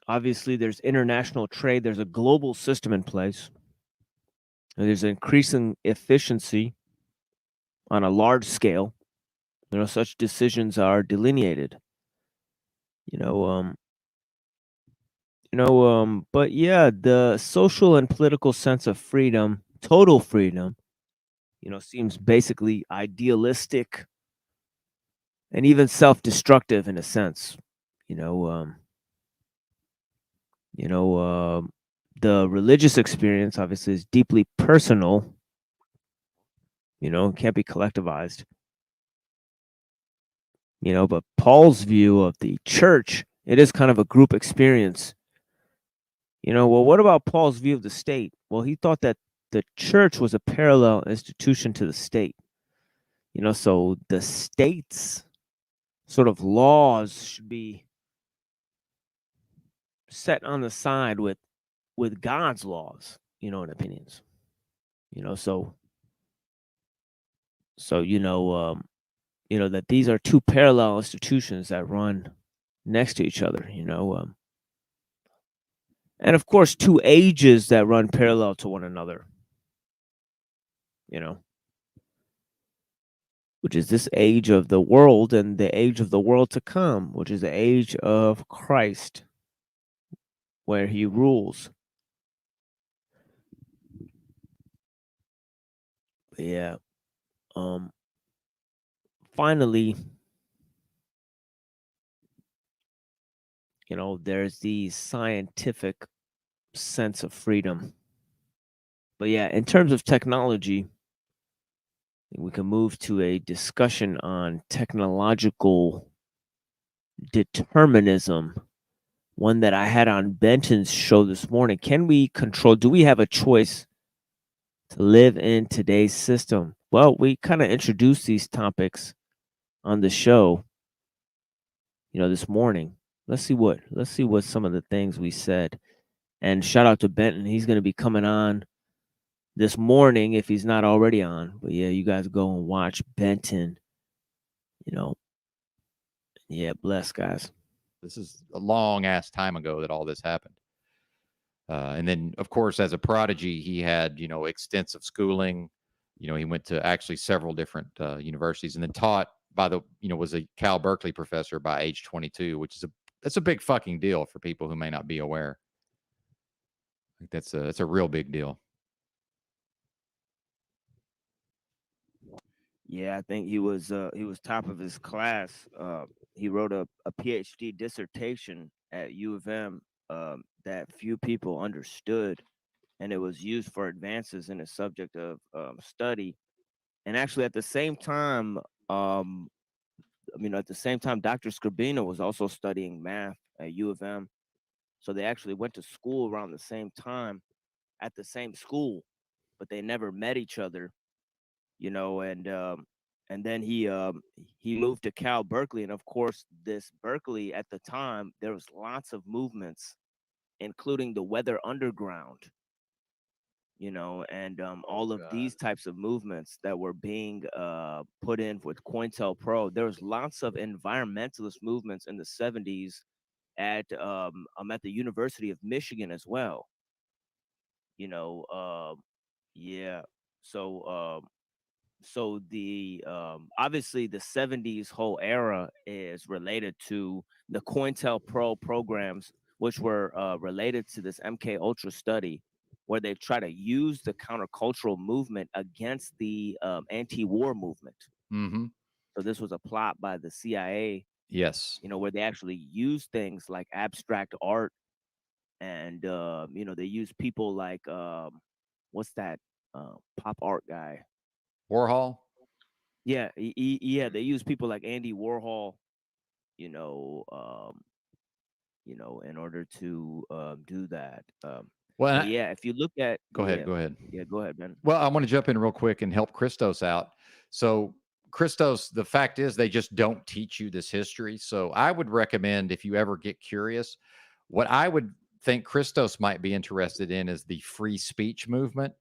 obviously there's international trade. There's a global system in place. And there's increasing efficiency on a large scale. Such decisions are delineated. But yeah, the social and political sense of freedom, total freedom, seems basically idealistic and even self-destructive in a sense. The religious experience obviously is deeply personal. Can't be collectivized. But Paul's view of the church, it is kind of a group experience. Well, what about Paul's view of the state? Well, he thought that the church was a parallel institution to the state. So the state's sort of laws should be set on the side with God's laws, and opinions. So that these are two parallel institutions that run next to each other, and of course two ages that run parallel to one another, which is this age of the world and the age of the world to come, which is the age of Christ, where he rules. But yeah. Finally, there's the scientific sense of freedom. But yeah, in terms of technology, we can move to a discussion on technological determinism, one that I had on Benton's show this morning. Do we have a choice to live in today's system? Well, we kind of introduced these topics on the show, this morning. Let's see what some of the things we said. And shout out to Benton. He's going to be coming on this morning if he's not already on. But yeah, you guys go and watch Benton. Yeah, bless, guys. This is a long ass time ago that all this happened. And then, of course, as a prodigy, he had, extensive schooling. He went to actually several different universities, and then taught was a Cal Berkeley professor by age 22, which is that's a big fucking deal for people who may not be aware. That's a real big deal. Yeah, I think he was top of his class. He wrote a PhD dissertation at U of M that few people understood, and it was used for advances in a subject of study. And actually, at the same time, Dr. Scribina was also studying math at U of M. So they actually went to school around the same time at the same school, but they never met each other, and then he moved to Cal Berkeley. And of course, this Berkeley at the time, there was lots of movements, including the Weather Underground, and all of these types of movements that were being put in with COINTELPRO. There was lots of environmentalist movements in the 70s at the University of Michigan as well. Yeah. So the obviously the 70s whole era is related to the COINTELPRO programs, which were related to this MK Ultra study, where they try to use the countercultural movement against the anti-war movement. Mm-hmm. So this was a plot by the CIA. Yes. Where they actually use things like abstract art, and they use people like what's that pop art guy? Warhol. Yeah, they use people like Andy Warhol, in order to do that. Well, yeah, if you look at go ahead. Yeah, go ahead, Ben. Well, I want to jump in real quick and help Christos out. So Christos, the fact is they just don't teach you this history. So I would recommend, if you ever get curious, what I would think Christos might be interested in is the free speech movement,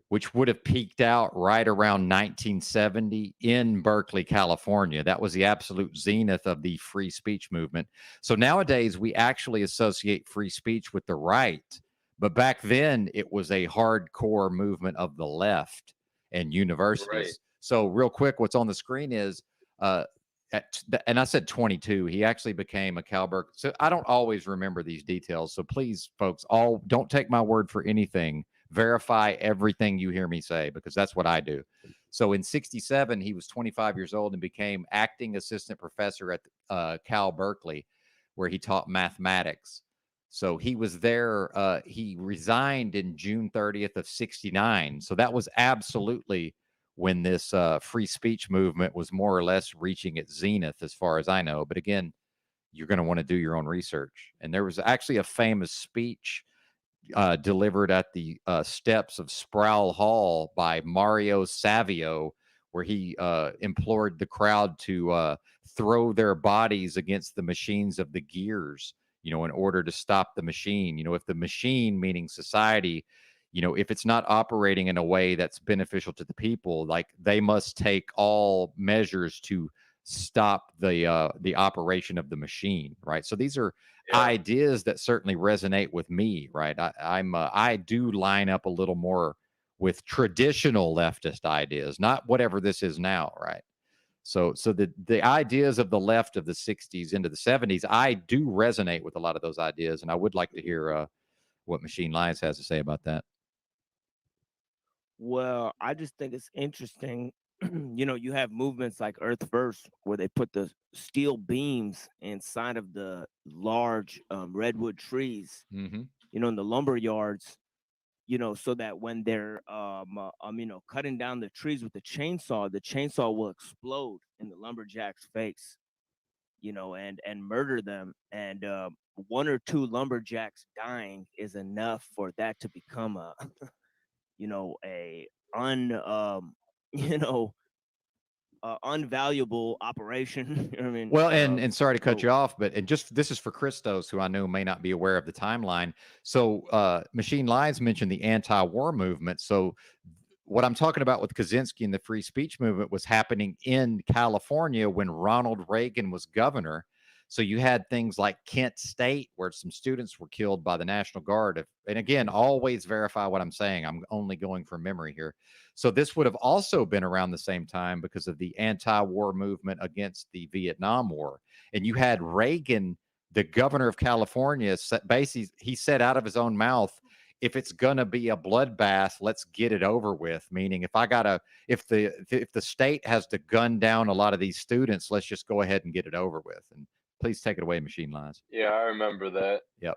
which would have peaked out right around 1970 in Berkeley, California. That was the absolute zenith of the free speech movement. So nowadays we actually associate free speech with the right, but back then it was a hardcore movement of the left and universities. Right. So real quick, what's on the screen is, and I said 22, he actually became a Cal Berkeley. So I don't always remember these details. So please, folks, don't take my word for anything. Verify everything you hear me say, because that's what I do. So in 67, he was 25 years old and became acting assistant professor at Cal Berkeley, where he taught mathematics. So he was there. He resigned in June 30th of 69. So that was absolutely when this free speech movement was more or less reaching its zenith, as far as I know. But again, you're going to want to do your own research. And there was actually a famous speech delivered at the steps of Sproul Hall by Mario Savio, where he implored the crowd to throw their bodies against the machines of the gears, in order to stop the machine. If the machine, meaning society, if it's not operating in a way that's beneficial to the people, like they must take all measures to stop the operation of the machine, right? So these are ideas that certainly resonate with me, right? I do line up a little more with traditional leftist ideas, not whatever this is now, right? So the ideas of the left of the 60s into the 70s, I do resonate with a lot of those ideas, and I would like to hear what Machine Lions has to say about that. Well, I just think it's interesting. You have movements like Earth First, where they put the steel beams inside of the large redwood trees, Mm-hmm. in the lumber yards, so that when they're cutting down the trees with the chainsaw will explode in the lumberjack's face, and murder them. And one or two lumberjacks dying is enough for that to become a a un you know unvaluable operation. I mean, Well, and sorry to cut you off, but this is for Christos, who I know may not be aware of the timeline. So Machine Lions mentioned the anti-war movement. So what I'm talking about with Kaczynski and the free speech movement was happening in California when Ronald Reagan was governor. So you had things like Kent State, where some students were killed by the National Guard. And again, always verify what I'm saying. I'm only going from memory here. So this would have also been around the same time because of the anti-war movement against the Vietnam War. And you had Reagan, the governor of California, basically, he said out of his own mouth, if it's gonna be a bloodbath, let's get it over with. Meaning, if the state has to gun down a lot of these students, let's just go ahead and get it over with. And please take it away, Machine Lions. Yeah, I remember that. Yep.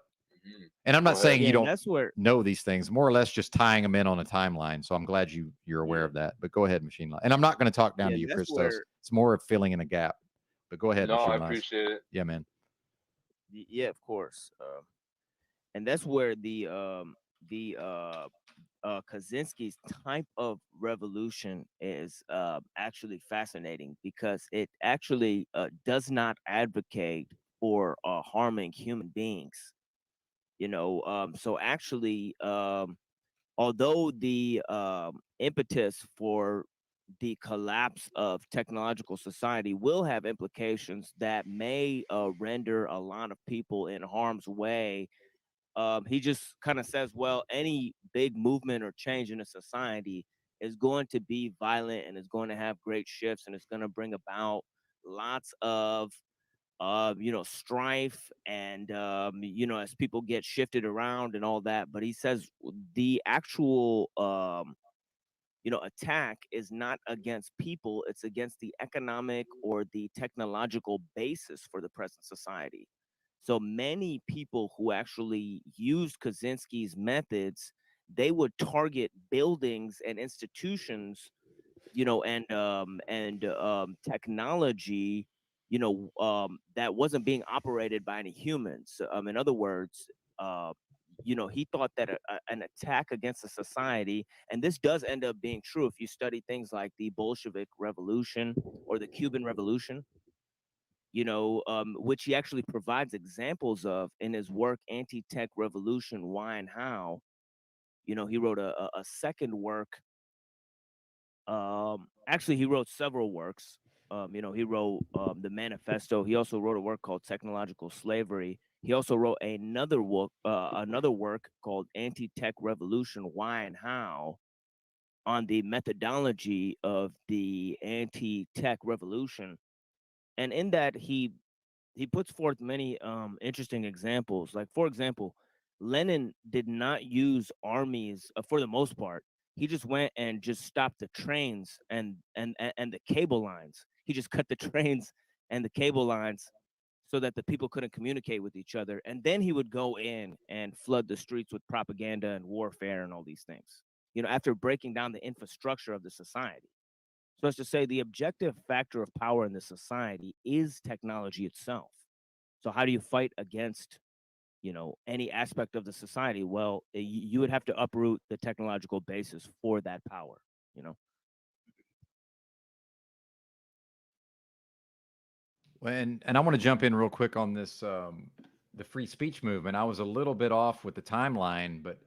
And I'm not saying you don't that's where know these things, more or less just tying them in on a timeline. So I'm glad you're aware of that. But go ahead, Machine Lions. And I'm not going to talk down to you, that's Christos. where- It's more of filling in a gap. But go ahead, No, Machine I Lions. appreciate it. Yeah, man. Yeah, of course. And that's where the Kaczynski's type of revolution is actually fascinating, because it actually does not advocate for harming human beings. So actually, although the impetus for the collapse of technological society will have implications that may render a lot of people in harm's way, he just kind of says, well, any big movement or change in a society is going to be violent and is going to have great shifts, and it's going to bring about lots of strife, and as people get shifted around and all that. But he says the actual attack is not against people, it's against the economic or the technological basis for the present society. So many people who actually used Kaczynski's methods, they would target buildings and institutions, and technology, that wasn't being operated by any humans. In other words, he thought that an attack against a society, and this does end up being true if you study things like the Bolshevik Revolution or the Cuban Revolution, which he actually provides examples of in his work, Anti-Tech Revolution, Why and How. He wrote a second work. Actually, he wrote several works. He wrote the Manifesto. He also wrote a work called Technological Slavery. He also wrote another work called Anti-Tech Revolution, Why and How, on the methodology of the anti-tech revolution. And in that, he puts forth many interesting examples. Like, for example, Lenin did not use armies for the most part. He just went and just stopped the trains and the cable lines. He just cut the trains and the cable lines so that the people couldn't communicate with each other. And then he would go in and flood the streets with propaganda and warfare and all these things, after breaking down the infrastructure of the society. So as to say, the objective factor of power in the society is technology itself. So how do you fight against, any aspect of the society, well, you would have to uproot the technological basis for that power. And I want to jump in real quick on this, the free speech movement. I was a little bit off with the timeline, but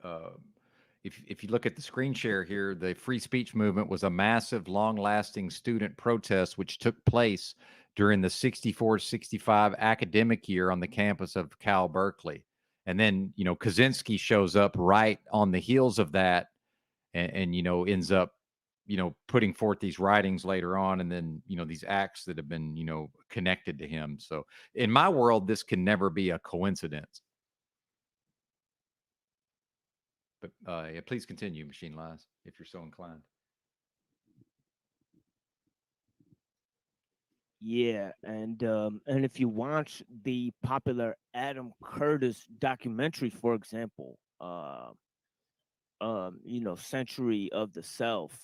if you look at the screen share here, the free speech movement was a massive, long-lasting student protest which took place during the 64-65 academic year on the campus of Cal Berkeley. And then, Kaczynski shows up right on the heels of that and ends up putting forth these writings later on, and then these acts that have been connected to him. So in my world, this can never be a coincidence. But yeah, please continue, Machine Lies, if you're so inclined. Yeah, and if you watch the popular Adam Curtis documentary, for example, Century of the Self,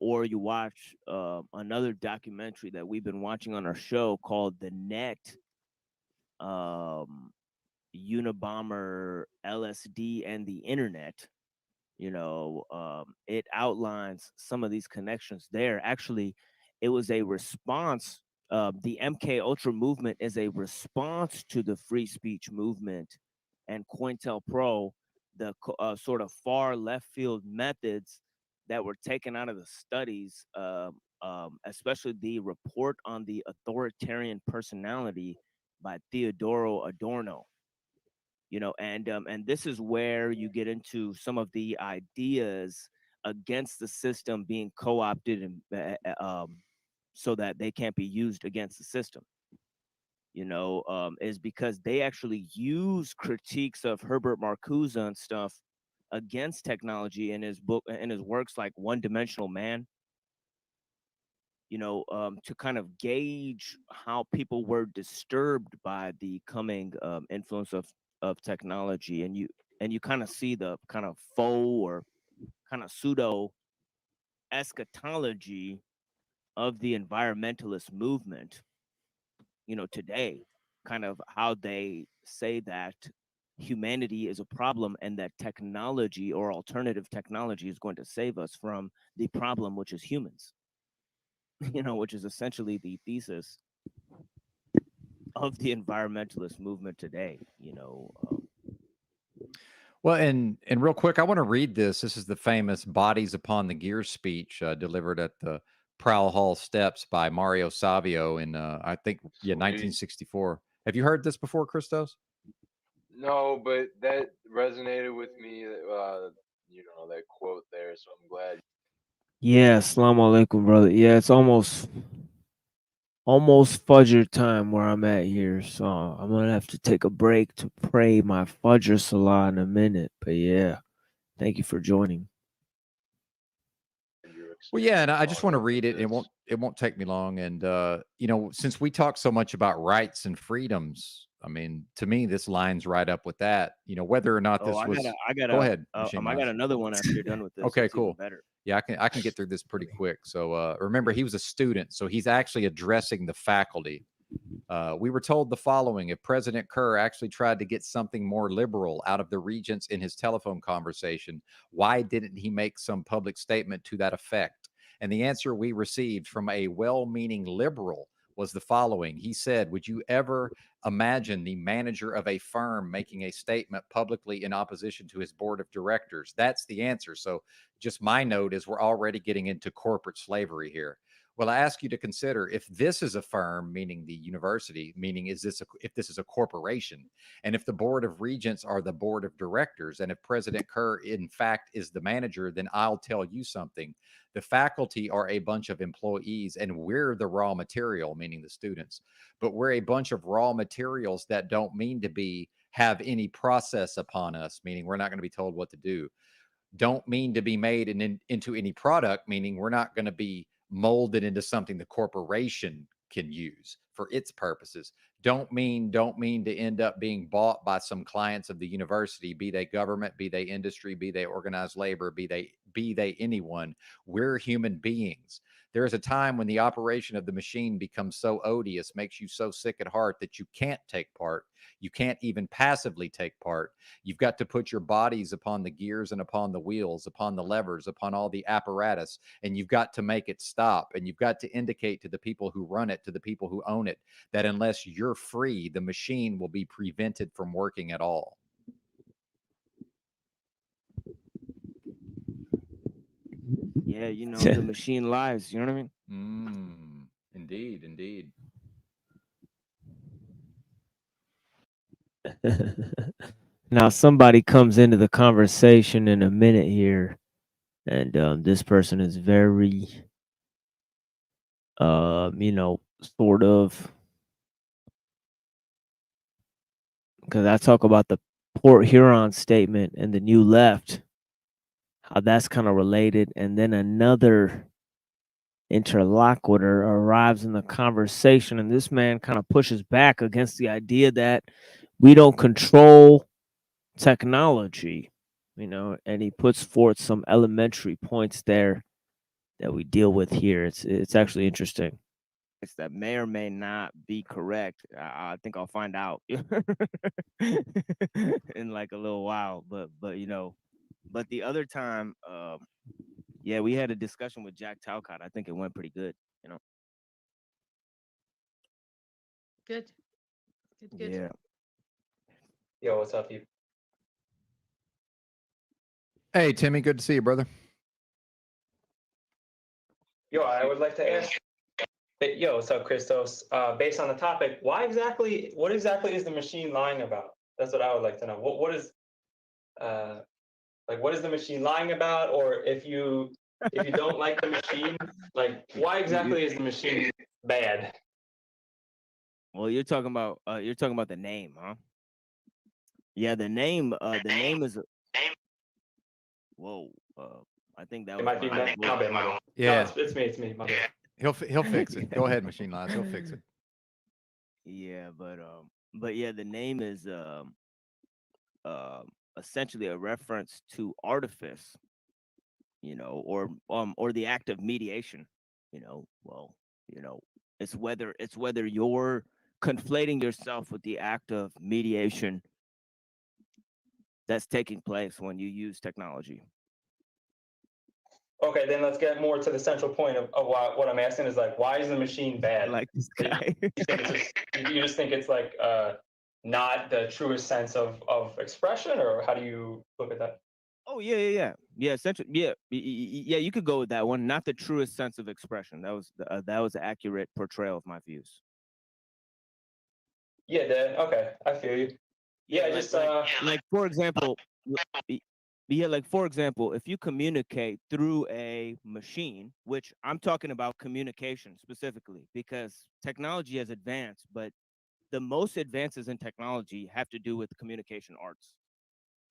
or you watch another documentary that we've been watching on our show called The Net, Unabomber, LSD, and the Internet. It outlines some of these connections there. Actually, it was a response. The MK Ultra movement is a response to the free speech movement, and COINTELPRO, the sort of far left field methods that were taken out of the studies, especially the report on the authoritarian personality by Theodoro Adorno. And this is where you get into some of the ideas against the system being co-opted and so that they can't be used against the system. Is because they actually use critiques of Herbert Marcuse and stuff against technology in his works like One Dimensional Man. To kind of gauge how people were disturbed by the coming influence of technology, and you kind of see the kind of faux or kind of pseudo eschatology of the environmentalist movement, today, kind of how they say that humanity is a problem and that technology or alternative technology is going to save us from the problem, which is humans, which is essentially the thesis of the environmentalist movement today. Well, and real quick, I want to read this. This is the famous "Bodies Upon the Gear" speech delivered at the Prowl Hall steps by Mario Savio in I think 1964. Have you heard this before, Christos? No, but that resonated with me. That quote there. So I'm glad. Yeah, assalamu alaikum, brother. Yeah, it's almost Fajr time where I'm at here, so I'm gonna have to take a break to pray my Fajr Salah in a minute. But yeah, thank you for joining. Well, yeah, and I just want to read it. It won't take me long. And since we talk so much about rights and freedoms, I mean, to me, this lines right up with that. Whether or not this was. Go ahead. I got another one after you're done with this. Okay, It's cool. even better. Yeah, I can get through this pretty quick. So remember, he was a student, so he's actually addressing the faculty. We were told the following: if President Kerr actually tried to get something more liberal out of the regents in his telephone conversation, why didn't he make some public statement to that effect? And the answer we received from a well-meaning liberal was the following. He said, would you ever imagine the manager of a firm making a statement publicly in opposition to his board of directors? That's the answer. So just my note is we're already getting into corporate slavery here. Well, I ask you to consider if this is a firm, meaning the university, meaning if this is a corporation, and if the board of regents are the board of directors, and if President Kerr, in fact, is the manager, then I'll tell you something. The faculty are a bunch of employees, and we're the raw material, meaning the students. But we're a bunch of raw materials that don't mean to have any process upon us, meaning we're not going to be told what to do. Don't mean to be made into any product, meaning we're not going to be molded into something the corporation can use for its purposes. Don't mean to end up being bought by some clients of the university, be they government, be they industry, be they organized labor, be they anyone. We're human beings. There is a time when the operation of the machine becomes so odious, makes you so sick at heart that you can't take part. You can't even passively take part. You've got to put your bodies upon the gears and upon the wheels, upon the levers, upon all the apparatus, and you've got to make it stop. And you've got to indicate to the people who run it, to the people who own it, that unless you're free, the machine will be prevented from working at all. Yeah, you know, the machine lies. You know what I Mm, mean? indeed, indeed. Now, somebody comes into the conversation in a minute here, and this person is very, you know, sort of, because I talk about the Port Huron statement and the New Left, how that's kind of related, and then another interlocutor arrives in the conversation, and this man kind of pushes back against the idea that we don't control technology, you know, and he puts forth some elementary points there that we deal with here. It's actually interesting. It's that may or may not be correct. I think I'll find out in like a little while. But you know, but the other time, yeah, we had a discussion with Jack Talcott. I think it went pretty good. You know. Good. Good. Yeah. Yo, what's up, you? Hey, Timmy, good to see you, brother. Yo, I would like to ask. Yo, what's up, Christos? Based on the topic, what exactly is the machine lying about? That's what I would like to know. What is what is the machine lying about? Or if you don't like the machine, like why exactly is the machine bad? Well, you're talking about the name, huh? Yeah, the name is whoa. I think that It was might be my bad. My bad. Yeah. No, it's me. My bad. He'll fix it. Go ahead, Machine Lies. He'll fix it. Yeah, but yeah, the name is essentially a reference to artifice, you know, or the act of mediation, you know. Well, you know, it's whether you're conflating yourself with the act of mediation that's taking place when you use technology. Okay, then let's get more to the central point of what I'm asking is like, why is the machine bad? Like this guy. You just think it's like not the truest sense of expression, or how do you look at that? Oh yeah. Essentially, yeah. You could go with that one. Not the truest sense of expression. That was an accurate portrayal of my views. Yeah, okay, I feel you. Yeah, like, just like for example, like for example, if you communicate through a machine, which I'm talking about communication specifically, because technology has advanced, but the most advances in technology have to do with communication arts.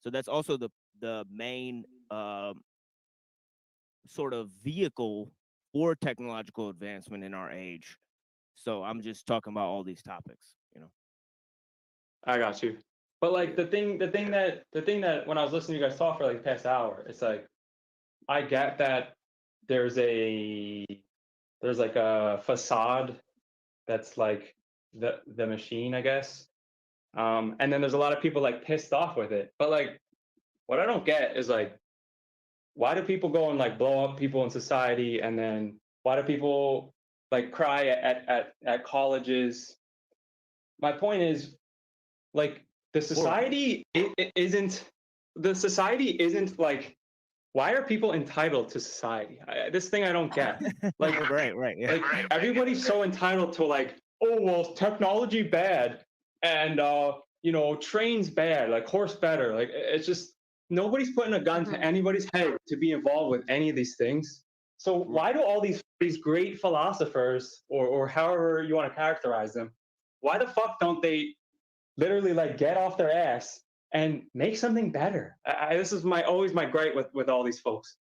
So that's also the main sort of vehicle for technological advancement in our age. So I'm just talking about all these topics, you know. I got you. But like the thing that when I was listening to you guys talk for like the past hour, it's like I get that there's like a facade that's like the machine, I guess. And then there's a lot of people like pissed off with it. But like what I don't get is like why do people go and like blow up people in society, and then why do people like cry at colleges? My point is like the society isn't like, why are people entitled to society? This thing I don't get. Like right. Yeah. Like everybody's so entitled to like, oh well, technology bad, and you know, trains bad, like horse better. Like it's just nobody's putting a gun to anybody's head to be involved with any of these things. So why do all these great philosophers, or however you want to characterize them, why the fuck don't they literally like get off their ass and make something better? This is always my gripe with all these folks.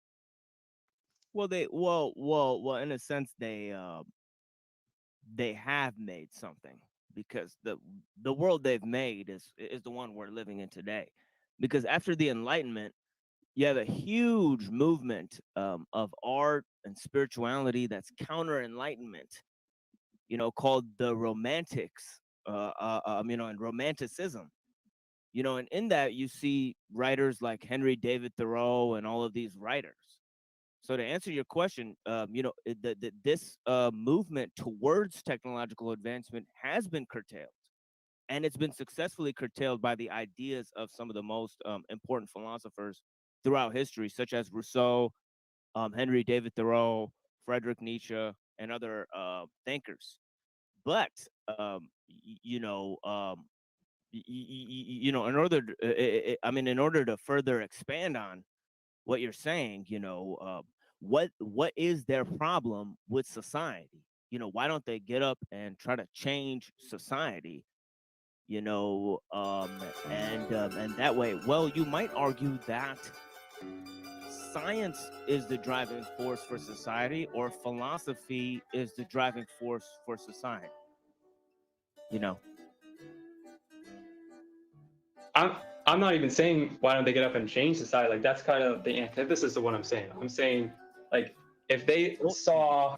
Well, in a sense, they have made something, because the world they've made is the one we're living in today. Because after the Enlightenment, the huge movement of art and spirituality that's counter enlightenment, called the Romantics, and Romanticism, and in that you see writers like Henry David Thoreau and all of these writers. So to answer your question, this movement towards technological advancement has been curtailed, and it's been successfully curtailed by the ideas of some of the most important philosophers throughout history, such as Rousseau, Henry David Thoreau, Friedrich Nietzsche, and other thinkers. But in order to further expand on what you're saying, what is their problem with society? Why don't they get up and try to change society? And that way, well, you might argue that science is the driving force for society, or philosophy is the driving force for society. I'm not even saying why don't they get up and change society. Like, that's kind of the antithesis of what I'm saying. I'm saying, like, if they saw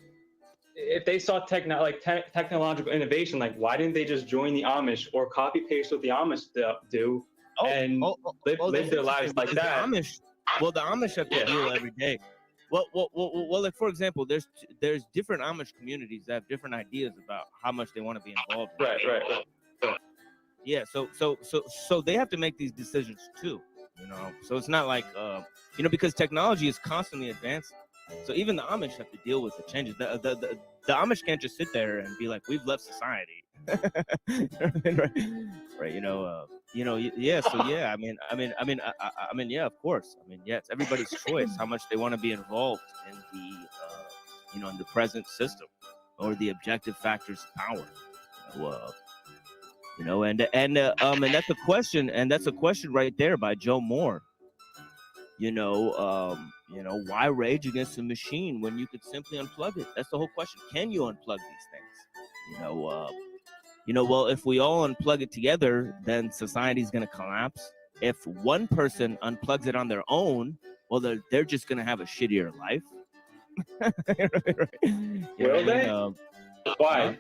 technological innovation, like, why didn't they just join the Amish or copy paste what the Amish do and live their lives like that? The Amish have to deal every day. Well, like, for example, there's different Amish communities that have different ideas about how much they want to be involved in. Right. Yeah, so they have to make these decisions too, So it's not like because technology is constantly advancing. So even the Amish have to deal with the changes. The Amish can't just sit there and be like, we've left society. Right? Yeah. So yeah, yeah, of course. Yeah, it's everybody's choice how much they want to be involved in the in the present system or the objective factors of power. And that's a question, right there by Joe Moore. Why rage against a machine when you could simply unplug it? That's the whole question. Can you unplug these things? Well, if we all unplug it together, then society's going to collapse. If one person unplugs it on their own, well, they're just going to have a shittier life. Will they? Why?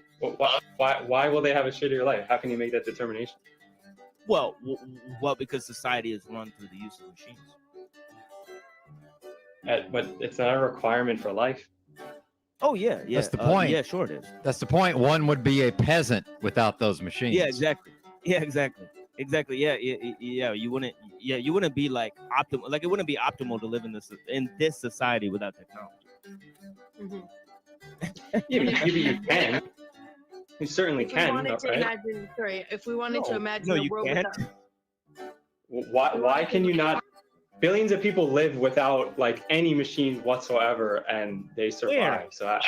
Why will they have a shittier life? How can you make that determination? Well, because society is run through the use of machines. But it's not a requirement for life. Oh yeah. That's the point. Yeah, sure it is. That's the point. One would be a peasant without those machines. Yeah, exactly. Yeah. You wouldn't be like optimal. Like, it wouldn't be optimal to live in this society without technology. You can. You certainly can. If we wanted to imagine a world without. Why can you not? Billions of people live without like any machines whatsoever, and they survive. Where? So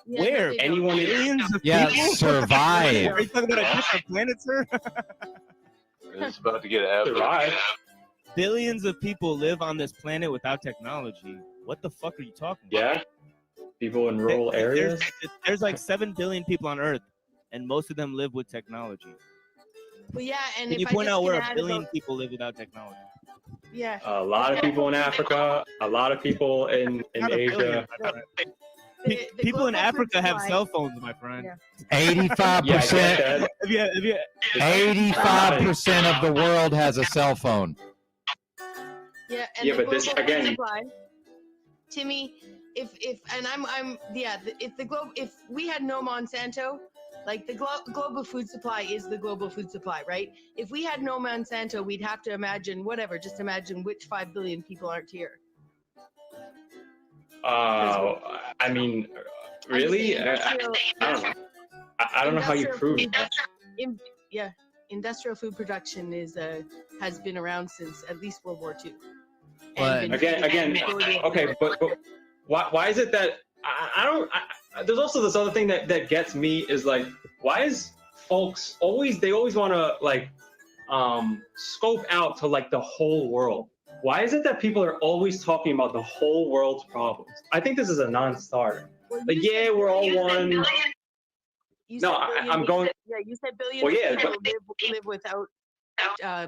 where anyone billions of people survive? Are you talking about a different planet, sir? It's about to get survive. Billions of people live on this planet without technology. What the fuck are you talking about? Yeah, people in rural areas. There's like 7 billion people on Earth, and most of them live with technology. Well, yeah, and can you point out where 1 billion people live without technology? Yeah. A lot of people in Africa, a lot of people in Asia. People in Africa have cell phones, my friend. 85%. 85% of the world has a cell phone. Yeah, and but this again. Supply, Timmy, if we had no Monsanto, like the global food supply is the global food supply, right? If we had no Monsanto, we'd have to imagine just imagine which 5 billion people aren't here. I mean, really? I don't know. I don't know how you prove that. Industrial food production has been around since at least World War II. But again, okay, but why is it that I don't? There's also this other thing that gets me is like, why is folks always want to like scope out to like the whole world? Why is it that people are always talking about the whole world's problems? I think this is a non-starter. Like, yeah, we're all one. No, I'm going. Yeah, you said billions of people live without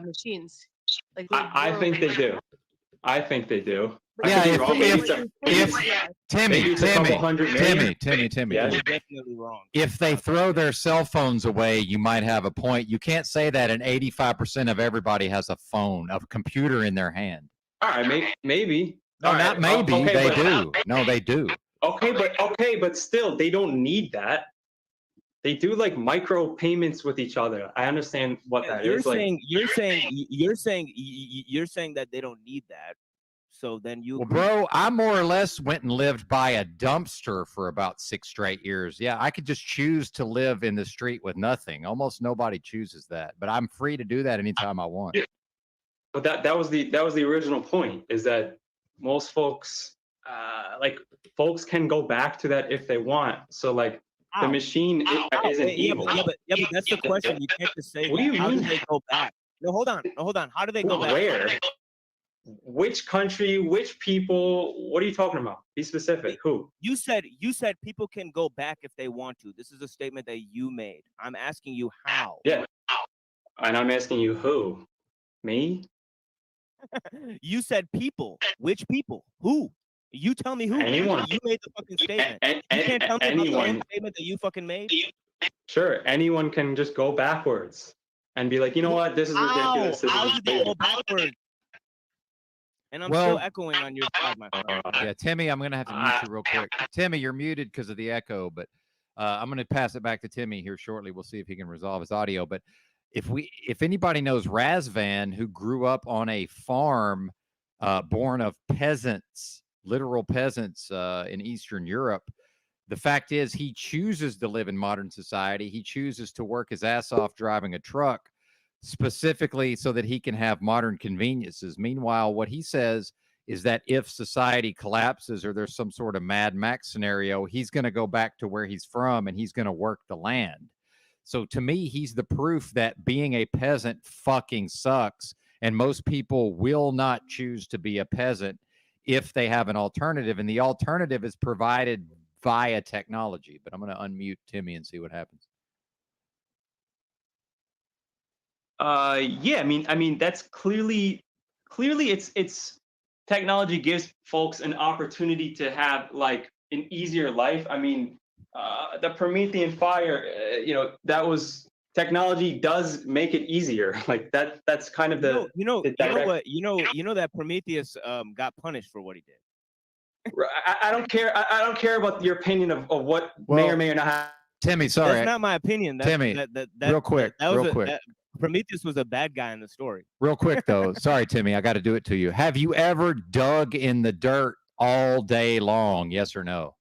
machines. Like, I think they do. I think they do. Yeah, I could be if- wrong. Maybe if- it's a, if- Timmy, maybe it's a couple hundred million. Timmy. Yeah. You're definitely wrong. If they throw their cell phones away, you might have a point. You can't say that an 85% of everybody has a phone, a computer in their hand. All right, maybe. No, All not right, maybe. okay, They but- do. No, they do. Okay, but still, they don't need that. They do like micro payments with each other. I understand what that You're is. Like, you're saying that they don't need that. So then you Well, agree. bro, I more or less went and lived by a dumpster for about 6 straight years. Yeah, I could just choose to live in the street with nothing. Almost nobody chooses that, but I'm free to do that anytime I want. but that was the original point. Is that most folks folks can go back to that if they want. So like the machine isn't evil. Yeah, but that's the question. You can't just say What do that. you How mean? do they go back? No, hold on. How do they go back? Where? Which country? Which people? What are you talking about? Be specific. Who? You said people can go back if they want to. This is a statement that you made. I'm asking you how. Yeah. And I'm asking you who? Me? You said people. Which people? Who? You tell me who. Anyone. You made the fucking statement. You can't tell me about the anyone. own statement that you fucking made. Sure. Anyone can just go backwards and be like, you know what? This is ridiculous. This How is did they go backwards? And I'm Well- still echoing on your side, my friend. Yeah, Timmy, I'm going to have to mute you real quick. Timmy, you're muted because of the echo, but I'm going to pass it back to Timmy here shortly. We'll see if he can resolve his audio. But if anybody knows Razvan, who grew up on a farm born of peasants, literal peasants in Eastern Europe, the fact is he chooses to live in modern society. He chooses to work his ass off driving a truck specifically so that he can have modern conveniences. Meanwhile, what he says is that if society collapses or there's some sort of Mad Max scenario, he's going to go back to where he's from and he's going to work the land. So to me, he's the proof that being a peasant fucking sucks. And most people will not choose to be a peasant if they have an alternative. And the alternative is provided via technology. But I'm going to unmute Timmy and see what happens. Yeah, I mean that's clearly it's technology gives folks an opportunity to have like an easier life. I mean, the Promethean fire, that was technology does make it easier. Like that's kind of the You know the direct- what? You know that Prometheus got punished for what he did. I don't care. I don't care about your opinion of what may or may not happen. Timmy, sorry. That's not my opinion. That's, Timmy, that, real quick, real quick. Prometheus was a bad guy in the story. Real quick, though. Sorry, Timmy. I got to do it to you. Have you ever dug in the dirt all day long? Yes or no?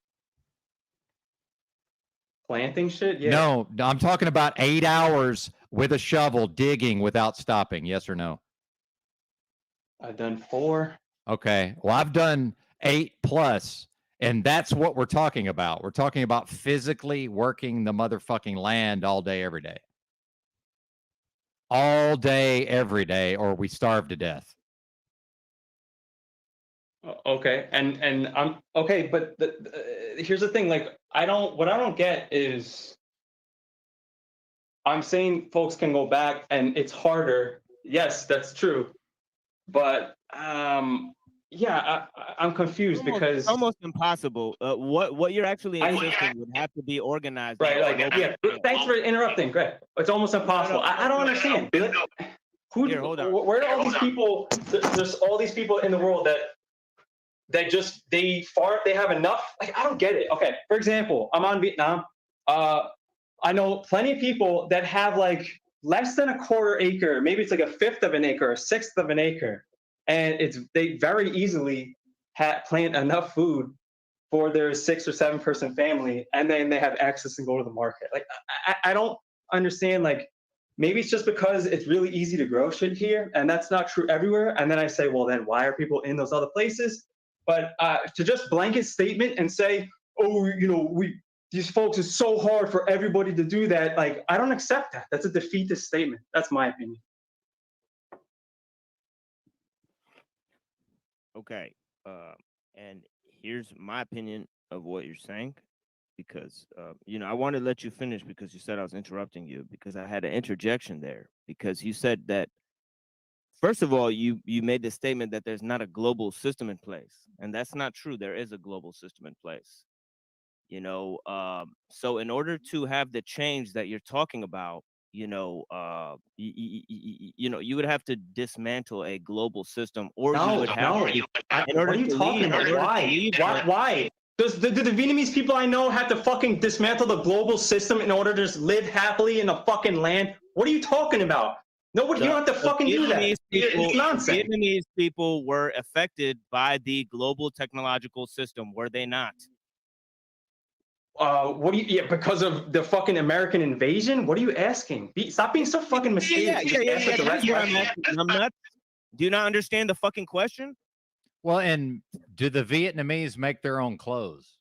Planting shit? Yeah. No, I'm talking about 8 hours with a shovel digging without stopping. Yes or no? I've done 4. Okay. Well, I've done 8+, and that's what we're talking about. We're talking about physically working the motherfucking land all day, every day. All day, every day, or we starve to death. Okay, and I'm okay, but here's the thing. Like, what I don't get is, I'm saying folks can go back, and it's harder. Yes, that's true, but yeah, I'm confused because It's almost impossible. What you're actually insisting would have to be organized. right, on a like global yeah. Thanks for interrupting, Greg. It's almost impossible. I don't understand. Here, hold on. Where are all these people? There's all these people in the world that just they have enough. Like, I don't get it. Okay, for example, I'm on Vietnam. I know plenty of people that have like less than a quarter acre. Maybe it's like a fifth of an acre, a sixth of an acre, and they very easily plant enough food for their 6 or 7 person family, and then they have access and go to the market. Like, I don't understand. Like, maybe it's just because it's really easy to grow shit here, and that's not true everywhere. And then I say, well, then why are people in those other places? But to just blanket statement and say, oh, these folks, it's so hard for everybody to do that. Like, I don't accept that. That's a defeatist statement. That's my opinion. Okay. And here's my opinion of what you're saying, because I wanted to let you finish because you said I was interrupting you, because I had an interjection there, because you said that First of all, you made the statement that there's not a global system in place, and that's not true. There is a global system in place. You know, so in order to have the change that you're talking about, you know, you would have to dismantle a global system, or you No, would have no. to, in What order are you to talking leave, in about? order to Why? leave Why? Why? Do the Vietnamese people I know have to fucking dismantle the global system in order to just live happily in a fucking land? What are you talking about? Nobody, you don't have to the fucking do that. Vietnamese people, It's the nonsense. Vietnamese people were affected by the global technological system, were they not? What do you? Yeah, because of the fucking American invasion. What are you asking? Stop being so fucking mysterious. and just answer the That's right what I'm question. asking. I'm not. Do you not understand the fucking question? Well, and do the Vietnamese make their own clothes?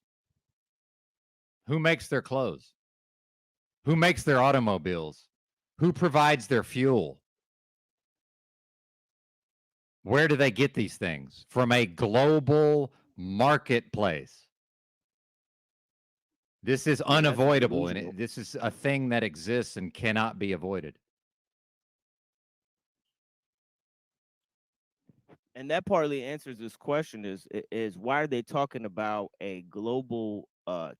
Who makes their clothes? Who makes their automobiles? Who provides their fuel? Where do they get these things? From a global marketplace. This is unavoidable, and this is a thing that exists and cannot be avoided. And that partly answers this question: is why are they talking about a global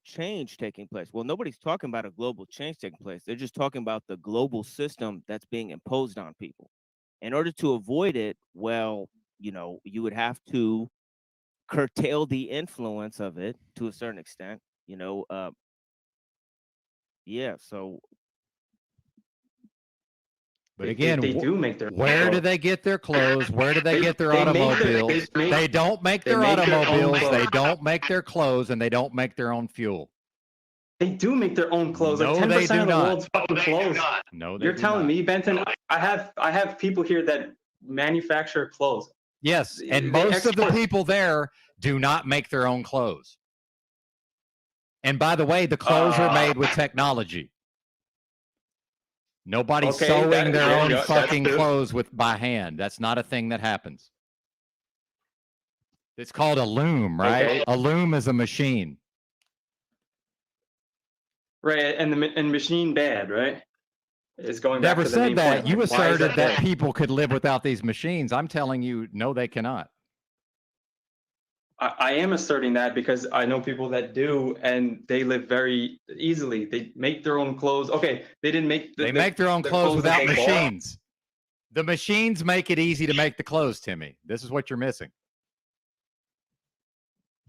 change taking place? Well, nobody's talking about a global change taking place. They're just talking about the global system that's being imposed on people. In order to avoid it, well, you know, you would have to curtail the influence of it to a certain extent. You know, yeah. So, But again, they do make their. where do they get their clothes? Where do they get their they make their- automobiles? they make- They don't make they their make their own automobiles. They clothes. don't make their clothes, and they don't make their own fuel. They do make their own clothes. No, Like 10% they do of the not. world's fucking clothes. No, they You're do telling not. me, Benton? I have people here that manufacture clothes. Yes, and They most of the export- people there do not make their own clothes. And by the way, the clothes are made with technology. Nobody's Okay, sewing that- their yeah, own yeah, that's fucking true. clothes by hand. That's not a thing that happens. It's called a loom, right? Okay. A loom is a machine. Right, and machine bad, right? It's going back Never to the main said that. point. You Like, why is asserted that bad? people could live without these machines. I'm telling you, no, they cannot. I am asserting that because I know people that do, and they live very easily. They make their own clothes. Okay, they didn't make. They make their own the clothes that without they bought. machines. The machines make it easy to make the clothes, Timmy. This is what you're missing.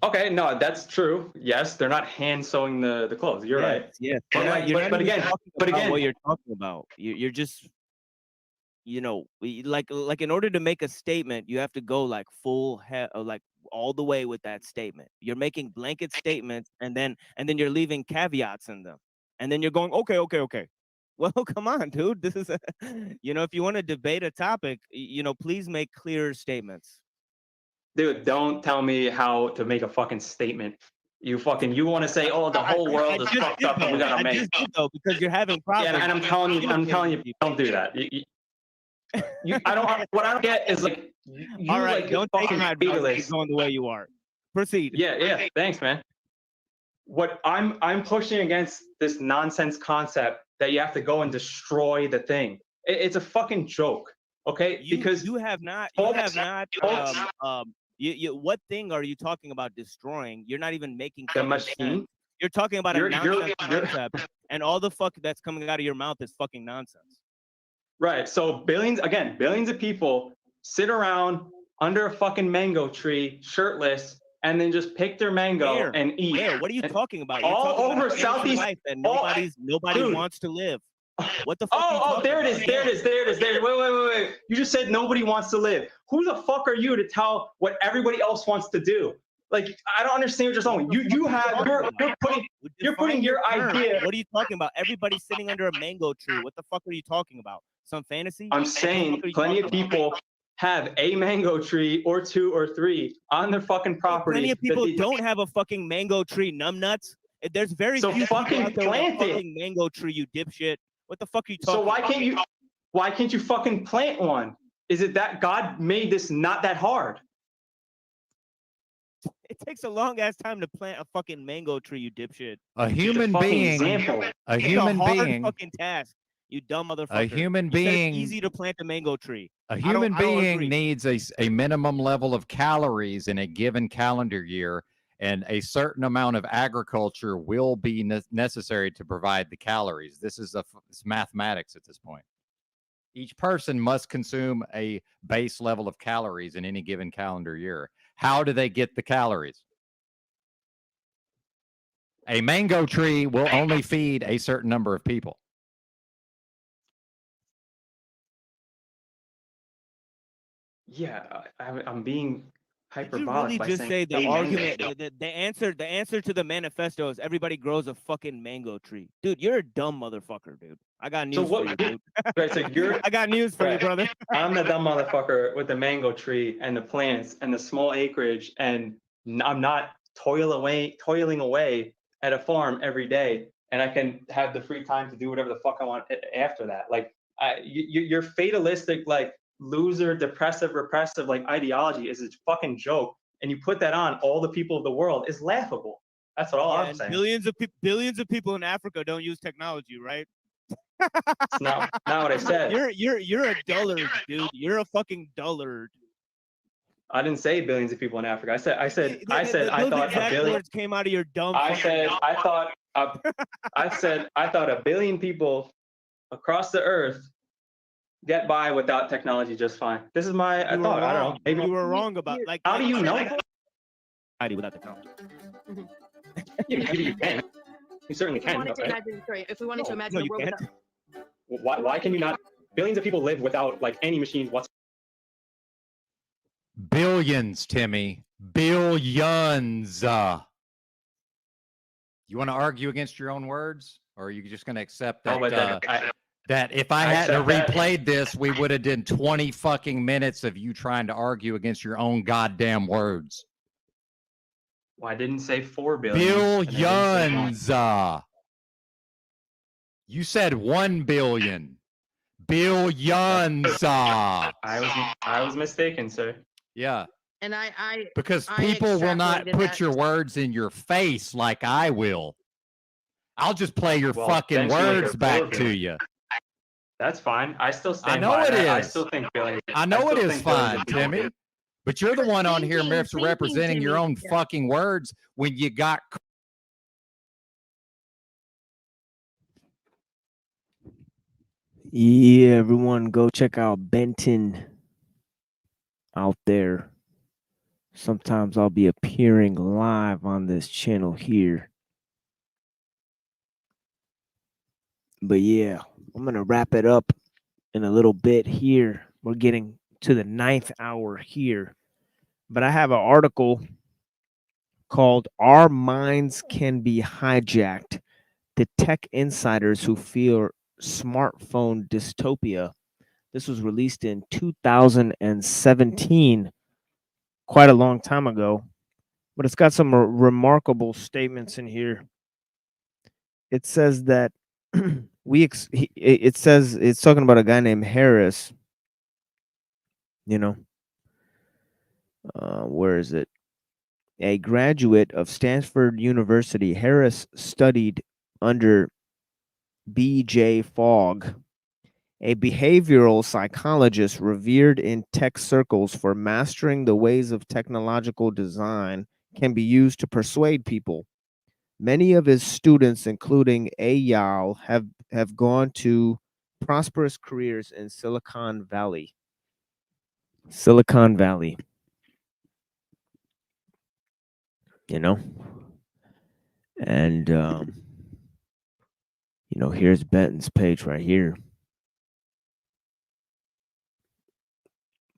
Okay, no, that's true. Yes, they're not hand sewing the clothes. You're right. Yes. But, like, You're not but even again, talking but about again, what you're talking about. You're just, you know, like in order to make a statement, you have to go like like all the way with that statement. You're making blanket statements, and then you're leaving caveats in them, and then you're going, okay. Well, come on, dude. This is, you know, if you want to debate a topic, you know, please make clear statements. dude, don't tell me how to make a fucking statement. You want to say, oh, the whole world is fucked up, and we gotta make. just did though, because you're having Yeah, problems. and I'm telling you, don't do that. I don't. What I don't get is like, you All right, like don't take fucking my advice. fatalists. Keep going the way you are. Proceed. Yeah. Thanks, man. What I'm pushing against this nonsense concept that you have to go and destroy the thing. It's a fucking joke, okay? Because you have not. What thing are you talking about destroying? You're not even making the fucking machine. sense. You're talking about a You're- nonsense concept, and all the fuck that's coming out of your mouth is fucking nonsense. Right. So billions of people sit around under a fucking mango tree, shirtless, and then just pick their mango Where? and eat. Where? What are you And talking about? You're all talking about over a fantasy Southeast. life that nobody Dude. wants to live. What the fuck? are you Oh, talking there it is. about? There it is. Wait. You just said nobody wants to live. Who the fuck are you to tell what everybody else wants to do? Like, I don't understand what you're saying. You're putting your term. idea. What are you talking about? Everybody's sitting under a mango tree. What the fuck are you talking about? Some fantasy? I'm What the saying fuck are you plenty of talking about? people have a mango tree or two or three on their fucking property. Plenty of that people they- don't have a fucking mango tree, numbnuts. There's very So few people fucking out there with a plant it. fucking mango tree, you dipshit. What the fuck are you talking So why about? can't you fucking plant one? Is it that God made this not that hard? It takes a long ass time to plant a fucking mango tree, you dipshit. A human fucking being, example. a It's human a hard being, fucking task. You dumb motherfucker. A human You said it's being, easy to plant a mango tree. a I don't human being agree. needs a minimum level of calories in a given calendar year, and a certain amount of agriculture will be necessary to provide the calories. This is it's mathematics at this point. Each person must consume a base level of calories in any given calendar year. How do they get the calories? A mango tree will only feed a certain number of people. Yeah, I'm being Did you hyperbolic really by just saying say the a argument? mango. The answer to the manifesto is everybody grows a fucking mango tree, dude. You're a dumb motherfucker, dude. I got So news for you, what? dude. Right, so you're I got news for you, right. brother. I'm the dumb motherfucker with the mango tree and the plants and the small acreage, and I'm not toiling away at a farm every day, and I can have the free time to do whatever the fuck I want after that. Like, your fatalistic, like loser, depressive, repressive, like ideology is a fucking joke, and you put that on all the people of the world is laughable. That's all Yeah, I'm and saying. billions of people in Africa don't use technology, right? It's not what I said. You're a dullard, dude. You're a fucking dullard. I didn't say billions of people in Africa. I said I Those thought a exact billion. words came out of your dumb. I fucking said mouth. I thought a billion people across the earth get by without technology just fine. This is my You were thought. I don't know. wrong. Maybe You were wrong about How do you know? without technology? You can. You certainly If we can. wanted to Right? imagine, sorry, if we wanted to No, imagine no, a you world can't. without, Why can you not? Billions of people live without like any machines whatsoever. Billions, Timmy. Billions. You want to argue against your own words? Or are you just going to accept that, Oh, but then that if I I hadn't accept that. replayed this, we would have done 20 fucking minutes of you trying to argue against your own goddamn words? Well, I didn't say 4 billion. and I didn't say one. Billions. You said 1 billion. Billions. I was mistaken, sir. Yeah. and I Because I people will not extrapolated put that. your words in your face like I will. I'll just play your Well, fucking thanks for making words it back 4 to billion. you. That's fine. I still stand I know by it that. I is. still think billions. I know it still is think billions of fine, people Timmy. do. But you're the one on here Thinking, representing your own Timmy. fucking words when you got. Yeah, everyone, go check out Benton out there. Sometimes I'll be appearing live on this channel here. But yeah, I'm gonna wrap it up in a little bit here. We're getting to the 9th hour here. But I have an article called Our Minds Can Be Hijacked. The Tech Insiders Who Fear Smartphone Dystopia. This was released in 2017, quite a long time ago, but it's got some remarkable statements in here. It says that it says it's talking about a guy named Harris. You know, where is it? A graduate of Stanford University, Harris studied under B.J. Fogg, a behavioral psychologist revered in tech circles for mastering the ways of technological design, can be used to persuade people. Many of his students, including Eyal, have gone to prosperous careers in Silicon Valley. Silicon Valley. You know? And, here's Benton's page right here.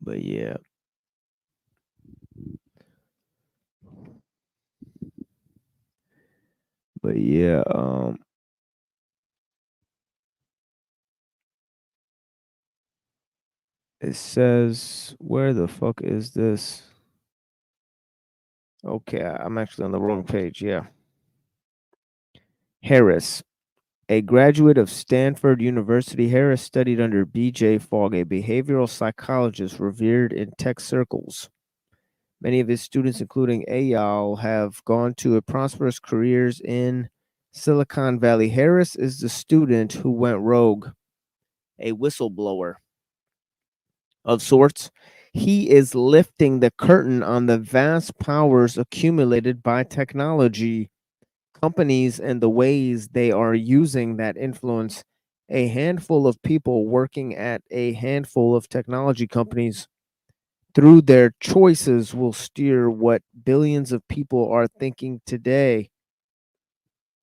But yeah. It says, where the fuck is this? Okay, I'm actually on the wrong page. Yeah. Harris, a graduate of Stanford University, Harris studied under B.J. Fogg, a behavioral psychologist revered in tech circles. Many of his students, including Eyal, have gone to prosperous careers in Silicon Valley. Harris is the student who went rogue. a whistleblower of sorts. He is lifting the curtain on the vast powers accumulated by technology, companies, and the ways they are using that influence. A handful of people working at a handful of technology companies through their choices will steer what billions of people are thinking today.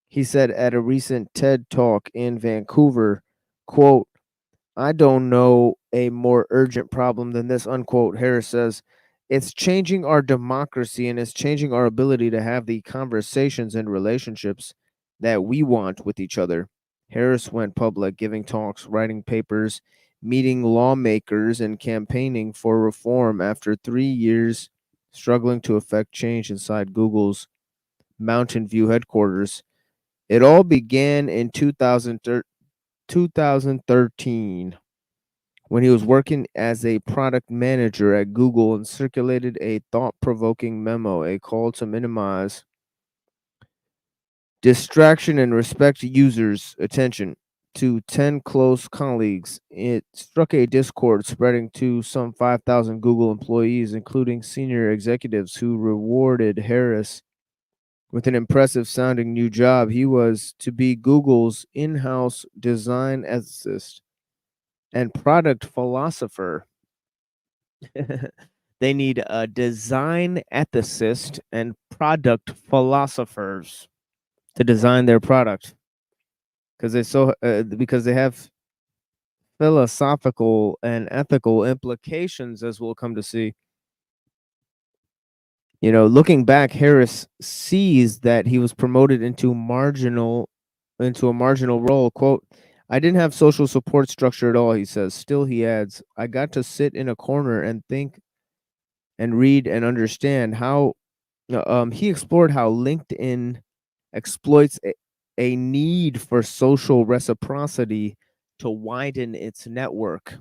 He said at a recent TED Talk in Vancouver, quote, I don't know a more urgent problem than this, unquote. Harris says, it's changing our democracy and it's changing our ability to have the conversations and relationships that we want with each other. Harris went public, giving talks, writing papers, meeting lawmakers, and campaigning for reform after 3 years struggling to effect change inside Google's Mountain View headquarters. It all began in 2013 when he was working as a product manager at Google and circulated a thought-provoking memo, a call to minimize distraction and respect users' attention to 10 close colleagues. It struck a discord spreading to some 5,000 Google employees, including senior executives who rewarded Harris with an impressive sounding new job. He was to be Google's in-house design ethicist and product philosopher. They need a design ethicist and product philosophers to design their product because they have philosophical and ethical implications, as we'll come to see. You know, looking back, Harris sees that he was promoted into a marginal role. Quote, I didn't have social support structure at all, he says. Still, he adds, I got to sit in a corner and think and read and understand how he explored how LinkedIn exploits a need for social reciprocity to widen its network.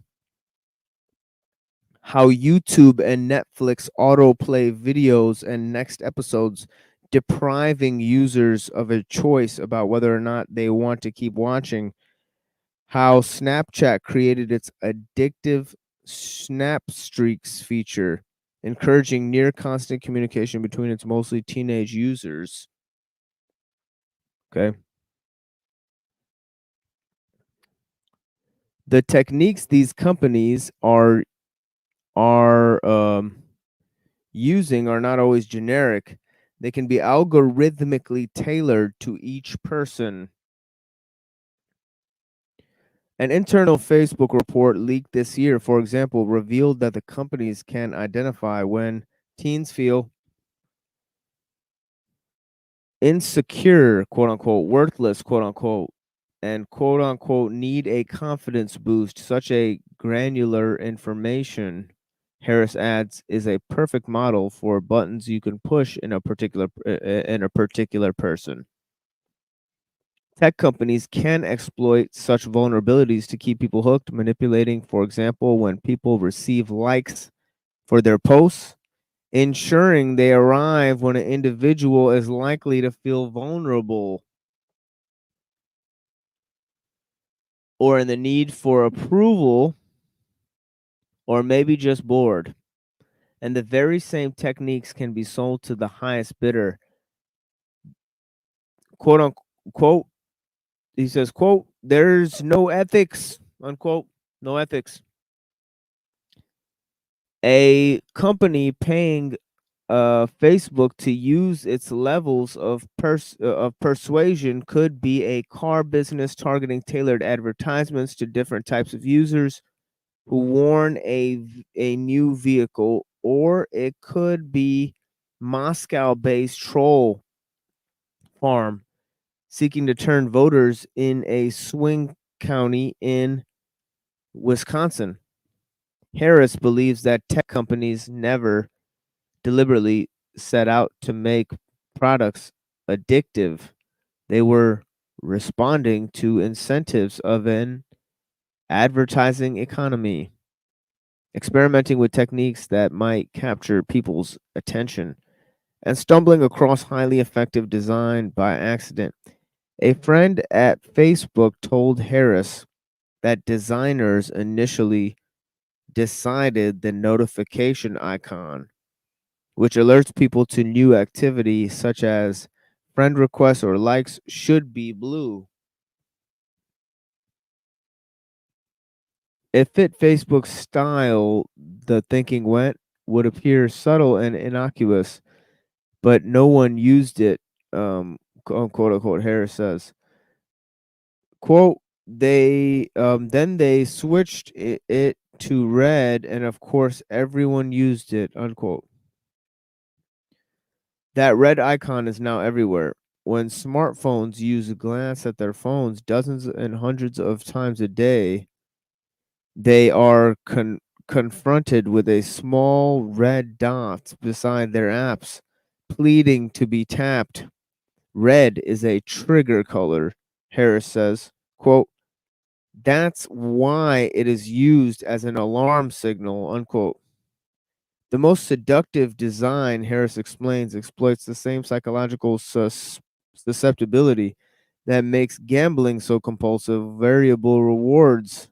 How YouTube and Netflix autoplay videos and next episodes, depriving users of a choice about whether or not they want to keep watching. How Snapchat created its addictive Snap Streaks feature, encouraging near constant communication between its mostly teenage users. Okay. The techniques these companies are using are not always generic. They can be algorithmically tailored to each person. An internal Facebook report leaked this year, for example, revealed that the companies can identify when teens feel insecure, quote unquote, worthless, quote unquote, and quote unquote need a confidence boost. Such a granular information, Harris adds, is a perfect model for buttons you can push in a particular person. Tech companies can exploit such vulnerabilities to keep people hooked, manipulating, for example, when people receive likes for their posts, ensuring they arrive when an individual is likely to feel vulnerable or in the need for approval or maybe just bored. And the very same techniques can be sold to the highest bidder. Quote unquote, he says, quote, there's no ethics, unquote, no ethics. A company paying Facebook to use its levels of persuasion could be a car business targeting tailored advertisements to different types of users who warn a new vehicle, or it could be Moscow-based troll farm seeking to turn voters in a swing county in Wisconsin. Harris believes that tech companies never deliberately set out to make products addictive. They were responding to incentives of an advertising economy, experimenting with techniques that might capture people's attention, and stumbling across highly effective design by accident. A friend at Facebook told Harris that designers initially decided the notification icon, which alerts people to new activity such as friend requests or likes, should be blue. It fit Facebook's style, the thinking went, would appear subtle and innocuous, but no one used it, quote unquote, Harris says. Quote, then they switched it to red, and of course everyone used it, unquote. That red icon is now everywhere. When smartphones use a glance at their phones dozens and hundreds of times a day, they are confronted with a small red dot beside their apps, pleading to be tapped. Red is a trigger color, Harris says. Quote, that's why it is used as an alarm signal, unquote. The most seductive design, Harris explains, exploits the same psychological susceptibility that makes gambling so compulsive, variable rewards.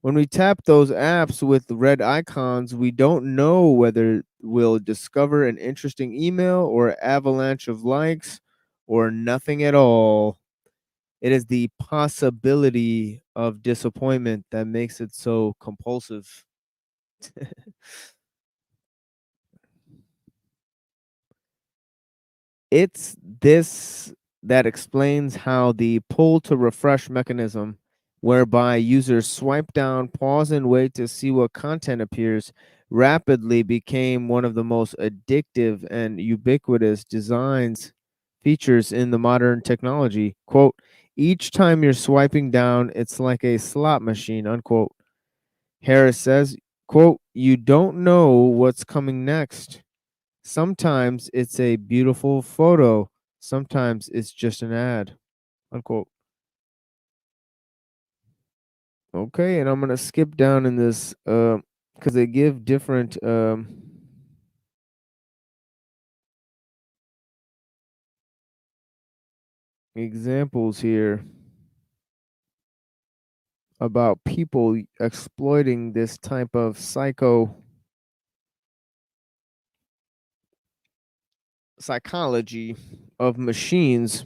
When we tap those apps with red icons, we don't know whether we'll discover an interesting email or avalanche of likes or nothing at all. It is the possibility of disappointment that makes it so compulsive. It's this that explains how the pull to refresh mechanism, whereby users swipe down, pause, and wait to see what content appears, rapidly became one of the most addictive and ubiquitous designs features in the modern technology. Quote, each time you're swiping down, it's like a slot machine, unquote. Harris says, quote, you don't know what's coming next. Sometimes it's a beautiful photo. Sometimes it's just an ad, unquote. Okay, and I'm gonna skip down in this because they give different examples here about people exploiting this type of psychology of machines.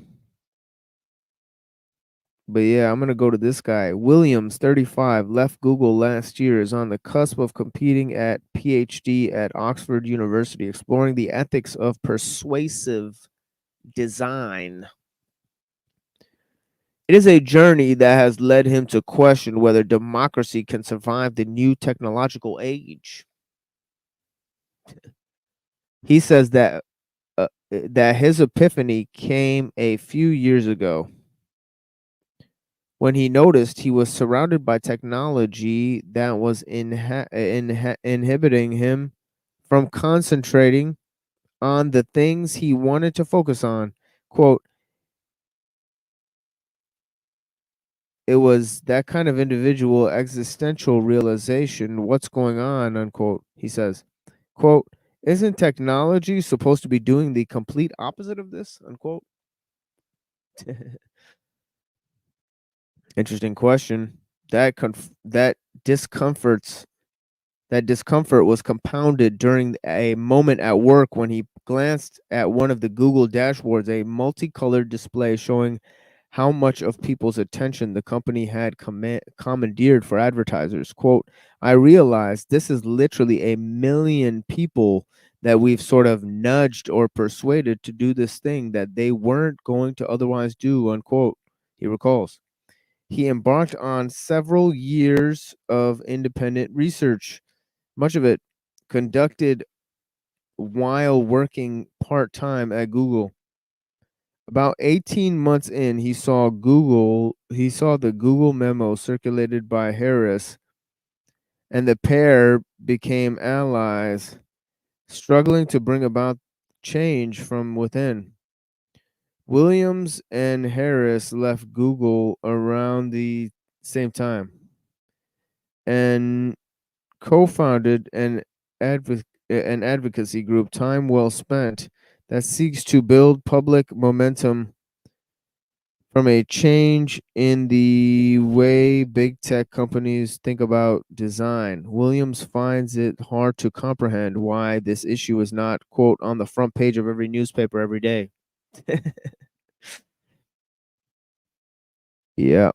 But yeah, I'm going to go to this guy. Williams, 35, left Google last year, is on the cusp of competing at PhD at Oxford University, exploring the ethics of persuasive design. It is a journey that has led him to question whether democracy can survive the new technological age. He says that his epiphany came a few years ago when he noticed he was surrounded by technology that was inhibiting him from concentrating on the things he wanted to focus on. Quote, it was that kind of individual existential realization, what's going on, unquote, he says. Quote, isn't technology supposed to be doing the complete opposite of this, unquote? Interesting question. That discomfort was compounded during a moment at work when he glanced at one of the Google dashboards, a multicolored display showing how much of people's attention the company had commandeered for advertisers. Quote, I realized this is literally a million people that we've sort of nudged or persuaded to do this thing that they weren't going to otherwise do, unquote, he recalls. He embarked on several years of independent research, much of it conducted while working part-time at Google. About 18 months in, he saw the Google memo circulated by Harris, and the pair became allies, struggling to bring about change from within. Williams and Harris left Google around the same time and co-founded an advocacy group, Time Well Spent, that seeks to build public momentum from a change in the way big tech companies think about design. Williams finds it hard to comprehend why this issue is not, quote, on the front page of every newspaper every day. Yeah.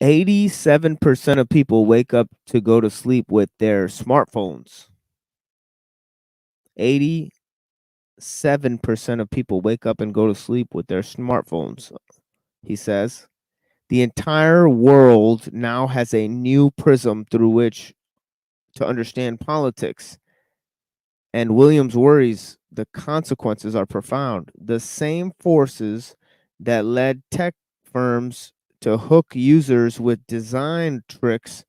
87% of people wake up to go to sleep with their smartphones. 87% of people wake up and go to sleep with their smartphones, he says. The entire world now has a new prism through which to understand politics. And Williams worries the consequences are profound. The same forces that led tech firms to hook users with design tricks,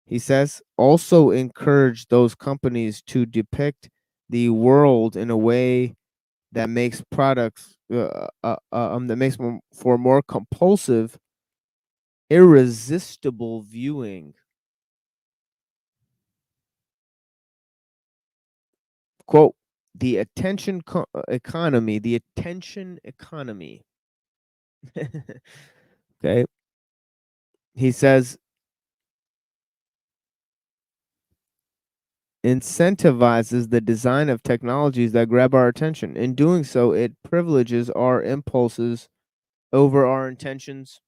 he says, also encourage those companies to depict the world in a way that makes products that makes for more compulsive, irresistible viewing. Quote, the attention economy, okay. He says, incentivizes the design of technologies that grab our attention. In doing so, it privileges our impulses over our intentions.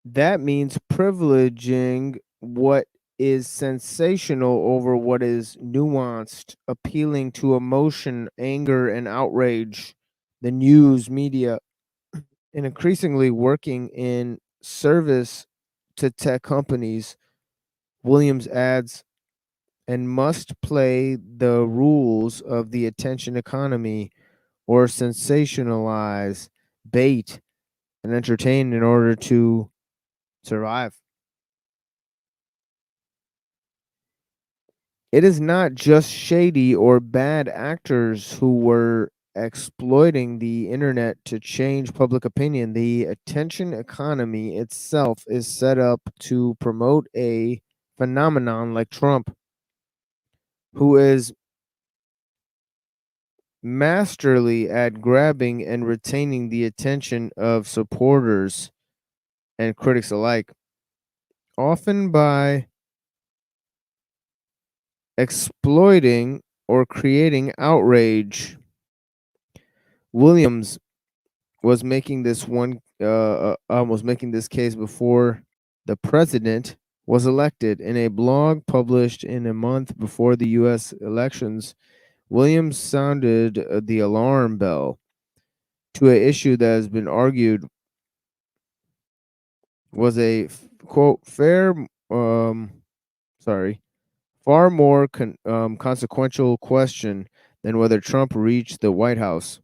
That means privileging what is sensational over what is nuanced, appealing to emotion, anger, and outrage. The news media, and increasingly working in service to tech companies, Williams adds, and must play the rules of the attention economy or sensationalize, bait, and entertain in order to survive. It is not just shady or bad actors who were exploiting the internet to change public opinion. The attention economy itself is set up to promote a phenomenon like Trump, who is masterly at grabbing and retaining the attention of supporters and critics alike, often by exploiting or creating outrage. Williams was making this case before the president was elected. In a blog published in a month before the U.S. elections, Williams sounded the alarm bell to an issue that has been argued was a quote far more consequential question than whether Trump reached the White House.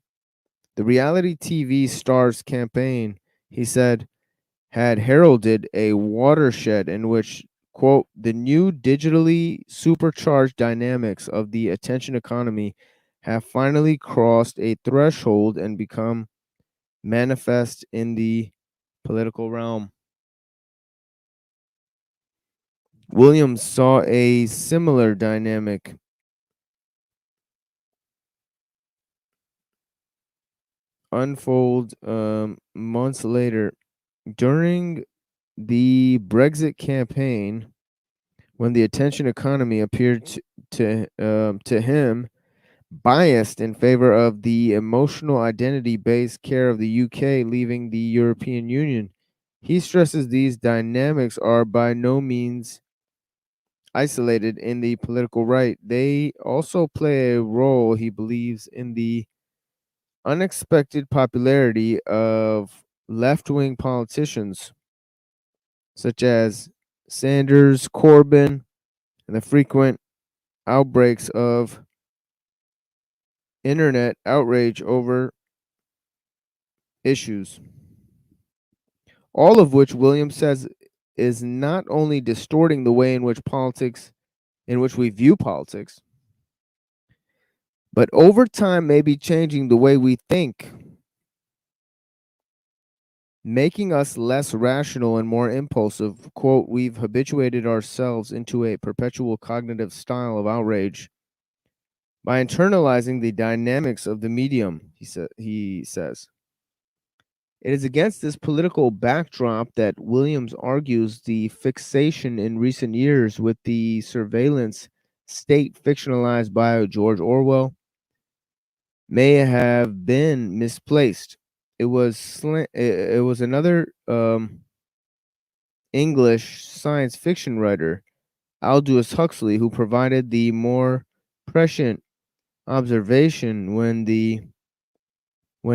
The reality TV star's campaign, he said, had heralded a watershed in which, quote, the new digitally supercharged dynamics of the attention economy have finally crossed a threshold and become manifest in the political realm. Williams saw a similar dynamic unfold months later during the Brexit campaign, when the attention economy appeared to him biased in favor of the emotional identity-based care of the UK leaving the European Union. He stresses these dynamics are by no means isolated in the political right. They also play a role, he believes, in the unexpected popularity of left-wing politicians such as Sanders, Corbyn, and the frequent outbreaks of internet outrage over issues. All of which Williams says is not only distorting the way in which we view politics, but over time may be changing the way we think making us less rational and more impulsive. Quote, we've habituated ourselves into a perpetual cognitive style of outrage by internalizing the dynamics of the medium, he says. It is against this political backdrop that Williams argues the fixation in recent years with the surveillance state fictionalized by George Orwell may have been misplaced. It was another English science fiction writer, Aldous Huxley, who provided the more prescient observation when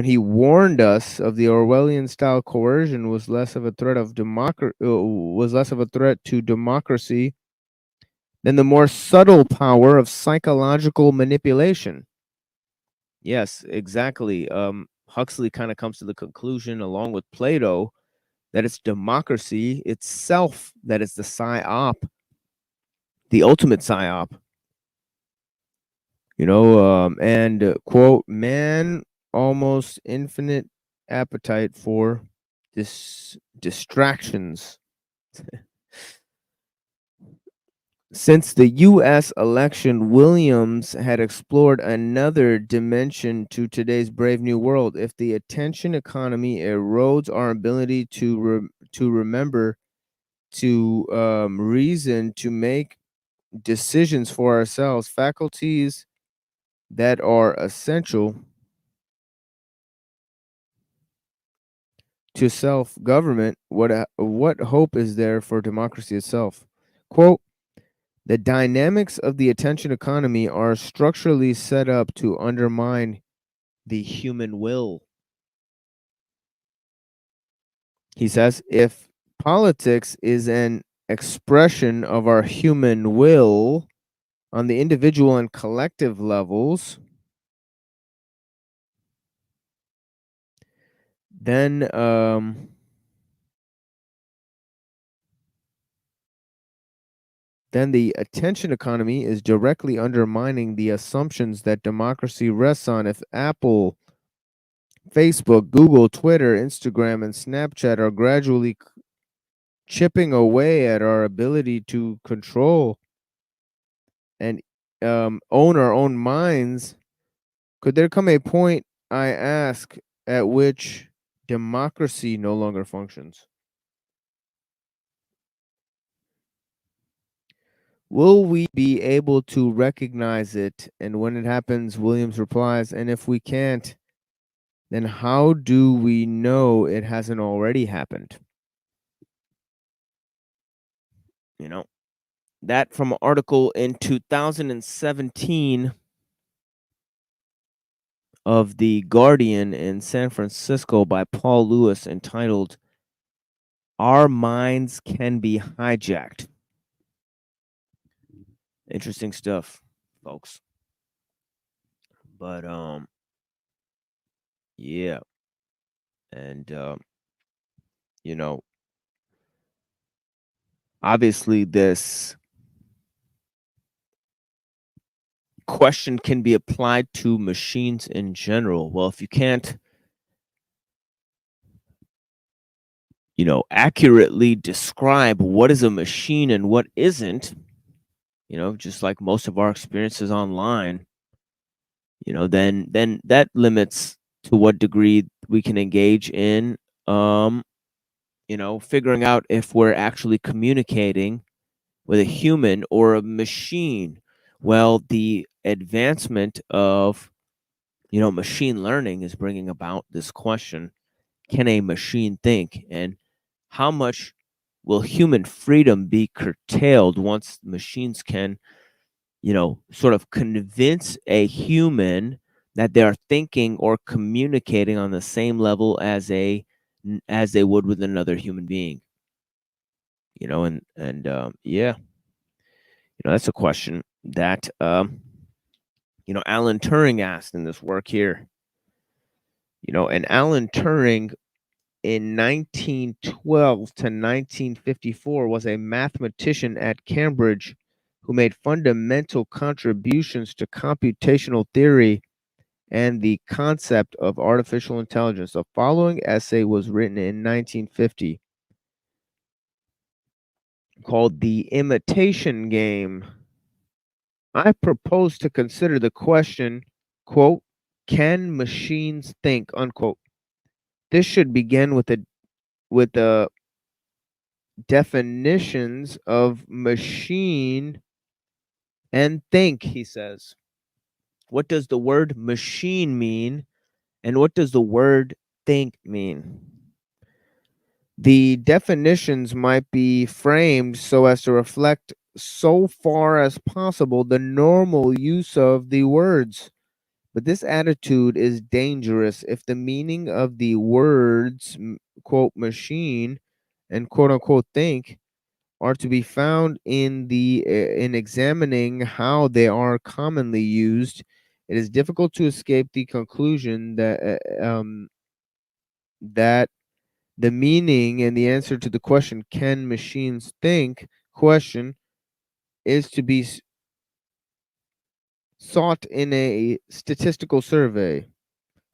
he warned us of the Orwellian style coercion was less of a threat to democracy than the more subtle power of psychological manipulation. Yes, exactly. Huxley kind of comes to the conclusion, along with Plato, that it's democracy itself that is the psyop, the ultimate psyop. And quote, man almost infinite appetite for distractions. Since the U.S. election, Williams had explored another dimension to today's brave new world. If the attention economy erodes our ability to remember, to reason, to make decisions for ourselves, faculties that are essential to self-government, what hope is there for democracy itself? Quote, the dynamics of the attention economy are structurally set up to undermine the human will. He says, if politics is an expression of our human will on the individual and collective levels, then the attention economy is directly undermining the assumptions that democracy rests on. If Apple, Facebook, Google, Twitter, Instagram, and Snapchat are gradually chipping away at our ability to control and own our own minds, could there come a point, I ask, at which democracy no longer functions? Will we be able to recognize it? And when it happens, Williams replies, and if we can't, then how do we know it hasn't already happened? That from an article in 2017 of The Guardian in San Francisco by Paul Lewis, entitled, Our Minds Can Be Hijacked. Interesting stuff, folks. But yeah. And obviously this question can be applied to machines in general. Well, if you can't accurately describe what is a machine and what isn't, just like most of our experiences online, then that limits to what degree we can engage in figuring out if we're actually communicating with a human or a machine. Well, the advancement of machine learning is bringing about this question: can a machine think, and how much will human freedom be curtailed once machines can sort of convince a human that they are thinking or communicating on the same level as they would with another human being? Yeah, that's a question that Alan Turing asked in this work here. And Alan Turing in 1912 to 1954 was a mathematician at Cambridge who made fundamental contributions to computational theory and the Concept of Artificial Intelligence. The following essay was written in 1950 called The Imitation Game. I propose to consider the question, quote, can machines think, unquote. This should begin with the definitions of machine and think, he says. What does the word machine mean? And what does the word think mean? The definitions might be framed so as to reflect so far as possible the normal use of the words. But this attitude is dangerous if the meaning of the words, quote, machine and quote unquote think are to be found in examining how they are commonly used. It is difficult to escape the conclusion that the meaning and the answer to the question, can machines think, question, is to be sought in a statistical survey,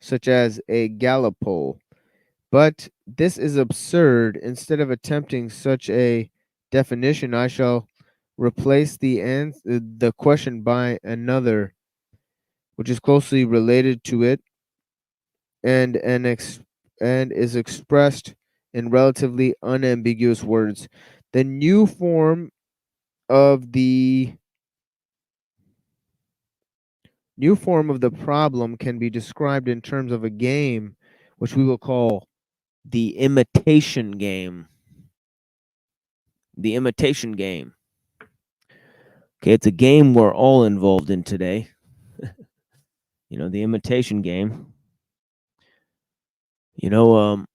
such as a Gallup poll. But this is absurd. Instead of attempting such a definition, I shall replace the question by another, which is closely related to it and is expressed in relatively unambiguous words. The new form of the problem can be described in terms of a game which we will call the imitation game. The imitation game. Okay, it's a game we're all involved in today. You know, the imitation game. You know,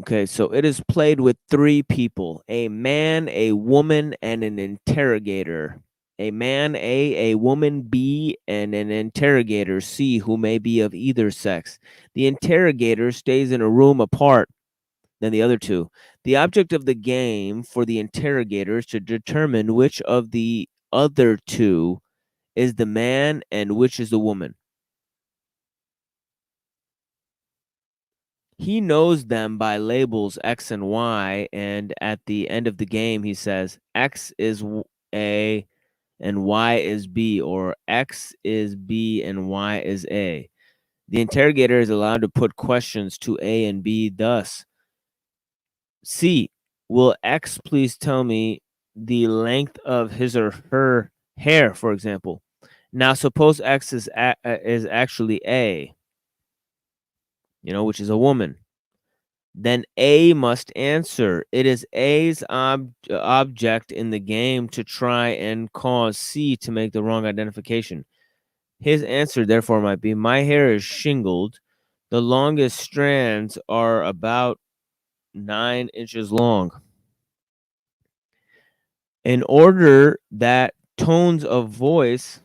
okay, so it is played with three people: a man, a woman, and an interrogator. A man A, a woman B, and an interrogator C, who may be of either sex. The interrogator stays in a room apart than the other two. The object of the game for the interrogator is to determine which of the other two is the man and which is the woman. He knows them by labels X and Y, and at the end of the game, he says X is A and Y is B, or X is B and Y is A. The interrogator is allowed to put questions to A and B, thus, C, will X please tell me the length of his or her hair, for example? Now, suppose X is actually A, which is a woman. Then A must answer. It is A's object in the game to try and cause C to make the wrong identification. His answer, therefore, might be, my hair is shingled. The longest strands are about 9 inches long. In order that tones of voice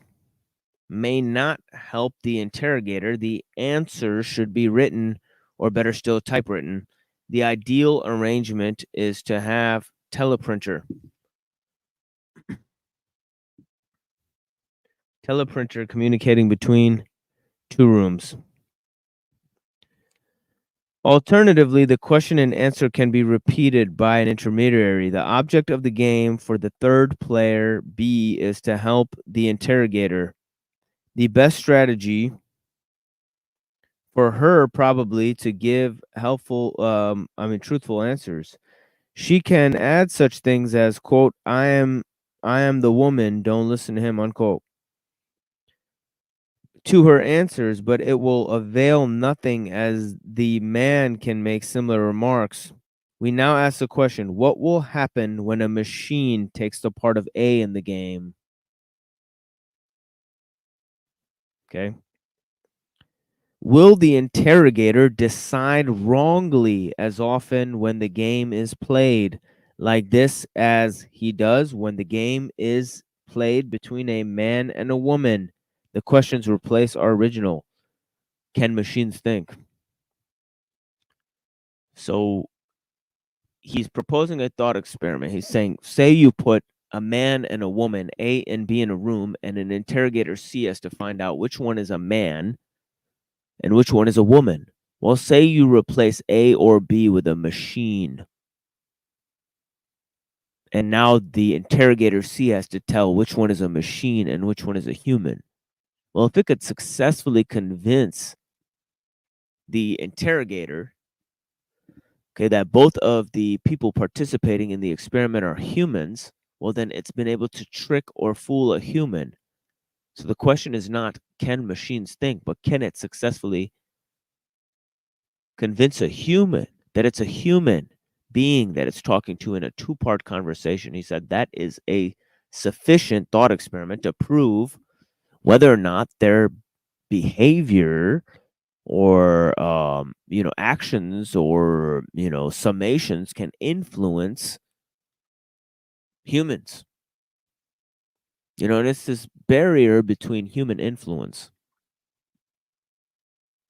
may not help the interrogator, the answer should be written, or better still, typewritten. The ideal arrangement is to have teleprinter communicating between two rooms. Alternatively, the question and answer can be repeated by an intermediary. The object of the game for the third player, B, is to help the interrogator. The best strategy for her probably to give truthful answers. She can add such things as, quote, I am the woman, don't listen to him, unquote, to her answers, but it will avail nothing as the man can make similar remarks. We now ask the question, what will happen when a machine takes the part of A in the game? Okay. Will the interrogator decide wrongly as often when the game is played like this as he does when the game is played between a man and a woman? The questions replace our original. Can machines think? So he's proposing a thought experiment. He's saying, say you put a man and a woman, A and B, in a room, and an interrogator C has to find out which one is a man and which one is a woman. Well, say you replace A or B with a machine. And now the interrogator C has to tell which one is a machine and which one is a human. Well, if it could successfully convince the interrogator, okay, that both of the people participating in the experiment are humans, well, then it's been able to trick or fool a human. So the question is not, can machines think, but can it successfully convince a human that it's a human being that it's talking to in a two-part conversation? He said that is a sufficient thought experiment to prove whether or not their behavior or actions or summations can influence humans. And it's this barrier between human influence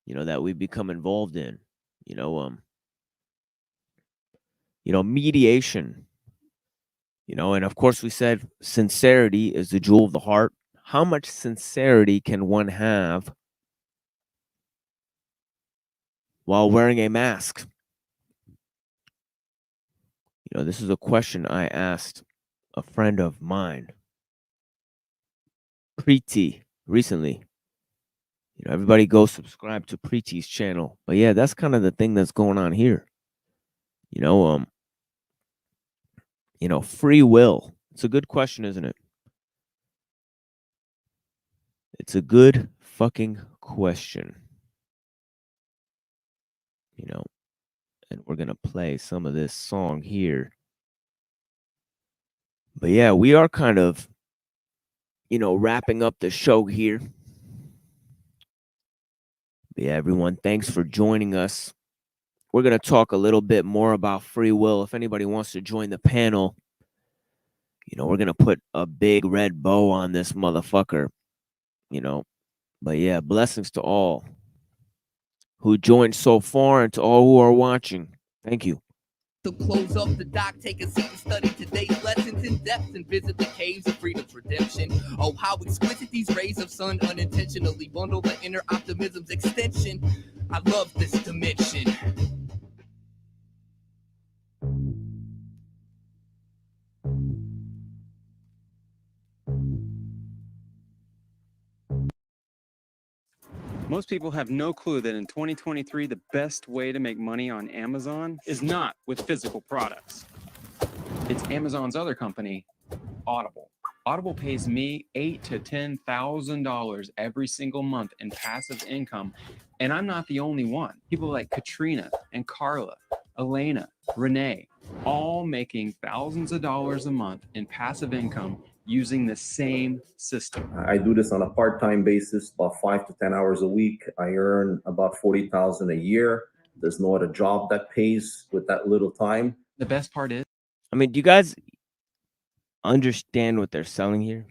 that we become involved in. Mediation. And of course we said sincerity is the jewel of the heart. How much sincerity can one have while wearing a mask? This is a question I asked a friend of mine, Preeti, recently. Everybody go subscribe to Preeti's channel. But yeah, that's kind of the thing that's going on here. Free will. It's a good question, isn't it? It's a good fucking question. And we're going to play some of this song here. But yeah, we are kind of, wrapping up the show here. But yeah, everyone, thanks for joining us. We're going to talk a little bit more about free will. If anybody wants to join the panel, we're going to put a big red bow on this motherfucker, But yeah, blessings to all who joined so far and to all who are watching. Thank you. So close up the dock, take a seat and study today's lessons in depth and visit the caves of freedom's redemption. Oh, how exquisite these rays of sun unintentionally bundle the inner optimism's extension. I love this dimension. Most people have no clue that in 2023, the best way to make money on Amazon is not with physical products. It's Amazon's other company, Audible. Audible pays me $8,000 to $10,000 every single month in passive income, and I'm not the only one. People like Katrina and Carla, Elena, Renee, all making thousands of dollars a month in passive income using the same system. I do this on a part-time basis, about 5 to 10 hours a week. I earn about $40,000 a year. There's no other job that pays with that little time. The best part is, do you guys understand what they're selling here?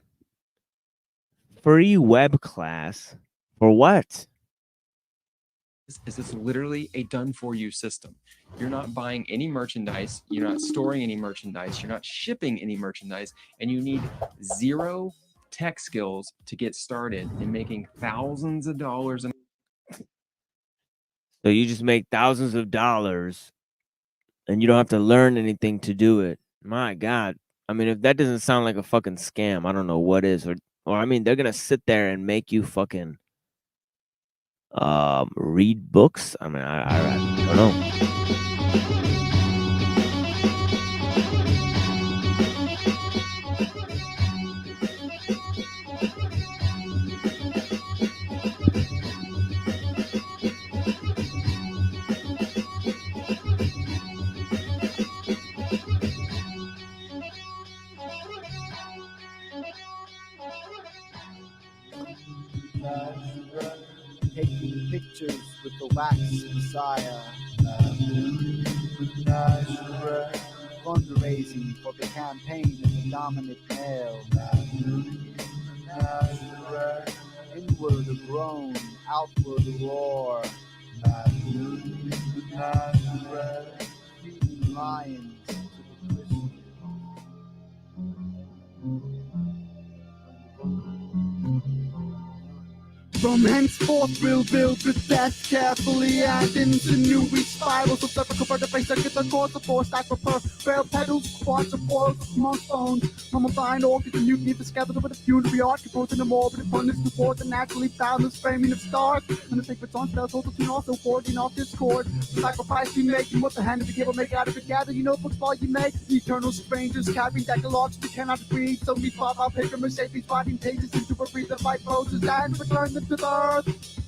Free web class for what? is it's literally a done-for-you system. You're not buying any merchandise, you're not storing any merchandise, you're not shipping any merchandise, and you need zero tech skills to get started in making thousands of dollars. So you just make thousands of dollars and you don't have to learn anything to do it. My God. If that doesn't sound like a fucking scam, I don't know what is. Or they're going to sit there and make you fucking read books. I don't know. Taking pictures with the wax messiah. Fundraising for the campaign of the dominant male. Inward a groan, outward a roar. lions to the Christian. From henceforth we'll build with death carefully and into new weak spirals of typical for the face that get the course of force like for rail pedals, watch of boils of smartphones. From a fine orchid and mutiny for scattered with a funeral art composing a morbid abundance before the naturally boundless framing of stars. And the sacred song spells also tune also warding off discord. The sacrifice we make and what the hand of the giver make out of it gather, you know books while you make eternal strangers carrying decalogues we cannot read. So we swap our paper mache these writing pages into a breathe of light poses and return them to the earth.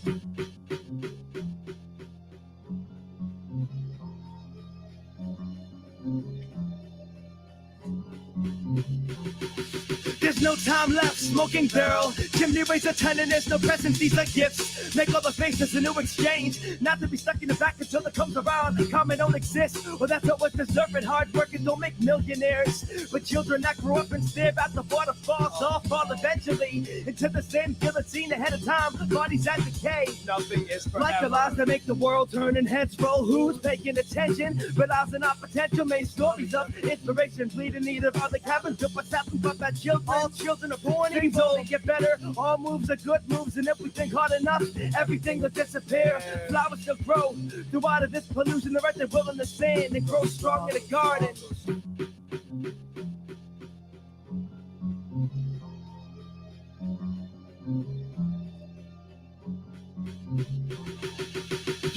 There's no time left, smoking barrel. Chimney raise a tenderness, no presents, these are gifts. Make all the faces a new exchange. Not to be stuck in the back until it comes around. Common don't exist, well that's what was deserving. Hard workers don't make millionaires. But children that grow up and stare at the waterfalls all fall eventually into the same guillotine ahead of time. Bodies at decay. Nothing is forever. Like the lies that make the world turn and heads roll. Who's paying attention? Realizing our potential made stories of inspiration. Bleed in need of other cabins. But what's happened but that children? All children are born things only get better. All moves are good moves, and if we think hard enough, everything will disappear. Flowers will grow through out of this pollution. The right they will in the sand and grow strong in the garden.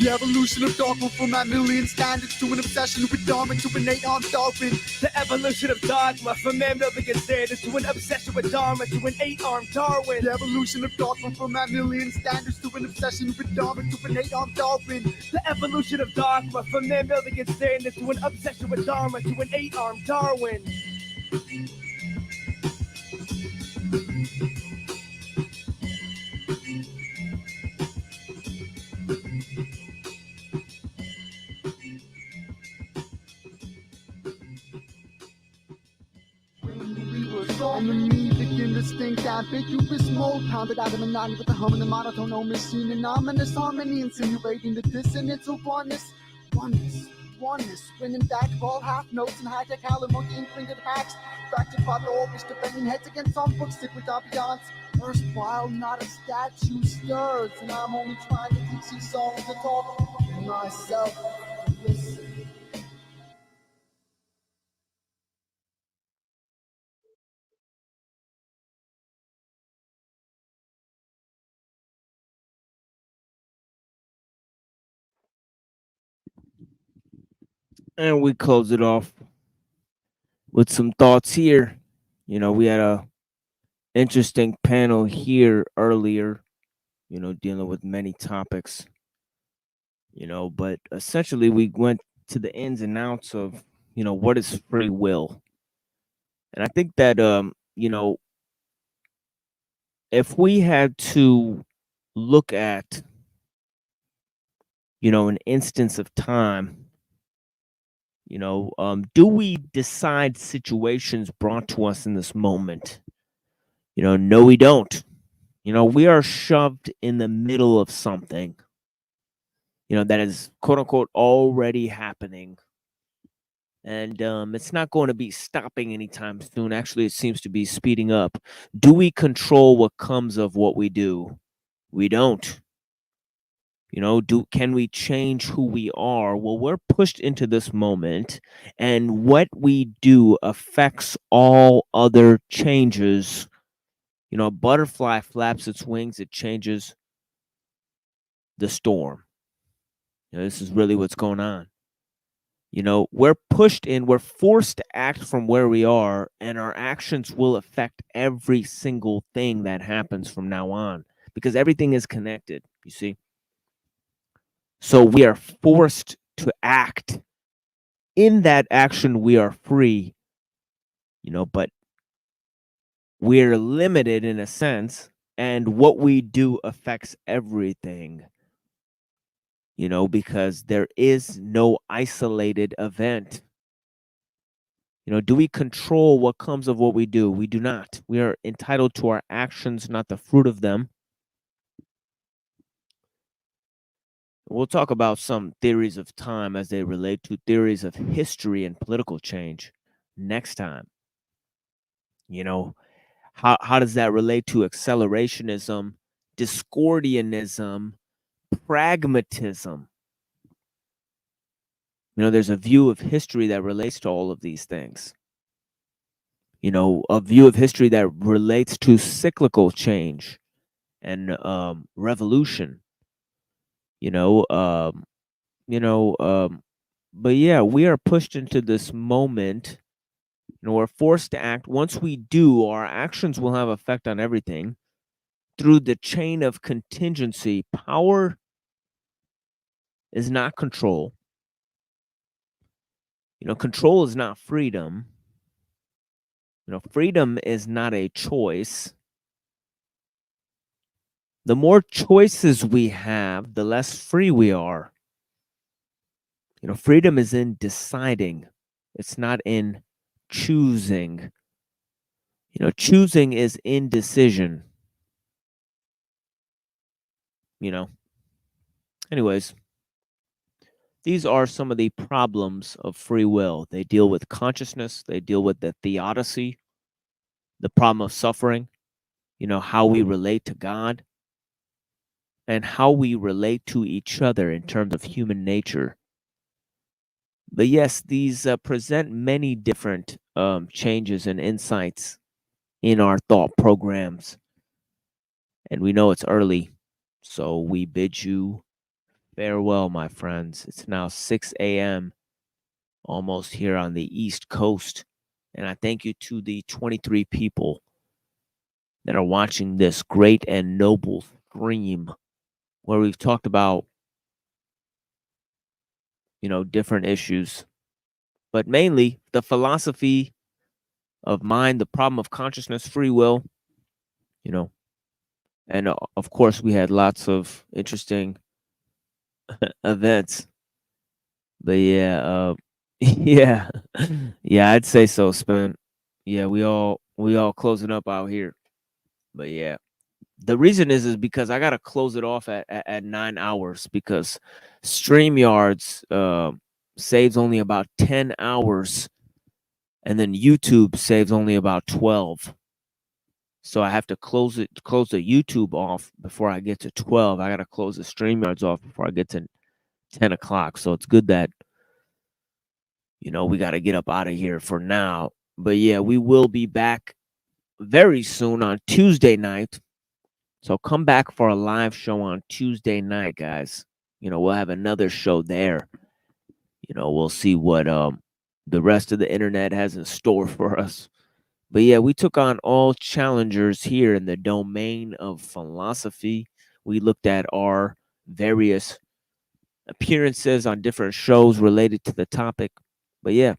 The evolution of dogma from a million standards to an obsession with Dharma to an 8-armed dolphin. The evolution of dogma from man building standards to an obsession with Dharma to an 8-armed Darwin. The evolution of dogma from a million standards to an obsession with Dharma to an 8-armed dolphin. The evolution of dogma from man building standards to an obsession with Dharma to an 8-armed Darwin. On the music indistinct, ambiguous mode, pounded out of monotony with the hum and the monotone, no machine and ominous harmony, insinuating the dissonance of oneness, winning back of all half notes and high-tech howling monkey fingered hacks, fractured by the orchestra, banging heads against some books, stick with ambiance. Erstwhile, not a statue stirs, and I'm only trying to teach these songs to talk to myself and listen. And we close it off with some thoughts here. You know, we had a interesting panel here earlier, you know, dealing with many topics, you know, but essentially we went to the ins and outs of, you know, what is free will. And I think that you know, if we had to look at, you know, an instance of time, you know, do we decide situations brought to us in this moment? You know, no, we don't. You know, we are shoved in the middle of something, you know, that is quote unquote already happening. And it's not going to be stopping anytime soon. Actually, it seems to be speeding up. Do we control what comes of what we do? We don't. You know, can we change who we are? Well, we're pushed into this moment, and what we do affects all other changes. You know, a butterfly flaps its wings, it changes the storm. You know, this is really what's going on. You know, we're pushed in, we're forced to act from where we are, and our actions will affect every single thing that happens from now on because everything is connected, you see. So we are forced to act. In that action, we are free, you know, but we're limited in a sense, and what we do affects everything, you know, because there is no isolated event. You know, do we control what comes of what we do? We do not. We are entitled to our actions, not the fruit of them. We'll talk about some theories of time as they relate to theories of history and political change next time. You know, how does that relate to accelerationism, Discordianism, pragmatism? You know, there's a view of history that relates to all of these things. You know, a view of history that relates to cyclical change and revolution. You know, you know, but yeah, we are pushed into this moment. You know, we're forced to act. Once we do, our actions will have effect on everything. Through the chain of contingency, power is not control. You know, control is not freedom. You know, freedom is not a choice. The more choices we have, the less free we are. You know, freedom is in deciding, it's not in choosing. You know, choosing is indecision. You know, anyways, these are some of the problems of free will. They deal with consciousness, they deal with the theodicy, the problem of suffering, you know, how we relate to God, and how we relate to each other in terms of human nature. But yes, these present many different changes and insights in our thought programs. And we know it's early, so we bid you farewell, my friends. It's now 6 a.m., almost here on the East Coast. And I thank you to the 23 people that are watching this great and noble stream where we've talked about, you know, different issues, but mainly the philosophy of mind, the problem of consciousness, free will, you know, and of course we had lots of interesting events. But yeah, yeah, yeah, I'd say so, Spin. Yeah, we all closing up out here. But yeah, the reason is because I gotta close it off at 9 hours because StreamYards saves only about 10 hours, and then YouTube saves only about 12. So I have to close the YouTube off before I get to 12. I gotta close the StreamYards off before I get to 10 o'clock. So it's good that, you know, we gotta get up out of here for now. But yeah, we will be back very soon on Tuesday night. So come back for a live show on Tuesday night, guys. You know, we'll have another show there. You know, we'll see what the rest of the internet has in store for us. But yeah, we took on all challengers here in the domain of philosophy. We looked at our various appearances on different shows related to the topic. But yeah,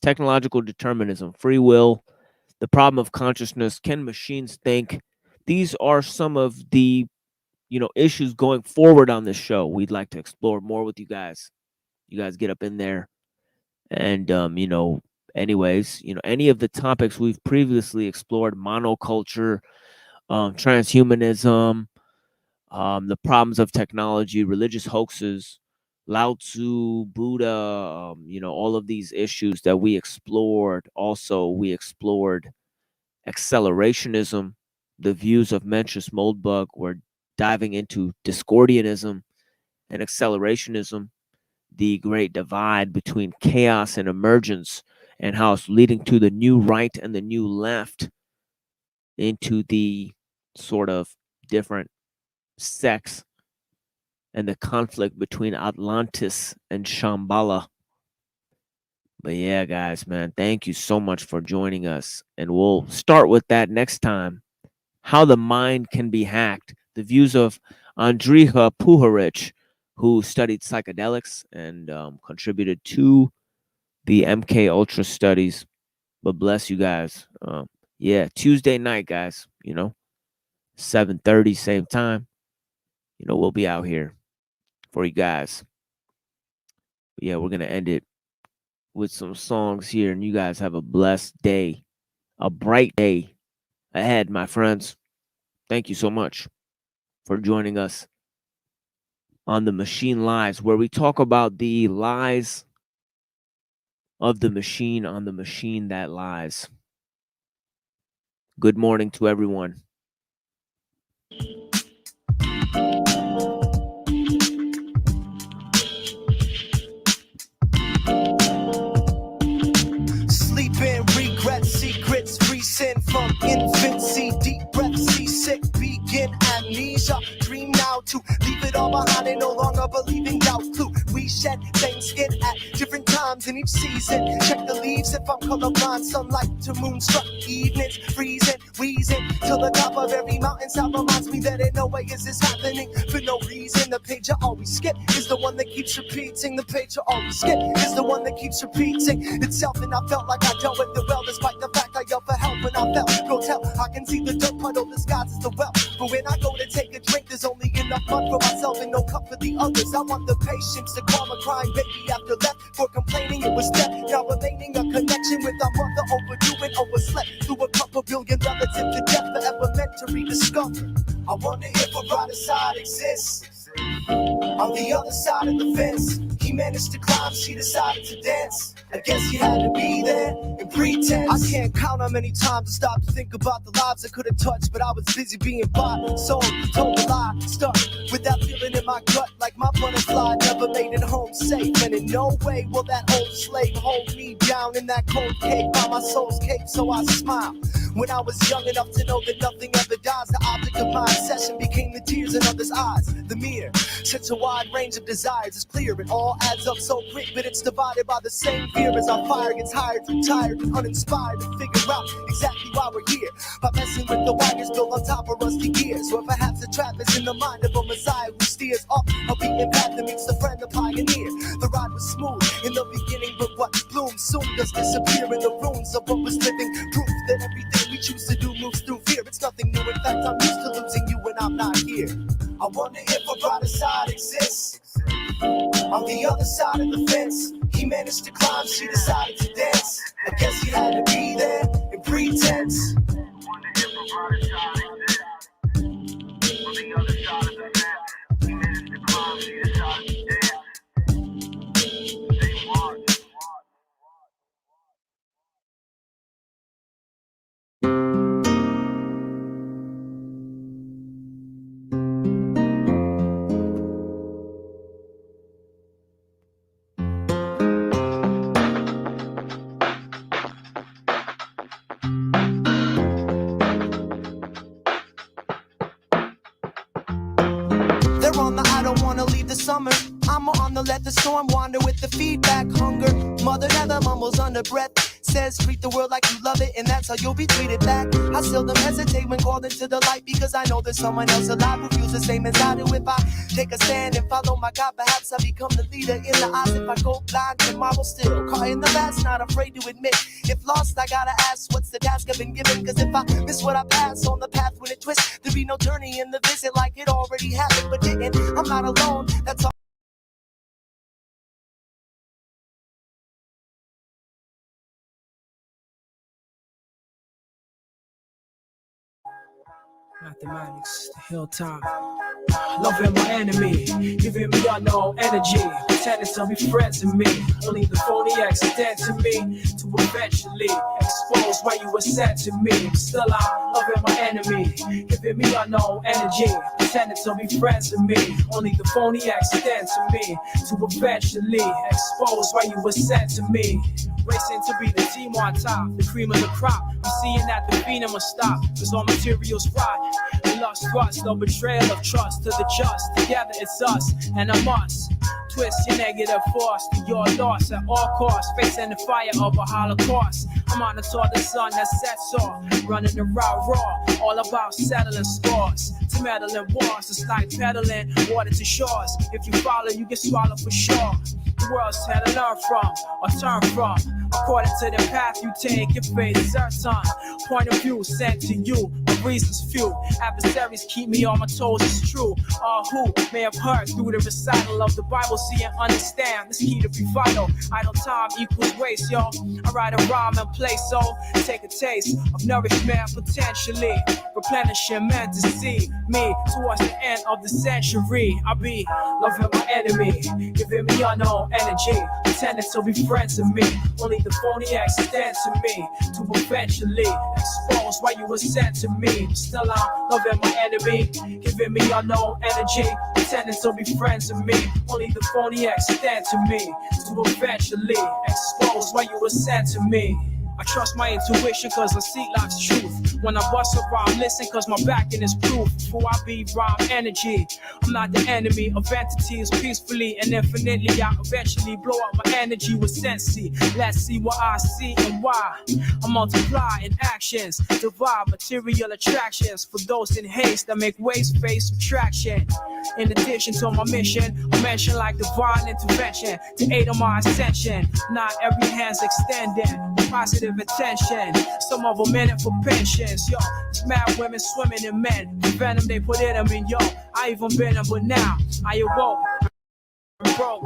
technological determinism, free will, the problem of consciousness, can machines think? These are some of the, you know, issues going forward on this show. We'd like to explore more with you guys. You guys get up in there and you know, anyways, you know, any of the topics we've previously explored, monoculture, transhumanism, the problems of technology, religious hoaxes, Lao Tzu, Buddha, you know, all of these issues that we explored. Also, we explored accelerationism, the views of Mencius Moldbug. We're diving into Discordianism and accelerationism, the great divide between chaos and emergence, and how it's leading to the new right and the new left, into the sort of different sects and the conflict between Atlantis and Shambhala. But yeah, guys, man, thank you so much for joining us. And we'll start with that next time. How the mind can be hacked. The views of Andrija Puharich, who studied psychedelics and contributed to the MK Ultra studies. But bless you guys. Yeah, Tuesday night, guys. You know, 7:30, same time. You know, we'll be out here for you guys. But yeah, we're gonna end it with some songs here, and you guys have a blessed day, a bright day ahead, my friends. Thank you so much for joining us. on the Machine Lies, where we talk about the lies of the machine on the machine that lies. Good morning to everyone. Sleeping, regrets, secrets, recent from infancy, deep breath, seasick, begin amnesia. Dream now to leave it all behind and no longer believing doubt. Clue, we shed same skin at different times in each season. Check the leaves if I'm colorblind. Sunlight to moonstruck evenings, freezing, wheezing till the top of every mountainside reminds me that in no way is this happening for no reason. The page I always skip is the one that keeps repeating. The page I always skip is the one that keeps repeating itself, and I felt like I dealt with it well, despite the fact I yelled for help when I fell. Go tell, I can see the dirt puddle disguises the well. But when I go to take a drink, there's only enough mud for myself and no cup for the others. I want the patience to calm a crying baby after left for complaining it was death. Now remaining a connection with our mother, overdue and overslept through a couple billion relative to death, forever meant to rediscover. I wonder if a brighter side exists. On the other side of the fence, he managed to climb, she decided to dance. I guess he had to be there in pretense. I can't count how many times I stopped to think about the lives I could have touched, but I was busy being bought, sold, told a lie, stuck with that feeling in my gut like my butterfly never made it home safe. And in no way will that old slave hold me down in that cold cave by my soul's cave, so I smile. When I was young enough to know that nothing ever dies, the object of my obsession became the tears in others' eyes. The mirror, such a wide range of desires is clear. It all adds up so quick, but it's divided by the same fear. As our fire gets hired, retired, and uninspired to figure out exactly why we're here. By messing with the wires built on top of rusty gears. Or perhaps the trap is in the mind of a messiah who steers off a beaten path that meets the friend, the pioneer. The ride was smooth in the beginning, but what blooms soon does disappear in the ruins of what was living. Proof that everything we choose to do moves through fear. It's nothing new. In fact, I'm used to losing you when I'm not here. I wonder if a brighter side exists. On the other side of the fence, he managed to climb, she decided to dance. I guess he had to be there in pretense. Wonder if a brighter side exists. On the other side of the fence, he managed to climb, she decided to dance. Same one. They're on the I don't wanna leave the summer. I'm on the let the storm wander with the feedback hunger. Mother never mumbles under breath. Says treat the world like you love it, and that's how you'll be treated back. I seldom hesitate when called into the light, because I know there's someone else alive who feels the same as I do. If I take a stand and follow my God, perhaps I become the leader in the eyes. If I go blind, tomorrow still caught in the past, not afraid to admit. If lost, I gotta ask, what's the task I've been given? Cause if I miss what I pass on the path when it twists, there'd be no journey in the visit like it already happened, but didn't. I'm not alone, that's all. Mathematics, the hilltop. Loving my enemy, giving me unknown energy, pretending to be friends with me. Only the phony accident to me, to eventually expose why you were sent to me. Still I'm loving my enemy, giving me unknown energy, pretending to be friends with me. Only the phony accident to me, to eventually expose why you were sent to me. Racing to be the team on top, the cream of the crop. I'm seeing that the phenom must stop, cause all materials rot. We lost trust, no betrayal of trust to the just. Together it's us, and I must twist your negative force to your loss at all costs, facing the fire of a holocaust. I'm on the toward the sun that sets off, running the route raw, all about settling scores. To meddle in wars, it's like peddling water to shores. If you follow, you get swallowed for sure. The world's had to learn from or turn from. According to the path you take, your fate is certain. Point of view sent to you, a reasons few. Adversaries keep me on my toes, it's true. All who may have heard through the recital of the Bible, see and understand this key to be vital. Idle time equals waste, yo. I write a rhyme and play, so take a taste of nourishment potentially. Replenishing men to see me towards the end of the century. I'll be loving my enemy, giving me unknown energy, pretending to be friends with me. Only the phony extend to me to eventually expose why you were sent to me. Still I'm loving my enemy, giving me unknown energy, pretending to be friends with me. Only the phony extend to me to eventually expose why you were sent to me. I trust my intuition cause I seek life's truth. When I bust a rhyme, listen cause my backing is proof. Before I be rhyme energy, I'm not the enemy of entities. Peacefully and infinitely I eventually blow up my energy with sensei. Let's see what I see and why I multiply in actions, divide material attractions for those in haste that make waste face subtraction. In addition to my mission, I mention like divine intervention to aid on my ascension. Not every hand's extended with positive attention. Some of them in it for pensions. Yo, it's mad women swimming in men. The venom they put in them, and yo, I even been them, but now I awoke. I'm broke.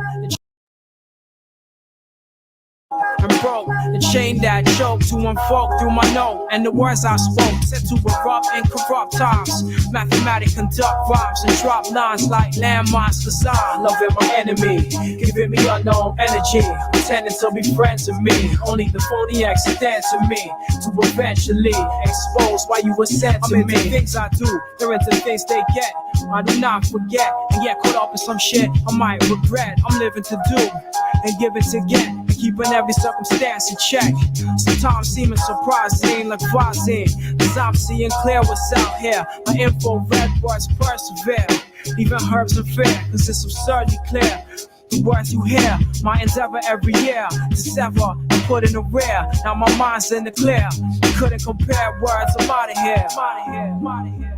I'm broke, the chain that choke to unfold through my note, and the words I spoke set to erupt in corrupt times. Mathematic conduct rhymes and drop lines like landmines, cause I loving my enemy, giving me unknown energy, pretending to be friends with me. Only the phony extend to me to eventually expose why you were sent to me. I'm into things I do, they're into things they get. I do not forget, and yet caught up in some shit I might regret. I'm living to do and giving to get, and keeping every circumstance in check. Sometimes seeming surprising like Vazine, cause I'm seeing clear what's out here. My infrared words persevere, even herbs and fear, cause it's absurdly clear. The words you hear, my endeavor every year to sever and put in the rear. Now my mind's in the clear, you couldn't compare words. I'm out of here, I'm out of here, I'm out of here.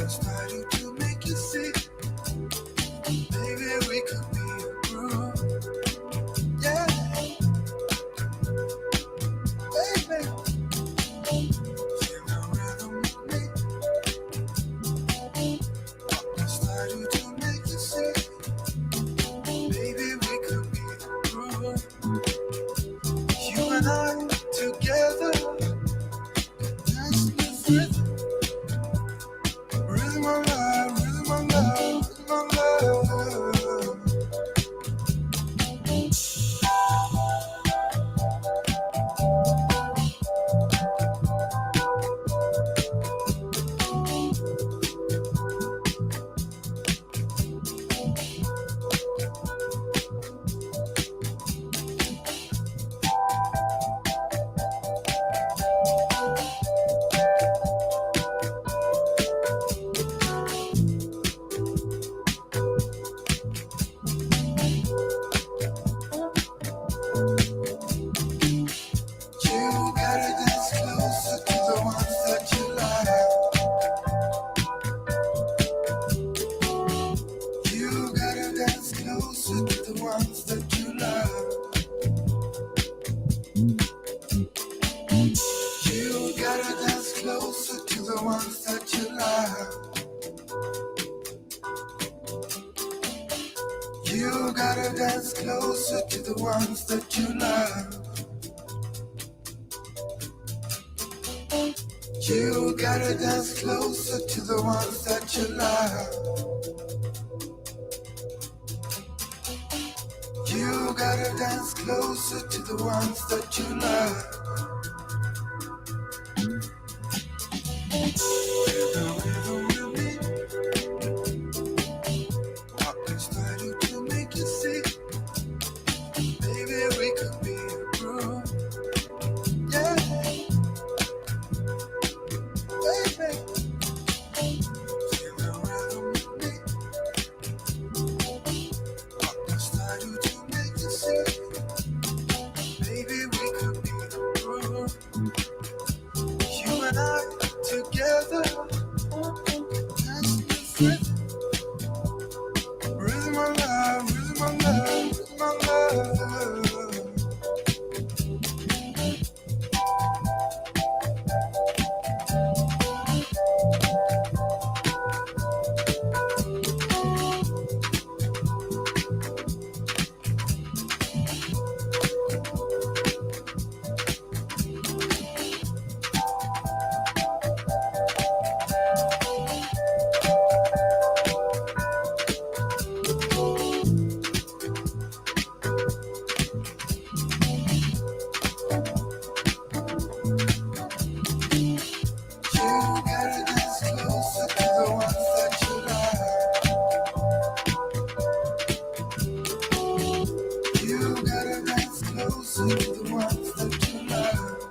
Starting to make Rhythm of love, rhythm of love, rhythm of love. You gotta dance closer to the ones that you love. You gotta dance closer to the ones that you love. You gotta dance closer to the ones that you love. You gotta dance closer to the ones that you love. You gotta dance closer to the ones that you love. You gotta dance closer to the ones that you love. Rhythm, rhythm with me. Walk inside you to make you see. Baby, we could be a group. Yeah, baby. Rhythm, rhythm with me. Walk inside you to make you see. Baby, we could be a group. You and I together. That's the rhythm of love, rhythm of love, rhythm of love. You gotta dance closer to the ones that you love. You gotta dance closer to the ones that you love.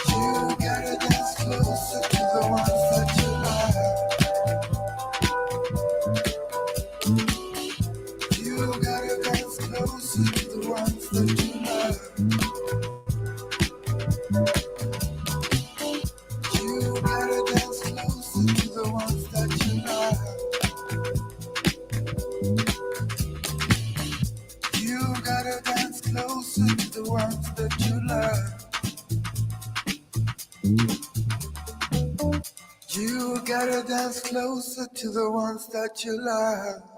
You gotta dance closer to the ones that you love. You gotta dance closer to the ones that you love. You gotta dance closer to the ones that you love. You gotta dance closer to the ones that you love. You gotta dance closer to the ones that you love.